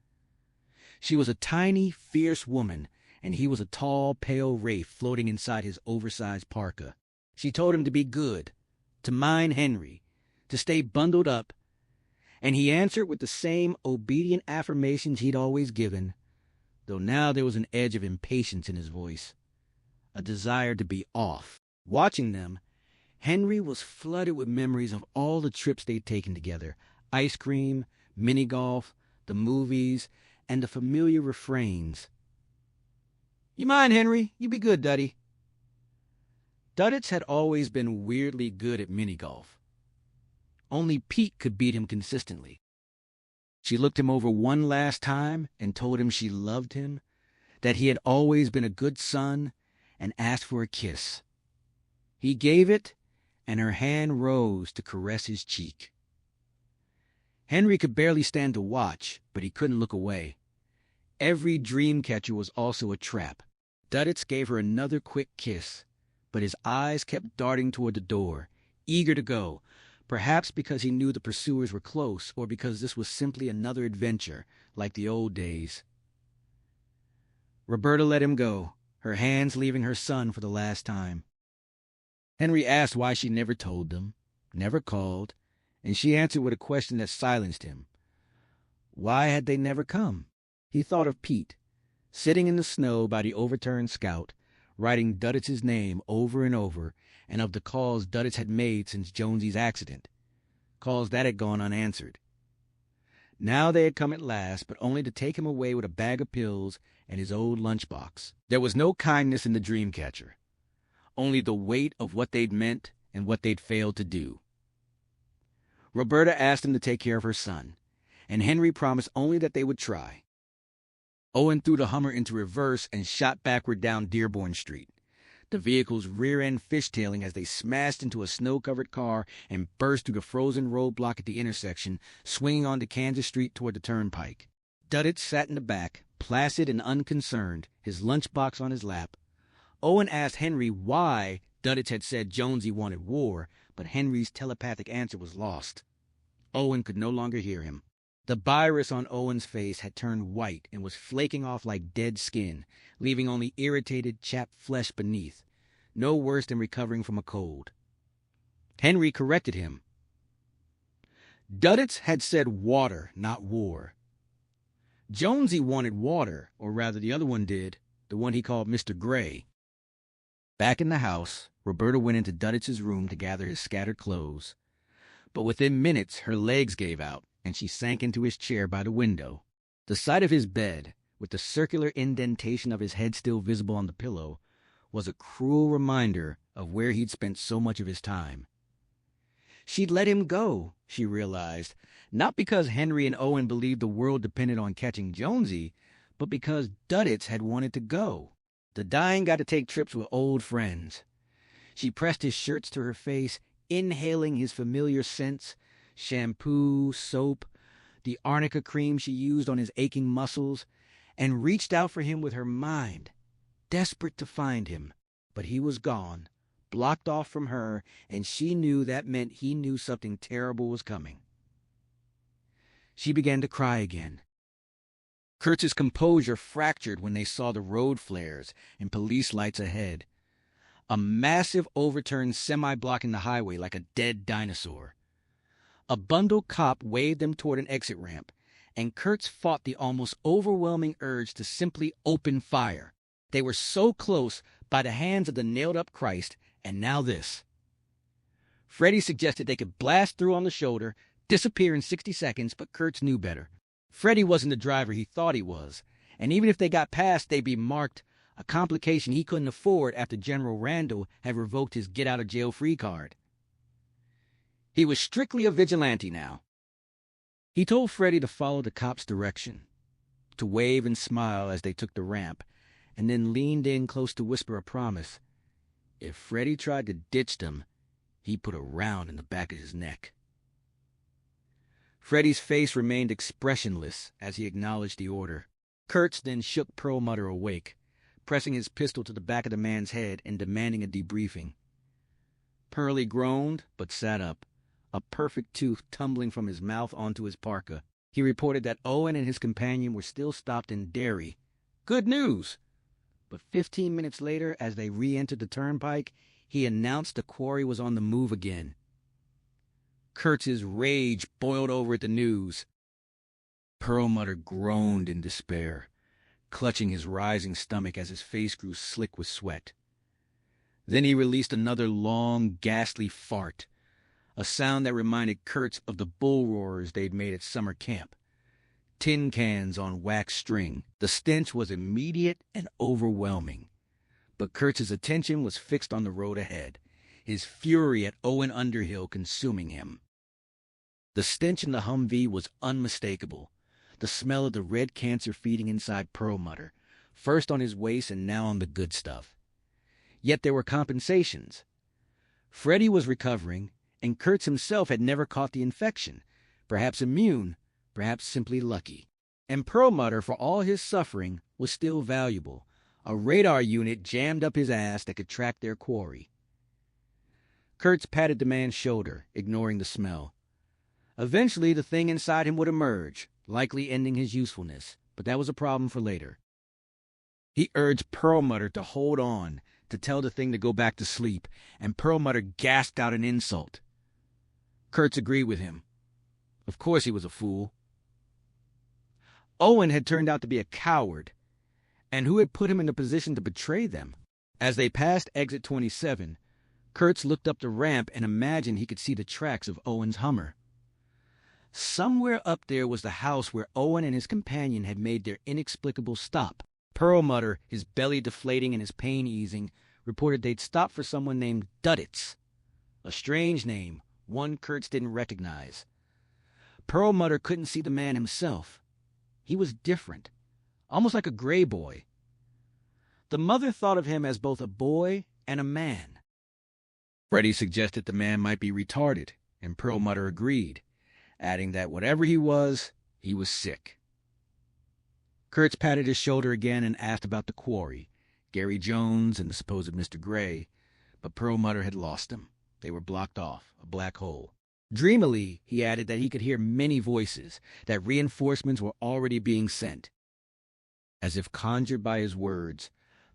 She was a tiny, fierce woman, and he was a tall, pale wraith floating inside his oversized parka. She told him to be good, to mind Henry, to stay bundled up, and he answered with the same obedient affirmations he'd always given, though now there was an edge of impatience in his voice, a desire to be off. Watching them, Henry was flooded with memories of all the trips they'd taken together, ice cream, mini-golf, the movies, and the familiar refrains. "You mind, Henry? You be good, Duddy." Duddits had always been weirdly good at mini-golf. Only Pete could beat him consistently. She looked him over one last time and told him she loved him, that he had always been a good son, and asked for a kiss. He gave it, and her hand rose to caress his cheek. Henry could barely stand to watch, but he couldn't look away. Every dreamcatcher was also a trap. Duddits gave her another quick kiss, but his eyes kept darting toward the door, eager to go, Perhaps because he knew the pursuers were close, or because this was simply another adventure, like the old days. Roberta let him go, her hands leaving her son for the last time. Henry asked why she never told them, never called, and she answered with a question that silenced him. Why had they never come? He thought of Pete, sitting in the snow by the overturned Scout, writing Duddits' name over and over, and of the calls Duddits had made since Jonesy's accident, calls that had gone unanswered. Now they had come at last, but only to take him away with a bag of pills and his old lunchbox. There was no kindness in the Dreamcatcher, only the weight of what they'd meant and what they'd failed to do. Roberta asked him to take care of her son, and Henry promised only that they would try. Owen threw the Hummer into reverse and shot backward down Dearborn Street, the vehicle's rear end fishtailing as they smashed into a snow-covered car and burst through the frozen roadblock at the intersection, swinging onto Kansas Street toward the turnpike. Duddits sat in the back, placid and unconcerned, his lunchbox on his lap. Owen asked Henry why Duddits had said Jonesy wanted war, but Henry's telepathic answer was lost. Owen could no longer hear him. The virus on Owen's face had turned white and was flaking off like dead skin, leaving only irritated, chapped flesh beneath, no worse than recovering from a cold. Henry corrected him. Duddits had said water, not war. Jonesy wanted water, or rather the other one did, the one he called Mr. Gray. Back in the house, Roberta went into Duddits' room to gather his scattered clothes. But within minutes, her legs gave out, and she sank into his chair by the window. The sight of his bed, with the circular indentation of his head still visible on the pillow, was a cruel reminder of where he'd spent so much of his time. She'd let him go, she realized, not because Henry and Owen believed the world depended on catching Jonesy, but because Duddits had wanted to go. The dying got to take trips with old friends. She pressed his shirts to her face, inhaling his familiar scents, shampoo, soap, the arnica cream she used on his aching muscles, and reached out for him with her mind, desperate to find him. But he was gone, blocked off from her, and she knew that meant he knew something terrible was coming. She began to cry again. Kurtz's composure fractured when they saw the road flares and police lights ahead. A massive overturned semi blocking the highway like a dead dinosaur. A bundled cop waved them toward an exit ramp, and Kurtz fought the almost overwhelming urge to simply open fire. They were so close by the hands of the nailed-up Christ, and now this. Freddie suggested they could blast through on the shoulder, disappear in 60 seconds, but Kurtz knew better. Freddie wasn't the driver he thought he was, and even if they got past, they'd be marked, a complication he couldn't afford after General Randall had revoked his get-out-of-jail-free card. He was strictly a vigilante now. He told Freddie to follow the cop's direction, to wave and smile as they took the ramp, and then leaned in close to whisper a promise. If Freddie tried to ditch them, he'd put a round in the back of his neck. Freddie's face remained expressionless as he acknowledged the order. Kurtz then shook Perlmutter awake, pressing his pistol to the back of the man's head and demanding a debriefing. Pearlie groaned, but sat up, a perfect tooth tumbling from his mouth onto his parka. He reported that Owen and his companion were still stopped in Derry. Good news! But 15 minutes later, as they re-entered the turnpike, he announced the quarry was on the move again. Kurtz's rage boiled over at the news. Perlmutter groaned in despair, clutching his rising stomach as his face grew slick with sweat. Then he released another long, ghastly fart, a sound that reminded Kurtz of the bull roarers they'd made at summer camp. Tin cans on wax string. The stench was immediate and overwhelming. But Kurtz's attention was fixed on the road ahead, his fury at Owen Underhill consuming him. The stench in the Humvee was unmistakable, the smell of the red cancer feeding inside Perlmutter, first on his waist and now on the good stuff. Yet there were compensations. Freddie was recovering, and Kurtz himself had never caught the infection, perhaps immune, perhaps simply lucky. And Perlmutter, for all his suffering, was still valuable, a radar unit jammed up his ass that could track their quarry. Kurtz patted the man's shoulder, ignoring the smell. Eventually, the thing inside him would emerge, likely ending his usefulness, but that was a problem for later. He urged Perlmutter to hold on, to tell the thing to go back to sleep, and Perlmutter gasped out an insult. Kurtz agreed with him. Of course he was a fool. Owen had turned out to be a coward, and who had put him in a position to betray them? As they passed exit 27, Kurtz looked up the ramp and imagined he could see the tracks of Owen's Hummer. Somewhere up there was the house where Owen and his companion had made their inexplicable stop. Perlmutter, his belly deflating and his pain easing, reported they'd stopped for someone named Duddits. A strange name, one Kurtz didn't recognize. Perlmutter couldn't see the man himself. He was different, almost like a gray boy. The mother thought of him as both a boy and a man. Freddie suggested the man might be retarded, and Perlmutter agreed, adding that whatever he was sick. Kurtz patted his shoulder again and asked about the quarry, Gary Jones and the supposed Mr. Gray, but Perlmutter had lost them. They were blocked off, a black hole. Dreamily, he added that he could hear many voices, that reinforcements were already being sent. As if conjured by his words,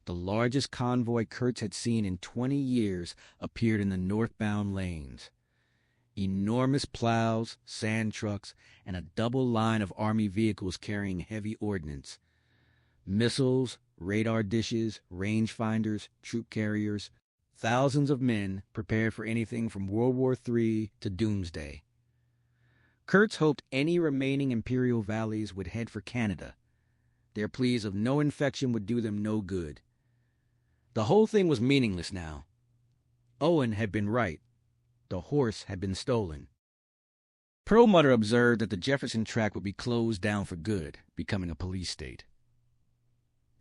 the largest convoy Kurtz had seen in 20 years appeared in the northbound lanes. Enormous plows, sand trucks, and a double line of Army vehicles carrying heavy ordnance. Missiles, radar dishes, rangefinders, troop carriers. Thousands of men prepared for anything from World War III to Doomsday. Kurtz hoped any remaining Imperial Valleys would head for Canada. Their pleas of no infection would do them no good. The whole thing was meaningless now. Owen had been right. The horse had been stolen. Perlmutter observed that the Jefferson track would be closed down for good, becoming a police state.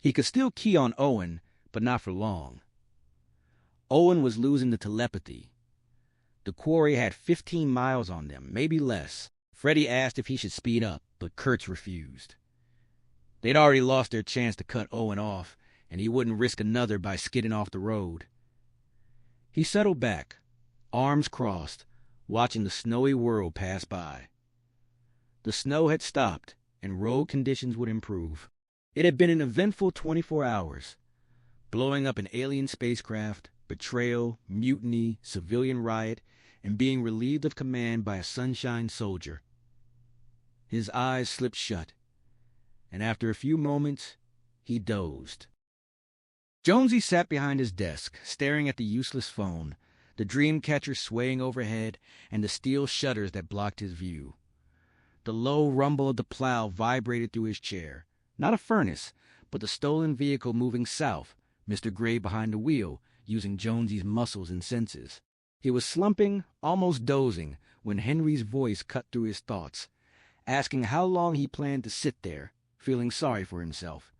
He could still key on Owen, but not for long. Owen was losing the telepathy. The quarry had 15 miles on them, maybe less. Freddie asked if he should speed up, but Kurtz refused. They'd already lost their chance to cut Owen off, and he wouldn't risk another by skidding off the road. He settled back, arms crossed, watching the snowy world pass by. The snow had stopped, and road conditions would improve. It had been an eventful 24 hours. Blowing up an alien spacecraft, betrayal, mutiny, civilian riot, and being relieved of command by a sunshine soldier. His eyes slipped shut, and after a few moments, he dozed. Jonesy sat behind his desk, staring at the useless phone, the Dreamcatcher swaying overhead, and the steel shutters that blocked his view. The low rumble of the plow vibrated through his chair. Not a furnace, but the stolen vehicle moving south, Mr. Gray behind the wheel, using Jonesy's muscles and senses. He was slumping, almost dozing, when Henry's voice cut through his thoughts, asking how long he planned to sit there, feeling sorry for himself.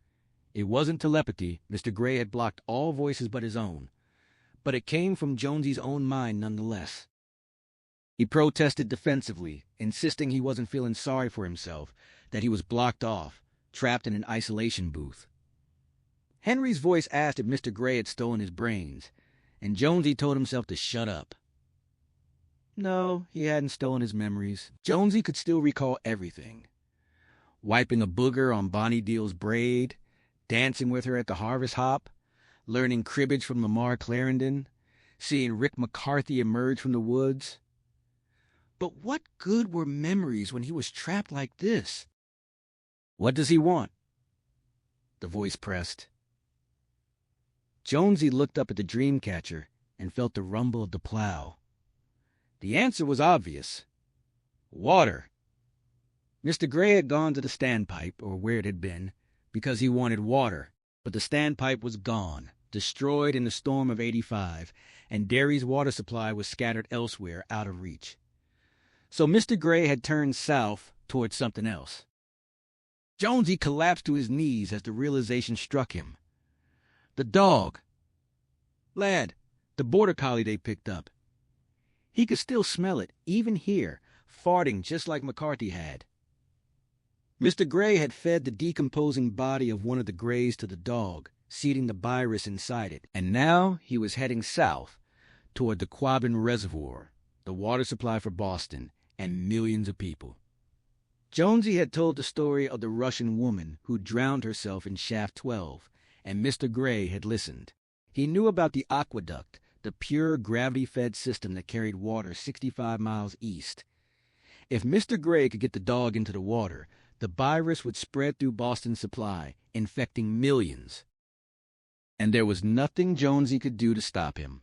It wasn't telepathy. Mr. Gray had blocked all voices but his own. But it came from Jonesy's own mind nonetheless. He protested defensively, insisting he wasn't feeling sorry for himself, that he was blocked off, trapped in an isolation booth. Henry's voice asked if Mr. Gray had stolen his brains, and Jonesy told himself to shut up. No, he hadn't stolen his memories. Jonesy could still recall everything. Wiping a booger on Bonnie Deal's braid, dancing with her at the harvest hop, learning cribbage from Lamar Clarendon, seeing Rick McCarthy emerge from the woods. But what good were memories when he was trapped like this? What does he want? The voice pressed. Jonesy looked up at the Dreamcatcher and felt the rumble of the plow. The answer was obvious. Water. Mr. Gray had gone to the standpipe, or where it had been, because he wanted water, but the standpipe was gone, destroyed in the storm of '85, and Derry's water supply was scattered elsewhere out of reach. So Mr. Gray had turned south towards something else. Jonesy collapsed to his knees as the realization struck him. The dog. Lad, the border collie they picked up. He could still smell it, even here, farting just like McCarthy had. Mr. Gray had fed the decomposing body of one of the Grays to the dog, seeding the virus inside it, and now he was heading south, toward the Quabbin Reservoir, the water supply for Boston, and millions of people. Jonesy had told the story of the Russian woman who drowned herself in Shaft 12, and Mr. Gray had listened. He knew about the aqueduct, the pure gravity-fed system that carried water 65 miles east. If Mr. Gray could get the dog into the water, the virus would spread through Boston's supply, infecting millions. And there was nothing Jonesy could do to stop him.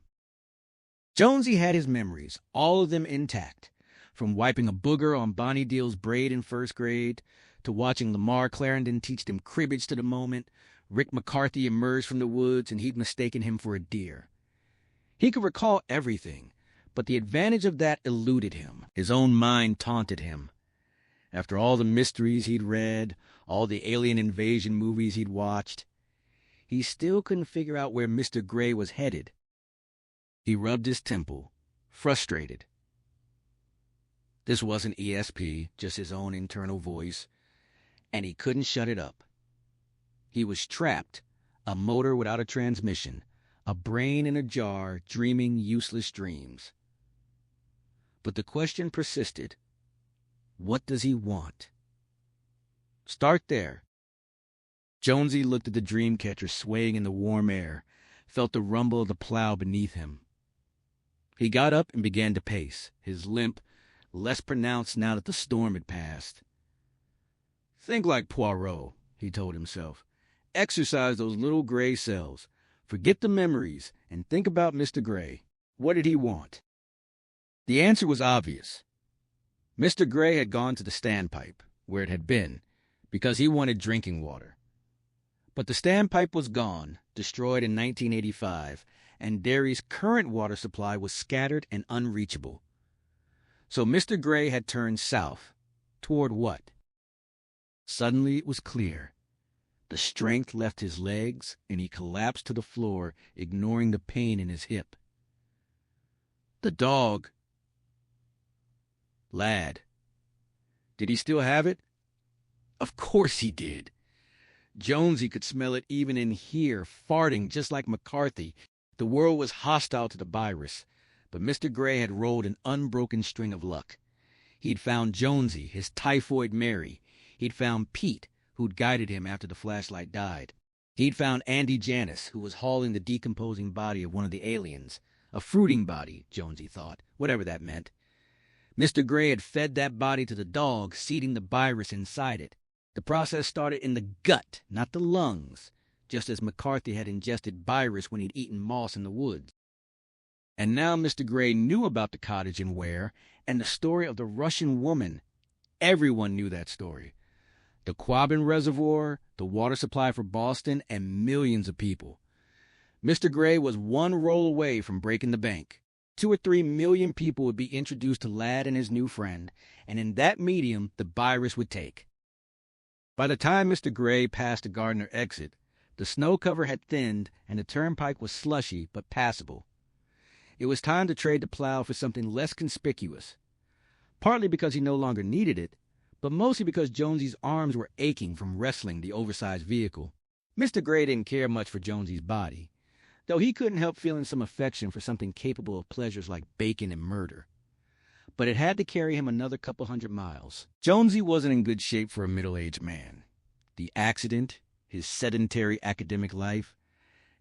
Jonesy had his memories, all of them intact, from wiping a booger on Bonnie Deal's braid in first grade, to watching Lamar Clarendon teach them cribbage to the moment Rick McCarthy emerged from the woods and he'd mistaken him for a deer. He could recall everything, but the advantage of that eluded him. His own mind taunted him. After all the mysteries he'd read, all the alien invasion movies he'd watched, he still couldn't figure out where Mr. Gray was headed. He rubbed his temple, frustrated. This wasn't ESP, just his own internal voice, and he couldn't shut it up. He was trapped, a motor without a transmission, a brain in a jar dreaming useless dreams. But the question persisted. What does he want? Start there. Jonesy looked at the Dreamcatcher swaying in the warm air, felt the rumble of the plow beneath him. He got up and began to pace, his limp less pronounced now that the storm had passed. Think like Poirot, he told himself. Exercise those little gray cells. Forget the memories and think about Mr. Gray. What did he want? The answer was obvious. Mr. Gray had gone to the standpipe, where it had been, because he wanted drinking water. But the standpipe was gone, destroyed in 1985, and Derry's current water supply was scattered and unreachable. So Mr. Gray had turned south. Toward what? Suddenly it was clear. The strength left his legs, and he collapsed to the floor, ignoring the pain in his hip. The dog. Lad. Did he still have it? Of course he did. Jonesy could smell it even in here, farting just like McCarthy. The world was hostile to the virus, but Mr. Gray had rolled an unbroken string of luck. He'd found Jonesy, his typhoid Mary. He'd found Pete, who'd guided him after the flashlight died. He'd found Andy Janis, who was hauling the decomposing body of one of the aliens. A fruiting body, Jonesy thought, whatever that meant. Mr. Gray had fed that body to the dog, seeding the virus inside it. The process started in the gut, not the lungs, just as McCarthy had ingested virus when he'd eaten moss in the woods. And now Mr. Gray knew about the cottage in Ware and the story of the Russian woman. Everyone knew that story. The Quabbin Reservoir, the water supply for Boston, and millions of people. Mr. Gray was one roll away from breaking the bank. 2 or 3 million people would be introduced to Ladd and his new friend, and in that medium the virus would take. By the time Mr. Gray passed the Gardner exit, the snow cover had thinned and the turnpike was slushy but passable. It was time to trade the plow for something less conspicuous, partly because he no longer needed it, but mostly because Jonesy's arms were aching from wrestling the oversized vehicle. Mr. Gray didn't care much for Jonesy's body, though he couldn't help feeling some affection for something capable of pleasures like bacon and murder. But it had to carry him another couple 100 miles. Jonesy wasn't in good shape for a middle-aged man. The accident, his sedentary academic life,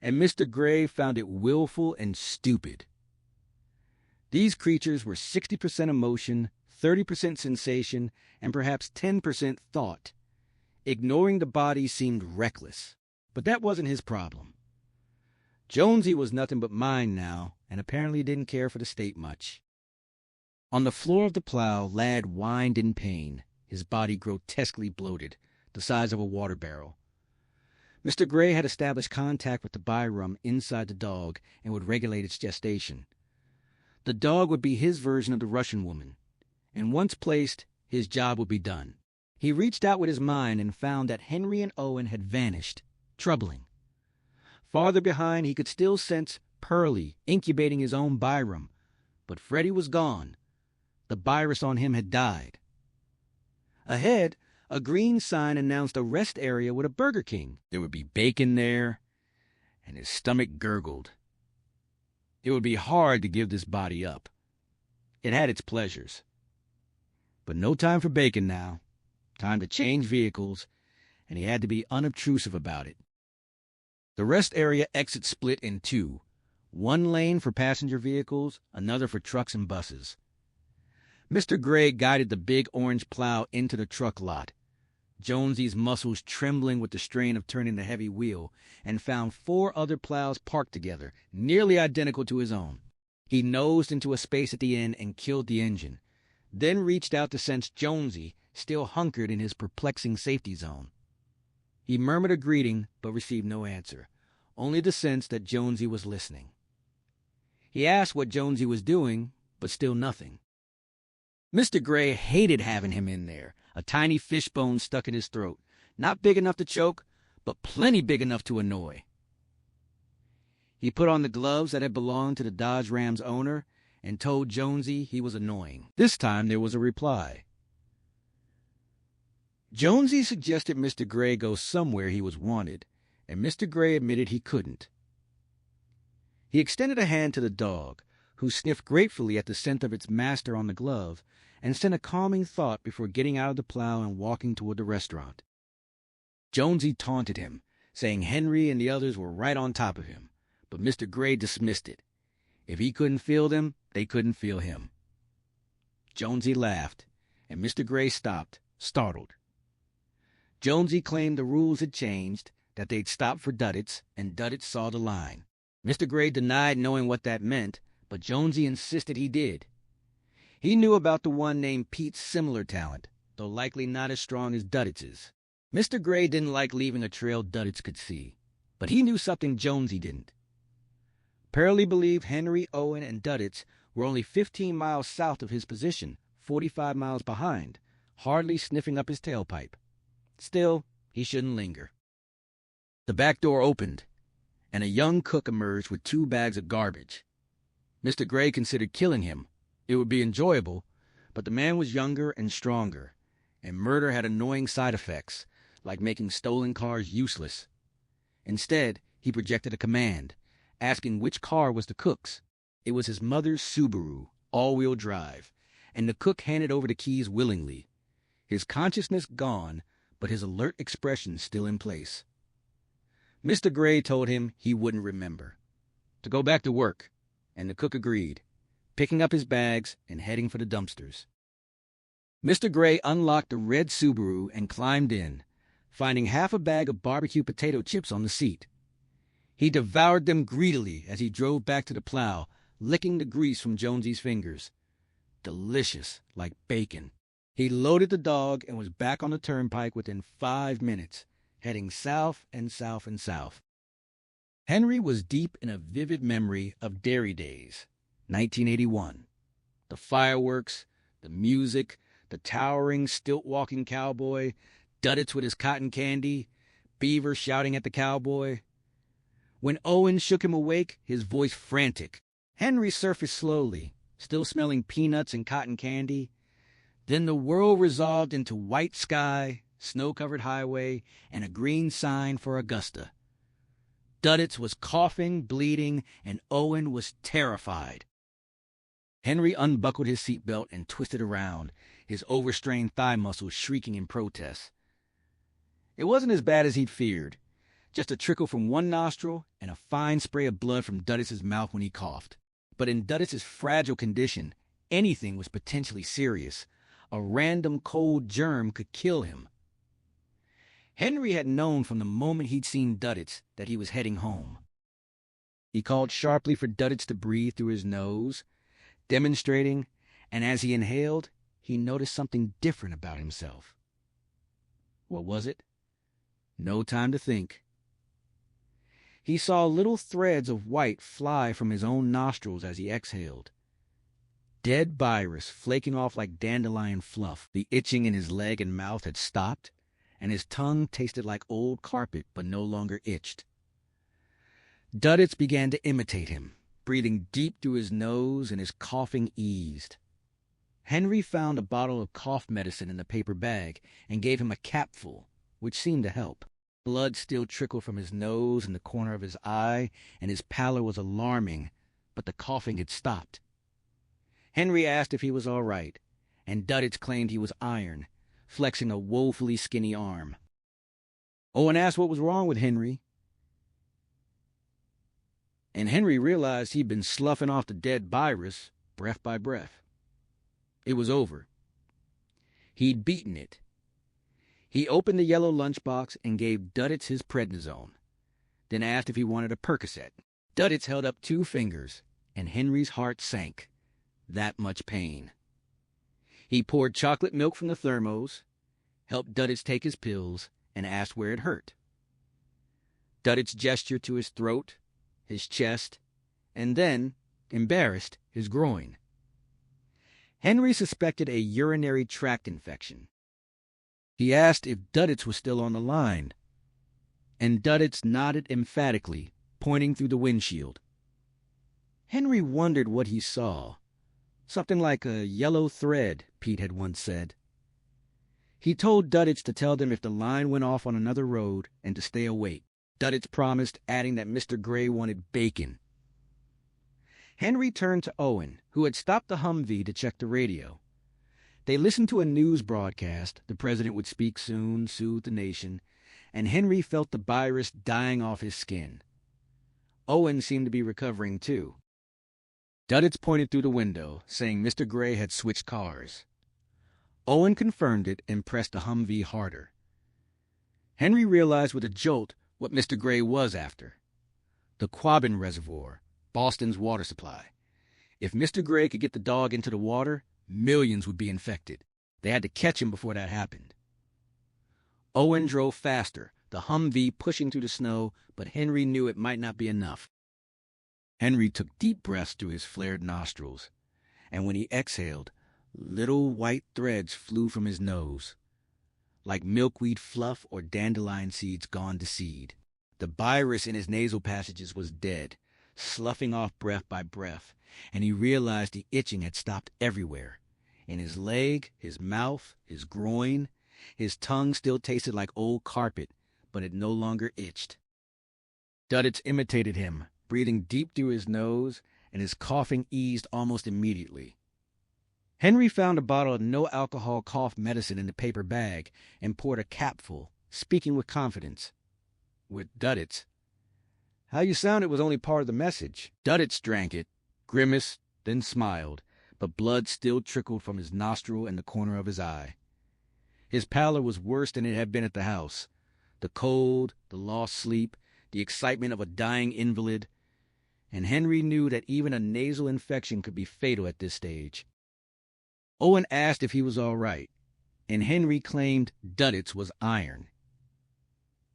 and Mr. Gray found it willful and stupid. These creatures were 60% emotion, 30% sensation, and perhaps 10% thought. Ignoring the body seemed reckless, but that wasn't his problem. Jonesy was nothing but mind now, and apparently didn't care for the state much. On the floor of the plow, Ladd whined in pain, his body grotesquely bloated, the size of a water barrel. Mr. Gray had established contact with the birum inside the dog and would regulate its gestation. The dog would be his version of the Russian woman, and once placed, his job would be done. He reached out with his mind and found that Henry and Owen had vanished. Troubling. Farther behind, he could still sense Pearlie incubating his own birum, but Freddie was gone. The virus on him had died. Ahead, a green sign announced a rest area with a Burger King. There would be bacon there, and his stomach gurgled. It would be hard to give this body up. It had its pleasures. But no time for bacon now. Time to change vehicles, and he had to be unobtrusive about it. The rest area exit split in two. One lane for passenger vehicles, another for trucks and buses. Mr. Gray guided the big orange plow into the truck lot, Jonesy's muscles trembling with the strain of turning the heavy wheel, and found 4 other plows parked together, nearly identical to his own. He nosed into a space at the end and killed the engine, then reached out to sense Jonesy still hunkered in his perplexing safety zone. He murmured a greeting, but received no answer, only the sense that Jonesy was listening. He asked what Jonesy was doing, but still nothing. Mr. Gray hated having him in there, a tiny fishbone stuck in his throat, not big enough to choke, but plenty big enough to annoy. He put on the gloves that had belonged to the Dodge Ram's owner and told Jonesy he was annoying. This time there was a reply. Jonesy suggested Mr. Gray go somewhere he was wanted, and Mr. Gray admitted he couldn't. He extended a hand to the dog, who sniffed gratefully at the scent of its master on the glove, and sent a calming thought before getting out of the plow and walking toward the restaurant. Jonesy taunted him, saying Henry and the others were right on top of him, but Mr. Gray dismissed it. If he couldn't feel them, they couldn't feel him. Jonesy laughed, and Mr. Gray stopped, startled. Jonesy claimed the rules had changed, that they'd stopped for Duddits, and Duddits saw the line. Mr. Gray denied knowing what that meant, but Jonesy insisted he did. He knew about the one named Pete's similar talent, though likely not as strong as Duddits's. Mr. Gray didn't like leaving a trail Duddits could see, but he knew something Jonesy didn't. Apparently believed Henry, Owen, and Duddits were only 15 miles south of his position, 45 miles behind, hardly sniffing up his tailpipe. Still, he shouldn't linger. The back door opened, and a young cook emerged with 2 bags of garbage. Mr. Gray considered killing him. It would be enjoyable, but the man was younger and stronger, and murder had annoying side effects, like making stolen cars useless. Instead, he projected a command, asking which car was the cook's. It was his mother's Subaru, all-wheel drive, and the cook handed over the keys willingly. His consciousness gone, but his alert expression still in place. Mr. Gray told him he wouldn't remember. To go back to work, and the cook agreed, picking up his bags and heading for the dumpsters. Mr. Gray unlocked the red Subaru and climbed in, finding half a bag of barbecue potato chips on the seat. He devoured them greedily as he drove back to the plow, licking the grease from Jonesy's fingers. Delicious, like bacon. He loaded the dog and was back on the turnpike within 5 minutes, heading south and south and south. Henry was deep in a vivid memory of Dairy Days, 1981. The fireworks, the music, the towering, stilt-walking cowboy, Duddits with his cotton candy, Beaver shouting at the cowboy. When Owen shook him awake, his voice frantic, Henry surfaced slowly, still smelling peanuts and cotton candy. Then the world resolved into white sky, snow-covered highway, and a green sign for Augusta. Duddits was coughing, bleeding, and Owen was terrified. Henry unbuckled his seatbelt and twisted around, his overstrained thigh muscles shrieking in protest. It wasn't as bad as he'd feared, just a trickle from one nostril and a fine spray of blood from Duddits' mouth when he coughed. But in Duddits' fragile condition, anything was potentially serious. A random cold germ could kill him. Henry had known from the moment he'd seen Duddits that he was heading home. He called sharply for Duddits to breathe through his nose, demonstrating, and as he inhaled, he noticed something different about himself. What was it? No time to think. He saw little threads of white fly from his own nostrils as he exhaled. Dead virus flaking off like dandelion fluff. The itching in his leg and mouth had stopped, and his tongue tasted like old carpet but no longer itched. Duddits began to imitate him, breathing deep through his nose, and his coughing eased. Henry found a bottle of cough medicine in the paper bag and gave him a capful, which seemed to help. Blood still trickled from his nose and the corner of his eye, and his pallor was alarming, but the coughing had stopped. Henry asked if he was all right, and Duddits claimed he was iron, flexing a woefully skinny arm. Owen asked what was wrong with Henry, and Henry realized he'd been sloughing off the dead virus breath by breath. It was over. He'd beaten it. He opened the yellow lunchbox and gave Duddits his prednisone, then asked if he wanted a Percocet. Duddits held up 2 fingers, and Henry's heart sank. That much pain. He poured chocolate milk from the thermos, helped Duddits take his pills, and asked where it hurt. Duddits gestured to his throat, his chest, and then, embarrassed, his groin. Henry suspected a urinary tract infection. He asked if Duddits was still on the line, and Duddits nodded emphatically, pointing through the windshield. Henry wondered what he saw. Something like a yellow thread, Pete had once said. He told Duddits to tell them if the line went off on another road and to stay awake. Duddits promised, adding that Mr. Gray wanted bacon. Henry turned to Owen, who had stopped the Humvee to check the radio. They listened to a news broadcast. The president would speak soon, soothe the nation, and Henry felt the virus dying off his skin. Owen seemed to be recovering too. Duddits pointed through the window, saying Mr. Gray had switched cars. Owen confirmed it and pressed the Humvee harder. Henry realized with a jolt what Mr. Gray was after. The Quabbin Reservoir, Boston's water supply. If Mr. Gray could get the dog into the water, millions would be infected. They had to catch him before that happened. Owen drove faster, the Humvee pushing through the snow, but Henry knew it might not be enough. Henry took deep breaths through his flared nostrils, and when he exhaled, little white threads flew from his nose, like milkweed fluff or dandelion seeds gone to seed. The virus in his nasal passages was dead, sloughing off breath by breath, and he realized the itching had stopped everywhere. In his leg, his mouth, his groin, his tongue still tasted like old carpet, but it no longer itched. Duddits imitated him, breathing deep through his nose, and his coughing eased almost immediately. Henry found a bottle of no-alcohol cough medicine in the paper bag and poured a capful, speaking with confidence. With Duddits. How you sounded was only part of the message. Duddits drank it, grimaced, then smiled, but blood still trickled from his nostril and the corner of his eye. His pallor was worse than it had been at the house. The cold, the lost sleep, the excitement of a dying invalid, and Henry knew that even a nasal infection could be fatal at this stage. Owen asked if he was all right, and Henry claimed Duddits was iron.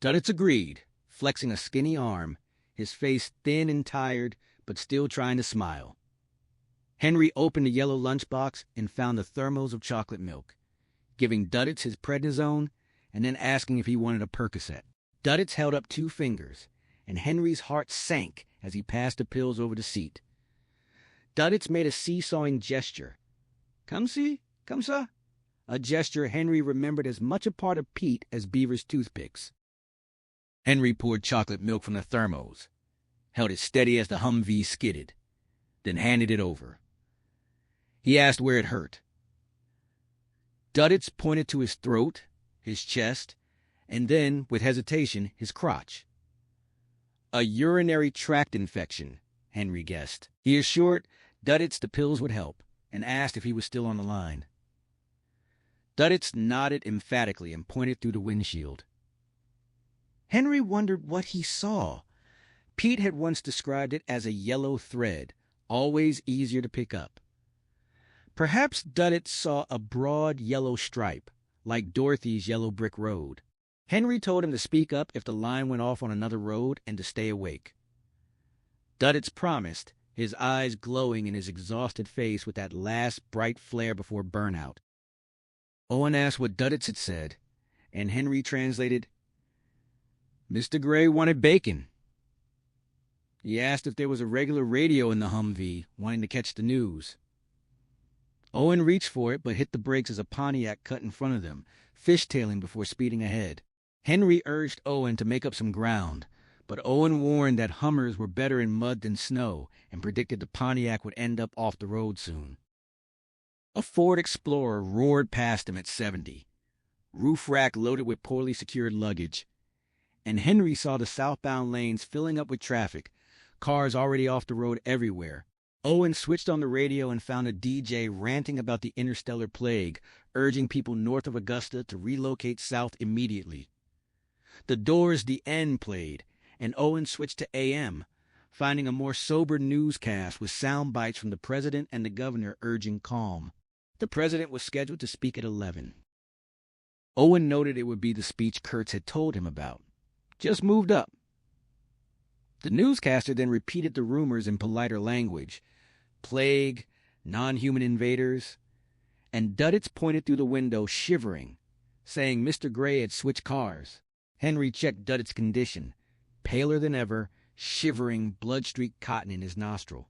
Duddits agreed, flexing a skinny arm, his face thin and tired, but still trying to smile. Henry opened the yellow lunchbox and found the thermos of chocolate milk, giving Duddits his prednisone and then asking if he wanted a Percocet. Duddits held up 2 fingers, and Henry's heart sank as he passed the pills over the seat. Duddits made a seesawing gesture. Come see, come sa, a gesture Henry remembered as much a part of Pete as Beaver's toothpicks. Henry poured chocolate milk from the thermos, held it steady as the Humvee skidded, then handed it over. He asked where it hurt. Duddits pointed to his throat, his chest, and then, with hesitation, his crotch. A urinary tract infection, Henry guessed. He assured Duddits the pills would help, and asked if he was still on the line. Duddits nodded emphatically and pointed through the windshield. Henry wondered what he saw. Pete had once described it as a yellow thread, always easier to pick up. Perhaps Duddits saw a broad yellow stripe, like Dorothy's yellow brick road. Henry told him to speak up if the line went off on another road and to stay awake. Duddits promised, his eyes glowing in his exhausted face with that last bright flare before burnout. Owen asked what Duddits had said, and Henry translated, Mr. Gray wanted bacon. He asked if there was a regular radio in the Humvee, wanting to catch the news. Owen reached for it, but hit the brakes as a Pontiac cut in front of them, fishtailing before speeding ahead. Henry urged Owen to make up some ground, But Owen warned that Hummers were better in mud than snow and predicted the Pontiac would end up off the road soon. A Ford Explorer roared past him at 70, roof rack loaded with poorly secured luggage, and Henry saw the southbound lanes filling up with traffic, cars already off the road everywhere. Owen switched on the radio and found a DJ ranting about the interstellar plague, urging people north of Augusta to relocate south immediately. The Doors' The End played, and Owen switched to AM, finding a more sober newscast with sound bites from the president and the governor urging calm. The president was scheduled to speak at 11. Owen noted it would be the speech Kurtz had told him about. Just moved up. The newscaster then repeated the rumors in politer language. Plague, non-human invaders, and Duddits pointed through the window, shivering, saying Mr. Gray had switched cars. Henry checked Duddits' condition, paler than ever, shivering, blood-streaked cotton in his nostril.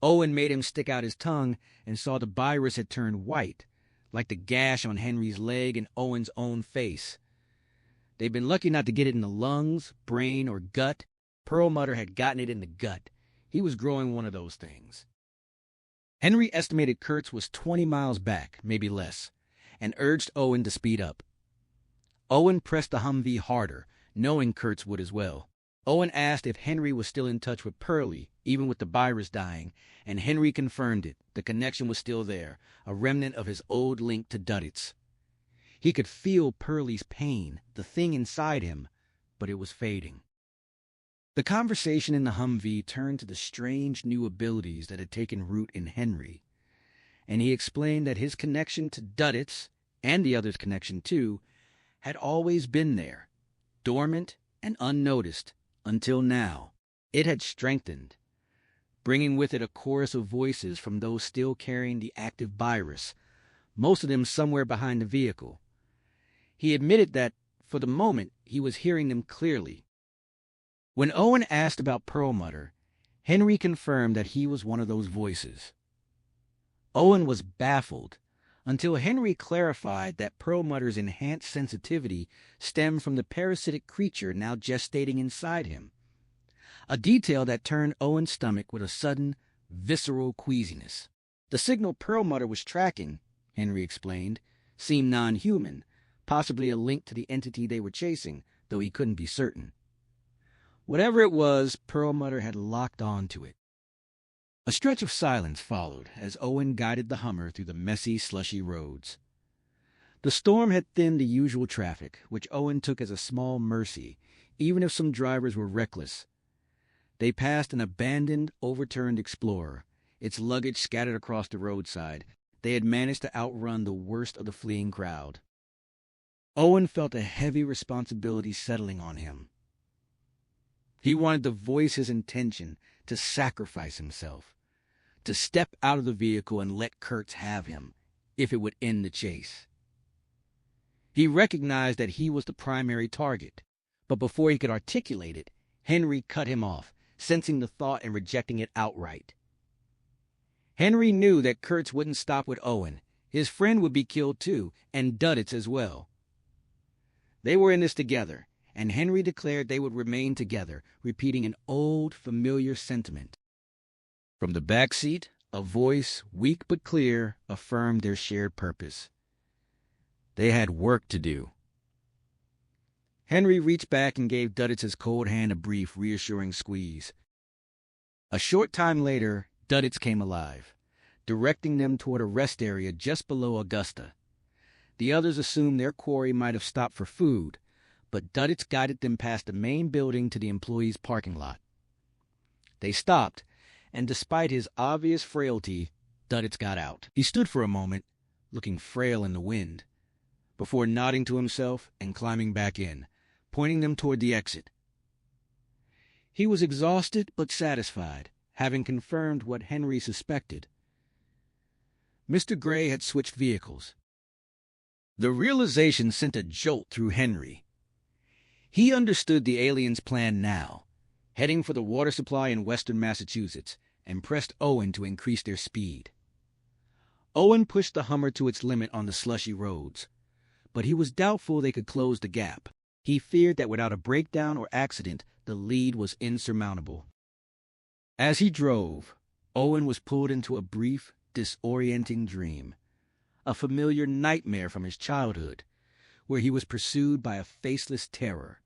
Owen made him stick out his tongue and saw the virus had turned white, like the gash on Henry's leg and Owen's own face. They'd been lucky not to get it in the lungs, brain, or gut. Perlmutter had gotten it in the gut. He was growing one of those things. Henry estimated Kurtz was 20 miles back, maybe less, and urged Owen to speed up. Owen pressed the Humvee harder, knowing Kurtz would as well. Owen asked if Henry was still in touch with Pearlie, even with the virus dying, and Henry confirmed it. The connection was still there, a remnant of his old link to Duddits. He could feel Pearlie's pain, the thing inside him, but it was fading. The conversation in the Humvee turned to the strange new abilities that had taken root in Henry, and he explained that his connection to Duddits, and the others' connection too, had always been there, dormant and unnoticed, until now. It had strengthened, bringing with it a chorus of voices from those still carrying the active virus, most of them somewhere behind the vehicle. He admitted that, for the moment, he was hearing them clearly. When Owen asked about Perlmutter, Henry confirmed that he was one of those voices. Owen was baffled until Henry clarified that Perlmutter's enhanced sensitivity stemmed from the parasitic creature now gestating inside him, a detail that turned Owen's stomach with a sudden, visceral queasiness. The signal Perlmutter was tracking, Henry explained, seemed non-human, possibly a link to the entity they were chasing, though he couldn't be certain. Whatever it was, Perlmutter had locked on to it. A stretch of silence followed as Owen guided the Hummer through the messy, slushy roads. The storm had thinned the usual traffic, which Owen took as a small mercy, even if some drivers were reckless. They passed an abandoned, overturned Explorer, its luggage scattered across the roadside. They had managed to outrun the worst of the fleeing crowd. Owen felt a heavy responsibility settling on him. He wanted to voice his intention to sacrifice himself, to step out of the vehicle and let Kurtz have him, if it would end the chase. He recognized that he was the primary target, but before he could articulate it, Henry cut him off, sensing the thought and rejecting it outright. Henry knew that Kurtz wouldn't stop with Owen. His friend would be killed too, and Duddits as well. They were in this together, and Henry declared they would remain together, repeating an old, familiar sentiment. From the back seat, a voice, weak but clear, affirmed their shared purpose. They had work to do. Henry reached back and gave Duddits' cold hand a brief, reassuring squeeze. A short time later, Duddits came alive, directing them toward a rest area just below Augusta. The others assumed their quarry might have stopped for food, but Duddits guided them past the main building to the employees' parking lot. They stopped, and despite his obvious frailty, Duddits got out. He stood for a moment, looking frail in the wind, before nodding to himself and climbing back in, pointing them toward the exit. He was exhausted but satisfied, having confirmed what Henry suspected. Mr. Gray had switched vehicles. The realization sent a jolt through Henry. He understood the aliens' plan now, heading for the water supply in western Massachusetts, and pressed Owen to increase their speed. Owen pushed the Hummer to its limit on the slushy roads, but he was doubtful they could close the gap. He feared that without a breakdown or accident, the lead was insurmountable. As he drove, Owen was pulled into a brief, disorienting dream, a familiar nightmare from his childhood, where he was pursued by a faceless terror.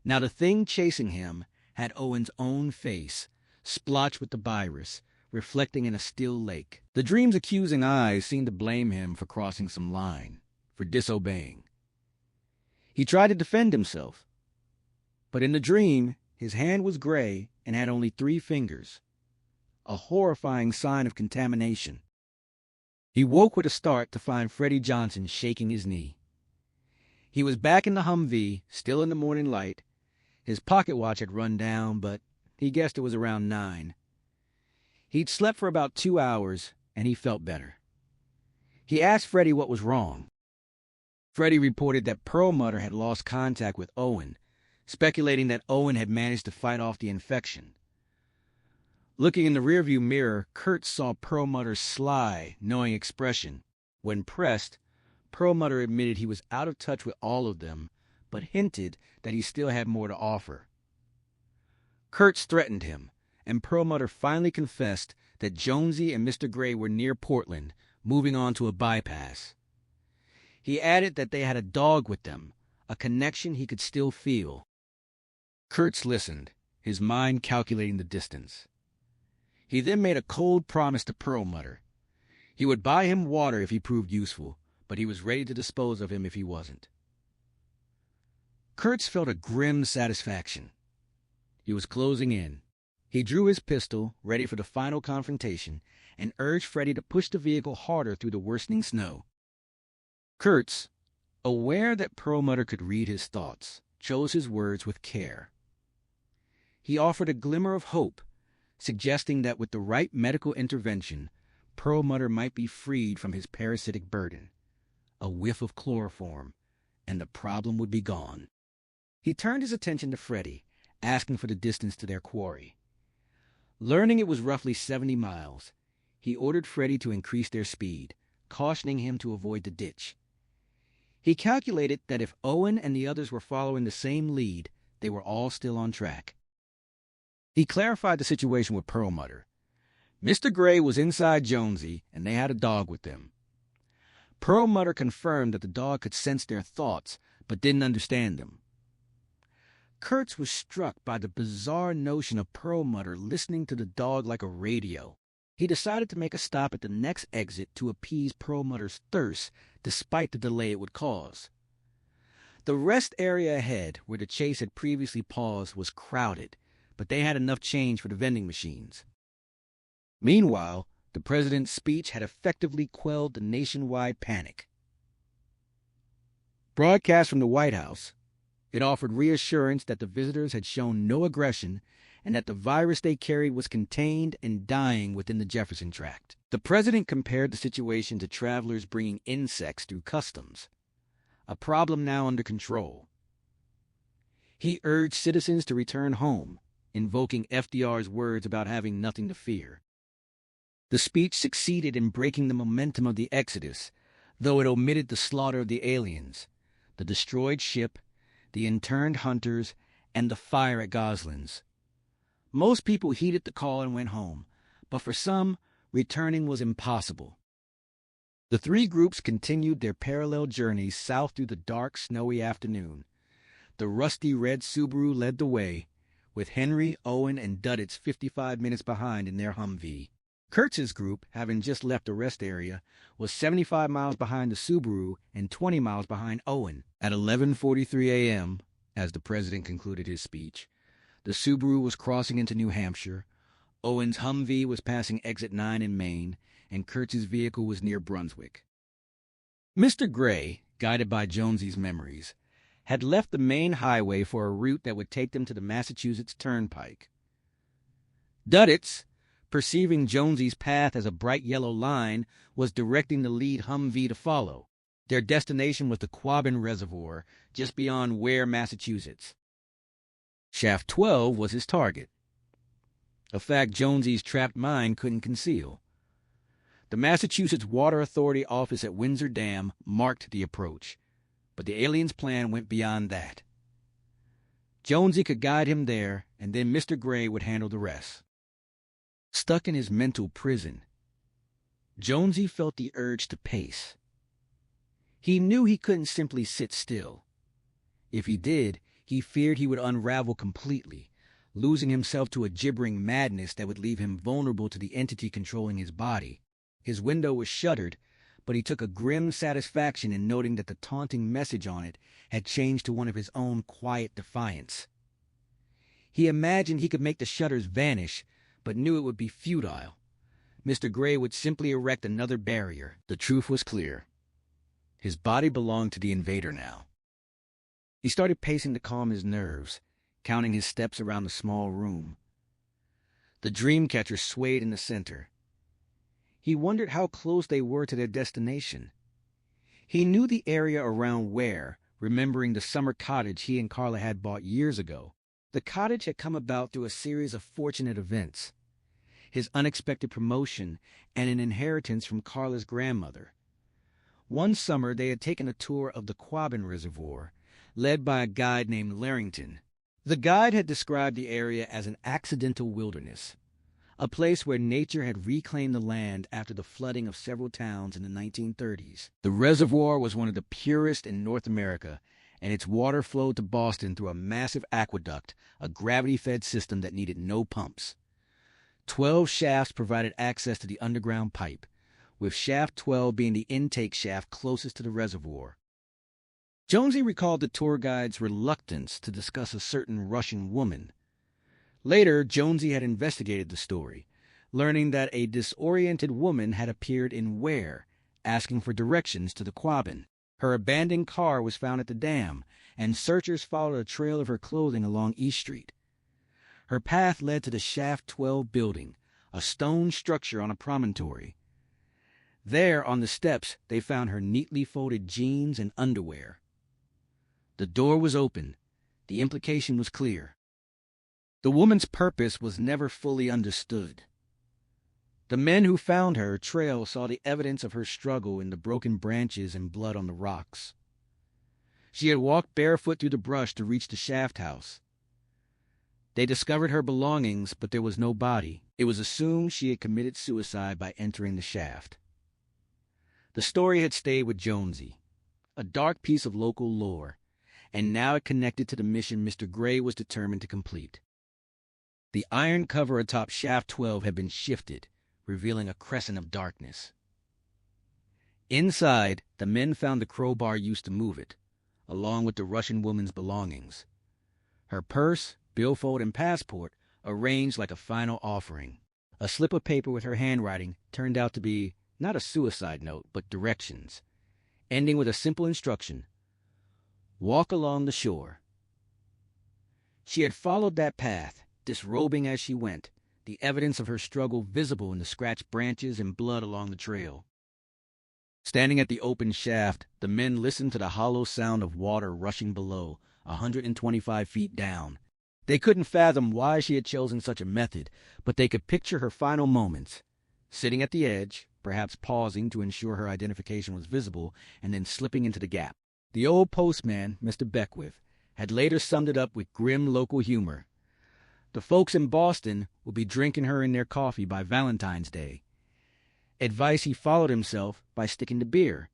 Now the thing chasing him had Owen's own face, splotched with the virus, reflecting in a still lake. The dream's accusing eyes seemed to blame him for crossing some line, for disobeying. He tried to defend himself, but in the dream, his hand was gray and had only 3 fingers, a horrifying sign of contamination. He woke with a start to find Freddie Johnson shaking his knee. He was back in the Humvee, still in the morning light. His pocket watch had run down, but he guessed it was around 9. He'd slept for about 2 hours, and he felt better. He asked Freddie what was wrong. Freddie reported that Perlmutter had lost contact with Owen, speculating that Owen had managed to fight off the infection. Looking in the rearview mirror, Kurt saw Perlmutter's sly, knowing expression. When pressed, Perlmutter admitted he was out of touch with all of them, but hinted that he still had more to offer. Kurtz threatened him, and Perlmutter finally confessed that Jonesy and Mr. Gray were near Portland, moving on to a bypass. He added that they had a dog with them, a connection he could still feel. Kurtz listened, his mind calculating the distance. He then made a cold promise to Perlmutter. He would buy him water if he proved useful, but he was ready to dispose of him if he wasn't. Kurtz felt a grim satisfaction. He was closing in. He drew his pistol, ready for the final confrontation, and urged Freddie to push the vehicle harder through the worsening snow. Kurtz, aware that Perlmutter could read his thoughts, chose his words with care. He offered a glimmer of hope, suggesting that with the right medical intervention, Perlmutter might be freed from his parasitic burden. A whiff of chloroform, and the problem would be gone. He turned his attention to Freddie, asking for the distance to their quarry. Learning it was roughly 70 miles, he ordered Freddie to increase their speed, cautioning him to avoid the ditch. He calculated that if Owen and the others were following the same lead, they were all still on track. He clarified the situation with Perlmutter. Mr. Gray was inside Jonesy, and they had a dog with them. Perlmutter confirmed that the dog could sense their thoughts, but didn't understand them. Kurtz was struck by the bizarre notion of Perlmutter listening to the dog like a radio. He decided to make a stop at the next exit to appease Perlmutter's thirst, despite the delay it would cause. The rest area ahead, where the chase had previously paused, was crowded, but they had enough change for the vending machines. Meanwhile, the president's speech had effectively quelled the nationwide panic. Broadcast from the White House, it offered reassurance that the visitors had shown no aggression and that the virus they carried was contained and dying within the Jefferson Tract. The president compared the situation to travelers bringing insects through customs, a problem now under control. He urged citizens to return home, invoking FDR's words about having nothing to fear. The speech succeeded in breaking the momentum of the exodus, though it omitted the slaughter of the aliens, the destroyed ship, the interned hunters, and the fire at Goslin's. Most people heeded the call and went home, but for some, returning was impossible. The 3 groups continued their parallel journeys south through the dark, snowy afternoon. The rusty red Subaru led the way, with Henry, Owen, and Duddits 55 minutes behind in their Humvee. Kurtz's group, having just left the rest area, was 75 miles behind the Subaru and 20 miles behind Owen. At 11:43 a.m., as the president concluded his speech, the Subaru was crossing into New Hampshire, Owen's Humvee was passing Exit 9 in Maine, and Kurtz's vehicle was near Brunswick. Mr. Gray, guided by Jonesy's memories, had left the main highway for a route that would take them to the Massachusetts Turnpike. Duddits, perceiving Jonesy's path as a bright yellow line, was directing the lead Humvee to follow. Their destination was the Quabbin Reservoir, just beyond Ware, Massachusetts. Shaft 12 was his target, a fact Jonesy's trapped mind couldn't conceal. The Massachusetts Water Authority office at Windsor Dam marked the approach, But the alien's plan went beyond that. Jonesy could guide him there, and then Mr. Gray would handle the rest. Stuck in his mental prison, Jonesy felt the urge to pace. He knew he couldn't simply sit still. If he did, he feared he would unravel completely, losing himself to a gibbering madness that would leave him vulnerable to the entity controlling his body. His window was shuttered, but he took a grim satisfaction in noting that the taunting message on it had changed to one of his own quiet defiance. He imagined he could make the shutters vanish, but knew it would be futile. Mr. Gray would simply erect another barrier. The truth was clear. His body belonged to the invader now. He started pacing to calm his nerves, counting his steps around the small room. The Dreamcatcher swayed in the center. He wondered how close they were to their destination. He knew the area around Ware, remembering the summer cottage he and Carla had bought years ago. The cottage had come about through a series of fortunate events: his unexpected promotion and an inheritance from Carla's grandmother. One summer they had taken a tour of the Quabbin Reservoir, led by a guide named Larrington. The guide had described the area as an accidental wilderness, a place where nature had reclaimed the land after the flooding of several towns in the 1930s. The reservoir was one of the purest in North America, and its water flowed to Boston through a massive aqueduct, a gravity-fed system that needed no pumps. 12 shafts provided access to the underground pipe, with shaft 12 being the intake shaft closest to the reservoir. Jonesy recalled the tour guide's reluctance to discuss a certain Russian woman. Later, Jonesy had investigated the story, learning that a disoriented woman had appeared in Ware, asking for directions to the Quabbin. Her abandoned car was found at the dam, and searchers followed a trail of her clothing along East Street. Her path led to the Shaft 12 building, a stone structure on a promontory. There, on the steps, they found her neatly folded jeans and underwear. The door was open. The implication was clear. The woman's purpose was never fully understood. The men who found her trail saw the evidence of her struggle in the broken branches and blood on the rocks. She had walked barefoot through the brush to reach the shaft house. They discovered her belongings, but there was no body. It was assumed she had committed suicide by entering the shaft. The story had stayed with Jonesy, a dark piece of local lore, and now it connected to the mission Mr. Gray was determined to complete. The iron cover atop Shaft 12 had been shifted, revealing a crescent of darkness. Inside, the men found the crowbar used to move it, along with the Russian woman's belongings. Her purse, billfold, and passport arranged like a final offering. A slip of paper with her handwriting turned out to be not a suicide note, but directions, ending with a simple instruction: walk along the shore. She had followed that path, disrobing as she went, the evidence of her struggle visible in the scratched branches and blood along the trail. Standing at the open shaft, the men listened to the hollow sound of water rushing below, 125 feet down. They couldn't fathom why she had chosen such a method, but they could picture her final moments, sitting at the edge, perhaps pausing to ensure her identification was visible, and then slipping into the gap. The old postman, Mr. Beckwith, had later summed it up with grim local humor. The folks in Boston would be drinking her in their coffee by Valentine's Day. Advice he followed himself by sticking to beer.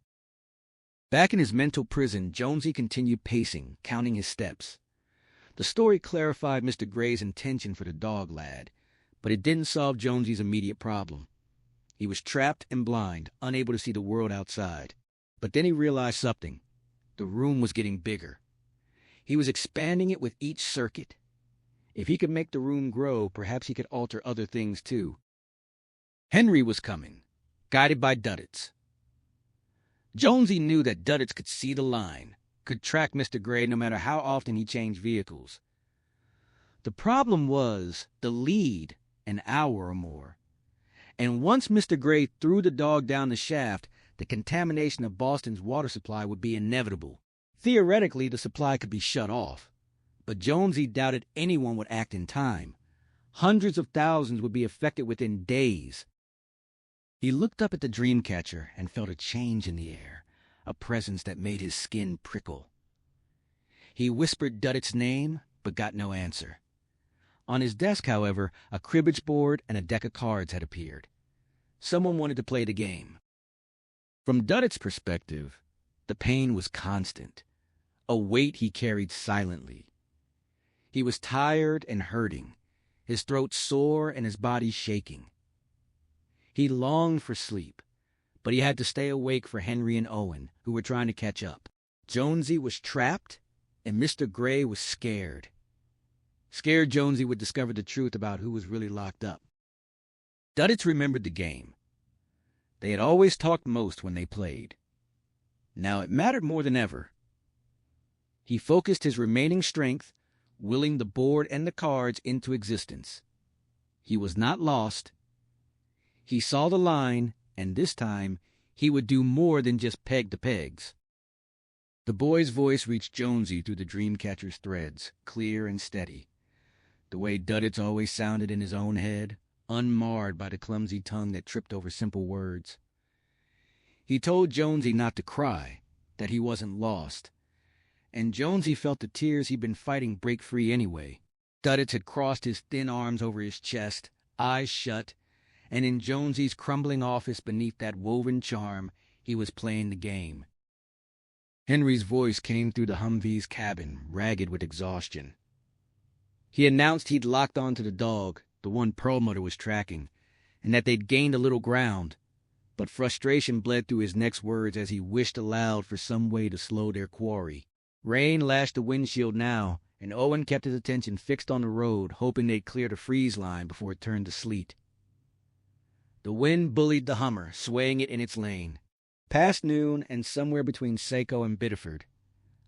Back in his mental prison, Jonesy continued pacing, counting his steps. The story clarified Mr. Gray's intention for the dog lad, but it didn't solve Jonesy's immediate problem. He was trapped and blind, unable to see the world outside. But then he realized something. The room was getting bigger. He was expanding it with each circuit. If he could make the room grow, perhaps he could alter other things too. Henry was coming, guided by Duddits. Jonesy knew that Duddits could see the line, could track Mr. Gray no matter how often he changed vehicles. The problem was the lead, an hour or more. And once Mr. Gray threw the dog down the shaft, the contamination of Boston's water supply would be inevitable. Theoretically, the supply could be shut off. But Jonesy doubted anyone would act in time. Hundreds of thousands would be affected within days. He looked up at the Dreamcatcher and felt a change in the air, a presence that made his skin prickle. He whispered Duddit's name, but got no answer. On his desk, however, a cribbage board and a deck of cards had appeared. Someone wanted to play the game. From Duddit's perspective, the pain was constant, a weight he carried silently. He was tired and hurting, his throat sore and his body shaking. He longed for sleep, but he had to stay awake for Henry and Owen, who were trying to catch up. Jonesy was trapped, and Mr. Gray was scared. Scared Jonesy would discover the truth about who was really locked up. Duddits remembered the game. They had always talked most when they played. Now it mattered more than ever. He focused his remaining strength, willing the board and the cards into existence. He was not lost. He saw the line, and this time he would do more than just peg the pegs. The boy's voice reached Jonesy through the Dreamcatcher's threads, clear and steady, the way Duddits always sounded in his own head, unmarred by the clumsy tongue that tripped over simple words. He told Jonesy not to cry, that he wasn't lost, and Jonesy felt the tears he'd been fighting break free anyway. Duddits had crossed his thin arms over his chest, eyes shut, and in Jonesy's crumbling office beneath that woven charm, he was playing the game. Henry's voice came through the Humvee's cabin, ragged with exhaustion. He announced he'd locked onto the dog, the one Perlmutter was tracking, and that they'd gained a little ground, but frustration bled through his next words as he wished aloud for some way to slow their quarry. Rain lashed the windshield now, and Owen kept his attention fixed on the road, hoping they'd clear the freeze line before it turned to sleet. The wind bullied the Hummer, swaying it in its lane. Past noon and somewhere between Saco and Biddeford,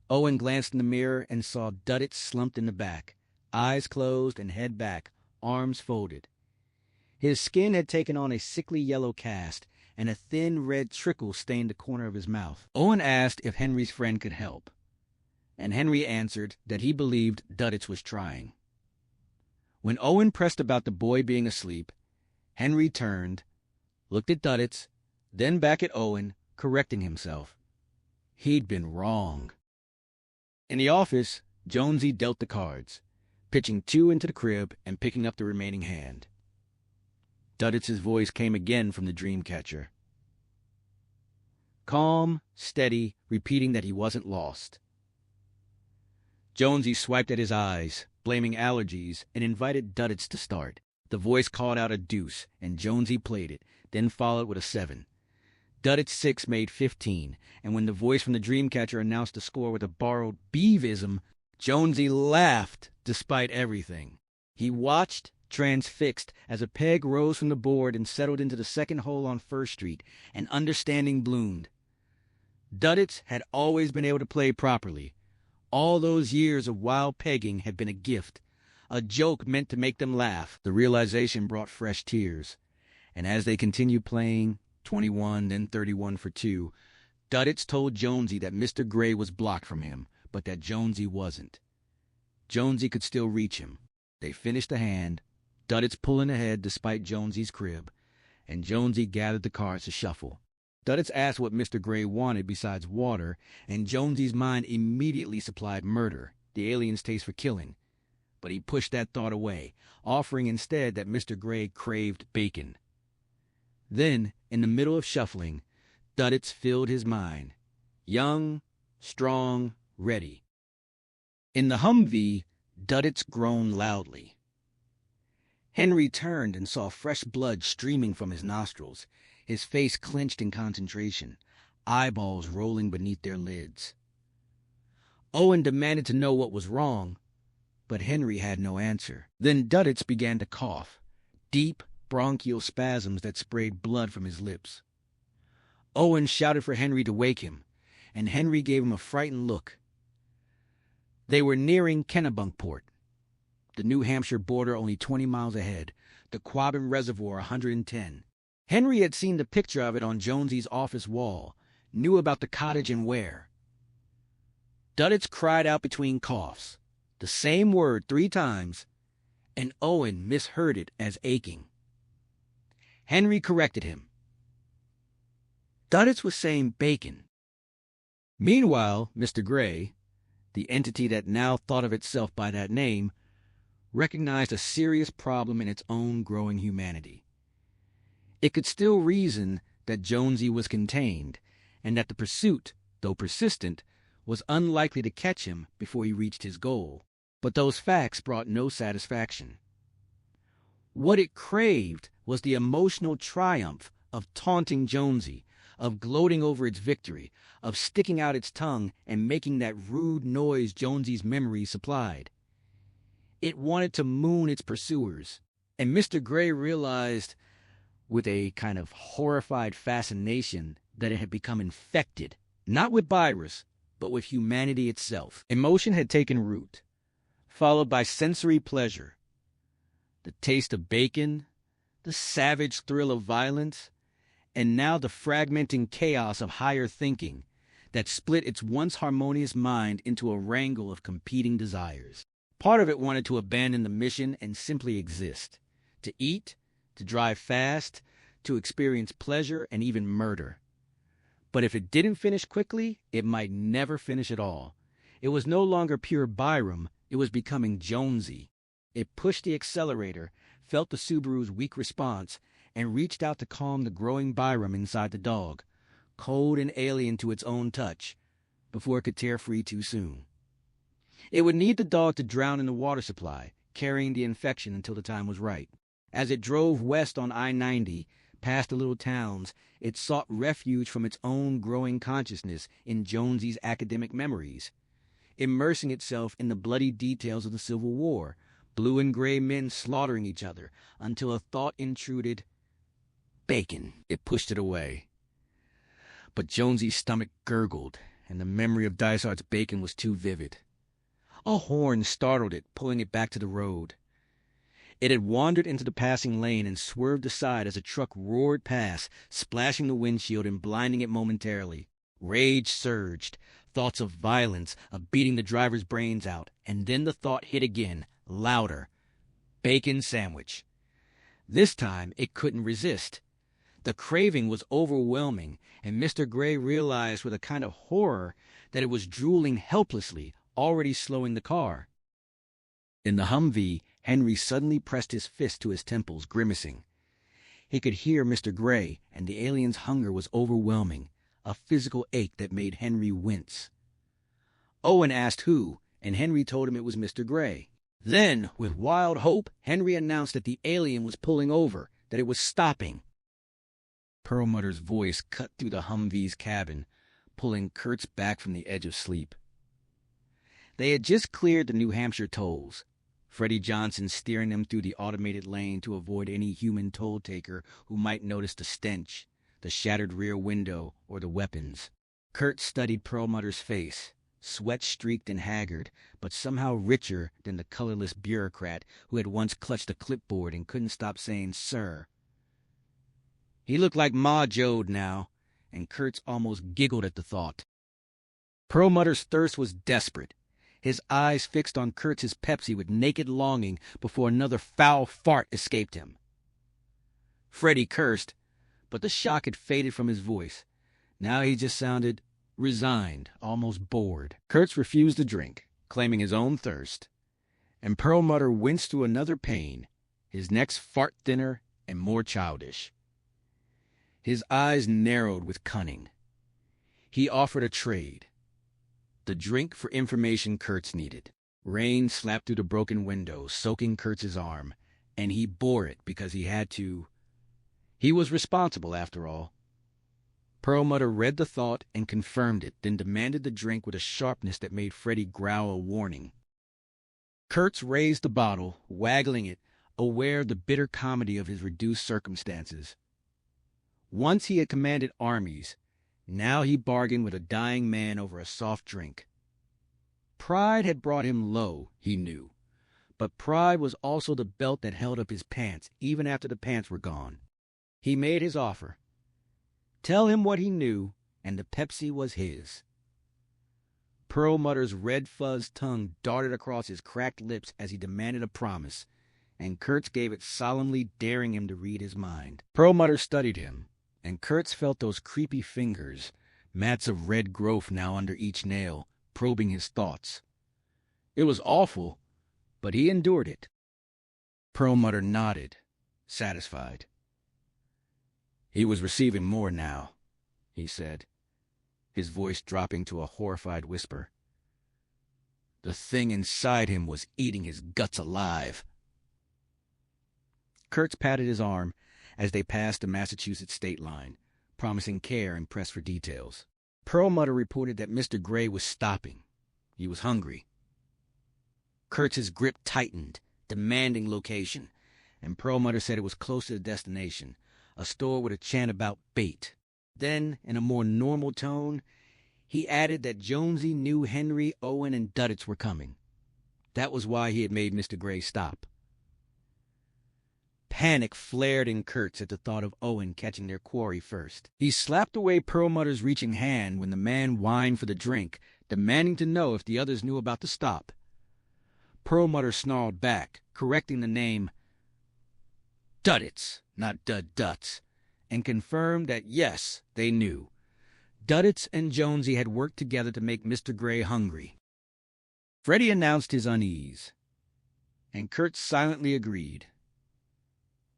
Owen glanced in the mirror and saw Duddits slumped in the back, eyes closed and head back, arms folded. His skin had taken on a sickly yellow cast, and a thin red trickle stained the corner of his mouth. Owen asked if Henry's friend could help, and Henry answered that he believed Duddits was trying. When Owen pressed about the boy being asleep, Henry turned, looked at Duddits, then back at Owen, correcting himself. He'd been wrong. In the office, Jonesy dealt the cards, pitching 2 into the crib and picking up the remaining hand. Duddits' voice came again from the Dreamcatcher. Calm, steady, repeating that he wasn't lost. Jonesy swiped at his eyes, blaming allergies, and invited Duddits to start. The voice called out a deuce, and Jonesy played it, then followed with a 7. Duddits' 6 made 15, and when the voice from the Dreamcatcher announced the score with a borrowed Beavism, Jonesy laughed despite everything. He watched, transfixed, as a peg rose from the board and settled into the second hole on First Street, and understanding bloomed. Duddits had always been able to play properly. All those years of wild pegging had been a gift, a joke meant to make them laugh. The realization brought fresh tears, and as they continued playing, 21, then 31 for 2, Duddits told Jonesy that Mr. Gray was blocked from him, but that Jonesy wasn't. Jonesy could still reach him. They finished the hand, Duddits pulling ahead despite Jonesy's crib, and Jonesy gathered the cards to shuffle. Duddits asked what Mr. Gray wanted besides water, and Jonesy's mind immediately supplied murder, the alien's taste for killing. But he pushed that thought away, offering instead that Mr. Gray craved bacon. Then, in the middle of shuffling, Duddits filled his mind. Young, strong, ready. In the Humvee, Duddits groaned loudly. Henry turned and saw fresh blood streaming from his nostrils, his face clenched in concentration, eyeballs rolling beneath their lids. Owen demanded to know what was wrong, but Henry had no answer. Then Duddits began to cough, deep bronchial spasms that sprayed blood from his lips. Owen shouted for Henry to wake him, and Henry gave him a frightened look. They were nearing Kennebunkport, the New Hampshire border only 20 miles ahead, the Quabbin Reservoir 110. Henry had seen the picture of it on Jonesy's office wall, knew about the cottage and where. Duddits cried out between coughs, the same word 3 times, and Owen misheard it as aching. Henry corrected him. Duddits was saying bacon. Meanwhile, Mr. Gray, the entity that now thought of itself by that name, recognized a serious problem in its own growing humanity. It could still reason that Jonesy was contained, and that the pursuit, though persistent, was unlikely to catch him before he reached his goal. But those facts brought no satisfaction. What it craved was the emotional triumph of taunting Jonesy, of gloating over its victory, of sticking out its tongue and making that rude noise Jonesy's memory supplied. It wanted to moon its pursuers, and Mr. Gray realized with a kind of horrified fascination that it had become infected, not with virus, but with humanity itself. Emotion had taken root, followed by sensory pleasure. The taste of bacon, the savage thrill of violence, and now the fragmenting chaos of higher thinking that split its once harmonious mind into a wrangle of competing desires. Part of it wanted to abandon the mission and simply exist, to eat, to drive fast, to experience pleasure and even murder. But if it didn't finish quickly, it might never finish at all. It was no longer pure Byram, it was becoming Jonesy. It pushed the accelerator, felt the Subaru's weak response, and reached out to calm the growing Byram inside the dog, cold and alien to its own touch, before it could tear free too soon. It would need the dog to drown in the water supply, carrying the infection until the time was right. As it drove west on I-90, past the little towns, it sought refuge from its own growing consciousness in Jonesy's academic memories, immersing itself in the bloody details of the Civil War, blue and gray men slaughtering each other, until a thought intruded. Bacon. It pushed it away. But Jonesy's stomach gurgled, and the memory of Dysart's bacon was too vivid. A horn startled it, pulling it back to the road. It had wandered into the passing lane and swerved aside as a truck roared past, splashing the windshield and blinding it momentarily. Rage surged, thoughts of violence, of beating the driver's brains out, and then the thought hit again, louder. Bacon sandwich. This time it couldn't resist. The craving was overwhelming, and Mr. Gray realized with a kind of horror that it was drooling helplessly, already slowing the car. In the Humvee, Henry suddenly pressed his fist to his temples, grimacing. He could hear Mr. Gray, and the alien's hunger was overwhelming, a physical ache that made Henry wince. Owen asked who, and Henry told him it was Mr. Gray. Then, with wild hope, Henry announced that the alien was pulling over, that it was stopping. Perlmutter's voice cut through the Humvee's cabin, pulling Kurtz back from the edge of sleep. They had just cleared the New Hampshire tolls, Freddie Johnson steering them through the automated lane to avoid any human toll-taker who might notice the stench, the shattered rear window, or the weapons. Kurt studied Perlmutter's face, sweat-streaked and haggard, but somehow richer than the colorless bureaucrat who had once clutched a clipboard and couldn't stop saying, "Sir." He looked like Ma Jode now, and Kurtz almost giggled at the thought. Perlmutter's thirst was desperate, his eyes fixed on Kurtz's Pepsi with naked longing before another foul fart escaped him. Freddie cursed, but the shock had faded from his voice. Now he just sounded resigned, almost bored. Kurtz refused to drink, claiming his own thirst, and Perlmutter winced through another pain, his next fart thinner and more childish. His eyes narrowed with cunning. He offered a trade. The drink for information Kurtz needed. Rain slapped through the broken window, soaking Kurtz's arm, and he bore it because he had to. He was responsible, after all. Perlmutter read the thought and confirmed it, then demanded the drink with a sharpness that made Freddie growl a warning. Kurtz raised the bottle, waggling it, aware of the bitter comedy of his reduced circumstances. Once he had commanded armies. Now he bargained with a dying man over a soft drink. Pride had brought him low, he knew, but pride was also the belt that held up his pants, even after the pants were gone. He made his offer. Tell him what he knew, and the Pepsi was his. Perlmutter's red-fuzzed tongue darted across his cracked lips as he demanded a promise, and Kurtz gave it solemnly, daring him to read his mind. Perlmutter studied him, and Kurtz felt those creepy fingers, mats of red growth now under each nail, probing his thoughts. It was awful, but he endured it. Perlmutter nodded, satisfied. He was receiving more now, he said, his voice dropping to a horrified whisper. The thing inside him was eating his guts alive. Kurtz patted his arm as they passed the Massachusetts state line, promising care and pressed for details. Perlmutter reported that Mr. Gray was stopping. He was hungry. Kurtz's grip tightened, demanding location, and Perlmutter said it was close to the destination, a store with a chant about bait. Then, in a more normal tone, he added that Jonesy knew Henry, Owen, and Duddits were coming. That was why he had made Mr. Gray stop. Panic flared in Kurtz at the thought of Owen catching their quarry first. He slapped away Perlmutter's reaching hand when the man whined for the drink, demanding to know if the others knew about the stop. Perlmutter snarled back, correcting the name Duddits, not Dutz, and confirmed that yes, they knew. Duddits and Jonesy had worked together to make Mr. Gray hungry. Freddie announced his unease, and Kurtz silently agreed.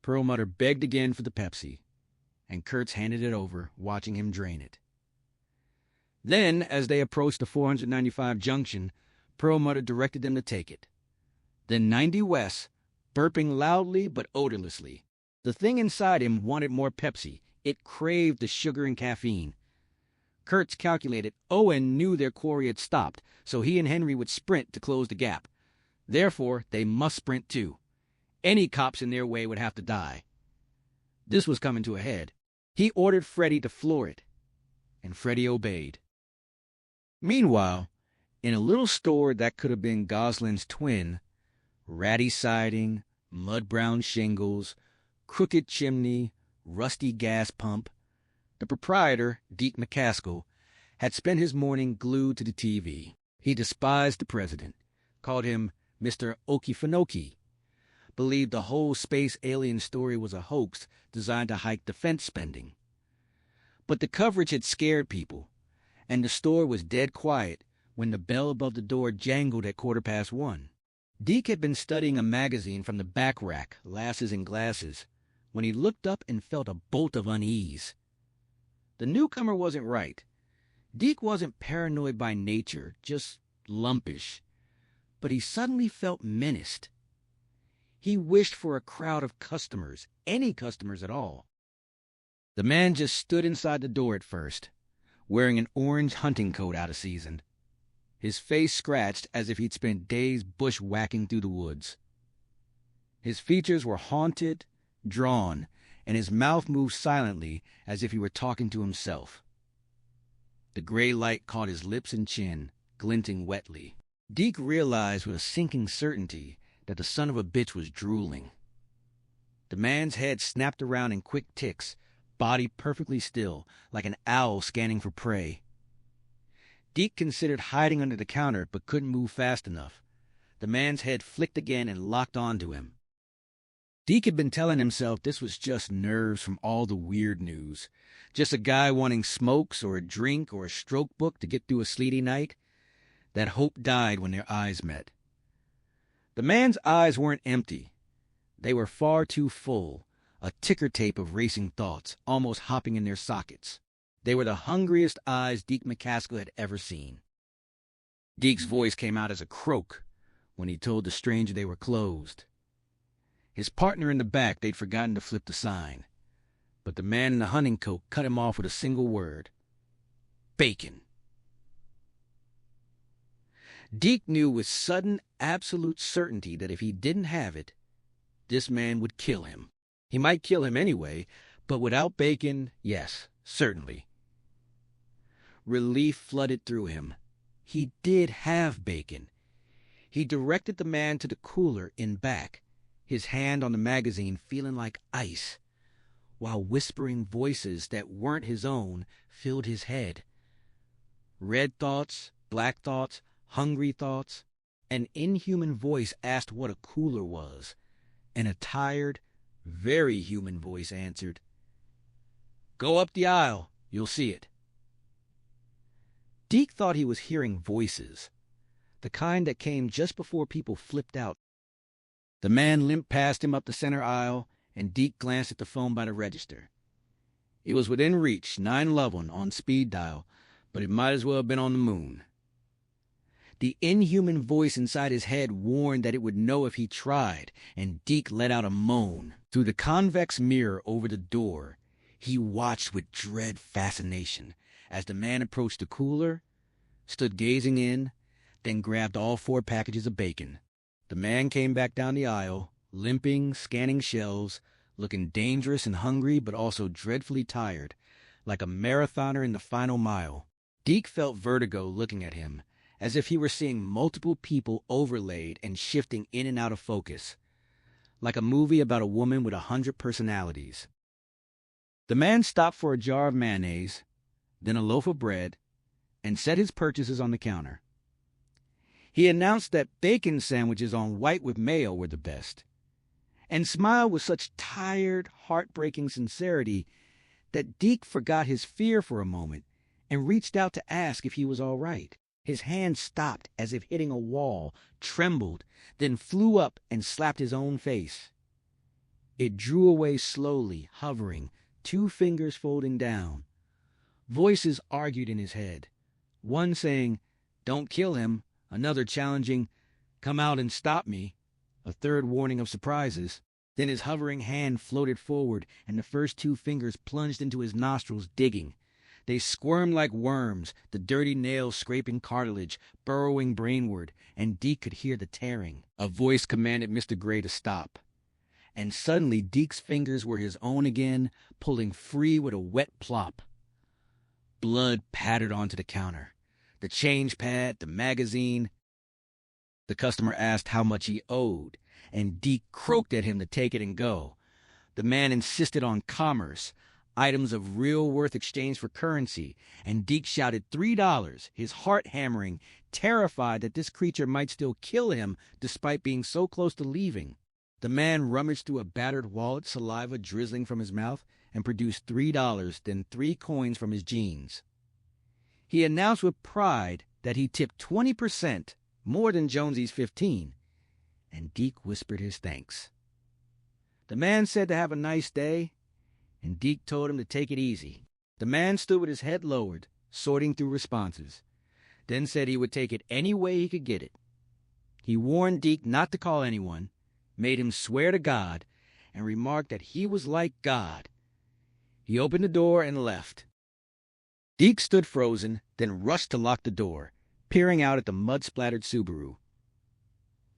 Perlmutter begged again for the Pepsi, and Kurtz handed it over, watching him drain it. Then, as they approached the 495 junction, Perlmutter directed them to take it. Then 90 West, burping loudly but odorlessly. The thing inside him wanted more Pepsi. It craved the sugar and caffeine. Kurtz calculated Owen knew their quarry had stopped, so he and Henry would sprint to close the gap. Therefore, they must sprint too. Any cops in their way would have to die. This was coming to a head. He ordered Freddie to floor it, and Freddie obeyed. Meanwhile, in a little store that could have been Gosling's twin, ratty siding, mud-brown shingles, crooked chimney, rusty gas pump, the proprietor, Deke McCaskill, had spent his morning glued to the TV. He despised the president, called him Mr. Okefenokee, believed the whole space alien story was a hoax designed to hike defense spending. But the coverage had scared people, and the store was dead quiet when the bell above the door jangled at 1:15. Deke had been studying a magazine from the back rack, Lasses and Glasses, when he looked up and felt a bolt of unease. The newcomer wasn't right. Deke wasn't paranoid by nature, just lumpish. But he suddenly felt menaced. He wished for a crowd of customers, any customers at all. The man just stood inside the door at first, wearing an orange hunting coat out of season, his face scratched as if he'd spent days bushwhacking through the woods. His features were haunted, drawn, and his mouth moved silently as if he were talking to himself. The gray light caught his lips and chin, glinting wetly. Deke realized with a sinking certainty that the son of a bitch was drooling. The man's head snapped around in quick ticks, body perfectly still, like an owl scanning for prey. Deke considered hiding under the counter, but couldn't move fast enough. The man's head flicked again and locked onto him. Deke had been telling himself this was just nerves from all the weird news. Just a guy wanting smokes or a drink or a stroke book to get through a sleety night. That hope died when their eyes met. The man's eyes weren't empty. They were far too full, a ticker tape of racing thoughts, almost hopping in their sockets. They were the hungriest eyes Deke McCaskill had ever seen. Deke's voice came out as a croak when he told the stranger they were closed. His partner in the back, they'd forgotten to flip the sign. But the man in the hunting coat cut him off with a single word. Bacon. Deke knew with sudden, absolute certainty that if he didn't have it, this man would kill him. He might kill him anyway, but without bacon, yes, certainly. Relief flooded through him. He did have bacon. He directed the man to the cooler in back, his hand on the magazine feeling like ice, while whispering voices that weren't his own filled his head. Red thoughts, black thoughts, hungry thoughts. An inhuman voice asked what a cooler was, and a tired, very human voice answered, "Go up the aisle, you'll see it." Deke thought he was hearing voices, the kind that came just before people flipped out. The man limped past him up the center aisle, and Deke glanced at the phone by the register. It was within reach, 911 on speed dial, but it might as well have been on the moon. The inhuman voice inside his head warned that it would know if he tried, and Deke let out a moan. Through the convex mirror over the door, he watched with dread fascination as the man approached the cooler, stood gazing in, then grabbed all 4 packages of bacon. The man came back down the aisle, limping, scanning shelves, looking dangerous and hungry, but also dreadfully tired, like a marathoner in the final mile. Deke felt vertigo looking at him, as if he were seeing multiple people overlaid and shifting in and out of focus, like a movie about a woman with 100 personalities. The man stopped for a jar of mayonnaise, then a loaf of bread, and set his purchases on the counter. He announced that bacon sandwiches on white with mayo were the best, and smiled with such tired, heartbreaking sincerity that Deke forgot his fear for a moment and reached out to ask if he was all right. His hand stopped as if hitting a wall, trembled, then flew up and slapped his own face. It drew away slowly, hovering, 2 fingers folding down. Voices argued in his head, one saying, "Don't kill him," another challenging, "Come out and stop me," a third warning of surprises. Then his hovering hand floated forward, and the first 2 fingers plunged into his nostrils, digging. They squirmed like worms, the dirty nails scraping cartilage, burrowing brainward, and Deke could hear the tearing. A voice commanded Mr. Gray to stop. And suddenly Deke's fingers were his own again, pulling free with a wet plop. Blood pattered onto the counter. The change pad, the magazine. The customer asked how much he owed, and Deke croaked at him to take it and go. The man insisted on commerce, items of real worth exchanged for currency, and Deke shouted $3, his heart hammering, terrified that this creature might still kill him despite being so close to leaving. The man rummaged through a battered wallet, saliva drizzling from his mouth, and produced $3, then 3 coins from his jeans. He announced with pride that he tipped 20%, more than Jonesy's 15, and Deke whispered his thanks. The man said to have a nice day, and Deke told him to take it easy. The man stood with his head lowered, sorting through responses, then said he would take it any way he could get it. He warned Deke not to call anyone, made him swear to God, and remarked that he was like God. He opened the door and left. Deke stood frozen, then rushed to lock the door, peering out at the mud-splattered Subaru.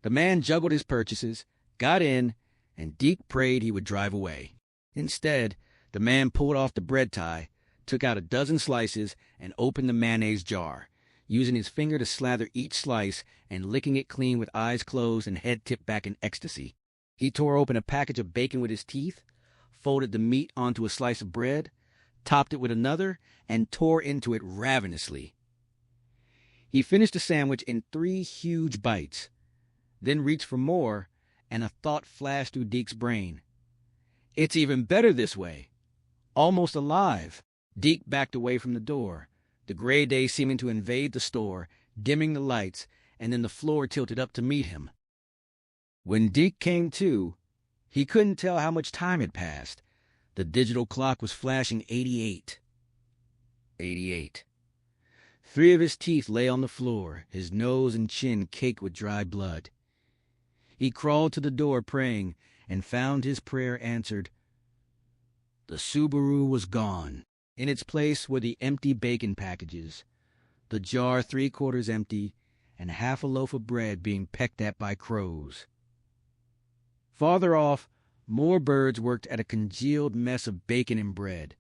The man juggled his purchases, got in, and Deke prayed he would drive away. Instead, the man pulled off the bread tie, took out a dozen slices, and opened the mayonnaise jar, using his finger to slather each slice and licking it clean with eyes closed and head tipped back in ecstasy. He tore open a package of bacon with his teeth, folded the meat onto a slice of bread, topped it with another, and tore into it ravenously. He finished the sandwich in 3 huge bites, then reached for more, and a thought flashed through Deke's brain. It's even better this way. Almost alive. Deke backed away from the door, the gray day seeming to invade the store, dimming the lights, and then the floor tilted up to meet him. When Deke came to, he couldn't tell how much time had passed. The digital clock was flashing 88. 88. 3 of his teeth lay on the floor, his nose and chin caked with dry blood. He crawled to the door praying, and found his prayer answered. The Subaru was gone. In its place were the empty bacon packages, the jar 3/4 empty, and half a loaf of bread being pecked at by crows. Farther off, more birds worked at a congealed mess of bacon and bread.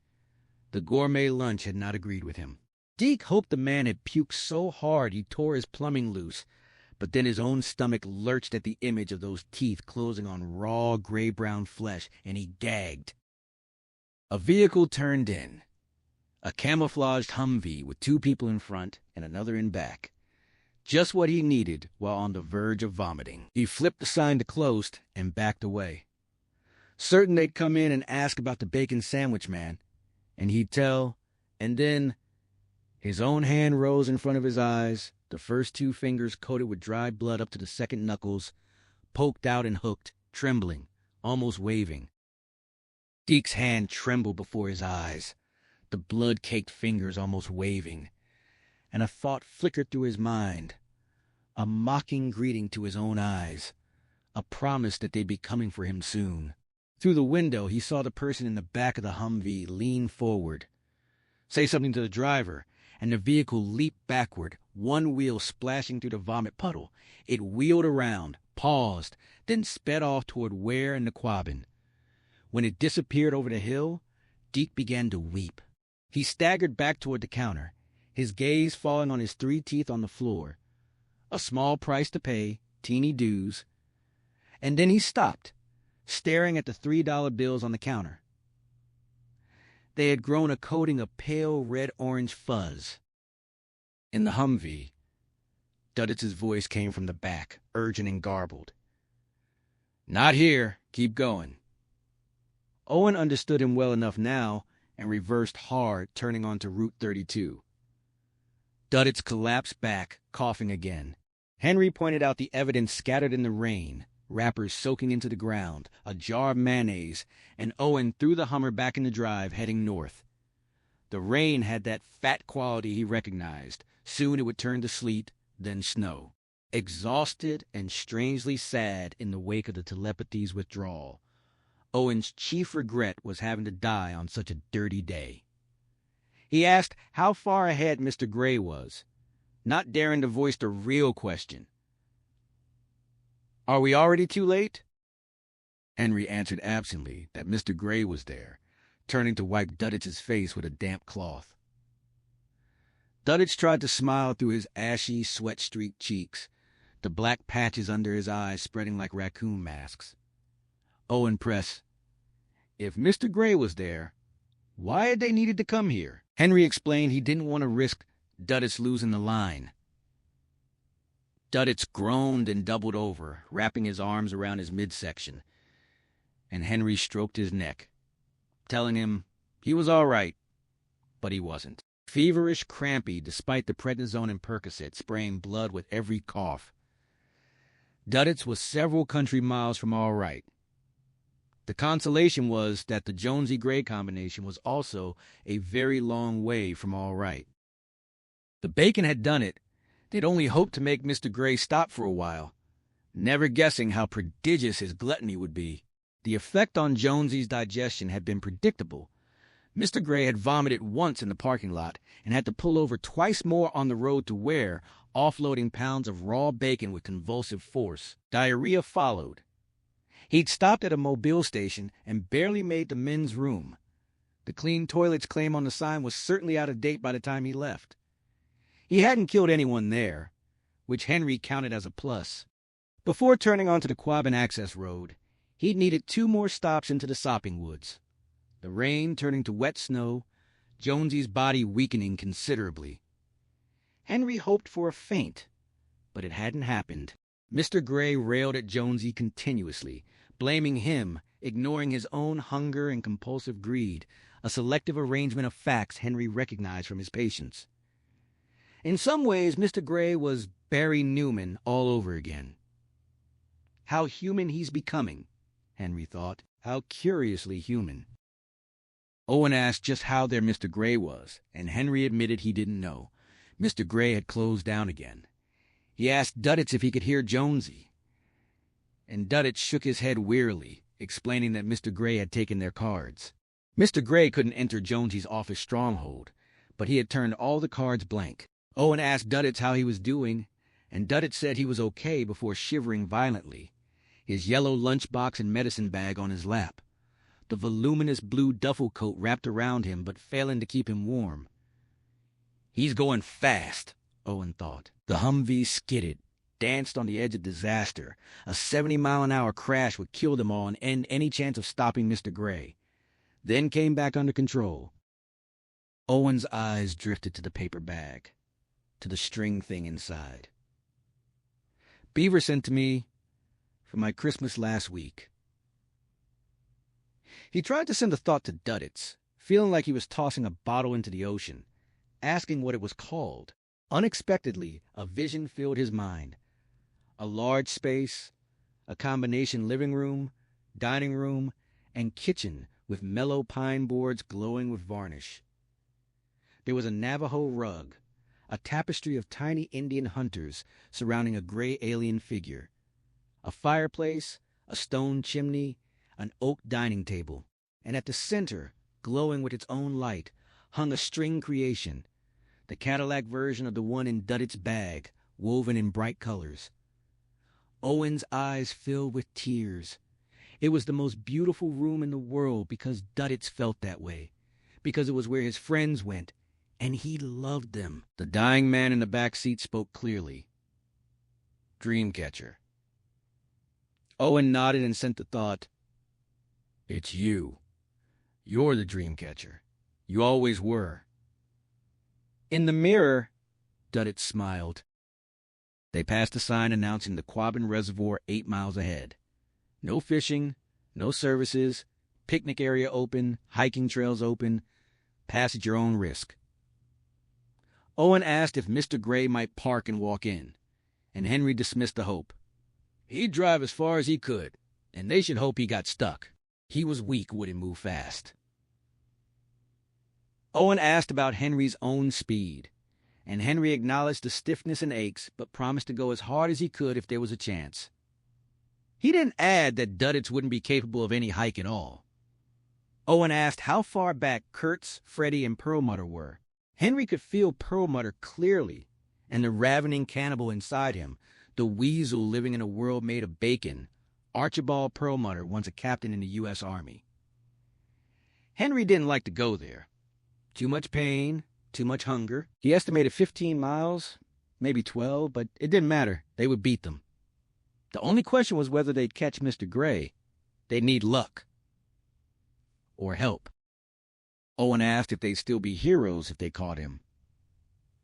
The gourmet lunch had not agreed with him. Deke hoped the man had puked so hard he tore his plumbing loose, but then his own stomach lurched at the image of those teeth closing on raw, gray-brown flesh, and he gagged. A vehicle turned in. A camouflaged Humvee with 2 people in front and another in back. Just what he needed while on the verge of vomiting. He flipped the sign to closed and backed away, certain they'd come in and ask about the bacon sandwich man, and he'd tell, and then His own hand rose in front of his eyes, the first two fingers coated with dry blood up to the second knuckles, poked out and hooked, trembling, almost waving. Deke's hand trembled before his eyes, the blood-caked fingers almost waving, and a thought flickered through his mind, a mocking greeting to his own eyes, a promise that they'd be coming for him soon. Through the window, he saw the person in the back of the Humvee lean forward, say something to the driver, and the vehicle leaped backward, one wheel splashing through the vomit puddle. It wheeled around, paused, then sped off toward Ware and the Quabbin. When it disappeared over the hill, Deke began to weep. He staggered back toward the counter, his gaze falling on his 3 teeth on the floor. A small price to pay, teeny dues. And then he stopped, staring at the $3 bills on the counter. They had grown a coating of pale red-orange fuzz. In the Humvee, Dudditz's voice came from the back, urgent and garbled. "Not here. Keep going." Owen understood him well enough now and reversed hard, turning onto Route 32. Dudditz collapsed back, coughing again. Henry pointed out the evidence scattered in the rain, wrappers soaking into the ground, a jar of mayonnaise, and Owen threw the Hummer back in the drive, heading north. The rain had that fat quality he recognized. Soon it would turn to sleet, then snow. Exhausted and strangely sad in the wake of the telepathy's withdrawal, Owen's chief regret was having to die on such a dirty day. He asked how far ahead Mr. Gray was, not daring to voice the real question. "Are we already too late?" Henry answered absently that Mr. Gray was there, turning to wipe Dudditz's face with a damp cloth. Dudditz tried to smile through his ashy, sweat-streaked cheeks, the black patches under his eyes spreading like raccoon masks. Owen pressed, "If Mr. Gray was there, why had they needed to come here?" Henry explained he didn't want to risk Dudditz losing the line. Dudditz groaned and doubled over, wrapping his arms around his midsection, and Henry stroked his neck, telling him he was all right, but he wasn't. Feverish, crampy, despite the prednisone and Percocet spraying blood with every cough. Dudditz was several country miles from all right. The consolation was that the Jonesy-Gray combination was also a very long way from all right. The bacon had done it. They'd only hoped to make Mr. Gray stop for a while, never guessing how prodigious his gluttony would be. The effect on Jonesy's digestion had been predictable. Mr. Gray had vomited once in the parking lot and had to pull over twice more on the road to Ware, offloading pounds of raw bacon with convulsive force. Diarrhea followed. He'd stopped at a Mobile station and barely made the men's room. The clean toilets claim on the sign was certainly out of date by the time he left. He hadn't killed anyone there, which Henry counted as a plus. Before turning onto the Quabbin access road, he'd needed 2 more stops into the sopping woods. The rain turning to wet snow, Jonesy's body weakening considerably. Henry hoped for a feint, but it hadn't happened. Mr. Gray railed at Jonesy continuously, blaming him, ignoring his own hunger and compulsive greed, a selective arrangement of facts Henry recognized from his patients. In some ways, Mr. Gray was Barry Newman all over again. How human he's becoming, Henry thought. How curiously human. Owen asked just how their Mr. Gray was, and Henry admitted he didn't know. Mr. Gray had closed down again. He asked Dudditz if he could hear Jonesy, and Dudditz shook his head wearily, explaining that Mr. Gray had taken their cards. Mr. Gray couldn't enter Jonesy's office stronghold, but he had turned all the cards blank. Owen asked Dudditz how he was doing, and Dudditz said he was okay before shivering violently, his yellow lunchbox and medicine bag on his lap, the voluminous blue duffel coat wrapped around him but failing to keep him warm. He's going fast, Owen thought. The Humvee skidded, danced on the edge of disaster. A 70-mile-an-hour crash would kill them all and end any chance of stopping Mr. Gray. Then came back under control. Owen's eyes drifted to the paper bag, to the string thing inside. "Beaver sent to me for my Christmas last week." He tried to send a thought to Dudditz, feeling like he was tossing a bottle into the ocean. asking what it was called. Unexpectedly, a vision filled his mind. A large space, a combination living room, dining room, and kitchen with mellow pine boards glowing with varnish. There was a Navajo rug, a tapestry of tiny Indian hunters surrounding a gray alien figure, a fireplace, a stone chimney, an oak dining table, and at the center, glowing with its own light, hung a string creation, the Cadillac version of the one in Duddit's bag, woven in bright colors. Owen's eyes filled with tears. It was the most beautiful room in the world because Duddits felt that way, because it was where his friends went, and he loved them. The dying man in the back seat spoke clearly. Dreamcatcher. Owen nodded and sent the thought, "It's you. You're the Dreamcatcher. You always were." In the mirror, Duddit smiled. They passed a sign announcing the Quabbin Reservoir 8 miles ahead. No fishing, no services, picnic area open, hiking trails open, pass at your own risk. Owen asked if Mr. Gray might park and walk in, and Henry dismissed the hope. He'd drive as far as he could, and they should hope he got stuck. He was weak, wouldn't move fast. Owen asked about Henry's own speed, and Henry acknowledged the stiffness and aches, but promised to go as hard as he could if there was a chance. He didn't add that Duddits wouldn't be capable of any hike at all. Owen asked how far back Kurtz, Freddie, and Perlmutter were. Henry could feel Perlmutter clearly, and the ravening cannibal inside him, the weasel living in a world made of bacon, Archibald Perlmutter, once a captain in the U.S. Army. Henry didn't like to go there. Too much pain, too much hunger. He estimated 15 miles, maybe 12, but it didn't matter. They would beat them. The only question was whether they'd catch Mr. Gray. They'd need luck. Or help. Owen asked if they'd still be heroes if they caught him.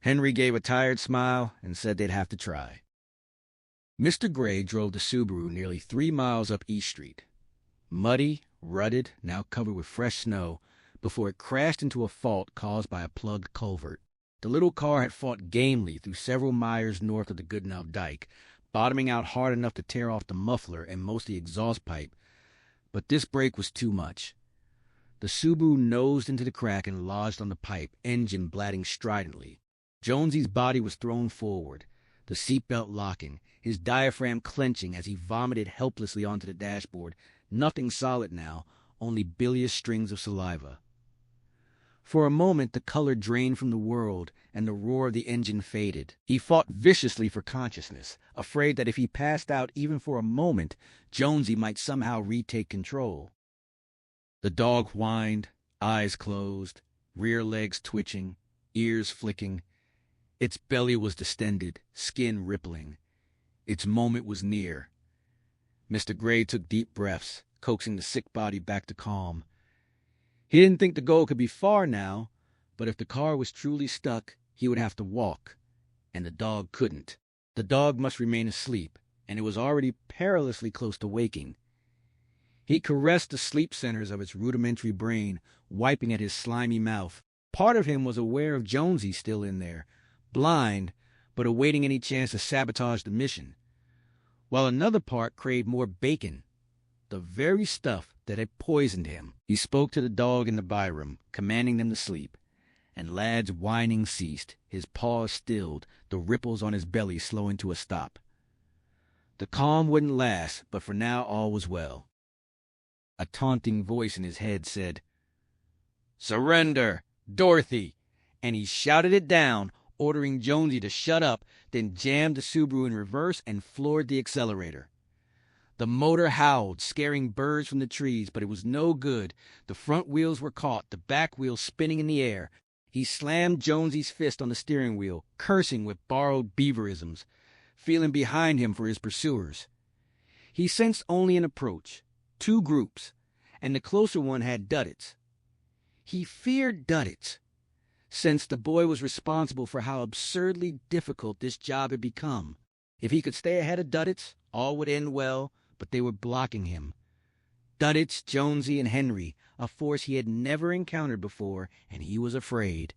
Henry gave a tired smile and said they'd have to try. Mr. Gray drove the Subaru nearly 3 miles up East Street. Muddy, rutted, now covered with fresh snow, before it crashed into a fault caused by a plugged culvert. The little car had fought gamely through several miles north of the Goodenough Dike, bottoming out hard enough to tear off the muffler and most of the exhaust pipe, but this brake was too much. The Subaru nosed into the crack and lodged on the pipe, engine blatting stridently. Jonesy's body was thrown forward, the seatbelt locking, his diaphragm clenching as he vomited helplessly onto the dashboard, nothing solid now, only bilious strings of saliva. For a moment the color drained from the world, and the roar of the engine faded. He fought viciously for consciousness, afraid that if he passed out even for a moment, Jonesy might somehow retake control. The dog whined, eyes closed, rear legs twitching, ears flicking. Its belly was distended, skin rippling. Its moment was near. Mr. Gray took deep breaths, coaxing the sick body back to calm. He didn't think the goal could be far now, but if the car was truly stuck, he would have to walk, and the dog couldn't. The dog must remain asleep, and it was already perilously close to waking. He caressed the sleep centers of its rudimentary brain, wiping at his slimy mouth. Part of him was aware of Jonesy still in there, blind, but awaiting any chance to sabotage the mission, while another part craved more bacon, the very stuff that had poisoned him. He spoke to the dog in the byroom, commanding them to sleep, and Lad's whining ceased, his paws stilled, the ripples on his belly slowing to a stop. The calm wouldn't last, but for now all was well. A taunting voice in his head said, "Surrender, Dorothy!" And he shouted it down, ordering Jonesy to shut up, then jammed the Subaru in reverse and floored the accelerator. The motor howled, scaring birds from the trees, but it was no good. The front wheels were caught, the back wheels spinning in the air. He slammed Jonesy's fist on the steering wheel, cursing with borrowed beaverisms, feeling behind him for his pursuers. He sensed only an approach, 2 groups, and the closer one had Duddits. He feared Duddits, since the boy was responsible for how absurdly difficult this job had become. If he could stay ahead of Duddits, all would end well, but they were blocking him. Duddits, Jonesy, and Henry, a force he had never encountered before, and he was afraid.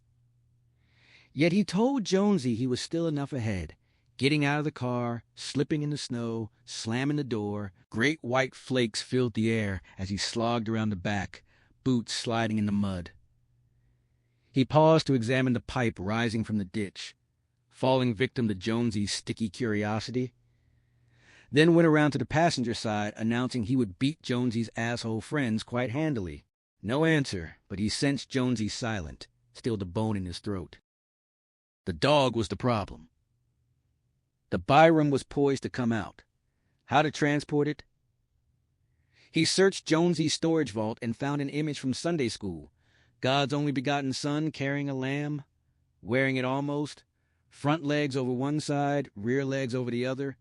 Yet he told Jonesy he was still enough ahead, getting out of the car, slipping in the snow, slamming the door. Great white flakes filled the air as he slogged around the back, boots sliding in the mud. He paused to examine the pipe rising from the ditch, falling victim to Jonesy's sticky curiosity, then went around to the passenger side, announcing he would beat Jonesy's asshole friends quite handily. No answer, but he sensed Jonesy silent, still the bone in his throat. The dog was the problem. The Byram was poised to come out. How to transport it? He searched Jonesy's storage vault and found an image from Sunday school. God's only begotten son carrying a lamb, wearing it almost, front legs over one side, rear legs over the other.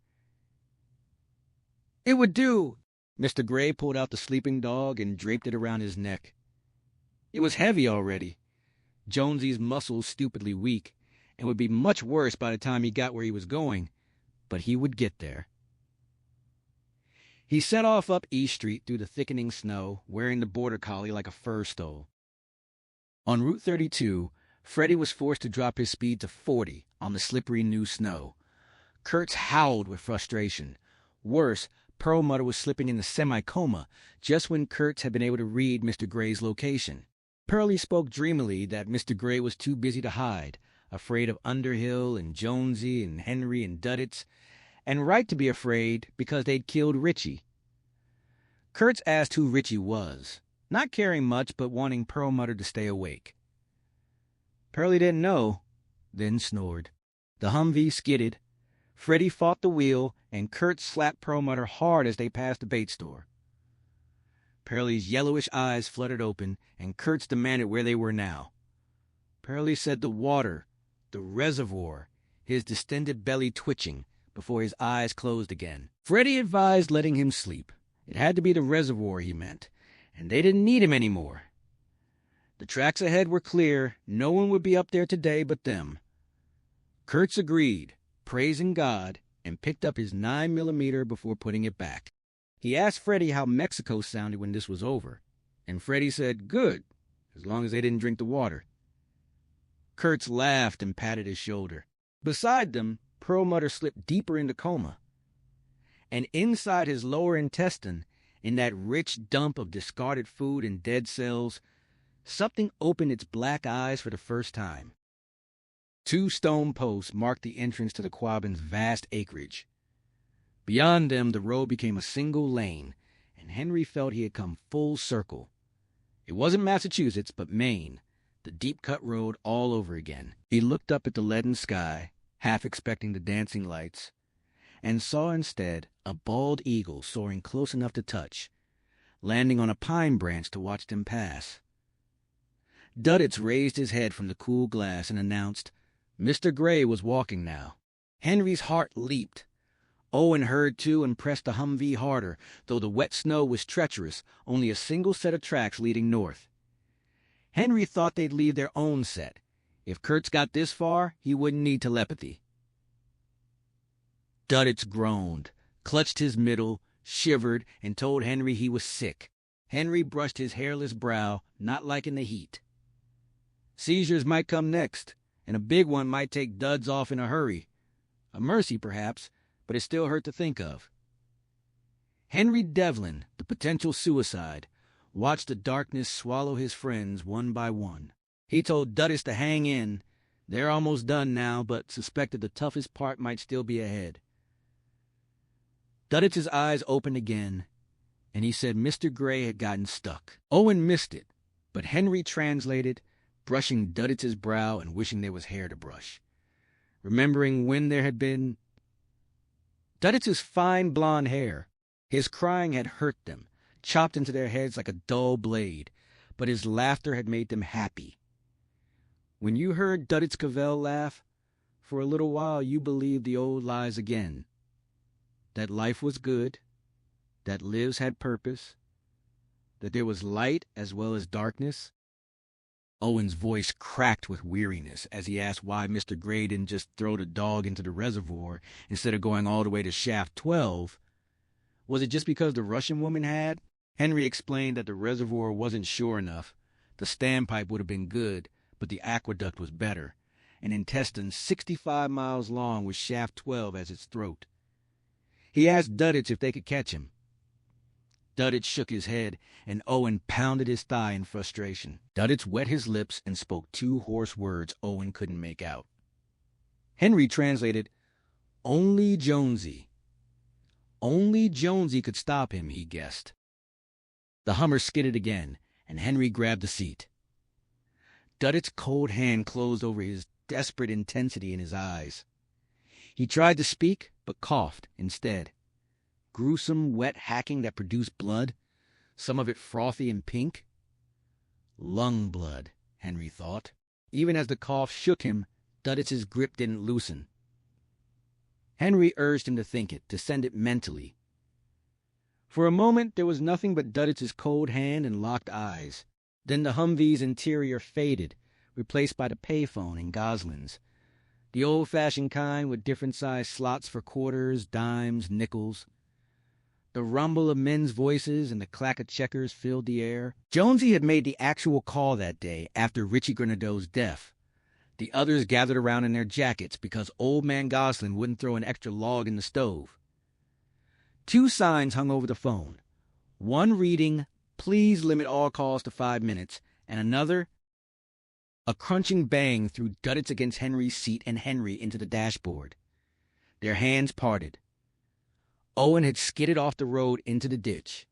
It would do. Mr. Gray pulled out the sleeping dog and draped it around his neck. It was heavy already, Jonesy's muscles stupidly weak, and would be much worse by the time he got where he was going, but he would get there. He set off up East Street through the thickening snow, wearing the border collie like a fur stole. On Route 32, Freddie was forced to drop his speed to 40 on the slippery new snow. Kurtz howled with frustration. Worse, Perlmutter was slipping into semi-coma just when Kurtz had been able to read Mr. Gray's location. Pearlie spoke dreamily that Mr. Gray was too busy to hide, afraid of Underhill and Jonesy and Henry and Duddits, and right to be afraid because they'd killed Richie. Kurtz asked who Richie was, not caring much but wanting Perlmutter to stay awake. Pearlie didn't know, then snored. The Humvee skidded. Freddie fought the wheel, and Kurtz slapped Perlmutter hard as they passed the bait store. Pearlie's yellowish eyes fluttered open, and Kurtz demanded where they were now. Pearlie said the water, the reservoir, his distended belly twitching before his eyes closed again. Freddie advised letting him sleep. It had to be the reservoir, he meant, and they didn't need him anymore. The tracks ahead were clear. No one would be up there today but them. Kurtz agreed, praising God, and picked up his 9mm before putting it back. He asked Freddie how Mexico sounded when this was over, and Freddie said, good, as long as they didn't drink the water. Kurtz laughed and patted his shoulder. Beside them, Perlmutter slipped deeper into coma. And inside his lower intestine, in that rich dump of discarded food and dead cells, something opened its black eyes for the first time. 2 stone posts marked the entrance to the Quabbins' vast acreage. Beyond them, the road became a single lane, and Henry felt he had come full circle. It wasn't Massachusetts, but Maine, the deep-cut road all over again. He looked up at the leaden sky, half expecting the dancing lights, and saw instead a bald eagle soaring close enough to touch, landing on a pine branch to watch them pass. Duddits raised his head from the cool glass and announced Mr. Gray was walking now. Henry's heart leaped. Owen heard too and pressed the Humvee harder, though the wet snow was treacherous, only a single set of tracks leading north. Henry thought they'd leave their own set. If Kurtz got this far, he wouldn't need telepathy. Duddits groaned, clutched his middle, shivered, and told Henry he was sick. Henry brushed his hairless brow, not liking the heat. Seizures might come next, and a big one might take Duds off in a hurry. A mercy, perhaps, but it still hurt to think of. Henry Devlin, the potential suicide, watched the darkness swallow his friends one by one. He told Duddits to hang in. They're almost done now, but suspected the toughest part might still be ahead. Duddits' eyes opened again, and he said Mr. Gray had gotten stuck. Owen missed it, but Henry translated, brushing Duddits' brow and wishing there was hair to brush. Remembering when there had been Duddits' fine blonde hair. His crying had hurt them, chopped into their heads like a dull blade, but his laughter had made them happy. When you heard Duddits Cavell laugh, for a little while you believed the old lies again. That life was good, that lives had purpose, that there was light as well as darkness. Owen's voice cracked with weariness as he asked why Mr. Gray didn't just throw the dog into the reservoir instead of going all the way to shaft 12. Was it just because the Russian woman had? Henry explained that the reservoir wasn't sure enough. The standpipe would have been good, but the aqueduct was better, an intestine 65 miles long with shaft 12 as its throat. He asked Duddits if they could catch him. Duddits shook his head, and Owen pounded his thigh in frustration. Duddits wet his lips and spoke two hoarse words Owen couldn't make out. Henry translated, "Only Jonesy." Only Jonesy could stop him, he guessed. The Hummer skidded again, and Henry grabbed the seat. Duddits' cold hand closed over his desperate intensity in his eyes. He tried to speak, but coughed instead. Gruesome, wet hacking that produced blood, some of it frothy and pink. Lung blood, Henry thought. Even as the cough shook him, Duddits' grip didn't loosen. Henry urged him to think it, to send it mentally. For a moment, there was nothing but Duddits' cold hand and locked eyes. Then the Humvee's interior faded, replaced by the payphone and Gosling's. The old-fashioned kind with different-sized slots for quarters, dimes, nickels. The rumble of men's voices and the clack of checkers filled the air. Jonesy had made the actual call that day after Richie Grenadeau's death. The others gathered around in their jackets because old man Gosling wouldn't throw an extra log in the stove. Two signs hung over the phone. One reading, "Please limit all calls to 5 minutes," and another, a crunching bang threw Duddits against Henry's seat and Henry into the dashboard. Their hands parted. Owen had skidded off the road into the ditch.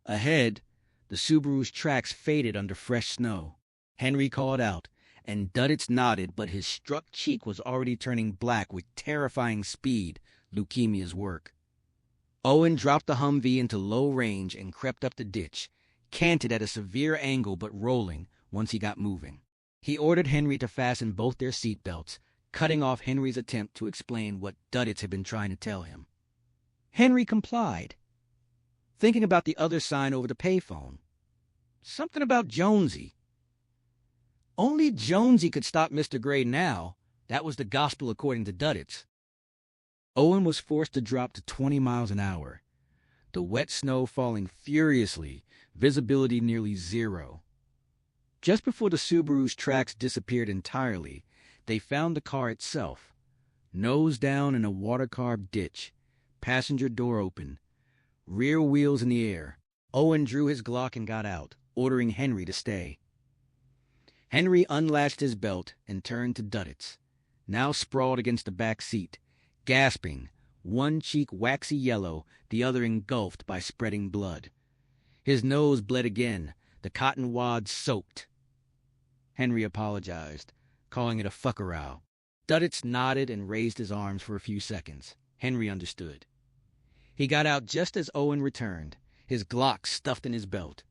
Ahead, the Subaru's tracks faded under fresh snow. Henry called out, and Duddits nodded, but his struck cheek was already turning black with terrifying speed, leukemia's work. Owen dropped the Humvee into low range and crept up the ditch, canted at a severe angle but rolling once he got moving. He ordered Henry to fasten both their seat belts, cutting off Henry's attempt to explain what Duddits had been trying to tell him. Henry complied, thinking about the other sign over the payphone. Something about Jonesy. Only Jonesy could stop Mr. Gray now. That was the gospel according to Duddits. Owen was forced to drop to 20 miles an hour. The wet snow falling furiously, visibility nearly zero. Just before the Subaru's tracks disappeared entirely, they found the car itself, nose down in a water-carved ditch, passenger door open, rear wheels in the air. Owen drew his Glock and got out, ordering Henry to stay. Henry unlatched his belt and turned to Duddits, now sprawled against the back seat, gasping, one cheek waxy yellow, the other engulfed by spreading blood. His nose bled again, the cotton wads soaked. Henry apologized, calling it a fuckarow. Duddits nodded and raised his arms for a few seconds. Henry understood. He got out just as Owen returned, his Glock stuffed in his belt.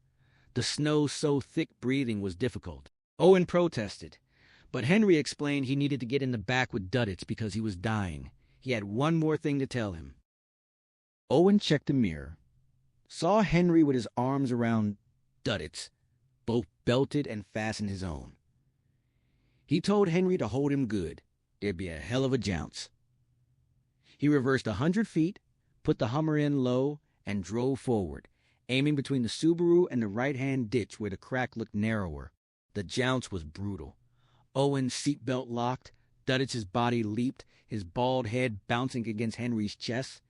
The snow so thick breathing was difficult. Owen protested, but Henry explained he needed to get in the back with Duddits because he was dying. He had one more thing to tell him. Owen checked the mirror, saw Henry with his arms around Duddits, both belted and fastened his own. He told Henry to hold him good. There'd be a hell of a jounce. He reversed 100 feet, put the Hummer in low, and drove forward, aiming between the Subaru and the right-hand ditch where the crack looked narrower. The jounce was brutal. Owen's seatbelt locked, Duddits' body leaped, his bald head bouncing against Henry's chest.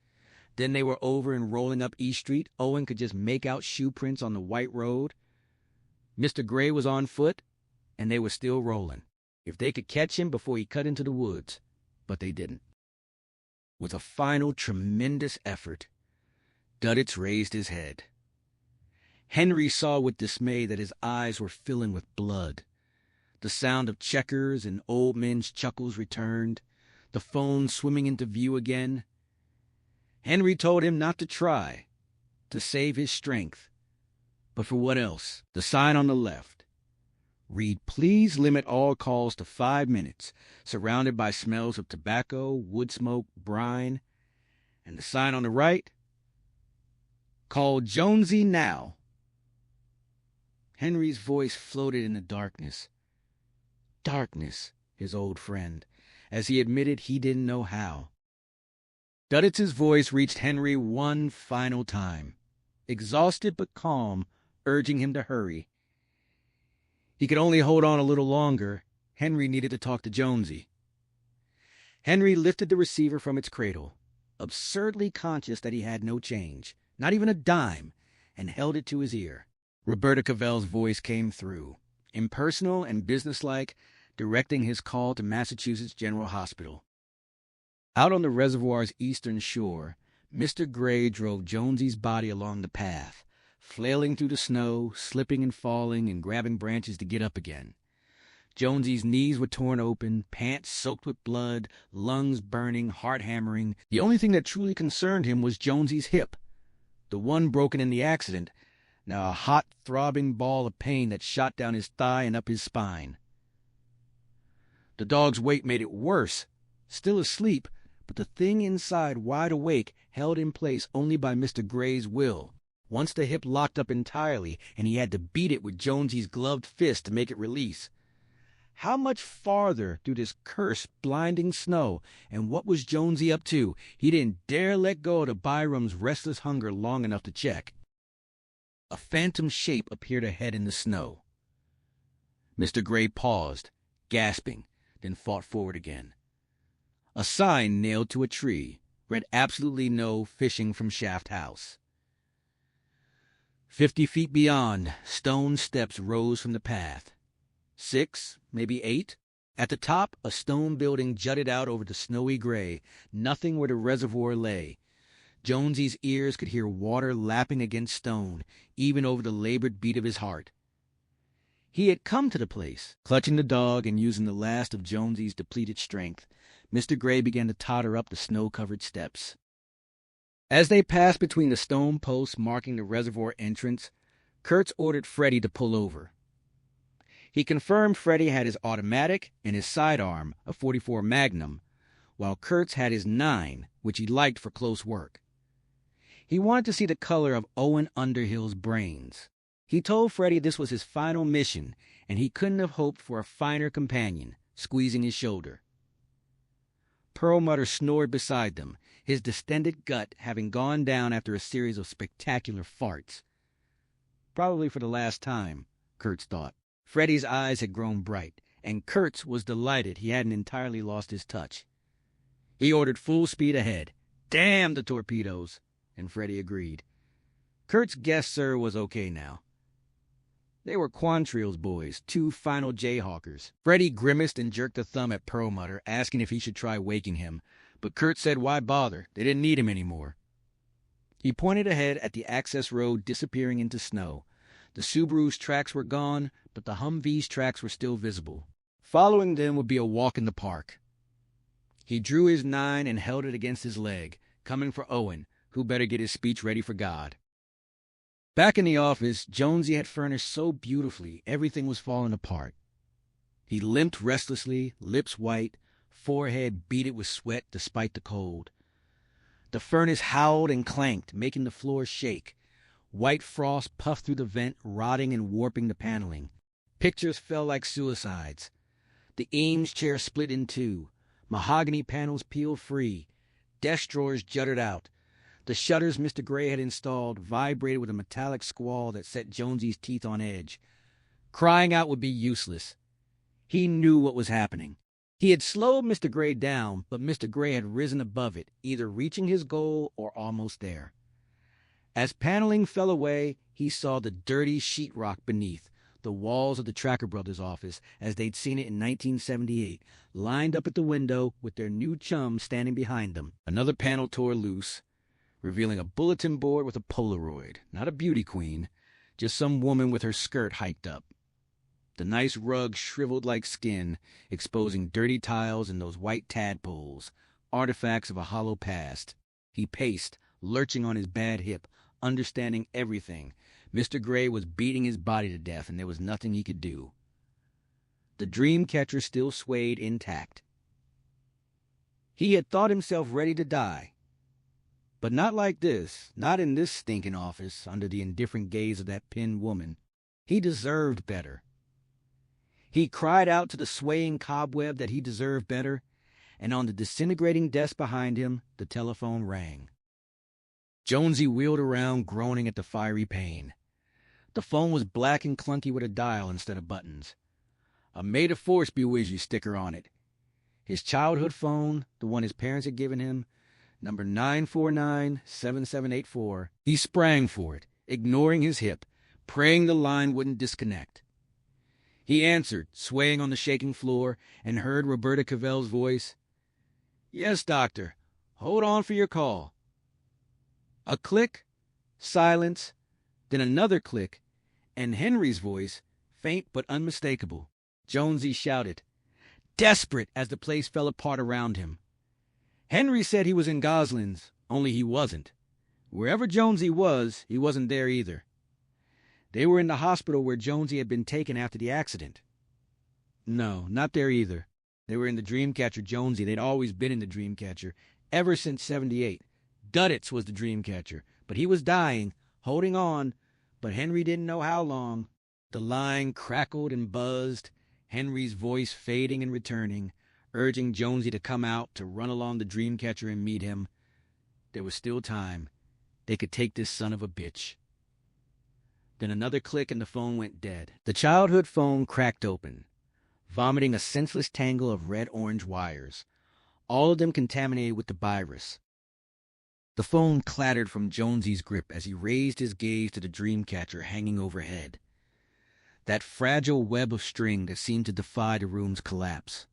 Then they were over and rolling up East Street. Owen could just make out shoe prints on the white road. Mr. Gray was on foot, and they were still rolling. If they could catch him before he cut into the woods. But they didn't. With a final tremendous effort, Duddits raised his head. Henry saw with dismay that his eyes were filling with blood. The sound of checkers and old men's chuckles returned, the phone swimming into view again. Henry told him not to try, to save his strength. But for what else? The sign on the left. Read, "Please limit all calls to 5 minutes," surrounded by smells of tobacco, wood smoke, brine. And the sign on the right? "Call Jonesy now." Henry's voice floated in the darkness. Darkness, his old friend, as he admitted he didn't know how. Duddits' voice reached Henry one final time, exhausted but calm, urging him to hurry. He could only hold on a little longer. Henry needed to talk to Jonesy. Henry lifted the receiver from its cradle, absurdly conscious that he had no change, not even a dime, and held it to his ear. Roberta Cavell's voice came through, impersonal and businesslike, directing his call to Massachusetts General Hospital. Out on the reservoir's eastern shore, Mr. Gray drove Jonesy's body along the path, flailing through the snow, slipping and falling and grabbing branches to get up again. Jonesy's knees were torn open, pants soaked with blood, lungs burning, heart hammering. The only thing that truly concerned him was Jonesy's hip, the one broken in the accident, now a hot, throbbing ball of pain that shot down his thigh and up his spine. The dog's weight made it worse. Still asleep, but the thing inside wide awake, held in place only by Mr. Gray's will. Once the hip locked up entirely, and he had to beat it with Jonesy's gloved fist to make it release. How much farther through this cursed, blinding snow, and what was Jonesy up to? He didn't dare let go of the Byram's restless hunger long enough to check. A phantom shape appeared ahead in the snow. Mr. Gray paused, gasping, then fought forward again. A sign nailed to a tree read absolutely no fishing from Shaft House. 50 feet beyond, stone steps rose from the path. 6, maybe 8. At the top, a stone building jutted out over the snowy gray, nothing where the reservoir lay. Jonesy's ears could hear water lapping against stone, even over the labored beat of his heart. He had come to the place. Clutching the dog and using the last of Jonesy's depleted strength, Mr. Gray began to totter up the snow-covered steps. As they passed between the stone posts marking the reservoir entrance, Kurtz ordered Freddie to pull over. He confirmed Freddie had his automatic and his sidearm, a .44 Magnum, while Kurtz had his .9, which he liked for close work. He wanted to see the color of Owen Underhill's brains. He told Freddie this was his final mission, and he couldn't have hoped for a finer companion, squeezing his shoulder. Perlmutter snored beside them, his distended gut having gone down after a series of spectacular farts. Probably for the last time, Kurtz thought. Freddie's eyes had grown bright, and Kurtz was delighted he hadn't entirely lost his touch. He ordered full speed ahead. Damn the torpedoes! And Freddie agreed. Kurtz guessed Sir was okay now. They were Quantrill's boys, 2 final Jayhawkers. Freddie grimaced and jerked a thumb at Perlmutter, asking if he should try waking him, but Kurtz said why bother, they didn't need him anymore. He pointed ahead at the access road disappearing into snow. The Subaru's tracks were gone, but the Humvee's tracks were still visible. Following them would be a walk in the park. He drew his .9 and held it against his leg, coming for Owen, who better get his speech ready for God. Back in the office, Jonesy had furnished so beautifully, everything was falling apart. He limped restlessly, lips white, forehead beaded with sweat despite the cold. The furnace howled and clanked, making the floor shake. White frost puffed through the vent, rotting and warping the paneling. Pictures fell like suicides. The Eames chair split in 2. Mahogany panels peeled free. Desk drawers jutted out. The shutters Mr. Gray had installed vibrated with a metallic squall that set Jonesy's teeth on edge. Crying out would be useless. He knew what was happening. He had slowed Mr. Gray down, but Mr. Gray had risen above it, either reaching his goal or almost there. As paneling fell away, he saw the dirty sheetrock beneath, the walls of the Tracker Brothers office as they'd seen it in 1978, lined up at the window with their new chum standing behind them. Another panel tore loose, revealing a bulletin board with a Polaroid, not a beauty queen, just some woman with her skirt hiked up. The nice rug shriveled like skin, exposing dirty tiles and those white tadpoles, artifacts of a hollow past. He paced, lurching on his bad hip, understanding everything. Mr. Gray was beating his body to death, and there was nothing he could do. The Dreamcatcher still swayed intact. He had thought himself ready to die. But not like this, not in this stinking office, under the indifferent gaze of that pinned woman. He deserved better. He cried out to the swaying cobweb that he deserved better, and on the disintegrating desk behind him, the telephone rang. Jonesy wheeled around, groaning at the fiery pain. The phone was black and clunky with a dial instead of buttons. a May the Force be with you sticker on it. His childhood phone, the one his parents had given him, number 949-7784. He sprang for it, ignoring his hip, praying the line wouldn't disconnect. He answered, swaying on the shaking floor, and heard Roberta Cavell's voice. "Yes, doctor. Hold on for your call." A click, silence, then another click, and Henry's voice, faint but unmistakable. Jonesy shouted, desperate as the place fell apart around him. Henry said he was in Goslin's, only he wasn't. Wherever Jonesy was, he wasn't there either. They were in the hospital where Jonesy had been taken after the accident. No, not there either. They were in the Dreamcatcher Jonesy. They'd always been in the Dreamcatcher, ever since '78. Duddits was the Dreamcatcher, but he was dying, holding on, but Henry didn't know how long. The line crackled and buzzed, Henry's voice fading and returning, urging Jonesy to come out, to run along the Dreamcatcher and meet him. There was still time. They could take this son of a bitch. Then another click and the phone went dead. The childhood phone cracked open, vomiting a senseless tangle of red-orange wires, all of them contaminated with the virus. The phone clattered from Jonesy's grip as he raised his gaze to the Dreamcatcher hanging overhead. That fragile web of string that seemed to defy the room's collapse.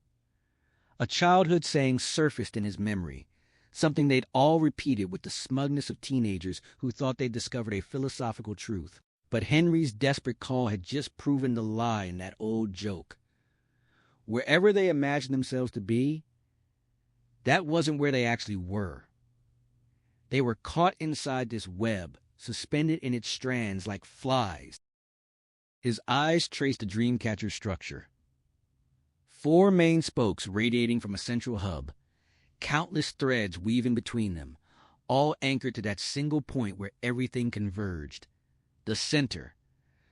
A childhood saying surfaced in his memory, something they'd all repeated with the smugness of teenagers who thought they'd discovered a philosophical truth. But Henry's desperate call had just proven the lie in that old joke. Wherever they imagined themselves to be, that wasn't where they actually were. They were caught inside this web, suspended in its strands like flies. His eyes traced the Dreamcatcher's structure. 4 main spokes radiating from a central hub, countless threads weaving between them, all anchored to that single point where everything converged. The center,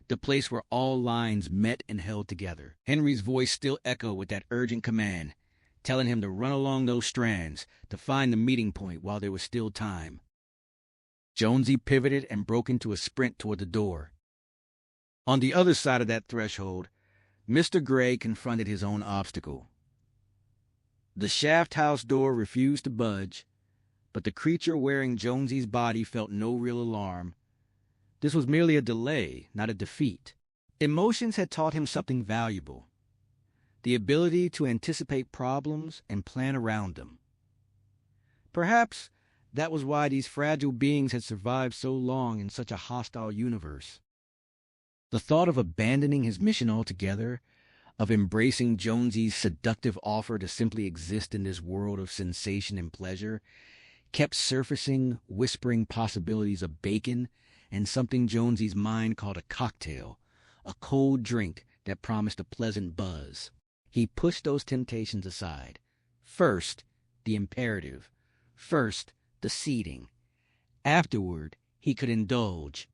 the place where all lines met and held together. Henry's voice still echoed with that urgent command, telling him to run along those strands, to find the meeting point while there was still time. Jonesy pivoted and broke into a sprint toward the door. On the other side of that threshold, Mr. Gray confronted his own obstacle. The shaft house door refused to budge, but the creature wearing Jonesy's body felt no real alarm. This was merely a delay, not a defeat. Emotions had taught him something valuable. The ability to anticipate problems and plan around them. Perhaps that was why these fragile beings had survived so long in such a hostile universe. The thought of abandoning his mission altogether, of embracing Jonesy's seductive offer to simply exist in this world of sensation and pleasure, kept surfacing, whispering possibilities of bacon and something Jonesy's mind called a cocktail, a cold drink that promised a pleasant buzz. He pushed those temptations aside. First, the imperative. First, the seeding. Afterward, he could indulge.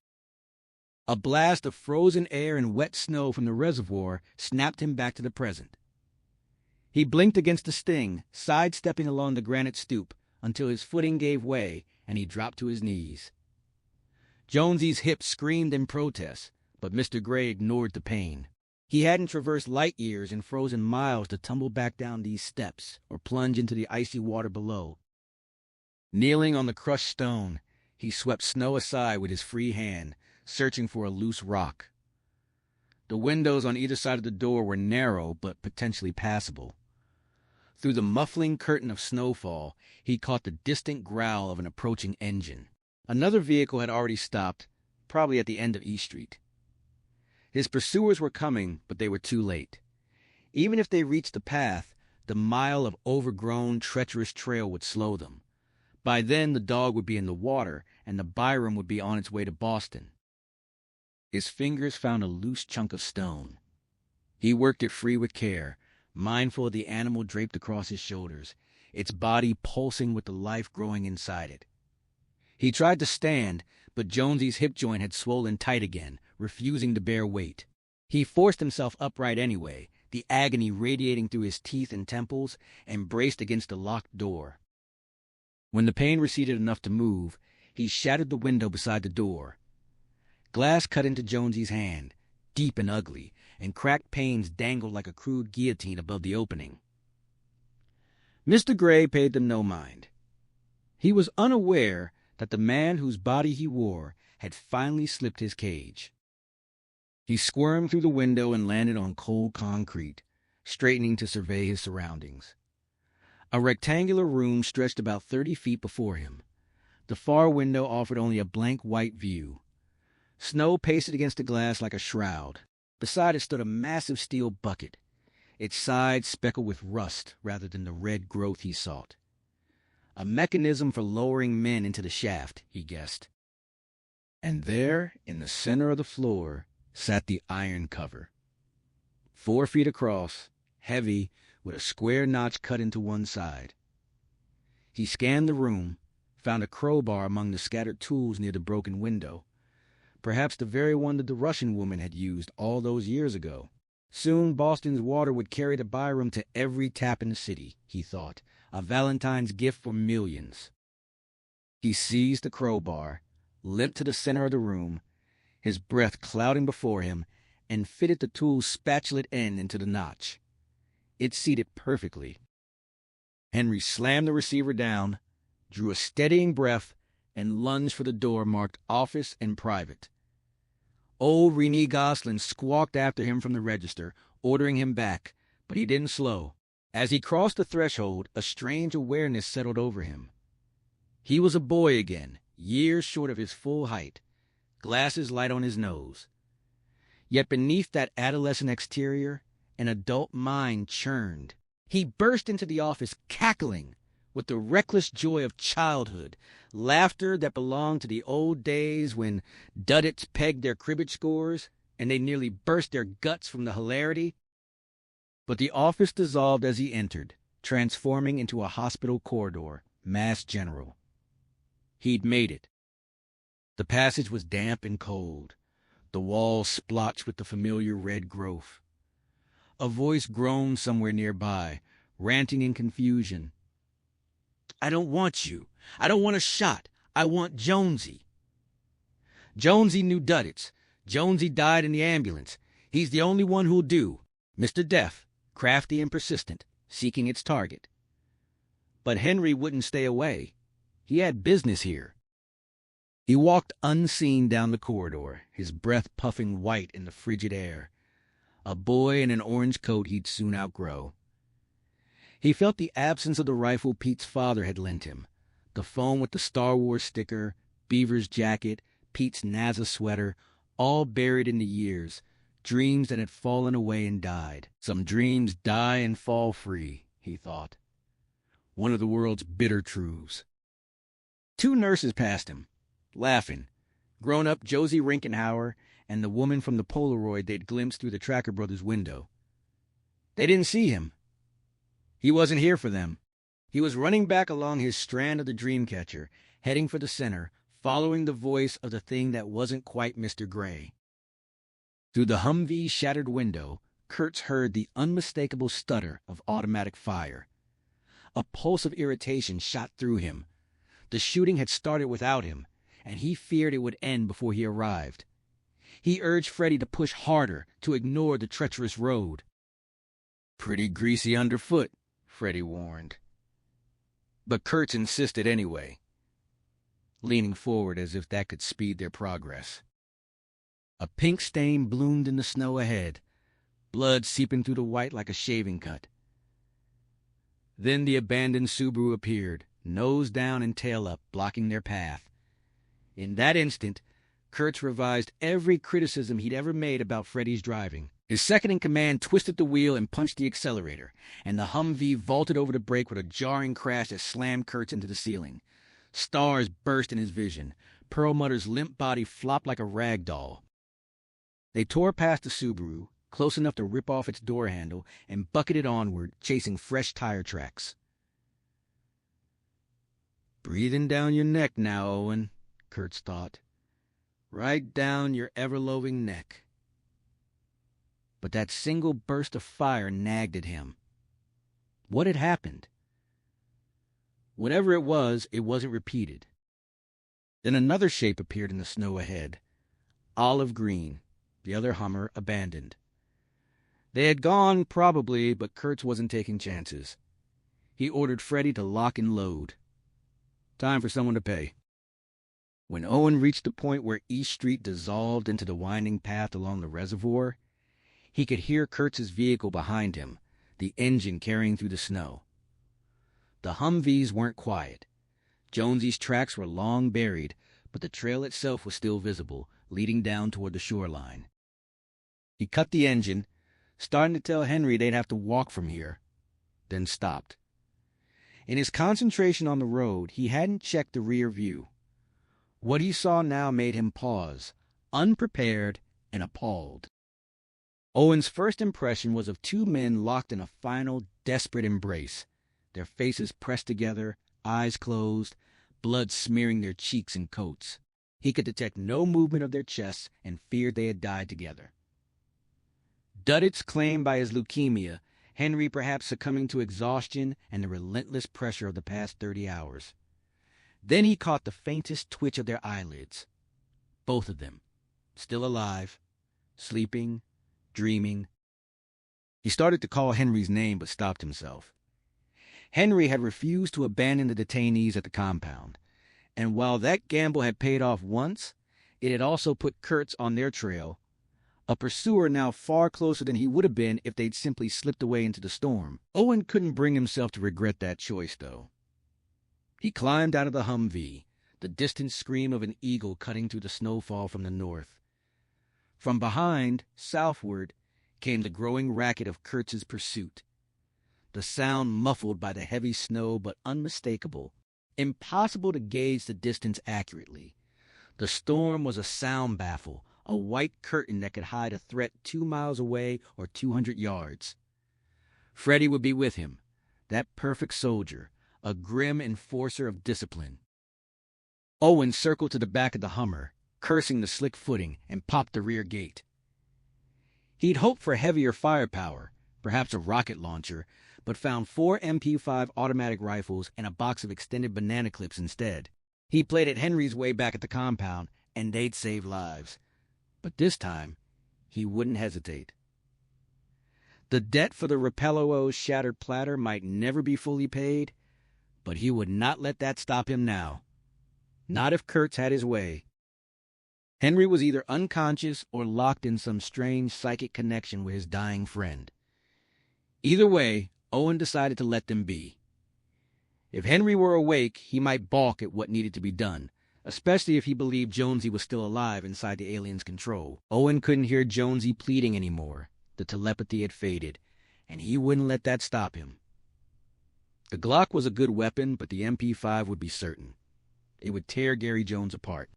A blast of frozen air and wet snow from the reservoir snapped him back to the present. He blinked against the sting, sidestepping along the granite stoop until his footing gave way and he dropped to his knees. Jonesy's hips screamed in protest, but Mr. Gray ignored the pain. He hadn't traversed light years and frozen miles to tumble back down these steps or plunge into the icy water below. Kneeling on the crushed stone, he swept snow aside with his free hand, searching for a loose rock. The windows on either side of the door were narrow but potentially passable. Through the muffling curtain of snowfall, he caught the distant growl of an approaching engine. Another vehicle had already stopped, probably at the end of E Street. His pursuers were coming, but they were too late. Even if they reached the path, the mile of overgrown, treacherous trail would slow them. By then, the dog would be in the water, and the Byram would be on its way to Boston. His fingers found a loose chunk of stone. He worked it free with care, mindful of the animal draped across his shoulders, its body pulsing with the life growing inside it. He tried to stand, but Jonesy's hip joint had swollen tight again, refusing to bear weight. He forced himself upright anyway, the agony radiating through his teeth and temples, and braced against the locked door. When the pain receded enough to move, he shattered the window beside the door. Glass cut into Jonesy's hand, deep and ugly, and cracked panes dangled like a crude guillotine above the opening. Mr. Gray paid them no mind. He was unaware that the man whose body he wore had finally slipped his cage. He squirmed through the window and landed on cold concrete, straightening to survey his surroundings. A rectangular room stretched about 30 feet before him. The far window offered only a blank white view. Snow pasted against the glass like a shroud. Beside it stood a massive steel bucket, its sides speckled with rust rather than the red growth he sought. A mechanism for lowering men into the shaft, he guessed. And there, in the center of the floor, sat the iron cover. 4 feet across, heavy, with a square notch cut into one side. He scanned the room, found a crowbar among the scattered tools near the broken window. Perhaps the very one that the Russian woman had used all those years ago. Soon Boston's water would carry the Byram to every tap in the city, he thought, a Valentine's gift for millions. He seized the crowbar, limped to the center of the room, his breath clouding before him, and fitted the tool's spatulate end into the notch. It seated perfectly. Henry slammed the receiver down, drew a steadying breath, and lunged for the door marked Office and Private. Old Renee Gosselin squawked after him from the register, ordering him back, but he didn't slow. As he crossed the threshold, a strange awareness settled over him. He was a boy again, years short of his full height, glasses light on his nose. Yet beneath that adolescent exterior, an adult mind churned. He burst into the office cackling with the reckless joy of childhood, laughter that belonged to the old days when duddits pegged their cribbage scores and they nearly burst their guts from the hilarity. But the office dissolved as he entered, transforming into a hospital corridor, Mass General. He'd made it. The passage was damp and cold, the walls splotched with the familiar red growth. A voice groaned somewhere nearby, ranting in confusion. "I don't want you. I don't want a shot. I want Jonesy." Jonesy knew duddits. Jonesy died in the ambulance. He's the only one who'll do. Mr. Death, crafty and persistent, seeking its target. But Henry wouldn't stay away. He had business here. He walked unseen down the corridor, his breath puffing white in the frigid air. A boy in an orange coat he'd soon outgrow. He felt the absence of the rifle Pete's father had lent him, the phone with the Star Wars sticker, Beaver's jacket, Pete's NASA sweater, all buried in the years, dreams that had fallen away and died. Some dreams die and fall free, he thought. One of the world's bitter truths. 2 nurses passed him, laughing, grown-up Josie Rinkenhauer and the woman from the Polaroid they'd glimpsed through the Tracker Brothers' window. They didn't see him. He wasn't here for them. He was running back along his strand of the Dreamcatcher, heading for the center, following the voice of the thing that wasn't quite Mr. Gray. Through the Humvee's shattered window, Kurtz heard the unmistakable stutter of automatic fire. A pulse of irritation shot through him. The shooting had started without him, and he feared it would end before he arrived. He urged Freddie to push harder, to ignore the treacherous road. "Pretty greasy underfoot," Freddie warned. But Kurtz insisted anyway, leaning forward as if that could speed their progress. A pink stain bloomed in the snow ahead, blood seeping through the white like a shaving cut. Then the abandoned Subaru appeared, nose down and tail up, blocking their path. In that instant, Kurtz revised every criticism he'd ever made about Freddie's driving. His second-in-command twisted the wheel and punched the accelerator, and the Humvee vaulted over the brake with a jarring crash that slammed Kurtz into the ceiling. Stars burst in his vision. Perlmutter's limp body flopped like a rag doll. They tore past the Subaru, close enough to rip off its door handle, and bucketed onward, chasing fresh tire tracks. "Breathing down your neck now, Owen," Kurtz thought. "Right down your ever-loving neck." But that single burst of fire nagged at him. What had happened? Whatever it wasn't repeated. Then another shape appeared in the snow ahead, olive green, the other Hummer abandoned. They had gone, probably, but Kurtz wasn't taking chances. He ordered Freddie to lock and load. Time for someone to pay. When Owen reached the point where East Street dissolved into the winding path along the reservoir, he could hear Kurtz's vehicle behind him, the engine carrying through the snow. The Humvees weren't quiet. Jonesy's tracks were long buried, but the trail itself was still visible, leading down toward the shoreline. He cut the engine, starting to tell Henry they'd have to walk from here, then stopped. In his concentration on the road, he hadn't checked the rear view. What he saw now made him pause, unprepared and appalled. Owen's first impression was of two men locked in a final, desperate embrace, their faces pressed together, eyes closed, blood smearing their cheeks and coats. He could detect no movement of their chests and feared they had died together. Duddits claimed by his leukemia, Henry perhaps succumbing to exhaustion and the relentless pressure of the past 30 hours. Then he caught the faintest twitch of their eyelids. Both of them, still alive, sleeping, dreaming. He started to call Henry's name but stopped himself. Henry had refused to abandon the detainees at the compound, and while that gamble had paid off once, it had also put Kurtz on their trail, a pursuer now far closer than he would have been if they'd simply slipped away into the storm. Owen couldn't bring himself to regret that choice, though. He climbed out of the Humvee, the distant scream of an eagle cutting through the snowfall from the north. From behind, southward, came the growing racket of Kurtz's pursuit, the sound muffled by the heavy snow but unmistakable. Impossible to gauge the distance accurately. The storm was a sound baffle, a white curtain that could hide a threat 2 miles away or 200 yards. Freddie would be with him, that perfect soldier, a grim enforcer of discipline. Owen circled to the back of the Hummer, cursing the slick footing, and popped the rear gate. He'd hoped for heavier firepower, perhaps a rocket launcher, but found 4 MP5 automatic rifles and a box of extended banana clips instead. He played it Henry's way back at the compound, and they'd save lives. But this time, he wouldn't hesitate. The debt for the Repello's shattered platter might never be fully paid, but he would not let that stop him now. Not if Kurtz had his way. Henry was either unconscious or locked in some strange psychic connection with his dying friend. Either way, Owen decided to let them be. If Henry were awake, he might balk at what needed to be done, especially if he believed Jonesy was still alive inside the alien's control. Owen couldn't hear Jonesy pleading anymore. The telepathy had faded, and he wouldn't let that stop him. The Glock was a good weapon, but the MP5 would be certain. It would tear Gary Jones apart.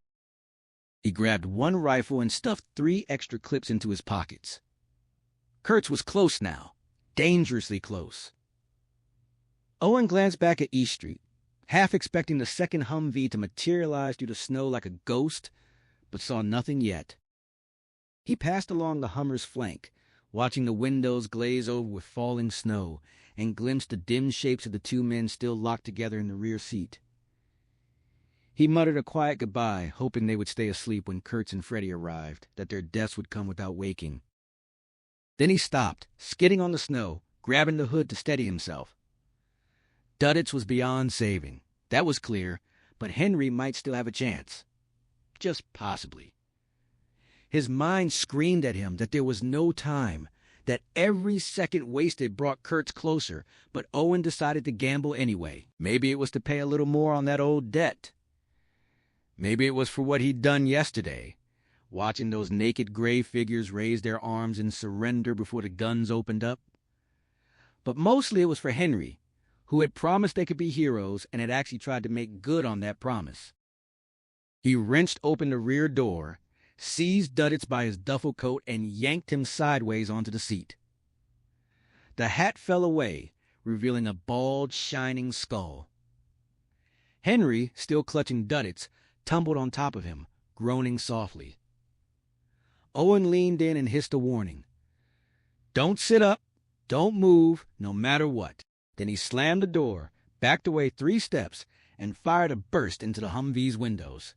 He grabbed one rifle and stuffed 3 extra clips into his pockets. Kurtz was close now, dangerously close. Owen glanced back at East Street, half expecting the second Humvee to materialize through the snow like a ghost, but saw nothing yet. He passed along the Hummer's flank, watching the windows glaze over with falling snow, and glimpsed the dim shapes of the 2 men still locked together in the rear seat. He muttered a quiet goodbye, hoping they would stay asleep when Kurtz and Freddie arrived, that their deaths would come without waking. Then he stopped, skidding on the snow, grabbing the hood to steady himself. Duddits was beyond saving, that was clear, but Henry might still have a chance. Just possibly. His mind screamed at him that there was no time, that every second wasted brought Kurtz closer, but Owen decided to gamble anyway. Maybe it was to pay a little more on that old debt. Maybe it was for what he'd done yesterday, watching those naked gray figures raise their arms in surrender before the guns opened up. But mostly it was for Henry, who had promised they could be heroes and had actually tried to make good on that promise. He wrenched open the rear door, seized Duddits by his duffel coat, and yanked him sideways onto the seat. The hat fell away, revealing a bald, shining skull. Henry, still clutching Duddits, tumbled on top of him, groaning softly. Owen leaned in and hissed a warning. "Don't sit up. Don't move, no matter what." Then he slammed the door, backed away 3 steps, and fired a burst into the Humvee's windows.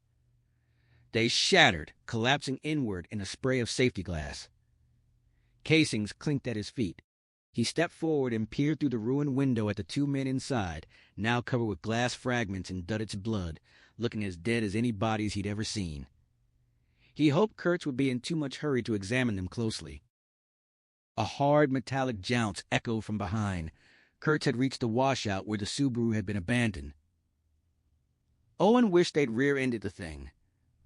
They shattered, collapsing inward in a spray of safety glass. Casings clinked at his feet. He stepped forward and peered through the ruined window at the two men inside, now covered with glass fragments and Duddit's blood, looking as dead as any bodies he'd ever seen. He hoped Kurtz would be in too much hurry to examine them closely. A hard metallic jounce echoed from behind. Kurtz had reached the washout where the Subaru had been abandoned. Owen wished they'd rear-ended the thing,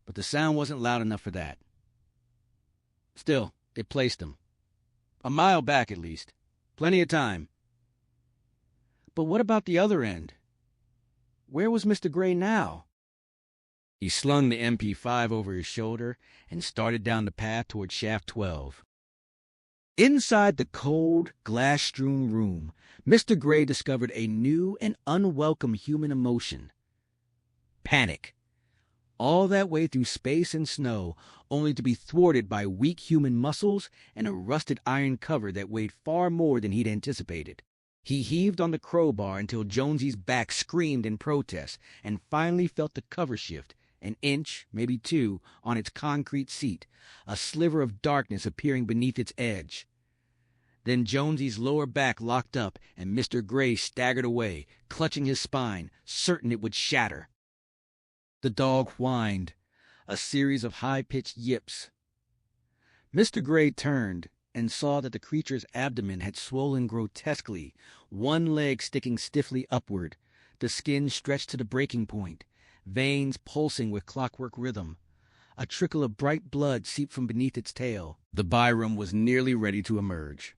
but the sound wasn't loud enough for that. Still, it placed him. A mile back, at least. Plenty of time. But what about the other end? Where was Mr. Gray now? He slung the MP5 over his shoulder and started down the path toward Shaft 12. Inside the cold, glass-strewn room, Mr. Gray discovered a new and unwelcome human emotion. Panic. All that way through space and snow, only to be thwarted by weak human muscles and a rusted iron cover that weighed far more than he'd anticipated. He heaved on the crowbar until Jonesy's back screamed in protest and finally felt the cover shift, an inch, maybe two, on its concrete seat, a sliver of darkness appearing beneath its edge. Then Jonesy's lower back locked up and Mr. Gray staggered away, clutching his spine, certain it would shatter. The dog whined, a series of high-pitched yips. Mr. Gray turned and saw that the creature's abdomen had swollen grotesquely, one leg sticking stiffly upward, the skin stretched to the breaking point, veins pulsing with clockwork rhythm. A trickle of bright blood seeped from beneath its tail. The Byram was nearly ready to emerge.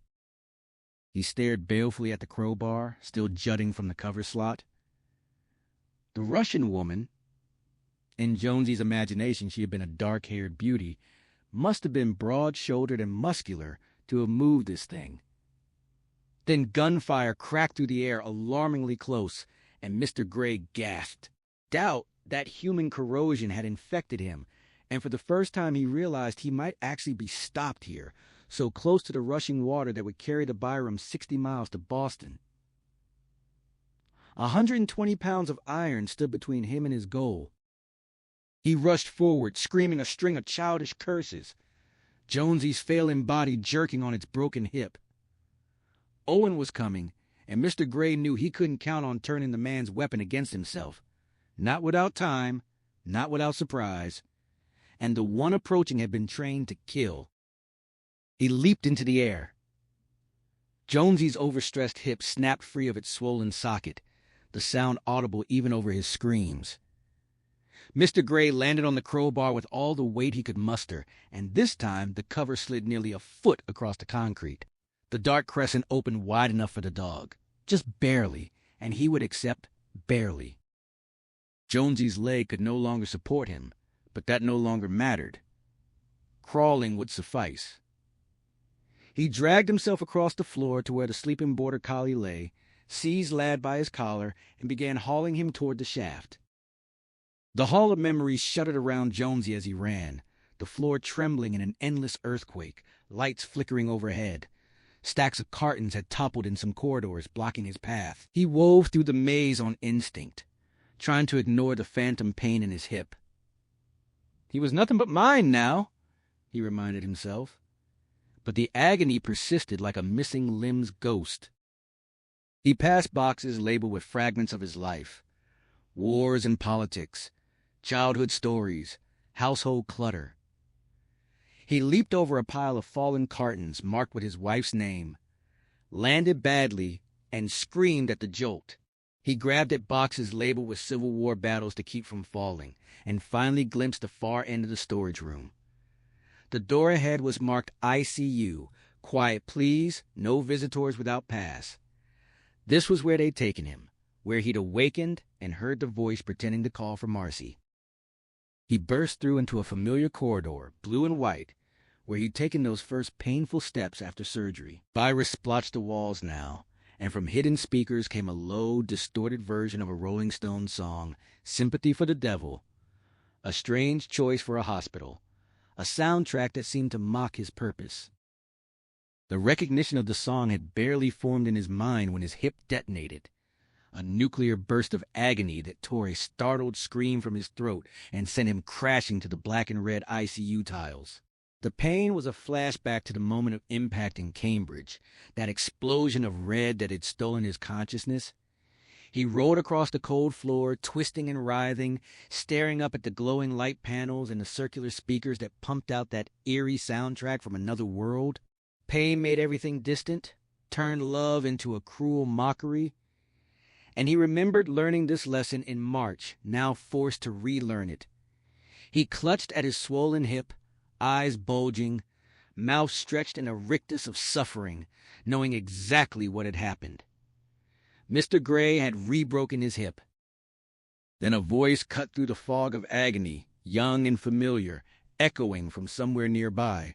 He stared balefully at the crowbar, still jutting from the cover slot. The Russian woman, in Jonesy's imagination she had been a dark-haired beauty, must have been broad-shouldered and muscular to have moved this thing. Then gunfire cracked through the air alarmingly close, and Mr. Gray gasped. Doubt that human corrosion had infected him, and for the first time he realized he might actually be stopped here, so close to the rushing water that would carry the Byram 60 miles to Boston. 120 pounds of iron stood between him and his goal. He rushed forward, screaming a string of childish curses, Jonesy's failing body jerking on its broken hip. Owen was coming, and Mr. Gray knew he couldn't count on turning the man's weapon against himself. Not without time, not without surprise, and the one approaching had been trained to kill. He leaped into the air. Jonesy's overstressed hip snapped free of its swollen socket, the sound audible even over his screams. Mr. Gray landed on the crowbar with all the weight he could muster, and this time the cover slid nearly a foot across the concrete. The dark crescent opened wide enough for the dog, just barely, and he would accept barely. Jonesy's leg could no longer support him, but that no longer mattered. Crawling would suffice. He dragged himself across the floor to where the sleeping border collie lay, seized Lad by his collar, and began hauling him toward the shaft. The hall of memories shuddered around Jonesy as he ran, the floor trembling in an endless earthquake, lights flickering overhead. Stacks of cartons had toppled in some corridors, blocking his path. He wove through the maze on instinct, trying to ignore the phantom pain in his hip. He was nothing but mine now, he reminded himself. But the agony persisted like a missing limb's ghost. He passed boxes labeled with fragments of his life. Wars and politics, childhood stories, household clutter. He leaped over a pile of fallen cartons marked with his wife's name, landed badly, and screamed at the jolt. He grabbed at boxes labeled with Civil War battles to keep from falling, and finally glimpsed the far end of the storage room. The door ahead was marked ICU, quiet please, no visitors without pass. This was where they'd taken him, where he'd awakened and heard the voice pretending to call for Marcy. He burst through into a familiar corridor, blue and white, where he'd taken those first painful steps after surgery. Virus splotched the walls now, and from hidden speakers came a low, distorted version of a Rolling Stones song, Sympathy for the Devil, a strange choice for a hospital, a soundtrack that seemed to mock his purpose. The recognition of the song had barely formed in his mind when his hip detonated. a nuclear burst of agony that tore a startled scream from his throat and sent him crashing to the black and red ICU tiles. The pain was a flashback to the moment of impact in Cambridge, that explosion of red that had stolen his consciousness. He rolled across the cold floor, twisting and writhing, staring up at the glowing light panels and the circular speakers that pumped out that eerie soundtrack from another world. Pain made everything distant, turned love into a cruel mockery. And he remembered learning this lesson in March, now forced to relearn it. He clutched at his swollen hip, eyes bulging, mouth stretched in a rictus of suffering, knowing exactly what had happened. Mr. Gray had re-broken his hip. Then a voice cut through the fog of agony, young and familiar, echoing from somewhere nearby.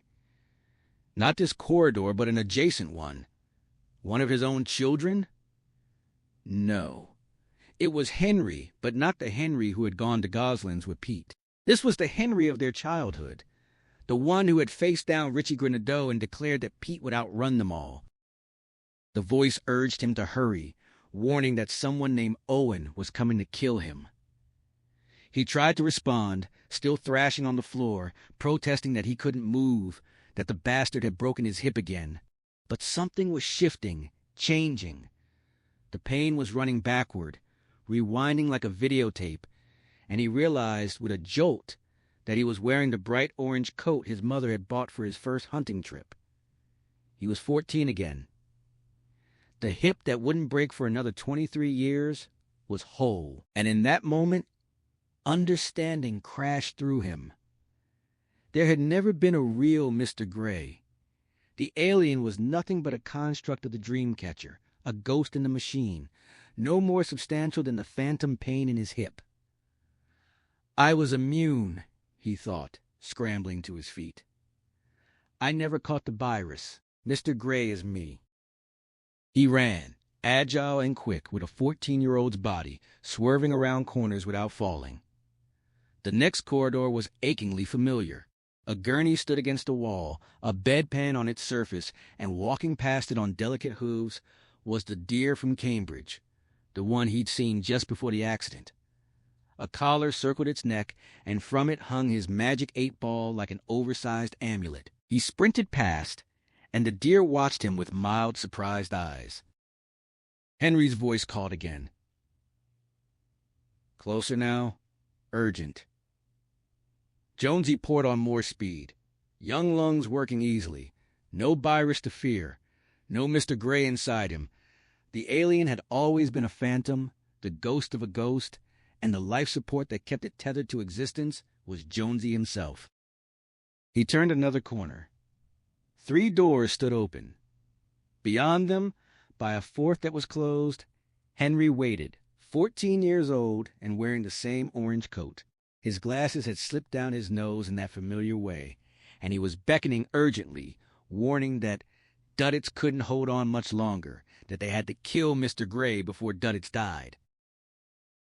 Not this corridor, but an adjacent one. One of his own children? No. It was Henry, but not the Henry who had gone to Goslin's with Pete. This was the Henry of their childhood, the one who had faced down Richie Grenadeau and declared that Pete would outrun them all. The voice urged him to hurry, warning that someone named Owen was coming to kill him. He tried to respond, still thrashing on the floor, protesting that he couldn't move, that the bastard had broken his hip again. But something was shifting, changing. The pain was running backward, rewinding like a videotape, and he realized with a jolt that he was wearing the bright orange coat his mother had bought for his first hunting trip. He was 14 again. The hip that wouldn't break for another 23 years was whole, and in that moment, understanding crashed through him. There had never been a real Mr. Gray. The alien was nothing but a construct of the Dreamcatcher, a ghost in the machine, no more substantial than the phantom pain in his hip. I was immune, he thought, scrambling to his feet. I never caught the virus. Mr. Gray is me. He ran, agile and quick, with a 14-year-old's body, swerving around corners without falling. The next corridor was achingly familiar. A gurney stood against the wall, a bedpan on its surface, and walking past it on delicate hooves was the deer from Cambridge, the one he'd seen just before the accident. A collar circled its neck, and from it hung his magic 8-ball like an oversized amulet. He sprinted past, and the deer watched him with mild, surprised eyes. Henry's voice called again. Closer now. Urgent. Jonesy poured on more speed. Young lungs working easily. No virus to fear. No Mr. Gray inside him. The alien had always been a phantom, the ghost of a ghost, and the life support that kept it tethered to existence was Jonesy himself. He turned another corner. 3 doors stood open. Beyond them, by a fourth that was closed, Henry waited, 14 years old and wearing the same orange coat. His glasses had slipped down his nose in that familiar way, and he was beckoning urgently, warning that Duddits couldn't hold on much longer, that they had to kill Mr. Gray before Duddits died.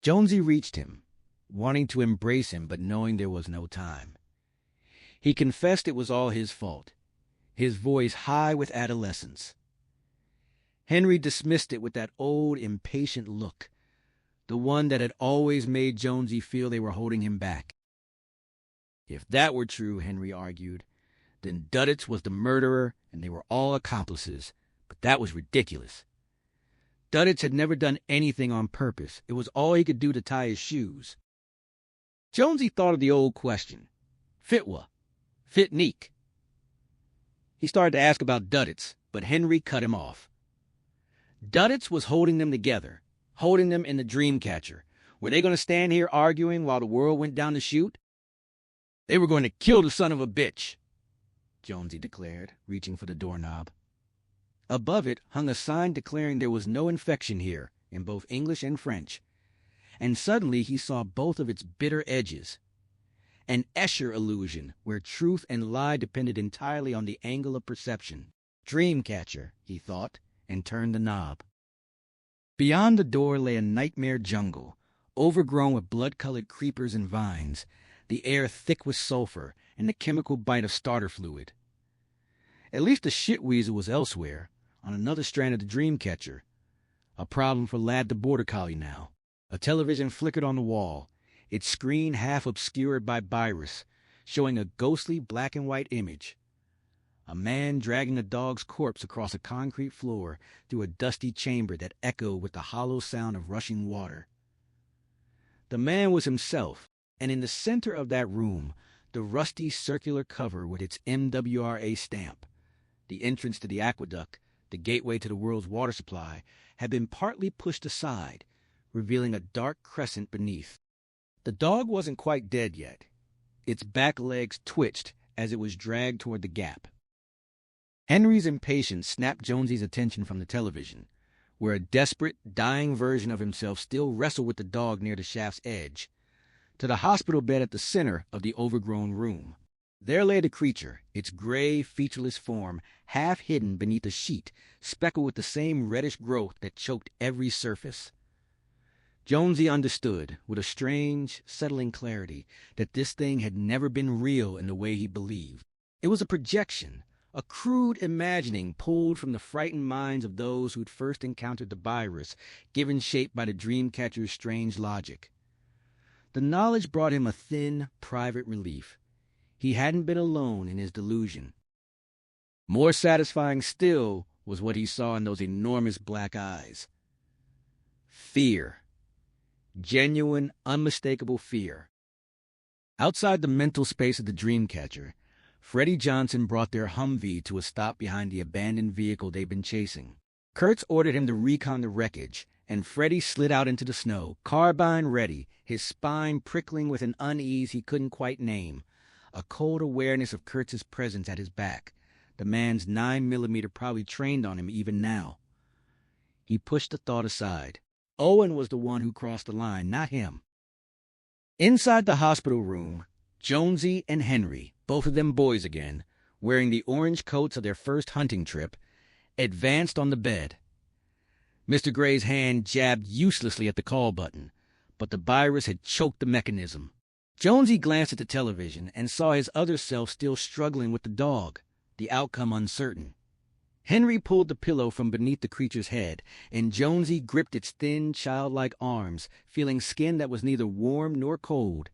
Jonesy reached him, wanting to embrace him but knowing there was no time. He confessed it was all his fault, his voice high with adolescence. Henry dismissed it with that old, impatient look, the one that had always made Jonesy feel they were holding him back. If that were true, Henry argued, then Duddits was the murderer and they were all accomplices, but that was ridiculous. Duddits had never done anything on purpose. It was all he could do to tie his shoes. Jonesy thought of the old question. Fitwa. Fit Neek. He started to ask about Duddits, but Henry cut him off. Duddits was holding them together, holding them in the Dreamcatcher. Were they going to stand here arguing while the world went down the chute? They were going to kill the son of a bitch, Jonesy declared, reaching for the doorknob. Above it hung a sign declaring there was no infection here, in both English and French. And suddenly he saw both of its bitter edges. An Escher illusion, where truth and lie depended entirely on the angle of perception. Dreamcatcher, he thought, and turned the knob. Beyond the door lay a nightmare jungle, overgrown with blood-colored creepers and vines, the air thick with sulfur and the chemical bite of starter fluid. At least the shit weasel was elsewhere, on another strand of the Dreamcatcher, A problem for Lad the Border Collie now. A television flickered on the wall, its screen half obscured by Virus, showing a ghostly black and white image. A man dragging a dog's corpse across a concrete floor through a dusty chamber that echoed with the hollow sound of rushing water. The man was himself, and in the center of that room, the rusty circular cover with its MWRA stamp. The entrance to the aqueduct, the gateway to the world's water supply, had been partly pushed aside, revealing a dark crescent beneath. The dog wasn't quite dead yet. Its back legs twitched as it was dragged toward the gap. Henry's impatience snapped Jonesy's attention from the television, where a desperate, dying version of himself still wrestled with the dog near the shaft's edge, to the hospital bed at the center of the overgrown room. There lay the creature, its gray, featureless form half hidden beneath a sheet speckled with the same reddish growth that choked every surface. Jonesy understood, with a strange, settling clarity, that this thing had never been real in the way he believed. It was a projection, a crude imagining pulled from the frightened minds of those who'd first encountered the virus, given shape by the Dreamcatcher's strange logic. The knowledge brought him a thin, private relief. He hadn't been alone in his delusion. More satisfying still was what he saw in those enormous black eyes. Fear. Genuine, unmistakable fear. Outside the mental space of the Dreamcatcher, Freddie Johnson brought their Humvee to a stop behind the abandoned vehicle they'd been chasing. Kurtz ordered him to recon the wreckage, and Freddie slid out into the snow, carbine ready, his spine prickling with an unease he couldn't quite name, a cold awareness of Kurtz's presence at his back. The man's 9mm probably trained on him even now. He pushed the thought aside. Owen was the one who crossed the line, not him. Inside the hospital room, Jonesy and Henry, both of them boys again, wearing the orange coats of their first hunting trip, advanced on the bed. Mr. Gray's hand jabbed uselessly at the call button, but the virus had choked the mechanism. Jonesy glanced at the television and saw his other self still struggling with the dog, the outcome uncertain. Henry pulled the pillow from beneath the creature's head, and Jonesy gripped its thin, childlike arms, feeling skin that was neither warm nor cold.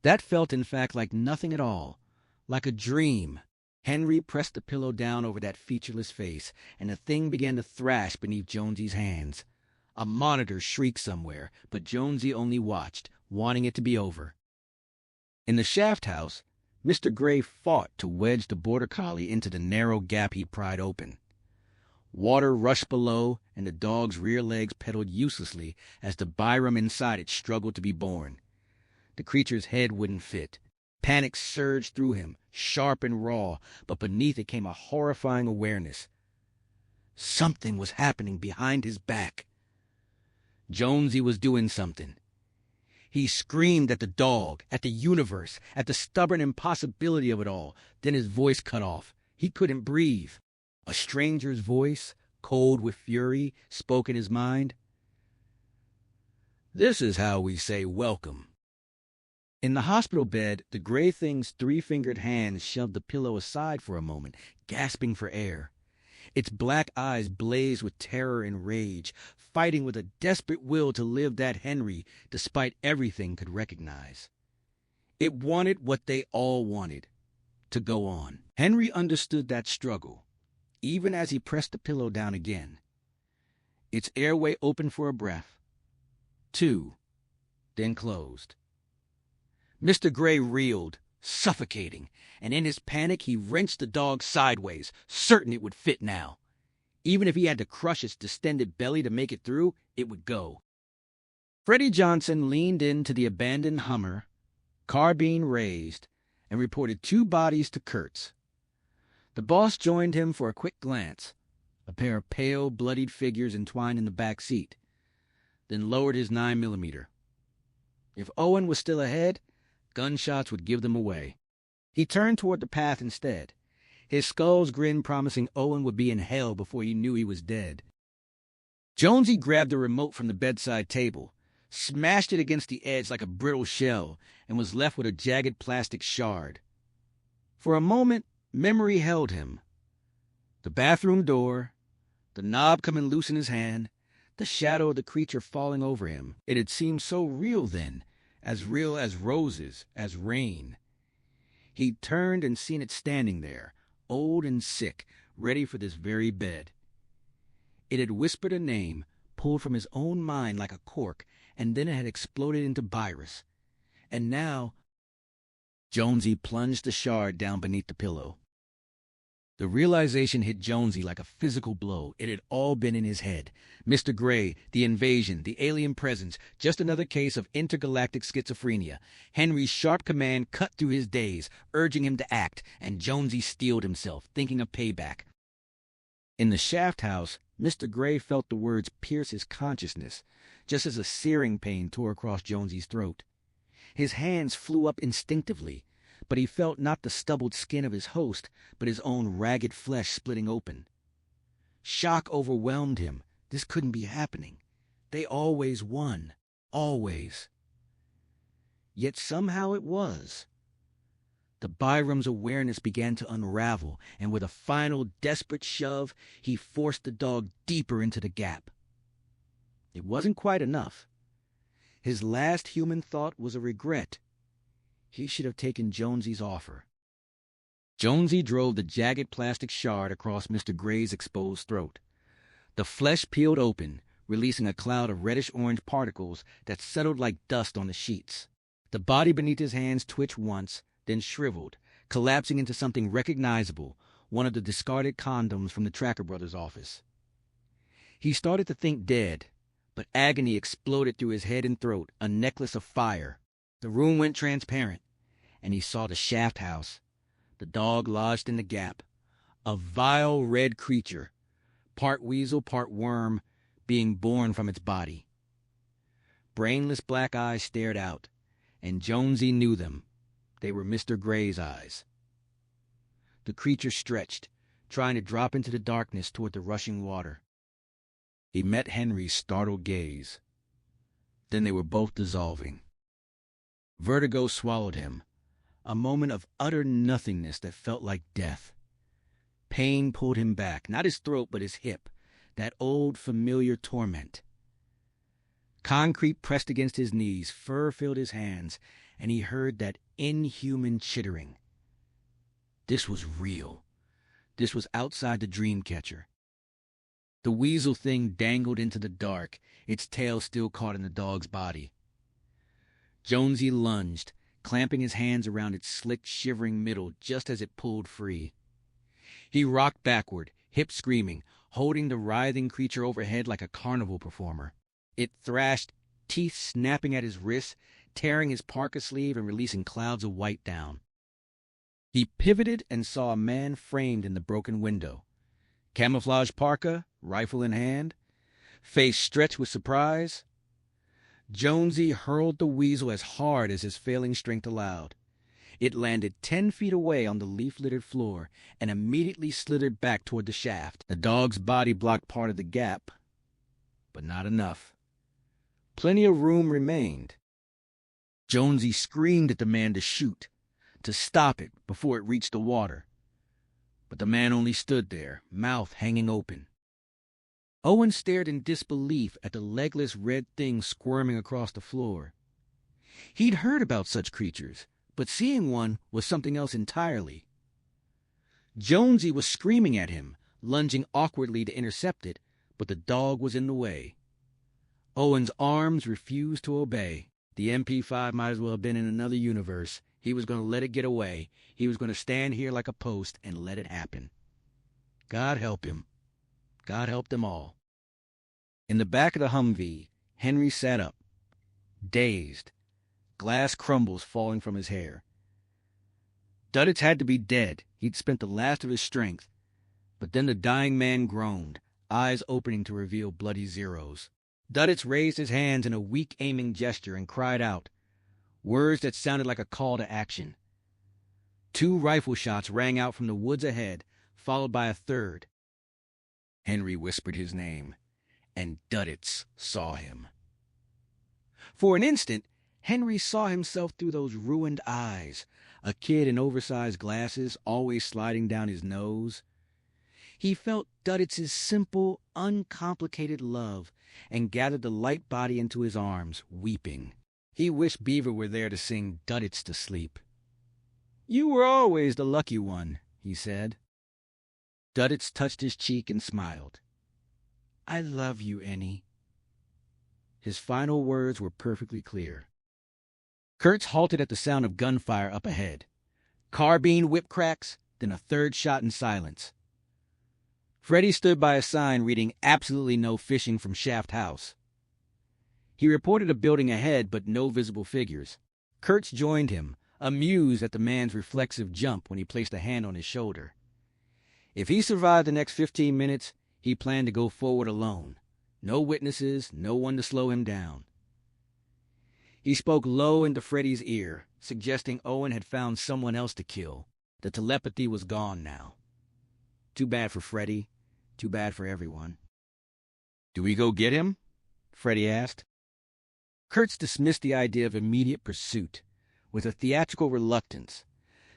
That felt, in fact, like nothing at all, like a dream. Henry pressed the pillow down over that featureless face, and the thing began to thrash beneath Jonesy's hands. A monitor shrieked somewhere, but Jonesy only watched, wanting it to be over. In the shaft house, Mr. Gray fought to wedge the border collie into the narrow gap he'd pried open. Water rushed below, and the dog's rear legs pedaled uselessly as the Byram inside it struggled to be born. The creature's head wouldn't fit. Panic surged through him, sharp and raw, but beneath it came a horrifying awareness. Something was happening behind his back. Jonesy was doing something. He screamed at the dog, at the universe, at the stubborn impossibility of it all. Then his voice cut off. He couldn't breathe. A stranger's voice, cold with fury, spoke in his mind. "This is how we say welcome." In the hospital bed, the gray thing's three-fingered hands shoved the pillow aside for a moment, gasping for air. Its black eyes blazed with terror and rage, fighting with a desperate will to live that Henry, despite everything could recognize. It wanted what they all wanted, to go on. Henry understood that struggle, even as he pressed the pillow down again. Its airway opened for a breath. 2, then closed. Mr. Gray reeled, suffocating, and in his panic he wrenched the dog sideways, certain it would fit now. Even if he had to crush its distended belly to make it through, it would go. Freddie Johnson leaned into the abandoned Hummer, carbine raised, and reported 2 bodies to Kurtz. The boss joined him for a quick glance, a pair of pale, bloodied figures entwined in the back seat, then lowered his 9mm. If Owen was still ahead, gunshots would give them away. He turned toward the path instead, his skull's grin promising Owen would be in hell before he knew he was dead. Jonesy grabbed the remote from the bedside table, smashed it against the edge like a brittle shell, and was left with a jagged plastic shard. For a moment, memory held him. The bathroom door, the knob coming loose in his hand, the shadow of the creature falling over him. It had seemed so real then, as real as roses, as rain. He'd turned and seen it standing there, old and sick, ready for this very bed. It had whispered a name, pulled from his own mind like a cork, and then it had exploded into Virus. And now Jonesy plunged the shard down beneath the pillow. The realization hit Jonesy like a physical blow. It had all been in his head. Mr. Gray, the invasion, the alien presence, just another case of intergalactic schizophrenia. Henry's sharp command cut through his days, urging him to act, and Jonesy steeled himself, thinking of payback. In the shaft house, Mr. Gray felt the words pierce his consciousness, just as a searing pain tore across Jonesy's throat. His hands flew up instinctively, but he felt not the stubbled skin of his host, but his own ragged flesh splitting open. Shock overwhelmed him. This couldn't be happening. They always won. Always. Yet somehow it was. The Byram's awareness began to unravel, and with a final desperate shove, he forced the dog deeper into the gap. It wasn't quite enough. His last human thought was a regret. He should have taken Jonesy's offer. Jonesy drove the jagged plastic shard across Mr. Gray's exposed throat. The flesh peeled open, releasing a cloud of reddish-orange particles that settled like dust on the sheets. The body beneath his hands twitched once, then shriveled, collapsing into something recognizable, one of the discarded condoms from the Tracker Brothers' office. He started to think dead, but agony exploded through his head and throat, a necklace of fire. The room went transparent, and he saw the shaft house, the dog lodged in the gap, a vile red creature, part weasel, part worm, being born from its body. Brainless black eyes stared out, and Jonesy knew them. They were Mr. Gray's eyes. The creature stretched, trying to drop into the darkness toward the rushing water. He met Henry's startled gaze. Then they were both dissolving. Vertigo swallowed him, a moment of utter nothingness that felt like death. Pain pulled him back, not his throat but his hip, that old familiar torment. Concrete pressed against his knees, fur filled his hands, and he heard that inhuman chittering. This was real. This was outside the Dreamcatcher. The weasel thing dangled into the dark, its tail still caught in the dog's body. Jonesy lunged, clamping his hands around its slick, shivering middle just as it pulled free. He rocked backward, hips screaming, holding the writhing creature overhead like a carnival performer. It thrashed, teeth snapping at his wrists, tearing his parka sleeve and releasing clouds of white down. He pivoted and saw a man framed in the broken window. Camouflage parka, rifle in hand, face stretched with surprise. Jonesy hurled the weasel as hard as his failing strength allowed. It landed 10 feet away on the leaf-littered floor and immediately slithered back toward the shaft. The dog's body blocked part of the gap, but not enough. Plenty of room remained. Jonesy screamed at the man to shoot, to stop it before it reached the water. But the man only stood there, mouth hanging open. Owen stared in disbelief at the legless red thing squirming across the floor. He'd heard about such creatures, but seeing one was something else entirely. Jonesy was screaming at him, lunging awkwardly to intercept it, but the dog was in the way. Owen's arms refused to obey. The MP5 might as well have been in another universe. He was going to let it get away. He was going to stand here like a post and let it happen. God help him. God help them all. In the back of the Humvee, Henry sat up, dazed, glass crumbles falling from his hair. Duddits had to be dead. He'd spent the last of his strength. But then the dying man groaned, eyes opening to reveal bloody zeros. Duddits raised his hands in a weak aiming gesture and cried out, words that sounded like a call to action. 2 rifle shots rang out from the woods ahead, followed by a third. Henry whispered his name, and Duddits saw him. For an instant, Henry saw himself through those ruined eyes, a kid in oversized glasses always sliding down his nose. He felt Dudditz's simple, uncomplicated love and gathered the light body into his arms, weeping. He wished Beaver were there to sing Dudditz to sleep. "You were always the lucky one," he said. Dudditz touched his cheek and smiled. "I love you, Annie." His final words were perfectly clear. Kurtz halted at the sound of gunfire up ahead. Carbine whip cracks, then a third shot in silence. Freddie stood by a sign reading "Absolutely no fishing from Shaft House." He reported a building ahead, but no visible figures. Kurtz joined him, amused at the man's reflexive jump when he placed a hand on his shoulder. If he survived the next 15 minutes, he planned to go forward alone. No witnesses, no one to slow him down. He spoke low into Freddie's ear, suggesting Owen had found someone else to kill. The telepathy was gone now. Too bad for Freddie. Too bad for everyone. "Do we go get him?" Freddie asked. Kurtz dismissed the idea of immediate pursuit with a theatrical reluctance,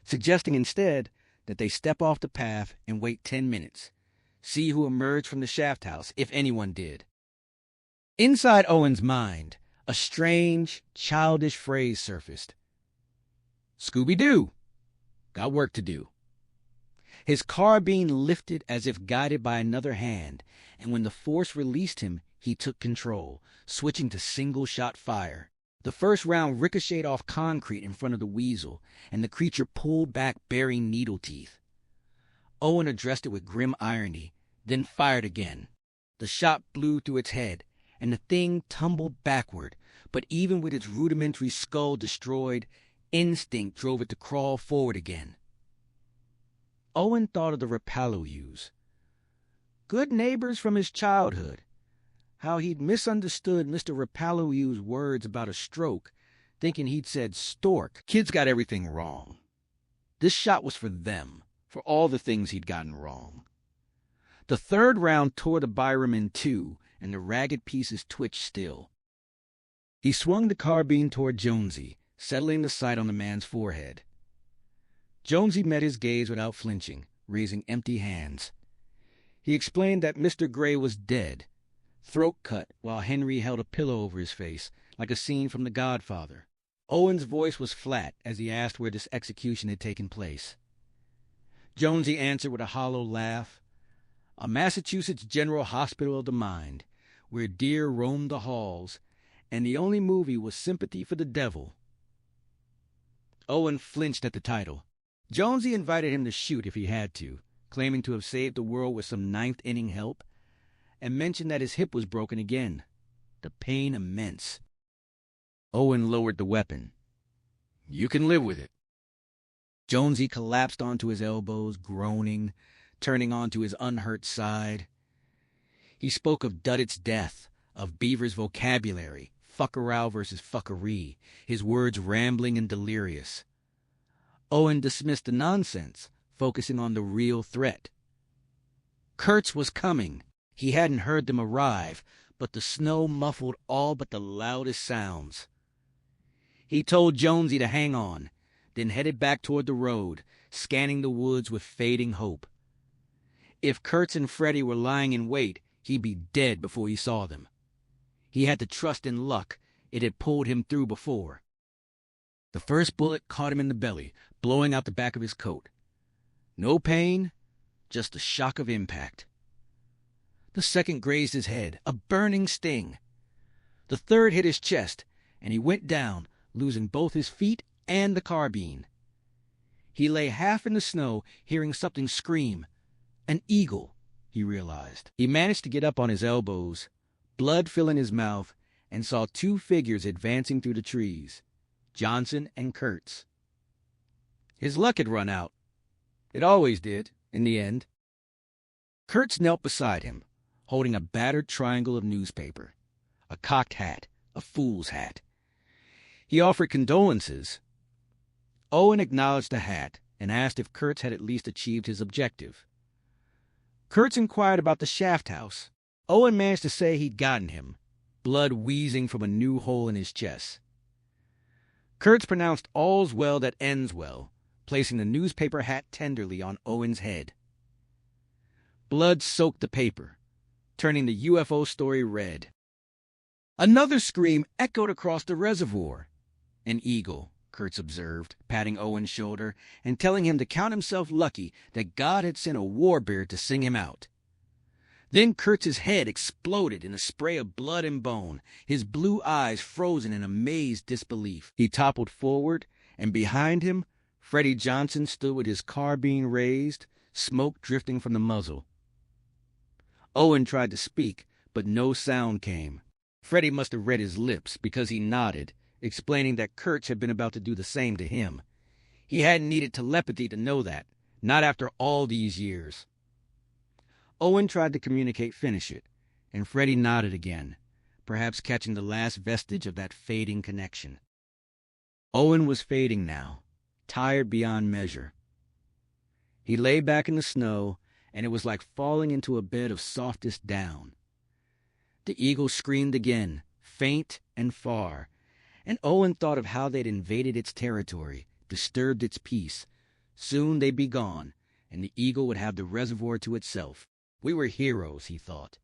suggesting instead that they step off the path and wait 10 minutes, see who emerged from the shaft house, if anyone did. Inside Owen's mind, a strange, childish phrase surfaced. "Scooby-Doo! Got work to do." His carbine lifted as if guided by another hand, and when the force released him, he took control, switching to single-shot fire. The first round ricocheted off concrete in front of the weasel, and the creature pulled back, baring needle teeth. Owen addressed it with grim irony, then fired again. The shot blew through its head, and the thing tumbled backward, but even with its rudimentary skull destroyed, instinct drove it to crawl forward again. Owen thought of the Rapallows. Good neighbors from his childhood. How he'd misunderstood Mr. Rapallow's words about a stroke, thinking he'd said stork. Kids got everything wrong. This shot was for them, for all the things he'd gotten wrong. The third round tore the Byram in two, and the ragged pieces twitched still. He swung the carbine toward Jonesy, settling the sight on the man's forehead. Jonesy met his gaze without flinching, raising empty hands. He explained that Mr. Gray was dead, throat cut while Henry held a pillow over his face, like a scene from The Godfather. Owen's voice was flat as he asked where this execution had taken place. Jonesy answered with a hollow laugh. "A Massachusetts General Hospital of the Mind, where deer roamed the halls, and the only movie was Sympathy for the Devil." Owen flinched at the title. Jonesy invited him to shoot if he had to, claiming to have saved the world with some ninth-inning help, and mentioned that his hip was broken again. The pain immense. Owen lowered the weapon. "You can live with it." Jonesy collapsed onto his elbows, groaning, turning onto his unhurt side. He spoke of Dudditz's death, of Beaver's vocabulary, fuckarow versus fuckery, his words rambling and delirious. Owen dismissed the nonsense, focusing on the real threat. Kurtz was coming. He hadn't heard them arrive, but the snow muffled all but the loudest sounds. He told Jonesy to hang on, then headed back toward the road, scanning the woods with fading hope. If Kurtz and Freddie were lying in wait, he'd be dead before he saw them. He had to trust in luck. It had pulled him through before. The first bullet caught him in the belly, blowing out the back of his coat. No pain, just the shock of impact. The second grazed his head, a burning sting. The third hit his chest, and he went down, losing both his feet and the carbine. He lay half in the snow, hearing something scream. An eagle, he realized. He managed to get up on his elbows, blood filling his mouth, and saw two figures advancing through the trees, Johnson and Kurtz. His luck had run out. It always did, in the end. Kurtz knelt beside him, holding a battered triangle of newspaper, a cocked hat, a fool's hat. He offered condolences. Owen acknowledged the hat and asked if Kurtz had at least achieved his objective. Kurtz inquired about the shaft house. Owen managed to say he'd gotten him, blood wheezing from a new hole in his chest. Kurtz pronounced all's well that ends well, placing the newspaper hat tenderly on Owen's head. Blood soaked the paper, turning the UFO story red. Another scream echoed across the reservoir. An eagle, Kurtz observed, patting Owen's shoulder and telling him to count himself lucky that God had sent a warbeard to sing him out. Then Kurtz's head exploded in a spray of blood and bone, his blue eyes frozen in amazed disbelief. He toppled forward, and behind him, Freddie Johnson stood with his carbine raised, smoke drifting from the muzzle. Owen tried to speak, but no sound came. Freddie must have read his lips because he nodded, explaining that Kurtz had been about to do the same to him. He hadn't needed telepathy to know that, not after all these years. Owen tried to communicate finish it, and Freddie nodded again, perhaps catching the last vestige of that fading connection. Owen was fading now, tired beyond measure. He lay back in the snow, and it was like falling into a bed of softest down. The eagle screamed again, faint and far, and Owen thought of how they'd invaded its territory, disturbed its peace. Soon they'd be gone, and the eagle would have the reservoir to itself. We were heroes, he thought.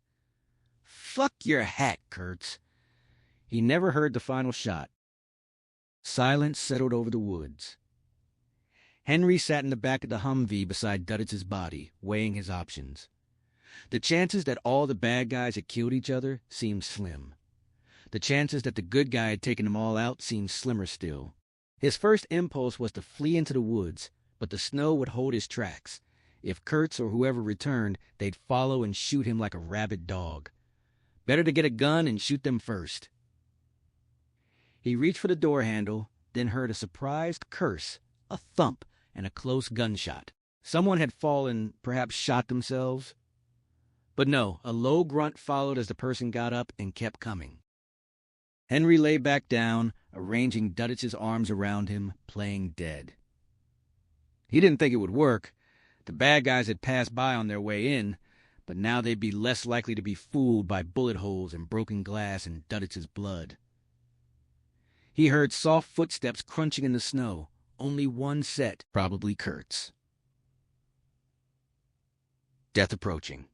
Fuck your hat, Kurtz. He never heard the final shot. Silence settled over the woods. Henry sat in the back of the Humvee beside Dudditz's body, weighing his options. The chances that all the bad guys had killed each other seemed slim. The chances that the good guy had taken them all out seemed slimmer still. His first impulse was to flee into the woods, but the snow would hold his tracks. If Kurtz or whoever returned, they'd follow and shoot him like a rabid dog. Better to get a gun and shoot them first. He reached for the door handle, then heard a surprised curse, a thump, and a close gunshot. Someone had fallen, perhaps shot themselves. But no, a low grunt followed as the person got up and kept coming. Henry lay back down, arranging Dudditz's arms around him, playing dead. He didn't think it would work. The bad guys had passed by on their way in, but now they'd be less likely to be fooled by bullet holes and broken glass and Dudditz's blood. He heard soft footsteps crunching in the snow. Only one set, probably Kurtz. Death approaching.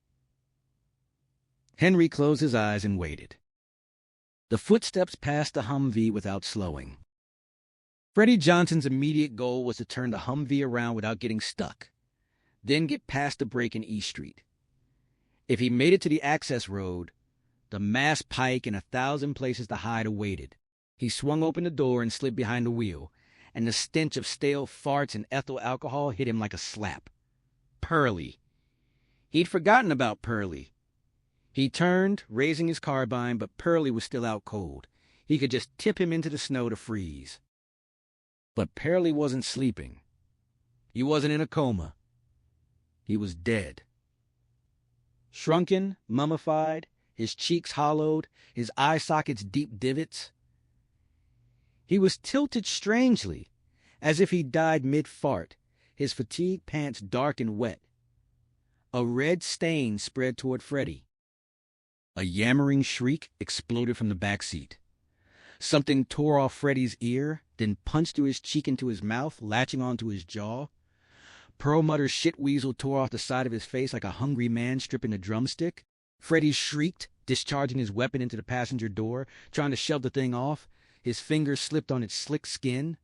Henry closed his eyes and waited. The footsteps passed the Humvee without slowing. Freddie Johnson's immediate goal was to turn the Humvee around without getting stuck, then get past the break in East Street. If he made it to the access road, the Mass Pike and 1,000 places to hide awaited. He swung open the door and slid behind the wheel, and the stench of stale farts and ethyl alcohol hit him like a slap. Pearlie. He'd forgotten about Pearlie. He turned, raising his carbine, but Pearlie was still out cold. He could just tip him into the snow to freeze. But Pearlie wasn't sleeping. He wasn't in a coma. He was dead. Shrunken, mummified, his cheeks hollowed, his eye sockets deep divots. He was tilted strangely, as if he died mid-fart, his fatigue pants dark and wet. A red stain spread toward Freddie. A yammering shriek exploded from the back seat. Something tore off Freddie's ear, then punched through his cheek into his mouth, latching onto his jaw. Perlmutter's shit weasel tore off the side of his face like a hungry man stripping a drumstick. Freddie shrieked, discharging his weapon into the passenger door, trying to shove the thing off. His fingers slipped on its slick skin.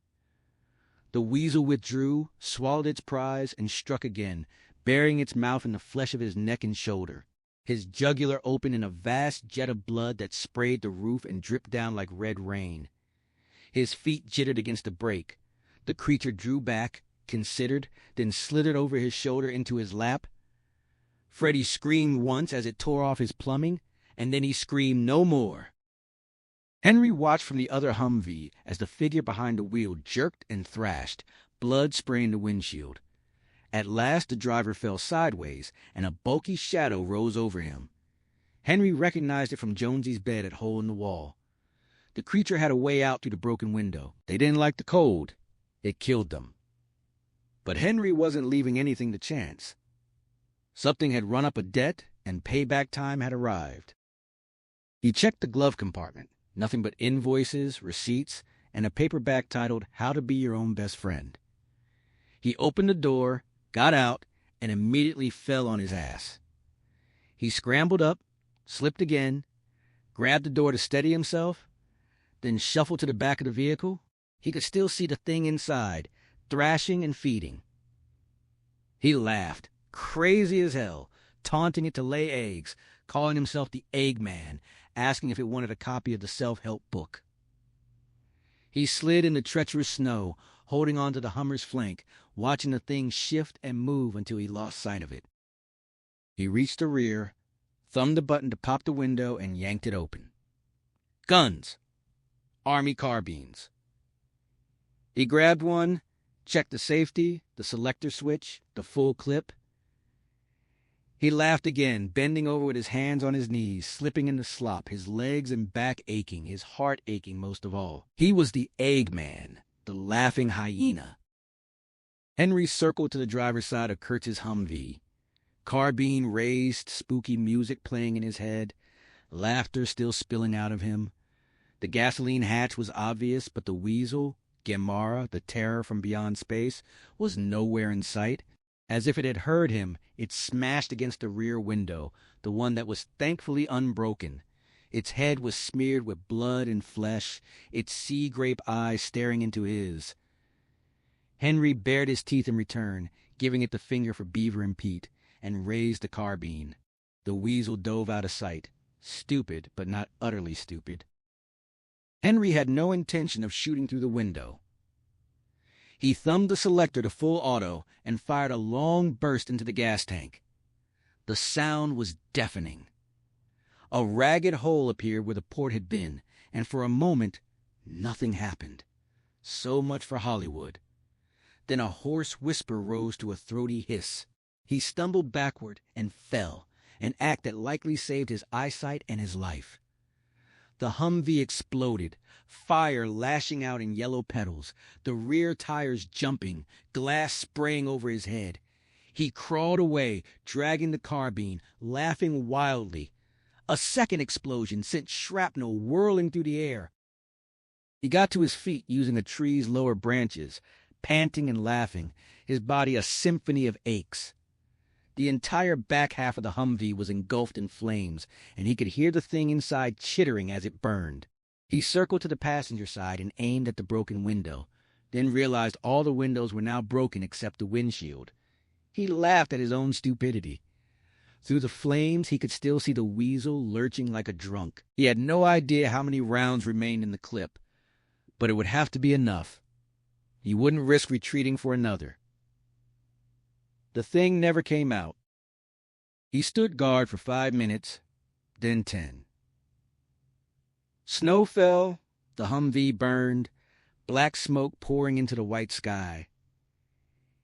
The weasel withdrew, swallowed its prize, and struck again, burying its mouth in the flesh of his neck and shoulder. His jugular opened in a vast jet of blood that sprayed the roof and dripped down like red rain. His feet jittered against the brake. The creature drew back, considered, then slithered over his shoulder into his lap. Freddie screamed once as it tore off his plumbing, and then he screamed no more. Henry watched from the other Humvee as the figure behind the wheel jerked and thrashed, blood spraying the windshield. At last the driver fell sideways, and a bulky shadow rose over him. Henry recognized it from Jonesy's bed at Hole in the Wall. The creature had a way out through the broken window. They didn't like the cold. It killed them. But Henry wasn't leaving anything to chance. Something had run up a debt, and payback time had arrived. He checked the glove compartment. Nothing but invoices, receipts, and a paperback titled How to Be Your Own Best Friend. He opened the door, got out, and immediately fell on his ass. He scrambled up, slipped again, grabbed the door to steady himself, then shuffled to the back of the vehicle. He could still see the thing inside, thrashing and feeding. He laughed, crazy as hell, taunting it to lay eggs, calling himself the Eggman, asking if it wanted a copy of the self-help book. He slid in the treacherous snow, holding onto the Hummer's flank, watching the thing shift and move until he lost sight of it. He reached the rear, thumbed the button to pop the window, and yanked it open. Guns. Army carbines. He grabbed one, checked the safety, the selector switch, the full clip. He laughed again, bending over with his hands on his knees, slipping in the slop, his legs and back aching, his heart aching most of all. He was the Eggman, the laughing hyena. Henry circled to the driver's side of Kurtz's Humvee. Carbine raised, spooky music playing in his head, laughter still spilling out of him. The gasoline hatch was obvious, but the weasel, Gemara, the terror from beyond space, was nowhere in sight. As if it had heard him, it smashed against the rear window, the one that was thankfully unbroken. Its head was smeared with blood and flesh, its sea grape eyes staring into his. Henry bared his teeth in return, giving it the finger for Beaver and Pete, and raised the carbine. The weasel dove out of sight, stupid but not utterly stupid. Henry had no intention of shooting through the window. He thumbed the selector to full auto and fired a long burst into the gas tank. The sound was deafening. A ragged hole appeared where the port had been, and for a moment, nothing happened. So much for Hollywood. Then a hoarse whisper rose to a throaty hiss. He stumbled backward and fell, an act that likely saved his eyesight and his life. The Humvee exploded, fire lashing out in yellow petals, the rear tires jumping, glass spraying over his head. He crawled away, dragging the carbine, laughing wildly. A second explosion sent shrapnel whirling through the air. He got to his feet using a tree's lower branches, panting and laughing, his body a symphony of aches. The entire back half of the Humvee was engulfed in flames, and he could hear the thing inside chittering as it burned. He circled to the passenger side and aimed at the broken window, then realized all the windows were now broken except the windshield. He laughed at his own stupidity. Through the flames, he could still see the weasel lurching like a drunk. He had no idea how many rounds remained in the clip, but it would have to be enough. He wouldn't risk retreating for another. The thing never came out. He stood guard for 5 minutes, then 10. Snow fell, the Humvee burned, black smoke pouring into the white sky.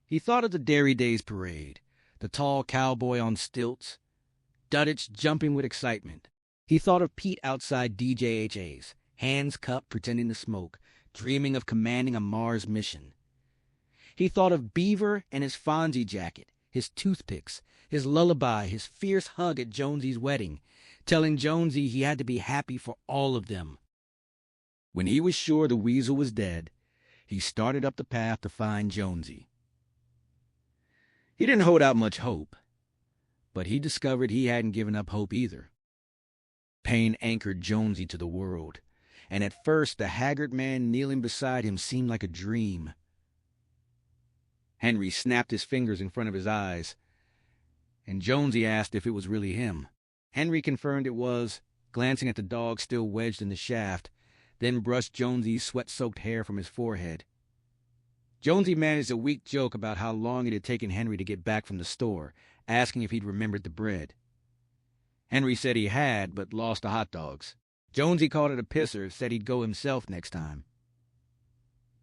He thought of the Dairy Days parade, the tall cowboy on stilts, Duddits jumping with excitement. He thought of Pete outside DJHA's, hands cupped pretending to smoke, dreaming of commanding a Mars mission. He thought of Beaver and his Fonzie jacket, his toothpicks, his lullaby, his fierce hug at Jonesy's wedding, telling Jonesy he had to be happy for all of them. When he was sure the weasel was dead, he started up the path to find Jonesy. He didn't hold out much hope, but he discovered he hadn't given up hope either. Pain anchored Jonesy to the world, and at first the haggard man kneeling beside him seemed like a dream. Henry snapped his fingers in front of his eyes, and Jonesy asked if it was really him. Henry confirmed it was, glancing at the dog still wedged in the shaft, then brushed Jonesy's sweat-soaked hair from his forehead. Jonesy managed a weak joke about how long it had taken Henry to get back from the store, asking if he'd remembered the bread. Henry said he had, but lost the hot dogs. Jonesy called it a pisser, said he'd go himself next time.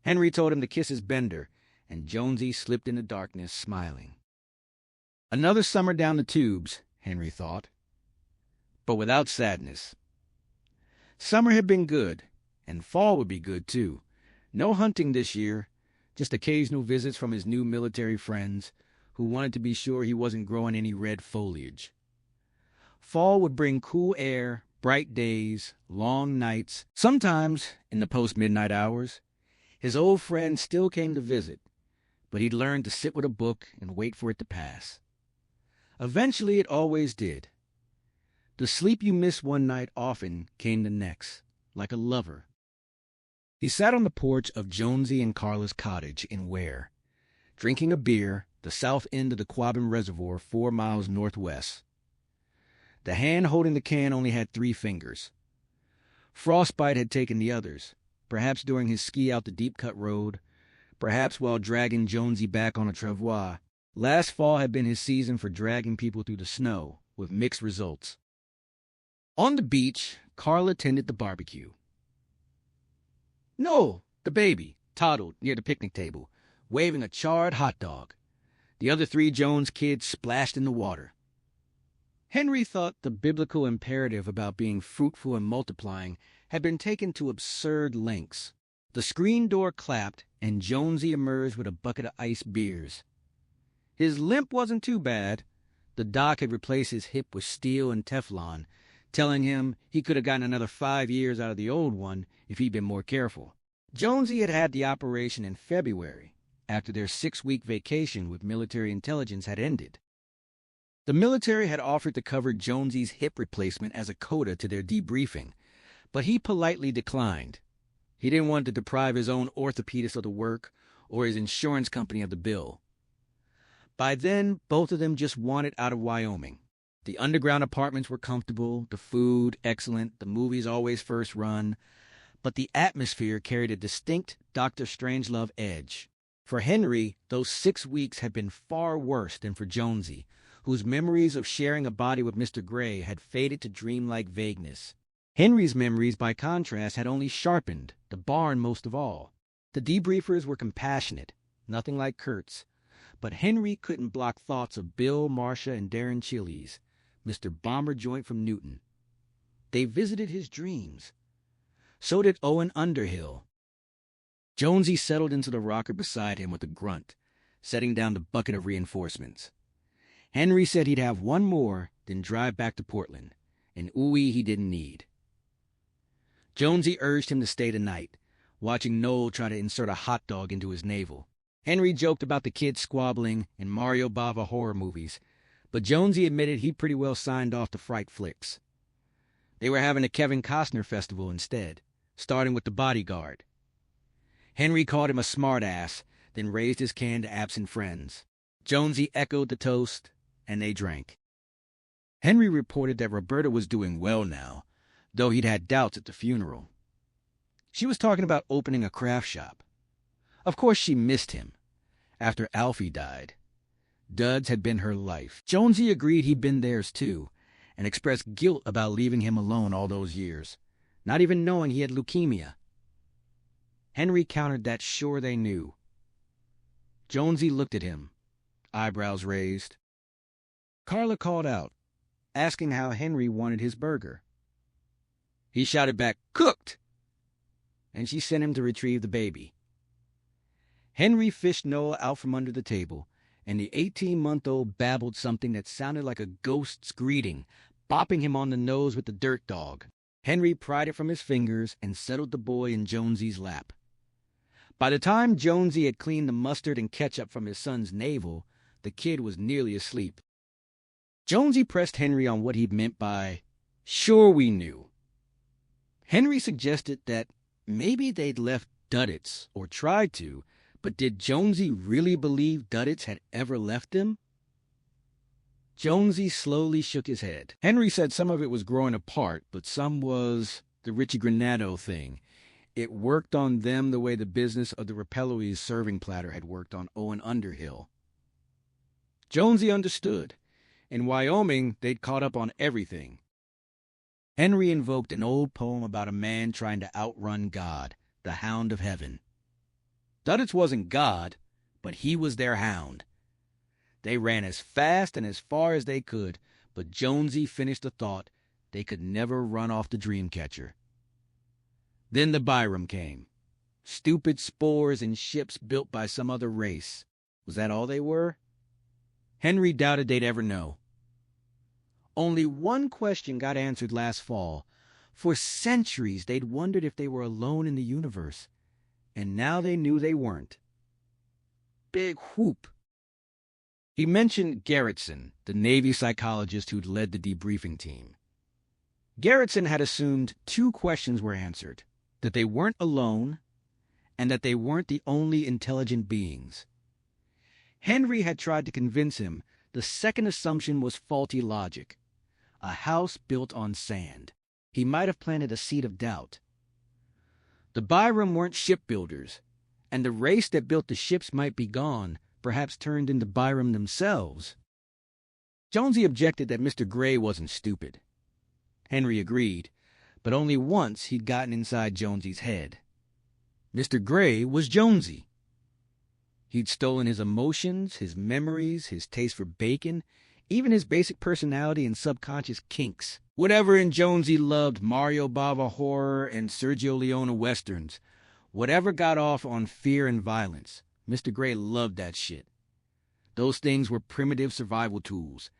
Henry told him to kiss his bender, and Jonesy slipped in the darkness, smiling. Another summer down the tubes, Henry thought, but without sadness. Summer had been good, and fall would be good, too. No hunting this year, just occasional visits from his new military friends, who wanted to be sure he wasn't growing any red foliage. Fall would bring cool air, bright days, long nights. Sometimes, in the post-midnight hours, his old friend still came to visit, but he'd learned to sit with a book and wait for it to pass. Eventually, it always did. The sleep you miss one night often came the next, like a lover. He sat on the porch of Jonesy and Carla's cottage in Ware, drinking a beer, the south end of the Quabbin Reservoir 4 miles northwest. The hand holding the can only had 3 fingers. Frostbite had taken the others, perhaps during his ski out the Deep Cut Road, perhaps while dragging Jonesy back on a travois. Last fall had been his season for dragging people through the snow, with mixed results. On the beach, Carla tended the barbecue. No, the baby, toddled near the picnic table, waving a charred hot dog. The other 3 Jones kids splashed in the water. Henry thought the biblical imperative about being fruitful and multiplying had been taken to absurd lengths. The screen door clapped, and Jonesy emerged with a bucket of iced beers. His limp wasn't too bad. The doc had replaced his hip with steel and Teflon, telling him he could have gotten another 5 years out of the old one if he'd been more careful. Jonesy had had the operation in February, after their 6-week vacation with military intelligence had ended. The military had offered to cover Jonesy's hip replacement as a coda to their debriefing, but he politely declined. He didn't want to deprive his own orthopedist of the work or his insurance company of the bill. By then, both of them just wanted out of Wyoming. The underground apartments were comfortable, the food excellent, the movies always first run, but the atmosphere carried a distinct Dr. Strangelove edge. For Henry, those 6 weeks had been far worse than for Jonesy, whose memories of sharing a body with Mr. Gray had faded to dreamlike vagueness. Henry's memories, by contrast, had only sharpened, the barn most of all. The debriefers were compassionate, nothing like Kurt's, but Henry couldn't block thoughts of Bill, Marcia, and Darren Chiles, Mr. Bomber Joint from Newton. They visited his dreams. So did Owen Underhill. Jonesy settled into the rocker beside him with a grunt, setting down the bucket of reinforcements. Henry said he'd have one more, then drive back to Portland, an ooey he didn't need. Jonesy urged him to stay the night, watching Noel try to insert a hot dog into his navel. Henry joked about the kids squabbling and Mario Bava horror movies, but Jonesy admitted he'd pretty well signed off to fright flicks. They were having a Kevin Costner festival instead, starting with The Bodyguard. Henry called him a smartass, then raised his can to absent friends. Jonesy echoed the toast, and they drank. Henry reported that Roberta was doing well now, though he'd had doubts at the funeral. She was talking about opening a craft shop. Of course she missed him, after Alfie died. Duds had been her life. Jonesy agreed he'd been theirs too, and expressed guilt about leaving him alone all those years, not even knowing he had leukemia. Henry countered that sure they knew. Jonesy looked at him, eyebrows raised. Carla called out, asking how Henry wanted his burger. He shouted back, "Cooked!" and she sent him to retrieve the baby. Henry fished Noah out from under the table, and the 18-month-old babbled something that sounded like a ghost's greeting, bopping him on the nose with the dirt dog. Henry pried it from his fingers and settled the boy in Jonesy's lap. By the time Jonesy had cleaned the mustard and ketchup from his son's navel, the kid was nearly asleep. Jonesy pressed Henry on what he'd meant by, "Sure we knew." Henry suggested that maybe they'd left Duddits, or tried to, but did Jonesy really believe Duddits had ever left them? Jonesy slowly shook his head. Henry said some of it was growing apart, but some was the Richie Granado thing. It worked on them the way the business of the Repellois serving platter had worked on Owen Underhill. Jonesy understood. In Wyoming, they'd caught up on everything. Henry invoked an old poem about a man trying to outrun God, the Hound of Heaven. Duddits wasn't God, but he was their hound. They ran as fast and as far as they could, but Jonesy finished the thought they could never run off the Dreamcatcher. Then the Byram came. Stupid spores and ships built by some other race. Was that all they were? Henry doubted they'd ever know. Only one question got answered last fall. For centuries, they'd wondered if they were alone in the universe, and now they knew they weren't. Big whoop. He mentioned Garretson, the Navy psychologist who'd led the debriefing team. Gerritsen had assumed two questions were answered: that they weren't alone, and that they weren't the only intelligent beings. Henry had tried to convince him the second assumption was faulty logic. A house built on sand. He might have planted a seed of doubt. The Byram weren't shipbuilders, and the race that built the ships might be gone, perhaps turned into Byram themselves. Jonesy objected that Mr. Gray wasn't stupid. Henry agreed, but only once he'd gotten inside Jonesy's head. Mr. Gray was Jonesy. He'd stolen his emotions, his memories, his taste for bacon, even his basic personality and subconscious kinks. Whatever in Jonesy loved Mario Bava horror and Sergio Leone westerns. Whatever got off on fear and violence. Mr. Gray loved that shit. Those things were primitive survival tools.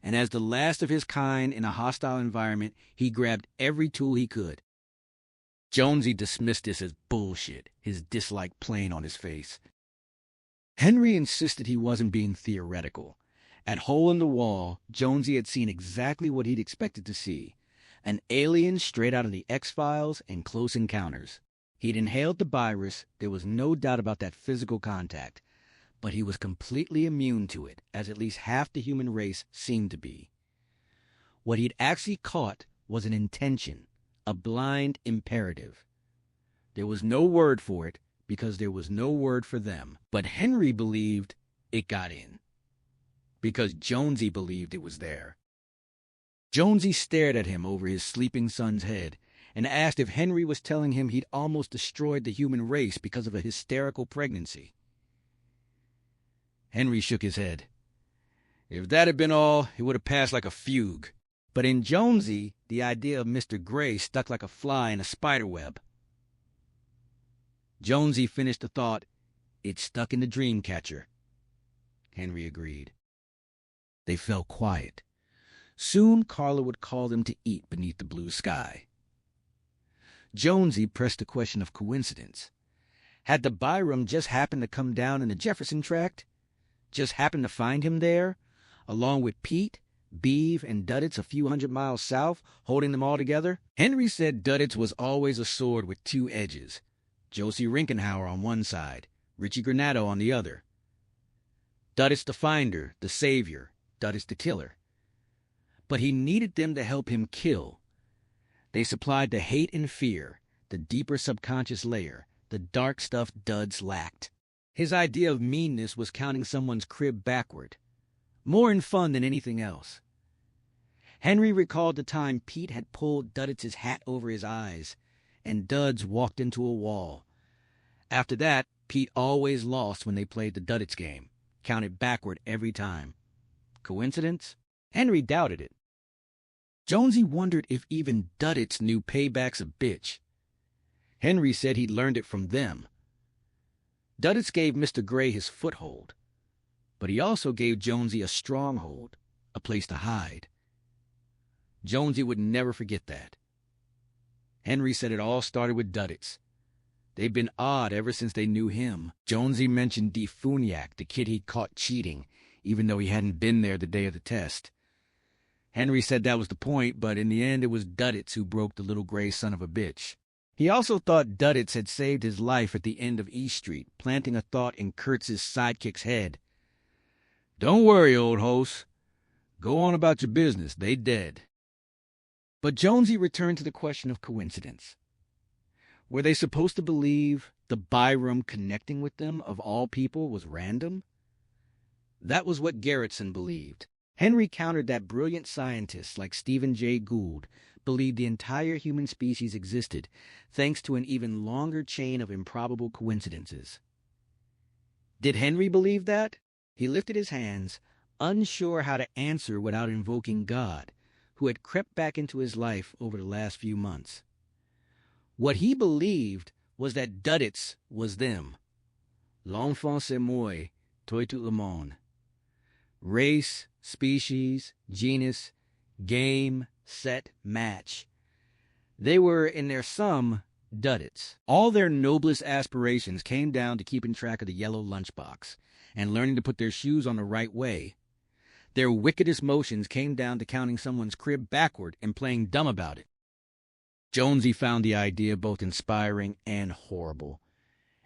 And as the last of his kind in a hostile environment, he grabbed every tool he could. Jonesy dismissed this as bullshit, his dislike plain on his face. Henry insisted he wasn't being theoretical. At Hole in the Wall, Jonesy had seen exactly what he'd expected to see: an alien straight out of the X-Files and Close Encounters. He'd inhaled the virus, there was no doubt about that physical contact, but he was completely immune to it, as at least half the human race seemed to be. What he'd actually caught was an intention, a blind imperative. There was no word for it, because there was no word for them. But Henry believed it got in, because Jonesy believed it was there. Jonesy stared at him over his sleeping son's head and asked if Henry was telling him he'd almost destroyed the human race because of a hysterical pregnancy. Henry shook his head. If that had been all, it would have passed like a fugue. But in Jonesy, the idea of Mr. Gray stuck like a fly in a spider web. Jonesy finished the thought. It stuck in the Dreamcatcher. Henry agreed. They fell quiet. Soon Carla would call them to eat beneath the blue sky. Jonesy pressed the question of coincidence. Had the Byram just happened to come down in the Jefferson Tract? Just happened to find him there, along with Pete, Beeve, and Duddits a few 100 miles south, holding them all together? Henry said Duddits was always a sword with two edges. Josie Rinkenhauer on one side, Richie Granado on the other. Duddits the finder, the savior, Duddits the killer. But he needed them to help him kill. They supplied the hate and fear, the deeper subconscious layer, the dark stuff Duds lacked. His idea of meanness was counting someone's crib backward, more in fun than anything else. Henry recalled the time Pete had pulled Duddits' hat over his eyes, and Duds walked into a wall. After that, Pete always lost when they played the Duddits game, counted backward every time. Coincidence? Henry doubted it. Jonesy wondered if even Duddits knew payback's a bitch. Henry said he'd learned it from them. Duddits gave Mr. Gray his foothold, but he also gave Jonesy a stronghold, a place to hide. Jonesy would never forget that. Henry said it all started with Duddits. They'd been odd ever since they knew him. Jonesy mentioned D. Funiak, the kid he'd caught cheating, even though he hadn't been there the day of the test. Henry said that was the point, but in the end it was Duddits who broke the little gray son of a bitch. He also thought Duddits had saved his life at the end of E Street, planting a thought in Kurtz's sidekick's head. Don't worry, old host. Go on about your business. They dead. But Jonesy returned to the question of coincidence. Were they supposed to believe the Byram connecting with them, of all people, was random? That was what Gerritsen believed. Henry countered that brilliant scientists like Stephen Jay Gould believed the entire human species existed, thanks to an even longer chain of improbable coincidences. Did Henry believe that? He lifted his hands, unsure how to answer without invoking God, who had crept back into his life over the last few months. What he believed was that Duddits was them. L'enfant c'est moi, toi tout le monde. Race, species, genus, game, set, match. They were, in their sum, Duddits. All their noblest aspirations came down to keeping track of the yellow lunchbox and learning to put their shoes on the right way. Their wickedest motions came down to counting someone's crib backward and playing dumb about it. Jonesy found the idea both inspiring and horrible,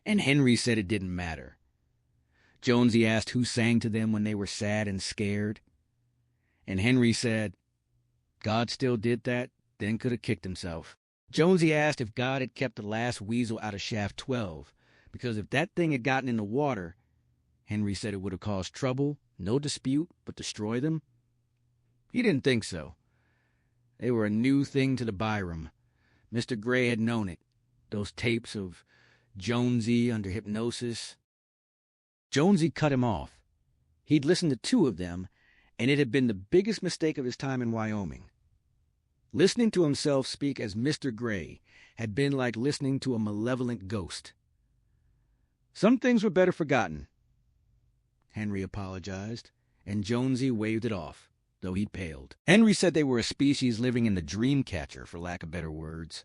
and Henry said it didn't matter. Jonesy asked who sang to them when they were sad and scared, and Henry said, God still did that, then could have kicked himself. Jonesy asked if God had kept the last weasel out of shaft 12, because if that thing had gotten in the water, Henry said it would have caused trouble, no dispute, but destroy them. He didn't think so. They were a new thing to the Byram. Mr. Gray had known it, those tapes of Jonesy under hypnosis. Jonesy cut him off. He'd listened to 2 of them, and it had been the biggest mistake of his time in Wyoming. Listening to himself speak as Mr. Gray had been like listening to a malevolent ghost. Some things were better forgotten. Henry apologized, and Jonesy waved it off, though he'd paled. Henry said they were a species living in the Dreamcatcher, for lack of better words.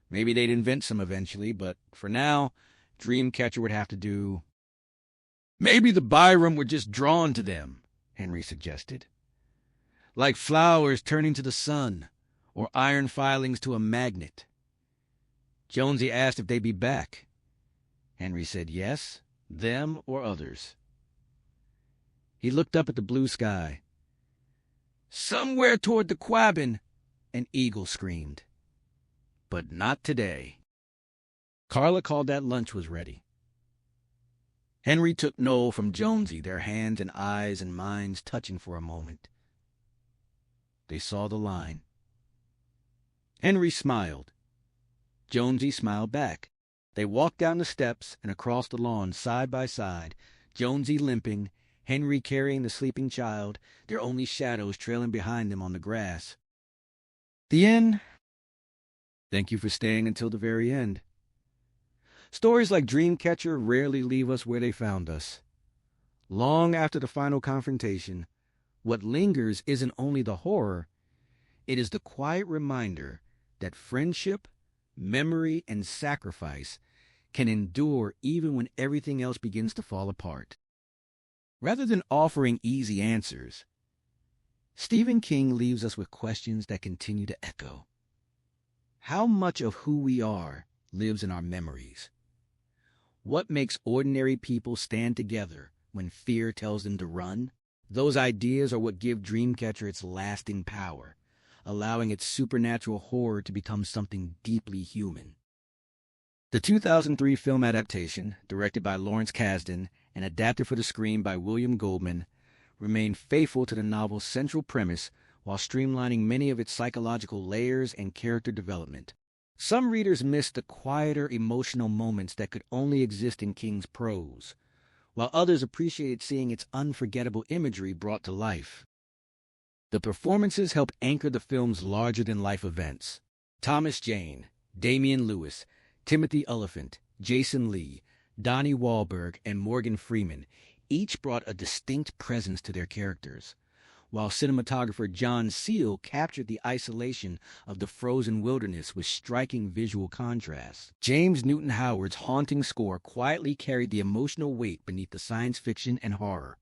Maybe they'd invent some eventually, but for now, Dreamcatcher would have to do. Maybe the Byram were just drawn to them, Henry suggested. Like flowers turning to the sun, or iron filings to a magnet. Jonesy asked if they'd be back. Henry said yes, them or others. He looked up at the blue sky. Somewhere toward the Quabbin, an eagle screamed. But not today. Carla called that lunch was ready. Henry took Noel from Jonesy, their hands and eyes and minds touching for a moment. They saw the line. Henry smiled. Jonesy smiled back. They walked down the steps and across the lawn side by side, Jonesy limping, Henry carrying the sleeping child, their only shadows trailing behind them on the grass. The end. Thank you for staying until the very end. Stories like Dreamcatcher rarely leave us where they found us. Long after the final confrontation, what lingers isn't only the horror, it is the quiet reminder that friendship, memory, and sacrifice can endure even when everything else begins to fall apart. Rather than offering easy answers, Stephen King leaves us with questions that continue to echo. How much of who we are lives in our memories? What makes ordinary people stand together when fear tells them to run? Those ideas are what give Dreamcatcher its lasting power, allowing its supernatural horror to become something deeply human. The 2003 film adaptation, directed by Lawrence Kasdan and adapted for the screen by William Goldman, remained faithful to the novel's central premise while streamlining many of its psychological layers and character development. Some readers missed the quieter emotional moments that could only exist in King's prose, while others appreciated seeing its unforgettable imagery brought to life. The performances helped anchor the film's larger-than-life events. Thomas Jane, Damian Lewis, Timothy Oliphant, Jason Lee, Donnie Wahlberg, and Morgan Freeman each brought a distinct presence to their characters, while cinematographer John Seale captured the isolation of the frozen wilderness with striking visual contrasts. James Newton Howard's haunting score quietly carried the emotional weight beneath the science fiction and horror.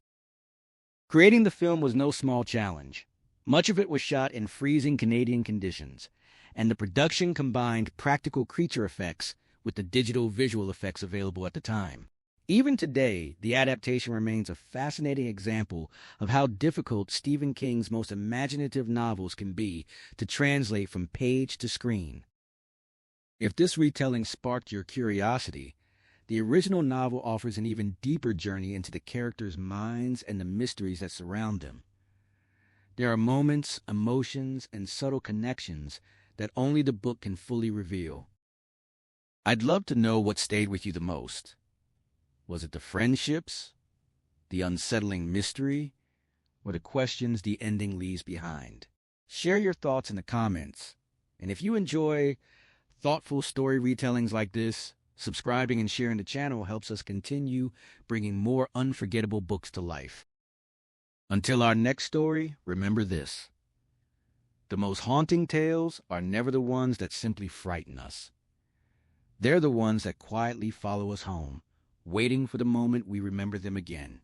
Creating the film was no small challenge. Much of it was shot in freezing Canadian conditions, and the production combined practical creature effects with the digital visual effects available at the time. Even today, the adaptation remains a fascinating example of how difficult Stephen King's most imaginative novels can be to translate from page to screen. If this retelling sparked your curiosity, the original novel offers an even deeper journey into the characters' minds and the mysteries that surround them. There are moments, emotions, and subtle connections that only the book can fully reveal. I'd love to know what stayed with you the most. Was it the friendships, the unsettling mystery, or the questions the ending leaves behind? Share your thoughts in the comments. And if you enjoy thoughtful story retellings like this, subscribing and sharing the channel helps us continue bringing more unforgettable books to life. Until our next story, remember this: the most haunting tales are never the ones that simply frighten us. They're the ones that quietly follow us home, waiting for the moment we remember them again.